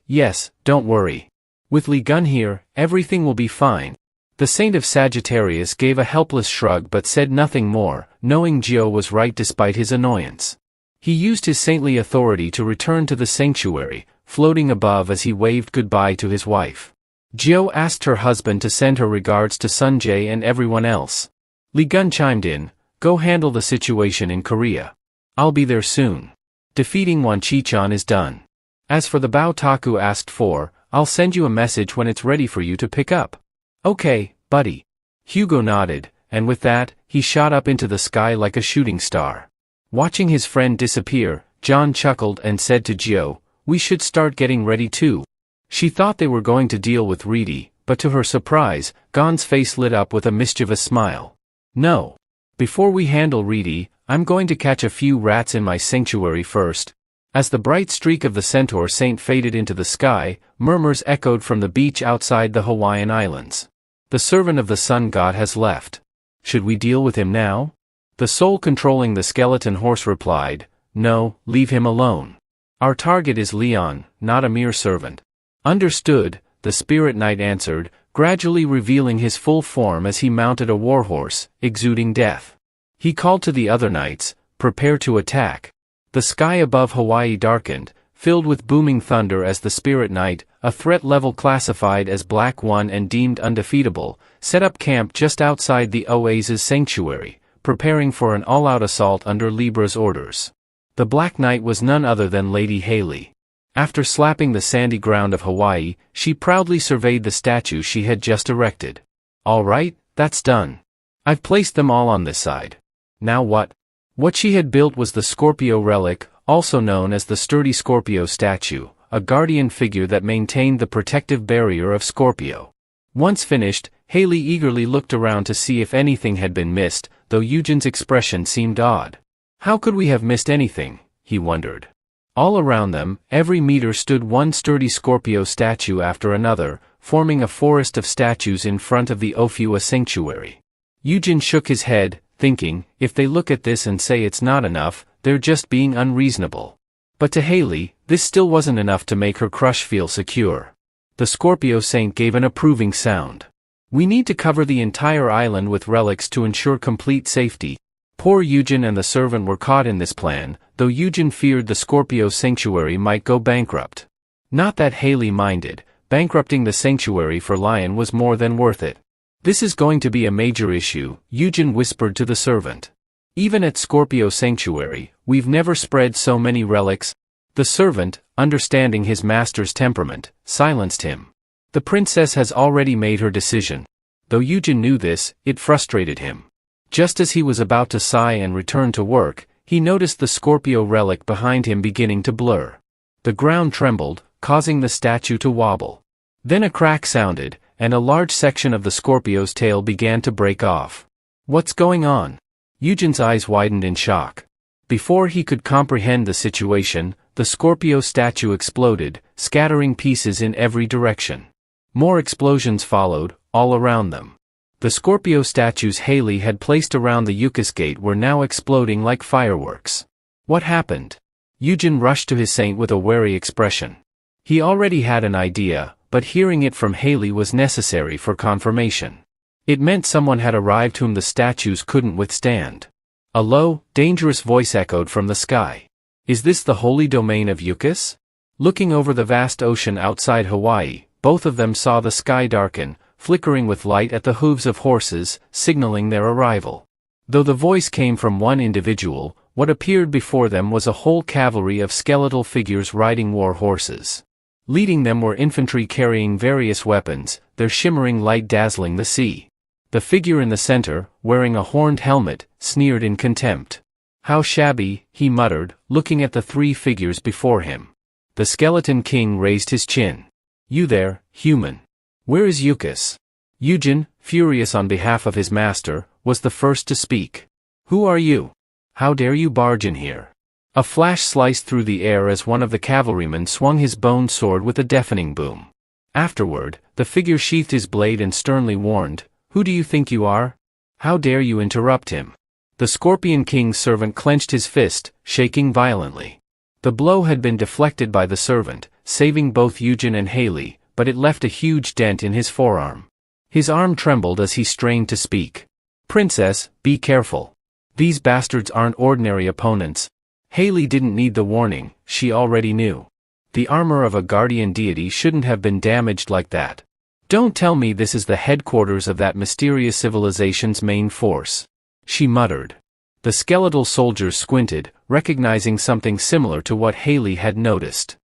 don't worry. With Li Gun here, everything will be fine. The Saint of Sagittarius gave a helpless shrug but said nothing more, knowing Gio was right despite his annoyance. He used his saintly authority to return to the sanctuary, floating above as he waved goodbye to his wife. Gio asked her husband to send her regards to Sunjae and everyone else. Li Gun chimed in, go handle the situation in Korea. I'll be there soon. Defeating Wan Chichan is done. As for the Bao Taku asked for, I'll send you a message when it's ready for you to pick up. Okay, buddy. Hugo nodded, and with that, he shot up into the sky like a shooting star. Watching his friend disappear, John chuckled and said to Gio, we should start getting ready too. She thought they were going to deal with Reedy, but to her surprise, Gon's face lit up with a mischievous smile. No. Before we handle Reedy, I'm going to catch a few rats in my sanctuary first. As the bright streak of the Centaur Saint faded into the sky, murmurs echoed from the beach outside the Hawaiian Islands. The servant of the sun god has left. Should we deal with him now? The soul controlling the skeleton horse replied, no, leave him alone. Our target is Leon, not a mere servant. Understood, the spirit knight answered, gradually revealing his full form as he mounted a warhorse, exuding death. He called to the other knights, prepare to attack. The sky above Hawaii darkened, filled with booming thunder as the spirit knight, a threat level classified as Black 1 and deemed undefeatable, set up camp just outside the Oasis sanctuary, preparing for an all-out assault under Libra's orders. The Black Knight was none other than Lady Haley. After slapping the sandy ground of Hawaii, she proudly surveyed the statue she had just erected. All right, that's done. I've placed them all on this side. Now what? What she had built was the Scorpio relic, also known as the sturdy Scorpio statue, a guardian figure that maintained the protective barrier of Scorpio. Once finished, Haley eagerly looked around to see if anything had been missed, though Eugen's expression seemed odd. How could we have missed anything, he wondered. All around them, every meter stood one sturdy Scorpio statue after another, forming a forest of statues in front of the Ophua sanctuary. Eugen shook his head, thinking, if they look at this and say it's not enough, they're just being unreasonable. But to Haley, this still wasn't enough to make her crush feel secure. The Scorpio Saint gave an approving sound. We need to cover the entire island with relics to ensure complete safety. Poor Eugen and the servant were caught in this plan, though Eugen feared the Scorpio sanctuary might go bankrupt. Not that Haley minded, bankrupting the sanctuary for Lion was more than worth it. This is going to be a major issue, Eugen whispered to the servant. Even at Scorpio Sanctuary, we've never spread so many relics. The servant, understanding his master's temperament, silenced him. The princess has already made her decision. Though Eugen knew this, it frustrated him. Just as he was about to sigh and return to work, he noticed the Scorpio relic behind him beginning to blur. The ground trembled, causing the statue to wobble. Then a crack sounded, and a large section of the Scorpio's tail began to break off. What's going on? Eugen's eyes widened in shock. Before he could comprehend the situation, the Scorpio statue exploded, scattering pieces in every direction. More explosions followed, all around them. The Scorpio statues Haley had placed around the Yukis Gate were now exploding like fireworks. What happened? Eugen rushed to his saint with a wary expression. He already had an idea, but hearing it from Haley was necessary for confirmation. It meant someone had arrived whom the statues couldn't withstand. A low, dangerous voice echoed from the sky. Is this the holy domain of Yukis? Looking over the vast ocean outside Hawaii, both of them saw the sky darken, flickering with light at the hooves of horses, signaling their arrival. Though the voice came from one individual, what appeared before them was a whole cavalry of skeletal figures riding war horses. Leading them were infantry carrying various weapons, their shimmering light dazzling the sea. The figure in the center, wearing a horned helmet, sneered in contempt. How shabby, he muttered, looking at the three figures before him. The skeleton king raised his chin. You there, human. Where is Yukis? Eugen, furious on behalf of his master, was the first to speak. Who are you? How dare you barge in here? A flash sliced through the air as one of the cavalrymen swung his bone sword with a deafening boom. Afterward, the figure sheathed his blade and sternly warned, Who do you think you are? How dare you interrupt him? The Scorpion King's servant clenched his fist, shaking violently. The blow had been deflected by the servant, saving both Eugen and Haley, but it left a huge dent in his forearm. His arm trembled as he strained to speak. Princess, be careful. These bastards aren't ordinary opponents. Haley didn't need the warning, she already knew. The armor of a guardian deity shouldn't have been damaged like that. Don't tell me this is the headquarters of that mysterious civilization's main force. She muttered. The skeletal soldiers squinted, recognizing something similar to what Haley had noticed.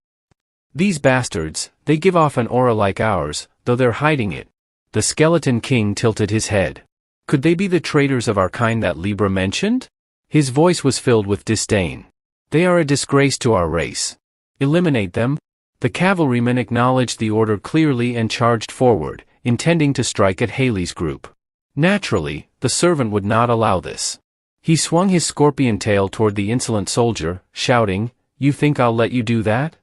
These bastards, they give off an aura like ours, though they're hiding it. The Skeleton King tilted his head. Could they be the traitors of our kind that Libra mentioned? His voice was filled with disdain. They are a disgrace to our race. Eliminate them? The cavalryman acknowledged the order clearly and charged forward, intending to strike at Haley's group. Naturally, the servant would not allow this. He swung his scorpion tail toward the insolent soldier, shouting, "You think I'll let you do that?"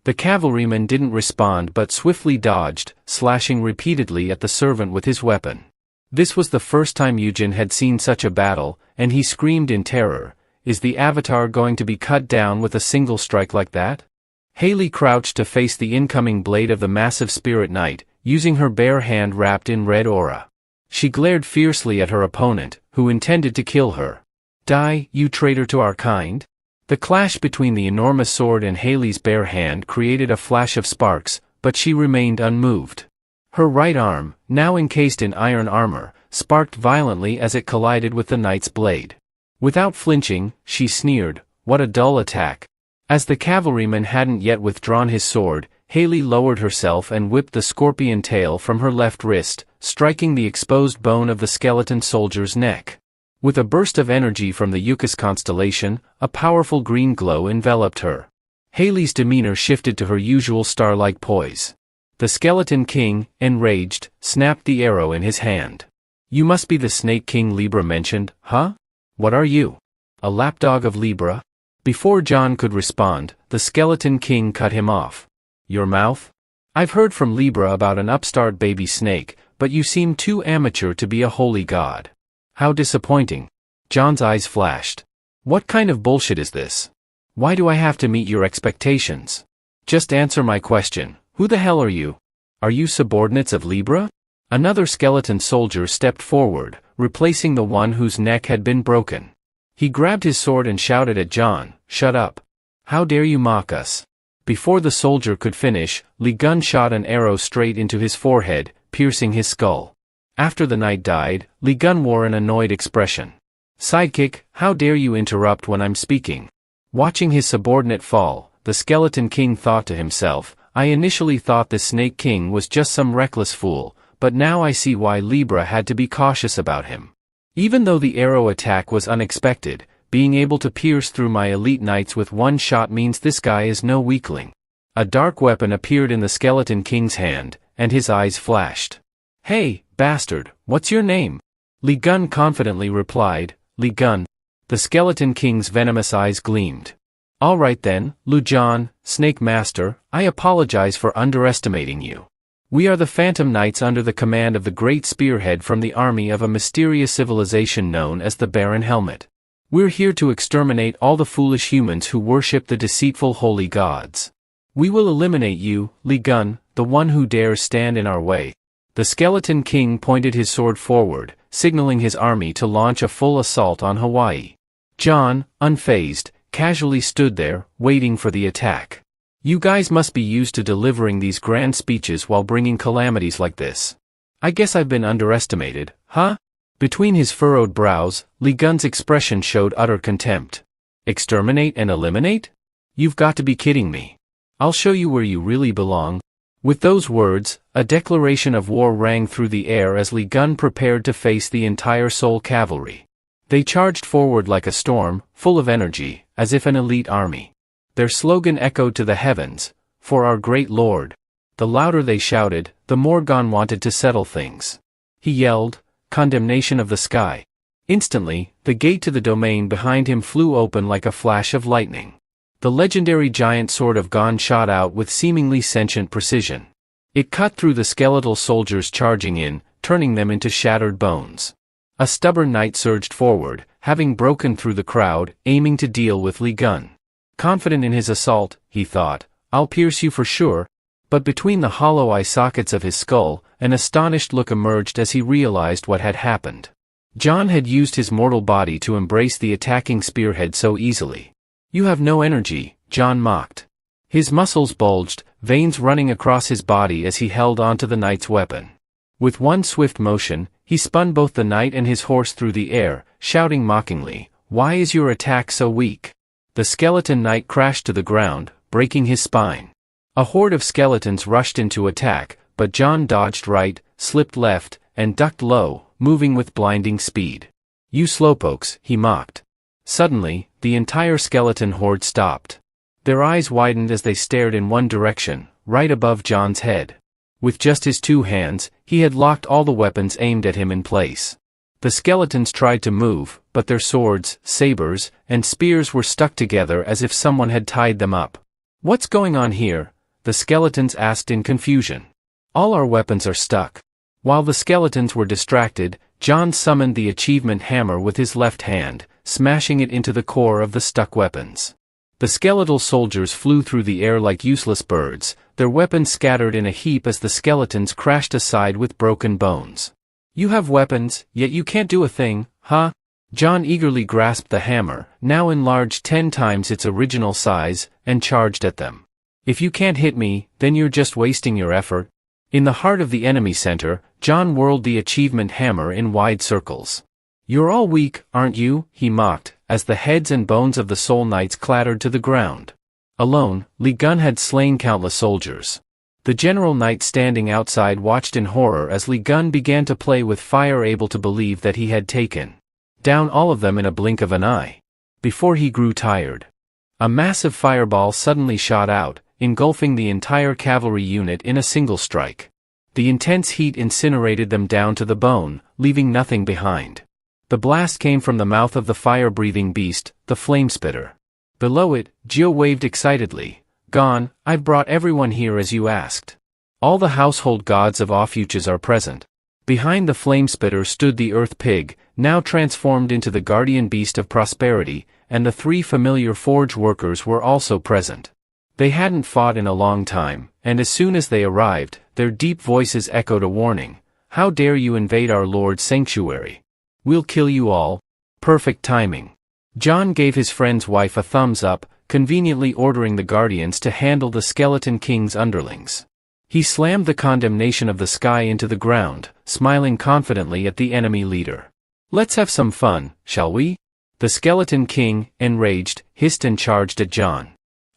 The cavalryman didn't respond but swiftly dodged, slashing repeatedly at the servant with his weapon. This was the first time Eugen had seen such a battle, and he screamed in terror, "Is the Avatar going to be cut down with a single strike like that?" Haley crouched to face the incoming blade of the massive spirit knight, using her bare hand wrapped in red aura. She glared fiercely at her opponent, who intended to kill her. "Die, you traitor to our kind?" The clash between the enormous sword and Haley's bare hand created a flash of sparks, but she remained unmoved. Her right arm, now encased in iron armor, sparked violently as it collided with the knight's blade. Without flinching, she sneered, "What a dull attack." As the cavalryman hadn't yet withdrawn his sword, Haley lowered herself and whipped the scorpion tail from her left wrist, striking the exposed bone of the skeleton soldier's neck. With a burst of energy from the Eucus constellation, a powerful green glow enveloped her. Haley's demeanor shifted to her usual star-like poise. The Skeleton King, enraged, snapped the arrow in his hand. "You must be the Snake King Libra mentioned, huh? What are you? A lapdog of Libra?" Before John could respond, the Skeleton King cut him off. "Your mouth? I've heard from Libra about an upstart baby snake, but you seem too amateur to be a holy god." "How disappointing." John's eyes flashed. "What kind of bullshit is this? Why do I have to meet your expectations? Just answer my question, who the hell are you? Are you subordinates of Libra?" Another skeleton soldier stepped forward, replacing the one whose neck had been broken. He grabbed his sword and shouted at John, "Shut up. How dare you mock us?" Before the soldier could finish, Li Gun shot an arrow straight into his forehead, piercing his skull. After the knight died, Li Gun wore an annoyed expression. "Sidekick, how dare you interrupt when I'm speaking?" Watching his subordinate fall, the Skeleton King thought to himself, "I initially thought the Snake King was just some reckless fool, but now I see why Libra had to be cautious about him. Even though the arrow attack was unexpected, being able to pierce through my elite knights with one shot means this guy is no weakling." A dark weapon appeared in the Skeleton King's hand, and his eyes flashed. "Hey, bastard, what's your name?" Li Gun confidently replied, "Li Gun." The Skeleton King's venomous eyes gleamed. "All right then, Lujan, Snake Master, I apologize for underestimating you. We are the Phantom Knights under the command of the Great Spearhead from the army of a mysterious civilization known as the Baron Helmet. We're here to exterminate all the foolish humans who worship the deceitful holy gods. We will eliminate you, Li Gun, the one who dares stand in our way." The Skeleton King pointed his sword forward, signaling his army to launch a full assault on Hawaii. John, unfazed, casually stood there, waiting for the attack. "You guys must be used to delivering these grand speeches while bringing calamities like this. I guess I've been underestimated, huh?" Between his furrowed brows, Li Gun's expression showed utter contempt. "Exterminate and eliminate? You've got to be kidding me. I'll show you where you really belong." With those words, a declaration of war rang through the air as Li Gun prepared to face the entire Soul Cavalry. They charged forward like a storm, full of energy, as if an elite army. Their slogan echoed to the heavens, "For our great Lord." The louder they shouted, the more Gon wanted to settle things. He yelled, "Condemnation of the sky." Instantly, the gate to the domain behind him flew open like a flash of lightning. The legendary giant sword of Gon shot out with seemingly sentient precision. It cut through the skeletal soldiers charging in, turning them into shattered bones. A stubborn knight surged forward, having broken through the crowd, aiming to deal with Li Gun. Confident in his assault, he thought, "I'll pierce you for sure." But between the hollow eye sockets of his skull, an astonished look emerged as he realized what had happened. Jon had used his mortal body to embrace the attacking spearhead so easily. "You have no energy," Jon mocked. His muscles bulged, veins running across his body as he held onto the knight's weapon. With one swift motion, he spun both the knight and his horse through the air, shouting mockingly, "Why is your attack so weak?" The skeleton knight crashed to the ground, breaking his spine. A horde of skeletons rushed into attack, but Jon dodged right, slipped left, and ducked low, moving with blinding speed. "You slowpokes," he mocked. Suddenly, the entire skeleton horde stopped. Their eyes widened as they stared in one direction, right above Jon's head. With just his two hands, he had locked all the weapons aimed at him in place. The skeletons tried to move, but their swords, sabers, and spears were stuck together as if someone had tied them up. "What's going on here?" the skeletons asked in confusion. "All our weapons are stuck." While the skeletons were distracted, Jon summoned the achievement hammer with his left hand, smashing it into the core of the stuck weapons. The skeletal soldiers flew through the air like useless birds, their weapons scattered in a heap as the skeletons crashed aside with broken bones. "You have weapons, yet you can't do a thing, huh?" Jon eagerly grasped the hammer, now enlarged 10 times its original size, and charged at them. "If you can't hit me, then you're just wasting your effort." In the heart of the enemy center, Jon whirled the achievement hammer in wide circles. "You're all weak, aren't you?" he mocked, as the heads and bones of the soul knights clattered to the ground. Alone, Li Gun had slain countless soldiers. The general knight standing outside watched in horror as Li Gun began to play with fire, able to believe that he had taken down all of them in a blink of an eye. Before he grew tired, a massive fireball suddenly shot out, engulfing the entire cavalry unit in a single strike. The intense heat incinerated them down to the bone, leaving nothing behind. The blast came from the mouth of the fire-breathing beast, the Flamespitter. Below it, Gio waved excitedly. "Gone, I've brought everyone here as you asked. All the household gods of Ophuchas are present." Behind the Flamespitter stood the Earth Pig, now transformed into the guardian beast of prosperity, and the 3 familiar forge workers were also present. They hadn't fought in a long time, and as soon as they arrived, their deep voices echoed a warning. "How dare you invade our Lord's sanctuary? We'll kill you all." Perfect timing. Jon gave his friend's wife a thumbs up, conveniently ordering the guardians to handle the Skeleton King's underlings. He slammed the condemnation of the sky into the ground, smiling confidently at the enemy leader. "Let's have some fun, shall we?" The Skeleton King, enraged, hissed and charged at Jon.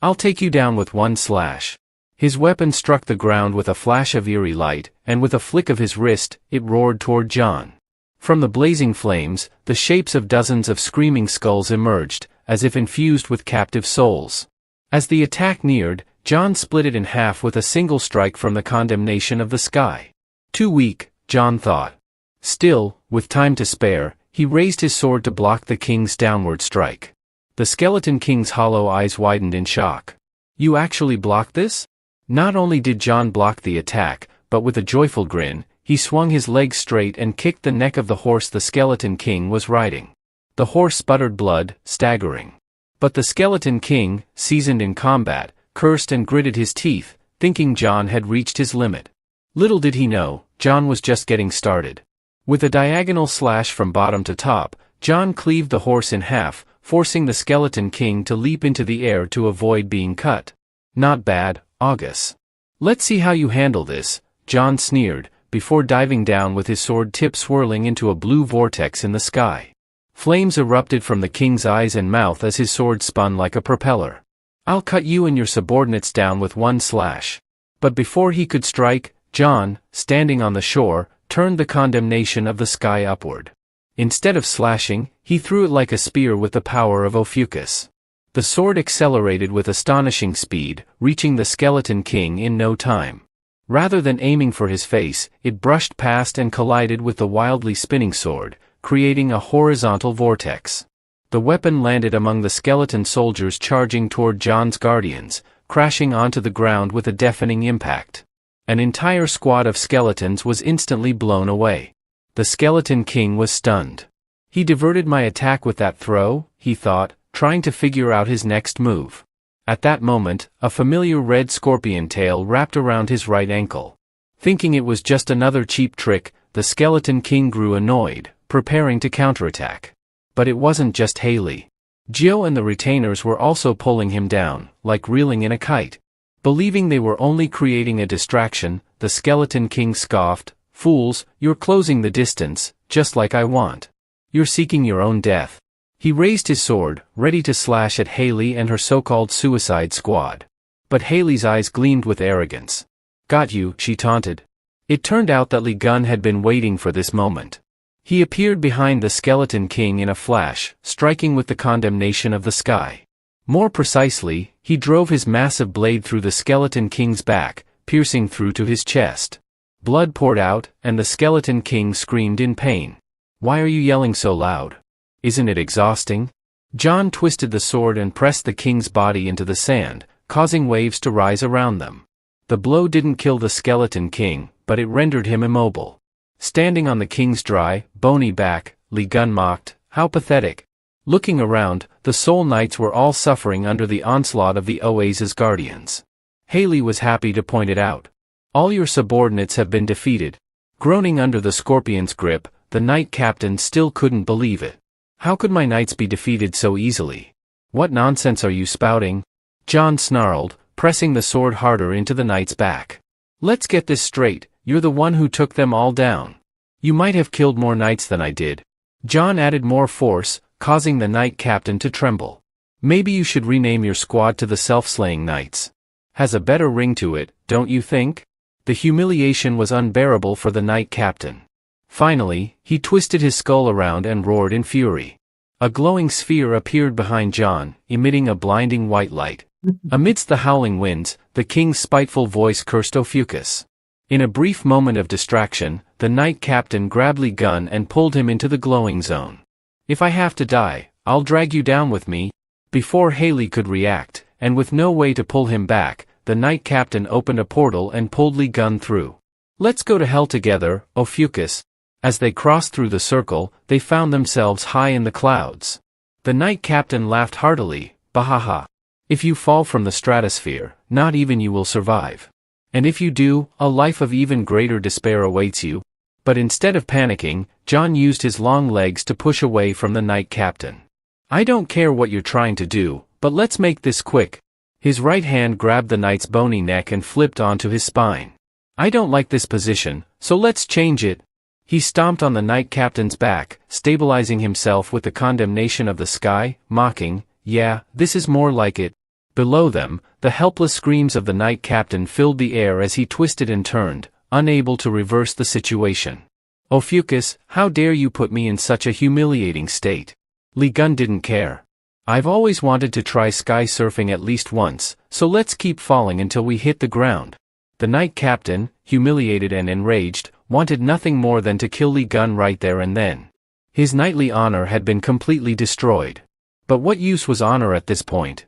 "I'll take you down with one slash." His weapon struck the ground with a flash of eerie light, and with a flick of his wrist, it roared toward Jon. From the blazing flames, the shapes of dozens of screaming skulls emerged, as if infused with captive souls. As the attack neared, Jon split it in half with a single strike from the condemnation of the sky. Too weak, Jon thought. Still, with time to spare, he raised his sword to block the king's downward strike. The Skeleton King's hollow eyes widened in shock. "You actually blocked this?" Not only did Jon block the attack, but with a joyful grin, he swung his legs straight and kicked the neck of the horse the Skeleton King was riding. The horse sputtered blood, staggering. But the Skeleton King, seasoned in combat, cursed and gritted his teeth, thinking Jon had reached his limit. Little did he know, Jon was just getting started. With a diagonal slash from bottom to top, Jon cleaved the horse in half, forcing the Skeleton King to leap into the air to avoid being cut. "Not bad, August. Let's see how you handle this," Jon sneered, before diving down with his sword tip swirling into a blue vortex in the sky. Flames erupted from the king's eyes and mouth as his sword spun like a propeller. "I'll cut you and your subordinates down with one slash." But before he could strike, Jon, standing on the shore, turned the condemnation of the sky upward. Instead of slashing, he threw it like a spear with the power of Ophuchas. The sword accelerated with astonishing speed, reaching the Skeleton King in no time. Rather than aiming for his face, it brushed past and collided with the wildly spinning sword, creating a horizontal vortex. The weapon landed among the skeleton soldiers charging toward Jon's guardians, crashing onto the ground with a deafening impact. An entire squad of skeletons was instantly blown away. The Skeleton King was stunned. He diverted my attack with that throw, he thought, trying to figure out his next move. At that moment, a familiar red scorpion tail wrapped around his right ankle. Thinking it was just another cheap trick, the Skeleton King grew annoyed, preparing to counterattack. But it wasn't just Haley. Gio and the retainers were also pulling him down, like reeling in a kite. Believing they were only creating a distraction, the Skeleton King scoffed, "Fools, you're closing the distance, just like I want. You're seeking your own death." He raised his sword, ready to slash at Haley and her so-called suicide squad. But Haley's eyes gleamed with arrogance. "Got you," she taunted. It turned out that Lee Gun had been waiting for this moment. He appeared behind the Skeleton King in a flash, striking with the condemnation of the sky. More precisely, he drove his massive blade through the Skeleton King's back, piercing through to his chest. Blood poured out, and the Skeleton King screamed in pain. "Why are you yelling so loud? Isn't it exhausting?" John twisted the sword and pressed the king's body into the sand, causing waves to rise around them. The blow didn't kill the Skeleton King, but it rendered him immobile. Standing on the king's dry, bony back, Lee Gun mocked, "How pathetic." Looking around, the Soul Knights were all suffering under the onslaught of the Oasis Guardians. Haley was happy to point it out. "All your subordinates have been defeated." Groaning under the Scorpion's grip, the Knight Captain still couldn't believe it. "How could my knights be defeated so easily? What nonsense are you spouting?" John snarled, pressing the sword harder into the knight's back. "Let's get this straight, you're the one who took them all down. You might have killed more knights than I did." John added more force, causing the Knight Captain to tremble. "Maybe you should rename your squad to the Self-Slaying Knights. Has a better ring to it, don't you think?" The humiliation was unbearable for the Knight Captain. Finally, he twisted his skull around and roared in fury. A glowing sphere appeared behind John, emitting a blinding white light. Amidst the howling winds, the king's spiteful voice cursed Ophiuchus. In a brief moment of distraction, the Knight Captain grabbed Lee Gun and pulled him into the glowing zone. "If I have to die, I'll drag you down with me." Before Haley could react, and with no way to pull him back, the Knight Captain opened a portal and pulled Lee Gun through. "Let's go to hell together, Ophiuchus." As they crossed through the circle, they found themselves high in the clouds. The Knight Captain laughed heartily, "Bahaha. If you fall from the stratosphere, not even you will survive. And if you do, a life of even greater despair awaits you." But instead of panicking, John used his long legs to push away from the Knight Captain. "I don't care what you're trying to do, but let's make this quick." His right hand grabbed the knight's bony neck and flipped onto his spine. "I don't like this position, so let's change it." He stomped on the Knight Captain's back, stabilizing himself with the condemnation of the sky, mocking, "Yeah, this is more like it." Below them, the helpless screams of the Knight Captain filled the air as he twisted and turned, unable to reverse the situation. "Ophiuchus, how dare you put me in such a humiliating state?" Lee Gun didn't care. "I've always wanted to try sky surfing at least once, so let's keep falling until we hit the ground." The Knight Captain, humiliated and enraged, wanted nothing more than to kill Lee Gun right there and then. His knightly honor had been completely destroyed. But what use was honor at this point?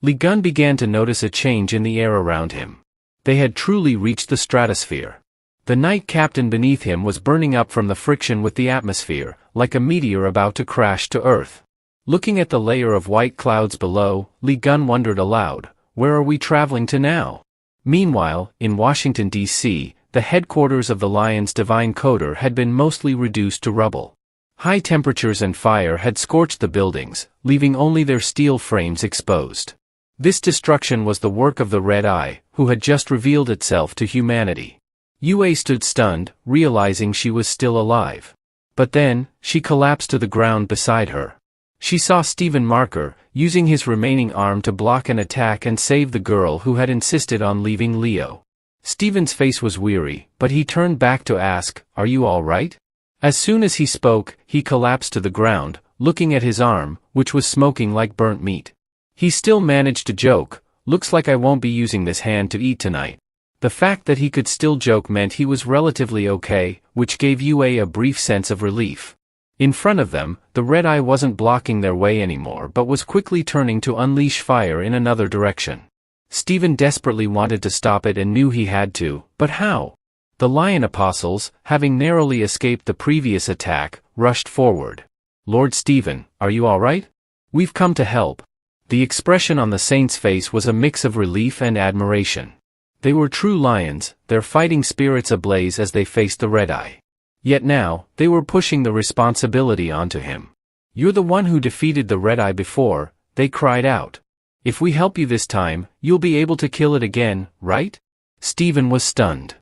Lee Gun began to notice a change in the air around him. They had truly reached the stratosphere. The Knight Captain beneath him was burning up from the friction with the atmosphere, like a meteor about to crash to Earth. Looking at the layer of white clouds below, Lee Gun wondered aloud, "Where are we traveling to now?" Meanwhile, in Washington, D.C., the headquarters of the Lion's Divine Coder had been mostly reduced to rubble. High temperatures and fire had scorched the buildings, leaving only their steel frames exposed. This destruction was the work of the Red Eye, who had just revealed itself to humanity. Yue stood stunned, realizing she was still alive. But then, she collapsed to the ground beside her. She saw Stephen Marker, using his remaining arm to block an attack and save the girl who had insisted on leaving Leo. Stephen's face was weary, but he turned back to ask, "Are you all right?" As soon as he spoke, he collapsed to the ground, looking at his arm, which was smoking like burnt meat. He still managed to joke, "Looks like I won't be using this hand to eat tonight." The fact that he could still joke meant he was relatively okay, which gave Yue a brief sense of relief. In front of them, the Red Eye wasn't blocking their way anymore but was quickly turning to unleash fire in another direction. Stephen desperately wanted to stop it and knew he had to, but how? The lion apostles, having narrowly escaped the previous attack, rushed forward. "Lord Stephen, are you all right? We've come to help." The expression on the saint's face was a mix of relief and admiration. They were true lions, their fighting spirits ablaze as they faced the red-eye. Yet now, they were pushing the responsibility onto him. "You're the one who defeated the red-eye before," they cried out. "If we help you this time, you'll be able to kill it again, right?" Stephen was stunned.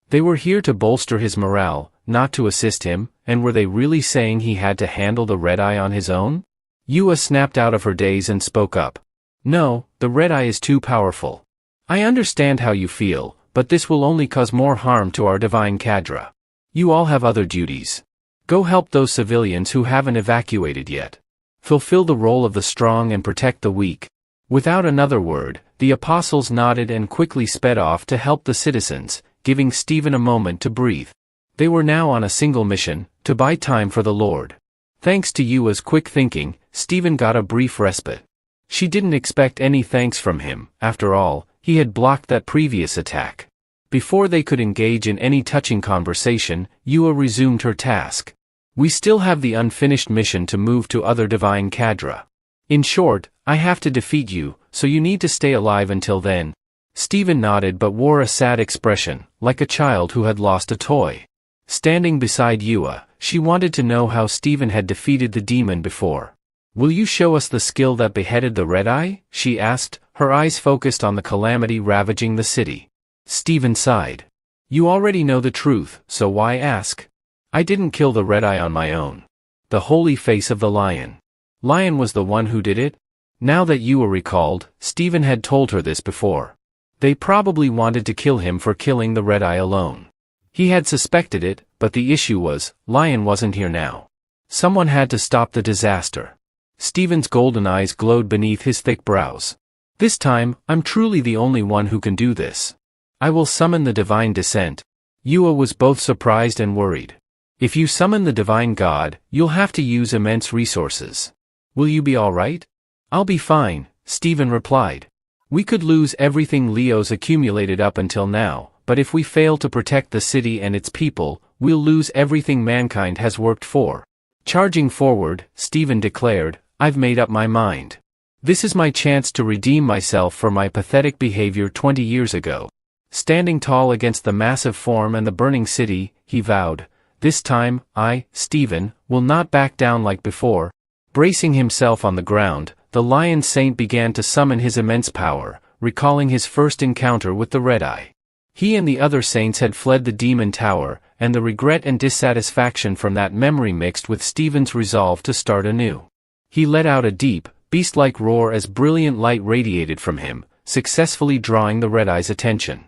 They were here to bolster his morale, not to assist him, and were they really saying he had to handle the red-eye on his own? Yua snapped out of her daze and spoke up. "No, the red-eye is too powerful. I understand how you feel, but this will only cause more harm to our divine cadre. You all have other duties. Go help those civilians who haven't evacuated yet. Fulfill the role of the strong and protect the weak." Without another word, the apostles nodded and quickly sped off to help the citizens, giving Stephen a moment to breathe. They were now on a single mission, to buy time for the Lord. Thanks to Yua's quick thinking, Stephen got a brief respite. She didn't expect any thanks from him, after all, he had blocked that previous attack. Before they could engage in any touching conversation, Yua resumed her task. "We still have the unfinished mission to move to other divine cadre. In short, I have to defeat you, so you need to stay alive until then." Stephen nodded but wore a sad expression, like a child who had lost a toy. Standing beside Yua, she wanted to know how Stephen had defeated the demon before. "Will you show us the skill that beheaded the red-eye?" she asked, her eyes focused on the calamity ravaging the city. Stephen sighed. "You already know the truth, so why ask? I didn't kill the red-eye on my own. The holy face of the lion. Lion was the one who did it?" Now that Yua recalled, Stephen had told her this before. They probably wanted to kill him for killing the red-eye alone. He had suspected it, but the issue was, Lion wasn't here now. Someone had to stop the disaster. Stephen's golden eyes glowed beneath his thick brows. "This time, I'm truly the only one who can do this. I will summon the divine descent." Yua was both surprised and worried. "If you summon the divine god, you'll have to use immense resources. Will you be all right?" "I'll be fine," Stephen replied. "We could lose everything Leo's accumulated up until now, but if we fail to protect the city and its people, we'll lose everything mankind has worked for." Charging forward, Stephen declared, "I've made up my mind. This is my chance to redeem myself for my pathetic behavior 20 years ago." Standing tall against the massive form and the burning city, he vowed, "This time, I, Stephen, will not back down like before." Bracing himself on the ground, the lion saint began to summon his immense power, recalling his first encounter with the red-eye. He and the other saints had fled the demon tower, and the regret and dissatisfaction from that memory mixed with Stephen's resolve to start anew. He let out a deep, beast-like roar as brilliant light radiated from him, successfully drawing the red-eye's attention.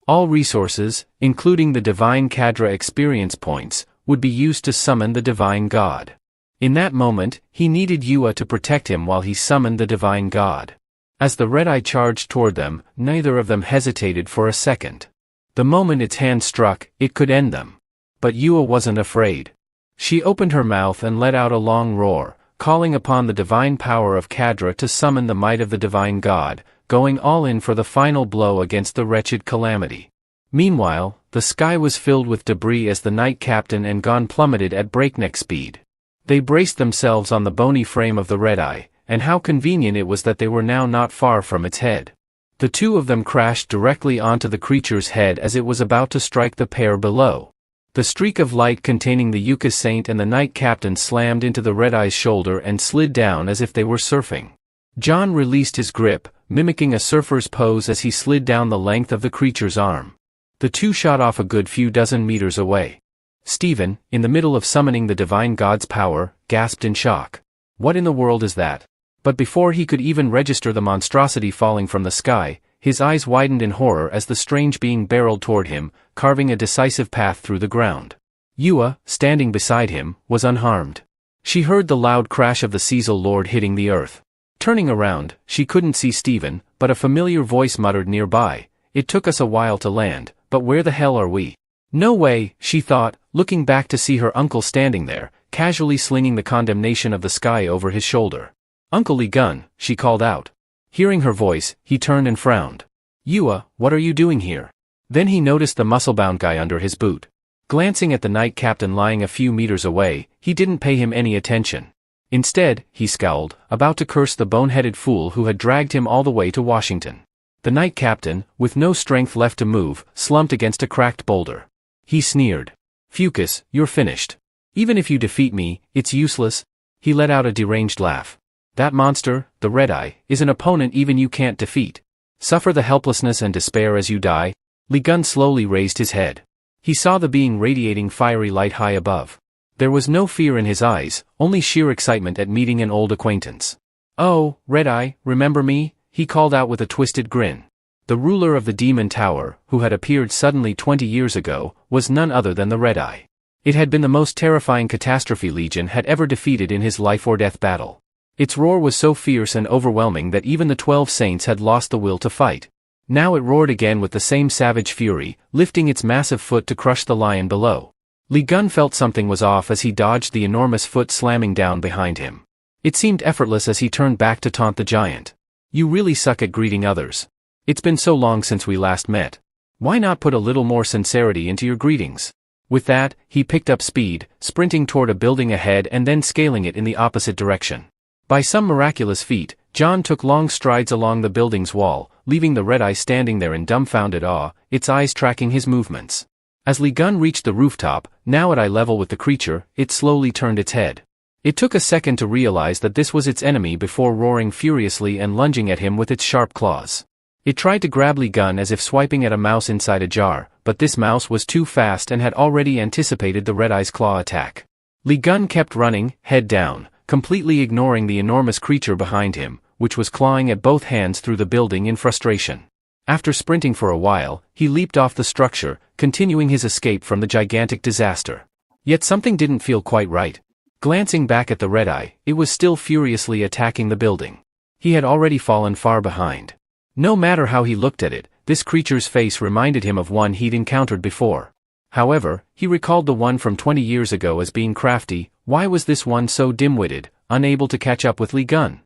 All resources, including the divine cadre experience points, would be used to summon the divine god. In that moment, he needed Yua to protect him while he summoned the divine god. As the red-eye charged toward them, neither of them hesitated for a second. The moment its hand struck, it could end them. But Yua wasn't afraid. She opened her mouth and let out a long roar, calling upon the divine power of Cadra to summon the might of the divine god, going all in for the final blow against the wretched calamity. Meanwhile, the sky was filled with debris as the Knight Captain and Gon plummeted at breakneck speed. They braced themselves on the bony frame of the red-eye, and how convenient it was that they were now not far from its head. The two of them crashed directly onto the creature's head as it was about to strike the pair below. The streak of light containing the Yucca Saint and the Knight Captain slammed into the red-eye's shoulder and slid down as if they were surfing. John released his grip, mimicking a surfer's pose as he slid down the length of the creature's arm. The two shot off a good few dozen meters away. Stephen, in the middle of summoning the divine god's power, gasped in shock. What in the world is that? But before he could even register the monstrosity falling from the sky, his eyes widened in horror as the strange being barreled toward him, carving a decisive path through the ground. Yua, standing beside him, was unharmed. She heard the loud crash of the Cecil Lord hitting the earth. Turning around, she couldn't see Stephen, but a familiar voice muttered nearby, "It took us a while to land, but where the hell are we?" No way, she thought, looking back to see her uncle standing there, casually slinging the condemnation of the sky over his shoulder. "Uncle Lee Gun," she called out. Hearing her voice, he turned and frowned. "Yua, what are you doing here?" Then he noticed the muscle-bound guy under his boot. Glancing at the Knight Captain lying a few meters away, he didn't pay him any attention. Instead, he scowled, about to curse the boneheaded fool who had dragged him all the way to Washington. The Knight Captain, with no strength left to move, slumped against a cracked boulder. He sneered. "Fucus, you're finished. Even if you defeat me, it's useless." He let out a deranged laugh. "That monster, the Red-Eye, is an opponent even you can't defeat. Suffer the helplessness and despair as you die." Lee Gun slowly raised his head. He saw the being radiating fiery light high above. There was no fear in his eyes, only sheer excitement at meeting an old acquaintance. "Oh, Red-Eye, remember me?" he called out with a twisted grin. The ruler of the Demon Tower, who had appeared suddenly 20 years ago, was none other than the Red-Eye. It had been the most terrifying catastrophe Legion had ever defeated in his life-or-death battle. Its roar was so fierce and overwhelming that even the 12 Saints had lost the will to fight. Now it roared again with the same savage fury, lifting its massive foot to crush the lion below. Lee Gun felt something was off as he dodged the enormous foot slamming down behind him. It seemed effortless as he turned back to taunt the giant. "You really suck at greeting others. It's been so long since we last met. Why not put a little more sincerity into your greetings?" With that, he picked up speed, sprinting toward a building ahead and then scaling it in the opposite direction. By some miraculous feat, John took long strides along the building's wall, leaving the Red-Eye standing there in dumbfounded awe, its eyes tracking his movements. As Lee Gun reached the rooftop, now at eye level with the creature, it slowly turned its head. It took a second to realize that this was its enemy before roaring furiously and lunging at him with its sharp claws. It tried to grab Lee Gun as if swiping at a mouse inside a jar, but this mouse was too fast and had already anticipated the Red-Eye's claw attack. Lee Gun kept running, head down, completely ignoring the enormous creature behind him, which was clawing at both hands through the building in frustration. After sprinting for a while, he leaped off the structure, continuing his escape from the gigantic disaster. Yet something didn't feel quite right. Glancing back at the Red-Eye, it was still furiously attacking the building. He had already fallen far behind. No matter how he looked at it, this creature's face reminded him of one he'd encountered before. However, he recalled the one from 20 years ago as being crafty. Why was this one so dim-witted, unable to catch up with Lee Gun?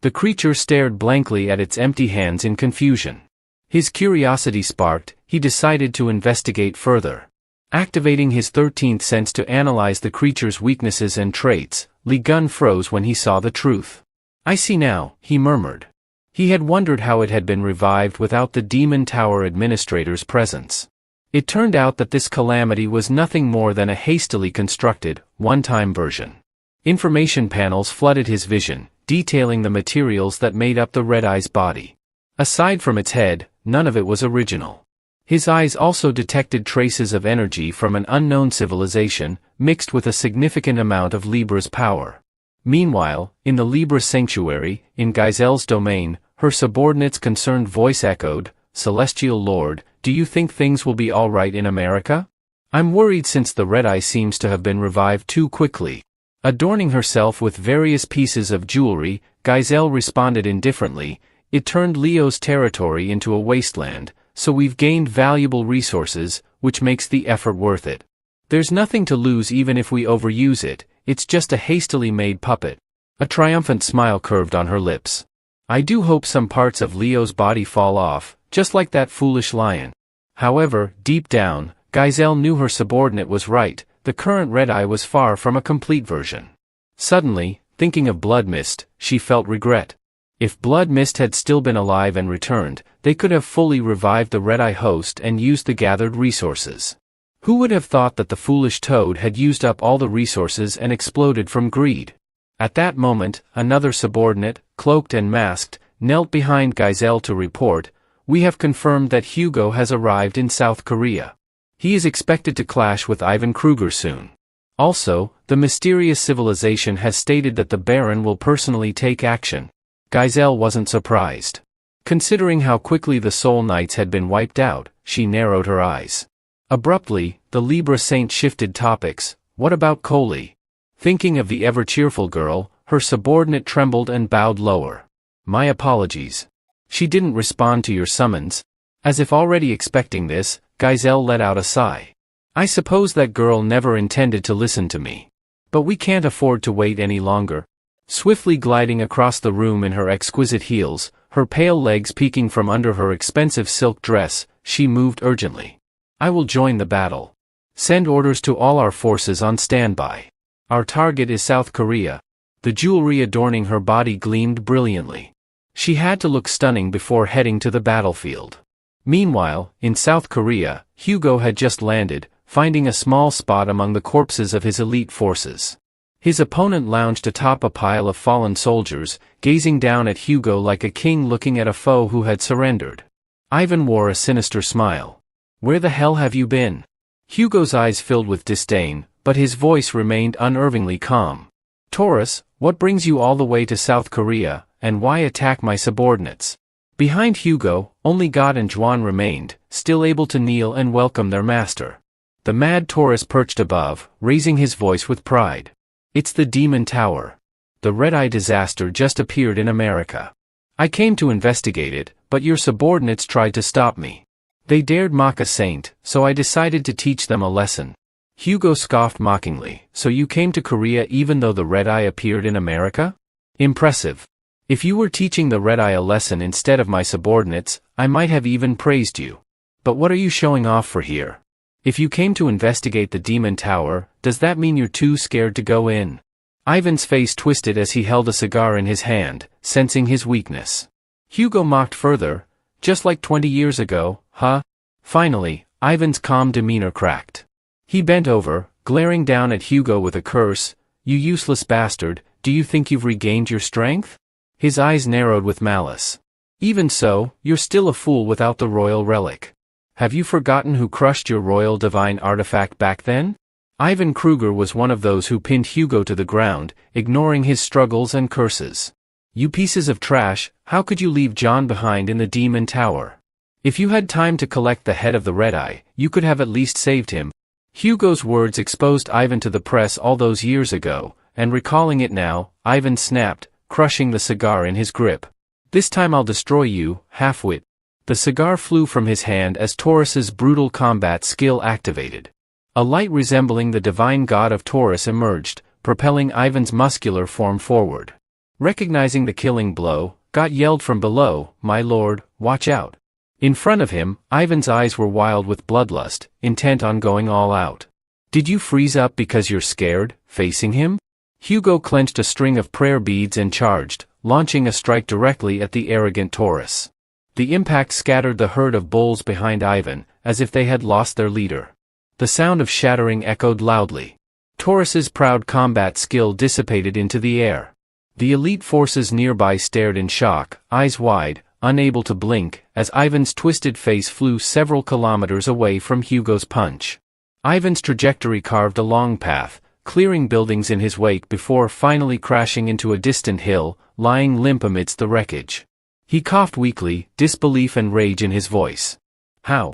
The creature stared blankly at its empty hands in confusion. His curiosity sparked, he decided to investigate further. Activating his 13th sense to analyze the creature's weaknesses and traits, Lee Gun froze when he saw the truth. "I see now," he murmured. He had wondered how it had been revived without the Demon Tower administrator's presence. It turned out that this calamity was nothing more than a hastily constructed, one-time version. Information panels flooded his vision, detailing the materials that made up the Red-Eye's body. Aside from its head, none of it was original. His eyes also detected traces of energy from an unknown civilization, mixed with a significant amount of Libra's power. Meanwhile, in the Libra sanctuary, in Giselle's domain, her subordinate's concerned voice echoed, "Celestial Lord, do you think things will be all right in America? I'm worried since the Red-Eye seems to have been revived too quickly." Adorning herself with various pieces of jewelry, Giselle responded indifferently, "It turned Leo's territory into a wasteland, so we've gained valuable resources, which makes the effort worth it. There's nothing to lose even if we overuse it, it's just a hastily made puppet." A triumphant smile curved on her lips. "I do hope some parts of Leo's body fall off, just like that foolish lion." However, deep down, Giselle knew her subordinate was right, the current Red-Eye was far from a complete version. Suddenly, thinking of Blood Mist, she felt regret. If Blood Mist had still been alive and returned, they could have fully revived the Red-Eye host and used the gathered resources. Who would have thought that the foolish toad had used up all the resources and exploded from greed? At that moment, another subordinate, cloaked and masked, knelt behind Giselle to report, "We have confirmed that Hugo has arrived in South Korea. He is expected to clash with Ivan Kruger soon. Also, the mysterious civilization has stated that the Baron will personally take action." Giselle wasn't surprised. Considering how quickly the Soul Knights had been wiped out, she narrowed her eyes. Abruptly, the Libra Saint shifted topics. "What about Coley?" Thinking of the ever-cheerful girl, her subordinate trembled and bowed lower. "My apologies. She didn't respond to your summons." As if already expecting this, Giselle let out a sigh. "I suppose that girl never intended to listen to me. But we can't afford to wait any longer." Swiftly gliding across the room in her exquisite heels, her pale legs peeking from under her expensive silk dress, she moved urgently. I will join the battle. Send orders to all our forces on standby. Our target is South Korea. The jewelry adorning her body gleamed brilliantly. She had to look stunning before heading to the battlefield. Meanwhile, in South Korea, Hugo had just landed, finding a small spot among the corpses of his elite forces. His opponent lounged atop a pile of fallen soldiers, gazing down at Hugo like a king looking at a foe who had surrendered. Ivan wore a sinister smile. Where the hell have you been? Hugo's eyes filled with disdain, but his voice remained unervingly calm. Taurus, what brings you all the way to South Korea, and why attack my subordinates? Behind Hugo, only God and Juan remained, still able to kneel and welcome their master. The mad Taurus perched above, raising his voice with pride. It's the Demon Tower. The Red-Eye disaster just appeared in America. I came to investigate it, but your subordinates tried to stop me. They dared mock a saint, so I decided to teach them a lesson. Hugo scoffed mockingly. So you came to Korea even though the Red-Eye appeared in America? Impressive. If you were teaching the Red-Eye a lesson instead of my subordinates, I might have even praised you. But what are you showing off for here? If you came to investigate the Demon Tower, does that mean you're too scared to go in? Ivan's face twisted as he held a cigar in his hand, sensing his weakness. Hugo mocked further. Just like 20 years ago, huh? Finally, Ivan's calm demeanor cracked. He bent over, glaring down at Hugo with a curse. You useless bastard, do you think you've regained your strength? His eyes narrowed with malice. Even so, you're still a fool without the royal relic. Have you forgotten who crushed your royal divine artifact back then? Ivan Kruger was one of those who pinned Hugo to the ground, ignoring his struggles and curses. You pieces of trash, how could you leave John behind in the Demon Tower? If you had time to collect the head of the Red-Eye, you could have at least saved him. Hugo's words exposed Ivan to the press all those years ago, and recalling it now, Ivan snapped, crushing the cigar in his grip. This time I'll destroy you, half-wit. The cigar flew from his hand as Taurus's brutal combat skill activated. A light resembling the divine god of Taurus emerged, propelling Ivan's muscular form forward. Recognizing the killing blow, God yelled from below, "My lord, watch out." In front of him, Ivan's eyes were wild with bloodlust, intent on going all out. Did you freeze up because you're scared, facing him? Hugo clenched a string of prayer beads and charged, launching a strike directly at the arrogant Taurus. The impact scattered the herd of bulls behind Ivan, as if they had lost their leader. The sound of shattering echoed loudly. Taurus's proud combat skill dissipated into the air. The elite forces nearby stared in shock, eyes wide, unable to blink, as Ivan's twisted face flew several kilometers away from Hugo's punch. Ivan's trajectory carved a long path, clearing buildings in his wake before finally crashing into a distant hill, lying limp amidst the wreckage. He coughed weakly, disbelief and rage in his voice. How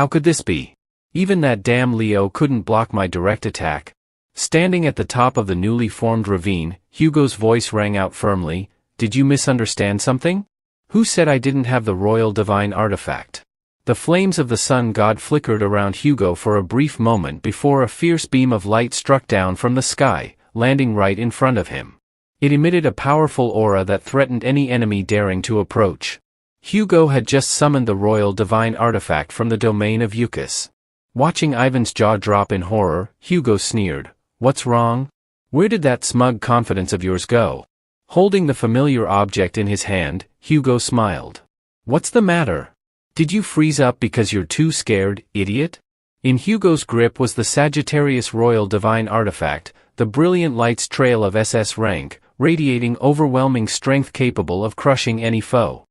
could this be? Even that damn Leo couldn't block my direct attack. Standing at the top of the newly formed ravine, Hugo's voice rang out firmly. Did you misunderstand something? Who said I didn't have the royal divine artifact? The flames of the sun god flickered around Hugo for a brief moment before a fierce beam of light struck down from the sky, landing right in front of him. It emitted a powerful aura that threatened any enemy daring to approach. Hugo had just summoned the royal divine artifact from the domain of Eucus. Watching Ivan's jaw drop in horror, Hugo sneered. What's wrong? Where did that smug confidence of yours go? Holding the familiar object in his hand, Hugo smiled. What's the matter? Did you freeze up because you're too scared, idiot? In Hugo's grip was the Sagittarius Royal Divine Artifact, the brilliant light's trail of SS rank, radiating overwhelming strength capable of crushing any foe.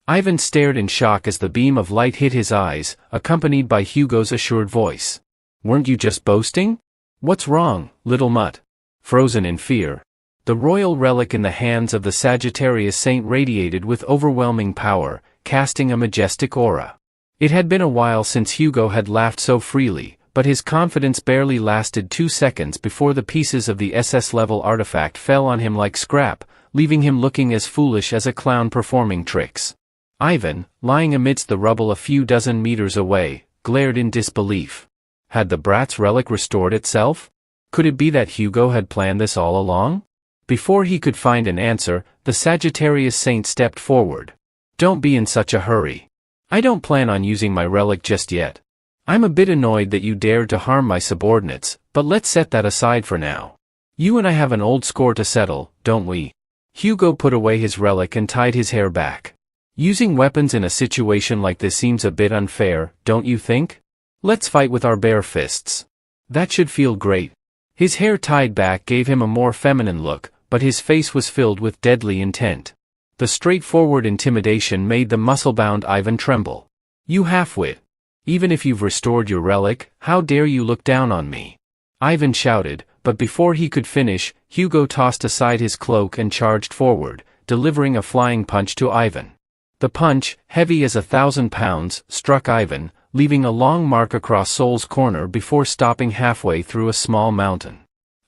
Ivan stared in shock as the beam of light hit his eyes, accompanied by Hugo's assured voice. Weren't you just boasting? What's wrong, little mutt? Frozen in fear. The royal relic in the hands of the Sagittarius Saint radiated with overwhelming power, casting a majestic aura. It had been a while since Hugo had laughed so freely, but his confidence barely lasted 2 seconds before the pieces of the SS-level artifact fell on him like scrap, leaving him looking as foolish as a clown performing tricks. Ivan, lying amidst the rubble a few dozen meters away, glared in disbelief. Had the brat's relic restored itself? Could it be that Hugo had planned this all along? Before he could find an answer, the Sagittarius Saint stepped forward. Don't be in such a hurry. I don't plan on using my relic just yet. I'm a bit annoyed that you dared to harm my subordinates, but let's set that aside for now. You and I have an old score to settle, don't we? Hugo put away his relic and tied his hair back. Using weapons in a situation like this seems a bit unfair, don't you think? Let's fight with our bare fists. That should feel great. His hair tied back gave him a more feminine look, but his face was filled with deadly intent. The straightforward intimidation made the muscle-bound Ivan tremble. You half-wit. Even if you've restored your relic, how dare you look down on me? Ivan shouted, but before he could finish, Hugo tossed aside his cloak and charged forward, delivering a flying punch to Ivan. The punch, heavy as 1,000 pounds, struck Ivan, leaving a long mark across Sol's corner before stopping halfway through a small mountain.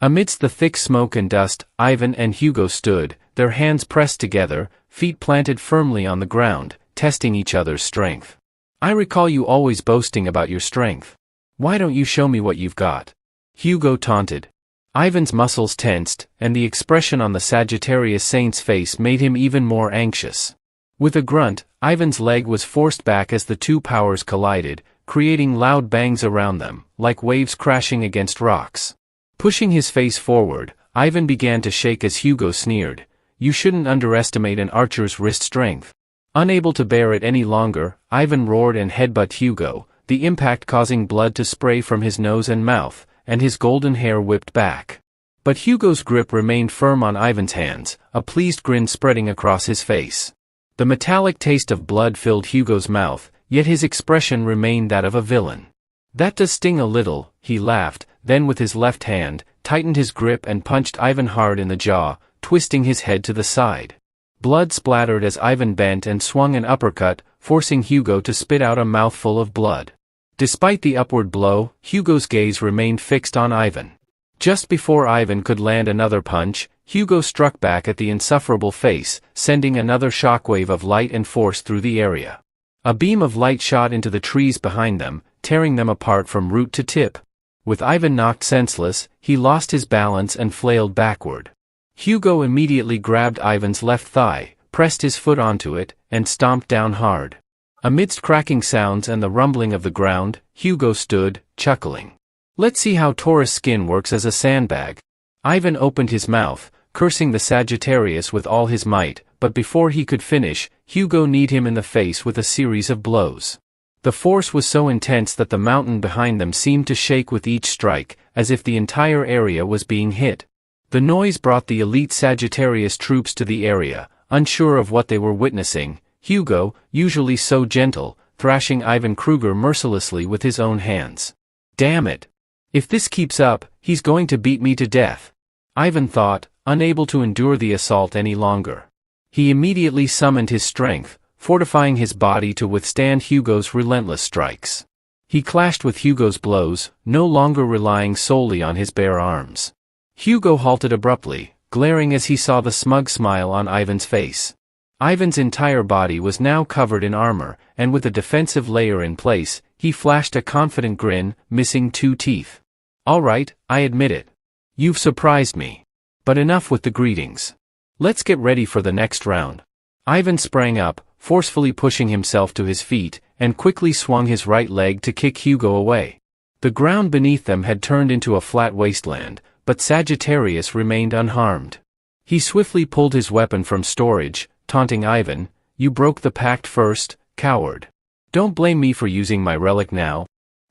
Amidst the thick smoke and dust, Ivan and Hugo stood, their hands pressed together, feet planted firmly on the ground, testing each other's strength. I recall you always boasting about your strength. Why don't you show me what you've got? Hugo taunted. Ivan's muscles tensed, and the expression on the Sagittarius Saint's face made him even more anxious. With a grunt, Ivan's leg was forced back as the two powers collided, creating loud bangs around them, like waves crashing against rocks. Pushing his face forward, Ivan began to shake as Hugo sneered. You shouldn't underestimate an archer's wrist strength. Unable to bear it any longer, Ivan roared and headbutted Hugo, the impact causing blood to spray from his nose and mouth, and his golden hair whipped back. But Hugo's grip remained firm on Ivan's hands, a pleased grin spreading across his face. The metallic taste of blood filled Hugo's mouth, yet his expression remained that of a villain. That does sting a little, he laughed, then with his left hand, tightened his grip and punched Ivan hard in the jaw, twisting his head to the side. Blood splattered as Ivan bent and swung an uppercut, forcing Hugo to spit out a mouthful of blood. Despite the upward blow, Hugo's gaze remained fixed on Ivan. Just before Ivan could land another punch, Hugo struck back at the insufferable face, sending another shockwave of light and force through the area. A beam of light shot into the trees behind them, tearing them apart from root to tip. With Ivan knocked senseless, he lost his balance and flailed backward. Hugo immediately grabbed Ivan's left thigh, pressed his foot onto it, and stomped down hard. Amidst cracking sounds and the rumbling of the ground, Hugo stood, chuckling. Let's see how Taurus skin works as a sandbag. Ivan opened his mouth, cursing the Sagittarius with all his might, but before he could finish, Hugo kneed him in the face with a series of blows. The force was so intense that the mountain behind them seemed to shake with each strike, as if the entire area was being hit. The noise brought the elite Sagittarius troops to the area, unsure of what they were witnessing. Hugo, usually so gentle, thrashing Ivan Kruger mercilessly with his own hands. Damn it! If this keeps up, he's going to beat me to death. Ivan thought, unable to endure the assault any longer. He immediately summoned his strength, fortifying his body to withstand Hugo's relentless strikes. He clashed with Hugo's blows, no longer relying solely on his bare arms. Hugo halted abruptly, glaring as he saw the smug smile on Ivan's face. Ivan's entire body was now covered in armor, and with a defensive layer in place, he flashed a confident grin, missing 2 teeth. All right, I admit it. You've surprised me. But enough with the greetings. Let's get ready for the next round. Ivan sprang up, forcefully pushing himself to his feet, and quickly swung his right leg to kick Hugo away. The ground beneath them had turned into a flat wasteland, but Sagittarius remained unharmed. He swiftly pulled his weapon from storage, taunting Ivan, "You broke the pact first, coward. Don't blame me for using my relic now."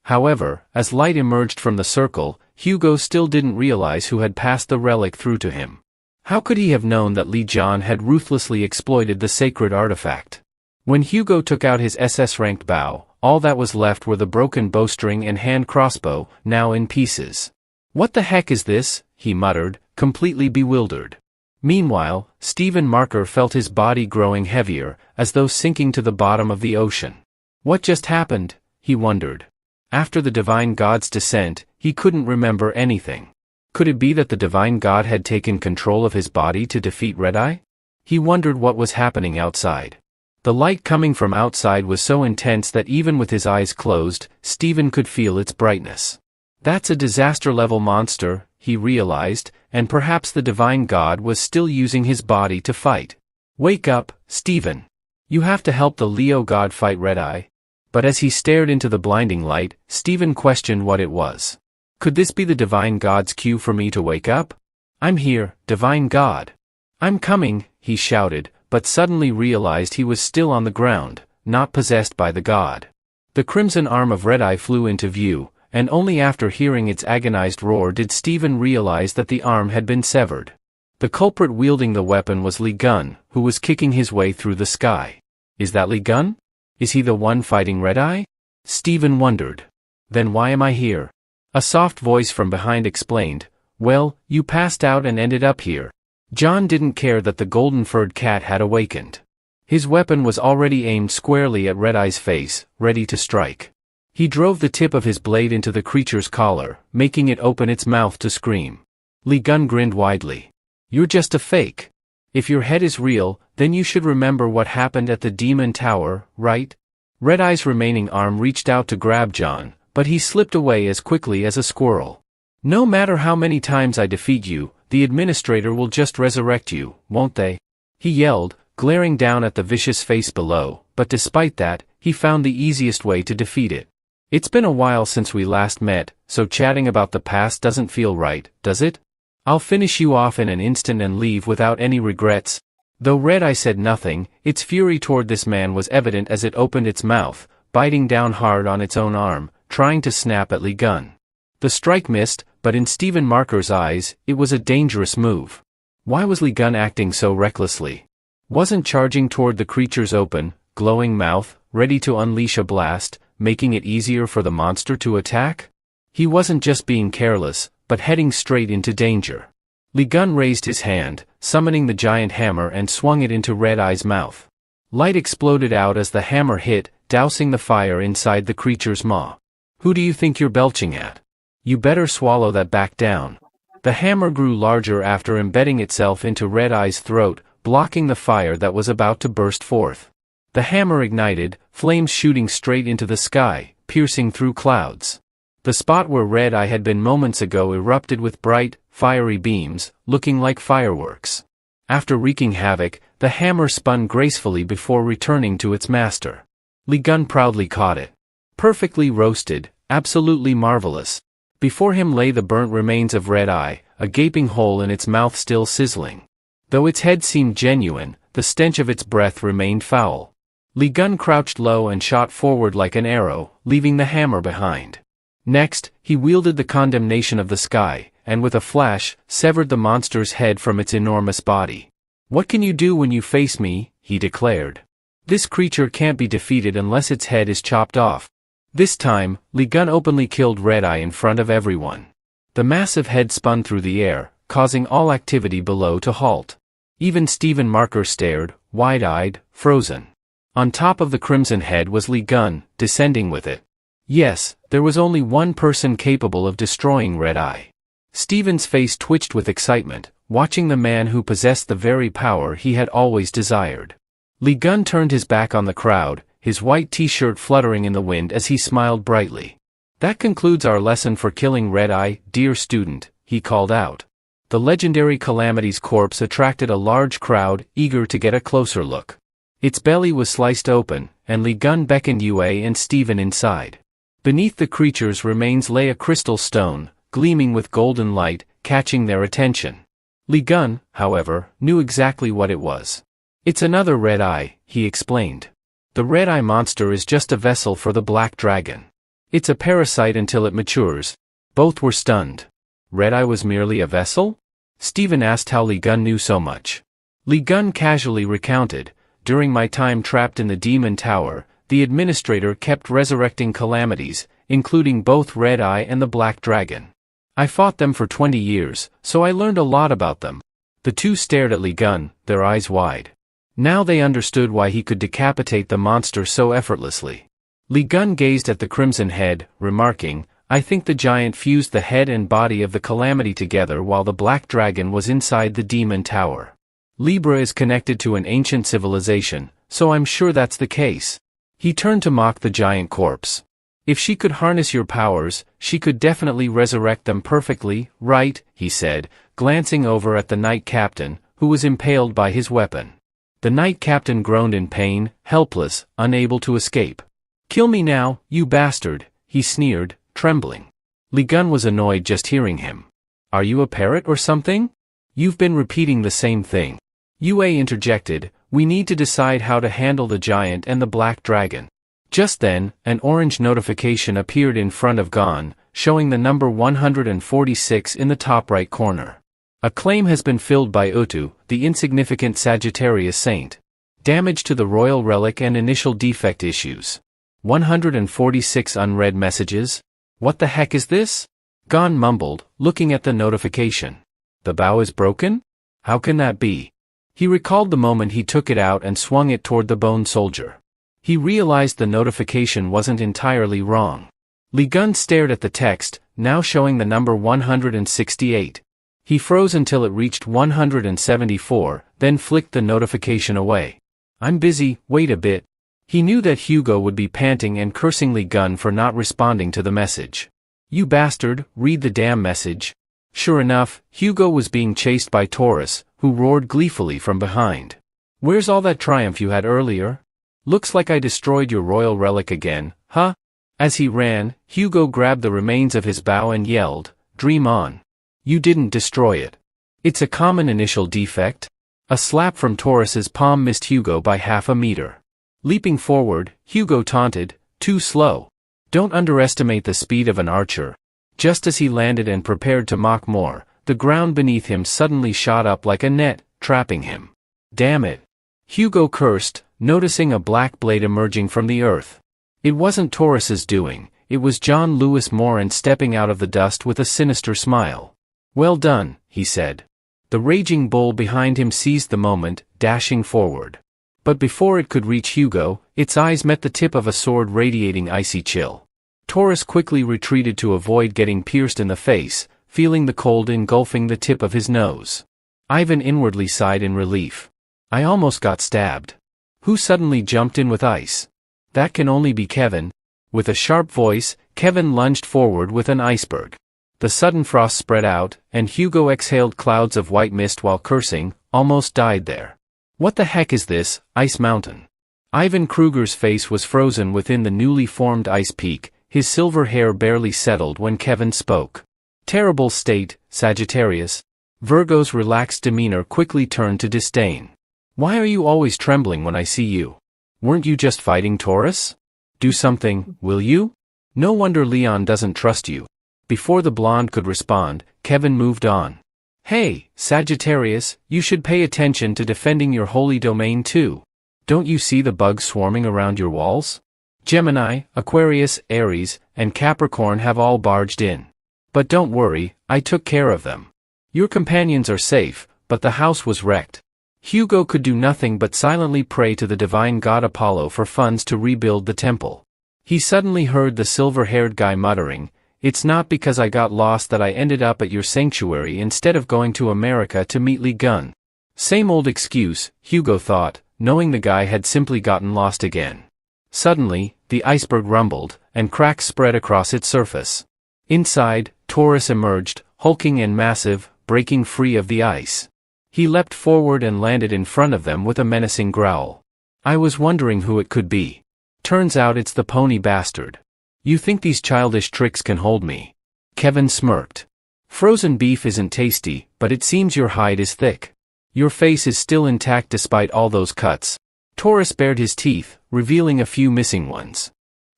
However, as light emerged from the circle, Hugo still didn't realize who had passed the relic through to him. How could he have known that Li Jian had ruthlessly exploited the sacred artifact? When Hugo took out his SS-ranked bow, all that was left were the broken bowstring and hand crossbow, now in pieces. "What the heck is this?" he muttered, completely bewildered. Meanwhile, Stephen Marker felt his body growing heavier, as though sinking to the bottom of the ocean. What just happened? He wondered. After the Divine God's descent, he couldn't remember anything. Could it be that the Divine God had taken control of his body to defeat Red-Eye? He wondered what was happening outside. The light coming from outside was so intense that even with his eyes closed, Stephen could feel its brightness. That's a disaster-level monster, he realized, and perhaps the Divine God was still using his body to fight. "Wake up, Stephen. You have to help the Leo god fight Red-Eye? But as he stared into the blinding light, Stephen questioned what it was. Could this be the divine god's cue for me to wake up? I'm here, divine god. I'm coming, he shouted, but suddenly realized he was still on the ground, not possessed by the god. The crimson arm of Red-Eye flew into view, and only after hearing its agonized roar did Stephen realize that the arm had been severed. The culprit wielding the weapon was Lee Gun, who was kicking his way through the sky. Is that Lee Gun? Is he the one fighting Red-Eye? Stephen wondered. Then why am I here? A soft voice from behind explained, well, you passed out and ended up here. John didn't care that the golden-furred cat had awakened. His weapon was already aimed squarely at Red-Eye's face, ready to strike. He drove the tip of his blade into the creature's collar, making it open its mouth to scream. Lee Gun grinned widely. You're just a fake. If your head is real, then you should remember what happened at the Demon Tower, right? Red-Eye's remaining arm reached out to grab John, but he slipped away as quickly as a squirrel. No matter how many times I defeat you, the administrator will just resurrect you, won't they? He yelled, glaring down at the vicious face below, but despite that, he found the easiest way to defeat it. It's been a while since we last met, so chatting about the past doesn't feel right, does it? I'll finish you off in an instant and leave without any regrets. Though Red-Eye said nothing, its fury toward this man was evident as it opened its mouth, biting down hard on its own arm, trying to snap at Lee Gun. The strike missed, but in Stephen Marker's eyes, it was a dangerous move. Why was Lee Gun acting so recklessly? Wasn't charging toward the creature's open, glowing mouth, ready to unleash a blast, making it easier for the monster to attack? He wasn't just being careless, but heading straight into danger. Lee Gun raised his hand, summoning the giant hammer and swung it into Red-Eye's mouth. Light exploded out as the hammer hit, dousing the fire inside the creature's maw. Who do you think you're belching at? You better swallow that back down. The hammer grew larger after embedding itself into Red-Eye's throat, blocking the fire that was about to burst forth. The hammer ignited, flames shooting straight into the sky, piercing through clouds. The spot where Red-Eye had been moments ago erupted with bright, fiery beams, looking like fireworks. After wreaking havoc, the hammer spun gracefully before returning to its master. Lee Gun proudly caught it. Perfectly roasted, absolutely marvelous. Before him lay the burnt remains of Red-Eye, a gaping hole in its mouth still sizzling. Though its head seemed genuine, the stench of its breath remained foul. Lee Gun crouched low and shot forward like an arrow, leaving the hammer behind. Next, he wielded the condemnation of the sky, and with a flash, severed the monster's head from its enormous body. What can you do when you face me? He declared. This creature can't be defeated unless its head is chopped off. This time, Lee Gun openly killed Red-Eye in front of everyone. The massive head spun through the air, causing all activity below to halt. Even Stephen Marker stared, wide-eyed, frozen. On top of the crimson head was Lee Gun, descending with it. Yes, there was only one person capable of destroying Red-Eye. Stephen's face twitched with excitement, watching the man who possessed the very power he had always desired. Lee Gun turned his back on the crowd, his white t-shirt fluttering in the wind as he smiled brightly. That concludes our lesson for killing Red-Eye, dear student, he called out. The legendary Calamity's corpse attracted a large crowd, eager to get a closer look. Its belly was sliced open, and Lee Gun beckoned Yue and Stephen inside. Beneath the creature's remains lay a crystal stone, gleaming with golden light, catching their attention. Lee Gun, however, knew exactly what it was. It's another Red-Eye, he explained. The Red-Eye monster is just a vessel for the Black Dragon. It's a parasite until it matures. Both were stunned. Red-Eye was merely a vessel? Stephen asked how Lee Gun knew so much. Lee Gun casually recounted, during my time trapped in the Demon Tower, the administrator kept resurrecting calamities, including both Red-Eye and the Black Dragon. I fought them for 20 years, so I learned a lot about them. The two stared at Lee Gun, their eyes wide. Now they understood why he could decapitate the monster so effortlessly. Lee Gun gazed at the crimson head, remarking, I think the giant fused the head and body of the calamity together while the Black Dragon was inside the Demon Tower. Libra is connected to an ancient civilization, so I'm sure that's the case. He turned to mock the giant corpse. If she could harness your powers, she could definitely resurrect them perfectly, right? He said, glancing over at the Knight Captain, who was impaled by his weapon. The knight captain groaned in pain, helpless, unable to escape. "Kill me now, you bastard," he sneered, trembling. Li Gun was annoyed just hearing him. "Are you a parrot or something? You've been repeating the same thing." Yue interjected, "We need to decide how to handle the giant and the black dragon." Just then, an orange notification appeared in front of Gon, showing the number 146 in the top right corner. A claim has been filled by Utu, the insignificant Sagittarius saint. Damage to the royal relic and initial defect issues. 146 unread messages? What the heck is this? Gon mumbled, looking at the notification. The bow is broken? How can that be? He recalled the moment he took it out and swung it toward the bone soldier. He realized the notification wasn't entirely wrong. Li Gun stared at the text, now showing the number 168. He froze until it reached 174, then flicked the notification away. "I'm busy, wait a bit." He knew that Hugo would be panting and cursing Li Gun for not responding to the message. "You bastard, read the damn message." Sure enough, Hugo was being chased by Taurus, who roared gleefully from behind. "Where's all that triumph you had earlier? Looks like I destroyed your royal relic again, huh?" As he ran, Hugo grabbed the remains of his bow and yelled, "Dream on. You didn't destroy it. It's a common initial defect." A slap from Taurus's palm missed Hugo by half a meter. Leaping forward, Hugo taunted, "Too slow. Don't underestimate the speed of an archer." Just as he landed and prepared to mock more, the ground beneath him suddenly shot up like a net, trapping him. "Damn it!" Hugo cursed, noticing a black blade emerging from the earth. It wasn't Taurus's doing, it was John Lewis Moran stepping out of the dust with a sinister smile. "Well done," he said. The raging bull behind him seized the moment, dashing forward. But before it could reach Hugo, its eyes met the tip of a sword radiating icy chill. Taurus quickly retreated to avoid getting pierced in the face, feeling the cold engulfing the tip of his nose. Ivan inwardly sighed in relief. "I almost got stabbed." Who suddenly jumped in with ice? That can only be Kevin. With a sharp voice, Kevin lunged forward with an iceberg. The sudden frost spread out, and Hugo exhaled clouds of white mist while cursing, almost died there. "What the heck is this, Ice Mountain?" Ivan Kruger's face was frozen within the newly formed ice peak, his silver hair barely settled when Kevin spoke. "Terrible state, Sagittarius." Virgo's relaxed demeanor quickly turned to disdain. "Why are you always trembling when I see you? Weren't you just fighting Taurus? Do something, will you? No wonder Leon doesn't trust you." Before the blonde could respond, Kevin moved on. "Hey, Sagittarius, you should pay attention to defending your holy domain too. Don't you see the bugs swarming around your walls? Gemini, Aquarius, Aries, and Capricorn have all barged in. But don't worry, I took care of them. Your companions are safe, but the house was wrecked." Hugo could do nothing but silently pray to the divine god Apollo for funds to rebuild the temple. He suddenly heard the silver-haired guy muttering, "It's not because I got lost that I ended up at your sanctuary instead of going to America to meet Li Gun." Same old excuse, Hugo thought, knowing the guy had simply gotten lost again. Suddenly, the iceberg rumbled, and cracks spread across its surface. Inside, Taurus emerged, hulking and massive, breaking free of the ice. He leapt forward and landed in front of them with a menacing growl. "I was wondering who it could be. Turns out it's the pony bastard. You think these childish tricks can hold me?" Kevin smirked. "Frozen beef isn't tasty, but it seems your hide is thick. Your face is still intact despite all those cuts." Taurus bared his teeth, revealing a few missing ones.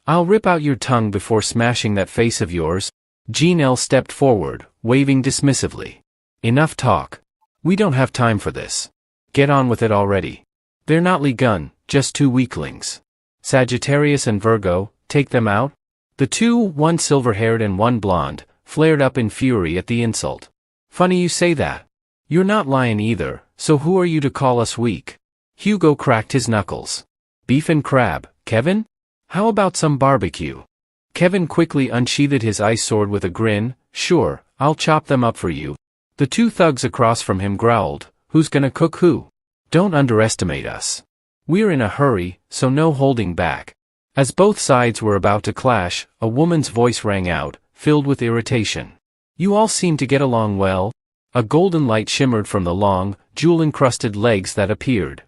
"I'll rip out your tongue before smashing that face of yours." Jean-Elle stepped forward, waving dismissively. "Enough talk. We don't have time for this. Get on with it already. They're not Li Gun, just two weaklings. Sagittarius and Virgo, take them out." The two, one silver-haired and one blonde, flared up in fury at the insult. "Funny you say that. You're not lying either, so who are you to call us weak?" Hugo cracked his knuckles. "Beef and crab, Kevin? How about some barbecue?" Kevin quickly unsheathed his ice sword with a grin. "Sure, I'll chop them up for you." The two thugs across from him growled, "Who's gonna cook who? Don't underestimate us. We're in a hurry, so no holding back." As both sides were about to clash, a woman's voice rang out, filled with irritation. "You all seem to get along well." A golden light shimmered from the long, jewel-encrusted legs that appeared.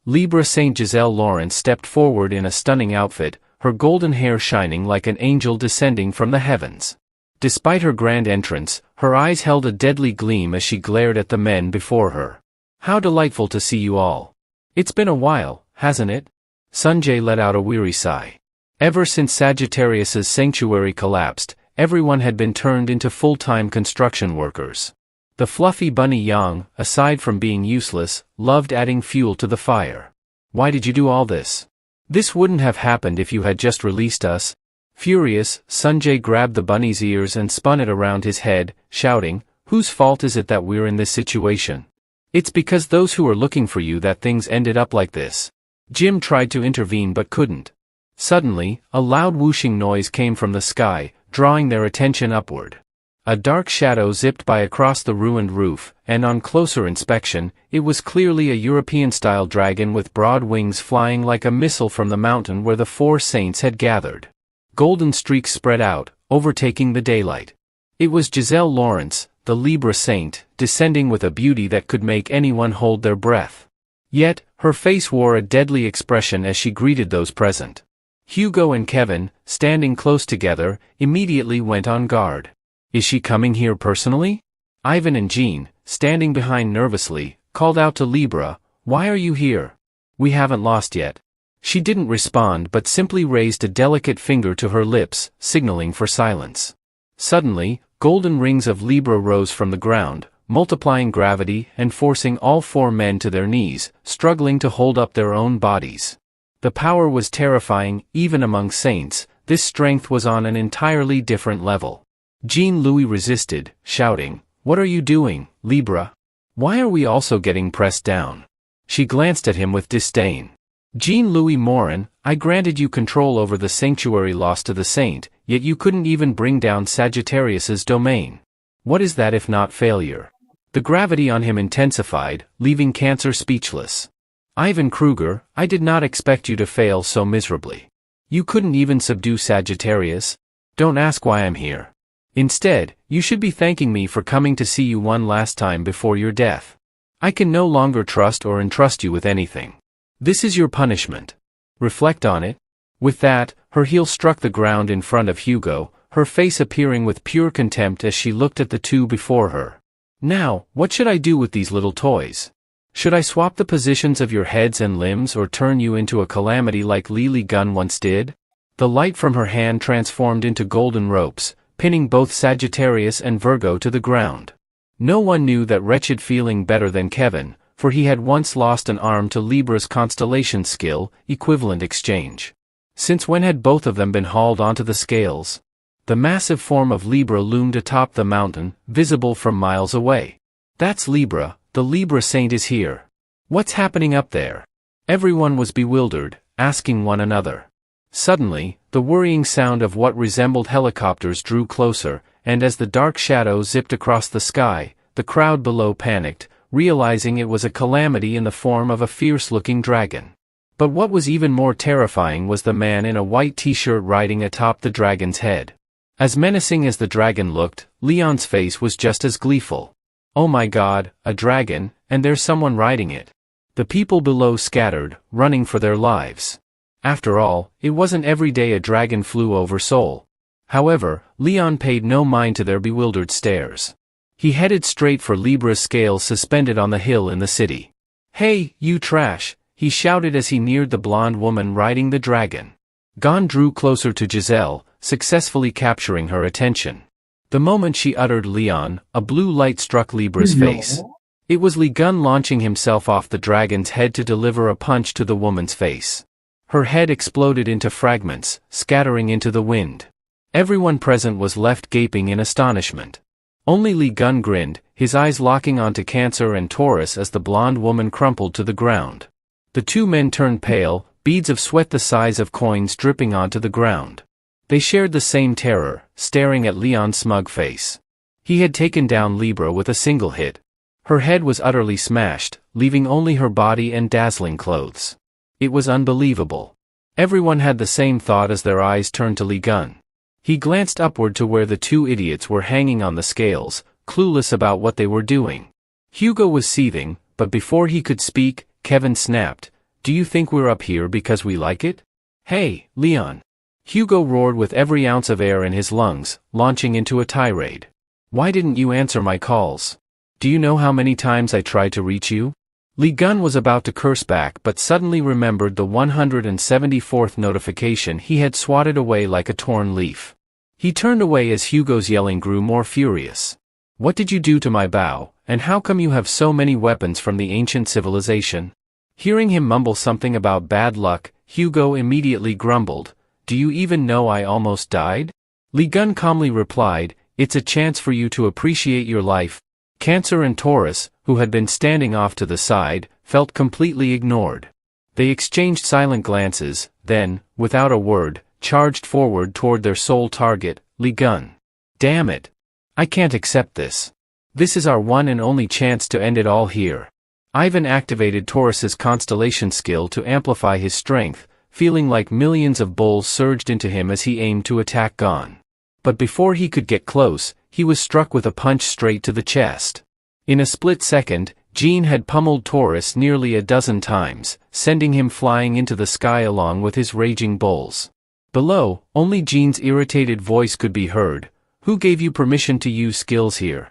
Libra Saint Giselle Lawrence stepped forward in a stunning outfit, her golden hair shining like an angel descending from the heavens. Despite her grand entrance, her eyes held a deadly gleam as she glared at the men before her. "How delightful to see you all. It's been a while, hasn't it?" Sanjay let out a weary sigh. Ever since Sagittarius's sanctuary collapsed, everyone had been turned into full-time construction workers. The fluffy bunny Yang, aside from being useless, loved adding fuel to the fire. "Why did you do all this? This wouldn't have happened if you had just released us." Furious, Sanjay grabbed the bunny's ears and spun it around his head, shouting, "Whose fault is it that we're in this situation? It's because those who are looking for you that things ended up like this." Jim tried to intervene but couldn't. Suddenly, a loud whooshing noise came from the sky, drawing their attention upward. A dark shadow zipped by across the ruined roof, and on closer inspection, it was clearly a European-style dragon with broad wings flying like a missile from the mountain where the four saints had gathered. Golden streaks spread out, overtaking the daylight. It was Giselle Lawrence, the Libra Saint, descending with a beauty that could make anyone hold their breath. Yet, her face wore a deadly expression as she greeted those present. Hugo and Kevin, standing close together, immediately went on guard. "Is she coming here personally?" Ivan and Jean, standing behind nervously, called out to Libra, "Why are you here? We haven't lost yet." She didn't respond but simply raised a delicate finger to her lips, signaling for silence. Suddenly, golden rings of Libra rose from the ground, multiplying gravity and forcing all four men to their knees, struggling to hold up their own bodies. The power was terrifying, even among saints. This strength was on an entirely different level. Jean-Louis resisted, shouting, "What are you doing, Libra? Why are we also getting pressed down?" She glanced at him with disdain. "Jean-Louis Morin, I granted you control over the sanctuary lost to the saint, yet you couldn't even bring down Sagittarius's domain. What is that if not failure?" The gravity on him intensified, leaving Cancer speechless. "Ivan Kruger, I did not expect you to fail so miserably. You couldn't even subdue Sagittarius? Don't ask why I'm here. Instead, you should be thanking me for coming to see you one last time before your death. I can no longer trust or entrust you with anything. This is your punishment. Reflect on it." With that, her heel struck the ground in front of Hugo, her face appearing with pure contempt as she looked at the two before her. "Now, what should I do with these little toys? Should I swap the positions of your heads and limbs or turn you into a calamity like Lily Gunn once did?" The light from her hand transformed into golden ropes, pinning both Sagittarius and Virgo to the ground. No one knew that wretched feeling better than Kevin, for he had once lost an arm to Libra's constellation skill, equivalent exchange. Since when had both of them been hauled onto the scales? The massive form of Libra loomed atop the mountain, visible from miles away. "That's Libra, the Libra Saint is here. What's happening up there?" Everyone was bewildered, asking one another. Suddenly, the worrying sound of what resembled helicopters drew closer, and as the dark shadow zipped across the sky, the crowd below panicked, realizing it was a calamity in the form of a fierce-looking dragon. But what was even more terrifying was the man in a white t-shirt riding atop the dragon's head. As menacing as the dragon looked, Leon's face was just as gleeful. "Oh my God, a dragon, and there's someone riding it." The people below scattered, running for their lives. After all, it wasn't every day a dragon flew over Seoul. However, Leon paid no mind to their bewildered stares. He headed straight for Libra's scales suspended on the hill in the city. "Hey, you trash!" he shouted as he neared the blonde woman riding the dragon. Gon drew closer to Giselle, successfully capturing her attention. The moment she uttered Leon, a blue light struck Libra's face. It was Li Gun launching himself off the dragon's head to deliver a punch to the woman's face. Her head exploded into fragments, scattering into the wind. Everyone present was left gaping in astonishment. Only Li Gun grinned, his eyes locking onto Cancer and Taurus as the blonde woman crumpled to the ground. The two men turned pale, beads of sweat the size of coins dripping onto the ground. They shared the same terror, staring at Leon's smug face. He had taken down Libra with a single hit. Her head was utterly smashed, leaving only her body and dazzling clothes. It was unbelievable. Everyone had the same thought as their eyes turned to Li Gun. He glanced upward to where the two idiots were hanging on the scales, clueless about what they were doing. Hugo was seething, but before he could speak, Kevin snapped, Do you think we're up here because we like it? Hey, Leon. Hugo roared with every ounce of air in his lungs, launching into a tirade. Why didn't you answer my calls? Do you know how many times I tried to reach you? Lee Gun was about to curse back but suddenly remembered the 174th notification he had swatted away like a torn leaf. He turned away as Hugo's yelling grew more furious. What did you do to my bow, and how come you have so many weapons from the ancient civilization? Hearing him mumble something about bad luck, Hugo immediately grumbled, Do you even know I almost died? Lee Gun calmly replied, It's a chance for you to appreciate your life. Cancer and Taurus, who had been standing off to the side, felt completely ignored. They exchanged silent glances, then, without a word, charged forward toward their sole target, Lee Gun. Damn it. I can't accept this. This is our one and only chance to end it all here. Ivan activated Taurus's constellation skill to amplify his strength, feeling like millions of bulls surged into him as he aimed to attack Gon. But before he could get close, he was struck with a punch straight to the chest. In a split second, Jean had pummeled Taurus nearly a dozen times, sending him flying into the sky along with his raging bulls. Below, only Jean's irritated voice could be heard. Who gave you permission to use skills here?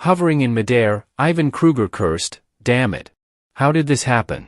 Hovering in midair, Ivan Kruger cursed, Damn it. How did this happen?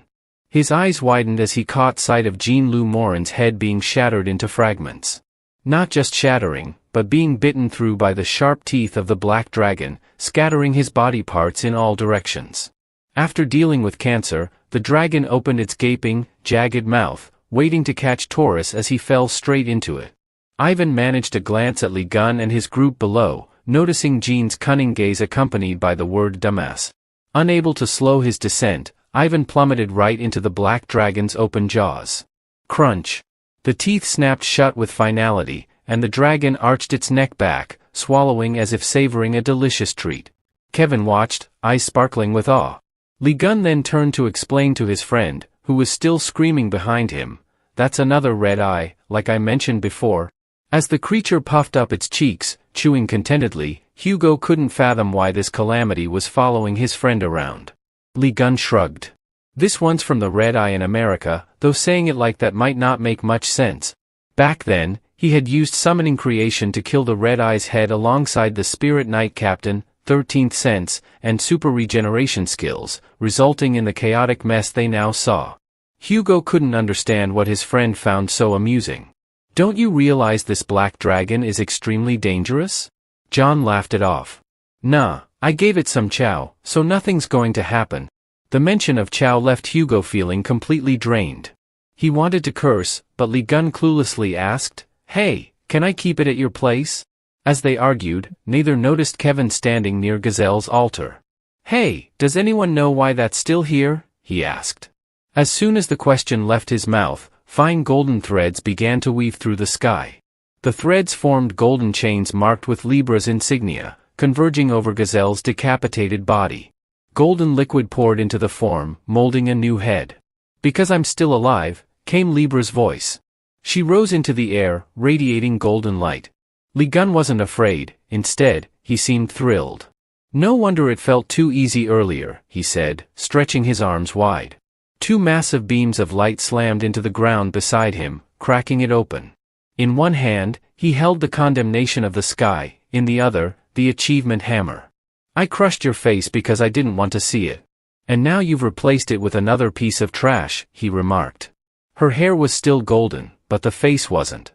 His eyes widened as he caught sight of Jean-Lu Morin's head being shattered into fragments. Not just shattering, but being bitten through by the sharp teeth of the black dragon, scattering his body parts in all directions. After dealing with Cancer, the dragon opened its gaping, jagged mouth, waiting to catch Taurus as he fell straight into it. Ivan managed to glance at Lee Gun and his group below, noticing Jean's cunning gaze accompanied by the word dumbass. Unable to slow his descent, Ivan plummeted right into the black dragon's open jaws. Crunch. The teeth snapped shut with finality, and the dragon arched its neck back, swallowing as if savoring a delicious treat. Kevin watched, eyes sparkling with awe. Lee Gun then turned to explain to his friend, who was still screaming behind him, That's another red eye, like I mentioned before. As the creature puffed up its cheeks, chewing contentedly, Hugo couldn't fathom why this calamity was following his friend around. Lee Gun shrugged. This one's from the Red Eye in America, though saying it like that might not make much sense. Back then, he had used summoning creation to kill the Red Eye's head alongside the Spirit Knight Captain, 13th Sense, and super regeneration skills, resulting in the chaotic mess they now saw. Hugo couldn't understand what his friend found so amusing. Don't you realize this black dragon is extremely dangerous? John laughed it off. Nah, I gave it some chow, so nothing's going to happen. The mention of chow left Hugo feeling completely drained. He wanted to curse, but Lee Gun cluelessly asked, Hey, can I keep it at your place? As they argued, neither noticed Kevin standing near Gazelle's altar. Hey, does anyone know why that's still here? He asked. As soon as the question left his mouth, fine golden threads began to weave through the sky. The threads formed golden chains marked with Libra's insignia, converging over Gazelle's decapitated body. Golden liquid poured into the form, molding a new head. Because I'm still alive, came Libra's voice. She rose into the air, radiating golden light. Lee Gun wasn't afraid, instead, he seemed thrilled. No wonder it felt too easy earlier, he said, stretching his arms wide. Two massive beams of light slammed into the ground beside him, cracking it open. In one hand, he held the condemnation of the sky, in the other, the achievement hammer. I crushed your face because I didn't want to see it. And now you've replaced it with another piece of trash, he remarked. Her hair was still golden, but the face wasn't.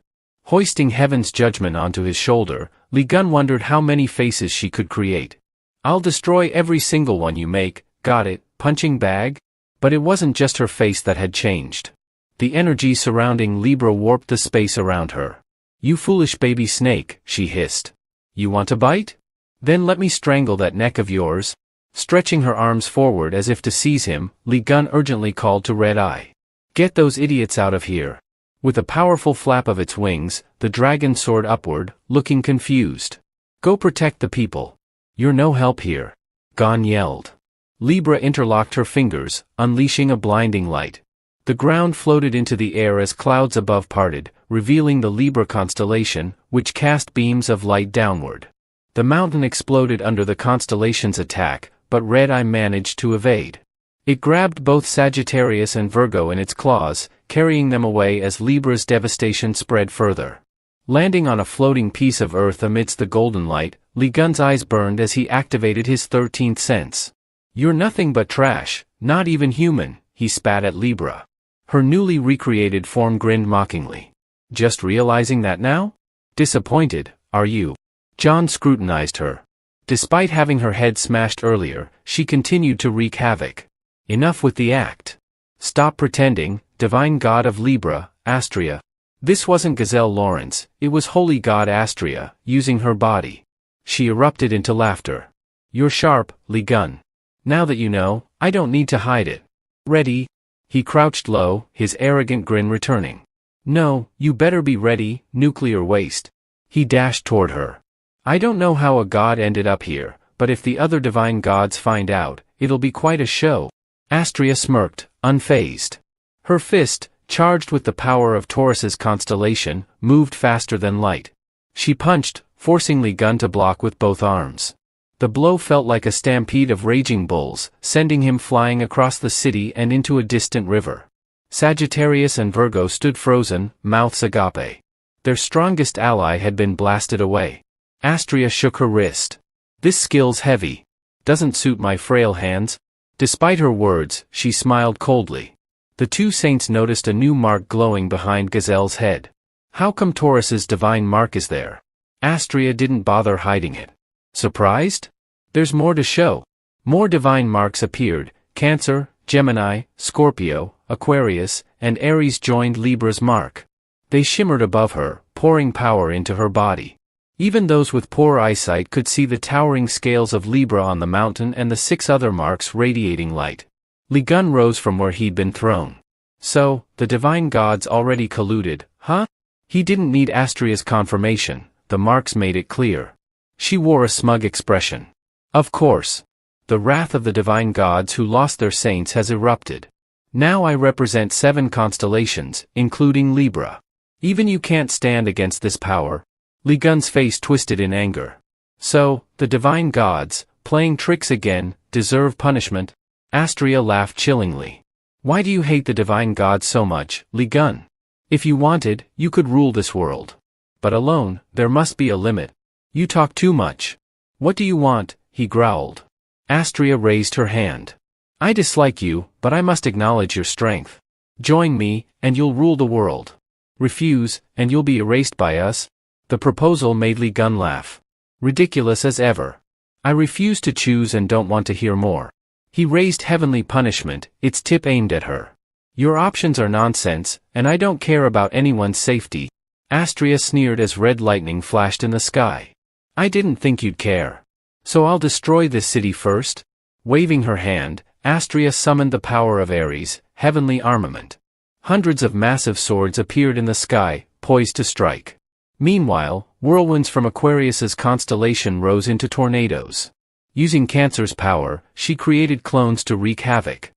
Hoisting heaven's judgment onto his shoulder, Lee Gun wondered how many faces she could create. I'll destroy every single one you make, got it, punching bag? But it wasn't just her face that had changed. The energy surrounding Libra warped the space around her. You foolish baby snake, she hissed. You want a bite? Then let me strangle that neck of yours. Stretching her arms forward as if to seize him, Lee Gun urgently called to Red Eye. Get those idiots out of here. With a powerful flap of its wings, the dragon soared upward, looking confused. Go protect the people. You're no help here. Gon yelled. Libra interlocked her fingers, unleashing a blinding light. The ground floated into the air as clouds above parted, revealing the Libra constellation, which cast beams of light downward. The mountain exploded under the constellation's attack, but Red Eye managed to evade. It grabbed both Sagittarius and Virgo in its claws, carrying them away as Libra's devastation spread further. Landing on a floating piece of earth amidst the golden light, Li Gun's eyes burned as he activated his 13th sense. "You're nothing but trash, not even human," he spat at Libra. Her newly recreated form grinned mockingly. "Just realizing that now? Disappointed, are you?" John scrutinized her. Despite having her head smashed earlier, she continued to wreak havoc. "Enough with the act. Stop pretending, divine god of Libra, Astrea." This wasn't Gazelle Lawrence, it was holy god Astrea, using her body. She erupted into laughter. "You're sharp, Li Gun. Now that you know, I don't need to hide it. Ready?" He crouched low, his arrogant grin returning. "No, you better be ready, nuclear waste." He dashed toward her. "I don't know how a god ended up here, but if the other divine gods find out, it'll be quite a show." Astrea smirked, unfazed. Her fist, charged with the power of Taurus's constellation, moved faster than light. She punched, forcing Li Gun to block with both arms. The blow felt like a stampede of raging bulls, sending him flying across the city and into a distant river. Sagittarius and Virgo stood frozen, mouths agape. Their strongest ally had been blasted away. Astrea shook her wrist. "This skill's heavy. Doesn't suit my frail hands." Despite her words, she smiled coldly. The two saints noticed a new mark glowing behind Gazelle's head. "How come Taurus's divine mark is there?" Astrea didn't bother hiding it. Surprised? There's more to show. More divine marks appeared. Cancer, Gemini, Scorpio, Aquarius, and Aries joined Libra's mark. They shimmered above her, pouring power into her body. Even those with poor eyesight could see the towering scales of Libra on the mountain and the 6 other marks radiating light. Li Gun rose from where he'd been thrown. "So, the divine gods already colluded, huh?" He didn't need Astrea's confirmation, the marks made it clear. She wore a smug expression. "Of course. The wrath of the divine gods who lost their saints has erupted. Now I represent 7 constellations, including Libra. Even you can't stand against this power." Li Gun's face twisted in anger. "So, the divine gods, playing tricks again, deserve punishment?" Astrea laughed chillingly. "Why do you hate the divine gods so much, Li Gun? If you wanted, you could rule this world. But alone, there must be a limit. You talk too much." "What do you want?" he growled. Astrea raised her hand. "I dislike you, but I must acknowledge your strength. Join me, and you'll rule the world. Refuse, and you'll be erased by us." The proposal made Li Gun laugh. "Ridiculous as ever. I refuse to choose and don't want to hear more." He raised heavenly punishment, its tip aimed at her. "Your options are nonsense, and I don't care about anyone's safety." Astrea sneered as red lightning flashed in the sky. "I didn't think you'd care. So I'll destroy this city first." Waving her hand, Astrea summoned the power of Aries, heavenly armament. Hundreds of massive swords appeared in the sky, poised to strike. Meanwhile, whirlwinds from Aquarius's constellation rose into tornadoes. Using Cancer's power, she created clones to wreak havoc.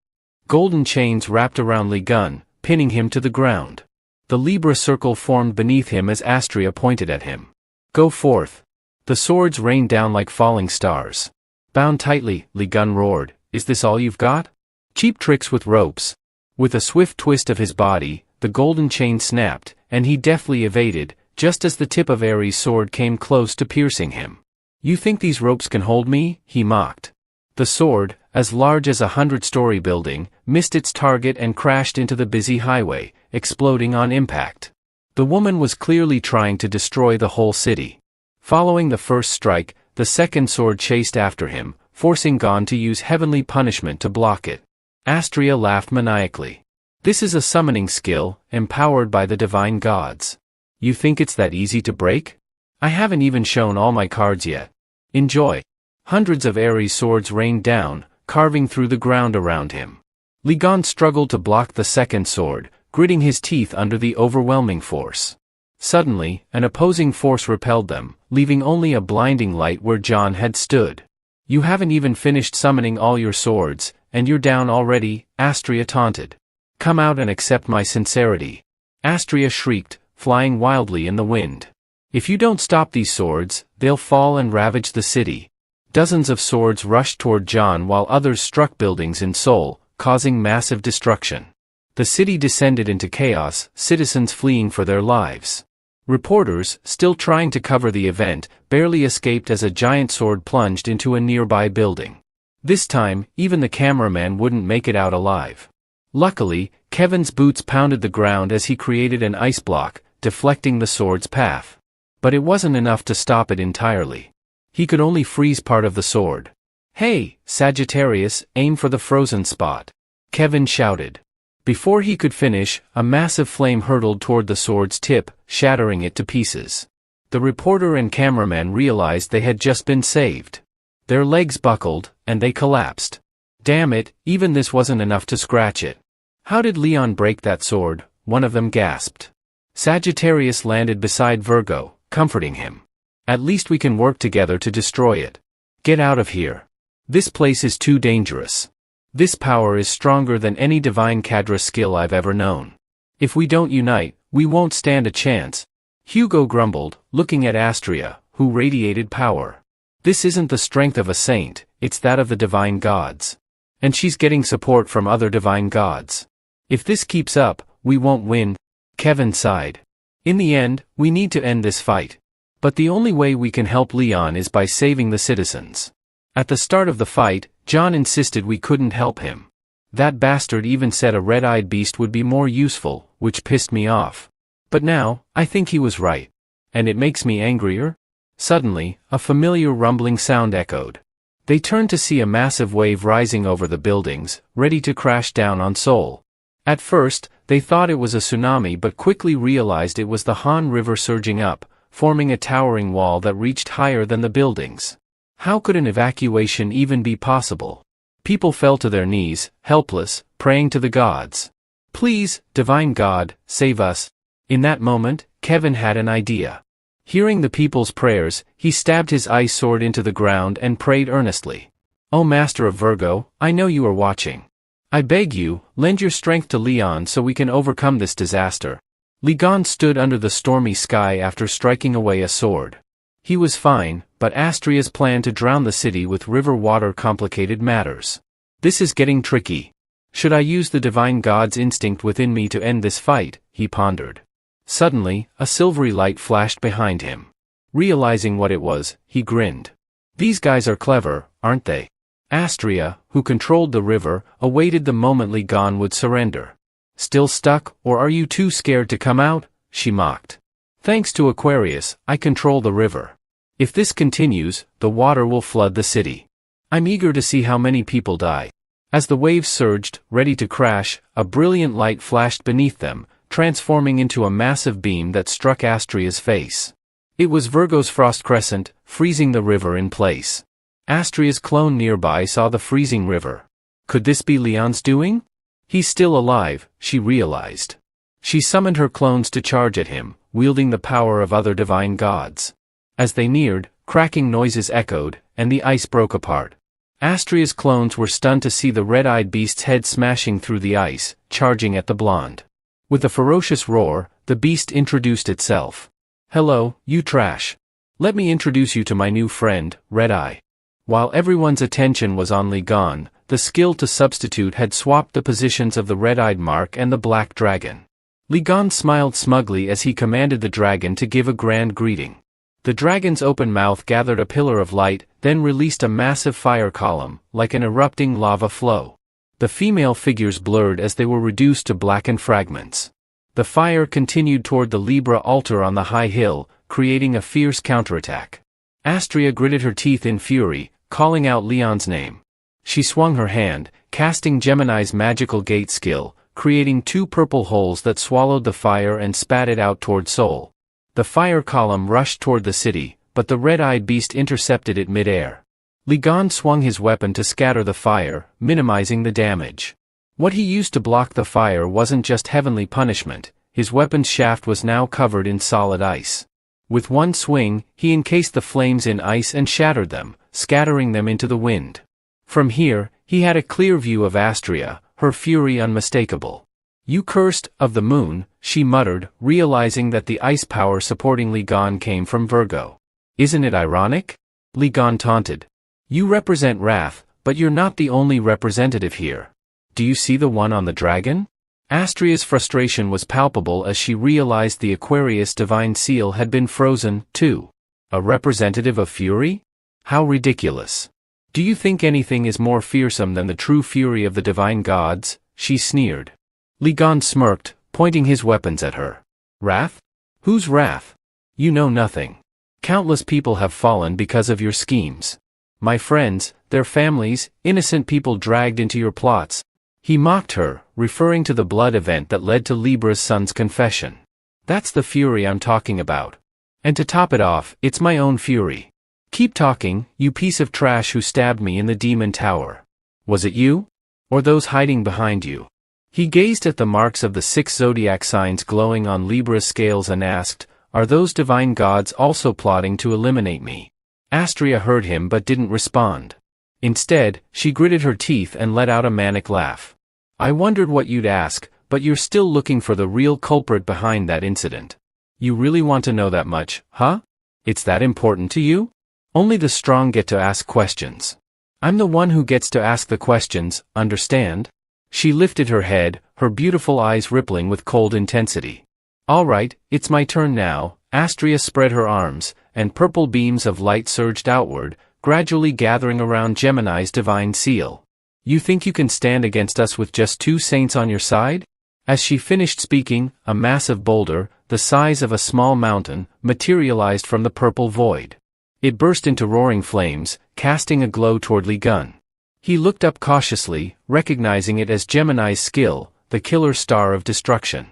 Golden chains wrapped around Li Gun, pinning him to the ground. The Libra circle formed beneath him as Astrea pointed at him. "Go forth." The swords rained down like falling stars. "Bound tightly," Li Gun roared. "Is this all you've got? Cheap tricks with ropes." With a swift twist of his body, the golden chain snapped, and he deftly evaded, just as the tip of Ares' sword came close to piercing him. "You think these ropes can hold me?" he mocked. The sword, as large as a 100-story building, missed its target and crashed into the busy highway, exploding on impact. The woman was clearly trying to destroy the whole city. Following the first strike, the second sword chased after him, forcing Gon to use heavenly punishment to block it. Astrea laughed maniacally. "This is a summoning skill, empowered by the divine gods. You think it's that easy to break? I haven't even shown all my cards yet. Enjoy." Hundreds of Ares swords rained down, carving through the ground around him. Li Gun struggled to block the second sword, gritting his teeth under the overwhelming force. Suddenly, an opposing force repelled them, leaving only a blinding light where John had stood. "You haven't even finished summoning all your swords, and you're down already," Astrea taunted. "Come out and accept my sincerity." Astrea shrieked, flying wildly in the wind. "If you don't stop these swords, they'll fall and ravage the city." Dozens of swords rushed toward John while others struck buildings in Seoul, causing massive destruction. The city descended into chaos, citizens fleeing for their lives. Reporters, still trying to cover the event, barely escaped as a giant sword plunged into a nearby building. This time, even the cameraman wouldn't make it out alive. Luckily, Kevin's boots pounded the ground as he created an ice block, deflecting the sword's path. But it wasn't enough to stop it entirely. He could only freeze part of the sword. "Hey, Sagittarius, aim for the frozen spot," Kevin shouted. Before he could finish, a massive flame hurtled toward the sword's tip, shattering it to pieces. The reporter and cameraman realized they had just been saved. Their legs buckled, and they collapsed. "Damn it, even this wasn't enough to scratch it. How did Leon break that sword?" one of them gasped. Sagittarius landed beside Virgo, comforting him. "At least we can work together to destroy it. Get out of here. This place is too dangerous. This power is stronger than any divine Cadra skill I've ever known. If we don't unite, we won't stand a chance." Hugo grumbled, looking at Astria, who radiated power. "This isn't the strength of a saint, it's that of the divine gods. And she's getting support from other divine gods. If this keeps up, we won't win." Kevin sighed. "In the end, we need to end this fight. But the only way we can help Leon is by saving the citizens." At the start of the fight, John insisted we couldn't help him. That bastard even said a red-eyed beast would be more useful, which pissed me off. But now, I think he was right. And it makes me angrier. Suddenly, a familiar rumbling sound echoed. They turned to see a massive wave rising over the buildings, ready to crash down on Seoul. At first, they thought it was a tsunami but quickly realized it was the Han River surging up, forming a towering wall that reached higher than the buildings. How could an evacuation even be possible? People fell to their knees, helpless, praying to the gods. "Please, divine God, save us." In that moment, Kevin had an idea. Hearing the people's prayers, he stabbed his ice sword into the ground and prayed earnestly. "O Master of Virgo, I know you are watching. I beg you, lend your strength to Leon so we can overcome this disaster." Legon stood under the stormy sky after striking away a sword. He was fine, but Astria's plan to drown the city with river water complicated matters. "This is getting tricky. Should I use the divine god's instinct within me to end this fight?" he pondered. Suddenly, a silvery light flashed behind him. Realizing what it was, he grinned. "These guys are clever, aren't they?" Astria, who controlled the river, awaited the moment Legon would surrender. "Still stuck, or are you too scared to come out?" she mocked. "Thanks to Aquarius, I control the river. If this continues, the water will flood the city. I'm eager to see how many people die." As the waves surged, ready to crash, a brilliant light flashed beneath them, transforming into a massive beam that struck Astria's face. It was Virgo's frost crescent, freezing the river in place. Astria's clone nearby saw the freezing river. Could this be Leon's doing? He's still alive, she realized. She summoned her clones to charge at him, wielding the power of other divine gods. As they neared, cracking noises echoed, and the ice broke apart. Astria's clones were stunned to see the red-eyed beast's head smashing through the ice, charging at the blonde. With a ferocious roar, the beast introduced itself. "Hello, you trash. Let me introduce you to my new friend, Red-Eye." While everyone's attention was on Legon, the skill to substitute had swapped the positions of the red-eyed mark and the black dragon. Legon smiled smugly as he commanded the dragon to give a grand greeting. The dragon's open mouth gathered a pillar of light, then released a massive fire column, like an erupting lava flow. The female figures blurred as they were reduced to blackened fragments. The fire continued toward the Libra altar on the high hill, creating a fierce counterattack. Astria gritted her teeth in fury, calling out Leon's name. She swung her hand, casting Gemini's magical gate skill, creating two purple holes that swallowed the fire and spat it out toward Seoul. The fire column rushed toward the city, but the red-eyed beast intercepted it mid-air. Legon swung his weapon to scatter the fire, minimizing the damage. What he used to block the fire wasn't just heavenly punishment, his weapon's shaft was now covered in solid ice. With one swing, he encased the flames in ice and shattered them, scattering them into the wind. From here, he had a clear view of Astria, her fury unmistakable. "You cursed, of the moon," she muttered, realizing that the ice power supporting Legon came from Virgo. "Isn't it ironic?" Legon taunted. "You represent wrath, but you're not the only representative here. Do you see the one on the dragon? Astria's frustration was palpable as she realized the Aquarius divine seal had been frozen, too. A representative of fury? How ridiculous. Do you think anything is more fearsome than the true fury of the divine gods? She sneered. Li Gan smirked, pointing his weapons at her. Wrath? Whose wrath? You know nothing. Countless people have fallen because of your schemes. My friends, their families, innocent people dragged into your plots. He mocked her, referring to the blood event that led to Libra's son's confession. That's the fury I'm talking about. And to top it off, it's my own fury. Keep talking, you piece of trash who stabbed me in the demon tower. Was it you? Or those hiding behind you? He gazed at the marks of the 6 zodiac signs glowing on Libra's scales and asked, Are those divine gods also plotting to eliminate me? Astria heard him but didn't respond. Instead, she gritted her teeth and let out a manic laugh. I wondered what you'd ask, but you're still looking for the real culprit behind that incident. You really want to know that much, huh? It's that important to you? Only the strong get to ask questions. I'm the one who gets to ask the questions, understand? She lifted her head, her beautiful eyes rippling with cold intensity. All right, it's my turn now. Astria spread her arms, and purple beams of light surged outward, gradually gathering around Gemini's divine seal. You think you can stand against us with just 2 saints on your side? As she finished speaking, a massive boulder, the size of a small mountain, materialized from the purple void. It burst into roaring flames, casting a glow toward Li Gan. He looked up cautiously, recognizing it as Gemini's skill, the killer star of destruction.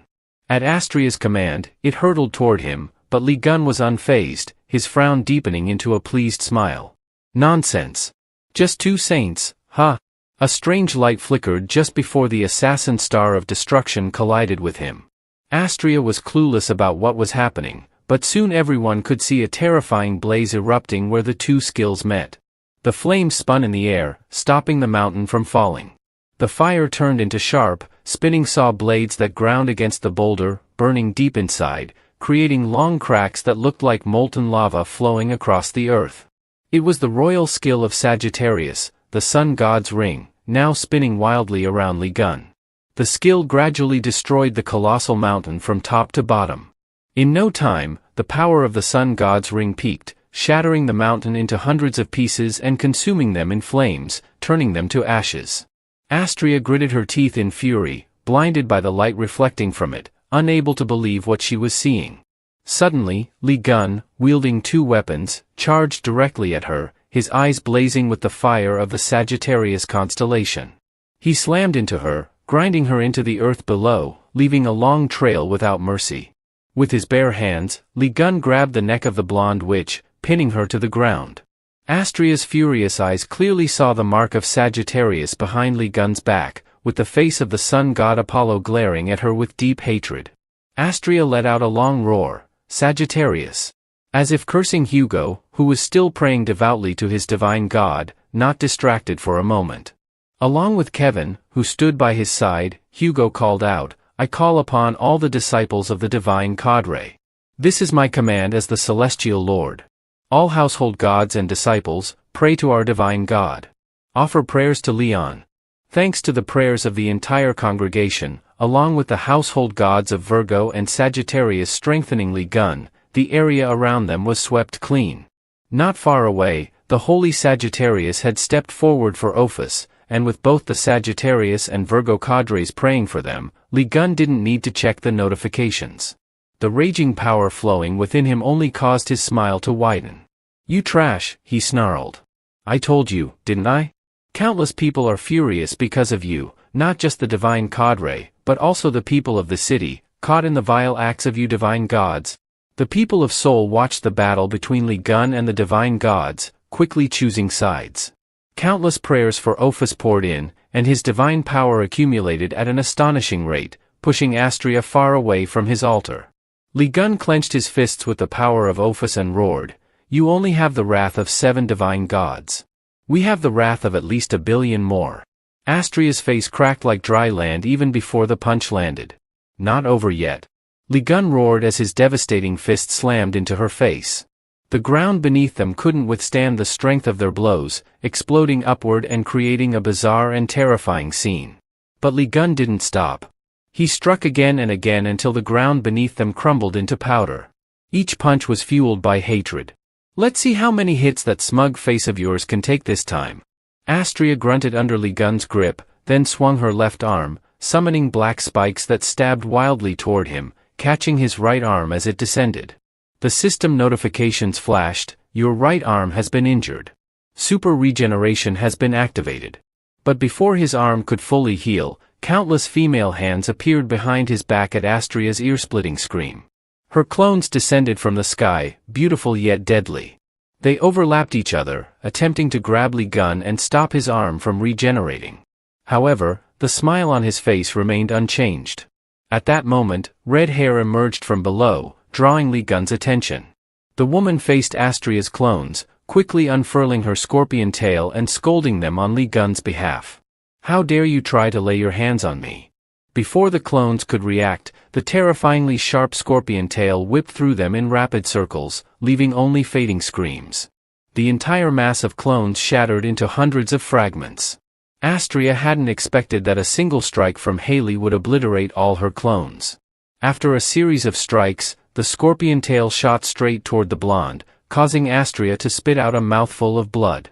At Astria's command, it hurtled toward him, but Li Gan was unfazed, his frown deepening into a pleased smile. Nonsense. Just 2 saints, huh? A strange light flickered just before the assassin star of destruction collided with him. Astria was clueless about what was happening, but soon everyone could see a terrifying blaze erupting where the 2 skills met. The flames spun in the air, stopping the mountain from falling. The fire turned into sharp, spinning saw blades that ground against the boulder, burning deep inside, creating long cracks that looked like molten lava flowing across the earth. It was the royal skill of Sagittarius, the sun god's ring, now spinning wildly around Li Gan. The skill gradually destroyed the colossal mountain from top to bottom. In no time, the power of the sun god's ring peaked, shattering the mountain into hundreds of pieces and consuming them in flames, turning them to ashes. Astria gritted her teeth in fury, blinded by the light reflecting from it, unable to believe what she was seeing. Suddenly, Li Gan, wielding 2 weapons, charged directly at her, his eyes blazing with the fire of the Sagittarius constellation. He slammed into her, grinding her into the earth below, leaving a long trail without mercy. With his bare hands, Li Gan grabbed the neck of the blonde witch, pinning her to the ground. Astria's furious eyes clearly saw the mark of Sagittarius behind Li Gan's back, with the face of the sun god Apollo glaring at her with deep hatred. Astria let out a long roar, Sagittarius. As if cursing Hugo, who was still praying devoutly to his divine god, not distracted for a moment. Along with Kevin, who stood by his side, Hugo called out, I call upon all the disciples of the divine cadre. This is my command as the celestial lord. All household gods and disciples, pray to our divine God. Offer prayers to Leon. Thanks to the prayers of the entire congregation, along with the household gods of Virgo and Sagittarius strengthening Li Gan, the area around them was swept clean. Not far away, the holy Sagittarius had stepped forward for Ophis, and with both the Sagittarius and Virgo cadres praying for them, Li Gan didn't need to check the notifications. The raging power flowing within him only caused his smile to widen. You trash, he snarled. I told you, didn't I? Countless people are furious because of you, not just the divine cadre, but also the people of the city, caught in the vile acts of you divine gods. The people of Seoul watched the battle between Li Gan and the divine gods, quickly choosing sides. Countless prayers for Ophis poured in, and his divine power accumulated at an astonishing rate, pushing Astria far away from his altar. Li Gan clenched his fists with the power of Ophis and roared, You only have the wrath of 7 divine gods. We have the wrath of at least 1 billion more. Astria's face cracked like dry land even before the punch landed. Not over yet. Li Gan roared as his devastating fist slammed into her face. The ground beneath them couldn't withstand the strength of their blows, exploding upward and creating a bizarre and terrifying scene. But Li Gun didn't stop. He struck again and again until the ground beneath them crumbled into powder. Each punch was fueled by hatred. "Let's see how many hits that smug face of yours can take this time." Astria grunted under Li Gun's grip, then swung her left arm, summoning black spikes that stabbed wildly toward him, catching his right arm as it descended. The system notifications flashed, "Your right arm has been injured. Super regeneration has been activated." But before his arm could fully heal, countless female hands appeared behind his back at Astria's ear-splitting scream. Her clones descended from the sky, beautiful yet deadly. They overlapped each other, attempting to grab Li Gun and stop his arm from regenerating. However, the smile on his face remained unchanged. At that moment, red hair emerged from below, drawing Li Gun's attention. The woman faced Astria's clones, quickly unfurling her scorpion tail and scolding them on Li Gun's behalf. "How dare you try to lay your hands on me?" Before the clones could react, the terrifyingly sharp scorpion tail whipped through them in rapid circles, leaving only fading screams. The entire mass of clones shattered into hundreds of fragments. Astria hadn't expected that a single strike from Haley would obliterate all her clones. After a series of strikes, the scorpion tail shot straight toward the blonde, causing Astria to spit out a mouthful of blood.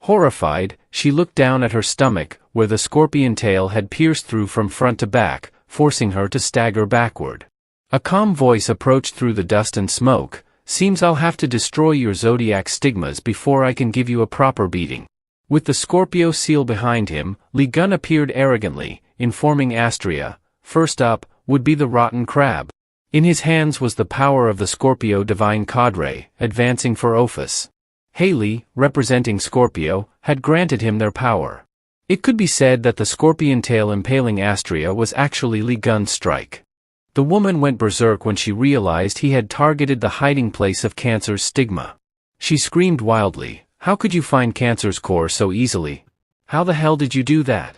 Horrified, she looked down at her stomach, where the scorpion tail had pierced through from front to back, forcing her to stagger backward. A calm voice approached through the dust and smoke. "Seems I'll have to destroy your zodiac stigmas before I can give you a proper beating." With the Scorpio seal behind him, Li Gun appeared arrogantly, informing Astria, first up would be the rotten crab. In his hands was the power of the Scorpio divine cadre, advancing for Ophis. Haley, representing Scorpio, had granted him their power. It could be said that the scorpion tail impaling Astria was actually Li Gun's strike. The woman went berserk when she realized he had targeted the hiding place of Cancer's stigma. She screamed wildly, "How could you find Cancer's core so easily? How the hell did you do that?"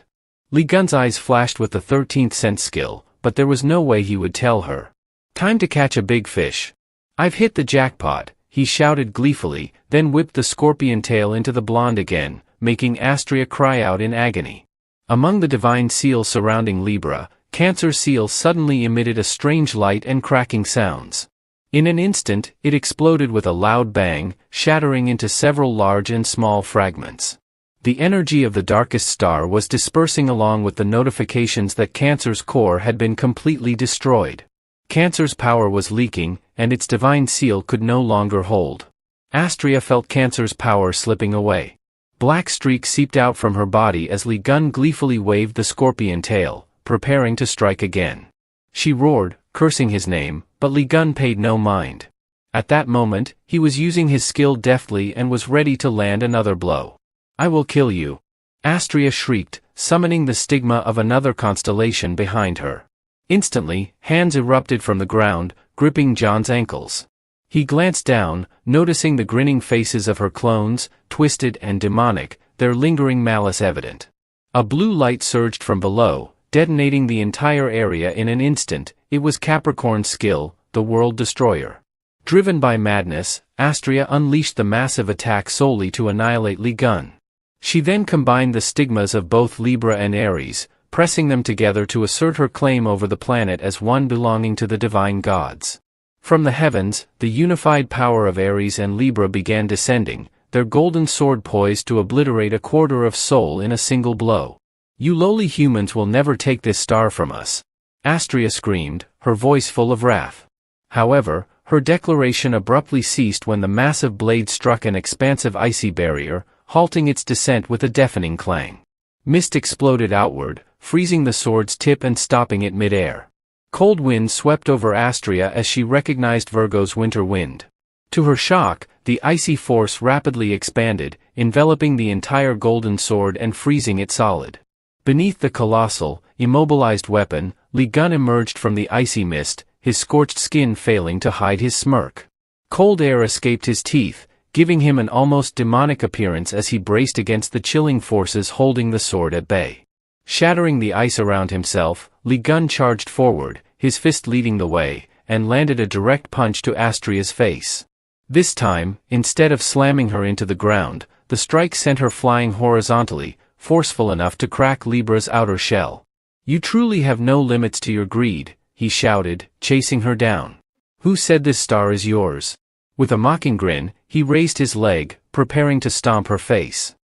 Li Gun's eyes flashed with the 13th sense skill, but there was no way he would tell her. "Time to catch a big fish. I've hit the jackpot," he shouted gleefully, then whipped the scorpion tail into the blonde again, making Astria cry out in agony. Among the divine seals surrounding Libra, Cancer's seal suddenly emitted a strange light and cracking sounds. In an instant, it exploded with a loud bang, shattering into several large and small fragments. The energy of the darkest star was dispersing along with the notifications that Cancer's core had been completely destroyed. Cancer's power was leaking, and its divine seal could no longer hold. Astria felt Cancer's power slipping away. Black streaks seeped out from her body as Li Gun gleefully waved the scorpion tail, preparing to strike again. She roared, cursing his name, but Li Gun paid no mind. At that moment, he was using his skill deftly and was ready to land another blow. "I will kill you!" Astria shrieked, summoning the stigma of another constellation behind her. Instantly, hands erupted from the ground, gripping John's ankles. He glanced down, noticing the grinning faces of her clones, twisted and demonic, their lingering malice evident. A blue light surged from below, detonating the entire area in an instant. It was Capricorn's skill, the World Destroyer. Driven by madness, Astria unleashed the massive attack solely to annihilate Li Gun. She then combined the stigmas of both Libra and Aries, pressing them together to assert her claim over the planet as one belonging to the divine gods. From the heavens, the unified power of Aries and Libra began descending, their golden sword poised to obliterate a quarter of Sol in a single blow. "You lowly humans will never take this star from us," Astria screamed, her voice full of wrath. However, her declaration abruptly ceased when the massive blade struck an expansive icy barrier, halting its descent with a deafening clang. Mist exploded outward, freezing the sword's tip and stopping it mid-air. Cold winds swept over Astria as she recognized Virgo's winter wind. To her shock, the icy force rapidly expanded, enveloping the entire golden sword and freezing it solid. Beneath the colossal, immobilized weapon, Li Gun emerged from the icy mist, his scorched skin failing to hide his smirk. Cold air escaped his teeth, giving him an almost demonic appearance as he braced against the chilling forces holding the sword at bay. Shattering the ice around himself, Li Gun charged forward, his fist leading the way, and landed a direct punch to Astria's face. This time, instead of slamming her into the ground, the strike sent her flying horizontally, forceful enough to crack Libra's outer shell. You truly have no limits to your greed, he shouted, chasing her down. Who said this star is yours? With a mocking grin, he raised his leg, preparing to stomp her face.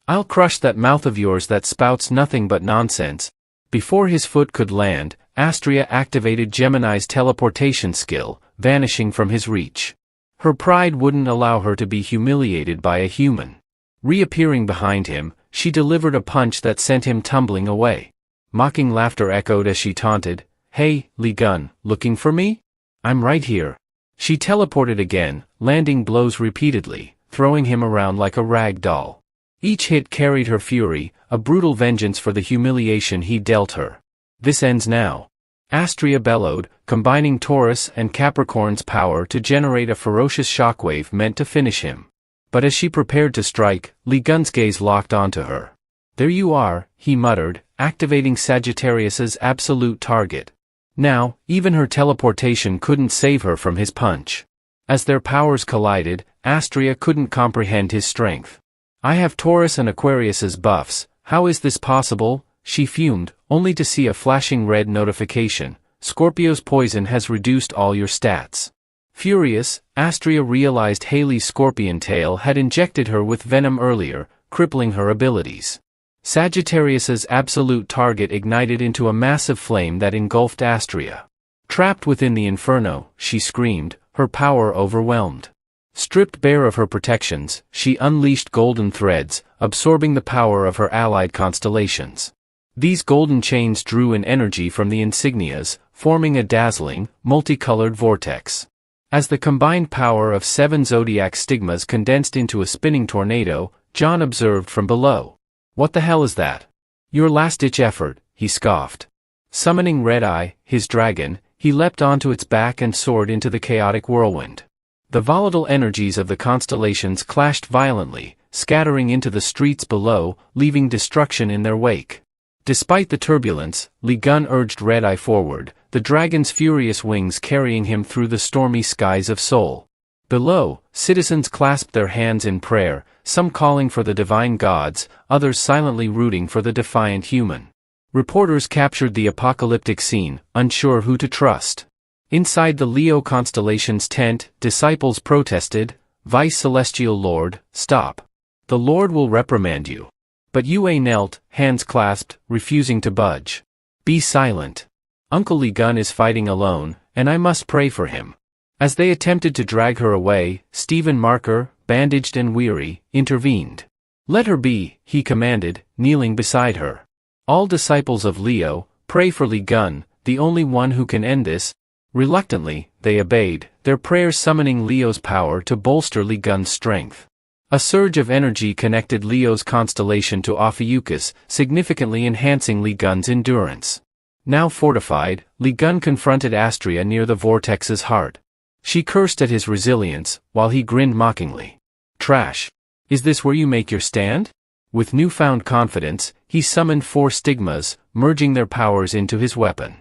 I'll crush that mouth of yours that spouts nothing but nonsense. Before his foot could land, Astria activated Gemini's teleportation skill, vanishing from his reach. Her pride wouldn't allow her to be humiliated by a human. Reappearing behind him, she delivered a punch that sent him tumbling away. Mocking laughter echoed as she taunted, "Hey, Lee Gun, looking for me? I'm right here." She teleported again, landing blows repeatedly, throwing him around like a rag doll. Each hit carried her fury, a brutal vengeance for the humiliation he dealt her. This ends now. Astria bellowed, combining Taurus and Capricorn's power to generate a ferocious shockwave meant to finish him. But as she prepared to strike, Lee Gun's gaze locked onto her. "There you are," he muttered, activating Sagittarius's absolute target. Now, even her teleportation couldn't save her from his punch. As their powers collided, Astria couldn't comprehend his strength. "I have Taurus and Aquarius's buffs, how is this possible?" she fumed, only to see a flashing red notification. "Scorpio's poison has reduced all your stats." Furious, Astria realized Haley's scorpion tail had injected her with venom earlier, crippling her abilities. Sagittarius's absolute target ignited into a massive flame that engulfed Astria. Trapped within the inferno, she screamed, her power overwhelmed. Stripped bare of her protections, she unleashed golden threads, absorbing the power of her allied constellations. These golden chains drew in energy from the insignias, forming a dazzling, multicolored vortex. As the combined power of 7 zodiac stigmas condensed into a spinning tornado, John observed from below. "What the hell is that?" "Your last-ditch effort," he scoffed. Summoning Red-Eye, his dragon, he leapt onto its back and soared into the chaotic whirlwind. The volatile energies of the constellations clashed violently, scattering into the streets below, leaving destruction in their wake. Despite the turbulence, Lee Gun urged Red-Eye forward, the dragon's furious wings carrying him through the stormy skies of Seoul. Below, citizens clasped their hands in prayer, some calling for the divine gods, others silently rooting for the defiant human. Reporters captured the apocalyptic scene, unsure who to trust. Inside the Leo constellation's tent, disciples protested, "Vice Celestial Lord, stop. The Lord will reprimand you." But Yue knelt, hands clasped, refusing to budge. "Be silent. Uncle Lee Gun is fighting alone, and I must pray for him." As they attempted to drag her away, Stephen Marker, bandaged and weary, intervened. "Let her be," he commanded, kneeling beside her. "All disciples of Leo, pray for Lee Gun, the only one who can end this." Reluctantly, they obeyed, their prayers summoning Leo's power to bolster Lee Gun's strength. A surge of energy connected Leo's constellation to Ophiuchus, significantly enhancing Lee Gun's endurance. Now fortified, Lee Gun confronted Astria near the vortex's heart. She cursed at his resilience, while he grinned mockingly. "Trash. Is this where you make your stand?" With newfound confidence, he summoned 4 stigmas, merging their powers into his weapon.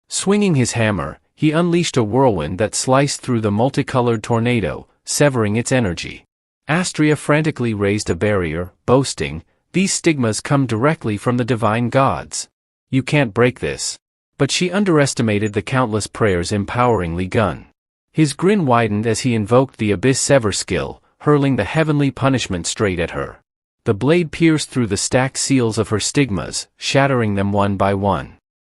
Swinging his hammer, he unleashed a whirlwind that sliced through the multicolored tornado, severing its energy. Astria frantically raised a barrier, boasting, "These stigmas come directly from the divine gods. You can't break this." But she underestimated the countless prayers empowering Lee Gun. His grin widened as he invoked the Abyss Sever skill, hurling the heavenly punishment straight at her. The blade pierced through the stacked seals of her stigmas, shattering them one by one.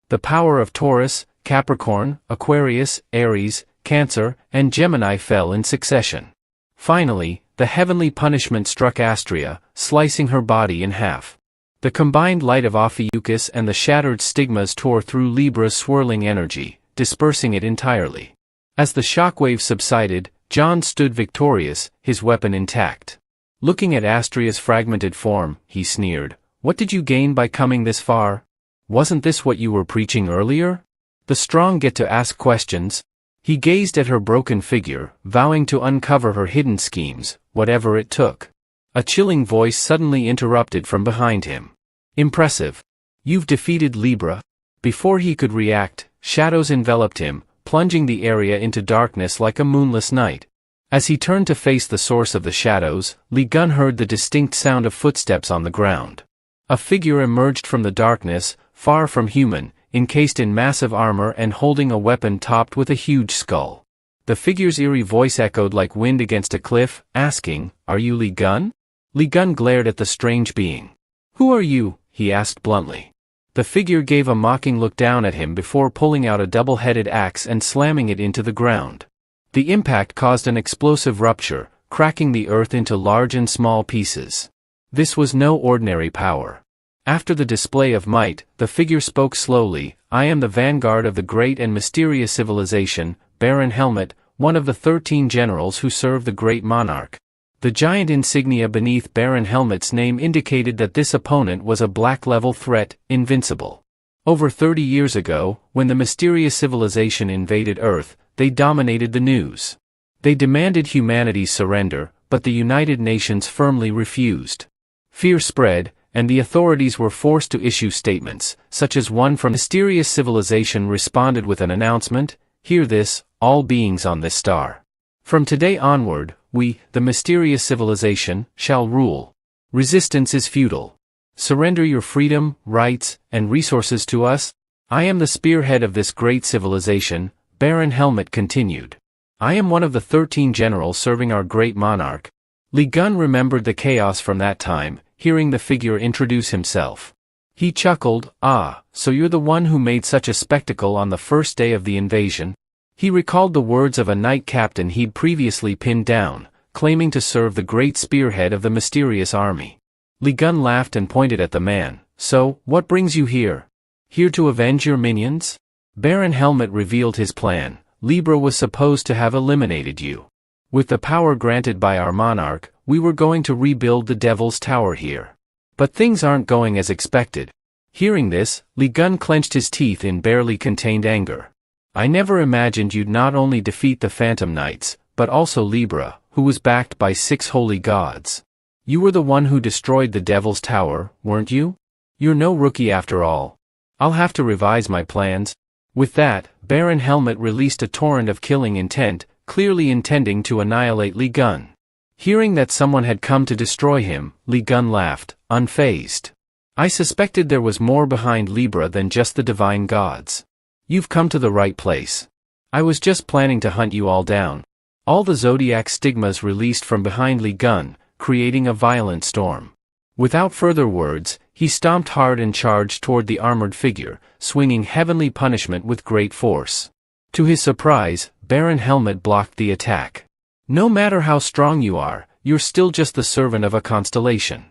The power of Taurus, Capricorn, Aquarius, Aries, Cancer, and Gemini fell in succession. Finally, the heavenly punishment struck Astria, slicing her body in half. The combined light of Ophiuchus and the shattered stigmas tore through Libra's swirling energy, dispersing it entirely. As the shockwave subsided, John stood victorious, his weapon intact. Looking at Astria's fragmented form, he sneered, "What did you gain by coming this far? Wasn't this what you were preaching earlier? The strong get to ask questions." He gazed at her broken figure, vowing to uncover her hidden schemes, whatever it took. A chilling voice suddenly interrupted from behind him. "Impressive. You've defeated Libra." Before he could react, shadows enveloped him, plunging the area into darkness like a moonless night. As he turned to face the source of the shadows, Lee Gun heard the distinct sound of footsteps on the ground. A figure emerged from the darkness, far from human, encased in massive armor and holding a weapon topped with a huge skull. The figure's eerie voice echoed like wind against a cliff, asking, "Are you Li Gun?" Li Gun glared at the strange being. "Who are you?" he asked bluntly. The figure gave a mocking look down at him before pulling out a double-headed axe and slamming it into the ground. The impact caused an explosive rupture, cracking the earth into large and small pieces. This was no ordinary power. After the display of might, the figure spoke slowly, "I am the vanguard of the great and mysterious civilization, Baron Helmet, one of the 13 generals who serve the great monarch." The giant insignia beneath Baron Helmet's name indicated that this opponent was a black-level threat, invincible. Over 30 years ago, when the mysterious civilization invaded Earth, they dominated the news. They demanded humanity's surrender, but the United Nations firmly refused. Fear spread, and the authorities were forced to issue statements, such as one from mysterious civilization responded with an announcement, "Hear this, all beings on this star. From today onward, we, the mysterious civilization, shall rule. Resistance is futile. Surrender your freedom, rights, and resources to us." "I am the spearhead of this great civilization," Baron Helmet continued. "I am one of the 13 generals serving our great monarch." Li Gun remembered the chaos from that time, hearing the figure introduce himself. He chuckled, "Ah, so you're the one who made such a spectacle on the first day of the invasion?" He recalled the words of a knight captain he'd previously pinned down, claiming to serve the great spearhead of the mysterious army. Li Gun laughed and pointed at the man. "So, what brings you here? Here to avenge your minions?" Baron Helmet revealed his plan. "Libra was supposed to have eliminated you. With the power granted by our monarch, we were going to rebuild the Devil's Tower here. But things aren't going as expected." Hearing this, Li Gun clenched his teeth in barely contained anger. "I never imagined you'd not only defeat the Phantom Knights, but also Libra, who was backed by 6 holy gods. You were the one who destroyed the Devil's Tower, weren't you? You're no rookie after all. I'll have to revise my plans." With that, Baron Helmet released a torrent of killing intent, clearly intending to annihilate Li Gun. Hearing that someone had come to destroy him, Li Gun laughed, unfazed. "I suspected there was more behind Libra than just the divine gods. You've come to the right place. I was just planning to hunt you all down." All the zodiac stigmas released from behind Li Gun, creating a violent storm. Without further words, he stomped hard and charged toward the armored figure, swinging heavenly punishment with great force. To his surprise, Baron Helmet blocked the attack. "No matter how strong you are, you're still just the servant of a constellation.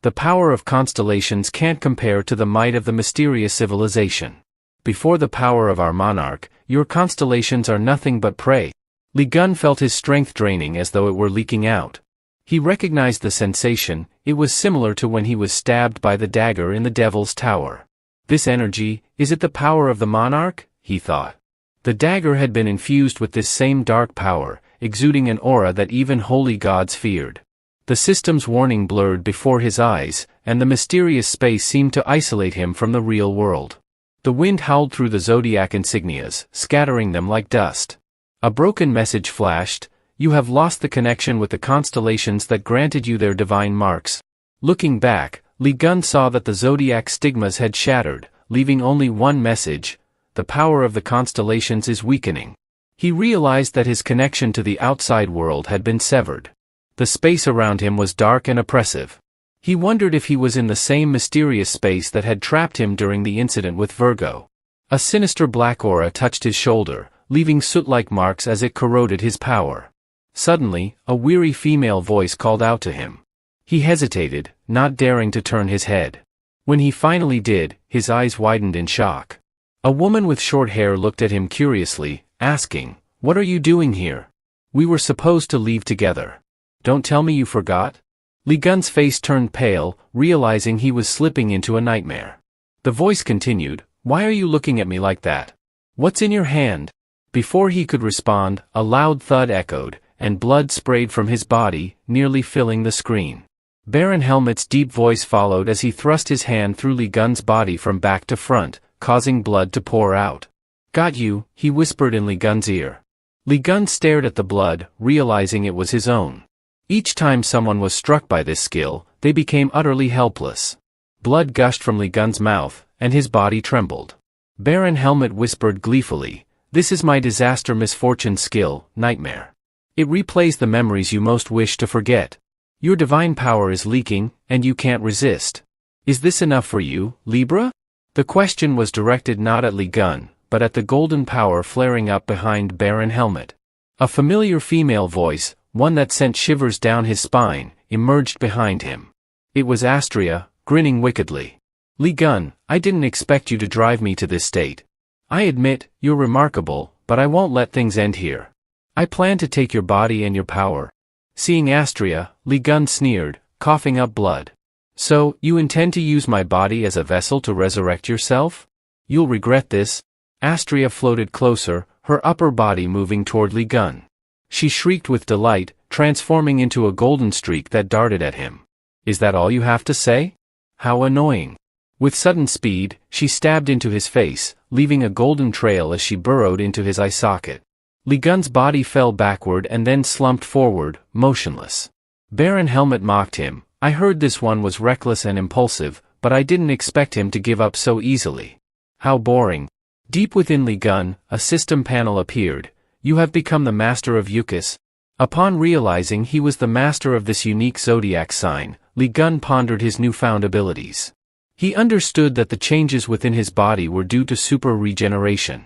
The power of constellations can't compare to the might of the mysterious civilization. Before the power of our monarch, your constellations are nothing but prey." Li Gun felt his strength draining as though it were leaking out. He recognized the sensation. It was similar to when he was stabbed by the dagger in the Devil's Tower. "This energy, is it the power of the monarch?" he thought. The dagger had been infused with this same dark power, exuding an aura that even holy gods feared. The system's warning blurred before his eyes, and the mysterious space seemed to isolate him from the real world. The wind howled through the zodiac insignias, scattering them like dust. A broken message flashed, "You have lost the connection with the constellations that granted you their divine marks." Looking back, Li Gun saw that the zodiac stigmas had shattered, leaving only one message: the power of the constellations is weakening. He realized that his connection to the outside world had been severed. The space around him was dark and oppressive. He wondered if he was in the same mysterious space that had trapped him during the incident with Virgo. A sinister black aura touched his shoulder, leaving soot-like marks as it corroded his power. Suddenly, a weary female voice called out to him. He hesitated, not daring to turn his head. When he finally did, his eyes widened in shock. A woman with short hair looked at him curiously, asking, "What are you doing here? We were supposed to leave together. Don't tell me you forgot?" Li Gun's face turned pale, realizing he was slipping into a nightmare. The voice continued, "Why are you looking at me like that? What's in your hand?" Before he could respond, a loud thud echoed, and blood sprayed from his body, nearly filling the screen. Baron Helmet's deep voice followed as he thrust his hand through Li Gun's body from back to front, causing blood to pour out. "Got you," he whispered in Li Gun's ear. Li Gun stared at the blood, realizing it was his own. Each time someone was struck by this skill, they became utterly helpless. Blood gushed from Li Gun's mouth, and his body trembled. Baron Helmet whispered gleefully, "This is my disaster misfortune skill, Nightmare. It replays the memories you most wish to forget. Your divine power is leaking, and you can't resist. Is this enough for you, Libra?" The question was directed not at Lee Gun, but at the golden power flaring up behind Baron Helmet. A familiar female voice, one that sent shivers down his spine, emerged behind him. It was Astria, grinning wickedly. "Lee Gun, I didn't expect you to drive me to this state. I admit, you're remarkable, but I won't let things end here. I plan to take your body and your power." Seeing Astria, Lee Gun sneered, coughing up blood. "So, you intend to use my body as a vessel to resurrect yourself? You'll regret this." Astria floated closer, her upper body moving toward Lee Gun. She shrieked with delight, transforming into a golden streak that darted at him. "Is that all you have to say? How annoying." With sudden speed, she stabbed into his face, leaving a golden trail as she burrowed into his eye socket. Lee Gun's body fell backward and then slumped forward, motionless. Baron Helmet mocked him. "I heard this one was reckless and impulsive, but I didn't expect him to give up so easily. How boring." Deep within Lee Gun, a system panel appeared. "You have become the master of Yukis." Upon realizing he was the master of this unique zodiac sign, Lee Gun pondered his newfound abilities. He understood that the changes within his body were due to super regeneration.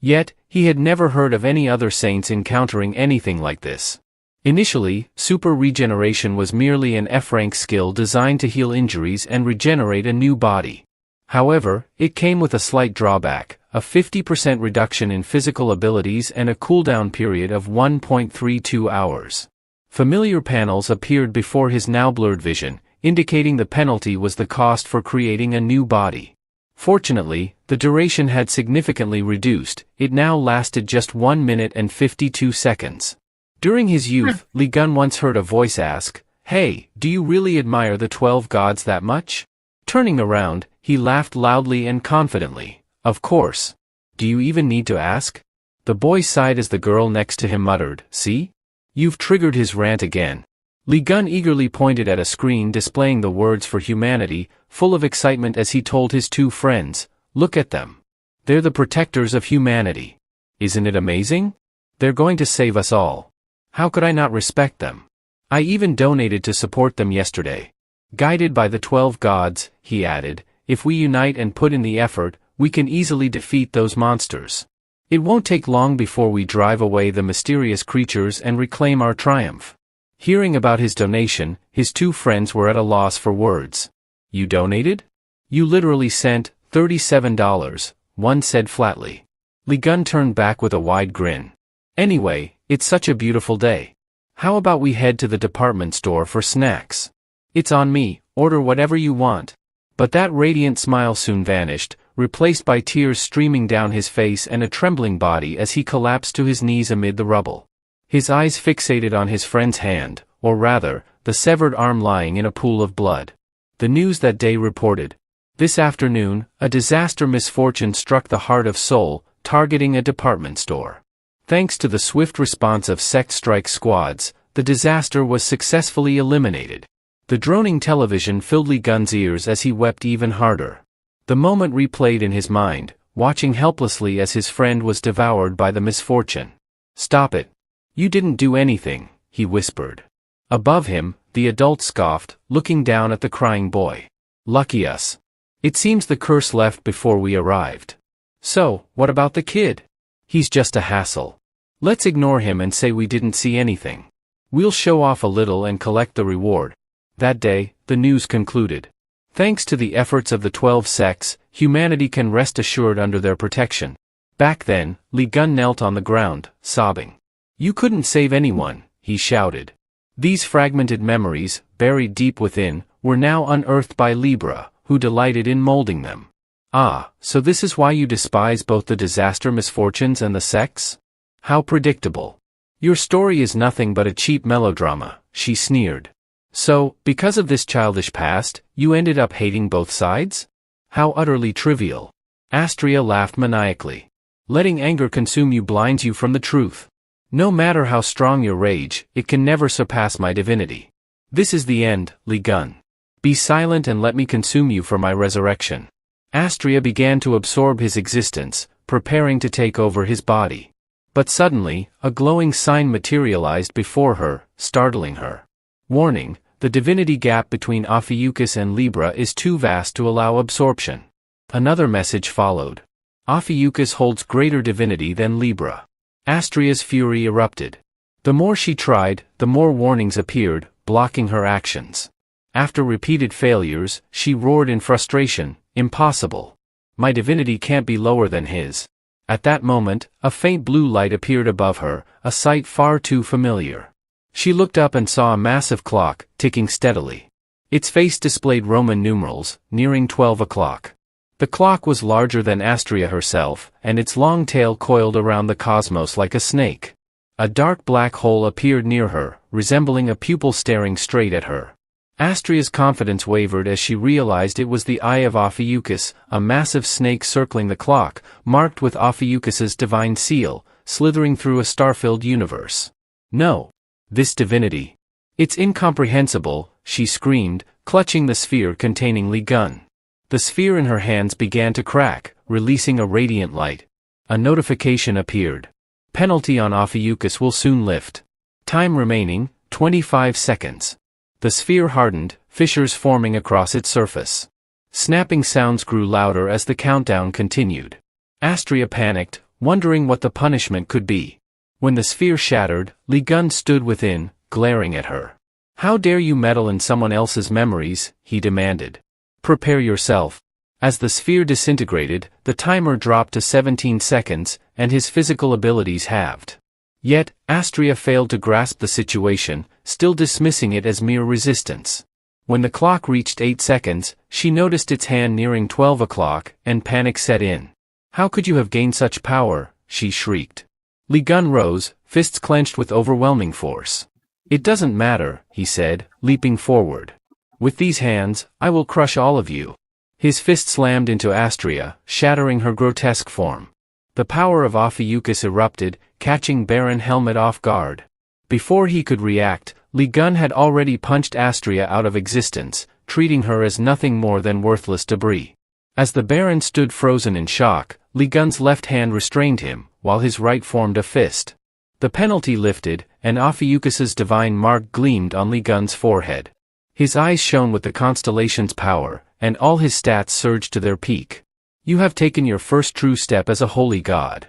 Yet, he had never heard of any other saints encountering anything like this. Initially, super regeneration was merely an F-rank skill designed to heal injuries and regenerate a new body. However, it came with a slight drawback, a 50% reduction in physical abilities and a cooldown period of 1.32 hours. Familiar panels appeared before his now blurred vision, indicating the penalty was the cost for creating a new body. Fortunately, the duration had significantly reduced. It now lasted just 1 minute and 52 seconds. During his youth, Lee Gun once heard a voice ask, "Hey, do you really admire the 12 gods that much?" Turning around, he laughed loudly and confidently. "Of course. Do you even need to ask?" The boy sighed as the girl next to him muttered, "See? You've triggered his rant again." Lee Gun eagerly pointed at a screen displaying the words for humanity, full of excitement as he told his two friends, "Look at them. They're the protectors of humanity. Isn't it amazing? They're going to save us all. How could I not respect them? I even donated to support them yesterday. Guided by the 12 gods," he added, "if we unite and put in the effort, we can easily defeat those monsters. It won't take long before we drive away the mysterious creatures and reclaim our triumph." Hearing about his donation, his two friends were at a loss for words. "You donated? You literally sent $37, one said flatly. Lee Gun turned back with a wide grin. "Anyway, it's such a beautiful day. How about we head to the department store for snacks? It's on me, order whatever you want." But that radiant smile soon vanished, replaced by tears streaming down his face and a trembling body as he collapsed to his knees amid the rubble. His eyes fixated on his friend's hand, or rather, the severed arm lying in a pool of blood. The news that day reported. This afternoon, a disaster misfortune struck the heart of Seoul, targeting a department store. Thanks to the swift response of sect strike squads, the disaster was successfully eliminated. The droning television filled Lee Gun's ears as he wept even harder. The moment replayed in his mind, watching helplessly as his friend was devoured by the misfortune. "Stop it. You didn't do anything," he whispered. Above him, the adult scoffed, looking down at the crying boy. "Lucky us. It seems the curse left before we arrived. So, what about the kid? He's just a hassle. Let's ignore him and say we didn't see anything. We'll show off a little and collect the reward." That day, the news concluded. Thanks to the efforts of the 12 sects, humanity can rest assured under their protection. Back then, Lee Gun knelt on the ground, sobbing. "You couldn't save anyone," he shouted. These fragmented memories, buried deep within, were now unearthed by Libra, who delighted in molding them. "Ah, so this is why you despise both the disaster misfortunes and the sects? How predictable. Your story is nothing but a cheap melodrama," she sneered. "So, because of this childish past, you ended up hating both sides? How utterly trivial." Astria laughed maniacally. "Letting anger consume you blinds you from the truth. No matter how strong your rage, it can never surpass my divinity. This is the end, Lee Gun. Be silent and let me consume you for my resurrection." Astria began to absorb his existence, preparing to take over his body. But suddenly, a glowing sign materialized before her, startling her. Warning: the divinity gap between Ophiuchus and Libra is too vast to allow absorption. Another message followed. Ophiuchus holds greater divinity than Libra. Astria's fury erupted. The more she tried, the more warnings appeared, blocking her actions. After repeated failures, she roared in frustration, "Impossible! My divinity can't be lower than his." At that moment, a faint blue light appeared above her, a sight far too familiar. She looked up and saw a massive clock, ticking steadily. Its face displayed Roman numerals, nearing 12 o'clock. The clock was larger than Astria herself, and its long tail coiled around the cosmos like a snake. A dark black hole appeared near her, resembling a pupil staring straight at her. Astria's confidence wavered as she realized it was the eye of Ophiuchus, a massive snake circling the clock, marked with Ophiuchus's divine seal, slithering through a star-filled universe. No! This divinity! It's incomprehensible, she screamed, clutching the sphere containing Li Gun. The sphere in her hands began to crack, releasing a radiant light. A notification appeared. Penalty on Ophiuchus will soon lift. Time remaining, 25 seconds. The sphere hardened, fissures forming across its surface. Snapping sounds grew louder as the countdown continued. Astria panicked, wondering what the punishment could be. When the sphere shattered, Li Gun stood within, glaring at her. "How dare you meddle in someone else's memories?" he demanded. "Prepare yourself." As the sphere disintegrated, the timer dropped to 17 seconds, and his physical abilities halved. Yet, Astria failed to grasp the situation, still dismissing it as mere resistance. When the clock reached 8 seconds, she noticed its hand nearing 12 o'clock, and panic set in. "How could you have gained such power?" she shrieked. Li Gun rose, fists clenched with overwhelming force. "It doesn't matter," he said, leaping forward. "With these hands, I will crush all of you." His fist slammed into Astria, shattering her grotesque form. The power of Ophiuchus erupted, catching Baron Helmet off guard. Before he could react, Li Gun had already punched Astria out of existence, treating her as nothing more than worthless debris. As the Baron stood frozen in shock, Li Gun's left hand restrained him, while his right formed a fist. The penalty lifted, and Ophiuchus's divine mark gleamed on Li Gun's forehead. His eyes shone with the constellation's power, and all his stats surged to their peak. "You have taken your first true step as a holy god."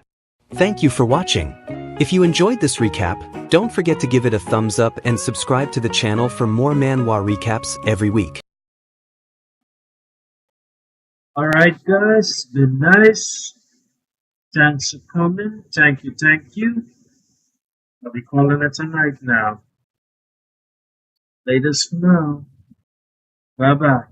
Thank you for watching. If you enjoyed this recap, don't forget to give it a thumbs up and subscribe to the channel for more manhwa recaps every week. Alright guys, been nice. Thanks for coming. Thank you. I'll be calling it a night now. Latest for now. Bye bye.